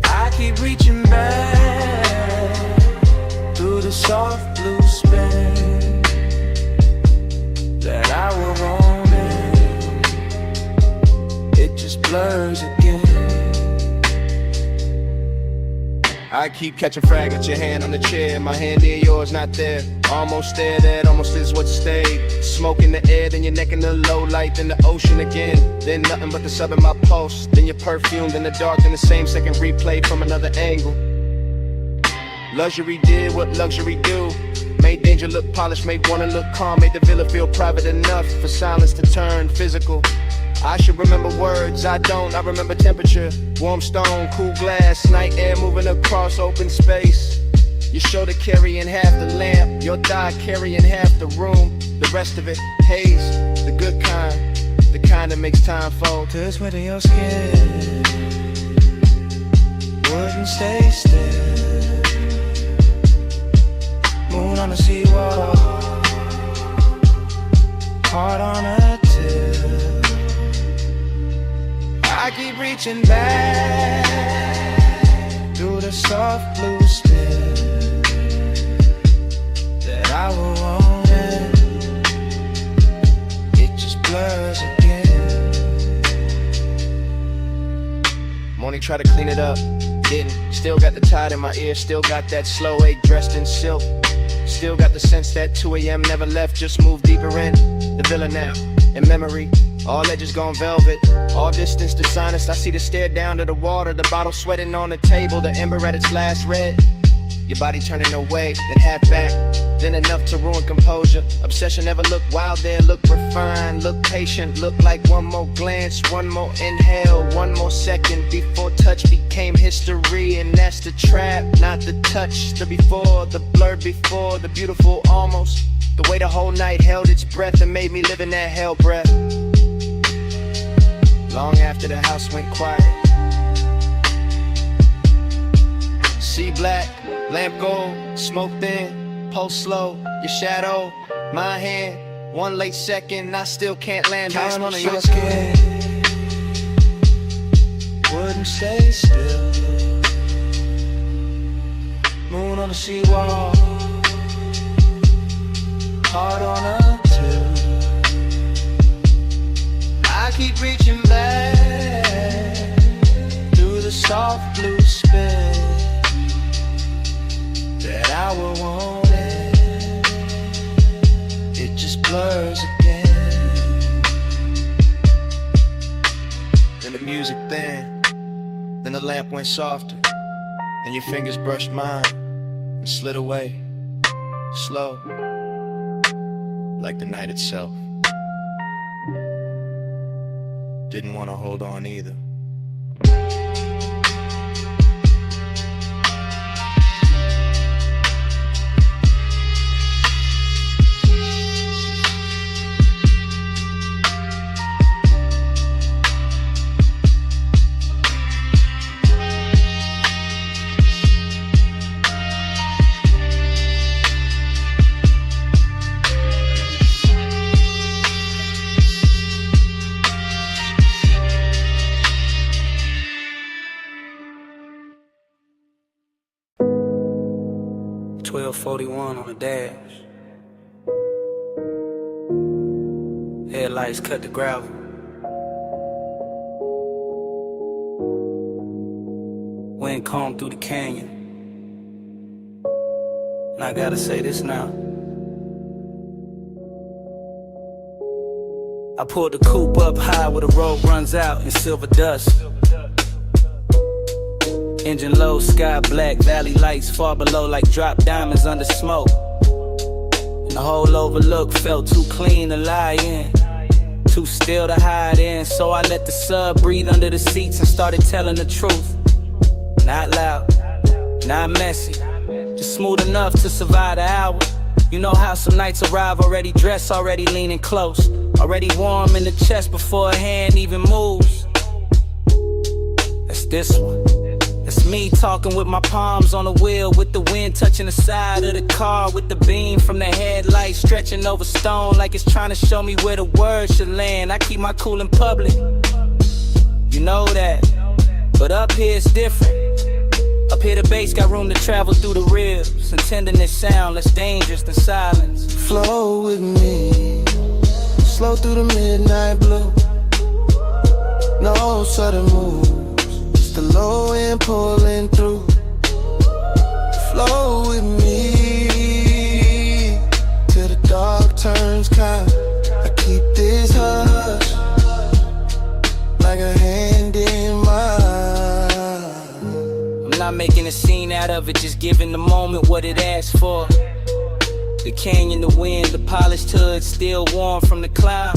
I keep reaching back through the soft blue space that I will roam in. It just blurs again. I keep catching frag at your hand on the chair. My hand near yours, not there. Almost there, that almost is what stayed. Smoke in the air, then your neck in the low light, then the ocean again. Then nothing but the sub in my pulse. Then your perfume, then the dark, then the same second replay from another angle. Luxury did what luxury do. Made danger look polished, made wanna look calm. Made the villa feel private enough for silence to turn physical. I should remember words, I don't. I remember temperature, warm stone, cool glass, night air moving across open space. Your shoulder carrying half the lamp, your thigh carrying half the room. The rest of it, haze, the good kind, the kind that makes time fold. To sweat in your skin wouldn't stay still. Moon reaching back through the soft blue spill that I will want it. It just blurs again. Morning tried to clean it up, didn't. Still got the tide in my ear, still got that slow ache dressed in silk. Still got the sense that 2 a.m. never left, just moved deeper in the villa now. In memory, all edges gone velvet, all distance dishonest. I see the stare down to the water, the bottle sweating on the table, the ember at its last red. Your body turning away, then half back, then enough to ruin composure. Obsession never looked wild there, look refined, look patient, look like one more glance, one more inhale, one more second before touch became history. And that's the trap, not the touch, the before, the blur before, the beautiful almost. The way the whole night held its breath and made me live in that hell breath. Long after the house went quiet. See black, lamp gold, smoke thin, pulse slow, your shadow, my hand. One late second, I still can't land down on your skin. Wouldn't stay still. Moon on the seawall, heart on a till. I keep reaching back through the soft blue spill that I will want it. It just blurs again. Then the music thin, then the lamp went softer, and your fingers brushed mine and slid away, slow, like the night itself. Didn't want to hold on either. .41 on the dash. Headlights cut the gravel. Wind combed through the canyon. And I gotta say this now. I pulled the coupe up high where the road runs out in silver dust. Engine low, sky black, valley lights far below like drop diamonds under smoke. And the whole overlook felt too clean to lie in, too still to hide in. So I let the sub breathe under the seats and started telling the truth. Not loud, not messy, just smooth enough to survive the hour. You know how some nights arrive already dressed, already leaning close, already warm in the chest before a hand even moves. That's this one. That's me talking with my palms on the wheel, with the wind touching the side of the car, with the beam from the headlight stretching over stone like it's trying to show me where the words should land. I keep my cool in public, you know that, but up here it's different. Up here the bass got room to travel through the ribs, and tenderness sound less dangerous than silence. Flow with me, slow through the midnight blue. No sudden moves, the low end pulling through. Flow with me till the dark turns kind. I keep this hush like a hand in mine. I'm not making a scene out of it, just giving the moment what it asks for. The canyon, the wind, the polished hood still warm from the cloud.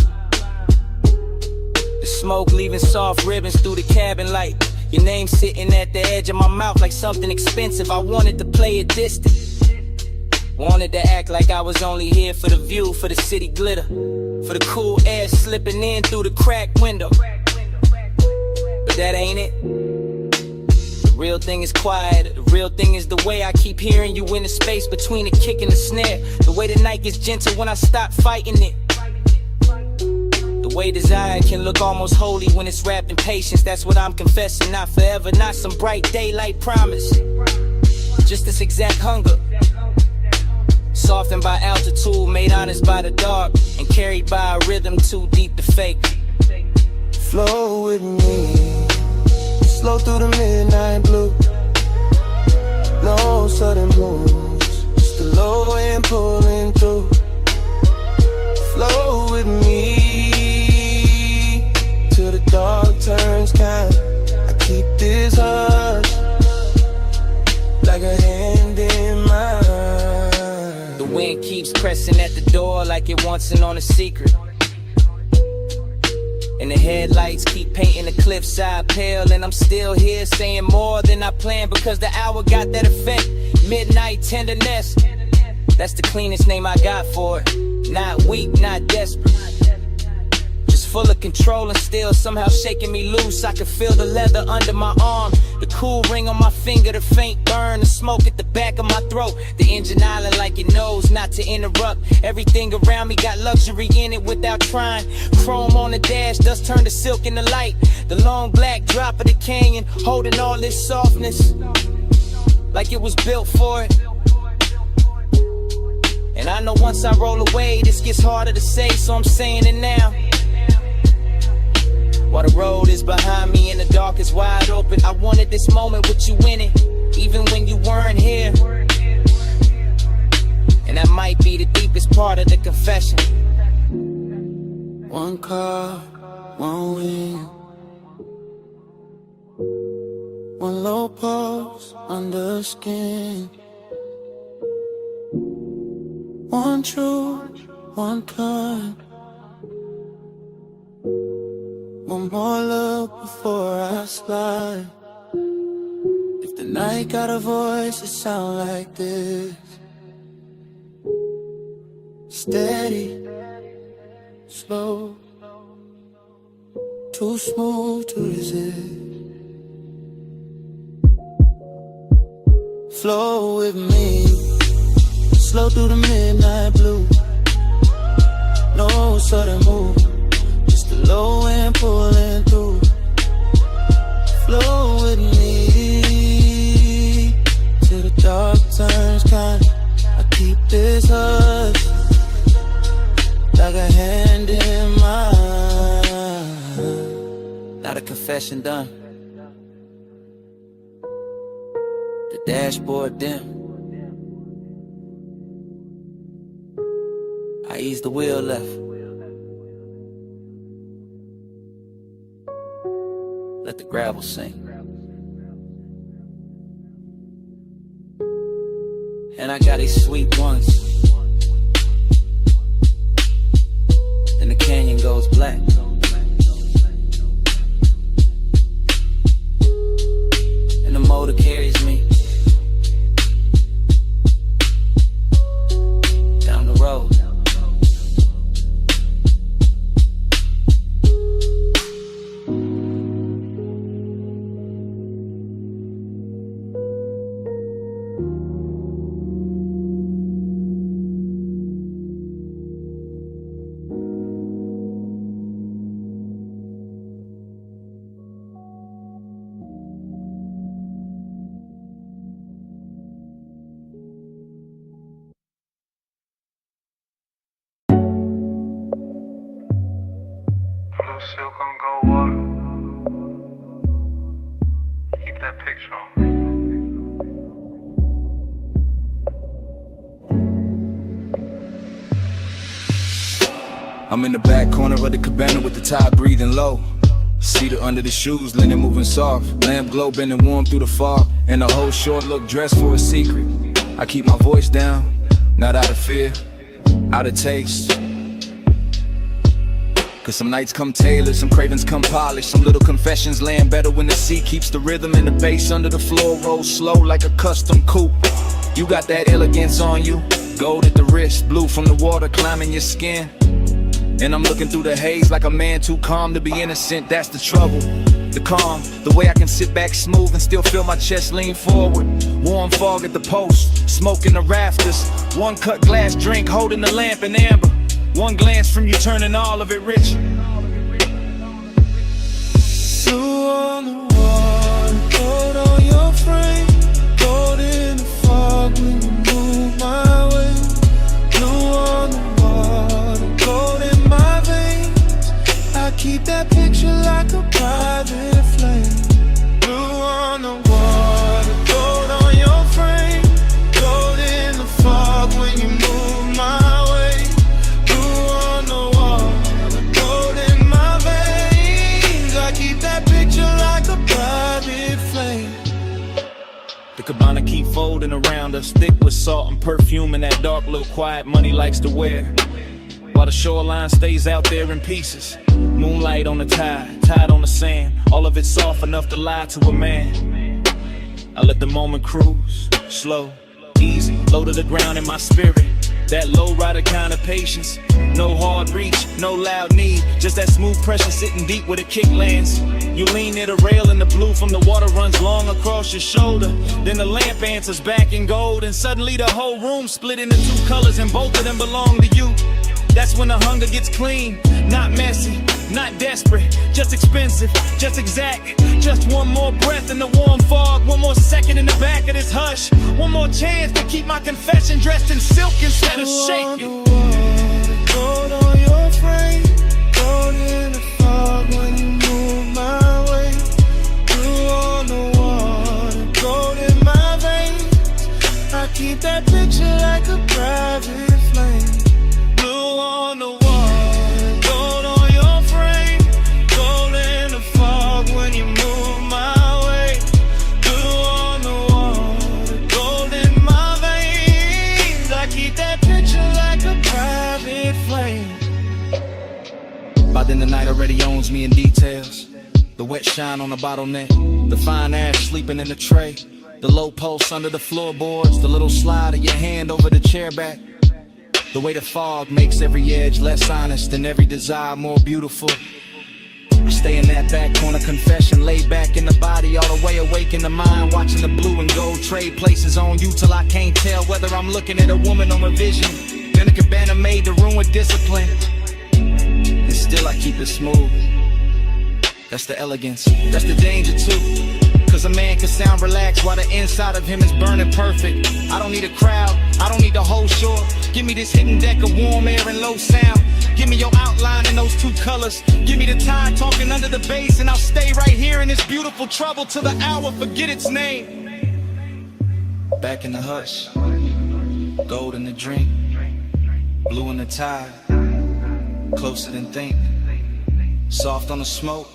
The smoke leaving soft ribbons through the cabin light. Your name sitting at the edge of my mouth like something expensive. I wanted to play it distant, wanted to act like I was only here for the view, for the city glitter, for the cool air slipping in through the cracked window. But that ain't it. The real thing is quiet. The real thing is the way I keep hearing you in the space between the kick and the snare. The way the night gets gentle when I stop fighting it. The way desired can look almost holy when it's wrapped in patience. That's what I'm confessing, not forever, not some bright daylight promise. Just this exact hunger, softened by altitude, made honest by the dark, and carried by a rhythm too deep to fake. Flow with me, slow through the midnight blue. No sudden moves, just the low end pulling through. Flow with me till the dark turns kind. I keep this hush like a hand in mine. The wind keeps pressing at the door like it wants in on a secret. And the headlights keep painting the cliffside pale. And I'm still here saying more than I planned, because the hour got that effect. Midnight tenderness, that's the cleanest name I got for it. Not weak, not desperate, just full of control and still somehow shaking me loose. I can feel the leather under my arm, the cool ring on my finger, the faint burn, the smoke at the back of my throat. The engine island like it knows not to interrupt. Everything around me got luxury in it without trying. Chrome on the dash, dust turned to silk in the light. The long black drop of the canyon, holding all this softness like it was built for it. And I know once I roll away, this gets harder to say, so I'm saying it now. While the road is behind me and the dark is wide open, I wanted this moment with you in it, even when you weren't here. And that might be the deepest part of the confession. One car, one wing, one low pulse under skin. One true, one kind. One more look before I slide. If the night got a voice, it sound like this. Steady, slow, too smooth to resist. Flow with me, slow through the midnight blue. No sudden move, just the low end pulling through. Flow with me till the dark turns kind. I keep this hush like a hand in mine. Now the confession done, the dashboard dim. I ease the wheel left, let the gravel sink. And I got these sweet ones, and the canyon goes black. And the motor carries me down the road. Silk on gold water. Keep that picture on. I'm in the back corner of the cabana with the top breathing low. Cedar under the shoes, linen moving soft. Lamp glow bending warm through the fog. And the whole short look dressed for a secret. I keep my voice down, not out of fear, out of taste. Cause some nights come tailored, some cravings come polished. Some little confessions laying better when the sea keeps the rhythm and the bass under the floor rolls slow like a custom coupe. You got that elegance on you, gold at the wrist, blue from the water climbing your skin. And I'm looking through the haze like a man too calm to be innocent. That's the trouble, the calm, the way I can sit back smooth and still feel my chest lean forward. Warm fog at the post, smoke in the rafters. One cut glass drink holding the lamp in amber. One glance from you turning all of it richer. Blue on the water, gold on your frame, gold in the fog when you move my way. Blue on the water, gold in my veins, I keep that picture like a private flame. Blue on the water, gold on your frame, gold in the fog when you move my way. Blue on the water, gold in my veins, I keep that picture like a private flame. The cabana keep folding around us, thick with salt and perfume and that dark little quiet money likes to wear. While the shoreline stays out there in pieces, moonlight on the tide, tide on the sand, all of it soft enough to lie to a man. I let the moment cruise, slow, easy, low to the ground in my spirit. That low rider kind of patience, no hard reach, no loud need, just that smooth pressure sitting deep where the kick lands. You lean near the rail and the blue from the water runs long across your shoulder. Then the lamp answers back in gold, and suddenly the whole room split into two colors, and both of them belong to you. That's when the hunger gets clean, not messy, not desperate, just expensive, just exact. Just one more breath in the warm fog, one more second in the back of this hush, one more chance to keep my confession dressed in silk instead of shaking. Gold on your frame, gold in the fog when you move my way. Blue on the water, gold in my veins, I keep that picture like a private flame. Blue on the water, gold on your frame, gold in the fog when you move my way. Blue on the water, gold in my veins, I keep that picture like a private flame. By then the night already owns me in details. The wet shine on the bottleneck, the fine ash sleeping in the tray, the low pulse under the floorboards, the little slide of your hand over the chair back. The way the fog makes every edge less honest and every desire more beautiful. I stay in that back corner confession, laid back in the body, all the way awake in the mind, watching the blue and gold trade places on you till I can't tell whether I'm looking at a woman or a vision. Then a cabana made the room with discipline, and still I keep it smooth. That's the elegance, that's the danger too. Cause a man can sound relaxed while the inside of him is burning perfect. I don't need a crowd, I don't need the whole shore. Give me this hidden deck of warm air and low sound. Give me your outline in those two colors. Give me the tide talking under the bass, and I'll stay right here in this beautiful trouble till the hour forget its name. Back in the hush, gold in the drink, blue in the tide, closer than think. Soft on the smoke,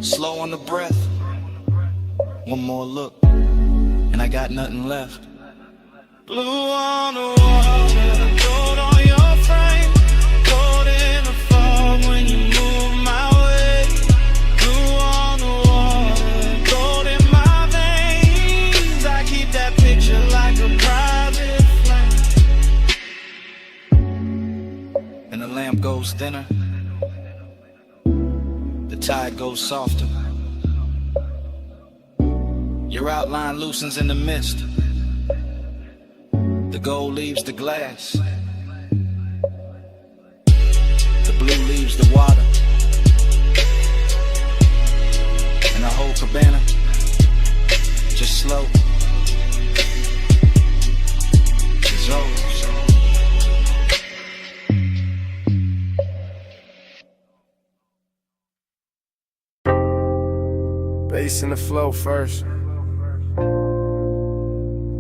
slow on the breath. One more look, and I got nothing left. Blue on the water, gold on your frame, gold in the fog when you move my way. Blue on the water, gold in my veins, I keep that picture like a private flame. And the lamp goes thinner, the tide goes softer. Your outline loosens in the mist. The gold leaves the glass. The blue leaves the water. And the whole cabana just slow dissolves. Bass in the flow first,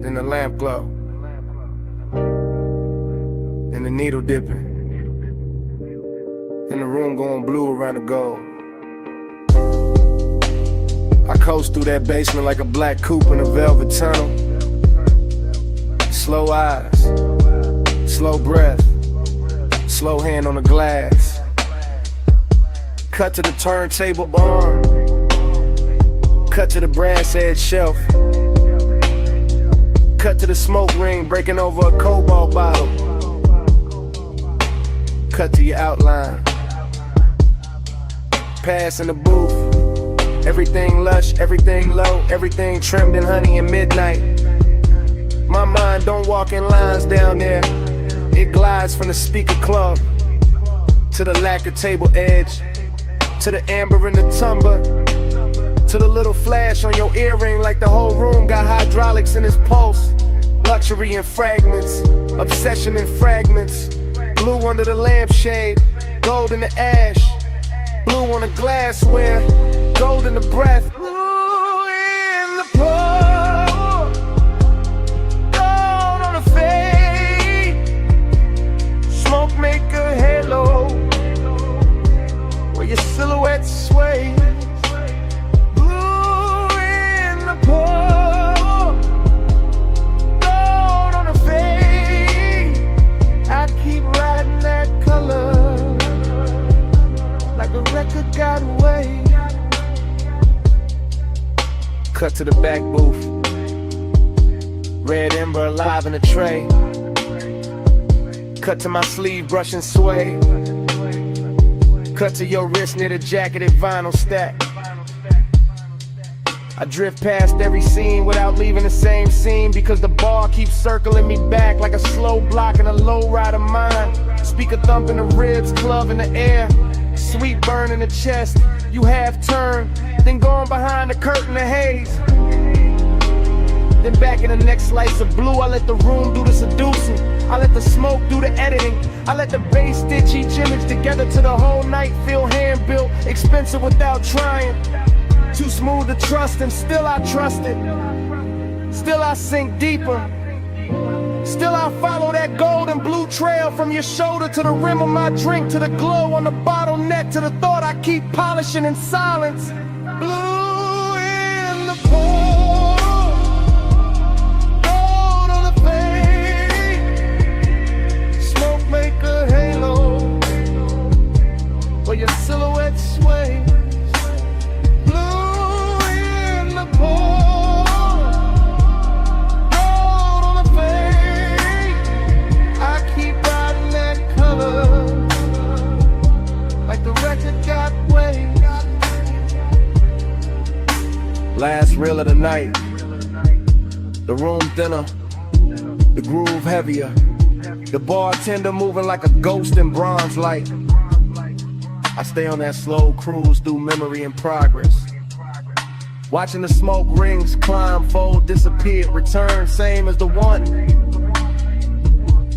then the lamp glow, and the needle dipping, and the room going blue around the gold. I coast through that basement like a black coupe in a velvet tunnel. Slow eyes, slow breath, slow hand on the glass. Cut to the turntable arm, cut to the brass edge shelf, cut to the smoke ring breaking over a cobalt bottle, cut to your outline, pass in the booth. Everything lush, everything low, everything trimmed in honey and midnight. My mind don't walk in lines down there. It glides from the speaker club to the lacquer table edge, to the amber in the tumbler, To the little flash on your earring, like the whole room got hydraulics in its pulse. Luxury in fragments, obsession in fragments. Blue under the lampshade, gold in the ash. Blue on the glassware, gold in the breath. Blue in the pour, gold on the fade. Smoke make a halo where your silhouette sways. Blue in the pour, gold on the fade. I keep riding that color like a record got away. Cut to the back booth. Red ember alive in a tray. Cut to my sleeve brushing sway. Cut to your wrist near the jacketed vinyl stack. I drift past every scene without leaving the same scene, because the bar keeps circling me back like a slow block in a low ride of mine. Speaker thump in the ribs, club in the air. Sweet burn in the chest, you half turn, then going behind the curtain of haze. Then back in the next slice of blue, I let the room do the seducing. I let the smoke do the editing. I let the bass stitch each image together to the whole night feel hand-built, expensive without trying. Too smooth to trust, and still I trust it. Still I sink deeper. Still I follow that golden blue trail from your shoulder to the rim of my drink, to the glow on the bottleneck, to the thought I keep polishing in silence. Blue in the pour, gold on the fade. Smoke make a halo where your silhouette sways. Blue in the pour, last reel of the night. The room thinner, the groove heavier. The bartender moving like a ghost in bronze light. I stay on that slow cruise through memory and progress. Watching the smoke rings climb, fold, disappear, return, same as the one.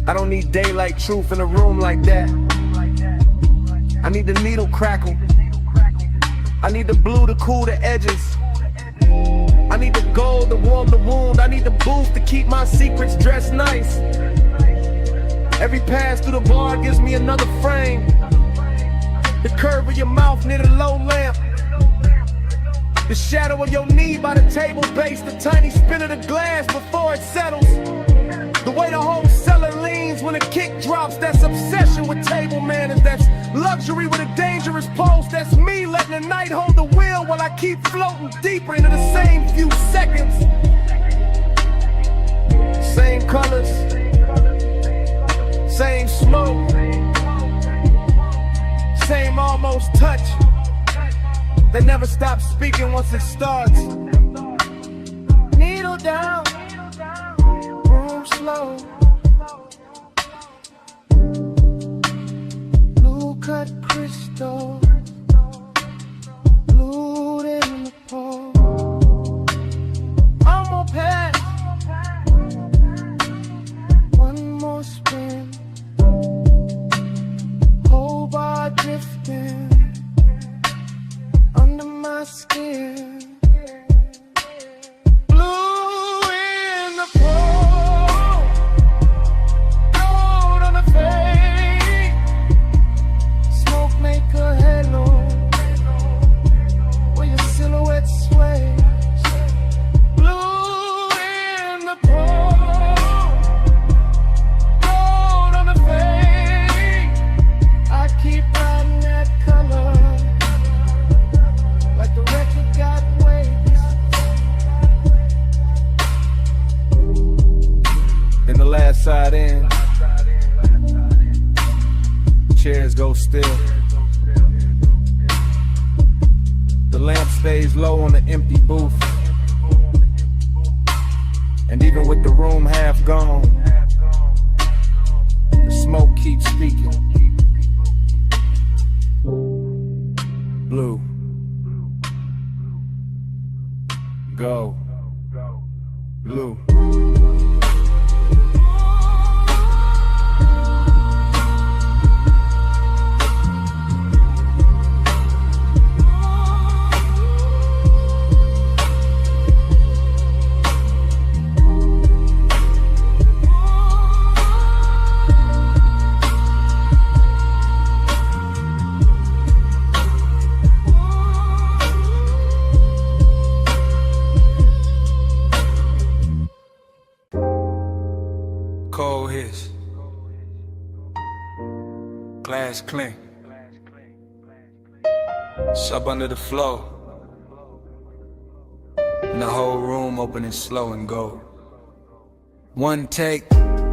I don't need daylight truth in a room like that. I need the needle crackle. I need the blue to cool the edges. I need the gold to warm the wound. I need the booth to keep my secrets dressed nice. Every pass through the bar gives me another frame. The curve of your mouth near the low lamp. The shadow of your knee by the table base. The tiny spin of the glass before it settles. The way the whole cellar leans when a kick drops. That's obsession with table manners. That's luxury with a dangerous pulse. That's me letting the night hold the wheel while I keep floating deeper into the same few seconds. Same colors, same smoke, same almost touch. They never stop speaking once it starts. Needle down, room slow. Blue cut crystal, blue in the pour. I'm gonna pass. One more spin. Whole bar drifting under my skin. Blue in the pour, gold on the fade. Smoke make a halo where your silhouette sways. Blue in the pour, gold on the fade. I keep riding that color like the record got waves. Then the last side in, chairs go still. The lamp stays low on the empty booth. And even with the room half gone, the smoke keeps speaking. Blue. cold hits. Glass clink. Sub under the floor. And the whole room opening slow and go. One take,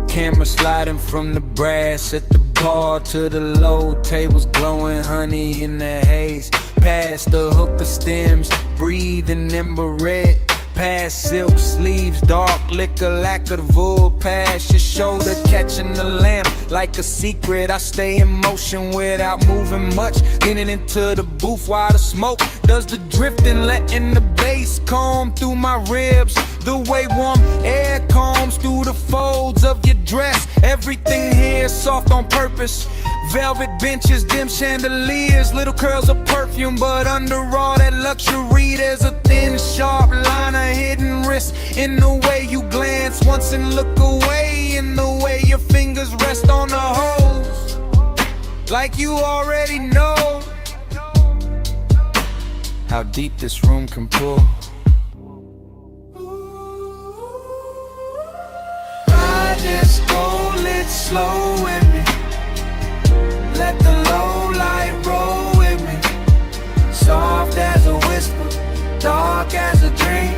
camera sliding from the brass at the bar to the low. Tables glowing, honey in the haze. Past the hookah stems, breathing ember red. Past silk sleeves, dark liquor, lack of the wool. Past your shoulder, catching the lamp like a secret. I stay in motion without moving much. Getting into the booth while the smoke does the drifting, letting the bass comb through my ribs. The way warm air combs through the folds of your dress. Everything here soft on purpose. Velvet benches, dim chandeliers, little curls of perfume, but under all that luxury there's a thin, sharp line of hidden wrist. In the way you glance once and look away, in the way your fingers rest on the hose, like you already know how deep this room can pull. Ride this gold lit slow with me. Let the low light roll with me. Soft as a whisper, dark as a dream.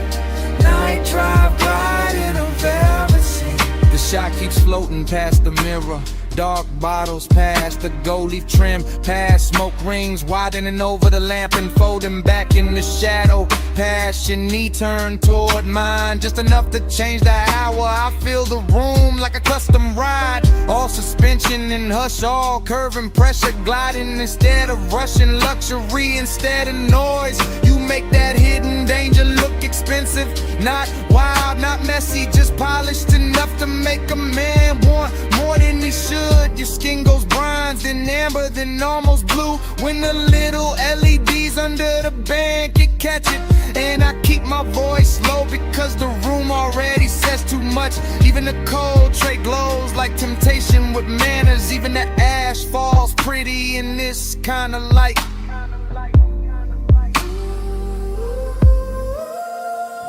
Night drive ride in a velvet scene. The shot keeps floating past the mirror. Dark bottles past the gold leaf trim, past smoke rings widening over the lamp and folding back in the shadow. Past your knee turned toward mine, just enough to change the hour. I feel the room like a custom ride, all suspension and hush, all curve and pressure gliding instead of rushing. Luxury instead of noise, you make that hidden danger look expensive. Not wild, not messy, just polished enough to make a man want more than he should. Your skin goes bronze, then amber, then almost blue. When the little LEDs under the band can catch it. And I keep my voice low because the room already says too much. Even the cold tray glows like temptation with manners. Even the ash falls pretty in this kind of light.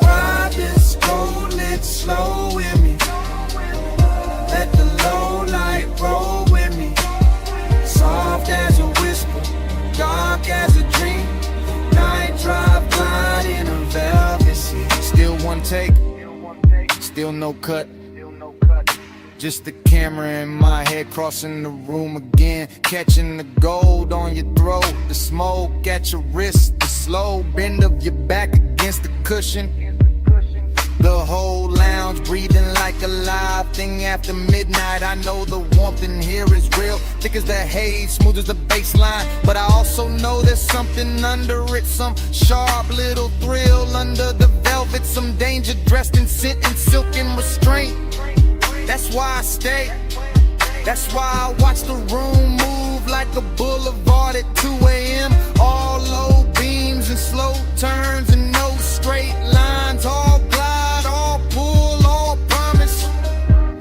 Ride this gold lit slow with me. Let the low light roll with me. Soft as a whisper, dark as a dream. Night drive glide in a velvet sea. Still one take, still no cut. Just the camera in my head crossing the room again. Catching the gold on your throat, the smoke at your wrist, the slow bend of your back against the cushion. The whole lounge breathing like a live thing after midnight. I know the warmth in here is real, thick as the haze, smooth as the baseline. But I also know there's something under it, some sharp little thrill under the velvet, some danger dressed in scent and silk and restraint. That's why I stay, that's why I watch the room move like a boulevard at 2 a.m. All low beams and slow turns and no straight lines. All glide, all pull, all promise.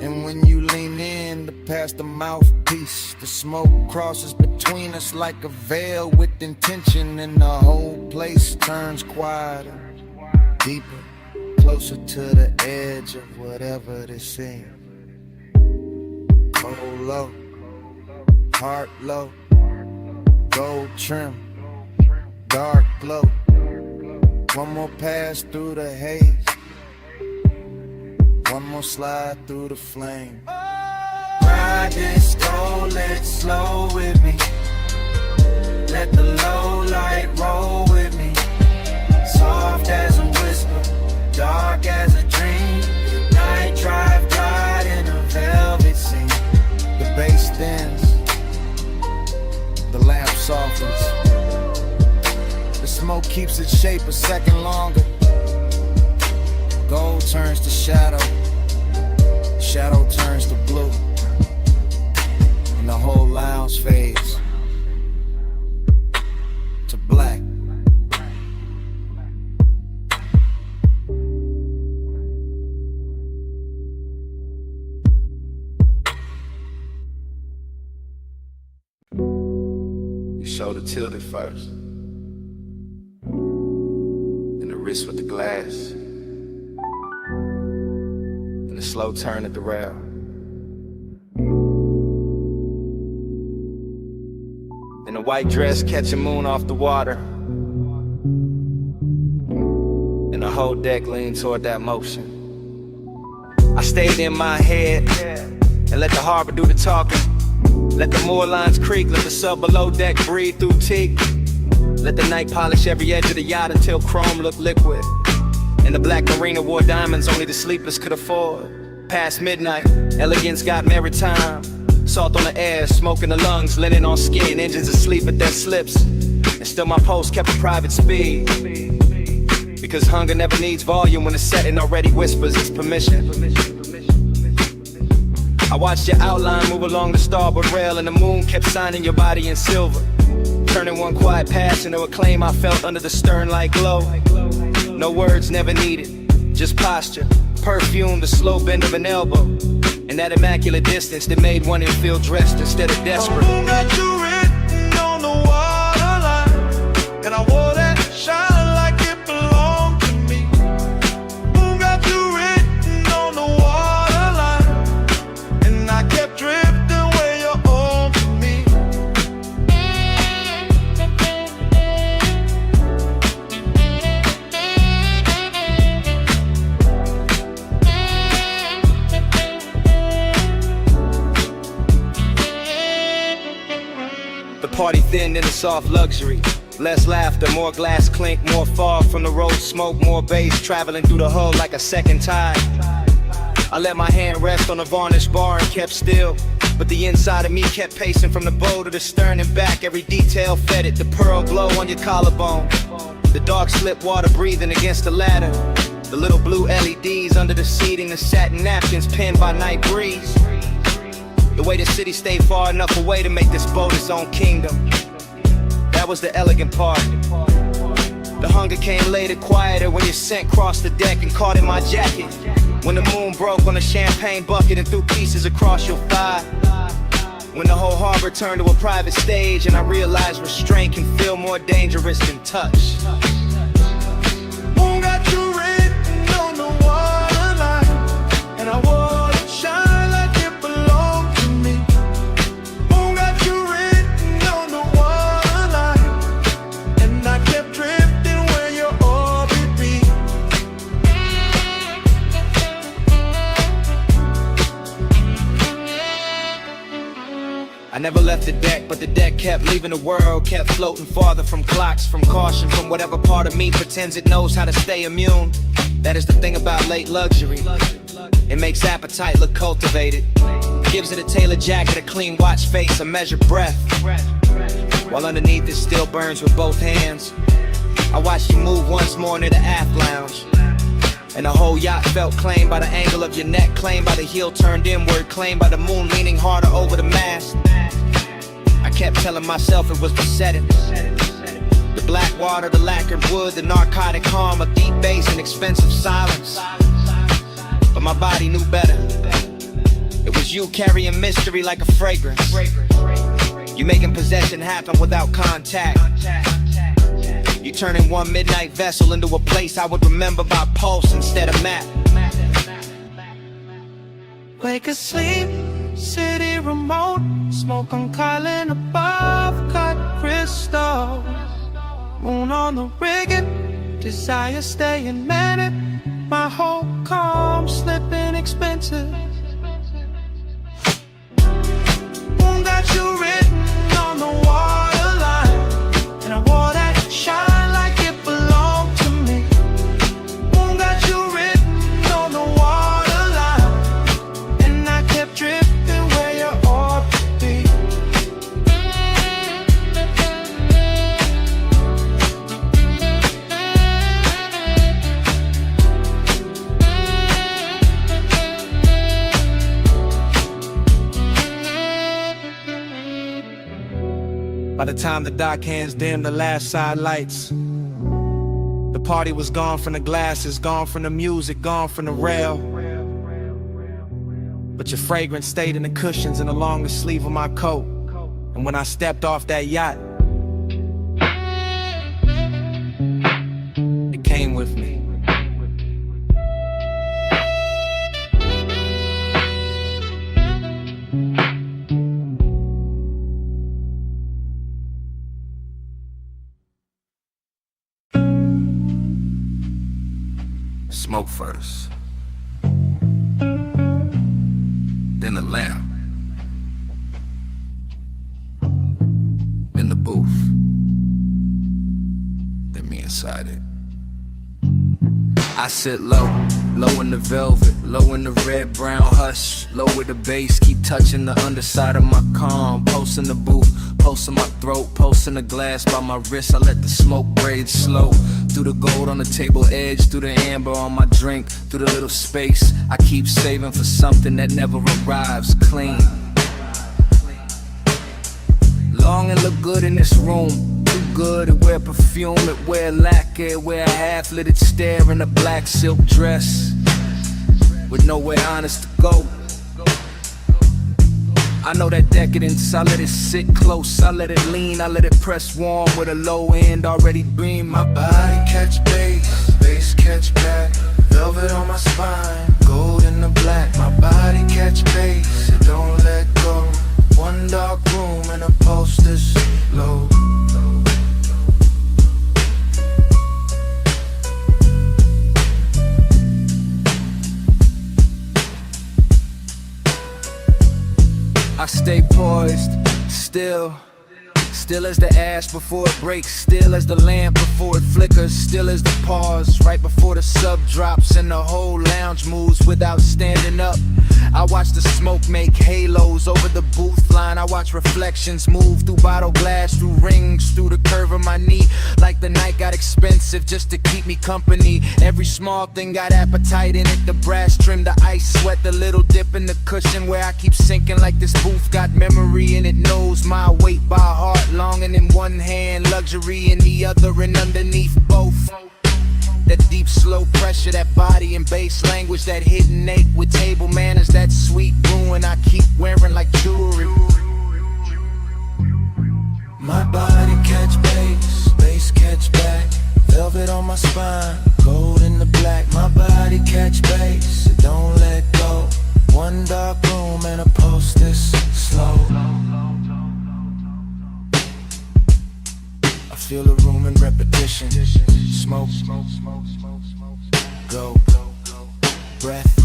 And when you lean in to pass the mouthpiece, the smoke crosses between us like a veil with intention. And the whole place turns quieter, deeper, closer to the edge of whatever this is. Cold low, heart low, gold trim, dark glow. One more pass through the haze, one more slide through the flame. Ride this gold lit slow with me. Let the low light roll with me. Soft as a whisper, dark as a dream. Night drive glide in a velvet scene. The bass thins, the lamp softens. The smoke keeps its shape a second longer. Gold turns to shadow, shadow turns to blue. And the whole lounge fades to black. Shoulder tilted first, and the wrist with the glass, and the slow turn at the rail. white dress catching moon off the water, and the whole deck leaned toward that motion. I stayed in my head and let the harbor do the talking. Let the moor lines creak, let the sub below deck breathe through teak. Let the night polish every edge of the yacht until chrome looked liquid. And the black marina wore diamonds only the sleepless could afford. Past midnight, elegance got maritime. Salt on the air, smoke in the lungs, linen on skin, engines asleep at their slips. And still my pulse kept a private speed. Because hunger never needs volume when the setting already whispers its permission. I watched your outline move along the starboard rail, and the moon kept signing your body in silver, turning one quiet pass into a claim I felt under the stern like glow. No words never needed, just posture, perfume, the slow bend of an elbow, and that immaculate distance that made one feel dressed instead of desperate. Moon got you written on the waterline, and I wore that shine like it belonged to me. Moon got you written on the waterline, and I kept drifting where you're on to me. The party thinned into soft luxury. Less laughter, more glass clink, more fog from the road smoke, more bass traveling through the hull like a second tide. I let my hand rest on the varnished bar and kept still, but the inside of me kept pacing from the bow to the stern and back. Every detail fed it, the pearl glow on your collarbone, the dark slip water breathing against the ladder, the little blue LEDs under the seating, the satin napkins pinned by night breeze. The way the city stayed far enough away to make this boat its own kingdom. That was the elegant part. The hunger came later, quieter, when your scent crossed the deck and caught in my jacket. When the moon broke on a champagne bucket and threw pieces across your thigh. When the whole harbor turned to a private stage and I realized restraint can feel more dangerous than touch. Moon got you written on the waterline, and I wore it shine like it belonged to me. Moon got you written on the waterline, and I kept drifting where your orbit be. I never left the deck, but the deck kept leaving the world, kept floating farther from clocks, from caution, from whatever part of me pretends it knows how to stay immune. That is the thing about late luxury. It makes appetite look cultivated, gives it a tailored jacket, a clean watch face, a measured breath, while underneath it still burns with both hands. I watched you move once more near the aft lounge, and the whole yacht felt claimed by the angle of your neck, claimed by the heel turned inward, claimed by the moon leaning harder over the mast. I kept telling myself it was the setting, the black water, the lacquered wood, the narcotic calm, a deep bass and expensive silence. But my body knew better. It was you carrying mystery like a fragrance. You making possession happen without contact. You turning one midnight vessel into a place I would remember by pulse instead of map. Wake asleep, city remote, smoke on calling above, cut crystal. Moon on the rigging, desire staying manic. My whole calm slipping expensive. Moon got you written on the waterline, and I wore that shine like it belonged to me. Moon got you written on the waterline, and I kept drifting where your orbit be. By the time the dock hands dimmed the last side lights, the party was gone from the glasses, gone from the music, gone from the rail. But your fragrance stayed in the cushions and along the sleeve of my coat. And when I stepped off that yacht, it came with me. Smoke first, then the lamp, then the booth, then me inside it. I sit low, low in the velvet, low in the red, brown hush, low with the bass, keep touching the underside of my calm, pulse in the booth, pulse in my throat, pulse in the glass by my wrist, I let the smoke braid slow, through the gold on the table edge, through the amber on my drink, through the little space, I keep saving for something that never arrives, clean. Long and look good in this room, too good to wear perfume, it wear lacquer, wear a half-lit stare in a black silk dress, with nowhere honest to go. I know that decadence, I let it sit close, I let it lean, I let it press warm with a low end already beam. My body catch bass, bass catch back, velvet on my spine, gold in the black. My body catch bass, it don't let go. One dark room and a pulse this low. I stay poised, still as the ash before it breaks, still as the lamp before it flickers, still as the pause right before the sub drops and the whole lounge moves without standing up. I watch the smoke make halos over the booth line, I watch reflections move through bottle glass, through rings, through the curve of my knee, like the night got expensive just to keep me company. Every small thing got appetite in it, the brass trim, the ice sweat, the little dip in the cushion where I keep sinking like this booth got memory and it knows my weight by heart. Longing in one hand, luxury in the other, and underneath both, that deep slow pressure, that body and bass language, that hidden ache with table manners, that sweet ruin I keep wearing like jewelry. My body catch bass, bass catch back, velvet on my spine, gold in the black. My body catch bass, it don't let go. One dark room and a pulse this slow. I feel the room in repetition. Smoke, go, breath,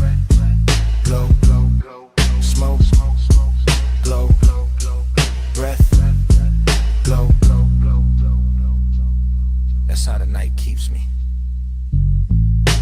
glow, smoke, glow, breath, glow. That's how the night keeps me.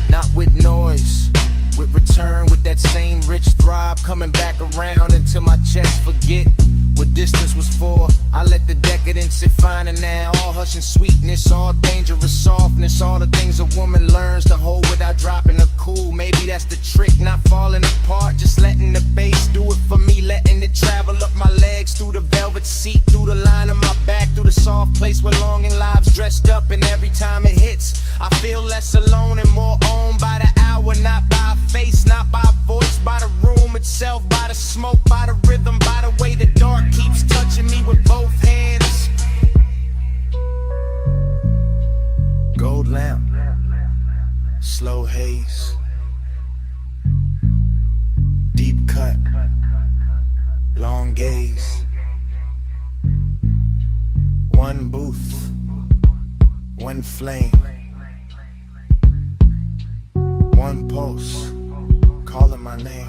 Not with noise, with return, with that same rich throb coming back around until my chest forget what distance was for. I let the decadence sit finer now, all hush and sweetness, all dangerous softness, all the things a woman learns to hold without dropping her cool. Maybe that's the trick, not falling apart, just letting the bass do it for me, letting it travel up my legs, through the velvet seat, through the line of my back, through the soft place where longing lives dressed up. And every time it hits, I feel less alone and more owned by the hour, not by a face, not by a voice, by the room itself, by the smoke, by the rhythm, by the way the dark keeps touching me with both hands. Gold lamp, slow haze, deep cut, long gaze. One booth, one flame, one pulse, calling my name.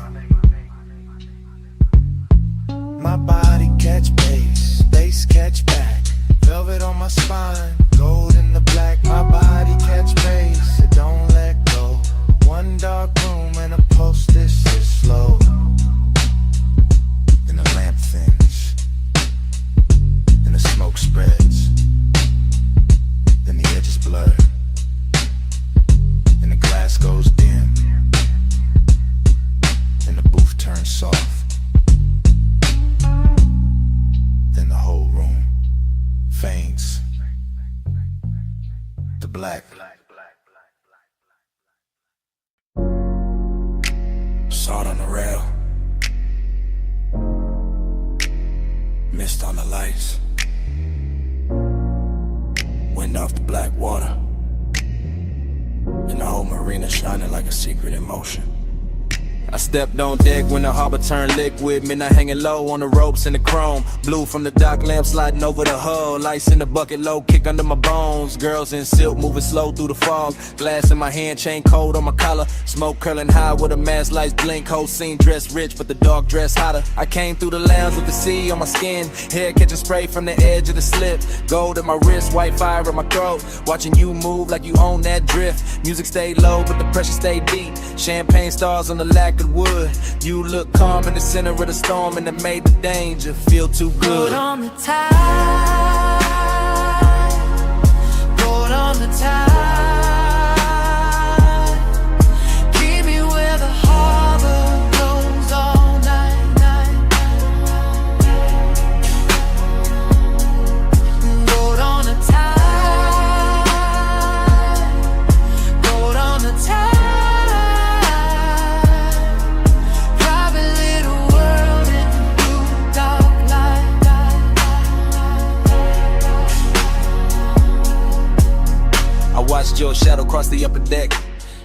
My body catch bass, bass catch back, velvet on my spine, gold in the black. My body catch bass, it don't let go. One dark room and a pulse this is slow. Then the lamp thins, then the smoke spreads, then the edges blur, then the glass goes dim, then the booth turns soft. Then the whole room faints to black. Salt on the rail, mist on the lights, wind off the black water, and the whole marina shining like a secret in motion. I stepped on deck when the harbor turned liquid. Midnight hanging low on the ropes and the chrome. Blue from the dock lamp sliding over the hull. Ice in the bucket, low kick under my bones. Girls in silk moving slow through the fog. Glass in my hand, chain cold on my collar. Smoke curling high with the mask lights blink. Whole scene dressed rich, but the dark dress hotter. I came through the lounge with the sea on my skin. Hair catching spray from the edge of the slip. Gold in my wrist, white fire in my throat. Watching you move like you own that drift. Music stayed low, but the pressure stayed deep. Champagne stars on the lacquered wood. You look calm in the center of the storm, and it made the danger feel too good. Boat on the tide, boat on the tide. Keep me where the harbor blows all night, night. Boat on the tide, boat on the tide. Watched your shadow cross the upper deck.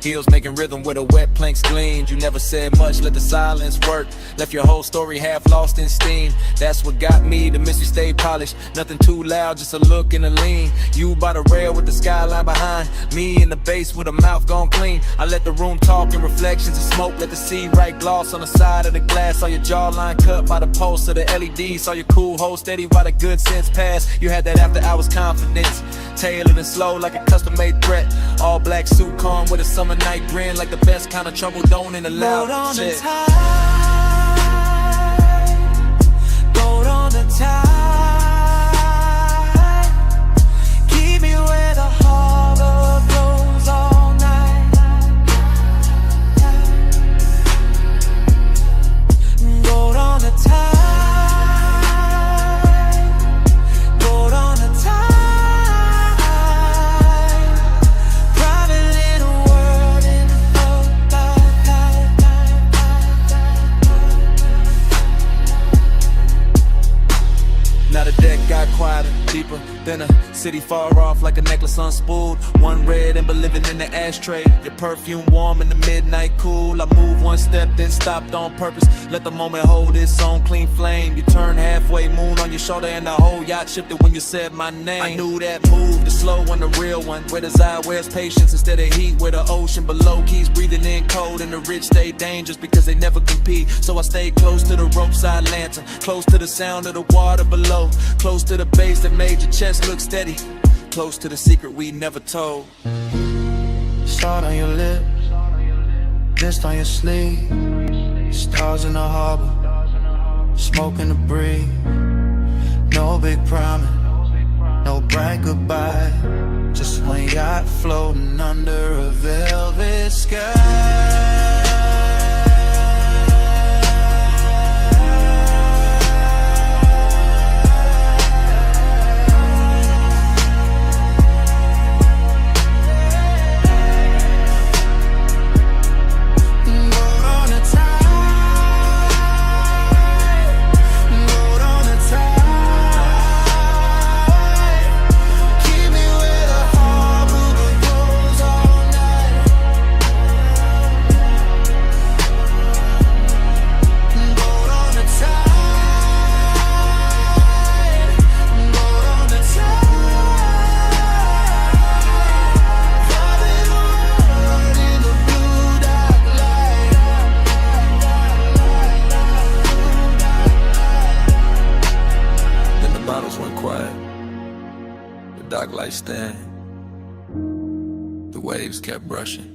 Heels making rhythm where the wet planks gleamed. You never said much, let the silence work. Left your whole story half lost in steam. That's what got me, the mystery stayed polished. Nothing too loud, just a look and a lean. You by the rail with the skyline behind. Me in the base with a mouth gone clean. I let the room talk in reflections of smoke. Let the sea write gloss on the side of the glass. Saw your jawline cut by the pulse of the LED. Saw your cool hold steady while the good sense passed. You had that after hours confidence. Tailored and slow like a custom-made threat. All black suit calm with a summer night grin. Like the best kind of trouble don't in a loud shit. Boat on the tide. Keep me where the harbor blows all night. Boat on the tide. Boat on the tide. Now the deck got quieter, deeper than a city far off, like a necklace unspooled. One red ember living in the ashtray. Your perfume warm in the midnight cool. I moved one step, then stopped on purpose. Let the moment hold its own clean flame. You turned halfway, moon on your shoulder, and the whole yacht shifted when you said my name. I knew that move, the slow one, the real one. Where desire wears patience instead of heat. Where the ocean below keeps breathing in cold, and the rich stay dangerous because they never compete. So I stayed close to the rope side lantern, close to the sound of the water below, close to the base that made your chest look steady, close to the secret we never told. Salt on your lip, mist on your sleeve. Stars in the harbor, smoke in the breeze. No big promise, no bright goodbye. Just one yacht floating under a velvet sky. Stand. The waves kept brushing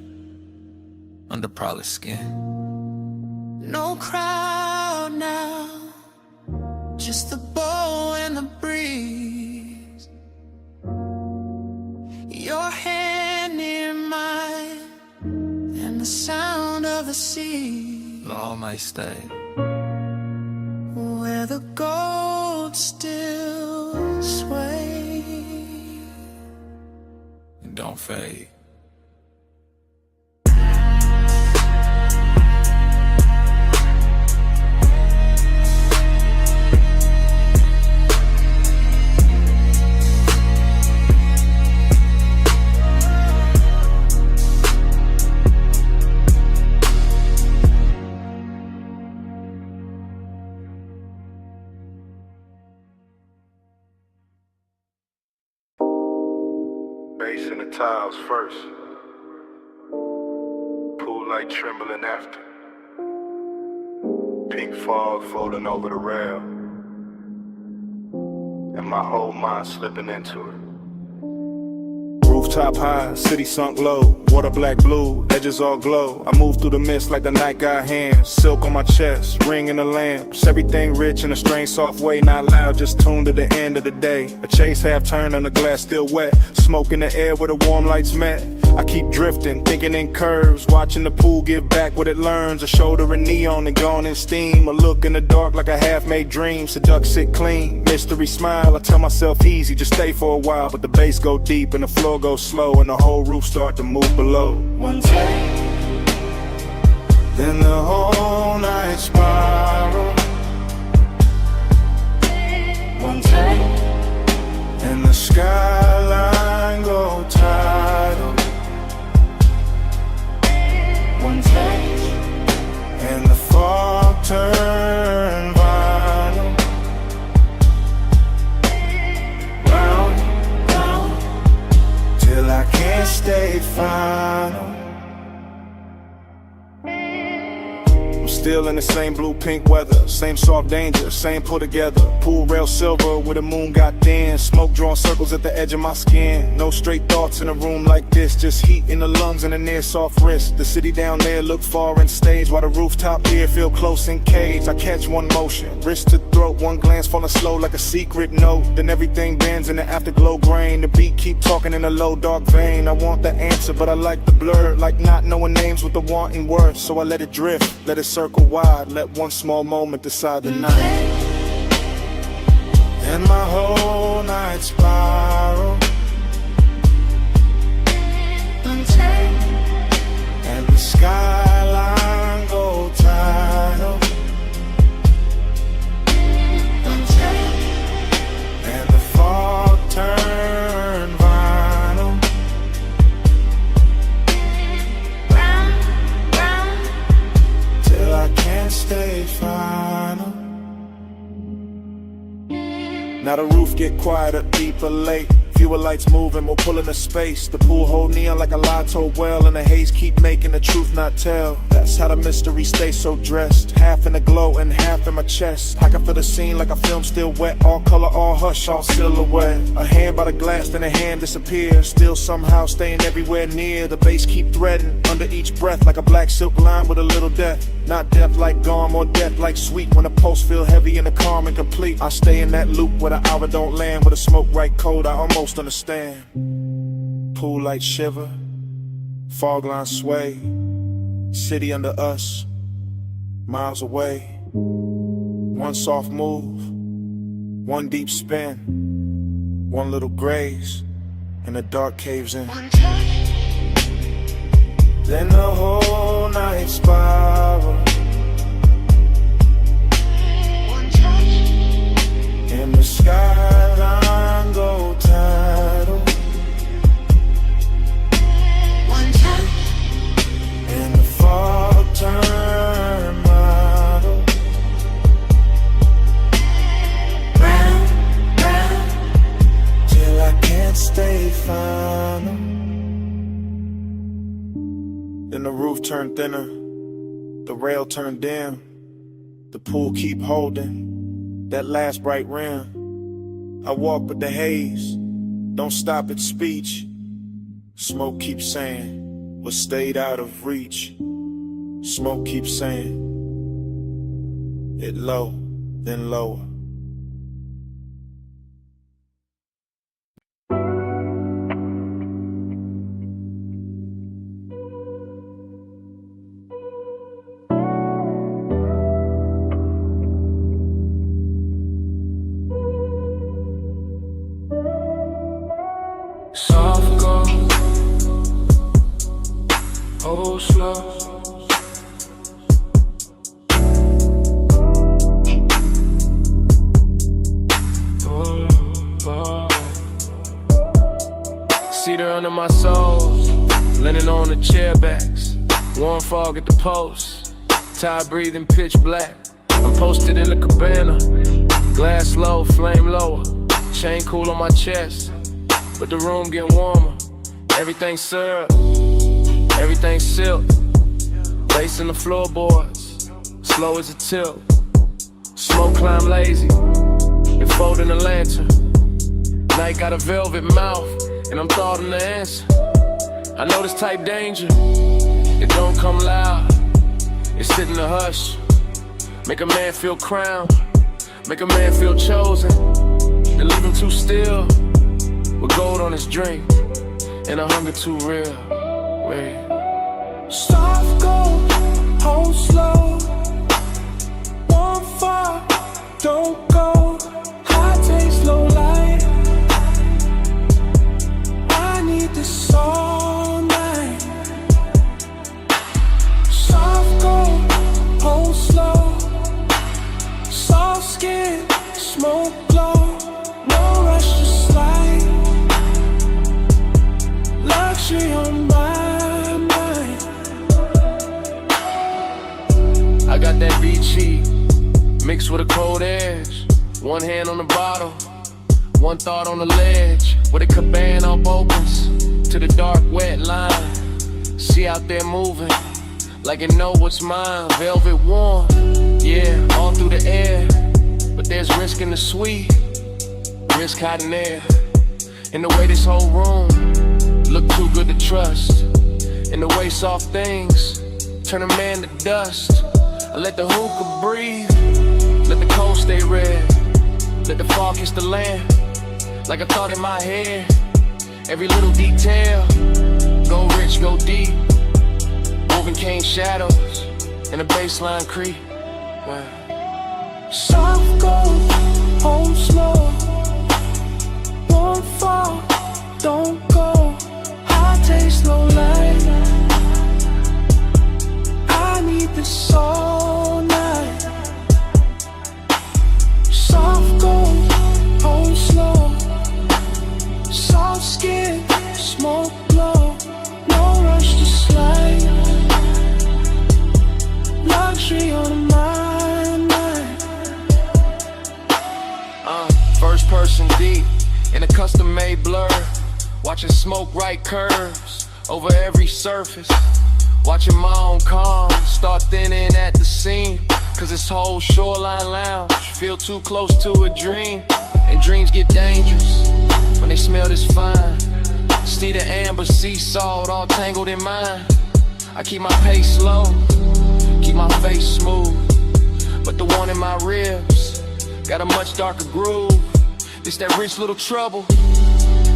under polished skin. No crowd now, just the bow and the breeze. Your hand near mine, and the sound of the sea. All might stay where the gold still sways. Don't fade. in the tiles first. Pool light trembling after. Pink fog folding over the rail. And my whole mind slipping into it. Rooftop high, city sunk low. Water black blue, edges all glow. I move through the mist like the night got hands. Silk on my chest, ring in the lamps. Everything rich in a strange soft way. Not loud, just tuned to the end of the day. A chase half turned and the glass still wet. Smoke in the air where the warm lights met. I keep drifting, thinking in curves. Watching the pool give back what it learns. A shoulder in neon and gone in steam. A look in the dark like a half-made dream. Seduct sit clean, mystery smile. I tell myself easy, just stay for a while. But the bass go deep and the floor goes slow. And the whole roof start to move below. One take, then the whole night spiral. one take, and the skyline go tidal. one take, and the fog turn vinyl. round, round, till I can't stay final. Still in the same blue pink weather, same soft danger, same put together. Pool rail silver where the moon got thin. Smoke drawing circles at the edge of my skin. No straight thoughts in a room like this, just heat in the lungs and a near soft wrist. The city down there look far and stage, while the rooftop here feel close and caged. I catch one motion, wrist to throat, one glance falling slow like a secret note. Then everything bends in the afterglow grain. The beat keep talking in a low dark vein. I want the answer but I like the blur, like not knowing names with the wanting words. So I let it drift, let it circle wide, let one small moment decide the night. And my whole night spiral. And the skyline go tidal. And the fog turn vinyl. Till I can't stay final. Now the roof get quieter, deeper, late. Fewer lights moving, more pulling the space. The pool hold neon like a lie told well, and the haze keep making the truth not tell. That's how the mystery stays so dressed, half in the glow and half in my chest. I can feel the scene like a film still wet, all color, all hush, all silhouette. A hand by the glass, then a hand disappears, still somehow staying everywhere near. The bass keep threading under each breath like a black silk line with a little death. Not death like gone, more death like sweet. When the pulse feel heavy and the calm and complete, I stay in that loop where the hour don't land. With the smoke right cold, I almost understand. Pool light shiver, fog line sway. City under us, miles away. One soft move, one deep spin, one little graze, and the dark caves in. Then the whole night spiral. And the skyline go tidal. And the fog turn model. round, round, Till I can't stay final. Then the roof turned thinner, the rail turned dim. The pool keep holding that last bright rim. I walk with the haze, don't stop at speech. Smoke keeps saying what stayed out of reach. Smoke keeps saying it low, then lower. Soft go, oh slow. Cedar under my soles, linen on the chair backs. Warm fog at the post, tired breathing pitch black. I'm posted in the cabana, glass low, flame lower. Chain cool on my chest, but the room getting warmer. Everything syrup, everything silk. Lace in the floorboards, slow as a tilt. Smoke climb lazy, and folding a lantern. Night got a velvet mouth, and I'm thought in the answer. I know this type danger, it don't come loud. It sit in the hush, make a man feel crowned, make a man feel chosen, then leave him too still, with gold on his drink, and a hunger too real. Wait. Soft gold, hold slow. One far, don't go. High taste, low light. I need this all night. Soft gold, hold slow. Soft skin, smoke glow. No rush to slide. Luxury on my mind. I got that BG mixed with a cold edge. One hand on the bottle, one thought on the ledge. With a cabana up opens to the dark wet line. See out there moving like it know what's mine. Velvet warm, yeah, all through the air. But there's risk in the sweet, risk hiding there. In the way this whole room look too good to trust. In the way soft things turn a man to dust. I let the hookah breathe, let the cold stay red, let the fog kiss the land. Like I thought in my head, every little detail. Go rich, go deep, moving cane shadows, and the baseline creep. Wow. Soft gold, hold slow. One fall, don't go. High taste, low light. I need this all night. Soft gold, hold slow. Soft skin, smoke glow. No rush to slide. Luxury on my mind. First person deep in a custom-made blur. Watching smoke right curves over every surface. Watching my own calm start thinning at the seam. Cause this whole shoreline lounge feel too close to a dream. And dreams get dangerous when they smell this fine. See the amber sea salt all tangled in mine. I keep my pace low, keep my face smooth. But the one in my ribs got a much darker groove. This that rich little trouble,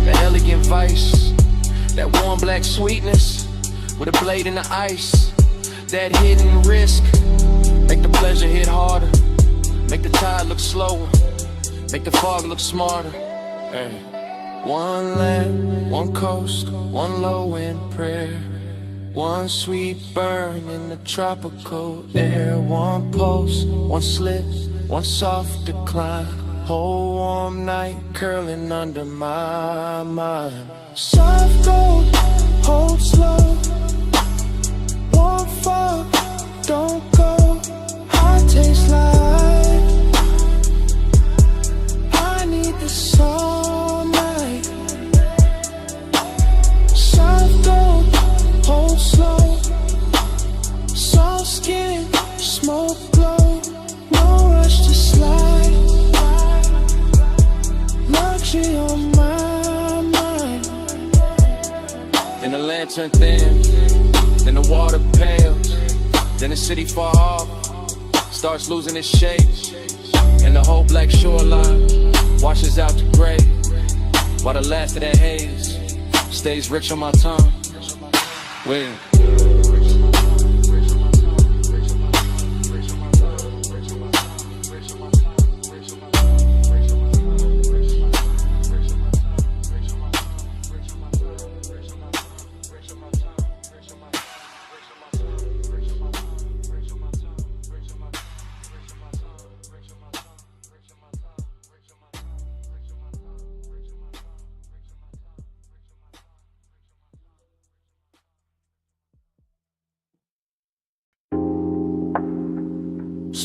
that elegant vice, that warm black sweetness with a blade in the ice. That hidden risk, make the pleasure hit harder, make the tide look slower, make the fog look smarter. Hey. One land, one coast, one low end prayer. One sweet burn in the tropical air. One pulse, one slip, one soft decline. Whole warm night curling under my mind. Soft gold, hold slow. One fall, don't go. High taste like I need this all night. Soft gold, hold slow. Soft skin, smoke glow. No rush to slide. Luxury on my mind. Then the lantern thins, then the water pales, then the city far off starts losing its shape, and the whole black shoreline washes out to gray, while the last of that haze stays rich on my tongue. Wait.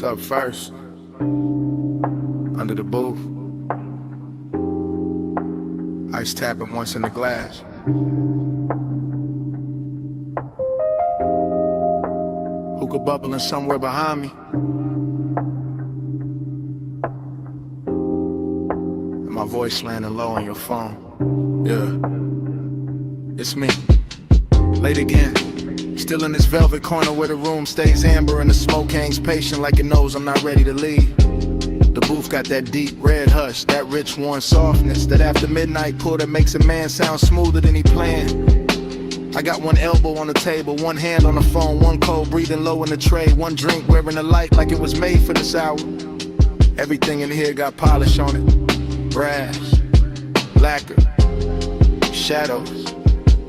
What's up first? Under the booth. Ice tapping once in the glass. Hookah bubbling somewhere behind me. And my voice landing low on your phone. Yeah, it's me. Late again. Still in this velvet corner where the room stays amber and the smoke hangs patient like it knows I'm not ready to leave. The booth got that deep red hush, that rich warm softness, that after midnight pull that makes a man sound smoother than he planned. I got one elbow on the table, one hand on the phone, one cold breathing low in the tray, one drink wearing the light like it was made for this hour. Everything in here got polish on it. Brass, lacquer, shadows.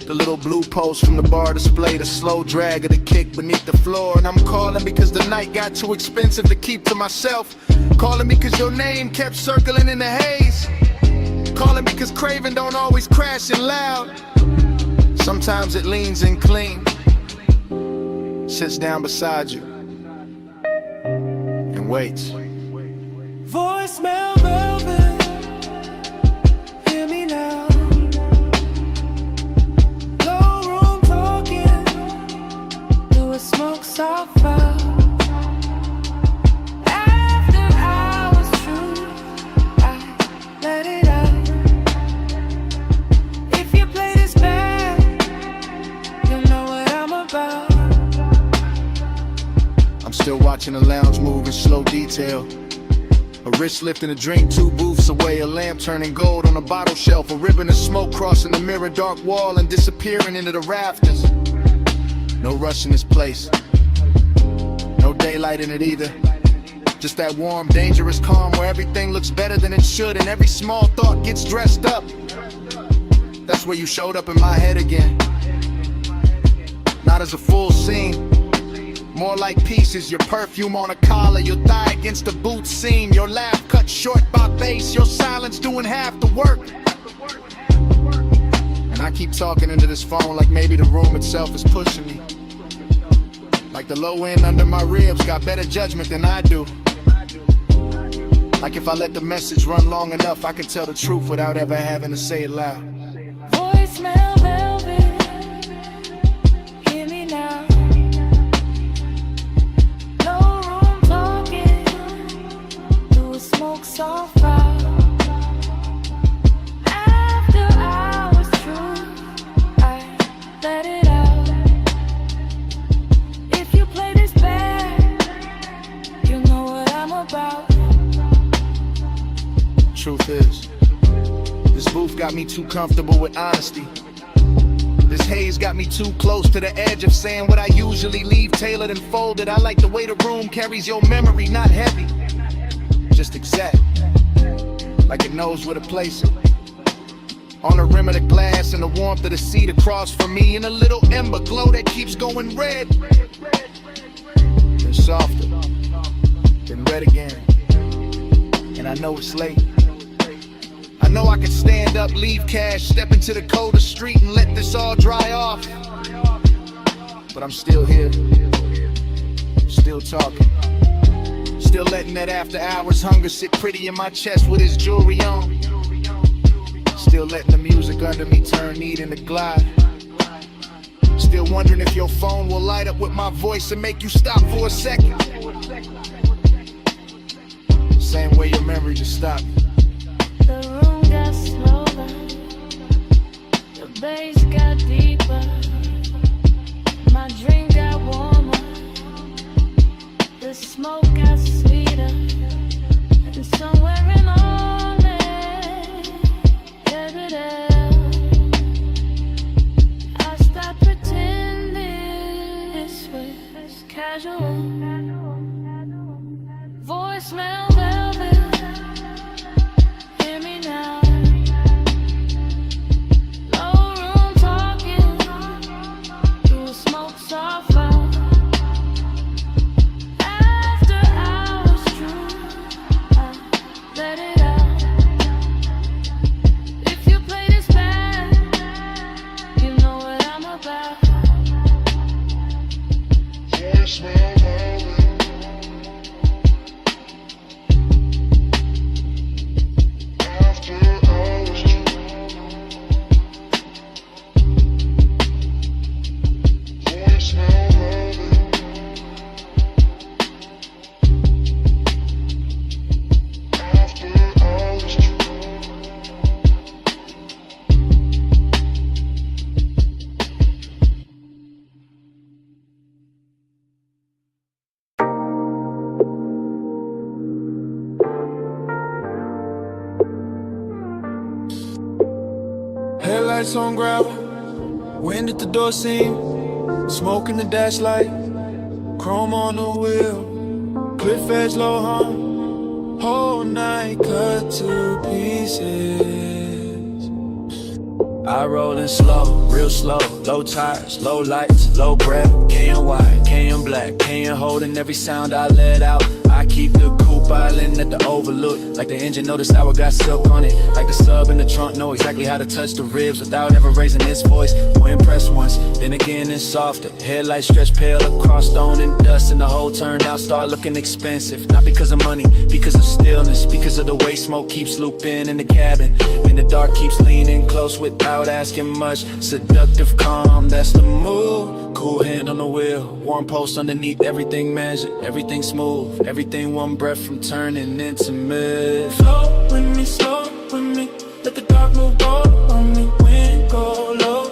The little blue post from the bar display, the slow drag of the kick beneath the floor. And I'm calling because the night got too expensive to keep to myself. Calling because your name kept circling in the haze. Calling because craving don't always crash in loud. Sometimes it leans in clean, sits down beside you, and waits. Voicemail velvet, hear me now. Low room talking, do a smoke soft fire. After hours true, I let it out. If you play this back, you know what I'm about. I'm still watching the lounge move in slow detail. A wrist lifting a drink 2 booths away, a lamp turning gold on a bottle shelf, a ribbon of smoke crossing the mirror dark wall and disappearing into the rafters. No rush in this place, no daylight in it either. Just that warm, dangerous calm where everything looks better than it should and every small thought gets dressed up. That's where you showed up in my head again. Not as a full scene, more like pieces, your perfume on a collar, your thigh against the boot seam, your laugh cut short by bass, your silence doing half the work. And I keep talking into this phone like maybe the room itself is pushing me. Like the low end under my ribs got better judgment than I do. Like if I let the message run long enough, I can tell the truth without ever having to say it loud. Voicemail velvet, hear me now. No room talking, do a smoke soft fire. After hours true, I let it out. If you play this back, you know what I'm about. Truth is, this booth got me too comfortable with honesty. This haze got me too close to the edge of saying what I usually leave tailored and folded. I like the way the room carries your memory, not heavy, just exact, like it knows where to place it. On the rim of the glass and the warmth of the seat across from me, and a little ember glow that keeps going red. Then softer, then red again. And I know it's late. I know I could stand up, leave cash, step into the coldest street and let this all dry off. But I'm still here, still talking, still letting that after hours hunger sit pretty in my chest with his jewelry on. Still letting the music under me turn neat into glide. Still wondering if your phone will light up with my voice and make you stop for a second. Same way your memory just stopped. The room got slower, the bass got deeper, my drink got warmer, the smoke got sweeter, and somewhere in all that, I stopped pretending this was casual. Voicemail velvet, hear me now. Low room talking, do a smoke soft fire. After hours true, Headlights on gravel, wind at the door seam, smoke in the dash light, chrome on the wheel, cliff edge low hum, whole night cut to pieces. I rollin' slow, real slow, low tires, low lights, low breath, KN white, KN black, KN holding every sound I let out. I keep the coupe island at the overlook, like the engine know the sour got silk on it, like the sub in the trunk know exactly how to touch the ribs without ever raising its voice. More impressed once, then again it's softer. Headlights stretch pale across stone and dust, and the whole turnout start looking expensive. Not because of money, because of stillness, because of the way smoke keeps looping in the cabin, and the dark keeps leaning close without asking much. Seductive calm, that's the move. Cool hand on the wheel, warm pulse underneath, everything measured, everything smooth, everything one breath from turning into mid. Flow with me, let the dark move go on me, wind go low.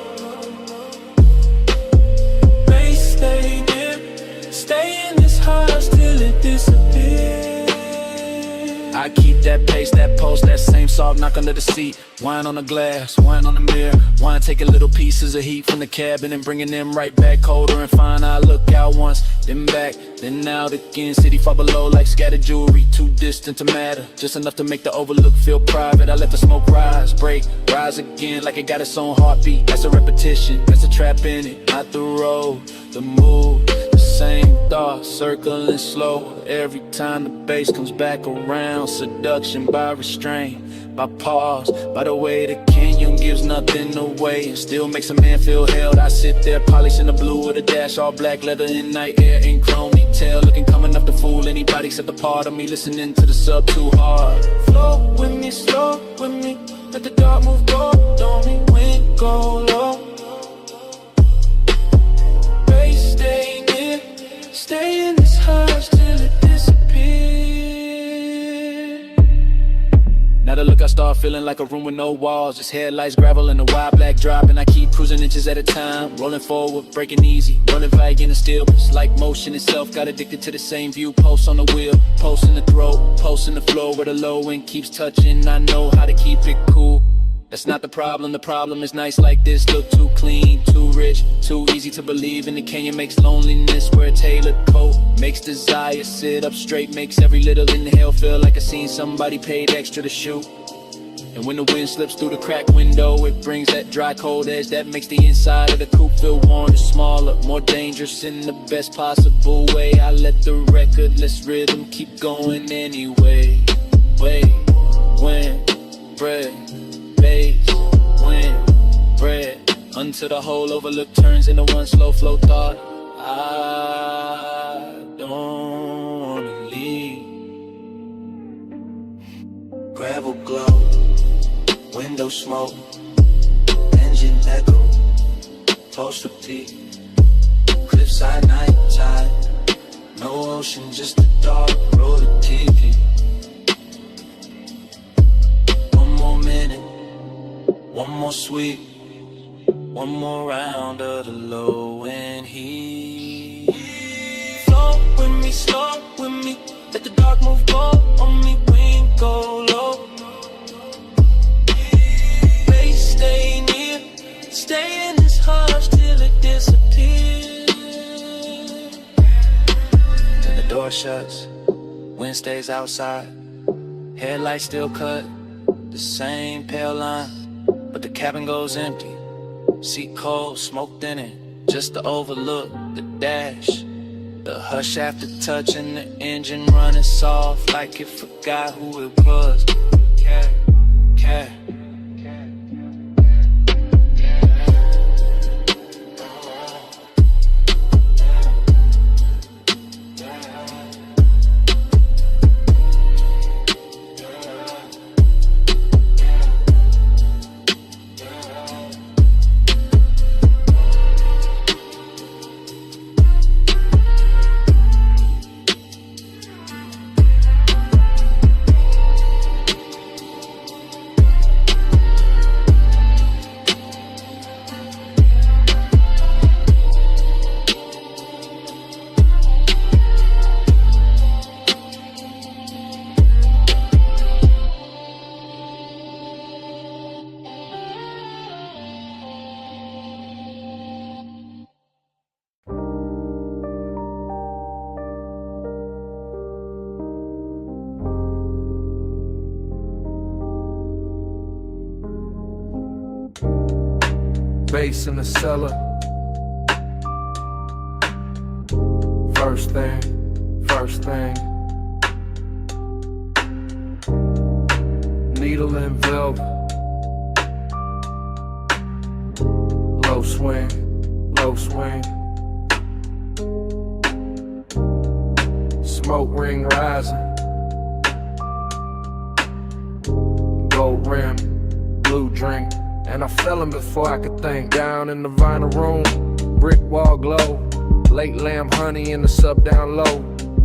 Bass stay near, stay in this house till it disappears. I keep that pace, that pulse, that same salt knock under the seat. Wine on the glass, wine on the mirror. Wine taking little pieces of heat from the cabin and bringing them right back colder and fine. I look out once, then back, then out again. City far below like scattered jewelry, too distant to matter, just enough to make the overlook feel private. I let the smoke rise, break, rise again like it got its own heartbeat. That's a repetition, that's a trap in it, not the road, the move. Same thoughts circling slow every time the bass comes back around. Seduction by restraint, by pause, by the way the canyon gives nothing away and still makes a man feel held. I sit there polishing the blue with a dash, all black leather in night air and chrome detail, looking calm enough to fool anybody except the part of me listening to the sub too hard. Flow with me, slow with me, let the dark move go on me, wind go low. Bass stay near, stay in this house till it disappears. Now the look I start feeling like a room with no walls, just headlights, gravel, and a wide black drop. And I keep cruising inches at a time, rolling forward, breaking easy, running vague in the stillness, like motion itself. Got addicted to the same view, pulse on the wheel, pulse in the throat, pulse in the floor where the low end keeps touching. I know how to keep it cool. That's not the problem is nice like this. Look too clean, too rich, too easy to believe in. The canyon makes loneliness wear a tailored coat, makes desire sit up straight, makes every little inhale feel like I seen somebody paid extra to shoot. And when the wind slips through the cracked window, it brings that dry cold edge that makes the inside of the coupe feel warm and smaller, more dangerous in the best possible way. I let the recordless rhythm keep going anyway. Wait, when, bread, bass, wind, bread, until the whole overlook turns into one slow flow thought. I don't wanna leave. Gravel glow, window smoke, engine echo, toast repeat, cliffside night tide, no ocean, just a dark road of TV. One more minute, one more sweep, one more round of the low end heat. Flow with me, slow with me, let the dark move go on me, wind go low. Bass stay near, stay in this hush till it disappears. Then the door shuts, wind stays outside, headlights still cut, the same pale line, but the cabin goes empty. Seat cold, smoked in it, just the overlook, the dash, the hush after touching the engine running soft like it forgot who it was. Cat, cat. bass in the cellar. First thing. Needle and velvet. Low swing. Smoke ring rising. Gold rim, blue drink. And I fell in before I could think. Down in the vinyl room, brick wall glow. Late lamb honey in the sub down low.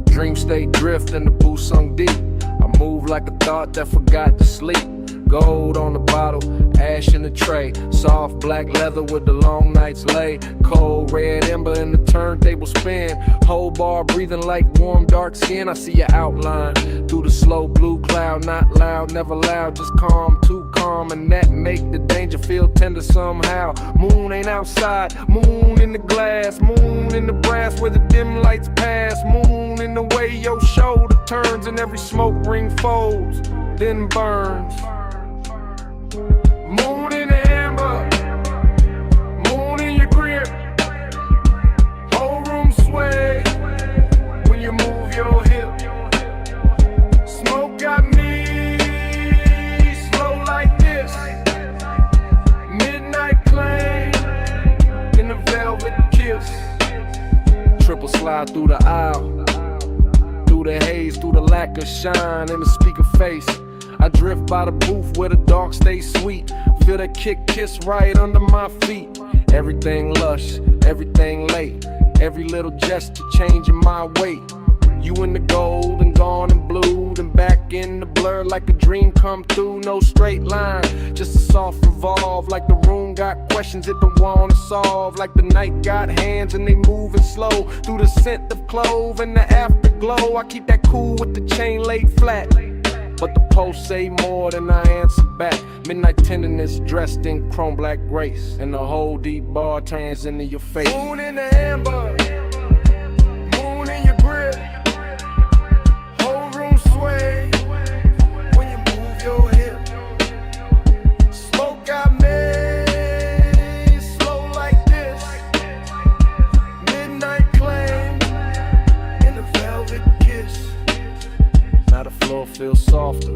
Dream state drift in the booth sunk deep. I move like a thought that forgot to sleep. Gold on the bottle, ash in the tray. Soft black leather with the long nights lay. Cold red ember in the turntable spin. Whole bar breathing like warm dark skin. I see your outline through the slow blue cloud. Not loud, never loud, just calm, too calm. And that make the danger feel tender somehow. Moon ain't outside, moon in the glass. Moon in the brass where the dim lights pass. Moon in the way your shoulder turns and every smoke ring folds, then burns. Moon in the amber, moon in your grip. Whole room sway when you move your hip. Smoke got me slow like this. Midnight claim in the velvet kiss. Triple slide through the aisle, through the haze, through the lack of shine in the speaker face. I drift by the booth where the dark stays sweet. Feel that kiss right under my feet. Everything lush, everything late. Every little gesture changing my weight. You in the gold and gone and blue, and back in the blur like a dream come through. No straight line, just a soft revolve. Like the room got questions it don't wanna solve. Like the night got hands and they moving slow through the scent of clove and the afterglow. I keep that cool with the chain laid flat, but the post say more than I answer back. Midnight tenderness dressed in chrome black grace, and the whole deep bar turns into your face. Moon in the amber, moon in your grip. Whole room sway when you move your hip. Smoke got me slow like this. Midnight claim in the velvet kiss. Now the floor feels softer,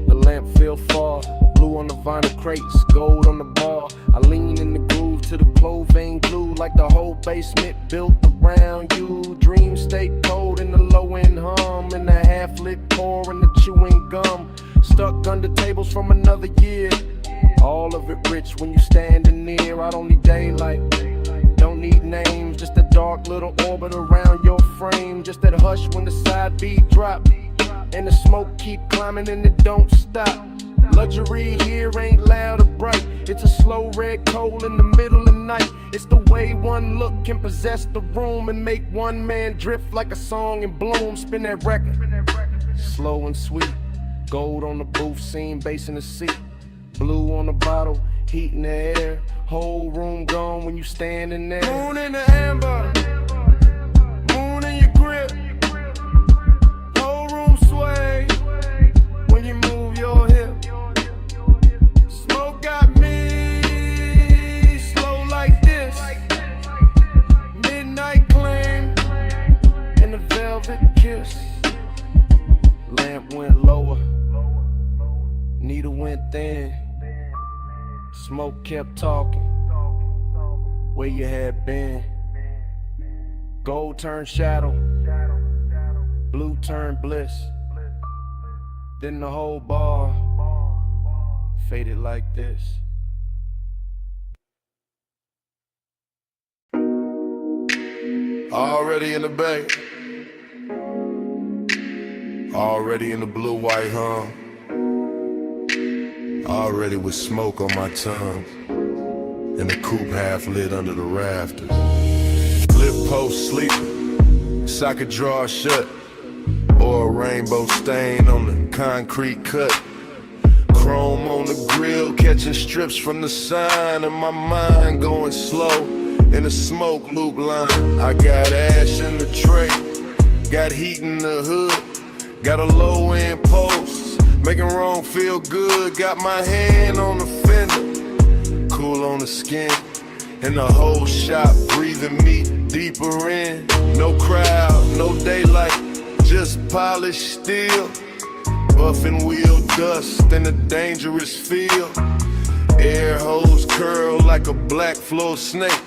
the lamp feel far. Blue on the vinyl crates, gold on the bar. I lean in the groove to the clothing glue, like the whole basement built around you. Dream stay cold in the low end hum, and the half lit pour and the chewing gum. Stuck under tables from another year. All of it rich when you standing near. I don't need daylight, don't need names, just a dark little orbit around your frame. Just that hush when the side beat drop, and the smoke keep climbing and it don't stop. Luxury here ain't loud or bright. It's a slow red coal in the middle of the night. It's the way one look can possess the room and make one man drift like a song in bloom. Spin that record, slow and sweet. Gold on the booth scene, bass in the seat. Blue on the bottle, heat in the air. Whole room gone when you standing there. Moon in the amber, moon in your grip. Whole room sway when you move your hip. Smoke got me slow like this. Midnight claim in the velvet kiss. Lamp went lower, needle went thin. Smoke kept talking, where you had been. Gold turned shadow, blue turned bliss. Then the whole bar faded like this. Already in the bay, already in the blue-white hum, already with smoke on my tongue, and the coupe half lit under the rafters. Lip post sleeping, socket drawer shut, or a rainbow stain on the concrete cut. Chrome on the grill, catching strips from the sign, and my mind going slow in the smoke loop line. I got ash in the tray, got heat in the hood, got a low end post, making wrong feel good. Got my hand on the fender, cool on the skin, and the whole shop breathing me deeper in. No crowd, no daylight, just polished steel. Buffing wheel dust in a dangerous field. Air hose curl like a black floor snake.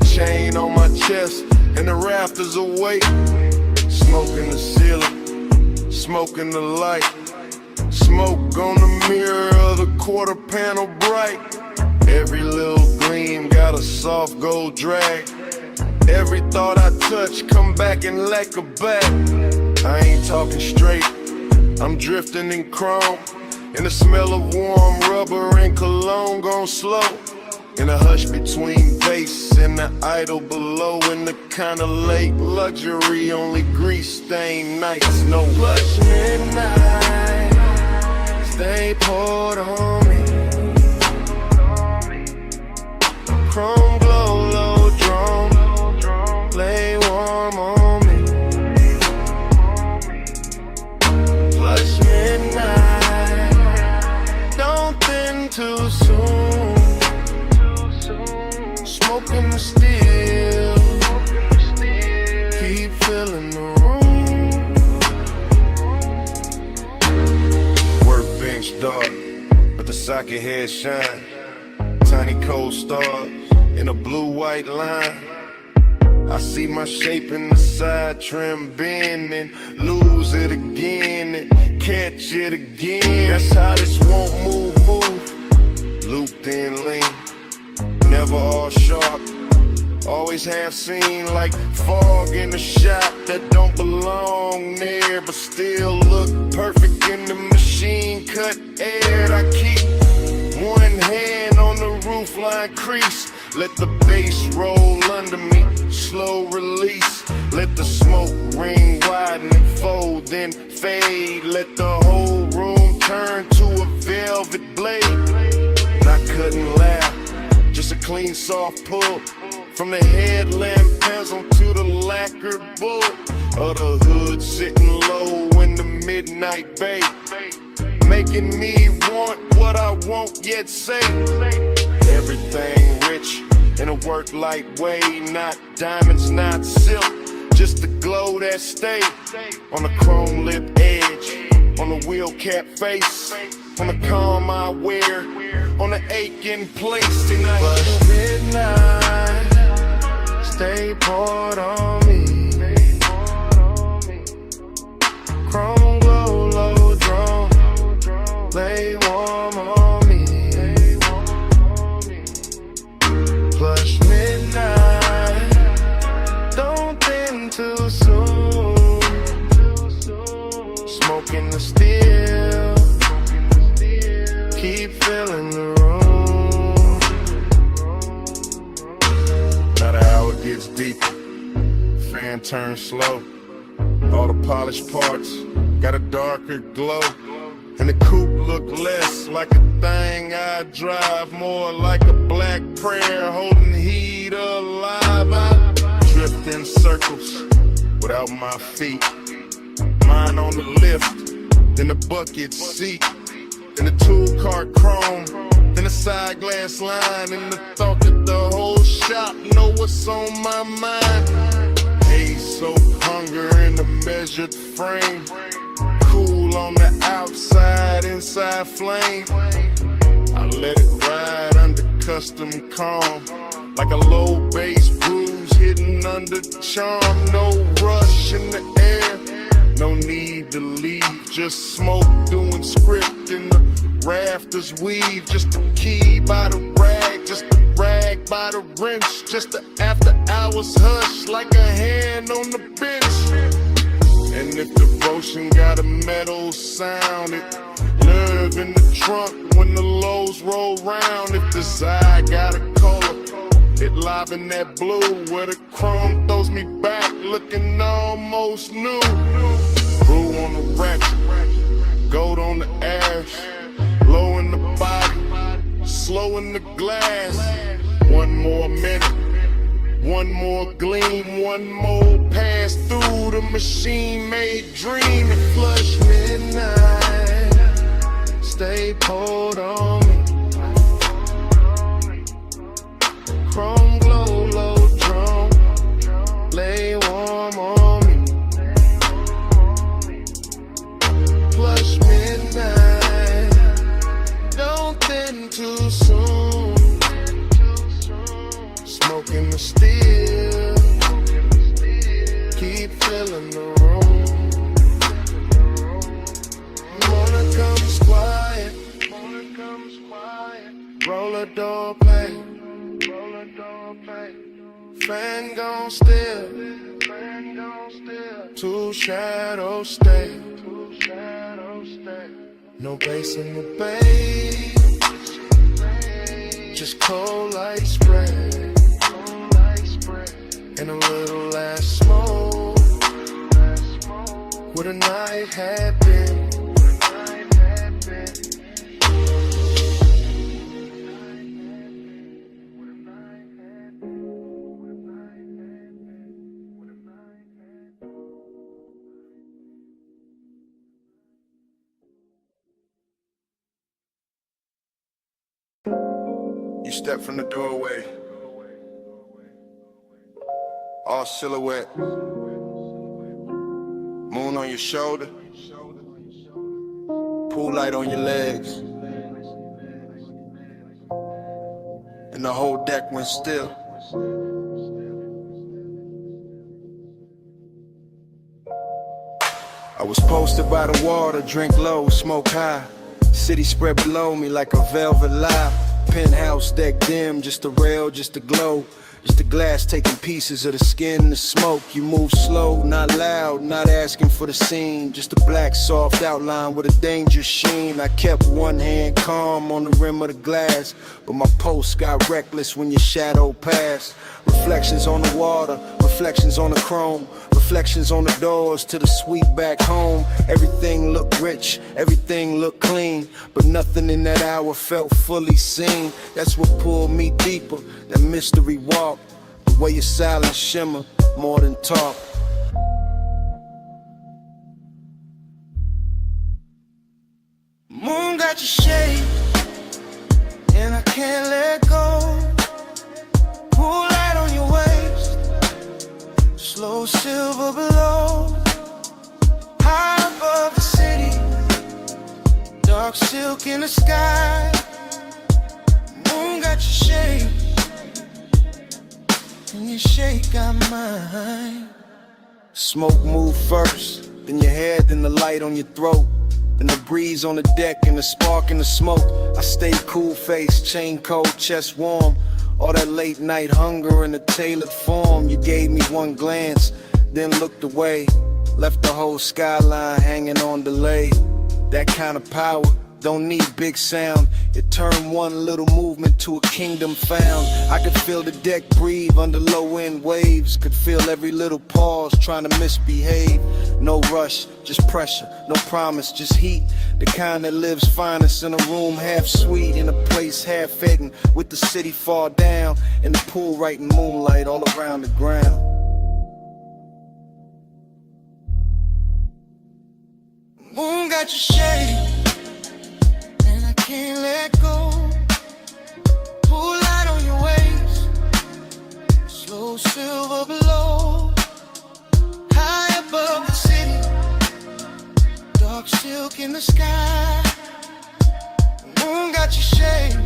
Chain on my chest and the rafters awake. Smoking the ceiling, smoking the light. Smoke on the mirror of the quarter panel bright. Every little gleam got a soft gold drag. Every thought I touch come back and lack a back. I ain't talking straight, I'm drifting in chrome. In the smell of warm rubber and cologne gone slow. In a hush between bass and the idol below. In the kind of late luxury, only grease stained nights. No blush midnight, stay poured on me. Chrome glow, low drone, lay warm on me. Blush midnight, don't thin too soon. Smoking the steel, keep filling the room. Workbench dark, but the socket head shine. Tiny cold stars in a blue-white line. I see my shape in the side trim bend and lose it again and catch it again. That's how this won't move. Looped in lean, never all sharp. Always half seen like fog in a shop that don't belong there, but still look perfect in the machine cut air. I keep one hand on the roofline crease. Let the bass roll under me, slow release. Let the smoke ring widen and fold, then fade. Let the whole room turn to a velvet blade. Not cutting loud, just a clean soft pull. From the headlamp bezel to the lacquered bullet of the hood sitting low in the midnight bay. Making me want what I won't yet say. Everything rich in a work light way. Not diamonds, not silk, just the glow that stay on the chrome lip edge, on the wheel cap face, on the calm I wear, on the aching place tonight. But midnight, stay poured on me. Chrome glow, low drone, lay warm on me. Plush midnight, don't thin too soon. Smoking the steel, keep filling the room. Now the hour gets deeper, fan turns slow. All the polished parts got a darker glow. And the coupe look less like a thing I drive, more like a black prayer holding heat alive. I drift in circles without my feet. Mine on the lift, then the bucket seat, then the tool cart chrome, then the side glass line, and the thought that the whole shop know what's on my mind. Haze soaked hunger in the measured frame. Cool on the outside, inside flame. I let it ride under custom calm, like a low bass bruise hidden under charm. No rush in the air, no need to leave. Just smoke doing script in the rafters weave. Just the key by the rag, just the rag by the wrench. Just the after hours hush like a hand on the bench. And if devotion got a metal sound, it nerve in the trunk when the lows roll round. If desire got a color, it live in that blue where the chrome throws me back looking almost new. Brew on the ratchet, gold on the ash, low in the body, slow in the glass. One more minute, one more gleam, one more pass through the machine-made dream. And flush midnight, stay poured on me. the steel. Keep filling the room. Morning comes quiet. Roll a door play. Fan gon' still. Two shadows stay. No bass in the bay. Just cold light spray. And a little last smoke. What a night had been. You step from the doorway, all silhouette, moon on your shoulder, pool light on your legs, and the whole deck went still. I was posted by the water, drink low, smoke high, city spread below me like a velvet lie. Penthouse deck dim, just a rail, just a glow. Just the glass taking pieces of the skin, the smoke. You move slow, not loud, not asking for the scene. Just a black soft outline with a dangerous sheen. I kept one hand calm on the rim of the glass, but my pulse got reckless when your shadow passed. Reflections on the water, reflections on the chrome, reflections on the doors to the suite back home. Everything looked rich, everything looked clean, but nothing in that hour felt fully seen. That's what pulled me deeper, that mystery walk, the way your silence shimmer more than talk. Moon got your shade, and I can't let go. Pool light on your waist, slow silver below. High above the city, dark silk in the sky. Moon got your shape, and your shape got mine. Smoke move first, then your head, then the light on your throat. Then the breeze on the deck and the spark in the smoke. I stay cool face, chain cold, chest warm. All that late night hunger in a tailored form. You gave me one glance, then looked away. Left the whole skyline hanging on delay. That kind of power don't need big sound. It turned one little movement to a kingdom found. I could feel the deck breathe under low end waves. Could feel every little pause trying to misbehave. No rush, just pressure, no promise, just heat. The kind that lives finest in a room half sweet, in a place half hidden, with the city far down, and the pool right in moonlight all around the ground. Moon got your shade, and I can't let go. Pool light on your waist, slow silver below. High above the city, dark silk in the sky. Moon got your shape,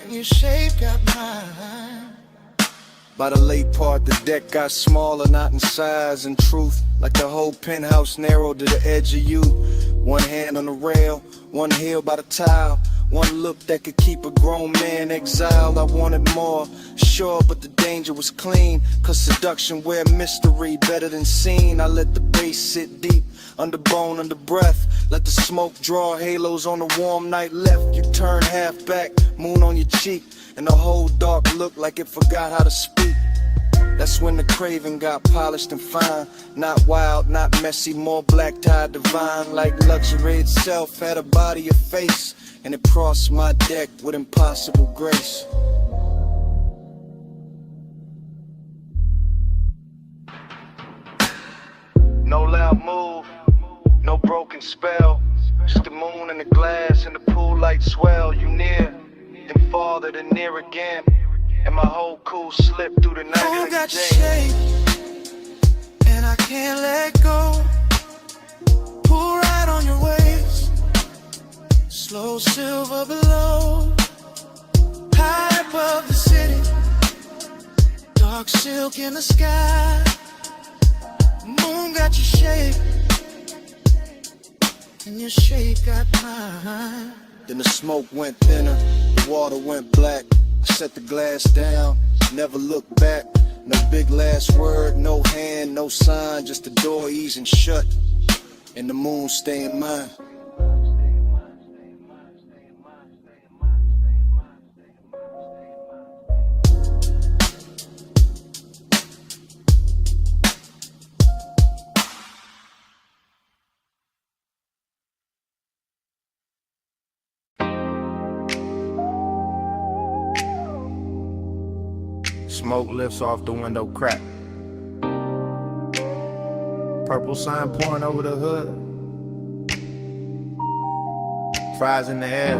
and your shape got mine. By the late part, the deck got smaller, not in size and truth. Like the whole penthouse narrowed to the edge of you. One hand on the rail, one heel by the tile. One look that could keep a grown man exiled. I wanted more, sure, but the danger was clean. Cause seduction wear mystery better than seen. I let the bass sit deep, under bone, under breath. Let the smoke draw halos on the warm night left. You turn half back, moon on your cheek, and the whole dark looked like it forgot how to speak. That's when the craving got polished and fine. Not wild, not messy, more black-tied divine. Like luxury itself had a body, a face, and it crossed my deck with impossible grace. No loud move, no broken spell. Just the moon and the glass and the pool light swell. You near, then farther, then near again. And my whole cool slipped through the night. Moon got your shape, and I can't let go. Pull right on your waist, slow silver below. High above the city, dark silk in the sky. Moon got your shape, and your shape got mine. Then the smoke went thinner, the water went black. I set the glass down, never looked back. No big last word, no hand, no sign, just the door easing shut, and the moon staying mine. Smoke lifts off the window crack. Purple sign pouring over the hood. Fries in the air.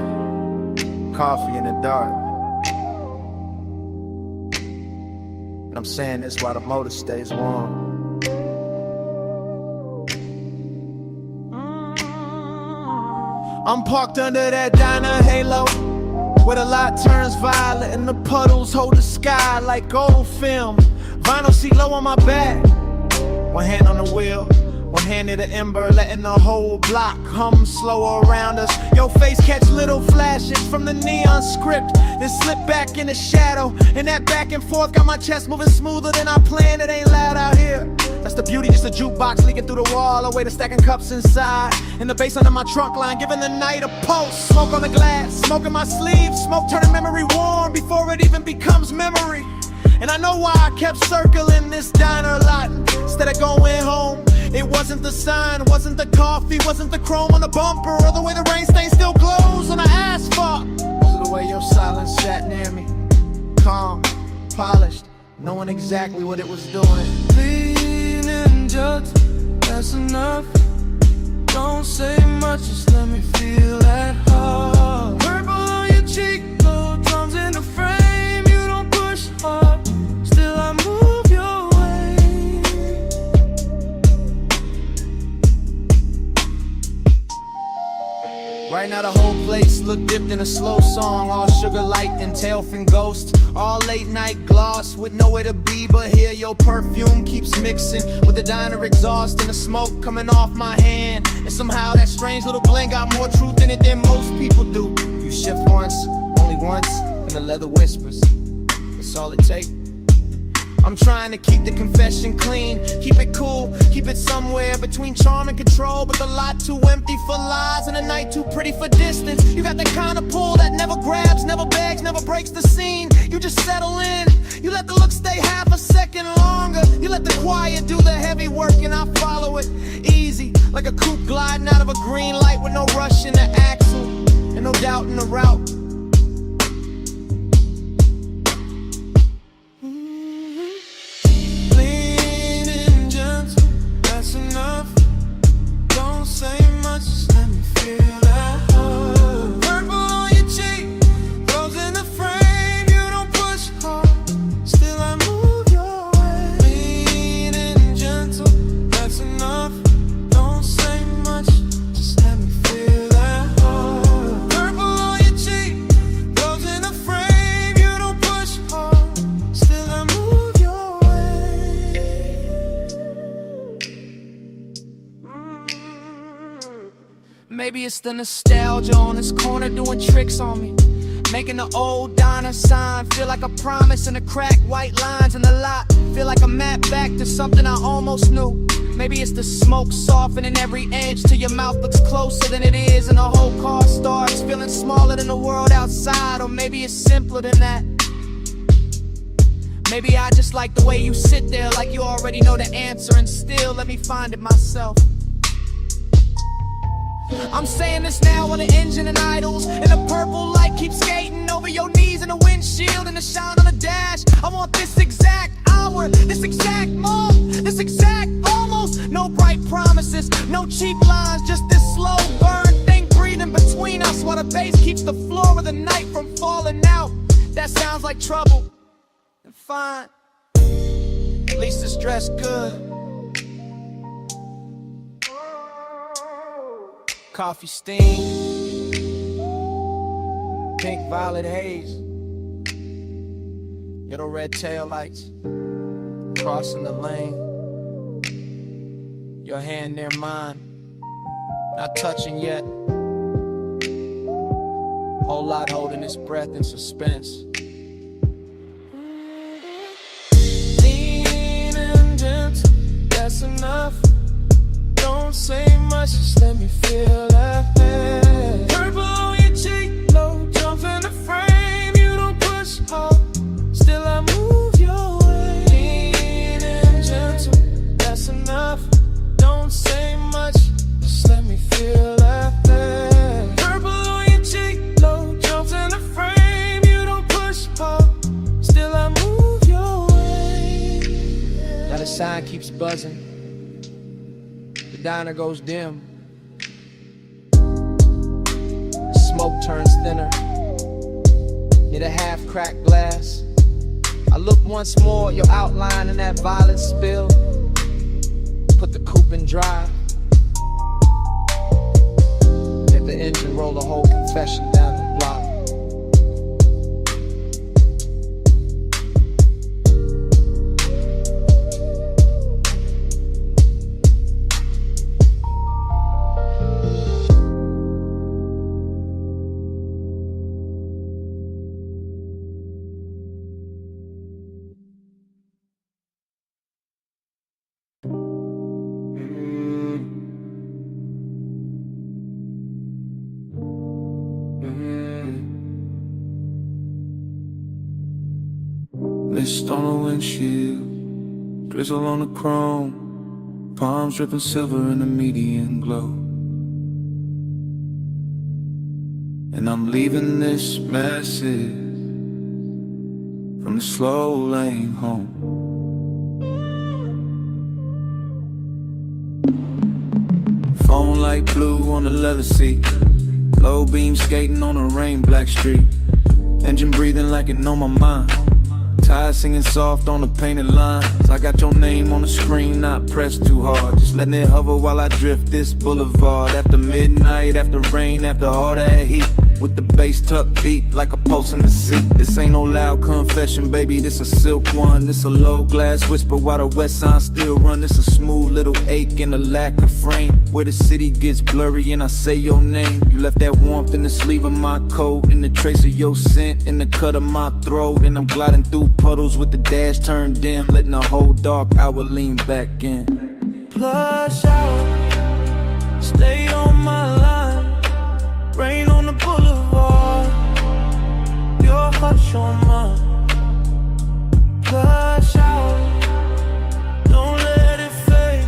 Coffee in the dark. And I'm saying this while the motor stays warm. I'm parked under that diner halo, where the light turns violet and the puddles hold the sky like gold film. Vinyl seat low on my back, one hand on the wheel, one hand near the ember, letting the whole block hum slow around us. Your face catch little flashes from the neon script, then slip back in the shadow, and that back and forth got my chest moving smoother than I planned. It ain't loud out here. That's the beauty, just a jukebox leaking through the wall, a way to stacking cups inside, and the bass under my trunk line giving the night a pulse. Smoke on the glass, smoke in my sleeve, smoke turning memory warm before it even becomes memory. And I know why I kept circling this diner lot instead of going home. It wasn't the sign, wasn't the coffee, wasn't the chrome on the bumper, or the way the rain stain still glows on the asphalt. It was the way your silence sat near me, calm, polished, knowing exactly what it was doing. Just, that's enough. Don't say much, just let me feel at heart. Purple on your cheek, low drums in the frame. You don't push hard, still I move your way. Right now the whole place look dipped in a slow song, all sugar light and tailfin ghost, all late night gloss with nowhere to be but here. Your perfume keeps mixing with the diner exhaust and the smoke coming off my hand, and somehow that strange little blend got more truth in it than most people do. You shift once, only once, and the leather whispers, that's all it takes. I'm trying to keep the confession clean, keep it cool, keep it somewhere between charm and control, but the lot too empty for lies and the night too pretty for distance. You got that kind of pull that never grabs, never begs, never breaks the scene. You just settle in, you let the look stay half a second longer. You let the quiet do the heavy work and I follow it easy, like a coupe gliding out of a green light with no rush in the axle and no doubt in the route. Enough. Don't say much, just let me feel that heart. Purple on your cheek, rose in the frame. You don't push hard, still I move your way. Mean and gentle, that's enough. Don't say much, just let me feel that heart. Purple on your cheek, rose in the frame. You don't push hard, still I move your way. Maybe it's the nostalgia on this corner doing tricks on me, making the old diner sign feel like a promise, and the cracked white lines in the lot feel like a map back to something I almost knew. Maybe it's the smoke softening every edge till your mouth looks closer than it is, and the whole car starts feeling smaller than the world outside. Or maybe it's simpler than that. Maybe I just like the way you sit there like you already know the answer, and still let me find it myself. I'm saying this now while the engine and idles, and the purple light keeps skating over your knees in the windshield and the shine on the dash. I want this exact hour, this exact moment, this exact almost. No bright promises, no cheap lines, just this slow burn thing breathing between us while the bass keeps the floor of the night from falling out. That sounds like trouble, and fine, at least it's dressed good. Coffee steam, pink violet haze, little red tail lights. crossing the lane. Your hand near mine, not touching yet. Whole lot holding its breath in suspense. Lean and gentle, that's enough. Don't say much, just let me feel that. Purple on your cheek, low jumps in the frame. You don't push hard, still I move your way. Lean and gentle, that's enough. Don't say much, just let me feel that. Purple on your cheek, low jumps in the frame. You don't push hard, still I move your way. Now the sign keeps buzzing, the diner goes dim, the smoke turns thinner. Near the half-cracked glass, I look once more at your outline in that violet spill. Put the coupe in drive. Let the engine roll a whole confession down the block. Mist on the windshield, drizzle on the chrome, palms dripping silver in the median glow. And I'm leaving this message from the slow lane home. Phone light blue on the leather seat, low beam skating on a rain black street, engine breathing like it know my mind. Tires singing soft on the painted lines. I got your name on the screen, not pressed too hard. Just letting it hover while I drift this boulevard. After midnight, after rain, after all that heat, with the bass tucked beat like a pulse in the seat. This ain't no loud confession, baby, this a silk one. This a low glass whisper while the west side still run. This a smooth little ache and a lack of frame, where the city gets blurry and I say your name. You left that warmth in the sleeve of my coat, in the trace of your scent in the cut of my throat. And I'm gliding through puddles with the dash turned dim, letting the whole dark hour lean back in. Plush out, stay on my line. Rain on the boulevard, your hush on mine. Plush out, don't let it fade.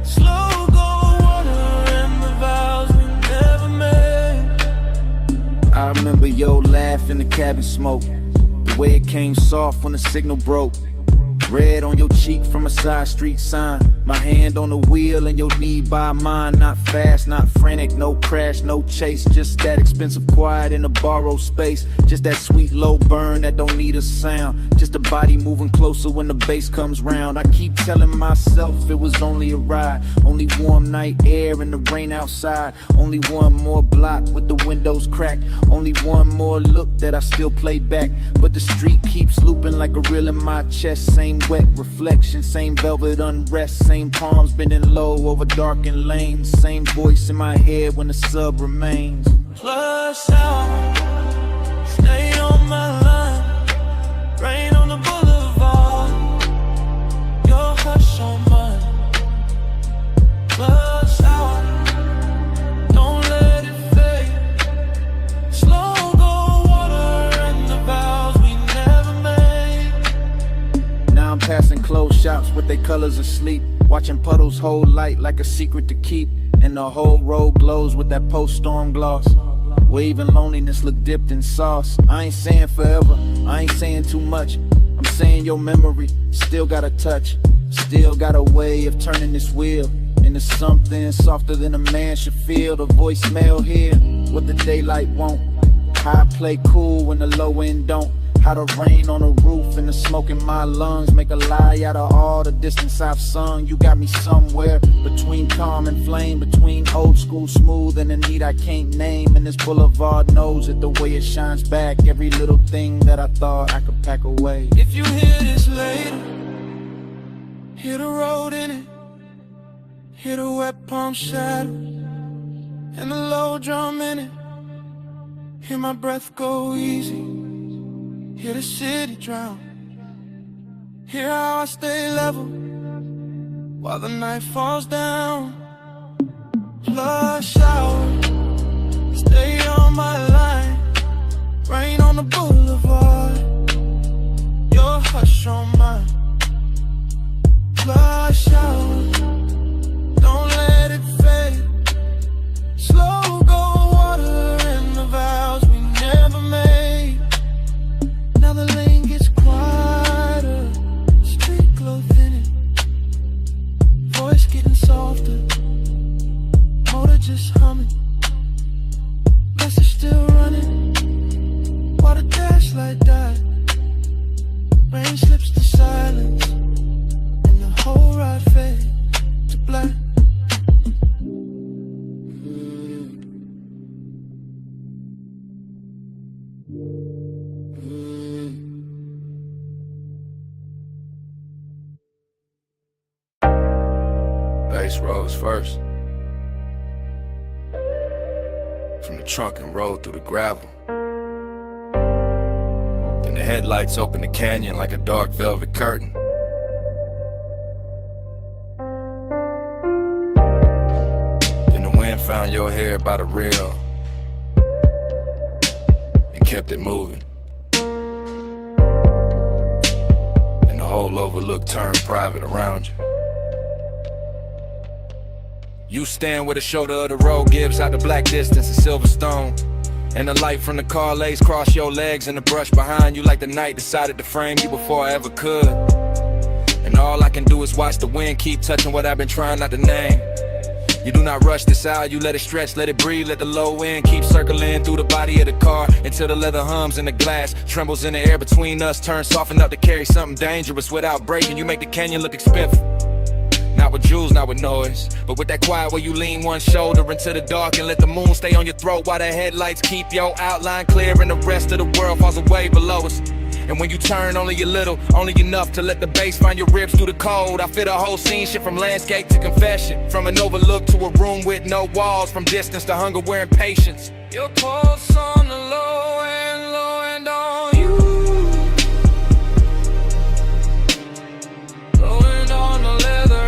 Slow go water and the vows we never made. I remember your laugh in the cabin smoke, the way it came soft when the signal broke. Red on your cheek from a side street sign. My hand on the wheel and your knee by mine. Not fast, not frantic, no crash, no chase. Just that expensive quiet in a borrowed space. Just that sweet low burn that don't need a sound. Just a body moving closer when the bass comes round. I keep telling myself it was only a ride. Only warm night air and the rain outside. Only one more block with the windows cracked. Only one more look that I still play back. But the street keeps looping like a reel in my chest. Same wet reflection, same velvet unrest. Same palms bending low over darkened lanes. Same voice in my head when the sub remains. Plush out, stay on my line. Rain on the boulevard, your hush on mine. Plush out, don't let it fade. Slow go water and the vows we never made. Now I'm passing closed shops with their colors asleep, watching puddles hold light like a secret to keep. And the whole road glows with that post-storm gloss, where even loneliness look dipped in sauce. I ain't saying forever, I ain't saying too much. I'm saying your memory still got a touch, still got a way of turning this wheel into something softer than a man should feel. The voicemail here, what the daylight won't. How I play cool when the low end don't. How the rain on the roof and the smoke in my lungs make a lie out of all the distance I've sung. You got me somewhere between calm and flame, between old school smooth and the need I can't name. And this boulevard knows it the way it shines back. Every little thing that I thought I could pack away. If you hear this later, Hear the road in it, hear the wet palm shadow, and the low drum in it. Hear my breath go easy, hear the city drown. Hear how I stay level while the night falls down. Flush shower, stay on my line. Rain on the boulevard, your hush on mine. Flush shower, don't let it fade. Slow go water in the vows we never made. Now the lane gets quieter, street glow thinning, voice getting softer, motor just humming, message still running, while the dash light died. Rain slips to silence, and the whole ride fades to black. Bass rose first. From the trunk and rolled through the gravel. Then the headlights opened the canyon like a dark velvet curtain. Then the wind found your hair by the rail and kept it moving. And the whole overlook turned private around you. You stand where the shoulder of the road gives out the black distance of Silverstone. And the light from the car lays cross your legs and the brush behind you like the night decided to frame you before I ever could. And all I can do is watch the wind keep touching what I've been trying not to name. You do not rush this out, you let it stretch, let it breathe, let the low wind keep circling through the body of the car until the leather hums in the glass, trembles in the air between us, turns soft enough to carry something dangerous without breaking. You make the canyon look expensive. Not with jewels, not with noise, but with that quiet where you lean one shoulder into the dark and let the moon stay on your throat while the headlights keep your outline clear and the rest of the world falls away below us. And when you turn only a little, only enough to let the bass find your ribs through the cold, I feel the whole scene shift from landscape to confession, from an overlook to a room with no walls, from distance to hunger wearing patience. Your pulse on the low and on you. Low end on the leather.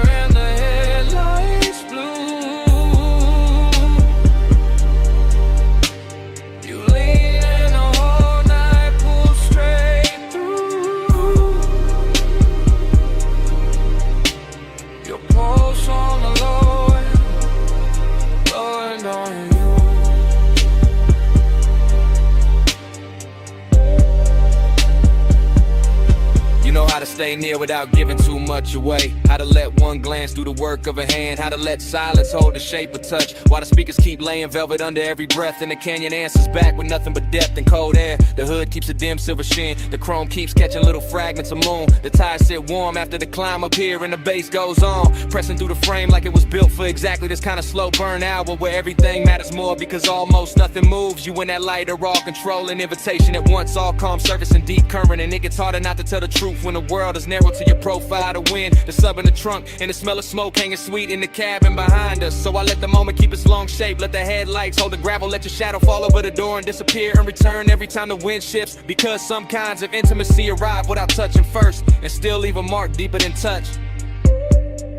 How to stay near without giving too much away. How to let one glance do the work of a hand. How to let silence hold the shape of touch while the speakers keep laying velvet under every breath. And the canyon answers back with nothing but depth and cold air. The hood keeps a dim silver sheen. The chrome keeps catching little fragments of moon. The tires sit warm after the climb up here and the bass goes on, pressing through the frame like it was built for exactly this kind of slow burn hour where everything matters more because almost nothing moves. You and that light are all controlling invitation at once, all calm surface and deep current. And it gets harder not to tell the truth when the world is narrow to your profile. The wind, the sub in the trunk, and the smell of smoke hanging sweet in the cabin behind us. So I let the moment keep its long shape, let the headlights hold the gravel, let your shadow fall over the door and disappear and return every time the wind shifts. Because some kinds of intimacy arrive without touching first and still leave a mark deeper than touch.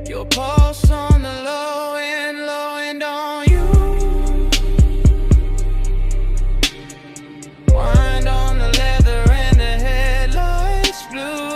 Your pulse on the low end on you. Wind on the leather and the headlights blue.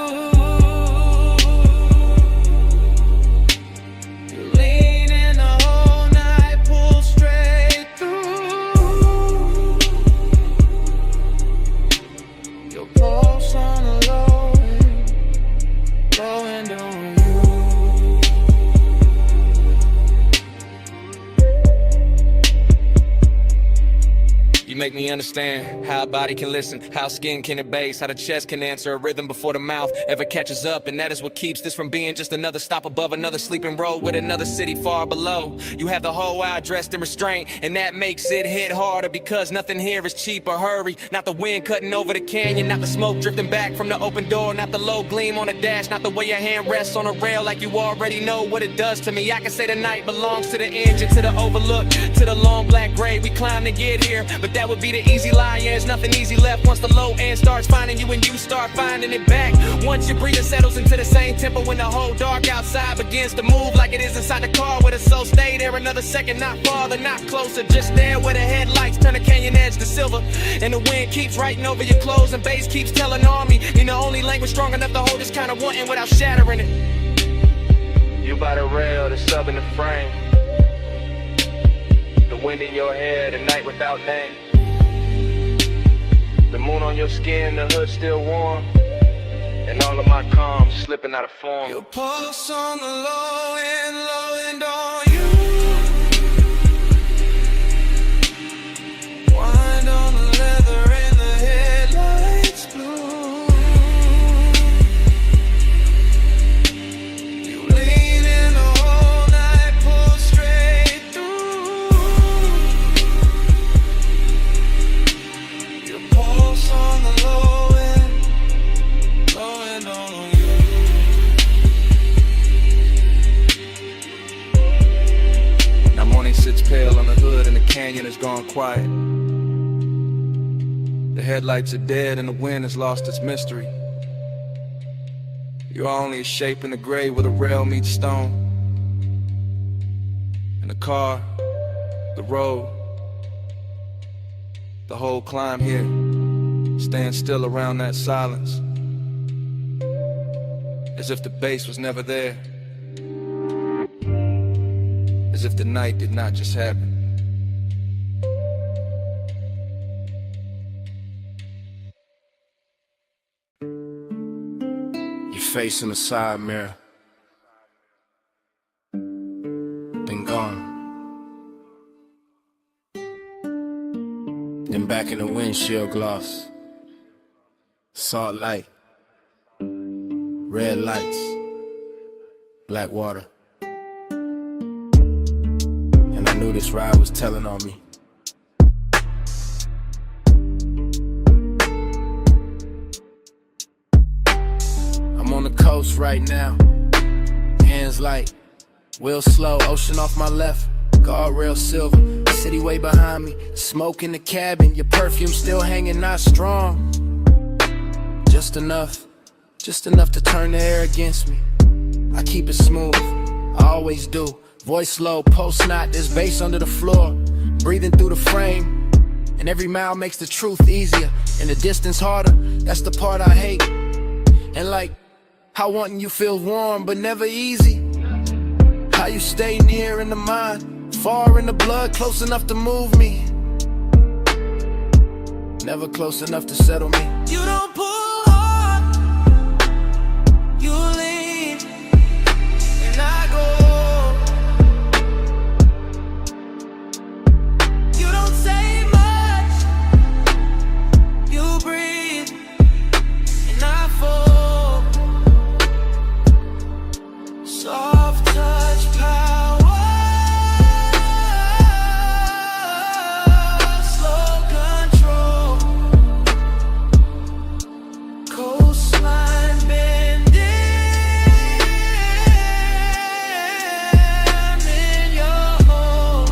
You make me understand how a body can listen, how skin can embrace, how the chest can answer a rhythm before the mouth ever catches up. And that is what keeps this from being just another stop above another sleeping road with another city far below. You have the whole eye dressed in restraint, and that makes it hit harder because nothing here is cheap or hurry. Not the wind cutting over the canyon, not the smoke drifting back from the open door, not the low gleam on the dash, not the way your hand rests on a rail like you already know what it does to me. I can say the night belongs to the engine, to the overlook, to the long black grave we climb to get here. But that would be the easy lie, yeah, there's nothing easy left once the low end starts finding you and you start finding it back. Once your breathing settles into the same tempo when the whole dark outside begins to move like it is inside the car with a soul. Stay there another second, not farther, not closer, just there where the headlights turn the canyon edge to silver. And the wind keeps writing over your clothes and bass keeps telling on me. You're the only language strong enough to hold this kind of wanting without shattering it. You by the rail, the sub in the frame. The wind in your hair, the night without name. The moon on your skin, the hood still warm. And all of my calm slipping out of form. Your pulse on the low end on you. Wind on the leather and the headlights blue. You lean in the whole night, pull straight through. Your pulse on the low end on you. Now morning sits pale on the hood and the canyon has gone quiet. The headlights are dead and the wind has lost its mystery. You're only a shape in the gray where the rail meets stone. And the car, the road, the whole climb here stands still around that silence, as if the bass was never there, as if the night did not just happen. Your face in the side mirror, then gone. Then back in the windshield gloss, salt light, red lights, black water. And I knew this ride was telling on me. I'm on the coast right now, hands light, wheel slow, ocean off my left, guardrail silver, city way behind me, smoke in the cabin, your perfume still hanging, not strong. Just enough to turn the air against me. I keep it smooth, I always do. Voice low, post knot, there's bass under the floor. Breathing through the frame, and every mile makes the truth easier, and the distance harder, that's the part I hate. And like, how wanting you feels warm, but never easy. How you stay near in the mind, far in the blood, close enough to move me. Never close enough to settle me. You don't pull hard, you lean, and I go. You don't say much, you breathe, and I fall. Soft touch power, slow control, coastline bending in your home.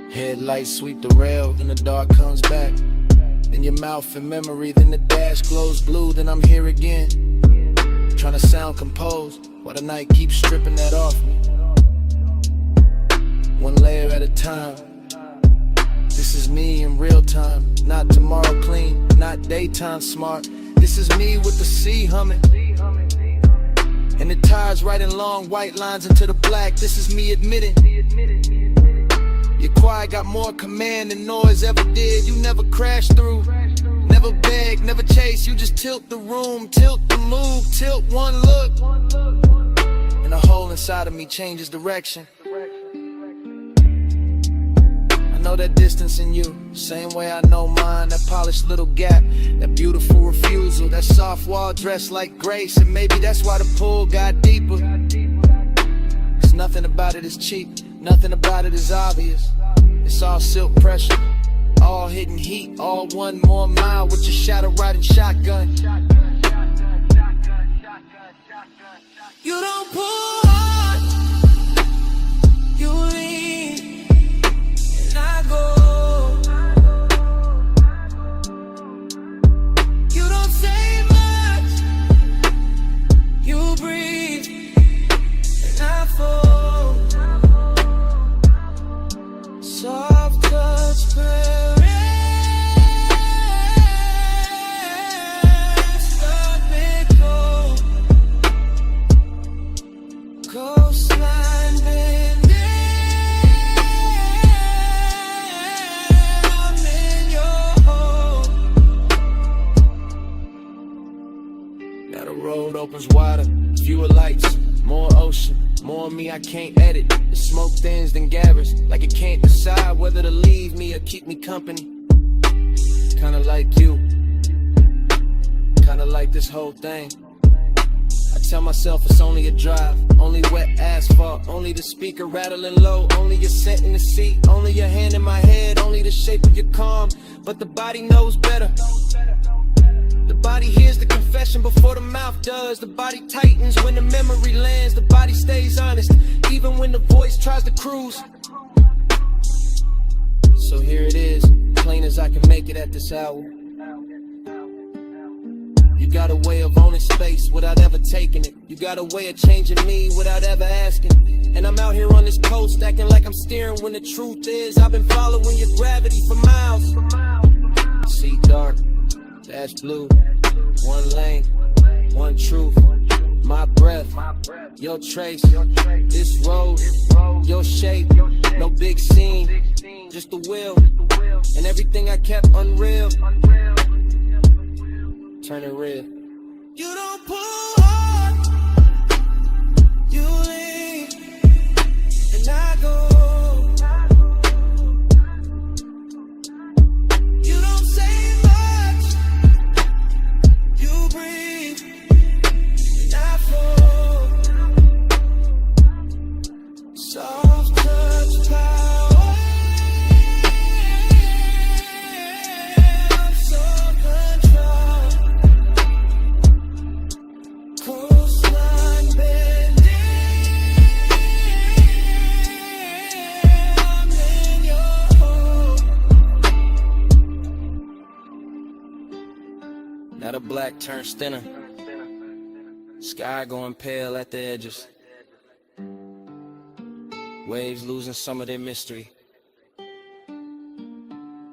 Headlights sweep the rail, then the dark comes back. Then your mouth in memory, then the dash glows blue, then I'm here again. Trying to sound composed, while the night keeps stripping that off me. One layer at a time. This is me in real time, not tomorrow clean, not daytime smart. This is me with the sea humming, and the tides writing long white lines into the black. This is me admitting, your quiet got more command than noise ever did. You never crash through, never beg, never chase. You just tilt the room, tilt the move, tilt one look, and the hole inside of me changes direction. know that distance in you, same way I know mine. That polished little gap, that beautiful refusal, that soft wall dressed like grace. And maybe that's why the pull got deeper. Cause nothing about it is cheap, nothing about it is obvious. It's all silk pressure, all hidden heat, all 1 more mile with your shadow riding shotgun. You don't pull hard, you lean, and I go. You don't say much, you breathe, and I fall. Soft touch prayer. Coastline bending, I'm in your home. Now the road opens wider, fewer lights, more ocean, more me I can't edit. The smoke thins then gathers, like it can't decide whether to leave me or keep me company. Kinda like you, kinda like this whole thing. I tell myself it's only a drive, only wet asphalt, only the speaker rattling low, only your scent in the seat, only your hand in my head, only the shape of your calm. But the body knows better. The body hears the confession before the mouth does. The body tightens when the memory lands. The body stays honest, even when the voice tries to cruise. So here it is, plain as I can make it at this hour. You got a way of owning space without ever taking it. You got a way of changing me without ever asking. And I'm out here on this coast acting like I'm steering when the truth is I've been following your gravity for miles. See dark, that's blue. One lane, one truth. My breath, your trace. This road, your shape. No big scene, just the will. And everything I kept unreal, turn it real. You don't pull hard, you lean, and I go. You don't say much, you breathe, and I fall. Soft touch power. Now the black turns thinner, sky going pale at the edges, waves losing some of their mystery,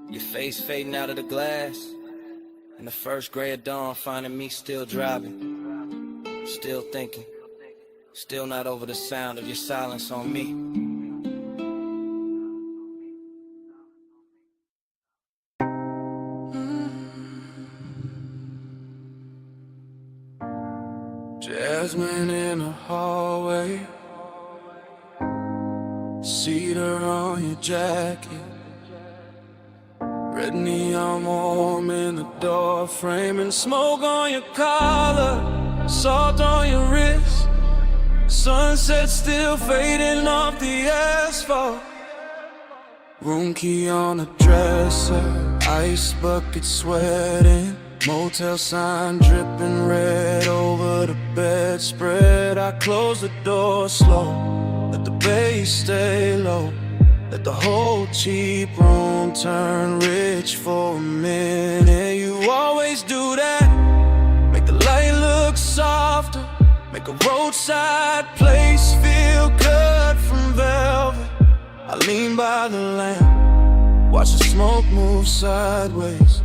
your face fading out of the glass, and the first gray of dawn finding me still driving, still thinking, still not over the sound of your silence on me. Jasmine in the hallway, cedar on your jacket, red neon warm in the door frame, and smoke on your collar, salt on your wrist, sunset still fading off the asphalt. Room key on a dresser, ice bucket sweating, motel sign dripping red over the bedspread. I close the door slow, let the bass stay low, let the whole cheap room turn rich for a minute. You always do that, make the light look softer, make a roadside place feel cut from velvet. I lean by the lamp, watch the smoke move sideways,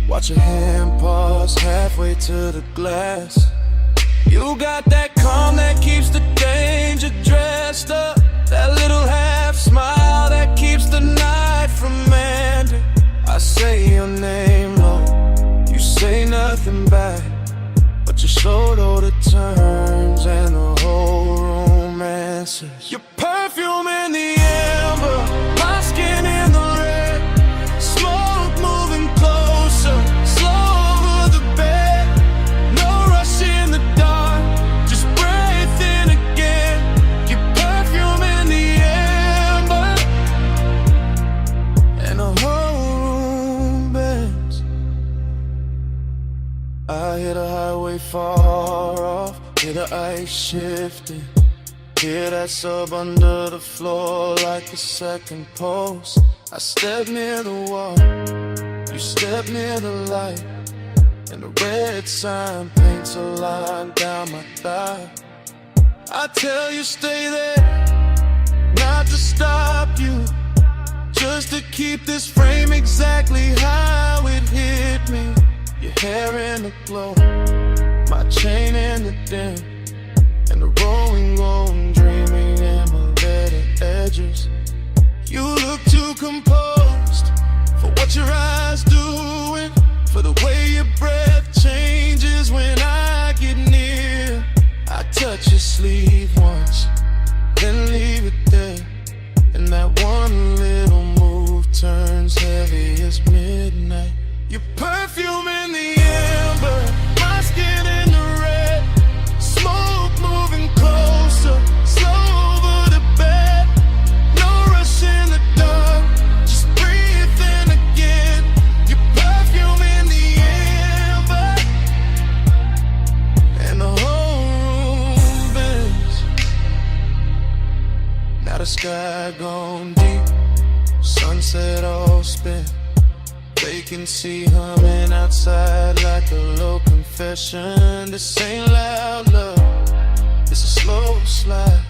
watch your hand pause halfway to the glass. You got that calm that keeps the danger dressed up, that little half smile that keeps the night from ending. I say your name low, you say nothing back, but your shoulder turns and the whole room answers. Your perfume in the amber, my skin in far off, hear the ice shifting. Hear that sub under the floor like a second pulse. I step near the wall, you step near the light, and the red sign paints a line down my thigh. I tell you stay there, not to stop you, just to keep this frame exactly how it hit me. Your hair in the glow, my chain in the dim, and the rolling on dreaming embedded edges. You look too composed for what your eyes doing, for the way your breath changes when I get near. I touch your sleeve once, then leave it there, and that one little move turns heavy as midnight. Your perfume in the amber, my skin in the red, smoke moving closer, slow over the bed. No rush in the dark, just breathe in again. Your perfume in the amber, and the whole room bends. Now the sky gone deep, sunset all spent. Vacancy humming outside like a low confession. This ain't loud love, it's a slow slide.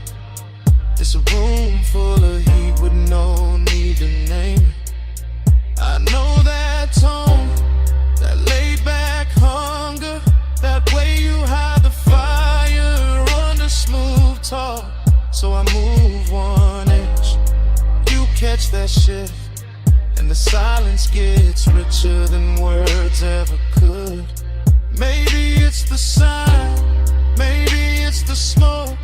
It's a room full of heat with no need to name it. I know that tone, that laid back hunger, that way you hide the fire under smooth talk. So I move 1 inch, you catch that shift, and the silence gets richer than words ever could. Maybe it's the sign, maybe it's the smoke,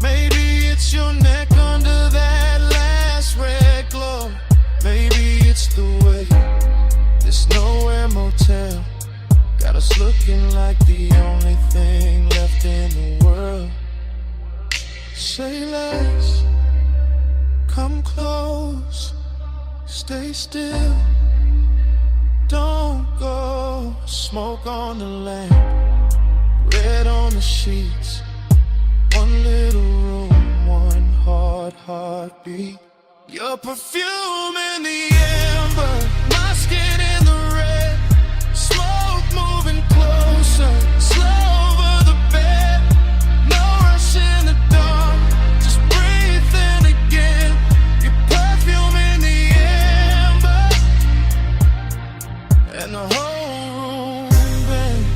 maybe it's your neck under that last red glow. Maybe it's the way this nowhere motel got us looking like the only thing left in the world. Say less, come close, stay still, don't go. Smoke on the lamp, red on the sheets. One little room, one hard heartbeat. Your perfume in the amber, my skin in the red, smoke moving closer, slow over the bed. No rush in the dark, just breathe in again. Your perfume in the amber, and the whole room bends.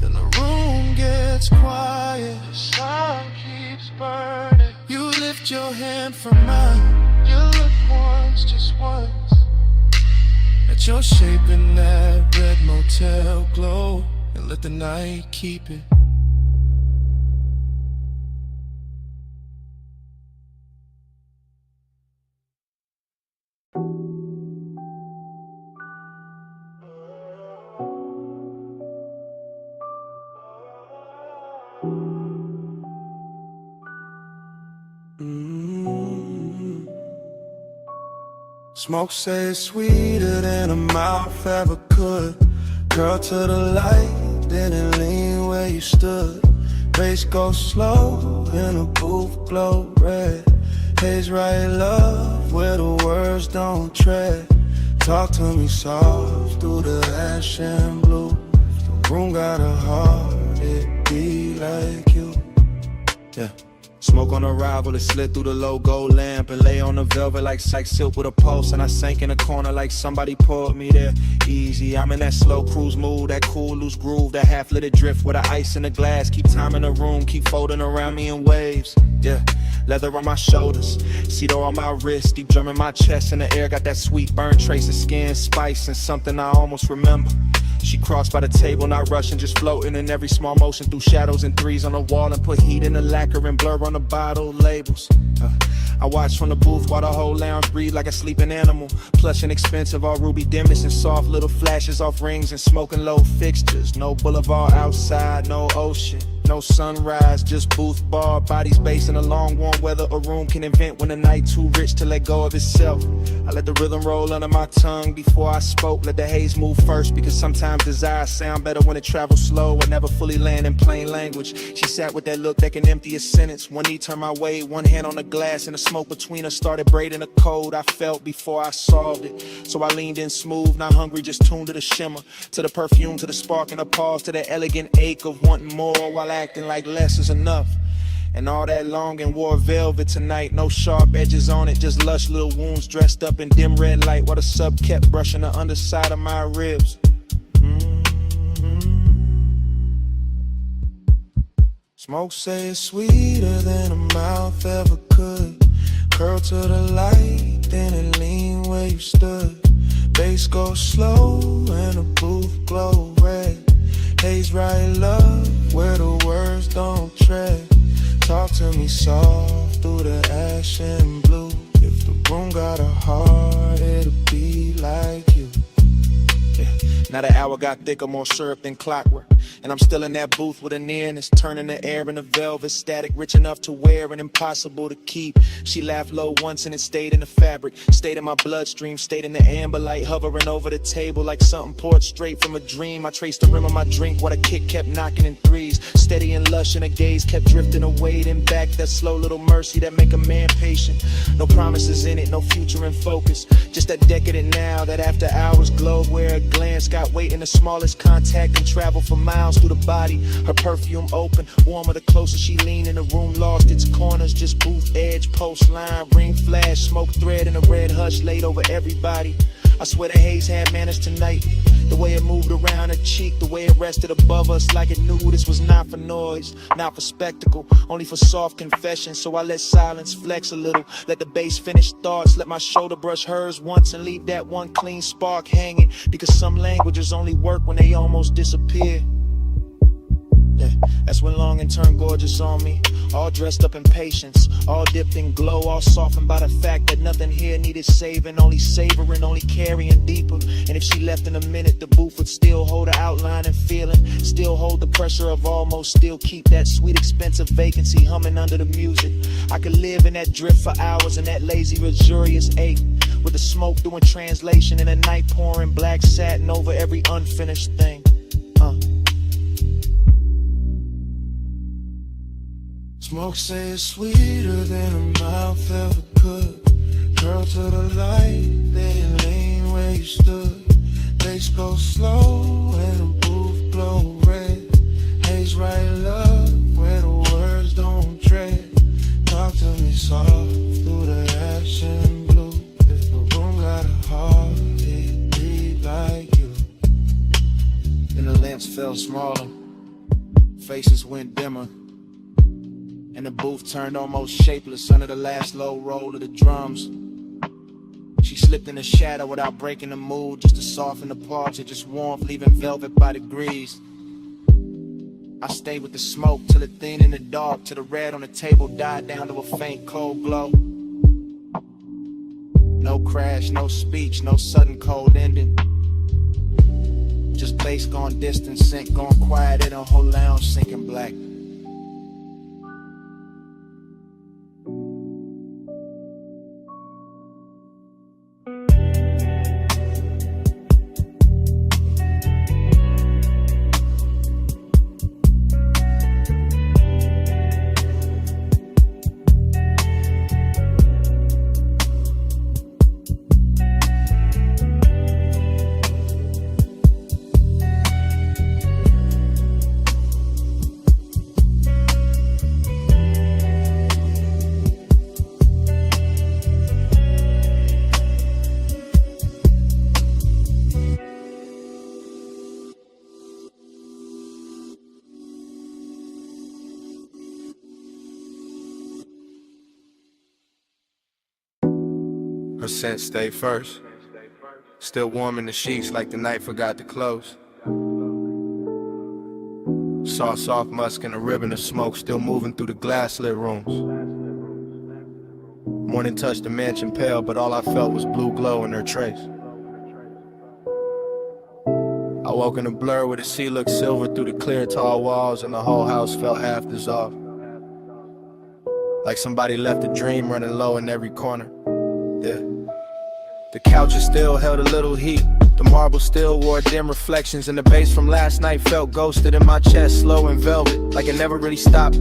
Then the room gets quiet, the sun keeps burning. You lift your hand from mine, you look once, just once, at your shape in that red motel glow, and let the night keep it. Smoke says sweeter than a mouth ever could. Girl to the light, didn't lean where you stood. Bass goes slow in a booth, glow red. Haze right love where the words don't tread. Talk to me soft through the ash and blue. The room got a heart, it be like you. Yeah. Smoke on arrival, it slid through the low gold lamp and lay on the velvet like silk with a pulse. And I sank in a corner like somebody pulled me there. Easy, I'm in that slow cruise mood, that cool loose groove, that half-lit drift with the ice in the glass. Keep time in the room, keep folding around me in waves. Yeah, leather on my shoulders, cedar on my wrist, deep drum in my chest. In the air, got that sweet burn trace of skin, spice, and something I almost remember. She crossed by the table, not rushing, just floating in every small motion through shadows and threes on the wall, and put heat in the lacquer and blur on the bottle labels. I watch from the booth while the whole lounge breathe like a sleeping animal. Plush and expensive, all ruby dimmest and soft little flashes off rings and smoking low fixtures. No boulevard outside, no ocean, no sunrise, just booth bar. Bodies based in a long warm weather. A room can invent when the night too rich to let go of itself. I let the rhythm roll under my tongue before I spoke. Let the haze move first, because sometimes desire sound better when it travels slow. I never fully land in plain language. She sat with that look that can empty a sentence. One knee turned my way, one hand on the glass, and the smoke between us started braiding a code I felt before I solved it. So I leaned in smooth, not hungry, just tuned to the shimmer, to the perfume, to the spark and the pause, to the elegant ache of wanting more while acting like less is enough. And all that long and wore velvet tonight, no sharp edges on it, just lush little wounds dressed up in dim red light, while the sub kept brushing the underside of my ribs. Smoke say it's sweeter than a mouth ever could. Curl to the light, then it lean where you stood. Bass go slow and the booth glow red. Haze right love where the words don't tread. Talk to me soft through the ash and blue. If the room got a heart, it'll be like you. Yeah. Now the hour got thicker, more syrup than clockwork, and I'm still in that booth with a nearness, turning the air into velvet static, rich enough to wear and impossible to keep. She laughed low once and it stayed in the fabric, stayed in my bloodstream, stayed in the amber light, hovering over the table like something poured straight from a dream. I traced the rim of my drink while the kick kept knocking in threes, steady and lush, and a gaze kept drifting away, then back. That slow little mercy that make a man patient. No promises in it, no future in focus, just that decadent now, that after hours glow where a glance got weight in the smallest contact and travel for miles through the body. Her perfume open, warmer the closer she leaned, in the room lost its corners, just booth edge, post line, ring flash, smoke thread in a red hush laid over everybody. I swear the haze had manners tonight. The way it moved around her cheek, the way it rested above us, like it knew this was not for noise, not for spectacle, only for soft confession. So I let silence flex a little, let the bass finish thoughts, let my shoulder brush hers once and leave that one clean spark hanging, because some languages only work when they almost disappear. Yeah, that's when longing turned gorgeous on me, all dressed up in patience, all dipped in glow, all softened by the fact that nothing here needed saving, only savoring, only carrying deeper. And if she left in a minute, the booth would still hold her outline and feeling, still hold the pressure of almost, still keep that sweet expensive vacancy humming under the music. I could live in that drift for hours, in that lazy luxurious ache, with the smoke doing translation and the night pouring black satin over every unfinished thing. Smoke say it's sweeter than a mouth ever could. Curl to the light, then lean where you stood. Bass go slow and the booth glow red. Haze right love where the words don't tread. Talk to me soft through the ash and blue. If the room got a heart, it beat like you. Then the lamps fell smaller, faces went dimmer, and the booth turned almost shapeless under the last low roll of the drums. She slipped in the shadow without breaking the mood, just to soften the parts, it just warmth, leaving velvet by degrees. I stayed with the smoke till it thinned in the dark, till the red on the table died down to a faint cold glow. No crash, no speech, no sudden cold ending, just bass gone distant, sync gone quiet in a whole lounge sinking black. Her scent stayed first, still warm in the sheets like the night forgot to close. Saw soft musk and a ribbon of smoke still moving through the glass-lit rooms. Morning touched the mansion pale, but all I felt was blue glow in her trace. I I woke in a blur where the sea looked silver through the clear tall walls, and the whole house felt half dissolved. Like somebody left a dream running low in every corner. Yeah. The couches still held a little heat. The marble still wore dim reflections, and the bass from last night felt ghosted in my chest, slow and velvet, like it never really stopped.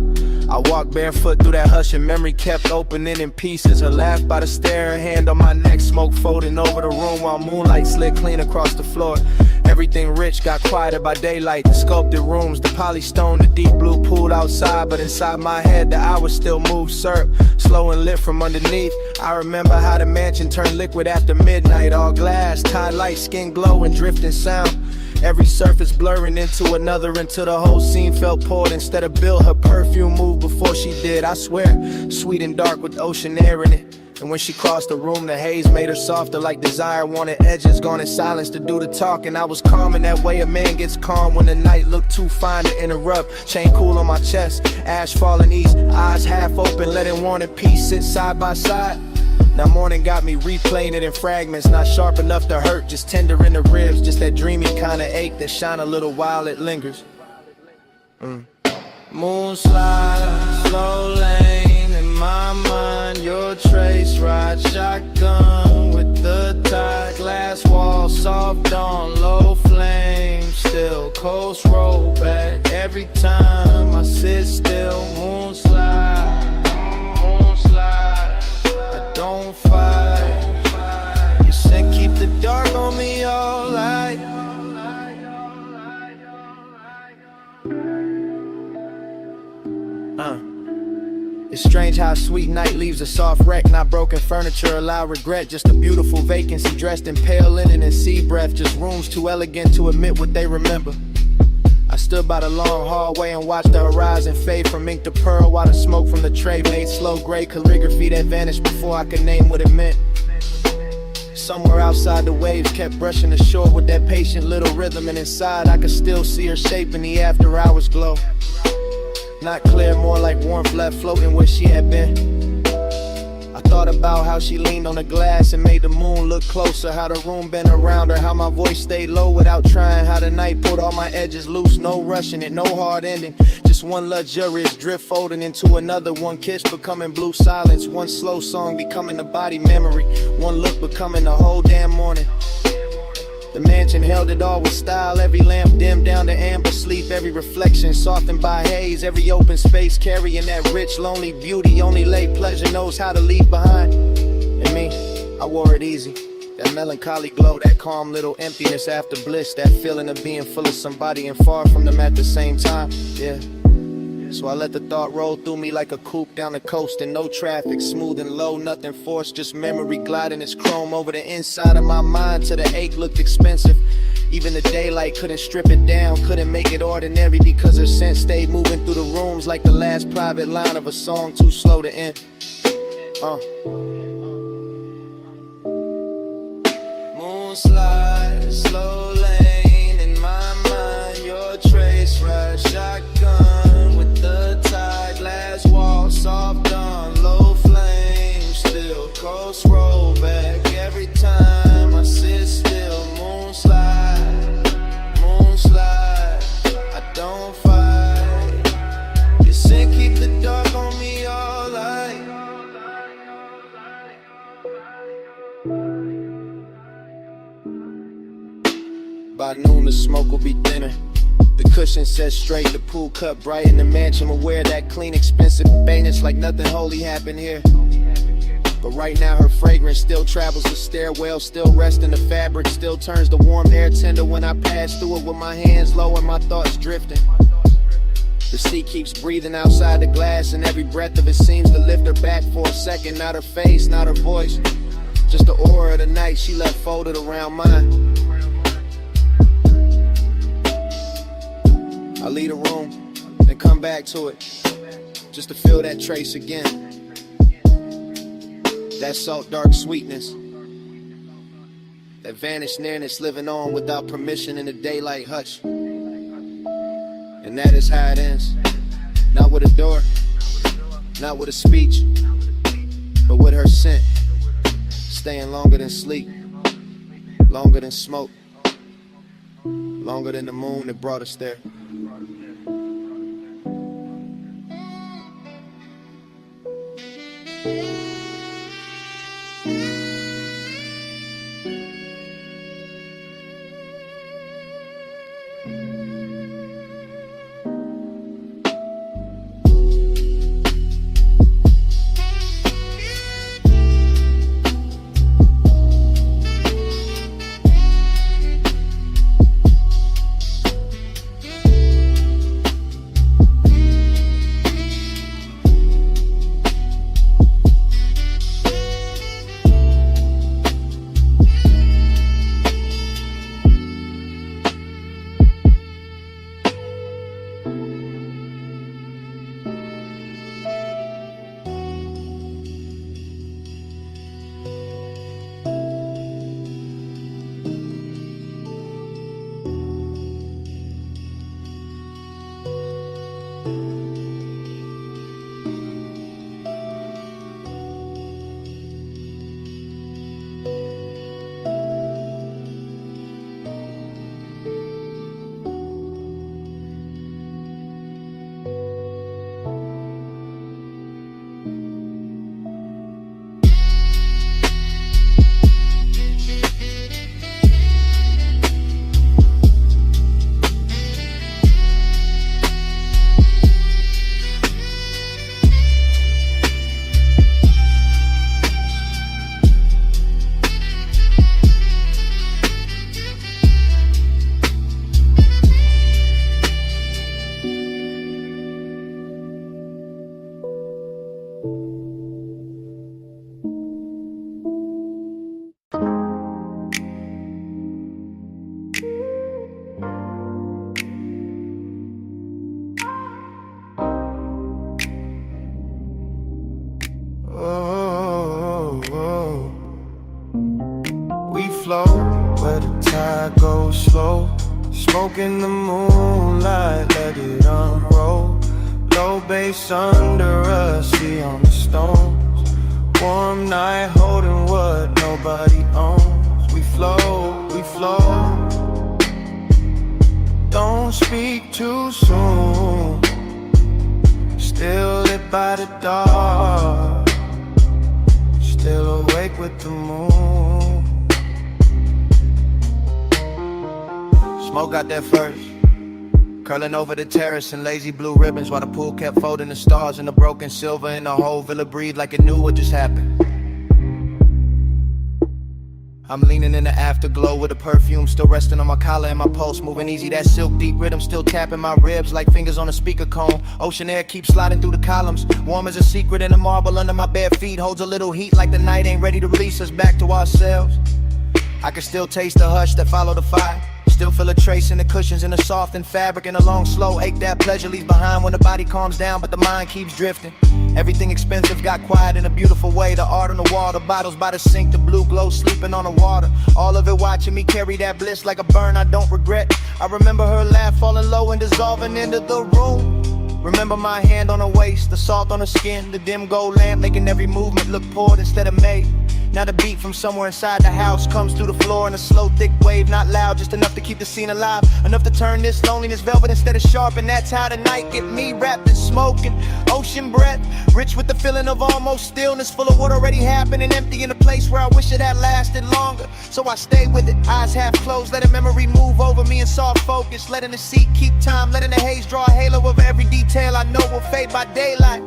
I walked barefoot through that hush, and memory kept opening in pieces. Her laugh by the stair, her hand on my neck, smoke folding over the room while moonlight slid clean across the floor. Everything rich got quieter by daylight. The sculpted rooms, the polystone, the deep blue pool outside. But inside my head, the hours still moved syrup, slow and lit from underneath. I remember how the mansion turned liquid after midnight. All glass, tie light, skin glow and drifting sound. Every surface blurring into another until the whole scene felt poured instead of built. Her perfume moved before she did, I swear. Sweet and dark with ocean air in it. And when she crossed the room, the haze made her softer like desire wanted edges, gone in silence to do the talking. I was calm in that way a man gets calm when the night looked too fine to interrupt. Chain cool on my chest, ash falling east, eyes half open, letting War and Peace sit side by side. Now morning got me replaying it in fragments, not sharp enough to hurt, just tender in the ribs, just that dreamy kind of ache that shine a little while it lingers. Moon slide, slow lane in my mind, your trace ride, shotgun with the tide, glass wall, soft dawn, low flame, still coast roll back every time I sit still. Moon slide, I don't fight. You said keep the dark on me all night. It's strange how a sweet night leaves a soft wreck. Not broken furniture, allow regret. Just a beautiful vacancy dressed in pale linen and sea breath. Just rooms too elegant to admit what they remember. I stood by the long hallway and watched the horizon fade from ink to pearl, while the smoke from the tray made slow gray calligraphy that vanished before I could name what it meant. Somewhere outside the waves kept brushing the shore with that patient little rhythm, and inside I could still see her shape in the after hours glow. Not clear, more like warmth left floating where she had been. I thought about how she leaned on the glass and made the moon look closer, how the room bent around her, how my voice stayed low without trying, how the night pulled all my edges loose, no rushing it, no hard ending, just one luxurious drift folding into another, one kiss becoming blue silence, one slow song becoming a body memory, one look becoming the whole damn morning. The mansion held it all with style, every lamp dimmed down to amber sleep, every reflection softened by haze, every open space carrying that rich, lonely beauty only late pleasure knows how to leave behind. And me, I wore it easy, that melancholy glow, that calm little emptiness after bliss, that feeling of being full of somebody and far from them at the same time, yeah. So I let the thought roll through me like a coupe down the coast, and no traffic, smooth and low, nothing forced, just memory gliding its chrome over the inside of my mind till the ache looked expensive. Even the daylight couldn't strip it down, couldn't make it ordinary, because her scent stayed moving through the rooms like the last private line of a song too slow to end. Moon slide, slow lane in my mind, your trace ride, shotgun with the tide, glass wall, soft dawn, low flame, still coast roll back every time I sit still. Moon slide, I don't fight. You said keep the dark on me all night. By noon the smoke will be thinner, the cushion set straight, the pool cut bright, in the mansion will wear that clean, expensive bareness like nothing holy happened here. But right now her fragrance still travels the stairwell, still rests in the fabric, still turns the warm air tender when I pass through it with my hands low and my thoughts drifting. The sea keeps breathing outside the glass, and every breath of it seems to lift her back for a second. Not her face, not her voice, just the aura of the night she left folded around mine. I leave the room, then come back to it, just to feel that trace again. That salt dark sweetness, that vanished nearness living on without permission in the daylight hush. And that is how it ends. Not with a door, not with a speech, but with her scent, staying longer than sleep, longer than smoke. Longer than the moon that brought us there. Where the tide goes slow, smoke in the moonlight, let it unroll. Low bass under us, we on the stones. Warm night holding what nobody owns. We flow, we flow. Don't speak too soon. Still lit by the dark, still awake with the moon. Smoke got there first, curling over the terrace in lazy blue ribbons, while the pool kept folding the stars and the broken silver, and the whole villa breathed like it knew what just happened. I'm leaning in the afterglow with the perfume still resting on my collar and my pulse moving easy. That silk deep rhythm still tapping my ribs like fingers on a speaker cone. Ocean air keeps sliding through the columns, warm as a secret, and the marble under my bare feet holds a little heat like the night ain't ready to release us back to ourselves. I can still taste the hush that followed the fire. Still feel a trace in the cushions, in the softened fabric, and a long slow ache that pleasure leaves behind when the body calms down but the mind keeps drifting. Everything expensive got quiet in a beautiful way. The art on the wall, the bottles by the sink, the blue glow sleeping on the water. All of it watching me carry that bliss like a burn I don't regret. I remember her laugh falling low and dissolving into the room. Remember my hand on her waist, the salt on her skin, the dim gold lamp making every movement look poured instead of made. Now the beat from somewhere inside the house comes through the floor in a slow, thick wave, not loud, just enough to keep the scene alive, enough to turn this loneliness velvet instead of sharp. And that's how the night get me, wrapped in smoke and ocean breath, rich with the feeling of almost stillness, full of what already happened and empty in a place where I wish it had lasted longer. So I stay with it, eyes half closed, letting memory move over me in soft focus, letting the seat keep time, letting the haze draw a halo over every detail I know will fade by daylight.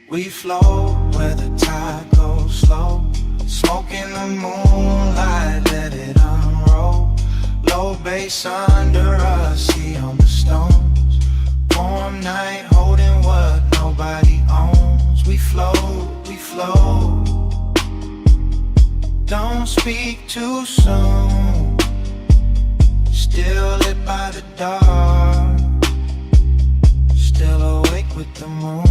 We flow where the tide goes slow, smoke in the moonlight, let it unroll. Low bass under us, see on the stones. Warm night holding what nobody owns. We flow, we flow. Don't speak too soon. Still lit by the dark, still awake with the moon.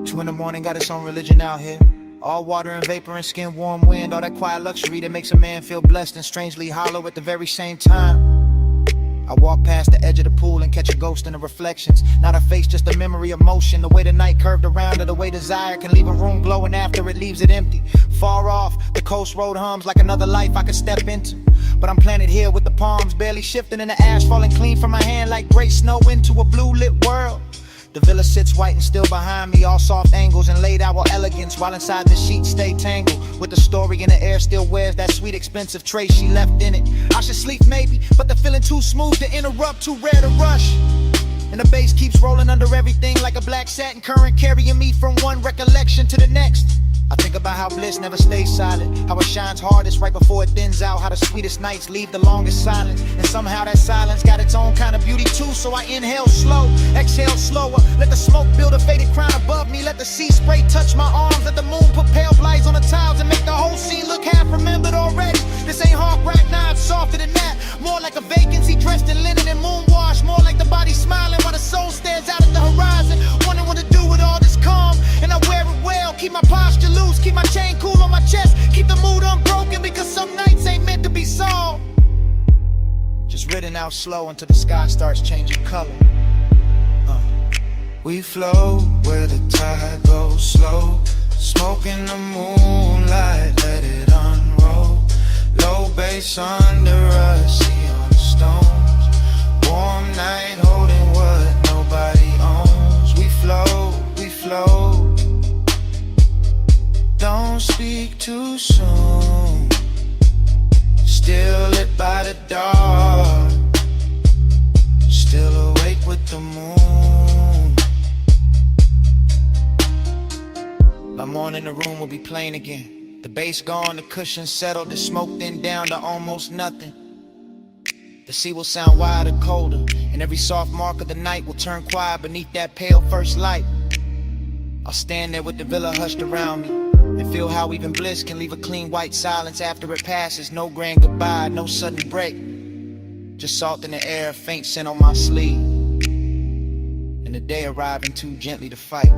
2 in the morning, got its own religion out here. All water and vapor and skin, warm wind, all that quiet luxury that makes a man feel blessed and strangely hollow at the very same time. I walk past the edge of the pool and catch a ghost in the reflections. Not a face, just a memory of motion. The way the night curved around, or the way desire can leave a room glowing after it leaves it empty. Far off, the coast road hums like another life I could step into. But I'm planted here with the palms barely shifting and the ash falling clean from my hand like gray snow into a blue lit world. The villa sits white and still behind me, all soft angles and laid out with elegance, while inside the sheets stay tangled with the story in the air still wears that sweet expensive trace she left in it. I should sleep maybe, but the feeling too smooth to interrupt, too rare to rush. And the bass keeps rolling under everything like a black satin current, carrying me from one recollection to the next. I think about how bliss never stays silent, how it shines hardest right before it thins out, how the sweetest nights leave the longest silence, and somehow that silence got its own kind of beauty too. So I inhale slow, exhale slower, let the smoke build a faded crown above me, let the sea spray touch my arms, let the moon put pale lights on the tiles and make the whole scene look half remembered already. This ain't hard rap, nah, it's softer than that, more like a vacancy dressed in linen and moon wash, more like the body smiling while the soul stares out at the horizon, wondering what to do with all this calm. And I wear it well, keep my posture loose, keep my chain cool on my chest, keep the mood unbroken, because some nights ain't meant to be solved. Just ridden out slow until the sky starts changing color. We flow where the tide goes slow, smoke in the moonlight, let it unroll. Low bass under us, see on the stones. Warm night holding what nobody owns. We flow. Don't speak too soon. Still lit by the dark, still awake with the moon. By morning the room will be plain again. The bass gone, the cushions settled, the smoke then down to almost nothing. The sea will sound wider, colder, and every soft mark of the night will turn quiet beneath that pale first light. I'll stand there with the villa hushed around me and feel how even bliss can leave a clean white silence after it passes. No grand goodbye, no sudden break, just salt in the air, faint scent on my sleeve, and the day arriving too gently to fight.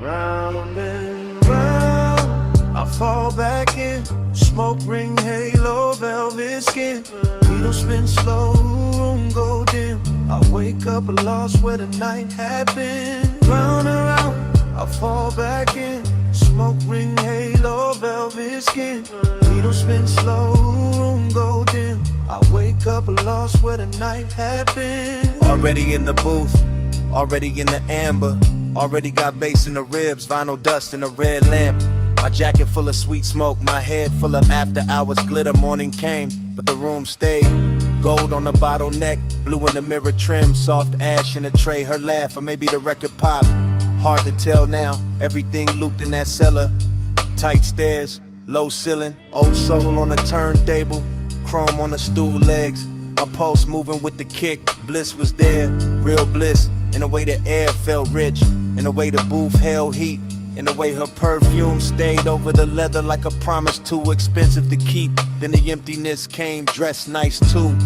Round and round, I fall back in. Smoke ring, halo, velvet skin. Needle spin slow, room go dim. I wake up lost where the night had been. Round and round, I fall back in. Smoke ring, halo, velvet skin. Needle spin slow, room go dim. I wake up lost where the night had been. Already in the booth, already in the amber. Already got bass in the ribs, vinyl dust in a red lamp. My jacket full of sweet smoke, my head full of after hours glitter. Morning came, but the room stayed. Gold on the bottleneck, blue in the mirror trim, soft ash in a tray. Her laugh, or maybe the record pop. Hard to tell now, everything looped in that cellar. Tight stairs, low ceiling, old soul on the turntable, chrome on the stool legs. My pulse moving with the kick, bliss was there, real bliss. In the way the air felt rich, in the way the booth held heat, in the way her perfume stayed over the leather like a promise too expensive to keep. Then the emptiness came, dressed nice too,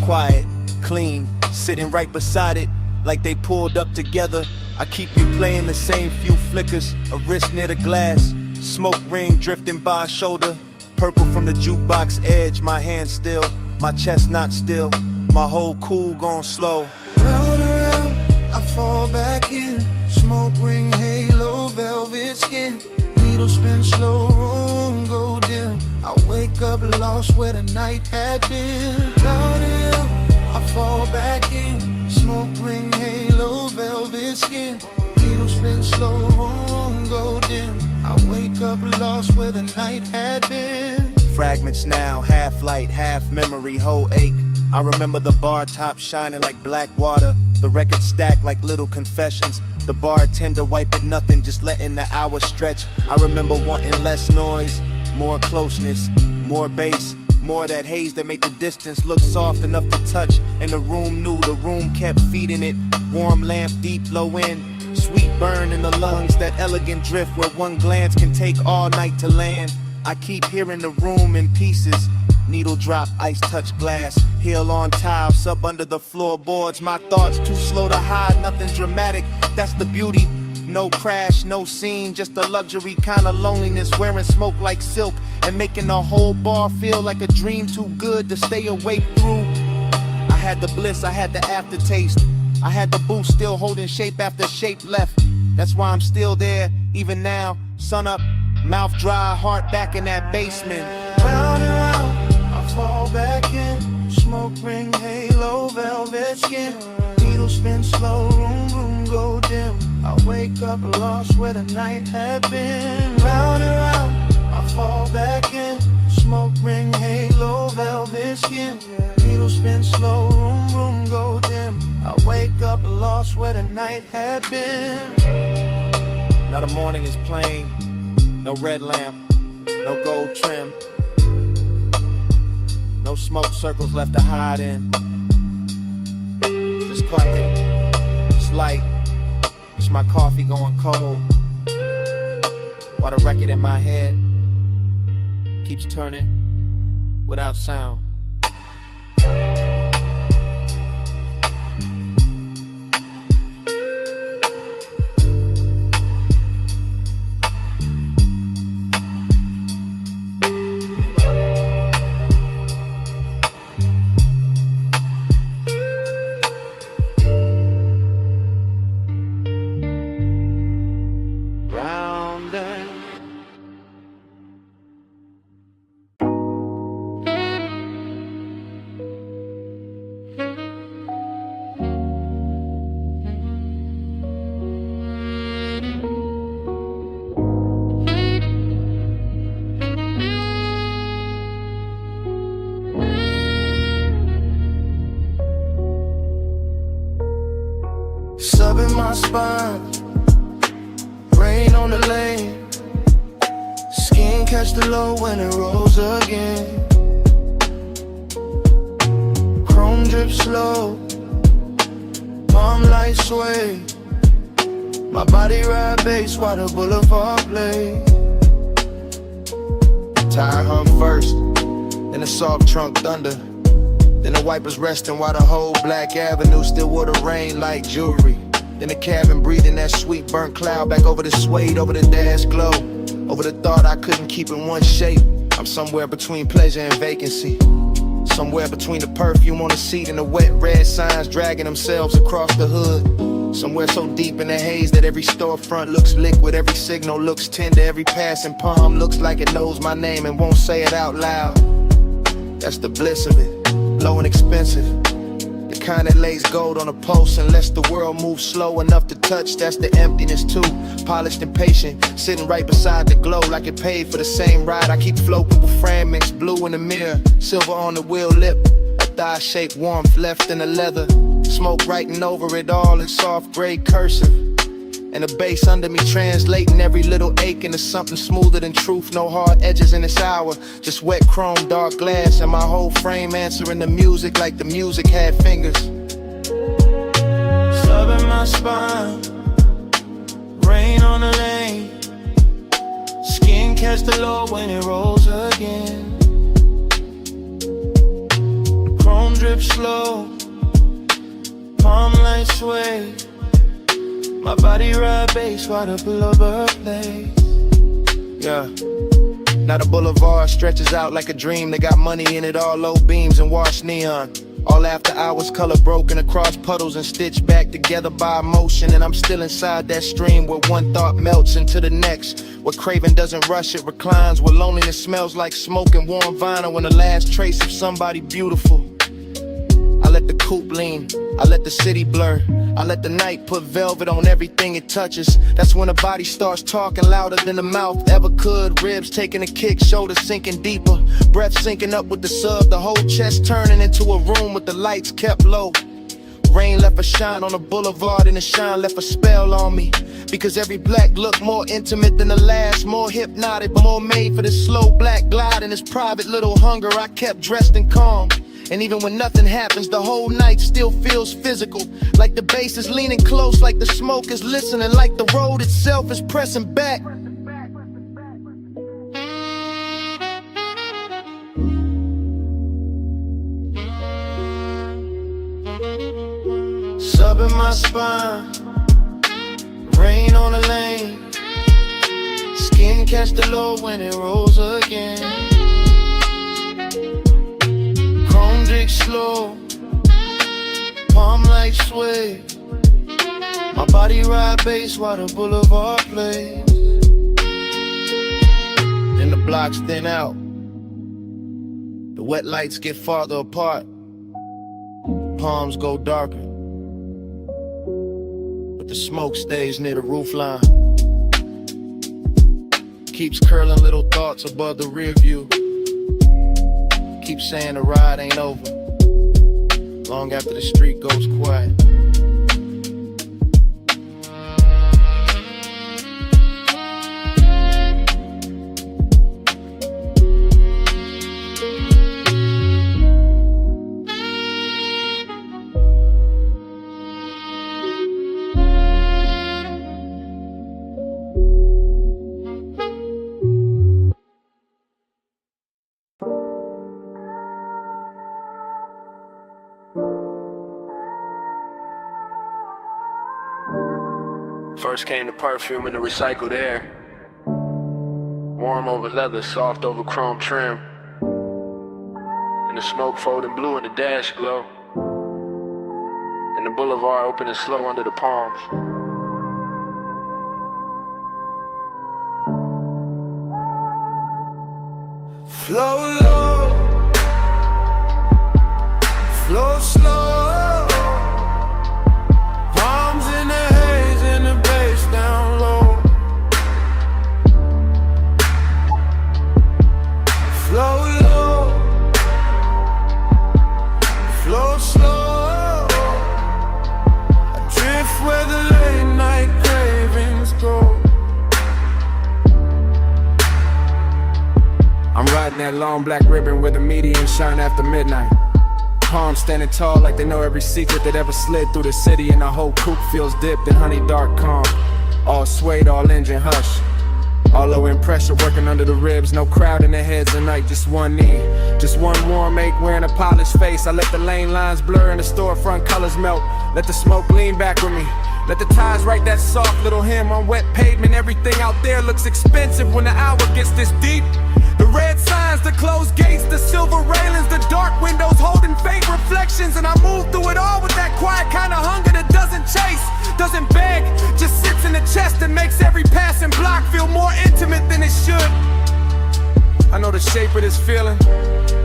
quiet, clean, sitting right beside it like they pulled up together. I keep replaying the same few flickers, a wrist near the glass, smoke ring drifting by shoulder, purple from the jukebox edge, my hand still, my chest not still, my whole cool gone slow. Round around, I fall back in. Smoke ring, halo, velvet skin. Needle spin slow, room go dim. I wake up lost where the night had been. Down hill, I fall back in. Smoke ring, halo, velvet skin. Needle spin slow, room go dim. I wake up lost where the night had been. Fragments now, half light, half memory, whole ache. I remember the bar top shining like black water, The record stacked like little confessions. The bartender wiping nothing, just letting the hours stretch. I remember wanting less noise, more closeness, more bass, more that haze that made the distance look soft enough to touch. And the room knew, the room kept feeding it. Warm lamp, deep low end, sweet burn in the lungs, that elegant drift where one glance can take all night to land. I keep hearing the room in pieces. Needle drop, ice touch glass, heel on tile, sub under the floorboards. My thoughts too slow to hide, nothing dramatic, that's the beauty. No crash, no scene, just a luxury kind of loneliness. Wearing smoke like silk and making the whole bar feel like a dream too good to stay awake through. I had the bliss, I had the aftertaste, I had the boost still holding shape after shape left. That's why I'm still there, even now. Sun up, mouth dry, heart back in that basement. Round and round, I fall back in. Smoke ring, halo, velvet skin. Needle spin slow, room, room go dim. I wake up lost where the night had been. Round and round, I fall back in. Smoke ring, halo, velvet skin. Needle spin slow, room, room go dim. I wake up lost where the night had been. Now the morning is plain, no red lamp, no gold trim, no smoke circles left to hide in. Just quiet, it's light, it's my coffee going cold, while the record in my head keeps turning without sound. Subbing my spine, rain on the lane. Skin catch the low when it rolls again. Chrome drip slow, palm light sway. My body ride bass while the boulevard play. Tire hum first, then the soft trunk thunder. Then the wipers resting while the whole Black Avenue still wore the rain like jewelry. Then the cabin breathing that sweet burnt cloud back over the suede, over the dash glow, over the thought I couldn't keep in one shape. I'm somewhere between pleasure and vacancy, somewhere between the perfume on the seat and the wet red signs dragging themselves across the hood. Somewhere so deep in the haze that every storefront looks liquid, every signal looks tender, every passing palm looks like it knows my name and won't say it out loud. That's the bliss of it, low and expensive. The kind that lays gold on a post unless the world moves slow enough to touch. That's the emptiness too, polished and patient, sitting right beside the glow like it paid for the same ride. I keep floating with fragments, blue in the mirror, silver on the wheel lip, a thigh-shaped warmth left in the leather. Smoke writing over it all in soft gray cursive, and the bass under me translating every little ache into something smoother than truth. No hard edges in this hour, just wet chrome, dark glass, and my whole frame answering the music like the music had fingers. Subbing my spine, rain on the lane. Skin catch the low when it rolls again. Chrome drip slow, palm light sway. My body ride bass while the boulevard plays. Yeah. Now the boulevard stretches out like a dream. They got money in it, all low beams and washed neon. All after hours, color broken across puddles and stitched back together by emotion. And I'm still inside that stream where one thought melts into the next, where craving doesn't rush, it reclines, where loneliness smells like smoke and warm vinyl and the last trace of somebody beautiful. I let the coupe lean, I let the city blur, I let the night put velvet on everything it touches. That's when the body starts talking louder than the mouth ever could. Ribs taking a kick, shoulders sinking deeper, breath sinking up with the sub, the whole chest turning into a room with the lights kept low. rain left a shine on the boulevard, and the shine left a spell on me. Because every black look more intimate than the last, more hypnotic, but more made for this slow black glide and this private little hunger. I kept dressed and calm. And even when nothing happens, the whole night still feels physical. Like the bass is leaning close, like the smoke is listening, like the road itself is pressing back. Sub in my spine, rain on the lane, skin catch the low when it rolls again. Chrome drink slow, palm light sway, my body ride bass while the boulevard plays. Then the blocks thin out, the wet lights get farther apart, palms go darker, but the smoke stays near the roofline. Keeps curling little thoughts above the rear view. Keep saying the ride ain't over, long after the street goes quiet. First came the perfume and the recycled air. Warm over leather, soft over chrome trim. And the smoke folding blue in the dash glow. And the boulevard open and slow under the palms. Flow low, flow slow. Palms in the haze and the bass down low. Flow low, flow slow. I drift where the late night cravings go. I'm riding that long black ribbon where the median shine after midnight. Palms standing tall like they know every secret that ever slid through the city. And the whole coupe feels dipped in honey dark calm. All suede, all engine hush. All low in pressure working under the ribs. No crowd in their heads tonight, just one knee. Just one warm ache wearing a polished face. I let the lane lines blur and the storefront colors melt. Let the smoke lean back with me. Let the ties write that soft little hymn on wet pavement. Everything out there looks expensive when the hour gets this deep. The red signs, the closed gates, the silver railings, the dark windows holding faint reflections. And I move through it all with that quiet kind of hunger that doesn't chase, doesn't beg, just sits in the chest and makes every passing block feel more intimate than it should. I know the shape of this feeling.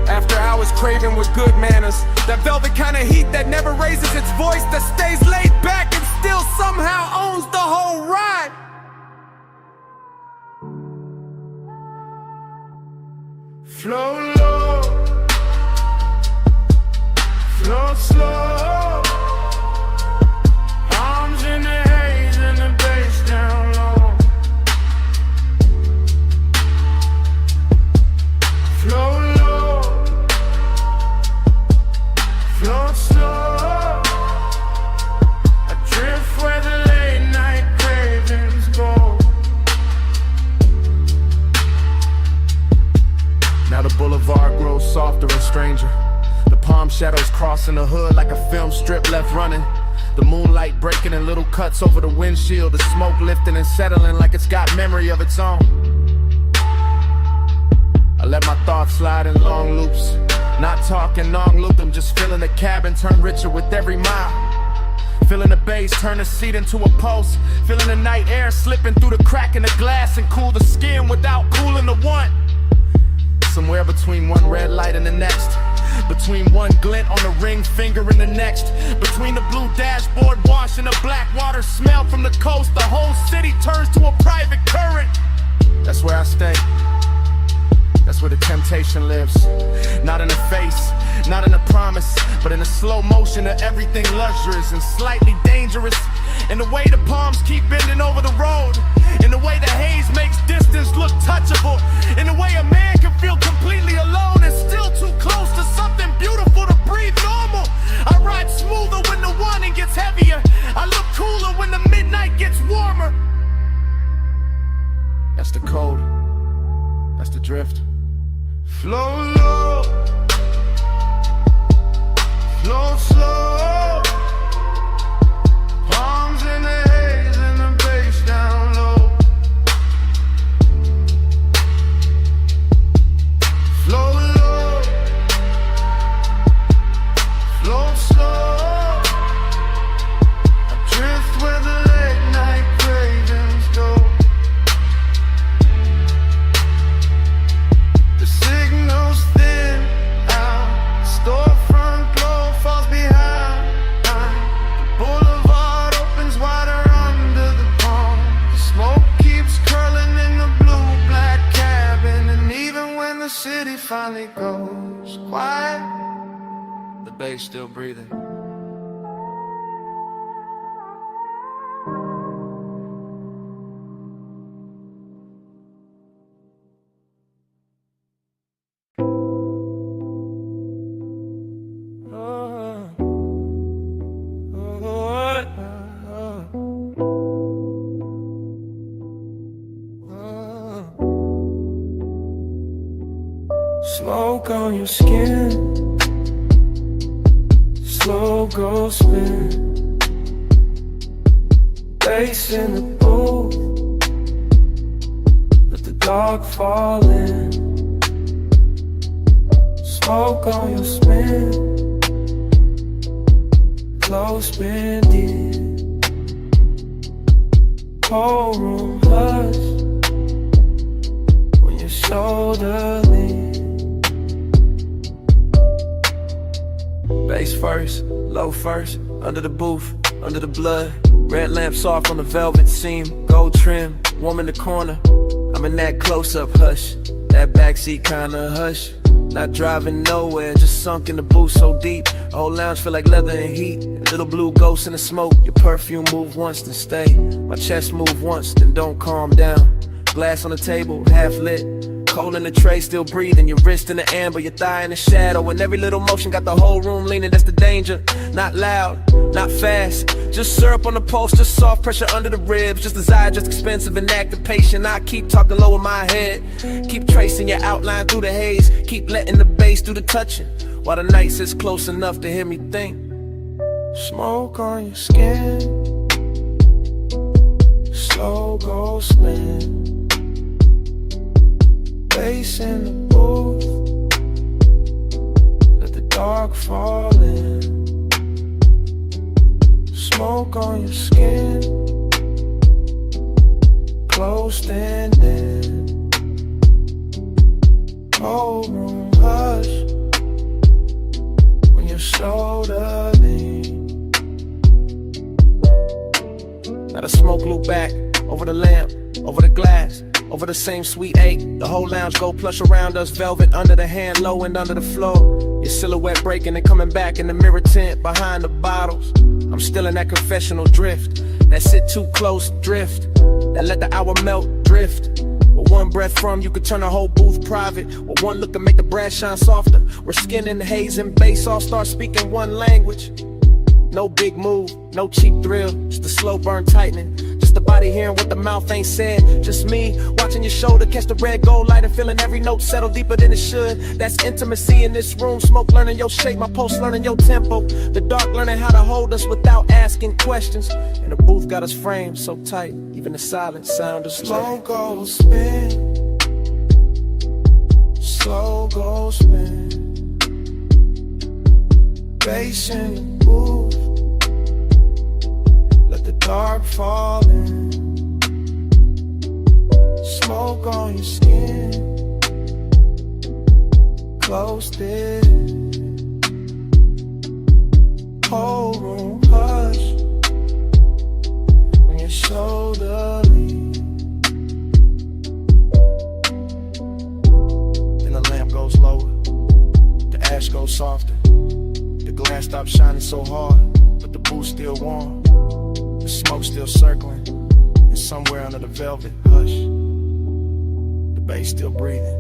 After hours craving with good manners, that velvet kind of heat that never raises its voice, that stays laid back and still somehow owns the whole ride. Flow low, flow slow. Arms in the haze and the bass down low. Flow low, flow slow. I drift where the late night cravings go. Now the boulevard grows softer and stranger. The palm shadows crossing the hood like a film strip left running. The moonlight breaking in little cuts over the windshield. The smoke lifting and settling like it's got memory of its own. I let my thoughts slide in long loops. Not talking, non-loop them, just feeling the cabin turn richer with every mile. Feeling the bass turn the seat into a pulse. Feeling the night air slipping through the crack in the glass and cool the skin without cooling the one. Somewhere between one red light and the next, between one glint on the ring finger and the next, between the blue dashboard wash and the black water smell from the coast, the whole city turns to a private current. That's where I stay. That's where the temptation lives. Not in the face, Not in a promise, but in a slow motion of everything luxurious and slightly dangerous. In the way the palms keep bending over the road, in the way the haze makes distance look touchable, in the way a man can feel completely alone and still too close to something beautiful to breathe normal. I ride smoother when the warning gets heavier. I look cooler when the midnight gets warmer. That's the code. That's the drift. Flow low, flow slow. Palms in the haze and the bass down low. Flow low, flow slow. I drift where the late night cravings go. The signals thin out, storefront glow falls behind. The boulevard opens wider under the palm. The smoke keeps curling in the blue-black cabin, and even when the city finally goes quiet, The bass still breathing. Smoke on your skin, slow go spin. Bass in the booth, let the dark fall in. Smoke on your spin, close bending. Whole room hush when your shoulder leans. Bass first, low first, under the booth, under the blood. Red lamp soft on the velvet seam, gold trim, warm in the corner. I'm in that close-up hush, that backseat kinda hush. Not driving nowhere, just sunk in the booth so deep. The whole lounge feel like leather and heat. Little blue ghosts in the smoke. Your perfume move once, then stay. My chest move once, then don't calm down. Glass on the table, half lit. Cold in the tray, still breathing. Your wrist in the amber, your thigh in the shadow. And every little motion got the whole room leaning. That's the danger. Not loud, not fast. Just syrup on the pulse, just soft pressure under the ribs. Just desire, just expensive and active patient. I keep talking low in my head. Keep tracing your outline through the haze. Keep letting the bass do the touching, while the night sits close enough to hear me think. Smoke on your skin, slow go spin. Bass in the booth, let the dark fall in. Smoke on your skin, closed and in. Whole room hush when your shoulder lean. Now the smoke loop back over the lamp, over the glass, over the same sweet eight. The whole lounge go plush around us, velvet under the hand, low and under the floor. Your silhouette breaking and coming back in the mirror tint behind the bottles. I'm still in that confessional drift, that sit too close drift, that let the hour melt drift. With one breath from you could turn the whole booth private. With one look can make the brass shine softer. Where skin and haze and bass all start speaking one language. No big move, no cheap thrill, just a slow burn tightening. Just the body hearing what the mouth ain't said. Just me watching your shoulder catch the red gold light and feeling every note settle deeper than it should. That's intimacy in this room. Smoke learning your shape, my pulse learning your tempo. The dark learning how to hold us without asking questions. And the booth got us framed so tight, even the silence sound is slow go spin, slow go spin. Bass in the booth, let the dark fall in. Smoke on your skin, closed it. Whole room hush when your shoulder lean. Then the lamp goes lower, the ash goes softer. warm. The smoke still circling, and somewhere under the velvet hush, the bass still breathing.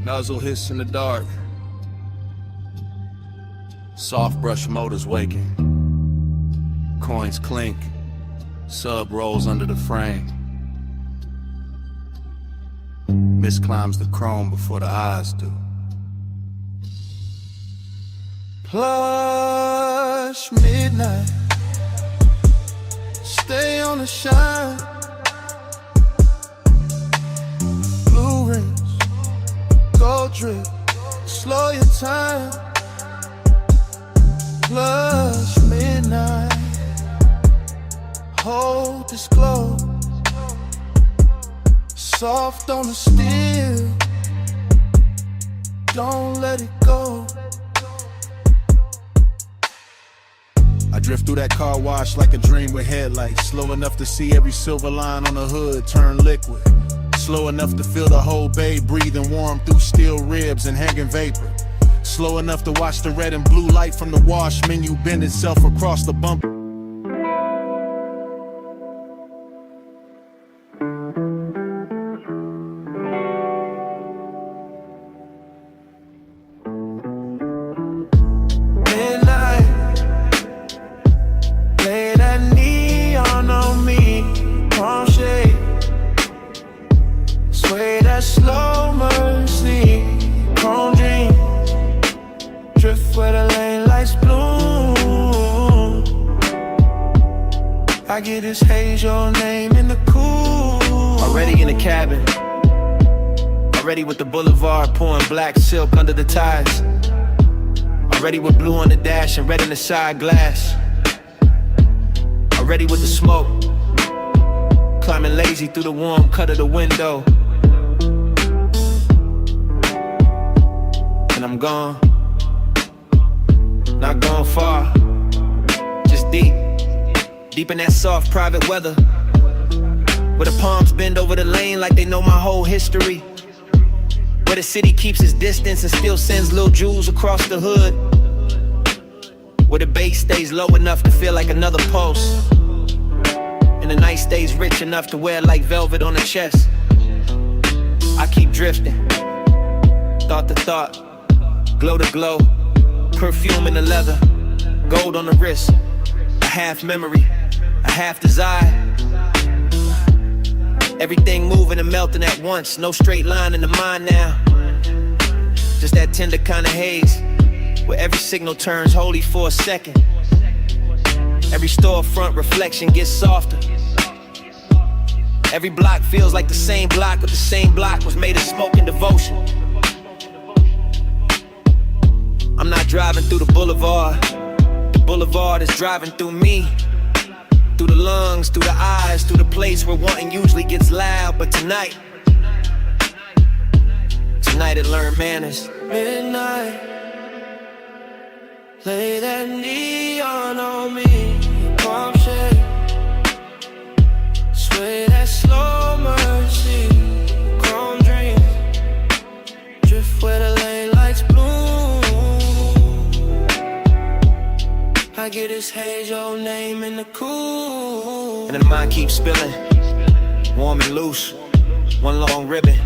Nuzzle hiss in the dark. Soft brush motors waking. Coins clink. Sub rolls under the frame. Mist climbs the chrome before the eyes do. Plush midnight. Stay on the shine. Blue rings. Gold drip, slow your time. Plush midnight. Hold this glow. Soft on the steel. Don't let it go. I drift through that car wash like a dream with headlights. Slow enough to see every silver line on the hood turn liquid. Slow enough to feel the whole bay breathing warm through steel ribs and hanging vapor. Slow enough to watch the red and blue light from the wash menu bend itself across the bumper. Slow mercy, chrome dream. Drift where the lane lights bloom. I get this haze, your name in the cool. Already in the cabin. Already with the boulevard pouring black silk under the ties. Already with blue on the dash and red in the side glass. Already with the smoke. Climbing lazy through the warm cut of the window. And I'm gone, not gone far, just deep in that soft private weather, where the palms bend over the lane like they know my whole history, where the city keeps its distance and still sends little jewels across the hood, where the bass stays low enough to feel like another pulse, and the night stays rich enough to wear like velvet on the chest. I keep drifting, thought to thought, glow to glow, perfume in the leather, gold on the wrist, a half memory, a half desire. Everything moving and melting at once, no straight line in the mind now. Just that tender kind of haze, where every signal turns holy for a second. Every storefront reflection gets softer. Every block feels like the same block, but the same block was made of smoke and devotion. I'm not driving through the boulevard is driving through me. Through the lungs, through the eyes, through the place where wanting usually gets loud. But tonight it learned manners. Midnight, lay that neon on me, palm shade. Sway that slow mercy, chrome dream. Drift where the lane lights bloom. I get this haze, your name in the cool. And then the mind keeps spilling, warm and loose, one long ribbon.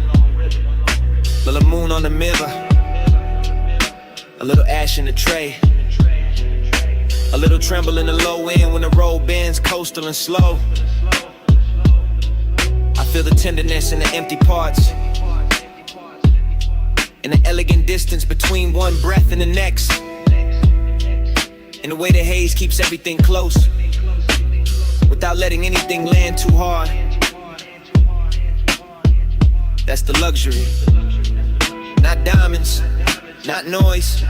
Little moon on the mirror, a little ash in the tray, a little tremble in the low end when the road bends, coastal and slow. I feel the tenderness in the empty parts, in the elegant distance between one breath and the next, and the way the haze keeps everything close, with without letting anything land too hard. That's the luxury. Not diamonds, not noise.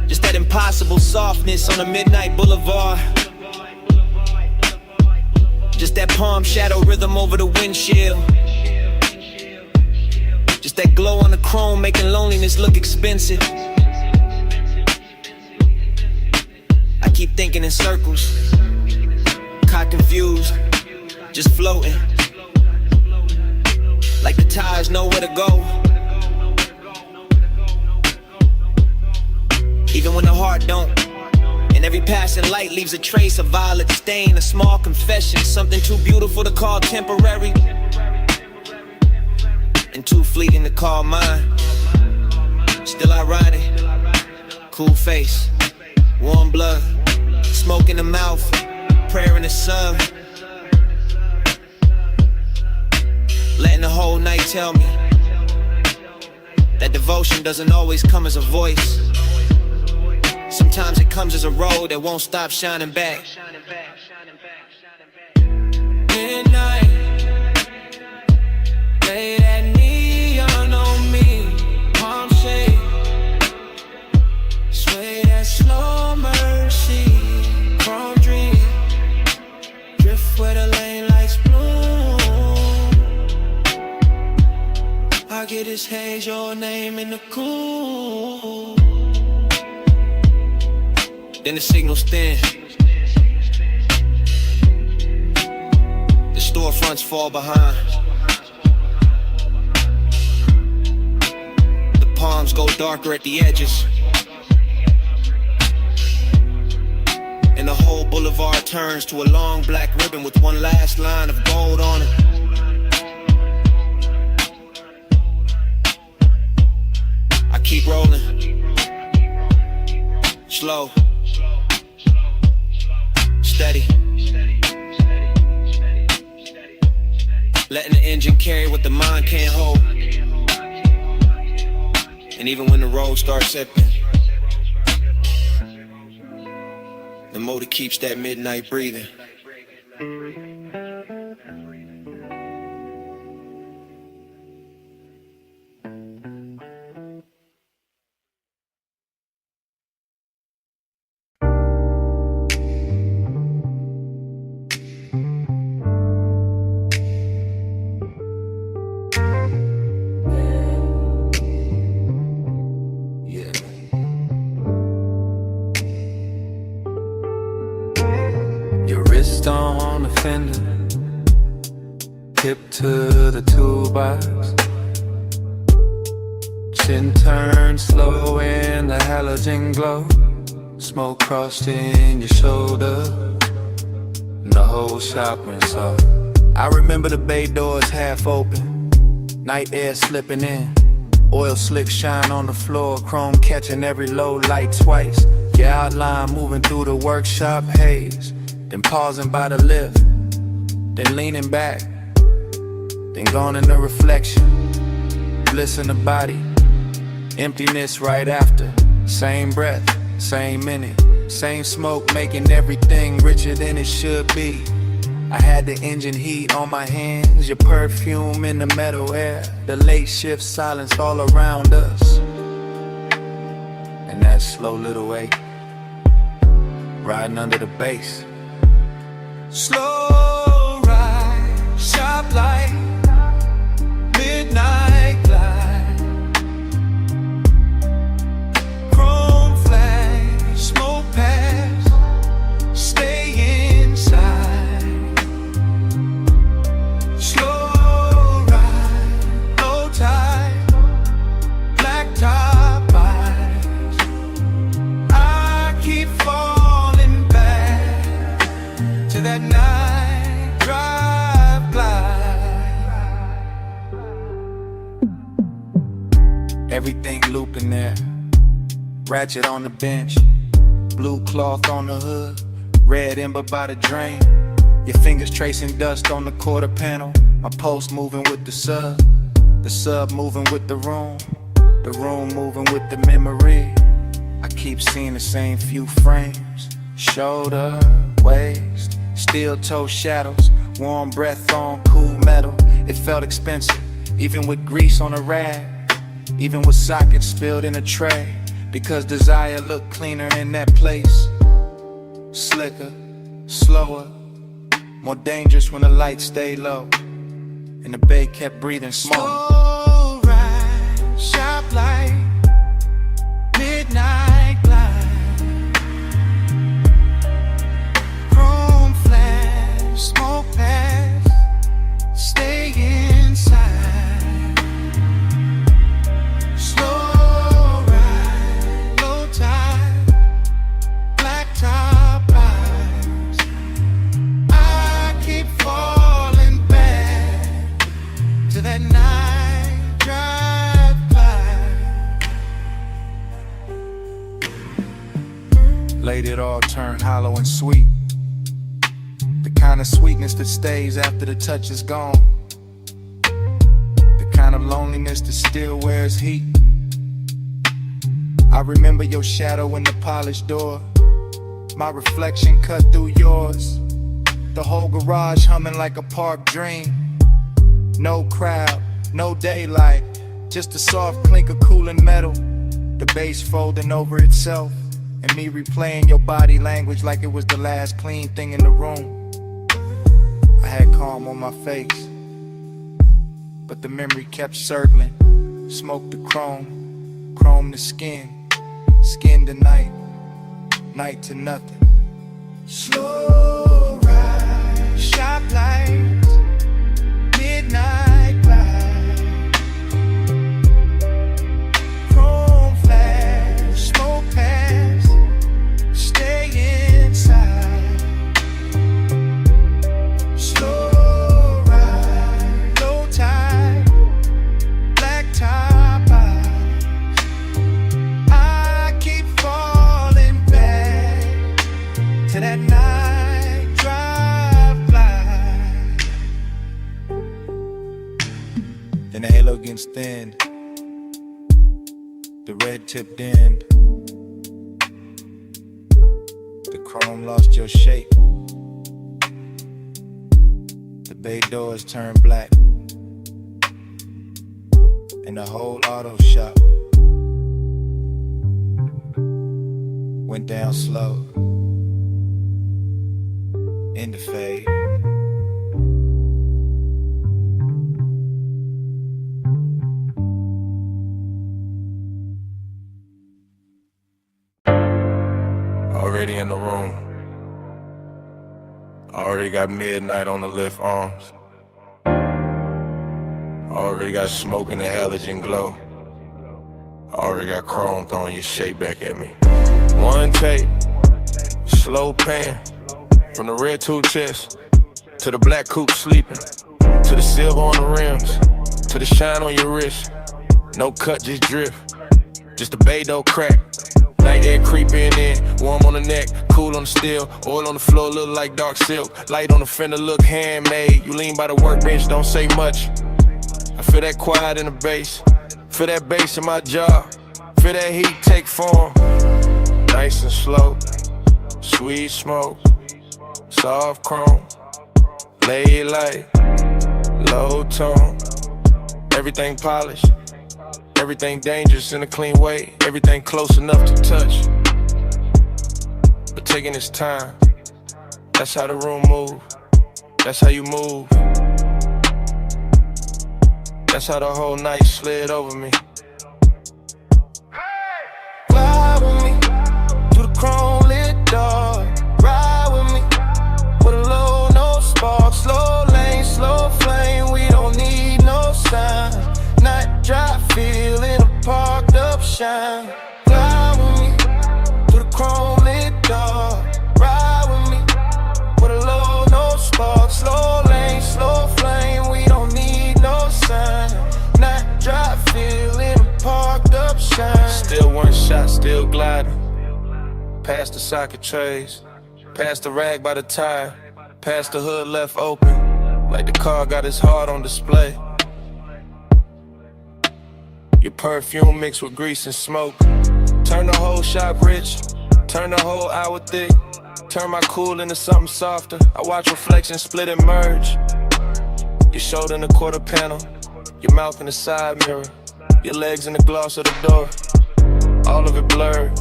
Just that impossible softness on a midnight boulevard. Just that palm shadow rhythm over the windshield. Just that glow on the chrome making loneliness look expensive. I keep thinking in circles, caught confused, just floating. Like the tides know where to go. Even when the heart don't. And every passing light leaves a trace, a violet stain, a small confession, something too beautiful to call temporary, and too fleeting to call mine. Still ironic, cool face, warm blood, smoke in the mouth, prayer in the sun. Letting the whole night tell me that devotion doesn't always come as a voice. Sometimes it comes as a road that won't stop shining back. Midnight, lay that neon on me, palm shade, sway that slow mercy, chrome dream, drift where the lane lights bloom. I get this haze, your name in the cool. Then the signals thin. The storefronts fall behind. The palms go darker at the edges. And the whole boulevard turns to a long black ribbon with one last line of gold on it. I keep rolling. Slow. Steady. Letting the engine carry what the mind can't hold. And even when the road starts slipping, the motor keeps that midnight breathing. On the fender, hip to the toolbox, chin turned slow in the halogen glow, smoke crossed in your shoulder, and the whole shop went soft. I remember the bay doors half open, night air slipping in, oil slick shine on the floor, chrome catching every low light twice, your outline moving through the workshop haze. Then pausing by the lift, then leaning back, then gone in the reflection, bliss in the body, emptiness right after, same breath, same minute, same smoke making everything richer than it should be. I had the engine heat on my hands, your perfume in the metal air, the late shift silence all around us, and that slow little wake, riding under the bass. Slow ride, sharp light, midnight glide, chrome flash, smoke pass, stay inside. Slow ride, low tide, black top eyes. I keep falling back to that night drive glide. Everything looping there, ratchet on the bench, blue cloth on the hood, red ember by the drain. Your fingers tracing dust on the quarter panel, my post moving with the sub moving with the room moving with the memory. I keep seeing the same few frames, shoulder, waist, Steel-toe shadows, warm breath on cool metal. It felt expensive, even with grease on a rag, even with sockets spilled in a tray, because desire looked cleaner in that place. Slicker, slower, more dangerous when the lights stayed low, and the bay kept breathing smoke. Slow ride, sharp light, midnight glide, chrome flash, smoke pass, stay inside. Slow ride, low tide, black top eyes. I keep falling back to that night drive by. Later it all turned hollow and sweet, the kind of sweetness that stays after the touch is gone, the kind of loneliness that still wears heat. I remember your shadow in the polished door, my reflection cut through yours, the whole garage humming like a park dream. No crowd, no daylight, just a soft clink of cooling metal, the bass folding over itself, and me replaying your body language like it was the last clean thing in the room. I had calm on my face, but the memory kept circling. Smoke to chrome, chrome to skin, skin to night, night to nothing. Slow ride, sharp lights, midnight glide, chrome flash, smoke pass, stay inside. Slow ride, low tide, black top eyes. I keep falling back to that night drive by. Then the halo gets thin, the red tip dimmed, the chrome lost your shape, the bay doors turned black, and the whole auto shop went down slow, in the fade. Already in the room. Already got midnight on the lift arms. Already got smoke in the halogen glow. Already got chrome throwing your shape back at me. One take, slow pan, from the red two chest to the black coupe sleeping, to the silver on the rims, to the shine on your wrist. No cut, just drift, just the bay dough crack. Night air creeping in, warm on the neck, cool on the steel, oil on the floor, look like dark silk. Light on the fender, look handmade. You lean by the workbench, don't say much. I feel that quiet in the bass, feel that bass in my jaw, feel that heat take form. Nice and slow, sweet smoke, soft chrome, lay light, low tone. Everything polished, everything dangerous in a clean way, everything close enough to touch, but taking its time. That's how the room move, that's how you move. That's how the whole night slid over me. Fly with me through the chrome lit door. Ride with me with a low, no spark. Slow lane, slow flame. We don't need no signs. Night drive, feel in a parked up shine. Fly with me through the chrome lit door. Ride with me with a low, no spark. Slow lane, slow flame. We don't need no sign. Night drive, feel in a parked up shine. Still one shot, still gliding. Past the socket trays, past the rag by the tire, past the hood left open, like the car got its heart on display. Your perfume mixed with grease and smoke, turn the whole shop rich, turn the whole hour thick. Turn my cool into something softer. I watch reflections split and merge. Your shoulder in the quarter panel, your mouth in the side mirror, your legs in the gloss of the door. All of it blurred,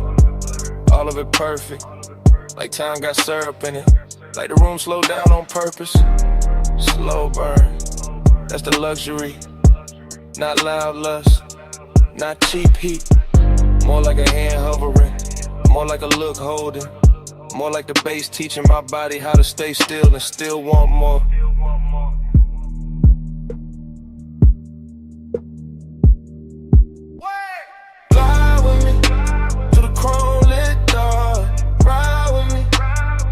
all of it perfect. Like time got syrup in it. Like the room slowed down on purpose. Slow burn, that's the luxury. Not loud lust, not cheap heat. More like a hand hovering, more like a look holding. More like the bass teaching my body how to stay still and still want more. Fly with me to the chrome lit door. Ride with me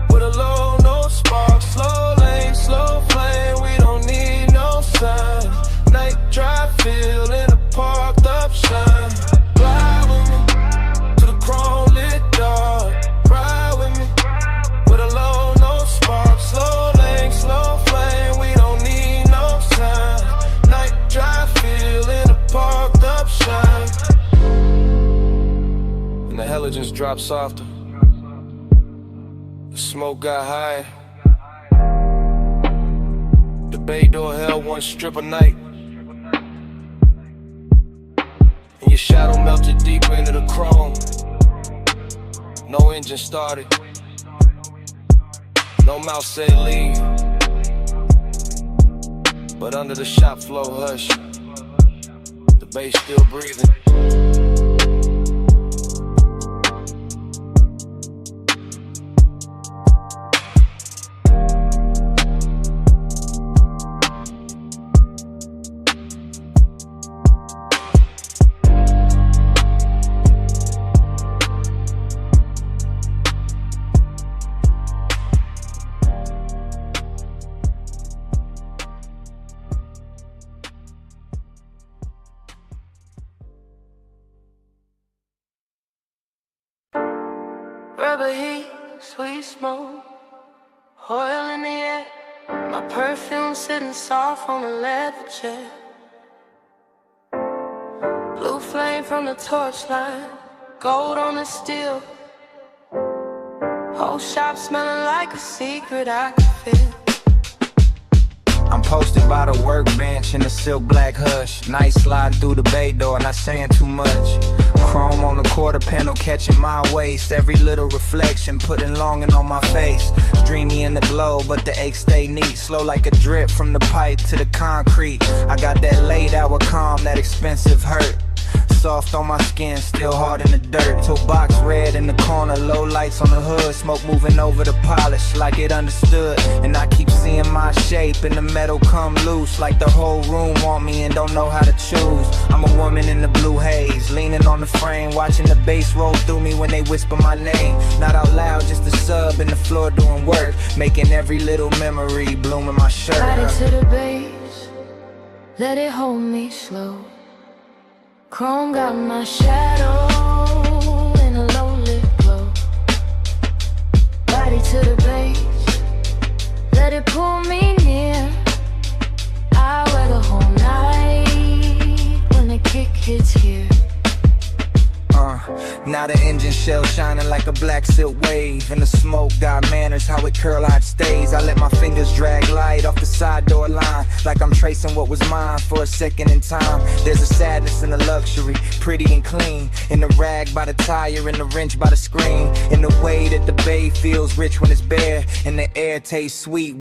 with a low, no spark. Slow lane, slow flame, we don't need no sign. Night drive, feel in a parked up shine. Fly with me to the chrome lit door. Ride with me with a low, no spark. Slow lane, slow flame, we don't need no sign. Night drive, feel in a parked up shine. And the halogens dropped softer. The smoke got higher. The bay door held one strip of night. And your shadow melted deeper into the chrome. No engine started. No mouth said leave. But under the shop floor hush, the bass still breathing. Rubber heat, sweet smoke, oil in the air. My perfume sitting soft on a leather chair. Blue flame from the torchlight, gold on the steel. Whole shop smelling like a secret I can feel. I'm posted by the workbench in the silk black hush. Night sliding through the bay door, not saying too much. Chrome on the quarter panel catching my waist. Every little reflection putting longing on my face. Dreamy in the glow, but the aches stay neat. Slow like a drip from the pipe to the concrete. I got that late hour calm, that expensive hurt. Soft on my skin, still hard in the dirt. Till box red in the corner, low lights on the hood. Smoke moving over the polish like it understood. And I keep seeing my shape and the metal come loose. Like the whole room want me and don't know how to choose. I'm a woman in the blue haze, leaning on the frame, watching the bass roll through me when they whisper my name. Not out loud, just a sub in the floor doing work, making every little memory bloom in my shirt. Ride it to the base, let it hold me slow. Chrome got my shadow in a low lit glow. Body to the base, let it pull me near. I wear the whole night when the kick hits here. Now the engine shell shining like a black silk wave. And the smoke got manners, how it curl out stays. I let my fingers drag light off the side door line, like I'm tracing what was mine for a second in time. There's a sadness in the luxury, pretty and clean. In the rag by the tire, in the wrench by the screen. In the way that the bay feels rich when it's bare, and the air tastes sweet